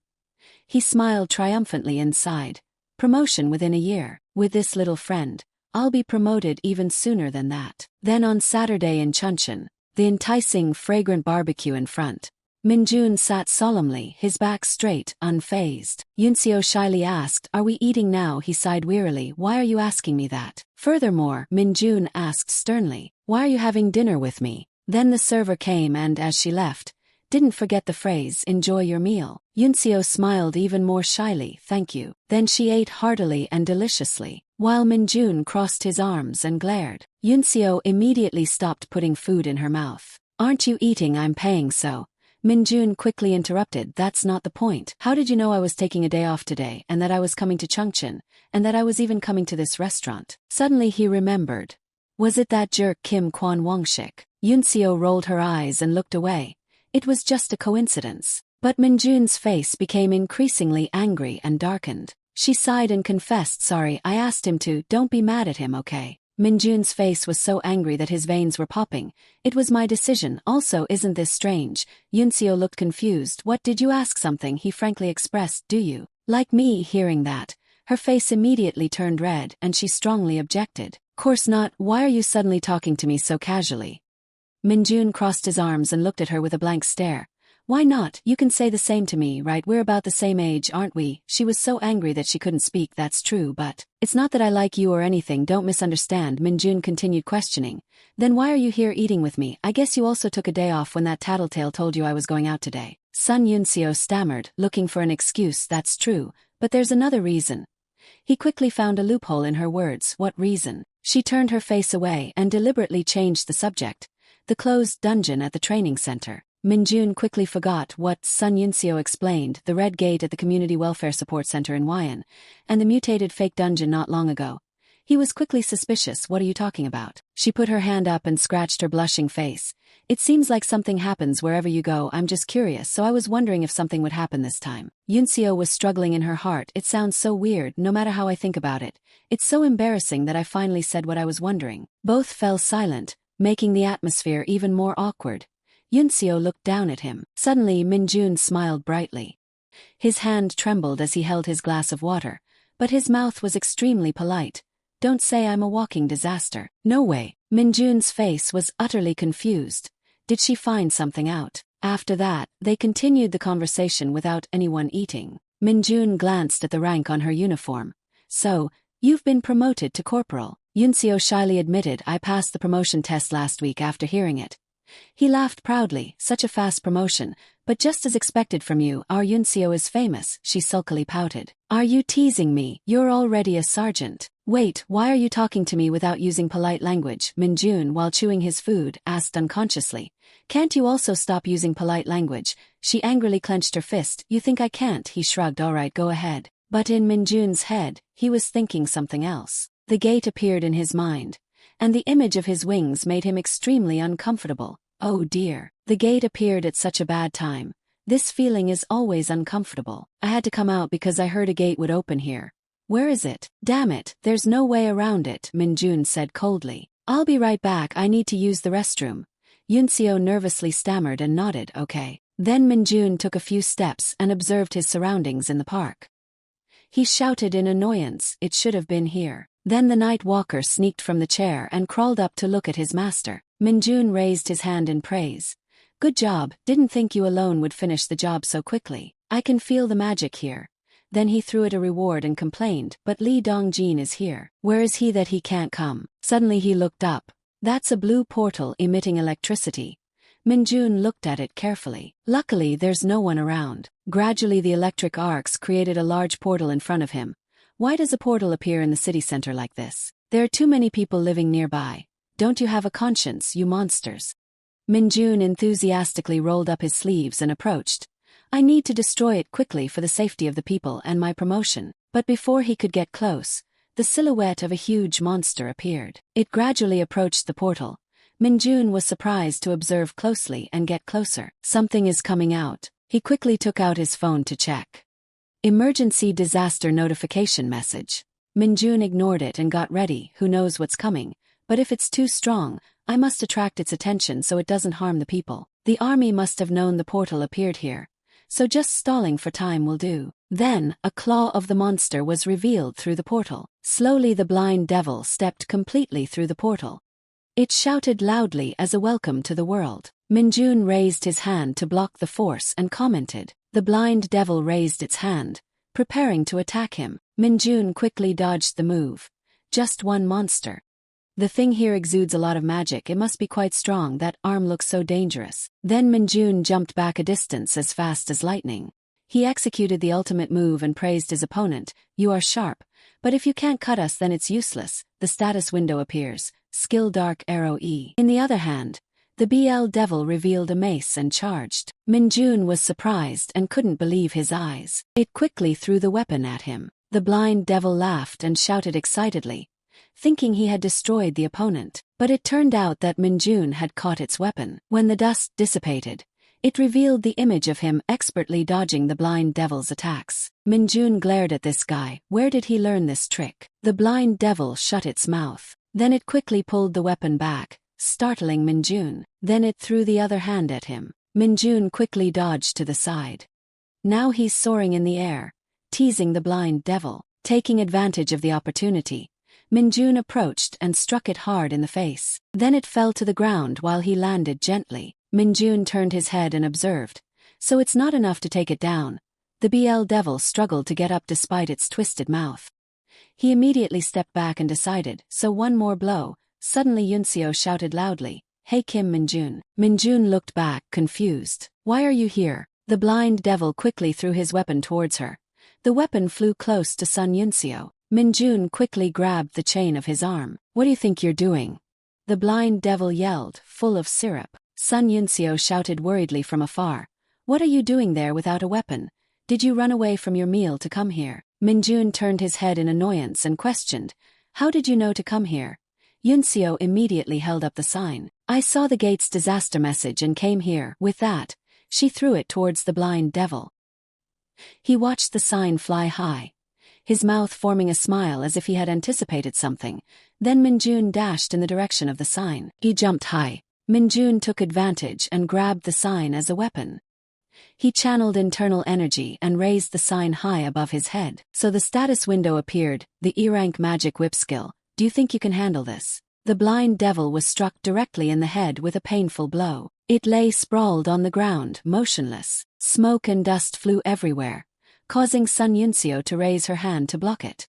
[SPEAKER 1] He smiled triumphantly and sighed. Promotion within a year. With this little friend, I'll be promoted even sooner than that. Then on Saturday in Chuncheon, the enticing, fragrant barbecue in front, Minjun sat solemnly, his back straight, unfazed. Yunseo shyly asked, "Are we eating now?" He sighed wearily. "Why are you asking me that?" Furthermore, Minjun asked sternly, "Why are you having dinner with me?" Then the server came and, as she left, didn't forget the phrase, "Enjoy your meal." Yunseo smiled even more shyly, "Thank you." Then she ate heartily and deliciously, while Minjun crossed his arms and glared. Yunseo immediately stopped putting food in her mouth. "Aren't you eating? I'm paying so." Minjun quickly interrupted, "That's not the point. How did you know I was taking a day off today, and that I was coming to Chungcheon, and that I was even coming to this restaurant?" Suddenly he remembered. Was it that jerk Kim Kwan Wongshik? Yunseo rolled her eyes and looked away. It was just a coincidence. But Minjun's face became increasingly angry and darkened. She sighed and confessed, "Sorry, I asked him to. Don't be mad at him, okay?" Minjun's face was so angry that his veins were popping. "It was my decision. Also, isn't this strange?" Yunseo looked confused. "What, did you ask something?" he frankly expressed. "Do you like me?" Hearing that, her face immediately turned red and she strongly objected. "Course not. Why are you suddenly talking to me so casually?" Minjun crossed his arms and looked at her with a blank stare. "Why not? You can say the same to me, right? We're about the same age, aren't we?" She was so angry that she couldn't speak. "That's true, but it's not that I like you or anything, don't misunderstand." Minjun continued questioning. "Then why are you here eating with me? I guess you also took a day off when that tattletale told you I was going out today." Sun Yunseo stammered, looking for an excuse. "That's true, but there's another reason." He quickly found a loophole in her words. "What reason?" She turned her face away and deliberately changed the subject. "The closed dungeon at the training center." Minjun quickly forgot what Sun Yunseo explained, the red gate at the Community Welfare Support Center in Wyan, and the mutated fake dungeon not long ago. He was quickly suspicious. "What are you talking about?" She put her hand up and scratched her blushing face. "It seems like something happens wherever you go. I'm just curious, so I was wondering if something would happen this time." Yunseo was struggling in her heart. "It sounds so weird, no matter how I think about it. It's so embarrassing that I finally said what I was wondering." Both fell silent, making the atmosphere even more awkward. Yunseo looked down at him. Suddenly Minjun smiled brightly. His hand trembled as he held his glass of water, but his mouth was extremely polite. "Don't say I'm a walking disaster." "No way." Minjun's face was utterly confused. Did she find something out? After that, they continued the conversation without anyone eating. Minjun glanced at the rank on her uniform. "So, you've been promoted to corporal." Yunseo shyly admitted, "I passed the promotion test last week." After hearing it, he laughed proudly. "Such a fast promotion, but just as expected from you. Our Yunseo is famous." She sulkily pouted. "Are you teasing me? You're already a sergeant." "Wait, why are you talking to me without using polite language?" Minjun, while chewing his food, asked unconsciously. "Can't you also stop using polite language?" She angrily clenched her fist. "You think I can't?" He shrugged. "All right, go ahead." But in Minjun's head, he was thinking something else. The gate appeared in his mind, and the image of his wings made him extremely uncomfortable. Oh dear. The gate appeared at such a bad time. This feeling is always uncomfortable. "I had to come out because I heard a gate would open here." "Where is it?" "Damn it, there's no way around it," Minjun said coldly. "I'll be right back, I need to use the restroom." Yunseo nervously stammered and nodded, "Okay." Then Minjun took a few steps and observed his surroundings in the park. He shouted in annoyance, "It should have been here." Then the night walker sneaked from the chair and crawled up to look at his master. Minjun raised his hand in praise. "Good job, didn't think you alone would finish the job so quickly. I can feel the magic here." Then he threw it a reward and complained, "But Li Dongjin is here. Where is he that he can't come?" Suddenly he looked up. "That's a blue portal emitting electricity." Minjun looked at it carefully. Luckily there's no one around. Gradually the electric arcs created a large portal in front of him. "Why does a portal appear in the city center like this? There are too many people living nearby. Don't you have a conscience, you monsters?" Minjun enthusiastically rolled up his sleeves and approached. "I need to destroy it quickly for the safety of the people and my promotion." But before he could get close, the silhouette of a huge monster appeared. It gradually approached the portal. Minjun was surprised to observe closely and get closer. Something is coming out. He quickly took out his phone to check. Emergency disaster notification message. Minjun ignored it and got ready. Who knows what's coming, but if it's too strong, I must attract its attention so it doesn't harm the people. The army must have known the portal appeared here, so just stalling for time will do. Then, a claw of the monster was revealed through the portal. Slowly the blind devil stepped completely through the portal. It shouted loudly as a welcome to the world. Minjun raised his hand to block the force and commented. The blind devil raised its hand, preparing to attack him. Minjun quickly dodged the move. Just one monster. The thing here exudes a lot of magic. It must be quite strong. That arm looks so dangerous. Then Minjun jumped back a distance as fast as lightning. He executed the ultimate move and praised his opponent. You are sharp, but if you can't cut us then it's useless. The status window appears. Skill Dark Arrow E. In the other hand, the BL Devil revealed a mace and charged. Minjun was surprised and couldn't believe his eyes. It quickly threw the weapon at him. The blind devil laughed and shouted excitedly, thinking he had destroyed the opponent. But it turned out that Minjun had caught its weapon. When the dust dissipated, it revealed the image of him expertly dodging the blind devil's attacks. Minjun glared at this guy. Where did he learn this trick? The blind devil shut its mouth. Then it quickly pulled the weapon back, startling Minjun. Then it threw the other hand at him. Minjun quickly dodged to the side. Now he's soaring in the air, teasing the blind devil. Taking advantage of the opportunity, Minjun approached and struck it hard in the face. Then it fell to the ground while he landed gently. Minjun turned his head and observed. So it's not enough to take it down. The BL devil struggled to get up despite its twisted mouth. He immediately stepped back and decided, so one more blow. Suddenly Yunseo shouted loudly, "Hey Kim Minjun." Minjun looked back, confused. "Why are you here?" The blind devil quickly threw his weapon towards her. The weapon flew close to Sun Yunseo. Minjun quickly grabbed the chain of his arm. "What do you think you're doing?" The blind devil yelled, full of syrup. Sun Yunseo shouted worriedly from afar, "What are you doing there without a weapon? Did you run away from your meal to come here?" Minjun turned his head in annoyance and questioned, "How did you know to come here?" Yunseo immediately held up the sign. "I saw the gate's disaster message and came here." With that, she threw it towards the blind devil. He watched the sign fly high, his mouth forming a smile as if he had anticipated something. Then Minjun dashed in the direction of the sign. He jumped high. Minjun took advantage and grabbed the sign as a weapon. He channeled internal energy and raised the sign high above his head. So the status window appeared. The E-rank magic whip skill. Do you think you can handle this? The blind devil was struck directly in the head with a painful blow. It lay sprawled on the ground, motionless. Smoke and dust flew everywhere, causing Sun Yunseo to raise her hand to block it.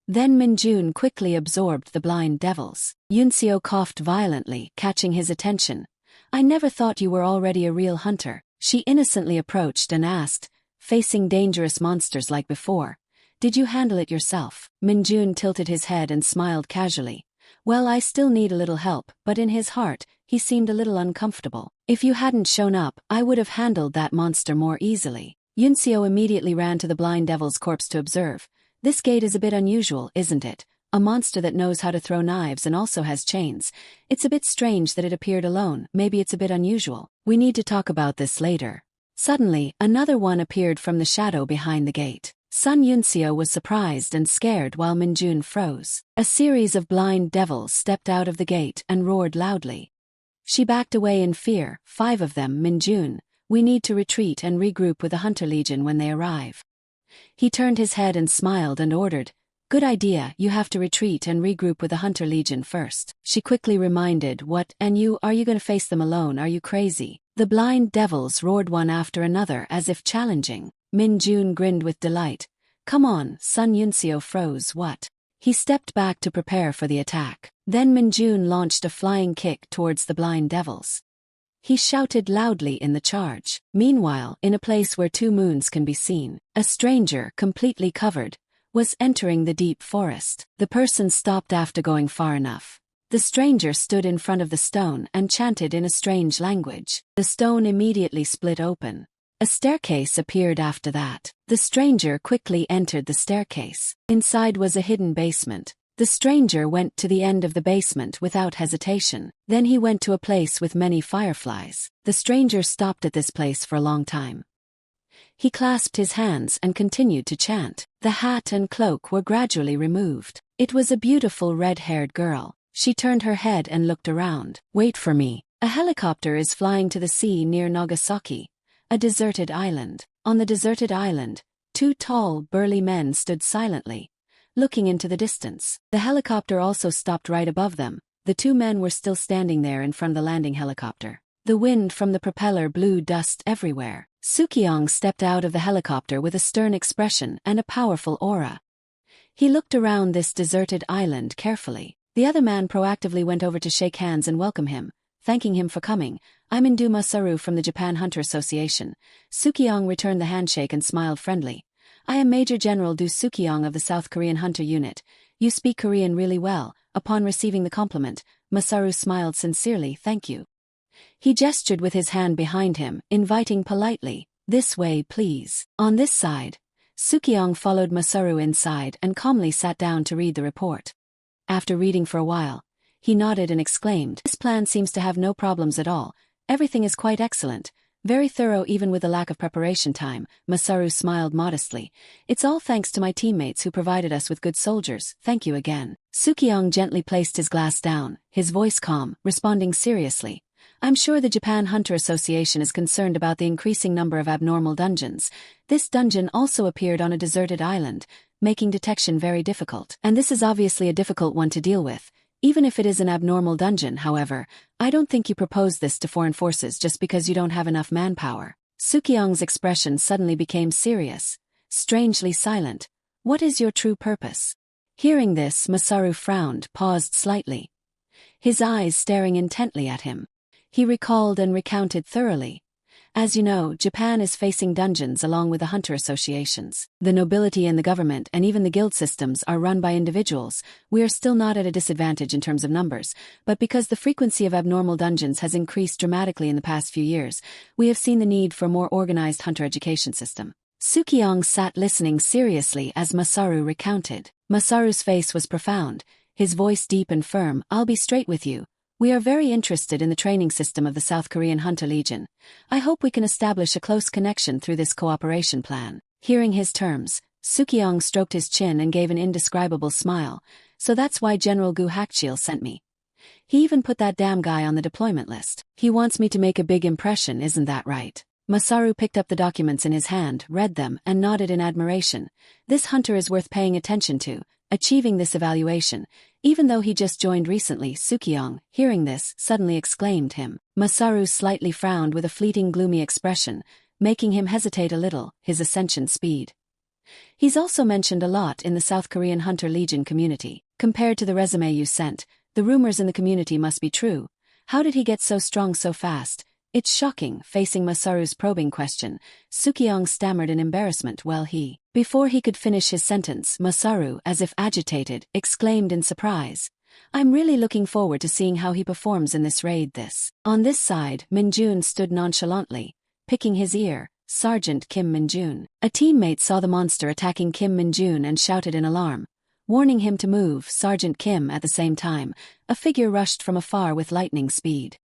[SPEAKER 1] Then Minjun quickly absorbed the blind devils. Yunseo coughed violently, catching his attention. "I never thought you were already a real hunter." She innocently approached and asked, facing dangerous monsters like before, "Did you handle it yourself?" Minjun tilted his head and smiled casually. "Well, I still need a little help," but in his heart, he seemed a little uncomfortable. "If you hadn't shown up, I would have handled that monster more easily." Yunseo immediately ran to the blind devil's corpse to observe. "This gate is a bit unusual, isn't it? A monster that knows how to throw knives and also has chains. It's a bit strange that it appeared alone. Maybe it's a bit unusual. We need to talk about this later." Suddenly, another one appeared from the shadow behind the gate. Sun Yunseo was surprised and scared while Minjun froze. A series of blind devils stepped out of the gate and roared loudly. She backed away in fear. "5 of them, Minjun. We need to retreat and regroup with the Hunter Legion when they arrive." He turned his head and smiled and ordered, "Good idea, you have to retreat and regroup with the Hunter Legion first." She quickly reminded, "What, and are you going to face them alone? Are you crazy?" The blind devils roared one after another as if challenging. Minjun grinned with delight. "Come on." Sun Yunseo froze. "What?" He stepped back to prepare for the attack. Then Minjun launched a flying kick towards the blind devils. He shouted loudly in the charge. Meanwhile, in a place where 2 moons can be seen, a stranger, completely covered, was entering the deep forest. The person stopped after going far enough. The stranger stood in front of the stone and chanted in a strange language. The stone immediately split open. A staircase appeared after that. The stranger quickly entered the staircase. Inside was a hidden basement. The stranger went to the end of the basement without hesitation. Then he went to a place with many fireflies. The stranger stopped at this place for a long time. He clasped his hands and continued to chant. The hat and cloak were gradually removed. It was a beautiful red-haired girl. She turned her head and looked around. Wait for me. A helicopter is flying to the sea near Nagasaki, a deserted island. On the deserted island, two tall, burly men stood silently, looking into the distance. The helicopter also stopped right above them. The two men were still standing there in front of the landing helicopter. The wind from the propeller blew dust everywhere. Sukyong stepped out of the helicopter with a stern expression and a powerful aura. He looked around this deserted island carefully. The other man proactively went over to shake hands and welcome him, thanking him for coming. I'm Indu Masaru from the Japan Hunter Association. Sukyong returned the handshake and smiled friendly. I am Major General Du Sukyong of the South Korean Hunter Unit. You speak Korean really well. Upon receiving the compliment, Masaru smiled sincerely. Thank you. He gestured with his hand behind him, inviting politely. This way, please. On this side. Sukyong followed Masaru inside and calmly sat down to read the report. After reading for a while, he nodded and exclaimed, This plan seems to have no problems at all. Everything is quite excellent. Very thorough even with the lack of preparation time. Masaru smiled modestly. It's all thanks to my teammates who provided us with good soldiers. Thank you again. Sukyong gently placed his glass down, his voice calm, responding seriously. I'm sure the Japan Hunter Association is concerned about the increasing number of abnormal dungeons. This dungeon also appeared on a deserted island, making detection very difficult. And this is obviously a difficult one to deal with. Even if it is an abnormal dungeon, however, I don't think you propose this to foreign forces just because you don't have enough manpower. Sukyong's expression suddenly became serious, strangely silent. What is your true purpose? Hearing this, Masaru frowned, paused slightly, his eyes staring intently at him. He recalled and recounted thoroughly. As you know, Japan is facing dungeons along with the hunter associations. The nobility and the government and even the guild systems are run by individuals. We are still not at a disadvantage in terms of numbers, but because the frequency of abnormal dungeons has increased dramatically in the past few years, we have seen the need for a more organized hunter education system. Sukyong sat listening seriously as Masaru recounted. Masaru's face was profound, his voice deep and firm. I'll be straight with you. We are very interested in the training system of the South Korean Hunter Legion. I hope we can establish a close connection through this cooperation plan. Hearing his terms, Sukyong stroked his chin and gave an indescribable smile. So that's why General Gu Hakchil sent me. He even put that damn guy on the deployment list. He wants me to make a big impression, isn't that right? Masaru picked up the documents in his hand, read them, and nodded in admiration. This hunter is worth paying attention to. Achieving this evaluation, even though he just joined recently. Sukyong, hearing this, suddenly exclaimed him. Masaru slightly frowned with a fleeting gloomy expression, making him hesitate a little, his ascension speed. He's also mentioned a lot in the South Korean Hunter Legion community. Compared to the resume you sent, the rumors in the community must be true. How did he get so strong so fast? It's shocking. Facing Masaru's probing question, Sukyong stammered in embarrassment. Before he could finish his sentence, Masaru, as if agitated, exclaimed in surprise. I'm really looking forward to seeing how he performs in this raid. On this side, Minjun stood nonchalantly, picking his ear. Sergeant Kim Minjun. A teammate saw the monster attacking Kim Minjun and shouted in alarm, warning him to move. Sergeant Kim at the same time, a figure rushed from afar with lightning speed.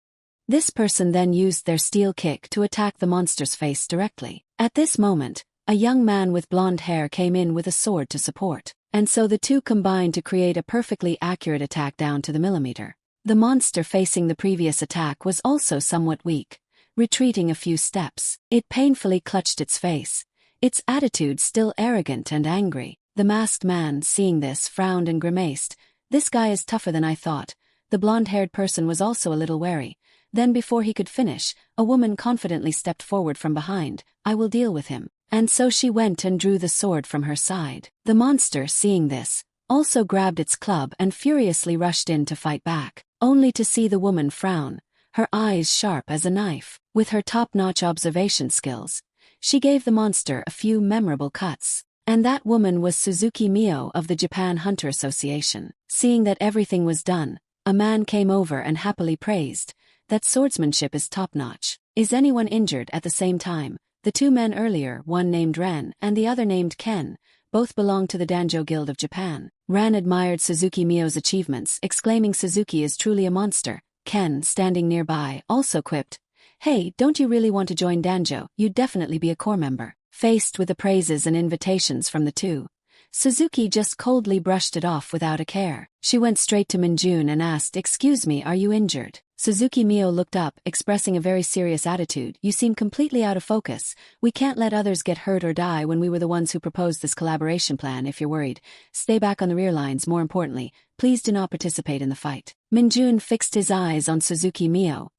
[SPEAKER 1] This person then used their steel kick to attack the monster's face directly. At this moment, a young man with blonde hair came in with a sword to support, and so the two combined to create a perfectly accurate attack down to the millimeter. The monster facing the previous attack was also somewhat weak, retreating a few steps. It painfully clutched its face, its attitude still arrogant and angry. The masked man, seeing this, frowned and grimaced. This guy is tougher than I thought. The blonde-haired person was also a little wary. Then before he could finish, a woman confidently stepped forward from behind. I will deal with him. And so she went and drew the sword from her side. The monster, seeing this, also grabbed its club and furiously rushed in to fight back, only to see the woman frown, her eyes sharp as a knife. With her top-notch observation skills, she gave the monster a few memorable cuts. And that woman was Suzuki Mio of the Japan Hunter Association. Seeing that everything was done, a man came over and happily praised, that swordsmanship is top-notch. Is anyone injured? At the same time, the two men earlier, one named Ren and the other named Ken, both belonged to the Danjo Guild of Japan. Ren admired Suzuki Mio's achievements, exclaiming Suzuki is truly a monster. Ken, standing nearby, also quipped, Hey, don't you really want to join Danjo? You'd definitely be a core member. Faced with the praises and invitations from the two, Suzuki just coldly brushed it off without a care. She went straight to Minjun and asked, "Excuse me, are you injured?" Suzuki Mio looked up, expressing a very serious attitude. "You seem completely out of focus. We can't let others get hurt or die when we were the ones who proposed this collaboration plan. If you're worried, stay back on the rear lines. More importantly, please do not participate in the fight." Minjun fixed his eyes on Suzuki Mio.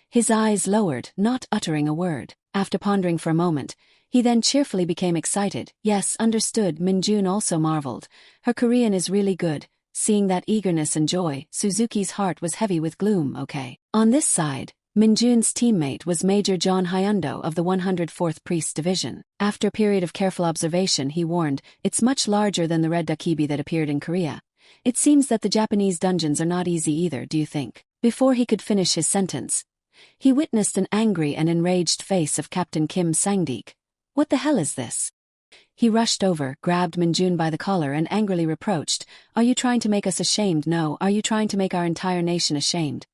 [SPEAKER 1] His eyes lowered, not uttering a word. After pondering for a moment, he then cheerfully became excited. "Yes, understood." Minjun also marveled. Her Korean is really good. Seeing that eagerness and joy, Suzuki's heart was heavy with gloom. "Okay." On this side, Minjun's teammate was Major John Hyundo of the 104th Priest Division. After a period of careful observation, he warned, "It's much larger than the red dakibi that appeared in Korea. It seems that the Japanese dungeons are not easy either, do you think?" Before he could finish his sentence, he witnessed an angry and enraged face of Captain Kim Sang-deek. "What the hell is this?" He rushed over, grabbed Minjun by the collar and angrily reproached, "Are you trying to make us ashamed? No, are you trying to make our entire nation ashamed?"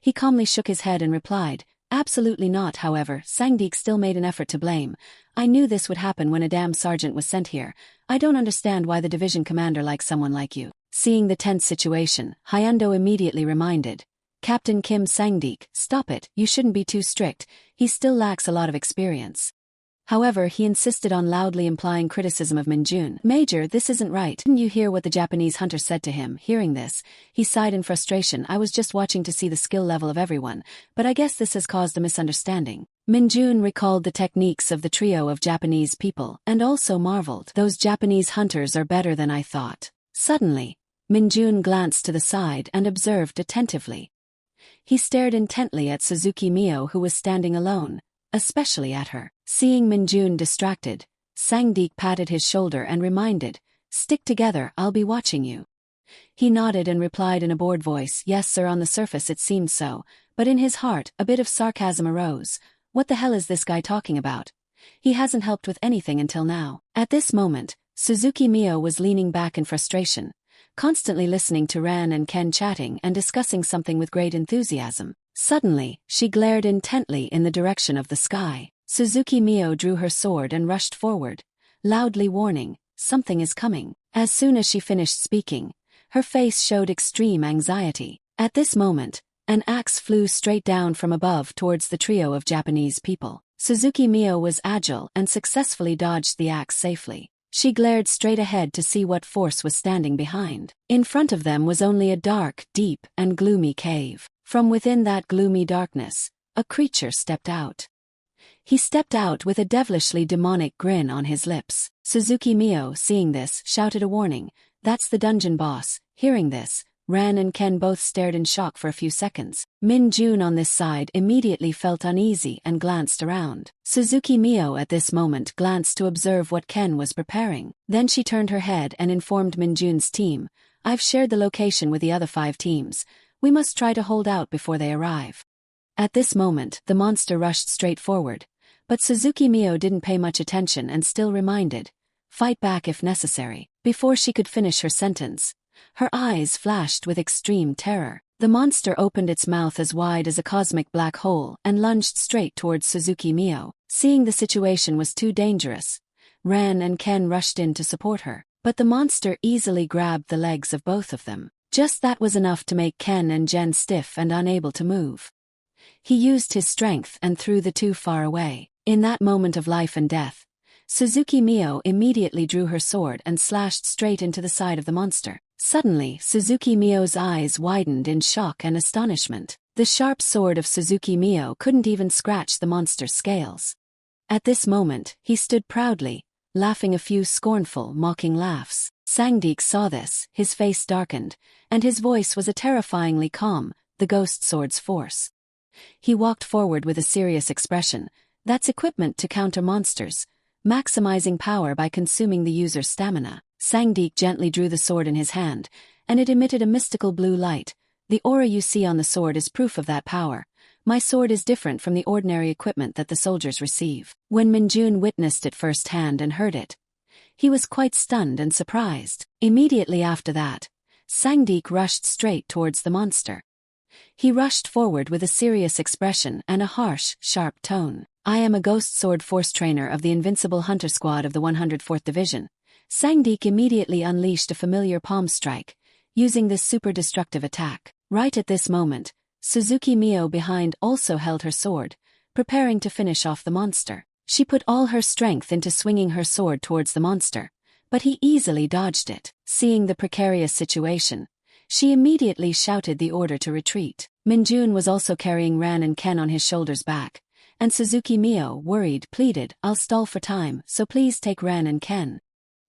[SPEAKER 1] He calmly shook his head and replied, "Absolutely not." However, Sang-deek still made an effort to blame. "I knew this would happen when a damn sergeant was sent here. I don't understand why the division commander likes someone like you." Seeing the tense situation, Hyundo immediately reminded Captain Kim Sang-deek, "Stop it, you shouldn't be too strict. He still lacks a lot of experience." However, he insisted on loudly implying criticism of Minjun. "Major, this isn't right. Didn't you hear what the Japanese hunter said to him?" Hearing this, he sighed in frustration. "I was just watching to see the skill level of everyone, but I guess this has caused a misunderstanding." Minjun recalled the techniques of the trio of Japanese people, and also marveled. "Those Japanese hunters are better than I thought." Suddenly, Minjun glanced to the side and observed attentively. He stared intently at Suzuki Mio, who was standing alone, especially at her. Seeing Minjun distracted, Sang-deek patted his shoulder and reminded, "Stick together, I'll be watching you." He nodded and replied in a bored voice, "Yes sir." On the surface it seemed so, but in his heart a bit of sarcasm arose. What the hell is this guy talking about? He hasn't helped with anything until now. At this moment, Suzuki Mio was leaning back in frustration, constantly listening to Ran and Ken chatting and discussing something with great enthusiasm. Suddenly, she glared intently in the direction of the sky. Suzuki Mio drew her sword and rushed forward, loudly warning, "Something is coming." As soon as she finished speaking, her face showed extreme anxiety. At this moment, an axe flew straight down from above towards the trio of Japanese people. Suzuki Mio was agile and successfully dodged the axe safely. She glared straight ahead to see what force was standing behind. In front of them was only a dark, deep, and gloomy cave. From within that gloomy darkness, a creature stepped out. He stepped out with a devilishly demonic grin on his lips. Suzuki Mio, seeing this, shouted a warning, "That's the dungeon boss." Hearing this, Ran and Ken both stared in shock for a few seconds. Minjun on this side immediately felt uneasy and glanced around. Suzuki Mio at this moment glanced to observe what Ken was preparing. Then she turned her head and informed Minjun's team, "I've shared the location with the other 5 teams. We must try to hold out before they arrive." At this moment, the monster rushed straight forward, but Suzuki Mio didn't pay much attention and still reminded, "Fight back if necessary." Before she could finish her sentence, her eyes flashed with extreme terror. The monster opened its mouth as wide as a cosmic black hole and lunged straight towards Suzuki Mio. Seeing the situation was too dangerous, Ran and Ken rushed in to support her, but the monster easily grabbed the legs of both of them. Just that was enough to make Ken and Jen stiff and unable to move. He used his strength and threw the two far away. In that moment of life and death, Suzuki Mio immediately drew her sword and slashed straight into the side of the monster. Suddenly, Suzuki Mio's eyes widened in shock and astonishment. The sharp sword of Suzuki Mio couldn't even scratch the monster's scales. At this moment, he stood proudly, laughing a few scornful, mocking laughs. Sang-deek saw this, his face darkened, and his voice was a terrifyingly calm, the ghost sword's force. He walked forward with a serious expression. "That's equipment to counter monsters, maximizing power by consuming the user's stamina." Sang-deek gently drew the sword in his hand, and it emitted a mystical blue light. "The aura you see on the sword is proof of that power. My sword is different from the ordinary equipment that the soldiers receive." When Minjun witnessed it firsthand and heard it, he was quite stunned and surprised. Immediately after that, Sang-deek rushed straight towards the monster. He rushed forward with a serious expression and a harsh, sharp tone. I am a ghost sword force trainer of the Invincible Hunter Squad of the 104th Division. Sangdeek immediately unleashed a familiar palm strike, using this super destructive attack. Right at this moment, Suzuki Mio behind also held her sword, preparing to finish off the monster. She put all her strength into swinging her sword towards the monster, but he easily dodged it. Seeing the precarious situation, she immediately shouted the order to retreat. Minjun was also carrying Ran and Ken on his shoulders back, and Suzuki Mio, worried, pleaded, "I'll stall for time, so please take Ran and Ken."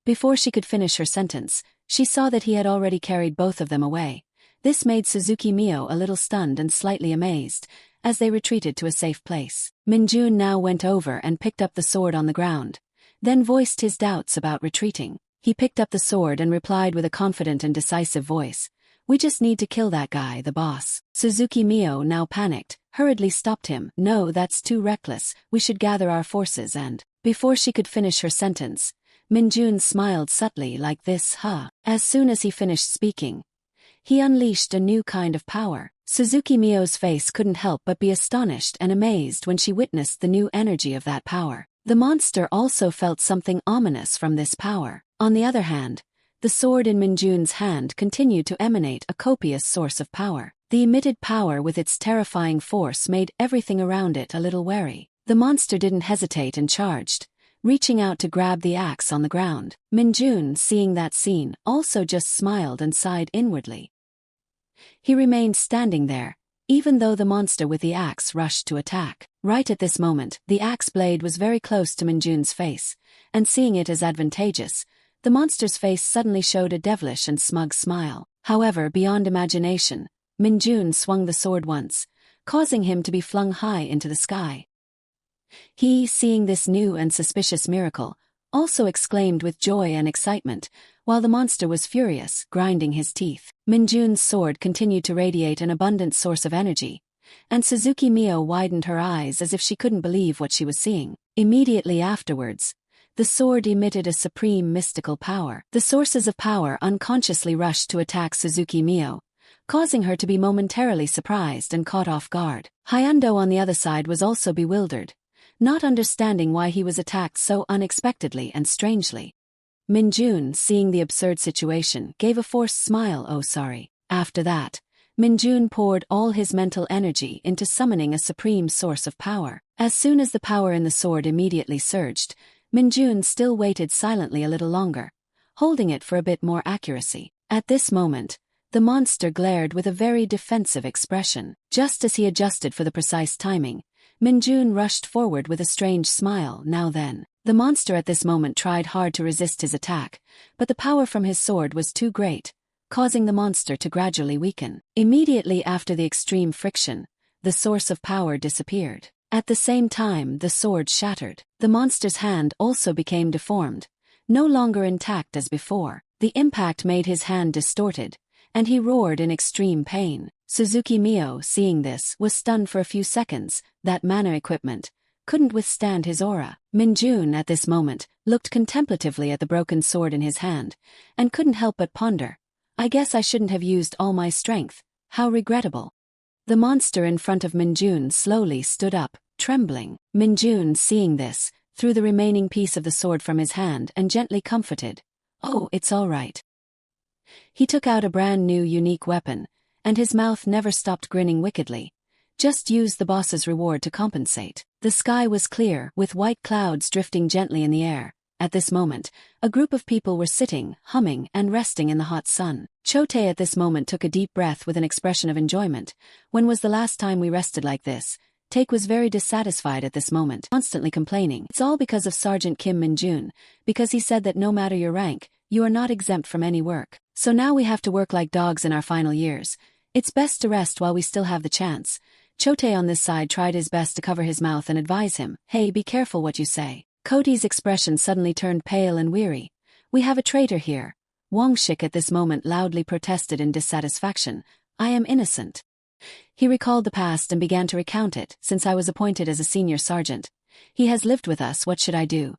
[SPEAKER 1] Before she could finish her sentence, she saw that he had already carried both of them away. This made Suzuki Mio a little stunned and slightly amazed, as they retreated to a safe place. Minjun now went over and picked up the sword on the ground, then voiced his doubts about retreating. He picked up the sword and replied with a confident and decisive voice, "We just need to kill that guy, the boss." Suzuki Mio, now panicked, hurriedly stopped him. "No, that's too reckless, we should gather our forces and—" Before she could finish her sentence, Minjun smiled subtly like this, "Huh." As soon as he finished speaking, he unleashed a new kind of power. Suzuki Mio's face couldn't help but be astonished and amazed when she witnessed the new energy of that power. The monster also felt something ominous from this power. On the other hand, the sword in Minjun's hand continued to emanate a copious source of power. The emitted power with its terrifying force made everything around it a little wary. The monster didn't hesitate and charged, reaching out to grab the axe on the ground. Minjun, seeing that scene, also just smiled and sighed inwardly. He remained standing there, even though the monster with the axe rushed to attack. Right at this moment, the axe blade was very close to Minjun's face, and seeing it as advantageous, the monster's face suddenly showed a devilish and smug smile. However, beyond imagination, Minjun swung the sword once, causing him to be flung high into the sky. He, seeing this new and suspicious miracle, also exclaimed with joy and excitement, while the monster was furious, grinding his teeth. Minjun's sword continued to radiate an abundant source of energy, and Suzuki Mio widened her eyes as if she couldn't believe what she was seeing. Immediately afterwards, the sword emitted a supreme mystical power. The sources of power unconsciously rushed to attack Suzuki Mio, causing her to be momentarily surprised and caught off guard. Hyundo on the other side was also bewildered, not understanding why he was attacked so unexpectedly and strangely. Minjun, seeing the absurd situation, gave a forced smile. "Oh, sorry." After that, Minjun poured all his mental energy into summoning a supreme source of power. As soon as the power in the sword immediately surged, Minjun still waited silently a little longer, holding it for a bit more accuracy. At this moment, the monster glared with a very defensive expression. Just as he adjusted for the precise timing, Minjun rushed forward with a strange smile. "Now then." The monster at this moment tried hard to resist his attack, but the power from his sword was too great, causing the monster to gradually weaken. Immediately after the extreme friction, the source of power disappeared. At the same time, the sword shattered. The monster's hand also became deformed, no longer intact as before. The impact made his hand distorted, and he roared in extreme pain. Suzuki Mio, seeing this, was stunned for a few seconds. That mana equipment couldn't withstand his aura. Minjun, at this moment, looked contemplatively at the broken sword in his hand, and couldn't help but ponder, "I guess I shouldn't have used all my strength. How regrettable." The monster in front of Minjun slowly stood up, trembling. Minjun, seeing this, threw the remaining piece of the sword from his hand and gently comforted, "Oh, it's all right." He took out a brand new unique weapon, and his mouth never stopped grinning wickedly. Just use the boss's reward to compensate. The sky was clear, with white clouds drifting gently in the air. At this moment, a group of people were sitting, humming, and resting in the hot sun. Chote at this moment took a deep breath with an expression of enjoyment. "When was the last time we rested like this?" Take was very dissatisfied at this moment, constantly complaining. "It's all because of Sergeant Kim Minjun, because he said that no matter your rank, you are not exempt from any work. So now we have to work like dogs in our final years. It's best to rest while we still have the chance." Chote on this side tried his best to cover his mouth and advise him, "Hey, be careful what you say." Cody's expression suddenly turned pale and weary. "We have a traitor here." Wangshik at this moment loudly protested in dissatisfaction, "I am innocent." He recalled the past and began to recount it. "Since I was appointed as a senior sergeant, he has lived with us. What should I do?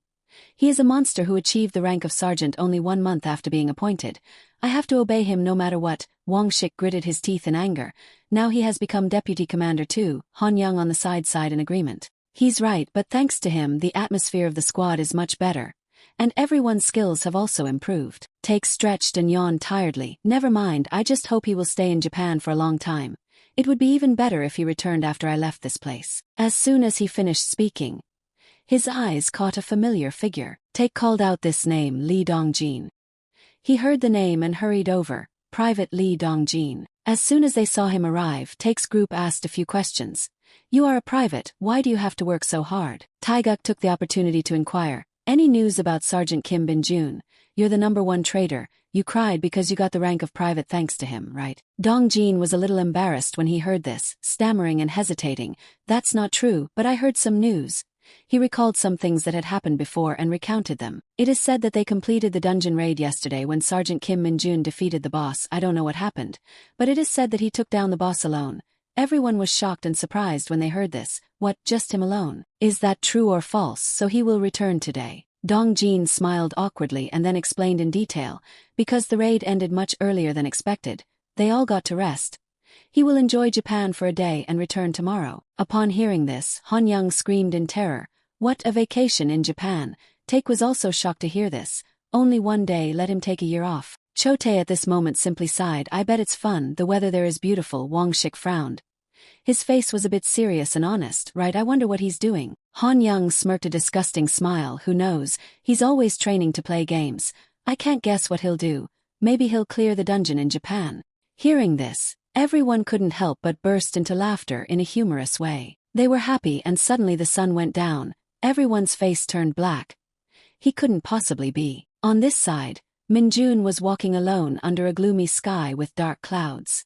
[SPEAKER 1] He is a monster who achieved the rank of sergeant only 1 month after being appointed. I have to obey him no matter what." Wangshik gritted his teeth in anger. "Now he has become deputy commander too." Han Young on the side sighed in agreement. He's right, but thanks to him the atmosphere of the squad is much better. And everyone's skills have also improved. Take stretched and yawned tiredly. Never mind, I just hope he will stay in Japan for a long time. It would be even better if he returned after I left this place. As soon as he finished speaking, his eyes caught a familiar figure. Take called out this name, Lee Dongjin. He heard the name and hurried over. Private Lee Dongjin. As soon as they saw him arrive, Take's group asked a few questions. You are a private, why do you have to work so hard? Taeguk took the opportunity to inquire. Any news about Sergeant Kim Bin-jun? You're the #1 traitor. You cried because you got the rank of private thanks to him, right? Dongjin was a little embarrassed when he heard this, stammering and hesitating. That's not true, but I heard some news. He recalled some things that had happened before and recounted them. It is said that they completed the dungeon raid yesterday when Sergeant Kim Min-jun defeated the boss. I don't know what happened, but it is said that he took down the boss alone. Everyone was shocked and surprised when they heard this. What, just him alone? Is that true or false? So he will return today. Dongjin smiled awkwardly and then explained in detail. Because the raid ended much earlier than expected, they all got to rest. He will enjoy Japan for a day and return tomorrow. Upon hearing this, Han-young screamed in terror. What, a vacation in Japan? Take was also shocked to hear this. Only one day, let him take a year off. Chote at this moment simply sighed. I bet it's fun, the weather there is beautiful. Wang Shik frowned. His face was a bit serious and honest. Right, I wonder what he's doing. Han-young smirked a disgusting smile. Who knows, he's always training to play games. I can't guess what he'll do. Maybe he'll clear the dungeon in Japan. Hearing this, everyone couldn't help but burst into laughter in a humorous way. They were happy and suddenly the sun went down. Everyone's face turned black. He couldn't possibly be. On this side, Min-jun was walking alone under a gloomy sky with dark clouds.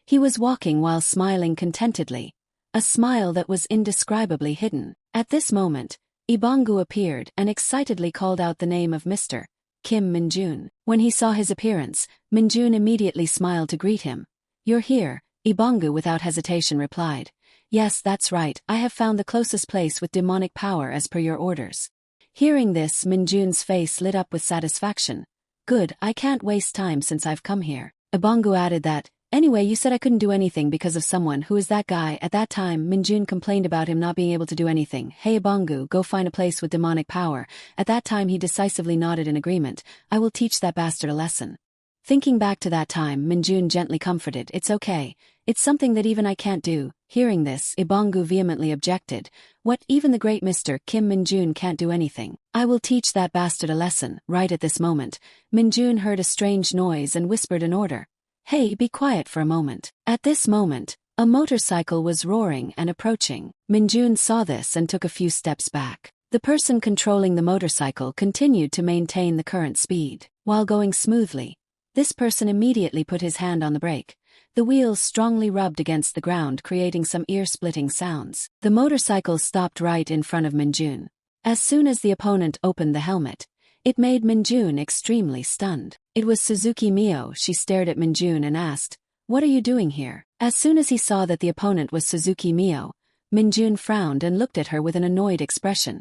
[SPEAKER 1] He was walking while smiling contentedly, a smile that was indescribably hidden. At this moment, Ibangu appeared and excitedly called out the name of Mr. Kim Min-jun. When he saw his appearance, Min-jun immediately smiled to greet him. You're here, Ibangu without hesitation replied. Yes, that's right, I have found the closest place with demonic power as per your orders. Hearing this, Min-jun's face lit up with satisfaction. Good, I can't waste time since I've come here. Ibangu added that, anyway, you said I couldn't do anything because of someone. Who is that guy? At that time, Min-jun complained about him not being able to do anything. Hey Ibangu, go find a place with demonic power. At that time he decisively nodded in agreement. I will teach that bastard a lesson. Thinking back to that time, Min-jun gently comforted. It's okay. It's something that even I can't do. Hearing this, Ibangu vehemently objected. What, even the great Mr. Kim Min-jun can't do anything? I will teach that bastard a lesson. Right at this moment, Min-jun heard a strange noise and whispered an order. Hey, be quiet for a moment. At this moment, a motorcycle was roaring and approaching. Min-jun saw this and took a few steps back. The person controlling the motorcycle continued to maintain the current speed. While going smoothly, this person immediately put his hand on the brake. The wheels strongly rubbed against the ground, creating some ear-splitting sounds. The motorcycle stopped right in front of Min-jun. As soon as the opponent opened the helmet, it made Min-jun extremely stunned. It was Suzuki Mio. She stared at Min-jun and asked, What are you doing here? As soon as he saw that the opponent was Suzuki Mio, Min-jun frowned and looked at her with an annoyed expression.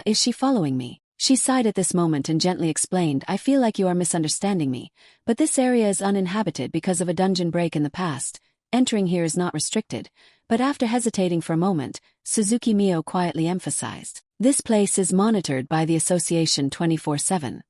[SPEAKER 1] Is she following me? She sighed at this moment and gently explained, I feel like you are misunderstanding me, but this area is uninhabited because of a dungeon break in the past. Entering here is not restricted. But after hesitating for a moment, Suzuki Mio quietly emphasized, this place is monitored by the association 24/7.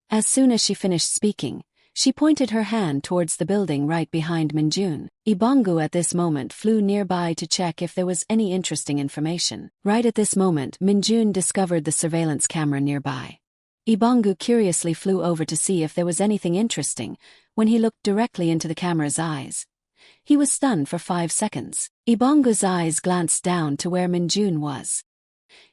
[SPEAKER 1] As soon as she finished speaking, she pointed her hand towards the building right behind Min-jun. Ibangu at this moment flew nearby to check if there was any interesting information. Right at this moment, Min-jun discovered the surveillance camera nearby. Ibangu curiously flew over to see if there was anything interesting. When he looked directly into the camera's eyes, he was stunned for 5 seconds. Ibangu's eyes glanced down to where Min-jun was.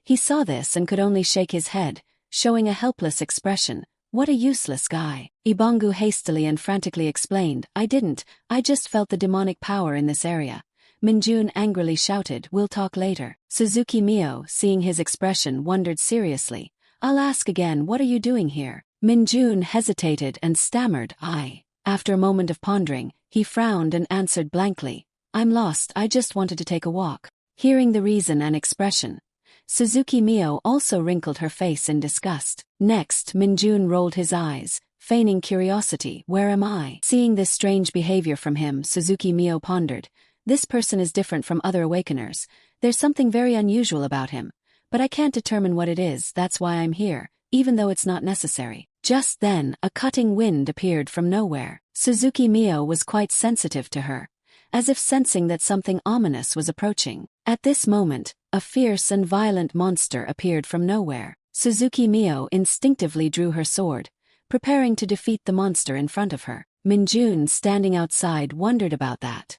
[SPEAKER 1] He saw this and could only shake his head, showing a helpless expression. What a useless guy. Ibangu hastily and frantically explained, I just felt the demonic power in this area. Min-jun angrily shouted, we'll talk later. Suzuki Mio, seeing his expression, wondered seriously. I'll ask again, what are you doing here? Min-jun hesitated and stammered, I. After a moment of pondering, he frowned and answered blankly, I'm lost, I just wanted to take a walk. Hearing the reason and expression, Suzuki Mio also wrinkled her face in disgust. Next, Min-jun rolled his eyes, feigning curiosity. Where am I? Seeing this strange behavior from him, Suzuki Mio pondered. This person is different from other awakeners. There's something very unusual about him, but I can't determine what it is, that's why I'm here, even though it's not necessary. Just then, a cutting wind appeared from nowhere. Suzuki Mio was quite sensitive to her, as if sensing that something ominous was approaching. At this moment, a fierce and violent monster appeared from nowhere. Suzuki Mio instinctively drew her sword, preparing to defeat the monster in front of her. Minjun, standing outside, wondered about that.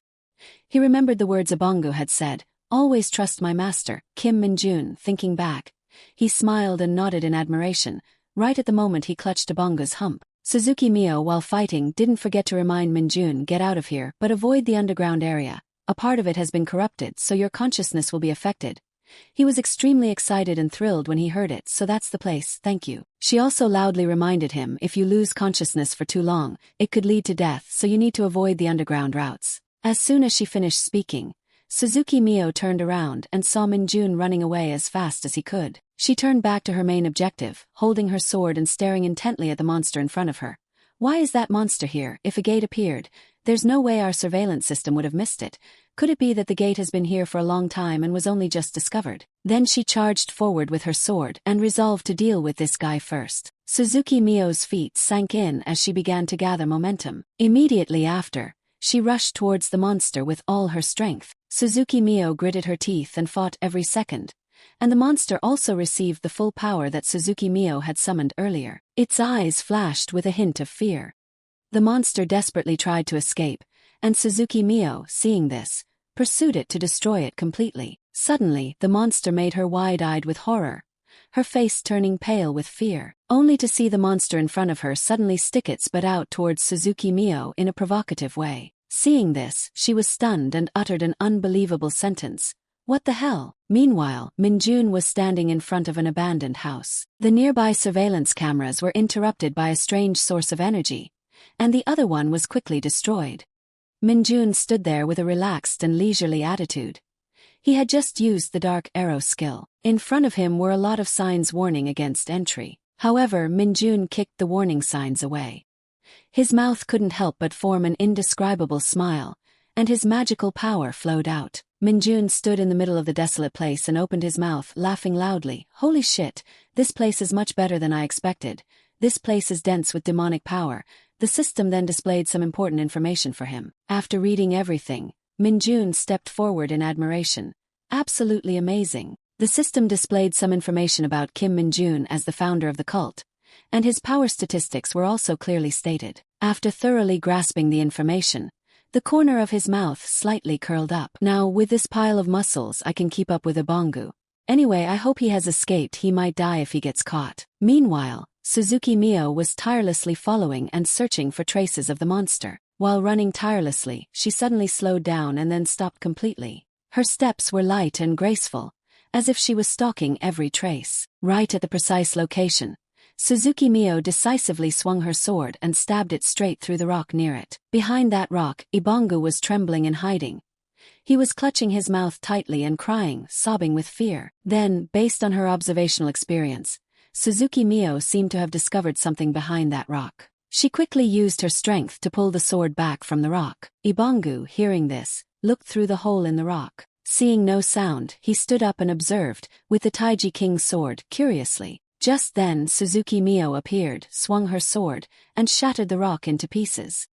[SPEAKER 1] He remembered the words Ebongu had said, "Always trust my master." Kim Minjun, thinking back, he smiled and nodded in admiration. Right at the moment he clutched Ebongu's hump. Suzuki Mio, while fighting, didn't forget to remind Minjun, "Get out of here, but avoid the underground area. A part of it has been corrupted, so your consciousness will be affected." He was extremely excited and thrilled when he heard it. "So that's the place, thank you." She also loudly reminded him, "If you lose consciousness for too long, it could lead to death, so you need to avoid the underground routes." As soon as she finished speaking, Suzuki Mio turned around and saw Minjun running away as fast as he could. She turned back to her main objective, holding her sword and staring intently at the monster in front of her. Why is that monster here? If a gate appeared, there's no way our surveillance system would have missed it. Could it be that the gate has been here for a long time and was only just discovered? Then she charged forward with her sword and resolved to deal with this guy first. Suzuki Mio's feet sank in as she began to gather momentum. Immediately after, she rushed towards the monster with all her strength. Suzuki Mio gritted her teeth and fought every second, and the monster also received the full power that Suzuki Mio had summoned earlier. Its eyes flashed with a hint of fear. The monster desperately tried to escape, and Suzuki Mio, seeing this, pursued it to destroy it completely. Suddenly, the monster made her wide-eyed with horror, her face turning pale with fear, only to see the monster in front of her suddenly stick its butt out towards Suzuki Mio in a provocative way. Seeing this, she was stunned and uttered an unbelievable sentence. "What the hell?" Meanwhile, Minjun was standing in front of an abandoned house. The nearby surveillance cameras were interrupted by a strange source of energy, and the other one was quickly destroyed. Minjun stood there with a relaxed and leisurely attitude. He had just used the dark arrow skill. In front of him were a lot of signs warning against entry. However, Minjun kicked the warning signs away. His mouth couldn't help but form an indescribable smile, and his magical power flowed out. Minjun stood in the middle of the desolate place and opened his mouth, laughing loudly. "Holy shit, this place is much better than I expected. This place is dense with demonic power." The system then displayed some important information for him. After reading everything, Minjun stepped forward in admiration. "Absolutely amazing." The system displayed some information about Kim Minjun as the founder of the cult, and his power statistics were also clearly stated. After thoroughly grasping the information, the corner of his mouth slightly curled up. "Now, with this pile of muscles, I can keep up with Ebongu. Anyway, I hope he has escaped. He might die if he gets caught." Meanwhile, Suzuki Mio was tirelessly following and searching for traces of the monster. While running tirelessly, she suddenly slowed down and then stopped completely. Her steps were light and graceful, as if she was stalking every trace. Right at the precise location, Suzuki Mio decisively swung her sword and stabbed it straight through the rock near it. Behind that rock, Ebongu was trembling and hiding. He was clutching his mouth tightly and crying, sobbing with fear. Then, based on her observational experience, Suzuki Mio seemed to have discovered something behind that rock. She quickly used her strength to pull the sword back from the rock. Ebongu, hearing this, looked through the hole in the rock. Seeing no sound, he stood up and observed, with the Taiji King's sword, curiously. Just then Suzuki Mio appeared, swung her sword, and shattered the rock into pieces.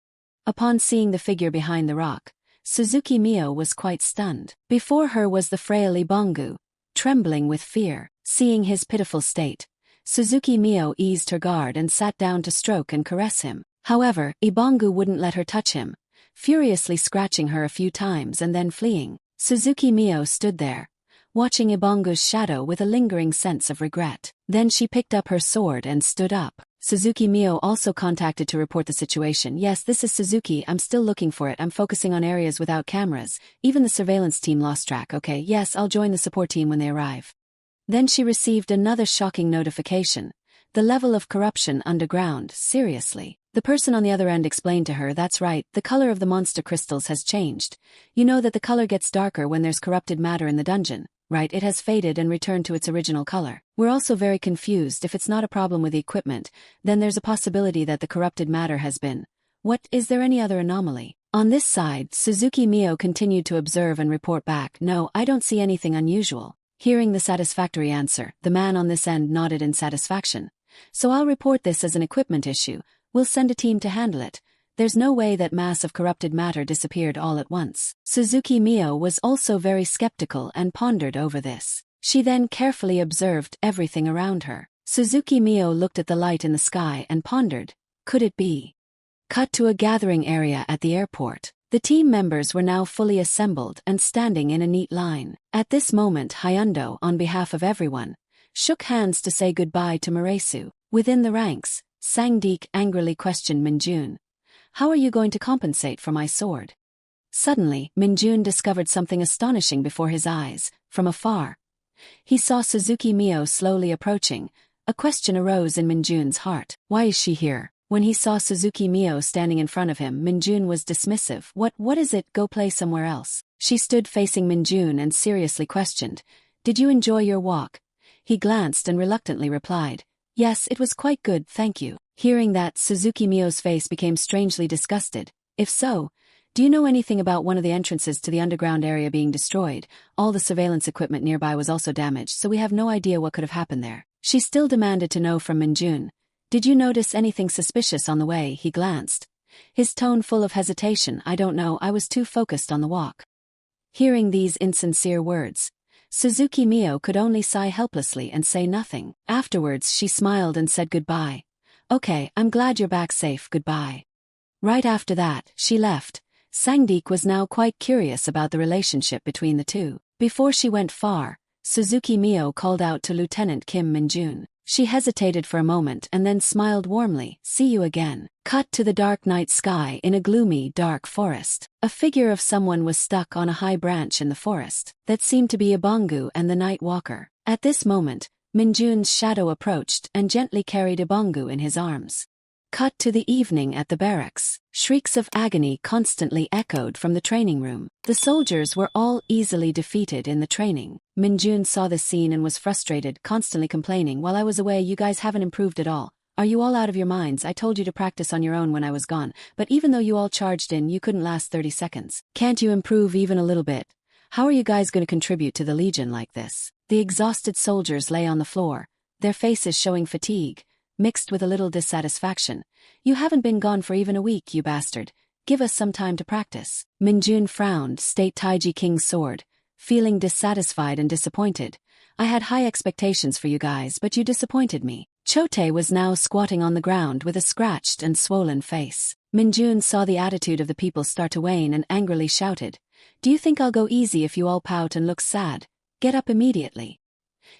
[SPEAKER 1] Upon seeing the figure behind the rock, Suzuki Mio was quite stunned. Before her was the frail Ebongu, trembling with fear. Seeing his pitiful state, Suzuki Mio eased her guard and sat down to stroke and caress him. However, Ebongu wouldn't let her touch him, furiously scratching her a few times and then fleeing. Suzuki Mio stood there, watching Ebongu's shadow with a lingering sense of regret. Then she picked up her sword and stood up. Suzuki Mio also contacted to report the situation. "Yes, this is Suzuki. I'm still looking for it. I'm focusing on areas without cameras. Even the surveillance team lost track. Okay, yes, I'll join the support team when they arrive." Then she received another shocking notification. The level of corruption underground, seriously. The person on the other end explained to her, "That's right, the color of the monster crystals has changed. You know that the color gets darker when there's corrupted matter in the dungeon, right? It has faded and returned to its original color. We're also very confused. If it's not a problem with the equipment, then there's a possibility that the corrupted matter has been. What, is there any other anomaly?" On this side, Suzuki Mio continued to observe and report back, "No, I don't see anything unusual." Hearing the satisfactory answer, the man on this end nodded in satisfaction. "So I'll report this as an equipment issue. We'll send a team to handle it. There's no way that mass of corrupted matter disappeared all at once." Suzuki Mio was also very skeptical and pondered over this. She then carefully observed everything around her. Suzuki Mio looked at the light in the sky and pondered, could it be? Cut to a gathering area at the airport. The team members were now fully assembled and standing in a neat line. At this moment, Hyundo, on behalf of everyone, shook hands to say goodbye to Muresu. Within the ranks, Sangdeek angrily questioned Minjun. "How are you going to compensate for my sword?" Suddenly, Minjun discovered something astonishing before his eyes. From afar, he saw Suzuki Mio slowly approaching. A question arose in Minjun's heart. Why is she here? When he saw Suzuki Mio standing in front of him, Minjun was dismissive. What is it? Go play somewhere else." She stood facing Minjun and seriously questioned, "Did you enjoy your walk?" He glanced and reluctantly replied, "Yes, it was quite good, thank you." Hearing that, Suzuki Mio's face became strangely disgusted. "If so, do you know anything about one of the entrances to the underground area being destroyed? All the surveillance equipment nearby was also damaged, so we have no idea what could have happened there." She still demanded to know from Minjun. "Did you notice anything suspicious on the way?" He glanced, his tone full of hesitation. "I don't know, I was too focused on the walk." Hearing these insincere words, Suzuki Mio could only sigh helplessly and say nothing. Afterwards she smiled and said goodbye. "Okay, I'm glad you're back safe, goodbye." Right after that, she left. Sangdeek was now quite curious about the relationship between the two. Before she went far, Suzuki Mio called out to Lieutenant Kim Minjun. She hesitated for a moment and then smiled warmly. "See you again." Cut to the dark night sky in a gloomy, dark forest. A figure of someone was stuck on a high branch in the forest. That seemed to be Ibongu and the night walker. At this moment, Minjun's shadow approached and gently carried Ibongu in his arms. Cut to the evening at the barracks. Shrieks of agony constantly echoed from the training room. The soldiers were all easily defeated in the training. Minjun saw this scene and was frustrated, constantly complaining, "While I was away, you guys haven't improved at all. Are you all out of your minds? I told you to practice on your own when I was gone, but even though you all charged in, you couldn't last 30 seconds. Can't you improve even a little bit? How are you guys going to contribute to the Legion like this?" The exhausted soldiers lay on the floor, their faces showing fatigue, mixed with a little dissatisfaction. "You haven't been gone for even a week, you bastard. Give us some time to practice." Minjun frowned, state Taiji King's sword, feeling dissatisfied and disappointed. "I had high expectations for you guys, but you disappointed me." Chote was now squatting on the ground with a scratched and swollen face. Minjun saw the attitude of the people start to wane and angrily shouted, "Do you think I'll go easy if you all pout and look sad? Get up immediately."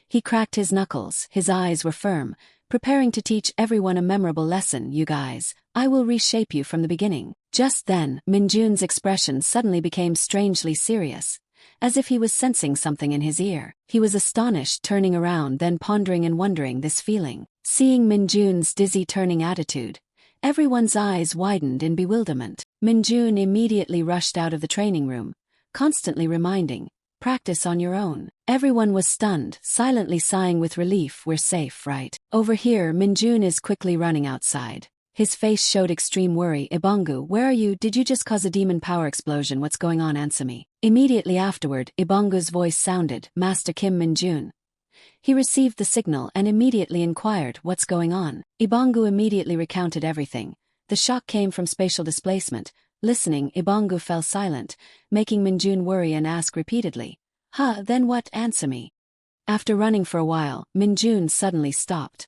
[SPEAKER 1] He cracked his knuckles, his eyes were firm, preparing to teach everyone a memorable lesson. "You guys, I will reshape you from the beginning." Just then, Minjun's expression suddenly became strangely serious, as if he was sensing something in his ear. He was astonished, turning around, then pondering and wondering this feeling. Seeing Minjun's dizzy turning attitude, everyone's eyes widened in bewilderment. Minjun immediately rushed out of the training room, constantly reminding, "Practice on your own." Everyone was stunned, silently sighing with relief. "We're safe, right?" Over here, Minjun is quickly running outside. His face showed extreme worry. "Ibongu, where are you? Did you just cause a demon power explosion? What's going on? Answer me." Immediately afterward, Ibongu's voice sounded, "Master Kim Minjun." He received the signal and immediately inquired, "What's going on?" Ibongu immediately recounted everything. The shock came from spatial displacement. Listening, Ibongu fell silent, making Minjun worry and ask repeatedly, Then what? Answer me." After running for a while, Minjun suddenly stopped.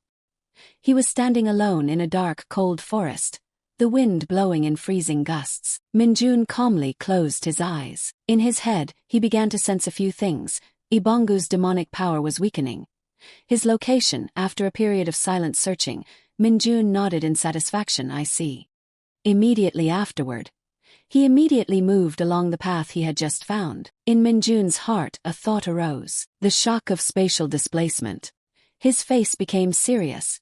[SPEAKER 1] He was standing alone in a dark, cold forest, the wind blowing in freezing gusts. Minjun calmly closed his eyes. In his head, he began to sense a few things. Ibongu's demonic power was weakening. His location, after a period of silent searching, Minjun nodded in satisfaction. "I see." Immediately afterward, he immediately moved along the path he had just found. In Minjun's heart, a thought arose. The shock of spatial displacement. His face became serious,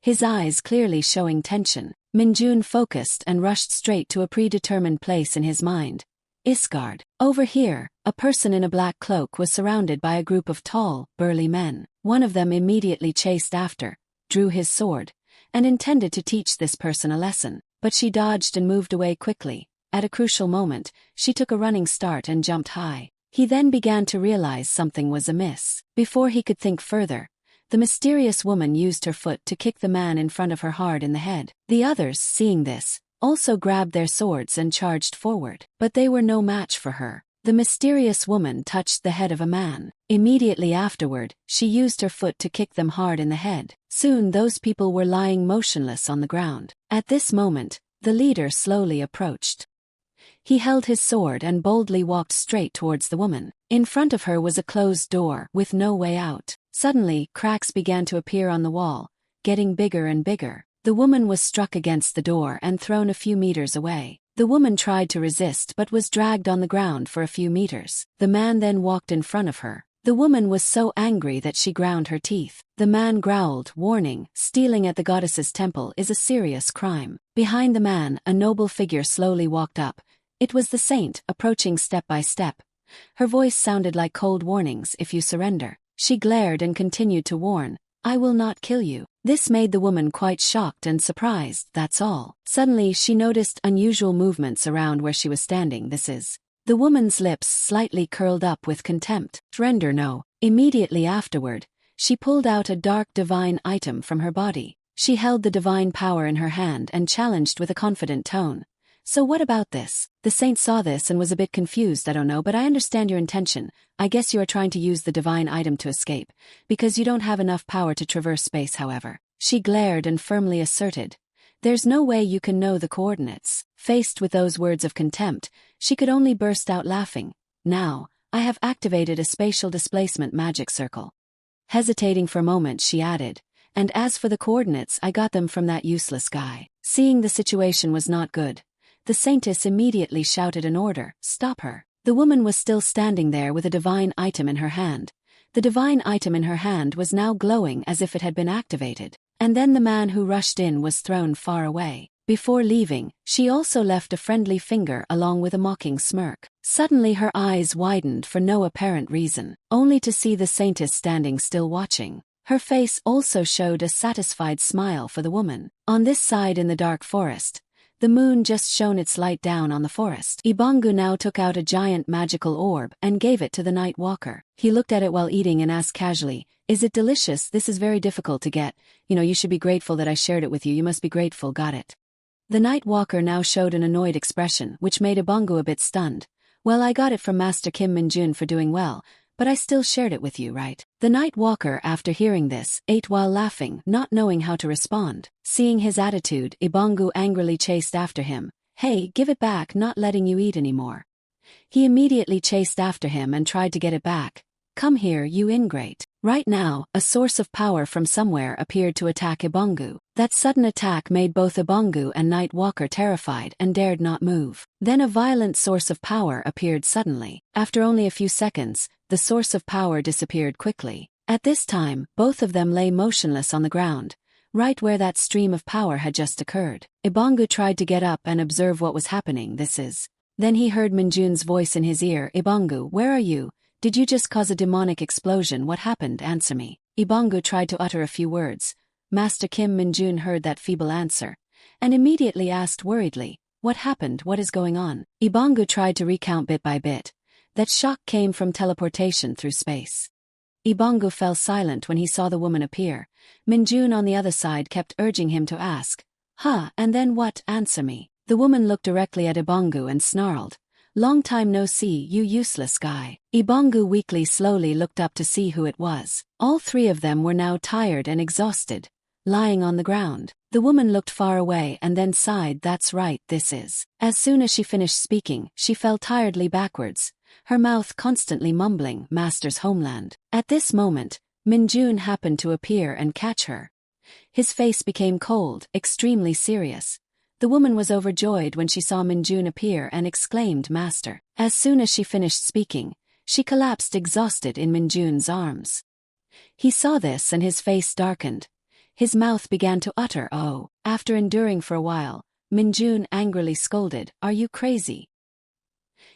[SPEAKER 1] his eyes clearly showing tension. Minjun focused and rushed straight to a predetermined place in his mind. Isgard. Over here, a person in a black cloak was surrounded by a group of tall, burly men. One of them immediately chased after, drew his sword, and intended to teach this person a lesson. But she dodged and moved away quickly. at a crucial moment, she took a running start and jumped high. He then began to realize something was amiss. Before he could think further, the mysterious woman used her foot to kick the man in front of her hard in the head. The others, seeing this, also grabbed their swords and charged forward. But they were no match for her. The mysterious woman touched the head of a man. Immediately afterward, she used her foot to kick them hard in the head. Soon those people were lying motionless on the ground. At this moment, the leader slowly approached. He held his sword and boldly walked straight towards the woman. In front of her was a closed door, with no way out. Suddenly, cracks began to appear on the wall, getting bigger and bigger. The woman was struck against the door and thrown a few meters away. The woman tried to resist but was dragged on the ground for a few meters. The man then walked in front of her. The woman was so angry that she ground her teeth. The man growled, warning, stealing at the goddess's temple is a serious crime. Behind the man, a noble figure slowly walked up. It was the saint, approaching step by step. Her voice sounded like cold warnings: if you surrender. She glared and continued to warn, I will not kill you. This made the woman quite shocked and surprised, that's all. Suddenly she noticed unusual movements around where she was standing. The woman's lips slightly curled up with contempt. Surrender, no. Immediately afterward, she pulled out a dark divine item from her body. She held the divine power in her hand and challenged with a confident tone. So what about this? The saint saw this and was a bit confused. I don't know, but I understand your intention. I guess you are trying to use the divine item to escape, because you don't have enough power to traverse space. However, she glared and firmly asserted, there's no way you can know the coordinates. Faced with those words of contempt, she could only burst out laughing. Now, I have activated a spatial displacement magic circle. Hesitating for a moment, she added, and as for the coordinates, I got them from that useless guy. Seeing the situation was not good, the saintess immediately shouted an order, stop her. The woman was still standing there with a divine item in her hand. The divine item in her hand was now glowing as if it had been activated. And then the man who rushed in was thrown far away. Before leaving, she also left a friendly finger along with a mocking smirk. Suddenly her eyes widened for no apparent reason, only to see the saintess standing still watching. Her face also showed a satisfied smile for the woman. On this side in the dark forest, the moon just shone its light down on the forest. Ibangu now took out a giant magical orb and gave it to the night walker. He looked at it while eating and asked casually, is it delicious? This is very difficult to get. You should be grateful that I shared it with you. You must be grateful. Got it. The night walker now showed an annoyed expression, which made Ibangu a bit stunned. Well, I got it from Master Kim Min-jun for doing well, but I still shared it with you, right? The night walker, after hearing this, ate while laughing, not knowing how to respond. Seeing his attitude, Ibangu angrily chased after him. Hey, give it back, not letting you eat anymore. He immediately chased after him and tried to get it back. Come here, you ingrate. Right now, a source of power from somewhere appeared to attack Ibangu. That sudden attack made both Ibangu and Night Walker terrified and dared not move. Then a violent source of power appeared suddenly. After only a few seconds, the source of power disappeared quickly. At this time, both of them lay motionless on the ground, right where that stream of power had just occurred. Ibangu tried to get up and observe what was happening. Then he heard Minjun's voice in his ear. Ibangu, where are you? Did you just cause a demonic explosion? What happened? Answer me. Ibangu tried to utter a few words. Master Kim Min-jun heard that feeble answer, and immediately asked worriedly, what happened? What is going on? Ibangu tried to recount bit by bit. That shock came from teleportation through space. Ibangu fell silent when he saw the woman appear. Min-jun on the other side kept urging him to ask. And then what? Answer me. The woman looked directly at Ibangu and snarled. Long time no see, you useless guy. Ibangu weakly slowly looked up to see who it was. All three of them were now tired and exhausted, lying on the ground. The woman looked far away and then sighed. That's right, this is. As soon as she finished speaking, she fell tiredly backwards, her mouth constantly mumbling, Master's homeland. At this moment, Min-jun happened to appear and catch her. His face became cold, extremely serious. The woman was overjoyed when she saw Min-jun appear and exclaimed, Master. As soon as she finished speaking, she collapsed exhausted in Min-jun's arms. He saw this and his face darkened. His mouth began to utter, oh. After enduring for a while, Min-jun angrily scolded, are you crazy?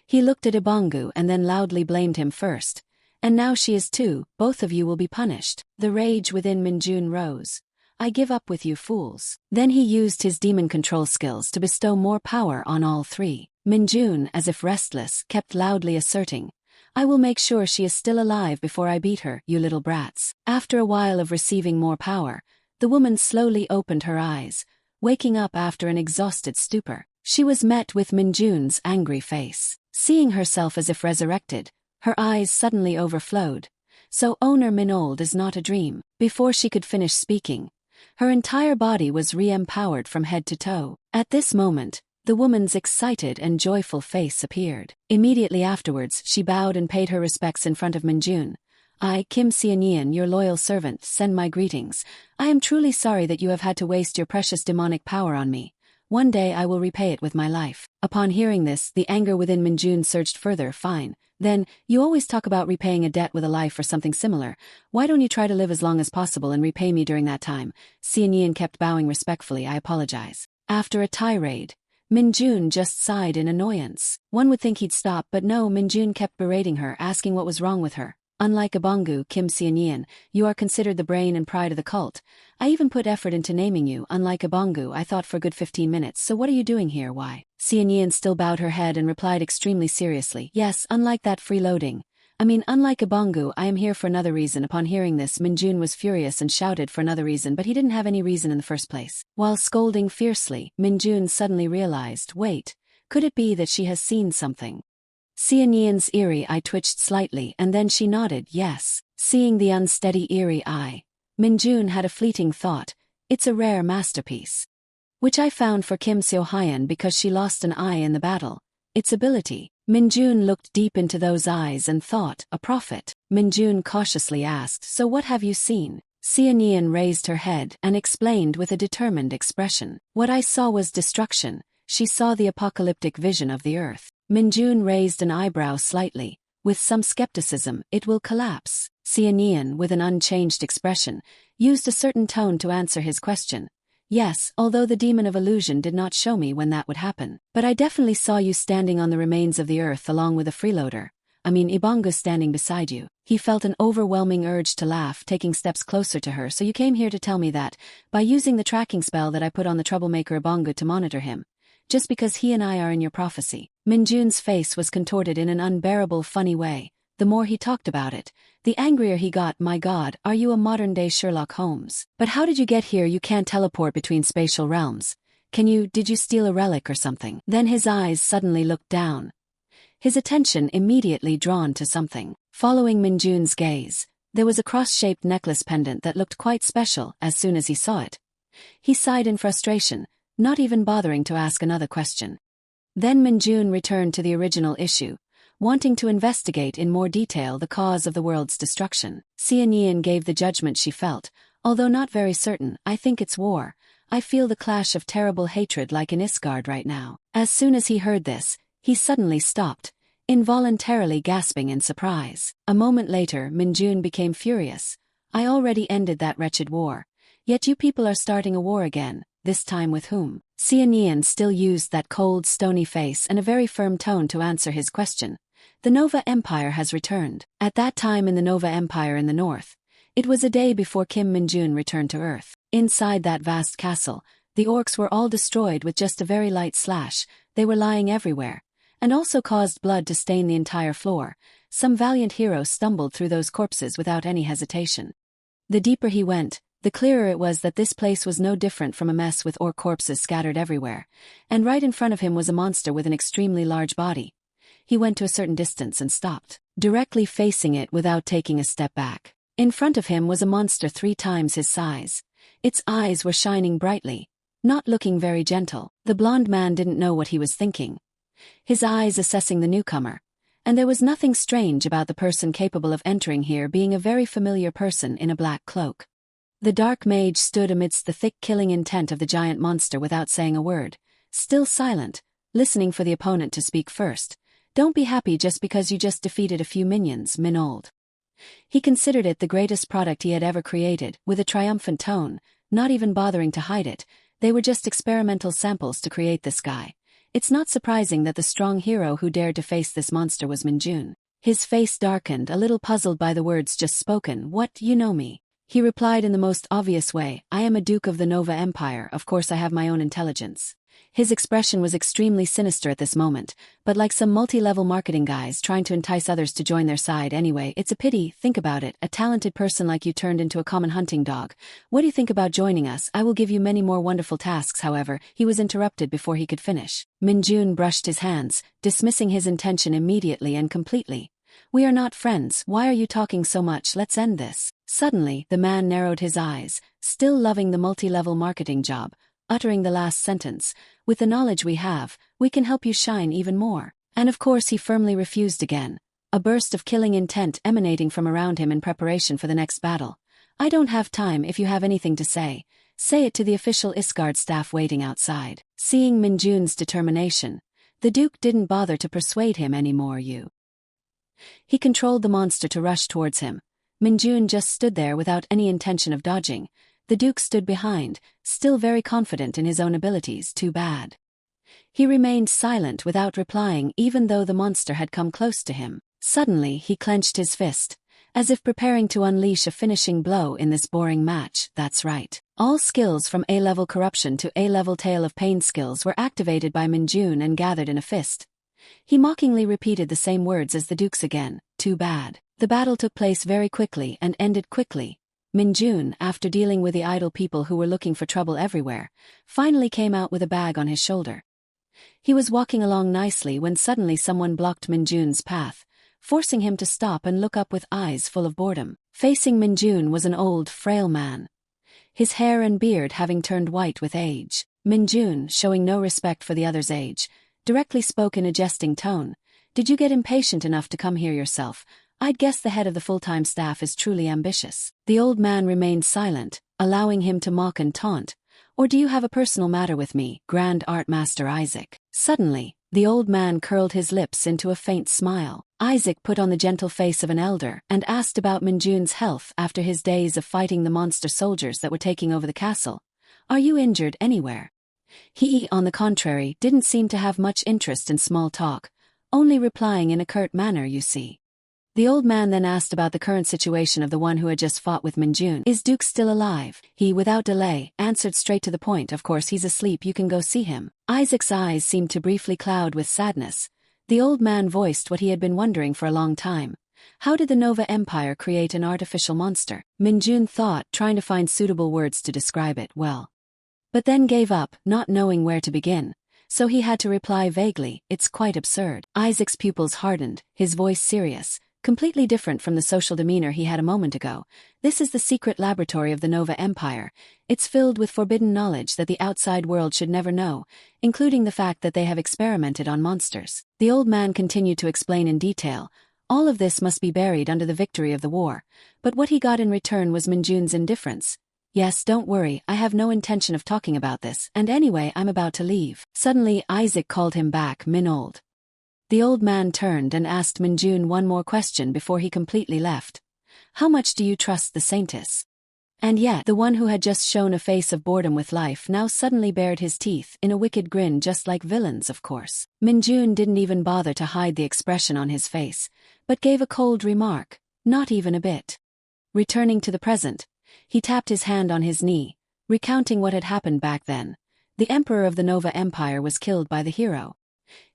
[SPEAKER 1] He looked at Ibangu and then loudly blamed him first. And now she is too, both of you will be punished. The rage within Min-jun rose. I give up with you fools. Then he used his demon control skills to bestow more power on all three. Minjun, as if restless, kept loudly asserting, I will make sure she is still alive before I beat her, you little brats. After a while of receiving more power, the woman slowly opened her eyes, waking up after an exhausted stupor. She was met with Minjun's angry face. Seeing herself as if resurrected, her eyes suddenly overflowed. So owner Minold is not a dream. Before she could finish speaking, her entire body was re-empowered from head to toe. At this moment, the woman's excited and joyful face appeared. Immediately afterwards, she bowed and paid her respects in front of Minjun. I, Kim Seonian, your loyal servant, send my greetings. I am truly sorry that you have had to waste your precious demonic power on me. One day I will repay it with my life. Upon hearing this, the anger within Minjun surged further. Fine. Then, you always talk about repaying a debt with a life or something similar. Why don't you try to live as long as possible and repay me during that time? Seonian kept bowing respectfully. I apologize. After a tirade, Minjun just sighed in annoyance. One would think he'd stop, but no, Minjun kept berating her, asking what was wrong with her. Unlike Abangu, Kim Seonian, you are considered the brain and pride of the cult. I even put effort into naming you. Unlike Abangu, I thought for a good 15 minutes. So what are you doing here? Why? Seonian still bowed her head and replied extremely seriously. Yes, unlike that freeloading. Unlike Abangu, I am here for another reason. Upon hearing this, Minjun was furious and shouted for another reason, but he didn't have any reason in the first place. While scolding fiercely, Minjun suddenly realized, wait, could it be that she has seen something? Seonian's eerie eye twitched slightly and then she nodded yes. Seeing the unsteady eerie eye, Minjun had a fleeting thought, it's a rare masterpiece. Which I found for Kim Seo-hyun because she lost an eye in the battle. Its ability. Minjun looked deep into those eyes and thought, a prophet. Minjun cautiously asked, so what have you seen? Seonian raised her head and explained with a determined expression. What I saw was destruction. She saw the apocalyptic vision of the earth. Minjun raised an eyebrow slightly. With some skepticism, it will collapse. Seonian, with an unchanged expression, used a certain tone to answer his question. Yes, although the demon of illusion did not show me when that would happen. But I definitely saw you standing on the remains of the earth along with a freeloader. Ibangu standing beside you. He felt an overwhelming urge to laugh, taking steps closer to her. So you came here to tell me that, by using the tracking spell that I put on the troublemaker Ibangu to monitor him, just because he and I are in your prophecy. Minjun's face was contorted in an unbearable funny way. The more he talked about it, the angrier he got. My God, are you a modern-day Sherlock Holmes? But how did you get here? You can't teleport between spatial realms. Did you steal a relic or something? Then his eyes suddenly looked down. His attention immediately drawn to something. Following Minjun's gaze, there was a cross-shaped necklace pendant that looked quite special. As soon as he saw it, he sighed in frustration, not even bothering to ask another question. Then Minjun returned to the original issue, wanting to investigate in more detail the cause of the world's destruction. Seonian gave the judgment she felt, although not very certain. I think it's war. I feel the clash of terrible hatred like in Isgard right now. As soon as he heard this, he suddenly stopped, involuntarily gasping in surprise. A moment later, Minjun became furious. I already ended that wretched war. Yet you people are starting a war again, this time with whom? Seonian still used that cold, stony face and a very firm tone to answer his question. The Nova Empire has returned. At that time in the Nova Empire in the north, it was a day before Kim Minjun returned to Earth. Inside that vast castle, the orcs were all destroyed with just a very light slash. They were lying everywhere, and also caused blood to stain the entire floor. Some valiant hero stumbled through those corpses without any hesitation. The deeper he went, the clearer it was that this place was no different from a mess with orc corpses scattered everywhere, and right in front of him was a monster with an extremely large body. He went to a certain distance and stopped, directly facing it without taking a step back. In front of him was a monster 3 times his size. Its eyes were shining brightly, not looking very gentle. The blonde man didn't know what he was thinking, his eyes assessing the newcomer, and there was nothing strange about the person capable of entering here being a very familiar person in a black cloak. The dark mage stood amidst the thick killing intent of the giant monster without saying a word, still silent, listening for the opponent to speak first. Don't be happy just because you just defeated a few minions, Minold. He considered it the greatest product he had ever created, with a triumphant tone, not even bothering to hide it. They were just experimental samples to create this guy. It's not surprising that the strong hero who dared to face this monster was Minjun. His face darkened, a little puzzled by the words just spoken. What, you know me? He replied in the most obvious way, I am a Duke of the Nova Empire, of course I have my own intelligence. His expression was extremely sinister at this moment, but like some multi-level marketing guys trying to entice others to join their side anyway, it's a pity, think about it, a talented person like you turned into a common hunting dog. What do you think about joining us? I will give you many more wonderful tasks. However, he was interrupted before he could finish. Minjun brushed his hands, dismissing his intention immediately and completely. We are not friends, why are you talking so much, let's end this. Suddenly, the man narrowed his eyes, still loving the multi-level marketing job, uttering the last sentence, with the knowledge we have, we can help you shine even more. And of course he firmly refused again, a burst of killing intent emanating from around him in preparation for the next battle. I don't have time. If you have anything to say it to the official Isgard staff waiting outside. Seeing Minjun's determination, the Duke didn't bother to persuade him anymore. He controlled the monster to rush towards him. Minjun just stood there without any intention of dodging. The Duke stood behind, still very confident in his own abilities. Too bad. He remained silent without replying even though the monster had come close to him. Suddenly he clenched his fist, as if preparing to unleash a finishing blow in this boring match. That's right. All skills from A-level corruption to A-level tale of pain skills were activated by Minjun and gathered in a fist. He mockingly repeated the same words as the Duke's again. Too bad. The battle took place very quickly and ended quickly. Minjun, after dealing with the idle people who were looking for trouble everywhere, finally came out with a bag on his shoulder. He was walking along nicely when suddenly someone blocked Minjun's path, forcing him to stop and look up with eyes full of boredom. Facing Minjun was an old, frail man, his hair and beard having turned white with age. Minjun, showing no respect for the other's age, directly spoke in a jesting tone. Did you get impatient enough to come here yourself? I'd guess the head of the full-time staff is truly ambitious. The old man remained silent, allowing him to mock and taunt. Or do you have a personal matter with me, Grand Art Master Isaac? Suddenly, the old man curled his lips into a faint smile. Isaac put on the gentle face of an elder and asked about Minjun's health after his days of fighting the monster soldiers that were taking over the castle. Are you injured anywhere? He, on the contrary, didn't seem to have much interest in small talk, only replying in a curt manner, you see. The old man then asked about the current situation of the one who had just fought with Minjun. Is Duke still alive? He, without delay, answered straight to the point. Of course he's asleep, you can go see him. Isaac's eyes seemed to briefly cloud with sadness. The old man voiced what he had been wondering for a long time. How did the Nova Empire create an artificial monster? Minjun thought, trying to find suitable words to describe it well. But then gave up, not knowing where to begin. So he had to reply vaguely, it's quite absurd. Isaac's pupils hardened, his voice serious, completely different from the social demeanor he had a moment ago. This is the secret laboratory of the Nova Empire. It's filled with forbidden knowledge that the outside world should never know, including the fact that they have experimented on monsters. The old man continued to explain in detail. All of this must be buried under the victory of the war, but what he got in return was Minjun's indifference. Yes, don't worry, I have no intention of talking about this, and anyway I'm about to leave. Suddenly Isaac called him back. Minold. The old man turned and asked Minjun one more question before he completely left. How much do you trust the Saintess? And yet, the one who had just shown a face of boredom with life now suddenly bared his teeth in a wicked grin, just like villains, of course. Minjun didn't even bother to hide the expression on his face, but gave a cold remark, not even a bit. Returning to the present, he tapped his hand on his knee, recounting what had happened back then. The Emperor of the Nova Empire was killed by the hero.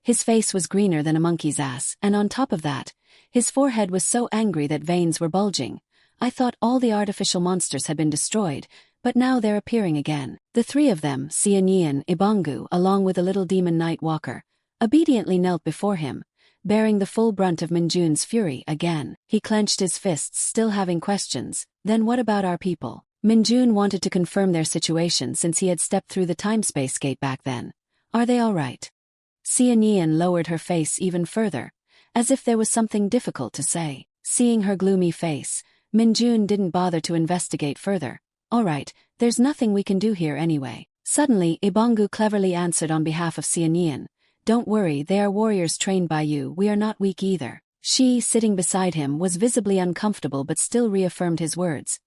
[SPEAKER 1] His face was greener than a monkey's ass, and on top of that, his forehead was so angry that veins were bulging. I thought all the artificial monsters had been destroyed, but now they're appearing again. The three of them, Xianyi and Ibangu, along with a little demon night walker, obediently knelt before him, bearing the full brunt of Minjun's fury again. He clenched his fists, still having questions. Then what about our people? Minjun wanted to confirm their situation since he had stepped through the time-space gate back then. Are they all right? Xianyian lowered her face even further, as if there was something difficult to say. Seeing her gloomy face, Minjun didn't bother to investigate further. All right, there's nothing we can do here anyway. Suddenly, Ibangu cleverly answered on behalf of Xianyian. Don't worry, they are warriors trained by you, we are not weak either. She, sitting beside him, was visibly uncomfortable but still reaffirmed his words.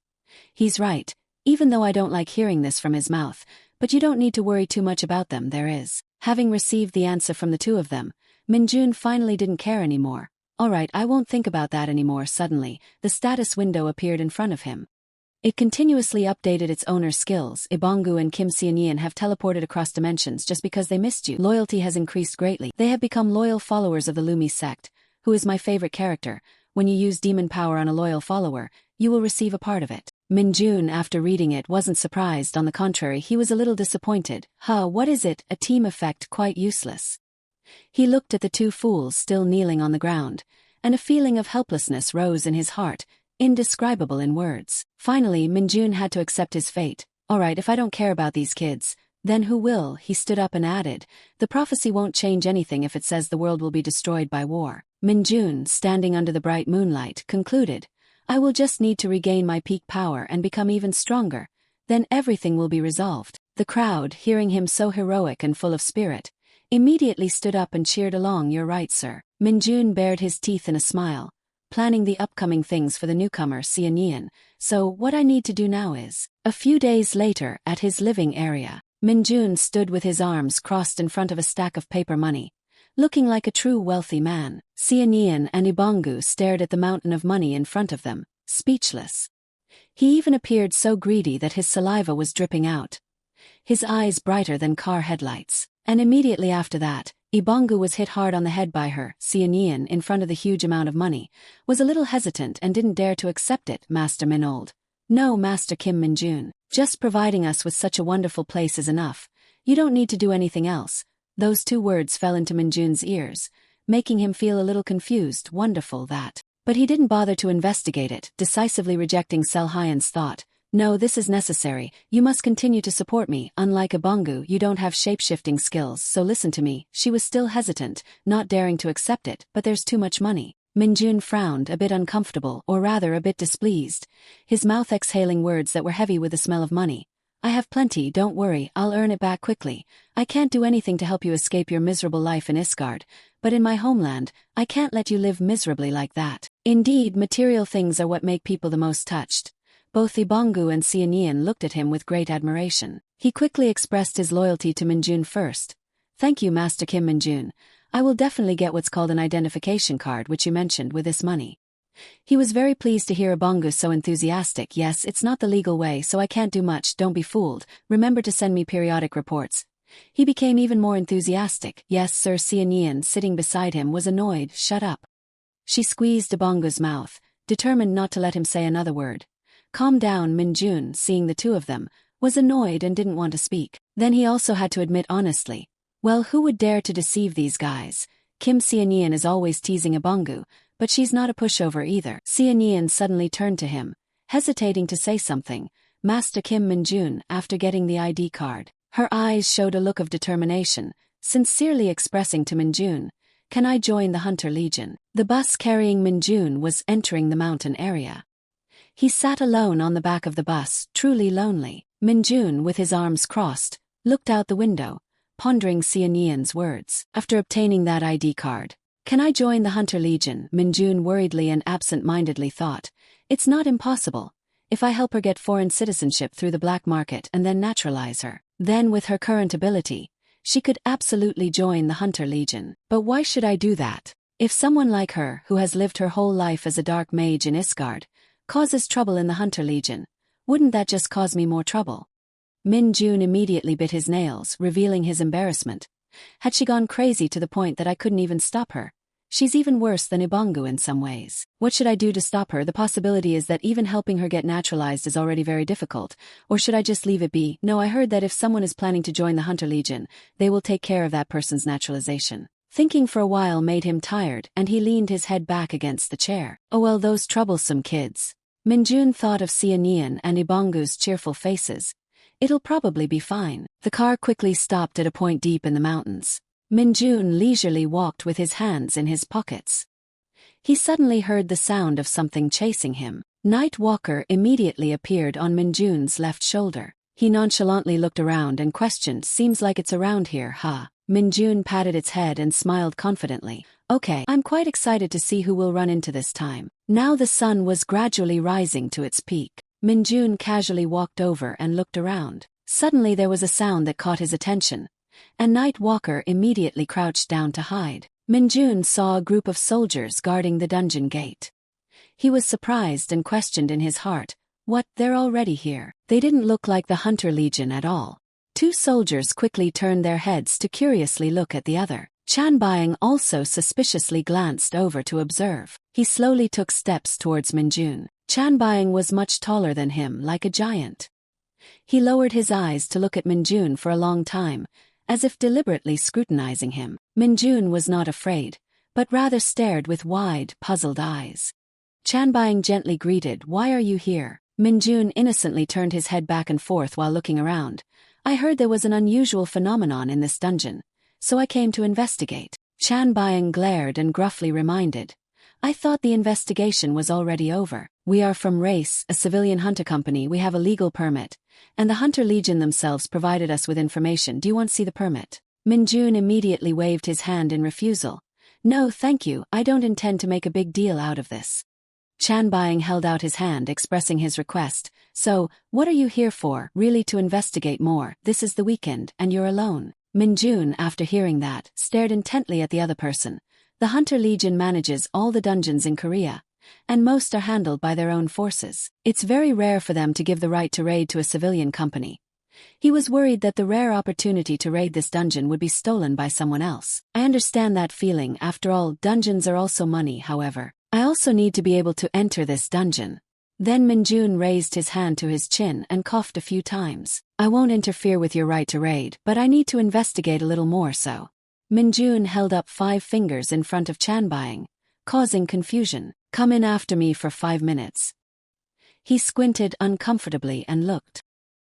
[SPEAKER 1] He's right, even though I don't like hearing this from his mouth, but you don't need to worry too much about them, there is. Having received the answer from the two of them, Minjun finally didn't care anymore. Alright, I won't think about that anymore. Suddenly, the status window appeared in front of him. It continuously updated its owner's skills. Ibongu and Kim Seonian have teleported across dimensions just because they missed you. Loyalty has increased greatly. They have become loyal followers of the Lumi Sect, who is my favorite character. When you use demon power on a loyal follower, you will receive a part of it. Minjun, after reading it, wasn't surprised. On the contrary, he was a little disappointed. What is it? A team effect, quite useless. He looked at the two fools still kneeling on the ground, and a feeling of helplessness rose in his heart, indescribable in words. Finally, Minjun had to accept his fate. Alright, if I don't care about these kids, then who will? He stood up and added, the prophecy won't change anything if it says the world will be destroyed by war. Minjun, standing under the bright moonlight, concluded, I will just need to regain my peak power and become even stronger. Then everything will be resolved. The crowd, hearing him so heroic and full of spirit, immediately stood up and cheered along. You're right, sir. Minjun bared his teeth in a smile, planning the upcoming things for the newcomer Seonian. So what I need to do now is... A few days later, at his living area, Minjun stood with his arms crossed in front of a stack of paper money, looking like a true wealthy man. Seonian and Ibongu stared at the mountain of money in front of them, speechless. He even appeared so greedy that his saliva was dripping out, his eyes brighter than car headlights. And immediately after that, Ibongu was hit hard on the head by her. Seonian, in front of the huge amount of money, was a little hesitant and didn't dare to accept it. Master Minold. No, Master Kim Minjun. Just providing us with such a wonderful place is enough. You don't need to do anything else. Those two words fell into Minjun's ears, making him feel a little confused. Wonderful that. But he didn't bother to investigate it, decisively rejecting Selhyan's thought. No, this is necessary. You must continue to support me. Unlike Ibongu, you don't have shape-shifting skills, so listen to me. She was still hesitant, not daring to accept it, but there's too much money. Minjun frowned, a bit uncomfortable, or rather a bit displeased, his mouth exhaling words that were heavy with the smell of money. I have plenty, don't worry, I'll earn it back quickly. I can't do anything to help you escape your miserable life in Isgard, but in my homeland, I can't let you live miserably like that. Indeed, material things are what make people the most touched. Both Ibongu and Seonian looked at him with great admiration. He quickly expressed his loyalty to Minjun first. Thank you, Master Kim Minjun. I will definitely get what's called an identification card which you mentioned with this money. He was very pleased to hear Ibongu so enthusiastic. Yes, it's not the legal way, so I can't do much. Don't be fooled. Remember to send me periodic reports. He became even more enthusiastic. Yes, Sir. Seonian, sitting beside him, was annoyed. Shut up. She squeezed Ibongu's mouth, determined not to let him say another word. Calm down. Minjun, seeing the two of them, was annoyed and didn't want to speak. Then he also had to admit honestly, well, who would dare to deceive these guys? Kim Seonian is always teasing Ibongu, but she's not a pushover either. Seonian suddenly turned to him, hesitating to say something. Master Kim Minjun, after getting the ID card, her eyes showed a look of determination, sincerely expressing to Minjun, can I join the Hunter Legion? The bus carrying Minjun was entering the mountain area. He sat alone on the back of the bus, truly lonely. Minjun, with his arms crossed, looked out the window, pondering Seonian's words. After obtaining that ID card, can I join the Hunter Legion? Minjun worriedly and absent-mindedly thought, it's not impossible. If I help her get foreign citizenship through the black market and then naturalize her, then with her current ability, she could absolutely join the Hunter Legion. But why should I do that? If someone like her, who has lived her whole life as a dark mage in Isgard, causes trouble in the Hunter Legion, wouldn't that just cause me more trouble? Minjun immediately bit his nails, revealing his embarrassment. Had she gone crazy to the point that I couldn't even stop her? She's even worse than Ibongu in some ways. What should I do to stop her? The possibility is that even helping her get naturalized is already very difficult. Or should I just leave it be? No, I heard that if someone is planning to join the Hunter Legion, they will take care of that person's naturalization. Thinking for a while made him tired, and he leaned his head back against the chair. Oh well, those troublesome kids. Minjun thought of Seonian and Ibongu's cheerful faces. It'll probably be fine. The car quickly stopped at a point deep in the mountains. Minjun leisurely walked with his hands in his pockets. He suddenly heard the sound of something chasing him. Night Walker immediately appeared on Minjun's left shoulder. He nonchalantly looked around and questioned, seems like it's around here, huh? Minjun patted its head and smiled confidently. Okay, I'm quite excited to see who we'll run into this time. Now the sun was gradually rising to its peak. Minjun casually walked over and looked around. Suddenly there was a sound that caught his attention, and Night Walker immediately crouched down to hide. Minjun saw a group of soldiers guarding the dungeon gate. He was surprised and questioned in his heart, What, they're already here? They didn't look like the Hunter Legion at all. Two soldiers quickly turned their heads to curiously look at the other. Chanbying also suspiciously glanced over to observe. He slowly took steps towards Minjun. Chanbying was much taller than him, like a giant. He lowered his eyes to look at Minjun for a long time, as if deliberately scrutinizing him. Minjun was not afraid, but rather stared with wide, puzzled eyes. Chanbying gently greeted, "Why are you here?" Minjun innocently turned his head back and forth while looking around. "I heard there was an unusual phenomenon in this dungeon, so I came to investigate." Chanbying glared and gruffly reminded, "I thought the investigation was already over. We are from Race, a civilian hunter company. We have a legal permit, and the Hunter Legion themselves provided us with information. Do you want to see the permit?" Minjun immediately waved his hand in refusal. "No, thank you, I don't intend to make a big deal out of this." Chanbying held out his hand expressing his request. "So, what are you here for? Really to investigate more? This is the weekend, and you're alone." Minjun, after hearing that, stared intently at the other person. The Hunter Legion manages all the dungeons in Korea, and most are handled by their own forces. It's very rare for them to give the right to raid to a civilian company. He was worried that the rare opportunity to raid this dungeon would be stolen by someone else. "I understand that feeling. After all, dungeons are also money. However, I also need to be able to enter this dungeon." Then Minjun raised his hand to his chin and coughed a few times. "I won't interfere with your right to raid, but I need to investigate a little more so." Minjun held up 5 fingers in front of Chanbying, causing confusion. "Come in after me for 5 minutes." He squinted uncomfortably and looked.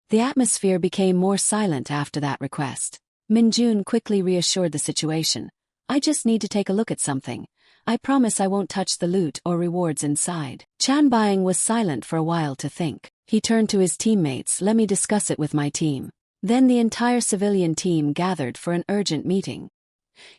[SPEAKER 1] The atmosphere became more silent after that request. Minjun quickly reassured the situation. "I just need to take a look at something. I promise I won't touch the loot or rewards inside." Chanbying was silent for a while to think. He turned to his teammates. "Let me discuss it with my team." Then the entire civilian team gathered for an urgent meeting.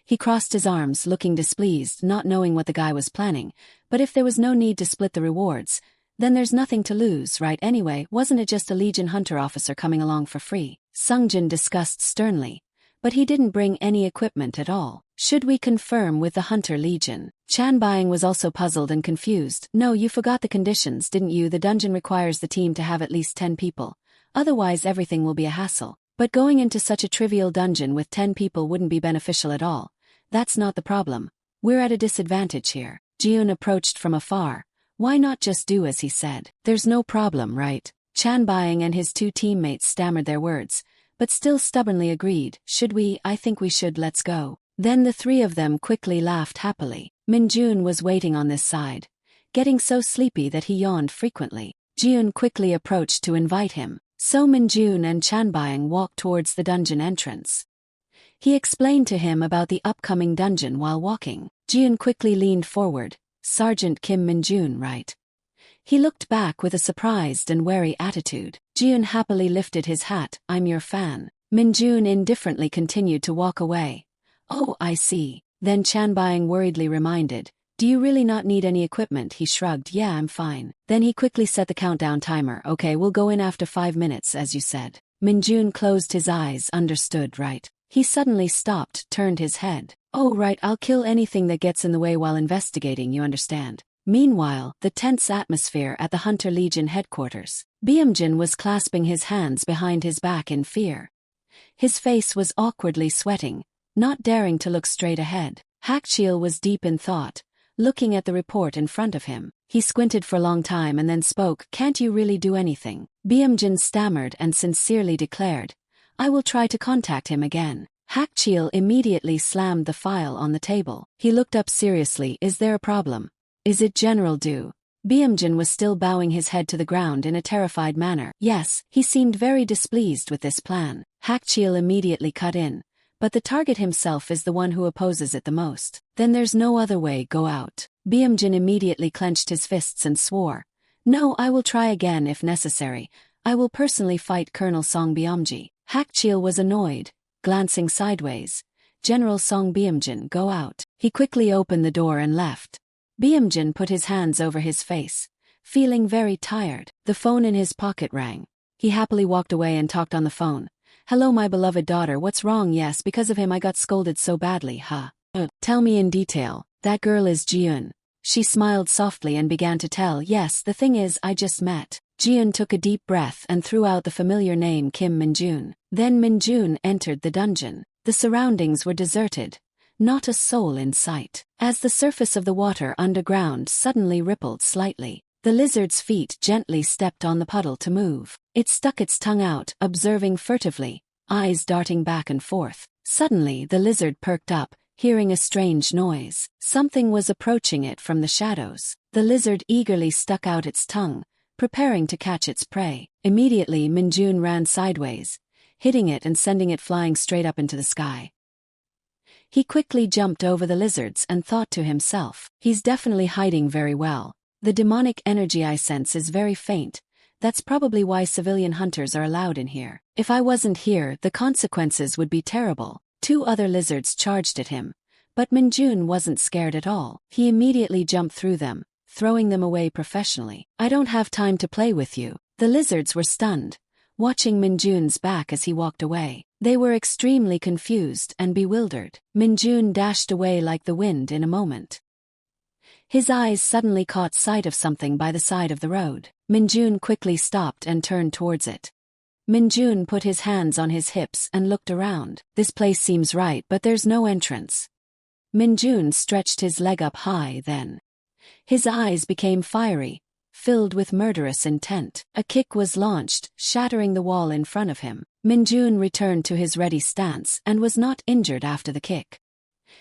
[SPEAKER 1] He crossed his arms, looking displeased, not knowing what the guy was planning. But if there was no need to split the rewards, then there's nothing to lose, right? Anyway, wasn't it just a Legion Hunter officer coming along for free? Sungjin discussed sternly. But he didn't bring any equipment at all. "Should we confirm with the Hunter Legion?" Chanbying was also puzzled and confused. "No, you forgot the conditions, didn't you? The dungeon requires the team to have at least 10 people. Otherwise everything will be a hassle. But going into such a trivial dungeon with 10 people wouldn't be beneficial at all. That's not the problem. We're at a disadvantage here." Jiun approached from afar. "Why not just do as he said? There's no problem, right?" Chanbying and his 2 teammates stammered their words, but still stubbornly agreed. "Should we? I think we should. Let's go." Then the 3 of them quickly laughed happily. Minjun was waiting on this side, getting so sleepy that he yawned frequently. Jiun quickly approached to invite him, so Minjun and Chanbying walked towards the dungeon entrance. He explained to him about the upcoming dungeon while walking. Jiun quickly leaned forward. "Sergeant Kim Minjun, right?" He looked back with a surprised and wary attitude. Jiun happily lifted his hat. "I'm your fan." Minjun indifferently continued to walk away. "Oh, I see." Then Chanbying worriedly reminded, "Do you really not need any equipment?" He shrugged. "Yeah, I'm fine." Then he quickly set the countdown timer. "Okay, we'll go in after 5 minutes as you said." Minjun closed his eyes. "Understood, right?" He suddenly stopped, turned his head. "Oh right, I'll kill anything that gets in the way while investigating, you understand." Meanwhile, the tense atmosphere at the Hunter Legion headquarters. Byung-jin was clasping his hands behind his back in fear. His face was awkwardly sweating, not daring to look straight ahead. Hakchil was deep in thought, looking at the report in front of him. He squinted for a long time and then spoke. "Can't you really do anything?" Byung-jin stammered and sincerely declared, "I will try to contact him again." Hakchil immediately slammed the file on the table. He looked up seriously. "Is there a problem? Is it General Du?" Byung-jin was still bowing his head to the ground in a terrified manner. "Yes." He seemed very displeased with this plan. Hakchil immediately cut in. "But the target himself is the one who opposes it the most. Then there's no other way. Go out." Byung-jin immediately clenched his fists and swore. "No, I will try again if necessary. I will personally fight Colonel Song Byung-ji." Hakchil was annoyed, glancing sideways. "General Song Byung-jin, go out." He quickly opened the door and left. Byung-jin put his hands over his face, feeling very tired. The phone in his pocket rang. He happily walked away and talked on the phone. "Hello, my beloved daughter. What's wrong?" "Yes, because of him I got scolded so badly, huh?" Tell me in detail." "That girl is Jiun." She smiled softly and began to tell. "Yes, the thing is, I just met Jiun took a deep breath and threw out the familiar name Kim Min-jun. Then Min-jun entered the dungeon. The surroundings were deserted. Not a soul in sight. As the surface of the water underground suddenly rippled slightly, the lizard's feet gently stepped on the puddle to move. It stuck its tongue out, observing furtively, eyes darting back and forth. Suddenly the lizard perked up, hearing a strange noise. Something was approaching it from the shadows. The lizard eagerly stuck out its tongue, preparing to catch its prey. Immediately Min-jun ran sideways, hitting it and sending it flying straight up into the sky. He quickly jumped over the lizards and thought to himself, he's definitely hiding very well. The demonic energy I sense is very faint. That's probably why civilian hunters are allowed in here. If I wasn't here, the consequences would be terrible. 2 other lizards charged at him, but Min-jun wasn't scared at all. He immediately jumped through them, throwing them away professionally. I don't have time to play with you. The lizards were stunned, watching Min-jun's back as he walked away. They were extremely confused and bewildered. Min-jun dashed away like the wind in a moment. His eyes suddenly caught sight of something by the side of the road. Min-jun quickly stopped and turned towards it. Min-jun put his hands on his hips and looked around. This place seems right, but there's no entrance. Min-jun stretched his leg up high then. His eyes became fiery, filled with murderous intent. A kick was launched, shattering the wall in front of him. Min-jun returned to his ready stance and was not injured after the kick.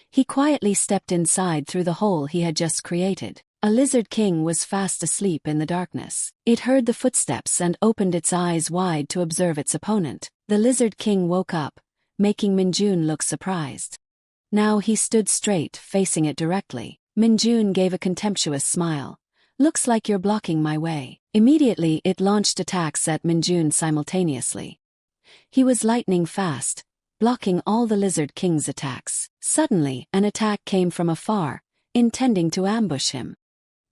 [SPEAKER 1] He quietly stepped inside through the hole he had just created. A lizard king was fast asleep in the darkness. It heard the footsteps and opened its eyes wide to observe its opponent. The lizard king woke up, making Min-jun look surprised. Now he stood straight, facing it directly. Min-jun gave a contemptuous smile. Looks like you're blocking my way. Immediately it launched attacks at Min-jun simultaneously. He was lightning fast, blocking all the lizard king's attacks. Suddenly, an attack came from afar, intending to ambush him.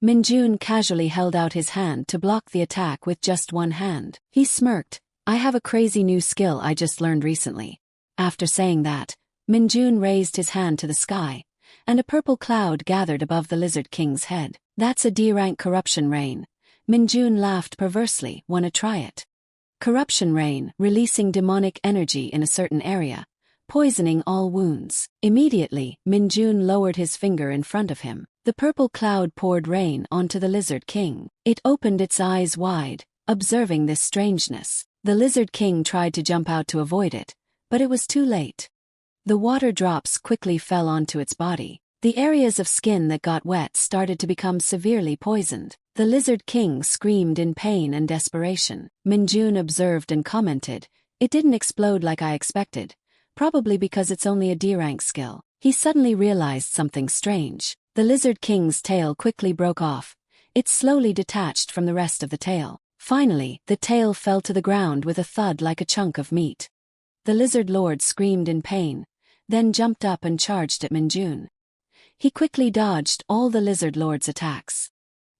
[SPEAKER 1] Min-jun casually held out his hand to block the attack with just one hand. He smirked, I have a crazy new skill I just learned recently. After saying that, Min-jun raised his hand to the sky, and a purple cloud gathered above the lizard king's head. That's a D-rank corruption rain. Min-jun laughed perversely. Wanna try it? Corruption rain, releasing demonic energy in a certain area, poisoning all wounds. Immediately, Min-jun lowered his finger in front of him. The purple cloud poured rain onto the lizard king. It opened its eyes wide, observing this strangeness. The lizard king tried to jump out to avoid it, but it was too late. The water drops quickly fell onto its body. The areas of skin that got wet started to become severely poisoned. The lizard king screamed in pain and desperation. Min-jun observed and commented, it didn't explode like I expected, probably because it's only a D-rank skill. He suddenly realized something strange. The lizard king's tail quickly broke off. It slowly detached from the rest of the tail. Finally, the tail fell to the ground with a thud like a chunk of meat. The lizard lord screamed in pain, then jumped up and charged at Min-jun. He quickly dodged all the lizard lord's attacks.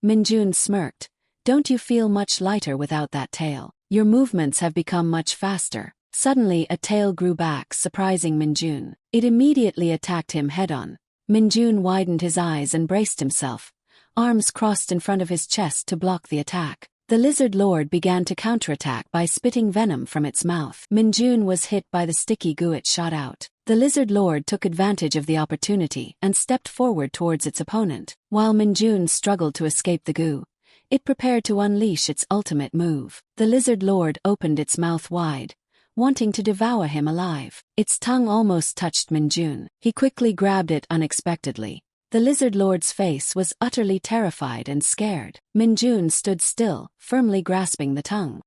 [SPEAKER 1] Min-jun smirked, don't you feel much lighter without that tail? Your movements have become much faster. Suddenly a tail grew back, surprising Min-jun. It immediately attacked him head-on. Min-jun widened his eyes and braced himself, arms crossed in front of his chest to block the attack. The lizard lord began to counterattack by spitting venom from its mouth. Min-jun was hit by the sticky goo it shot out. The lizard lord took advantage of the opportunity and stepped forward towards its opponent. While Min-jun struggled to escape the goo, it prepared to unleash its ultimate move. The lizard lord opened its mouth wide, wanting to devour him alive. Its tongue almost touched Min-jun. He quickly grabbed it unexpectedly. The lizard lord's face was utterly terrified and scared. Min-jun stood still, firmly grasping the tongue.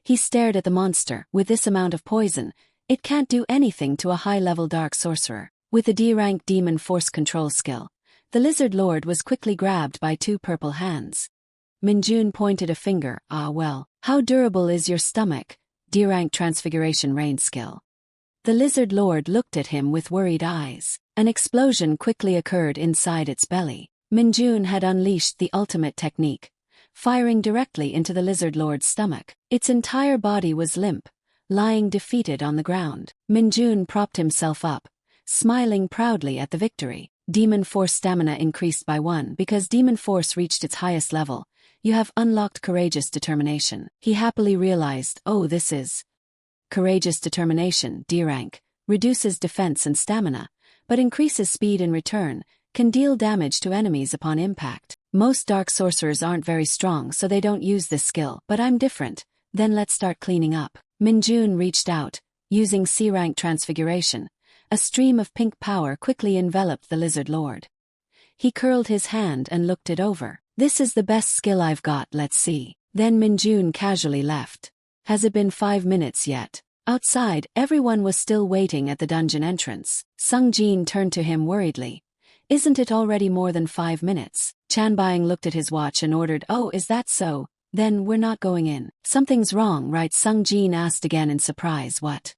[SPEAKER 1] He stared at the monster. With this amount of poison, it can't do anything to a high-level dark sorcerer. With a D-rank demon force control skill, the lizard lord was quickly grabbed by 2 purple hands. Min-jun pointed a finger. Ah well, how durable is your stomach? D-rank transfiguration rain skill. The lizard lord looked at him with worried eyes. An explosion quickly occurred inside its belly. Min-jun had unleashed the ultimate technique, firing directly into the lizard lord's stomach. Its entire body was limp, lying defeated on the ground. Min-jun propped himself up, smiling proudly at the victory. Demon force stamina increased by 1 because demon force reached its highest level. You have unlocked courageous determination. He happily realized, oh, this is courageous determination, D rank, reduces defense and stamina, but increases speed in return, can deal damage to enemies upon impact. Most dark sorcerers aren't very strong, so they don't use this skill, but I'm different. Then let's start cleaning up. Minjun reached out, using C-rank transfiguration. A stream of pink power quickly enveloped the lizard lord. He curled his hand and looked it over. This is the best skill I've got, let's see. Then Minjun casually left. Has it been 5 minutes yet? Outside, everyone was still waiting at the dungeon entrance. Sung Jin turned to him worriedly. Isn't it already more than 5 minutes? Chanbang looked at his watch and ordered, oh, is that so? Then we're not going in. Something's wrong, right? Sung Jin asked again in surprise. What?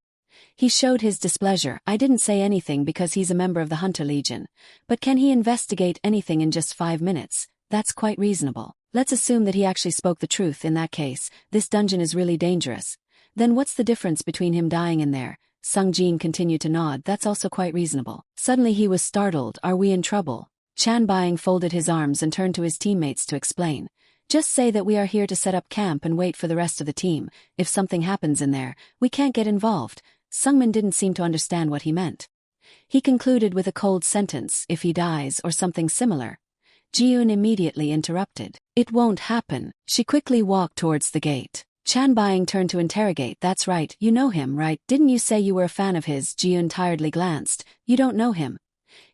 [SPEAKER 1] He showed his displeasure. I didn't say anything because he's a member of the Hunter Legion. But can he investigate anything in just 5 minutes? That's quite reasonable. Let's assume that he actually spoke the truth. In that case, this dungeon is really dangerous. Then what's the difference between him dying in there? Sung Jin continued to nod. That's also quite reasonable. Suddenly he was startled. Are we in trouble? Chanbang folded his arms and turned to his teammates to explain. Just say that we are here to set up camp and wait for the rest of the team. If something happens in there, we can't get involved. Sungmin didn't seem to understand what he meant. He concluded with a cold sentence, if he dies or something similar. Jiun immediately interrupted. It won't happen. She quickly walked towards the gate. Chanbang turned to interrogate. That's right, you know him, right? Didn't you say you were a fan of his? Jiun tiredly glanced. You don't know him.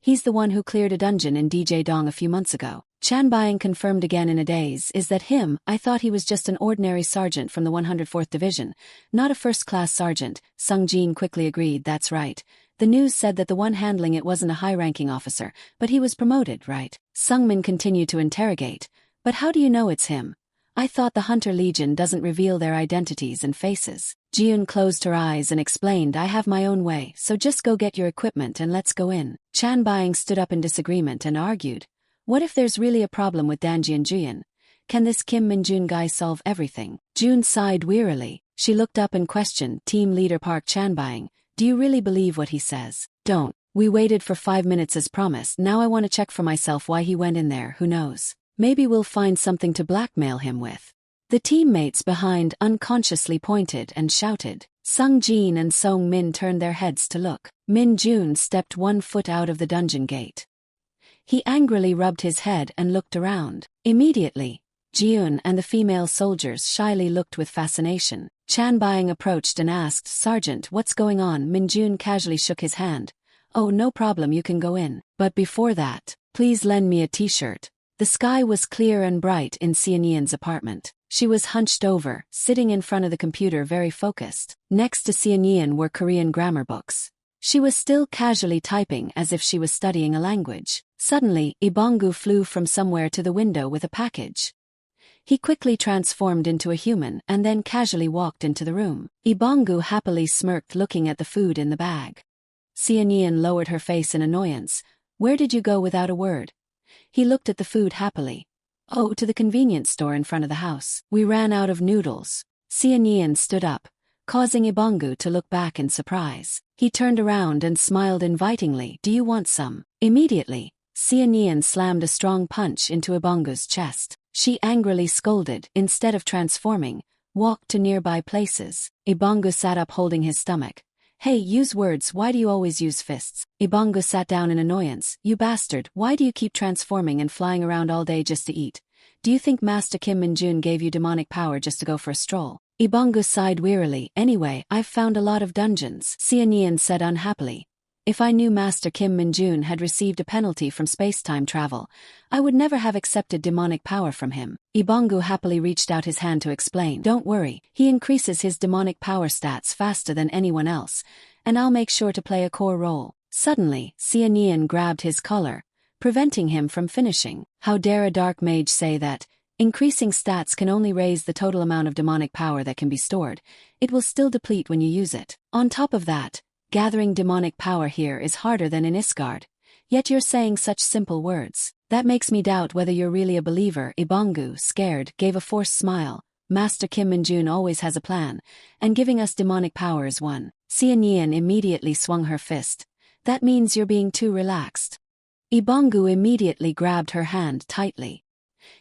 [SPEAKER 1] He's the one who cleared a dungeon in DJ Dong a few months ago. Chanbang confirmed again in a daze. Is that him? I thought he was just an ordinary sergeant from the 104th Division, not a first-class sergeant. Sung Jin quickly agreed. That's right. The news said that the one handling it wasn't a high-ranking officer, but he was promoted, right? Sungmin continued to interrogate. But how do you know it's him? I thought the Hunter Legion doesn't reveal their identities and faces. Jiun closed her eyes and explained, I have my own way, so just go get your equipment and let's go in. Chanbang stood up in disagreement and argued. What if there's really a problem with Danji and Jian? Can this Kim Minjun guy solve everything? Jun sighed wearily. She looked up and questioned Team Leader Park Chanbang. Do you really believe what he says? Don't. We waited for 5 minutes as promised. Now I want to check for myself why he went in there. Who knows? Maybe we'll find something to blackmail him with. The teammates behind unconsciously pointed and shouted. Sung Jin and Song Min turned their heads to look. Min Jun stepped 1 foot out of the dungeon gate. He angrily rubbed his head and looked around. Immediately, Jiun and the female soldiers shyly looked with fascination. Chanbang approached and asked, Sergeant, what's going on? Min Jun casually shook his hand. Oh, no problem, you can go in. But before that, please lend me a t-shirt. The sky was clear and bright in Xianyan's apartment. She was hunched over, sitting in front of the computer very focused. Next to Xianyan were Korean grammar books. She was still casually typing as if she was studying a language. Suddenly, Ibongu flew from somewhere to the window with a package. He quickly transformed into a human and then casually walked into the room. Ibongu happily smirked looking at the food in the bag. Xianyan lowered her face in annoyance. Where did you go without a word? He looked at the food happily. Oh, to the convenience store in front of the house. We ran out of noodles. Xianyan stood up, causing Ibongu to look back in surprise. He turned around and smiled invitingly. Do you want some? Immediately, Xianyan slammed a strong punch into Ibongu's chest. She angrily scolded. Instead of transforming, walked to nearby places. Ibongu sat up holding his stomach. Hey, use words, why do you always use fists? Ibongu sat down in annoyance. You bastard, why do you keep transforming and flying around all day just to eat? Do you think Master Kim Minjun gave you demonic power just to go for a stroll? Ibongu sighed wearily. Anyway, I've found a lot of dungeons, Xianyan said unhappily. If I knew Master Kim Minjun had received a penalty from space-time travel, I would never have accepted demonic power from him. Ibongu happily reached out his hand to explain. Don't worry, he increases his demonic power stats faster than anyone else, and I'll make sure to play a core role. Suddenly, Xianyan grabbed his collar, preventing him from finishing. How dare a dark mage say that? Increasing stats can only raise the total amount of demonic power that can be stored. It will still deplete when you use it. On top of that, gathering demonic power here is harder than in Isgard. Yet you're saying such simple words. That makes me doubt whether you're really a believer. Ibongu, scared, gave a forced smile. Master Kim Minjun always has a plan, and giving us demonic power is one. Xianyan immediately swung her fist. That means you're being too relaxed. Ibongu immediately grabbed her hand tightly.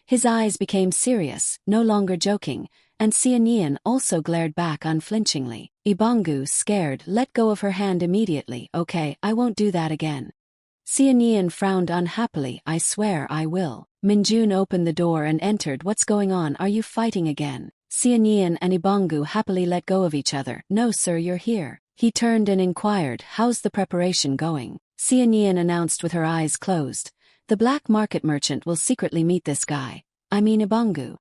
[SPEAKER 1] His eyes became serious, no longer joking, and Xianyan also glared back unflinchingly. Ibangu, scared, let go of her hand immediately. Okay, I won't do that again. Xianyan frowned unhappily. I swear I will. Minjun opened the door and entered. What's going on? Are you fighting again? Xianyan and Ibangu happily let go of each other. No sir, you're here. He turned and inquired, how's the preparation going? Xianyan announced with her eyes closed. The black market merchant will secretly meet this guy. I mean Ibangu.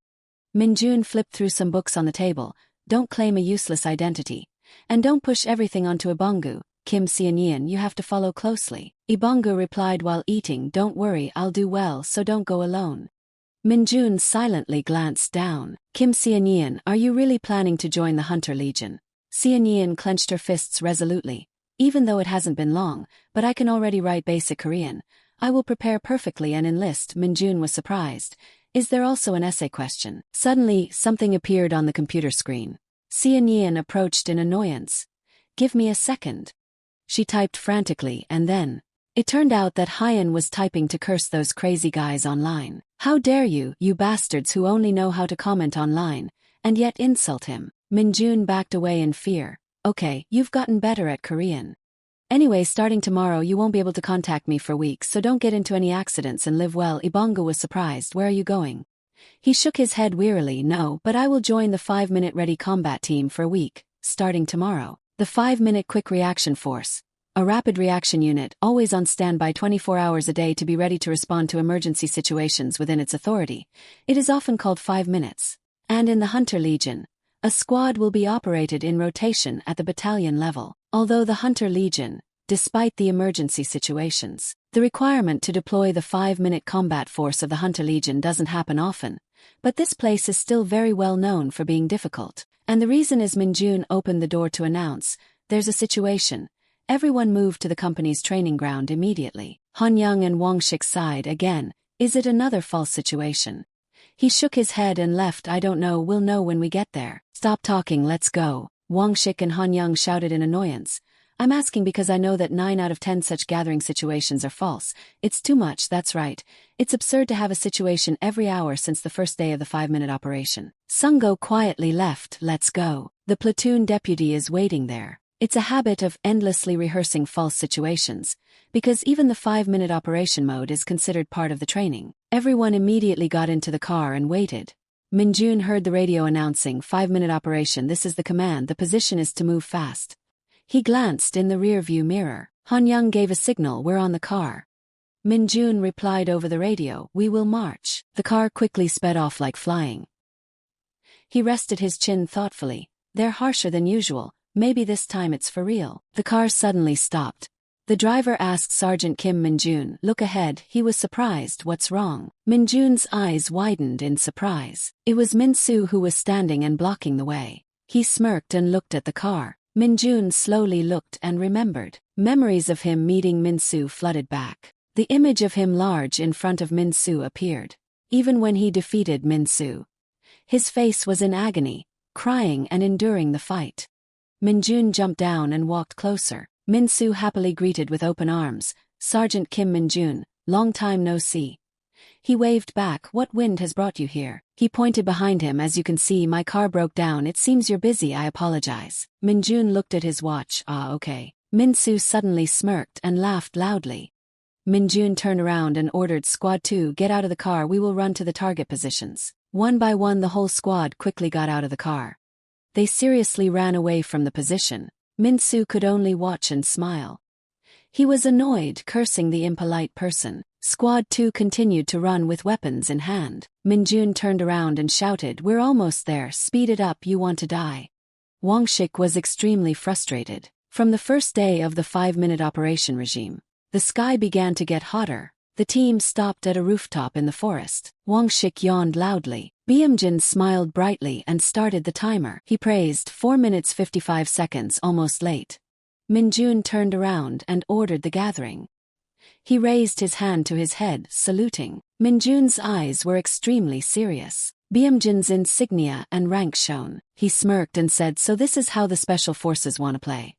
[SPEAKER 1] Minjun flipped through some books on the table. Don't claim a useless identity. And don't push everything onto Ibangu. Kim Xianyan, you have to follow closely. Ibangu replied while eating, don't worry, I'll do well, so don't go alone. Minjun silently glanced down. Kim Xianyan, are you really planning to join the Hunter Legion? Xianyan clenched her fists resolutely. Even though it hasn't been long, but I can already write basic Korean. I will prepare perfectly and enlist. Minjun was surprised. Is there also an essay question? Suddenly, something appeared on the computer screen. Xianyan approached in annoyance. Give me a second. She typed frantically and then. It turned out that Hyan was typing to curse those crazy guys online. How dare you, you bastards who only know how to comment online, and yet insult him. Minjun backed away in fear. Okay, you've gotten better at Korean. Anyway, starting tomorrow you won't be able to contact me for weeks, so don't get into any accidents and live well. Ibangu was surprised. Where are you going? He shook his head wearily. No, but I will join the 5-minute ready combat team for a week, starting tomorrow. The 5-minute quick reaction force. A rapid reaction unit, always on standby 24 hours a day to be ready to respond to emergency situations within its authority. It is often called 5 minutes. And in the Hunter Legion, a squad will be operated in rotation at the battalion level. Although the Hunter Legion, despite the emergency situations, the requirement to deploy the 5-minute combat force of the Hunter Legion doesn't happen often, but this place is still very well known for being difficult. And the reason is Minjun opened the door to announce, there's a situation. Everyone moved to the company's training ground immediately. Han Young and Wang Shik sighed again. Is it another false situation? He shook his head and left. I don't know, we'll know when we get there. Stop talking, let's go. Wang Shik and Han Young shouted in annoyance. I'm asking because I know that 9 out of 10 such gathering situations are false. It's too much, that's right. It's absurd to have a situation every hour since the first day of the 5-minute operation. Sungo quietly left. Let's go. The platoon deputy is waiting there. It's a habit of endlessly rehearsing false situations, because even the 5-minute operation mode is considered part of the training. Everyone immediately got into the car and waited. Minjun heard the radio announcing 5-minute operation. This is the command. The position is to move fast. He glanced in the rear-view mirror. Han Young gave a signal. We're on the car. Minjun replied over the radio. We will march. The car quickly sped off like flying. He rested his chin thoughtfully. They're harsher than usual. Maybe this time it's for real. The car suddenly stopped. The driver asked Sergeant Kim Minjun, look ahead. He was surprised. What's wrong? Minjun's eyes widened in surprise. It was Min-soo who was standing and blocking the way. He smirked and looked at the car. Minjun slowly looked and remembered. Memories of him meeting Min-soo flooded back. The image of him large in front of Min-soo appeared. Even when he defeated Min-soo, his face was in agony, crying and enduring the fight. Minjun jumped down and walked closer. Min-soo happily greeted with open arms. Sergeant Kim Minjun, long time no see. He waved back. What wind has brought you here? He pointed behind him. As you can see, my car broke down. It seems you're busy. I apologize. Minjun looked at his watch. Ah, okay. Min-soo suddenly smirked and laughed loudly. Minjun turned around and ordered Squad 2, get out of the car. We will run to the target positions. One by one the whole squad quickly got out of the car. They seriously ran away from the position. Min-soo could only watch and smile. He was annoyed, cursing the impolite person. Squad 2 continued to run with weapons in hand. Minjun turned around and shouted, we're almost there, speed it up, you want to die. Wang Shik was extremely frustrated. From the first day of the 5-minute operation regime, the sky began to get hotter. The team stopped at a rooftop in the forest. Wang Shik yawned loudly. Byung-jin smiled brightly and started the timer. He praised 4 minutes 55 seconds, almost late. Minjun turned around and ordered the gathering. He raised his hand to his head, saluting. Minjun's eyes were extremely serious. Byung-jin's insignia and rank shone. He smirked and said, so this is how the special forces want to play.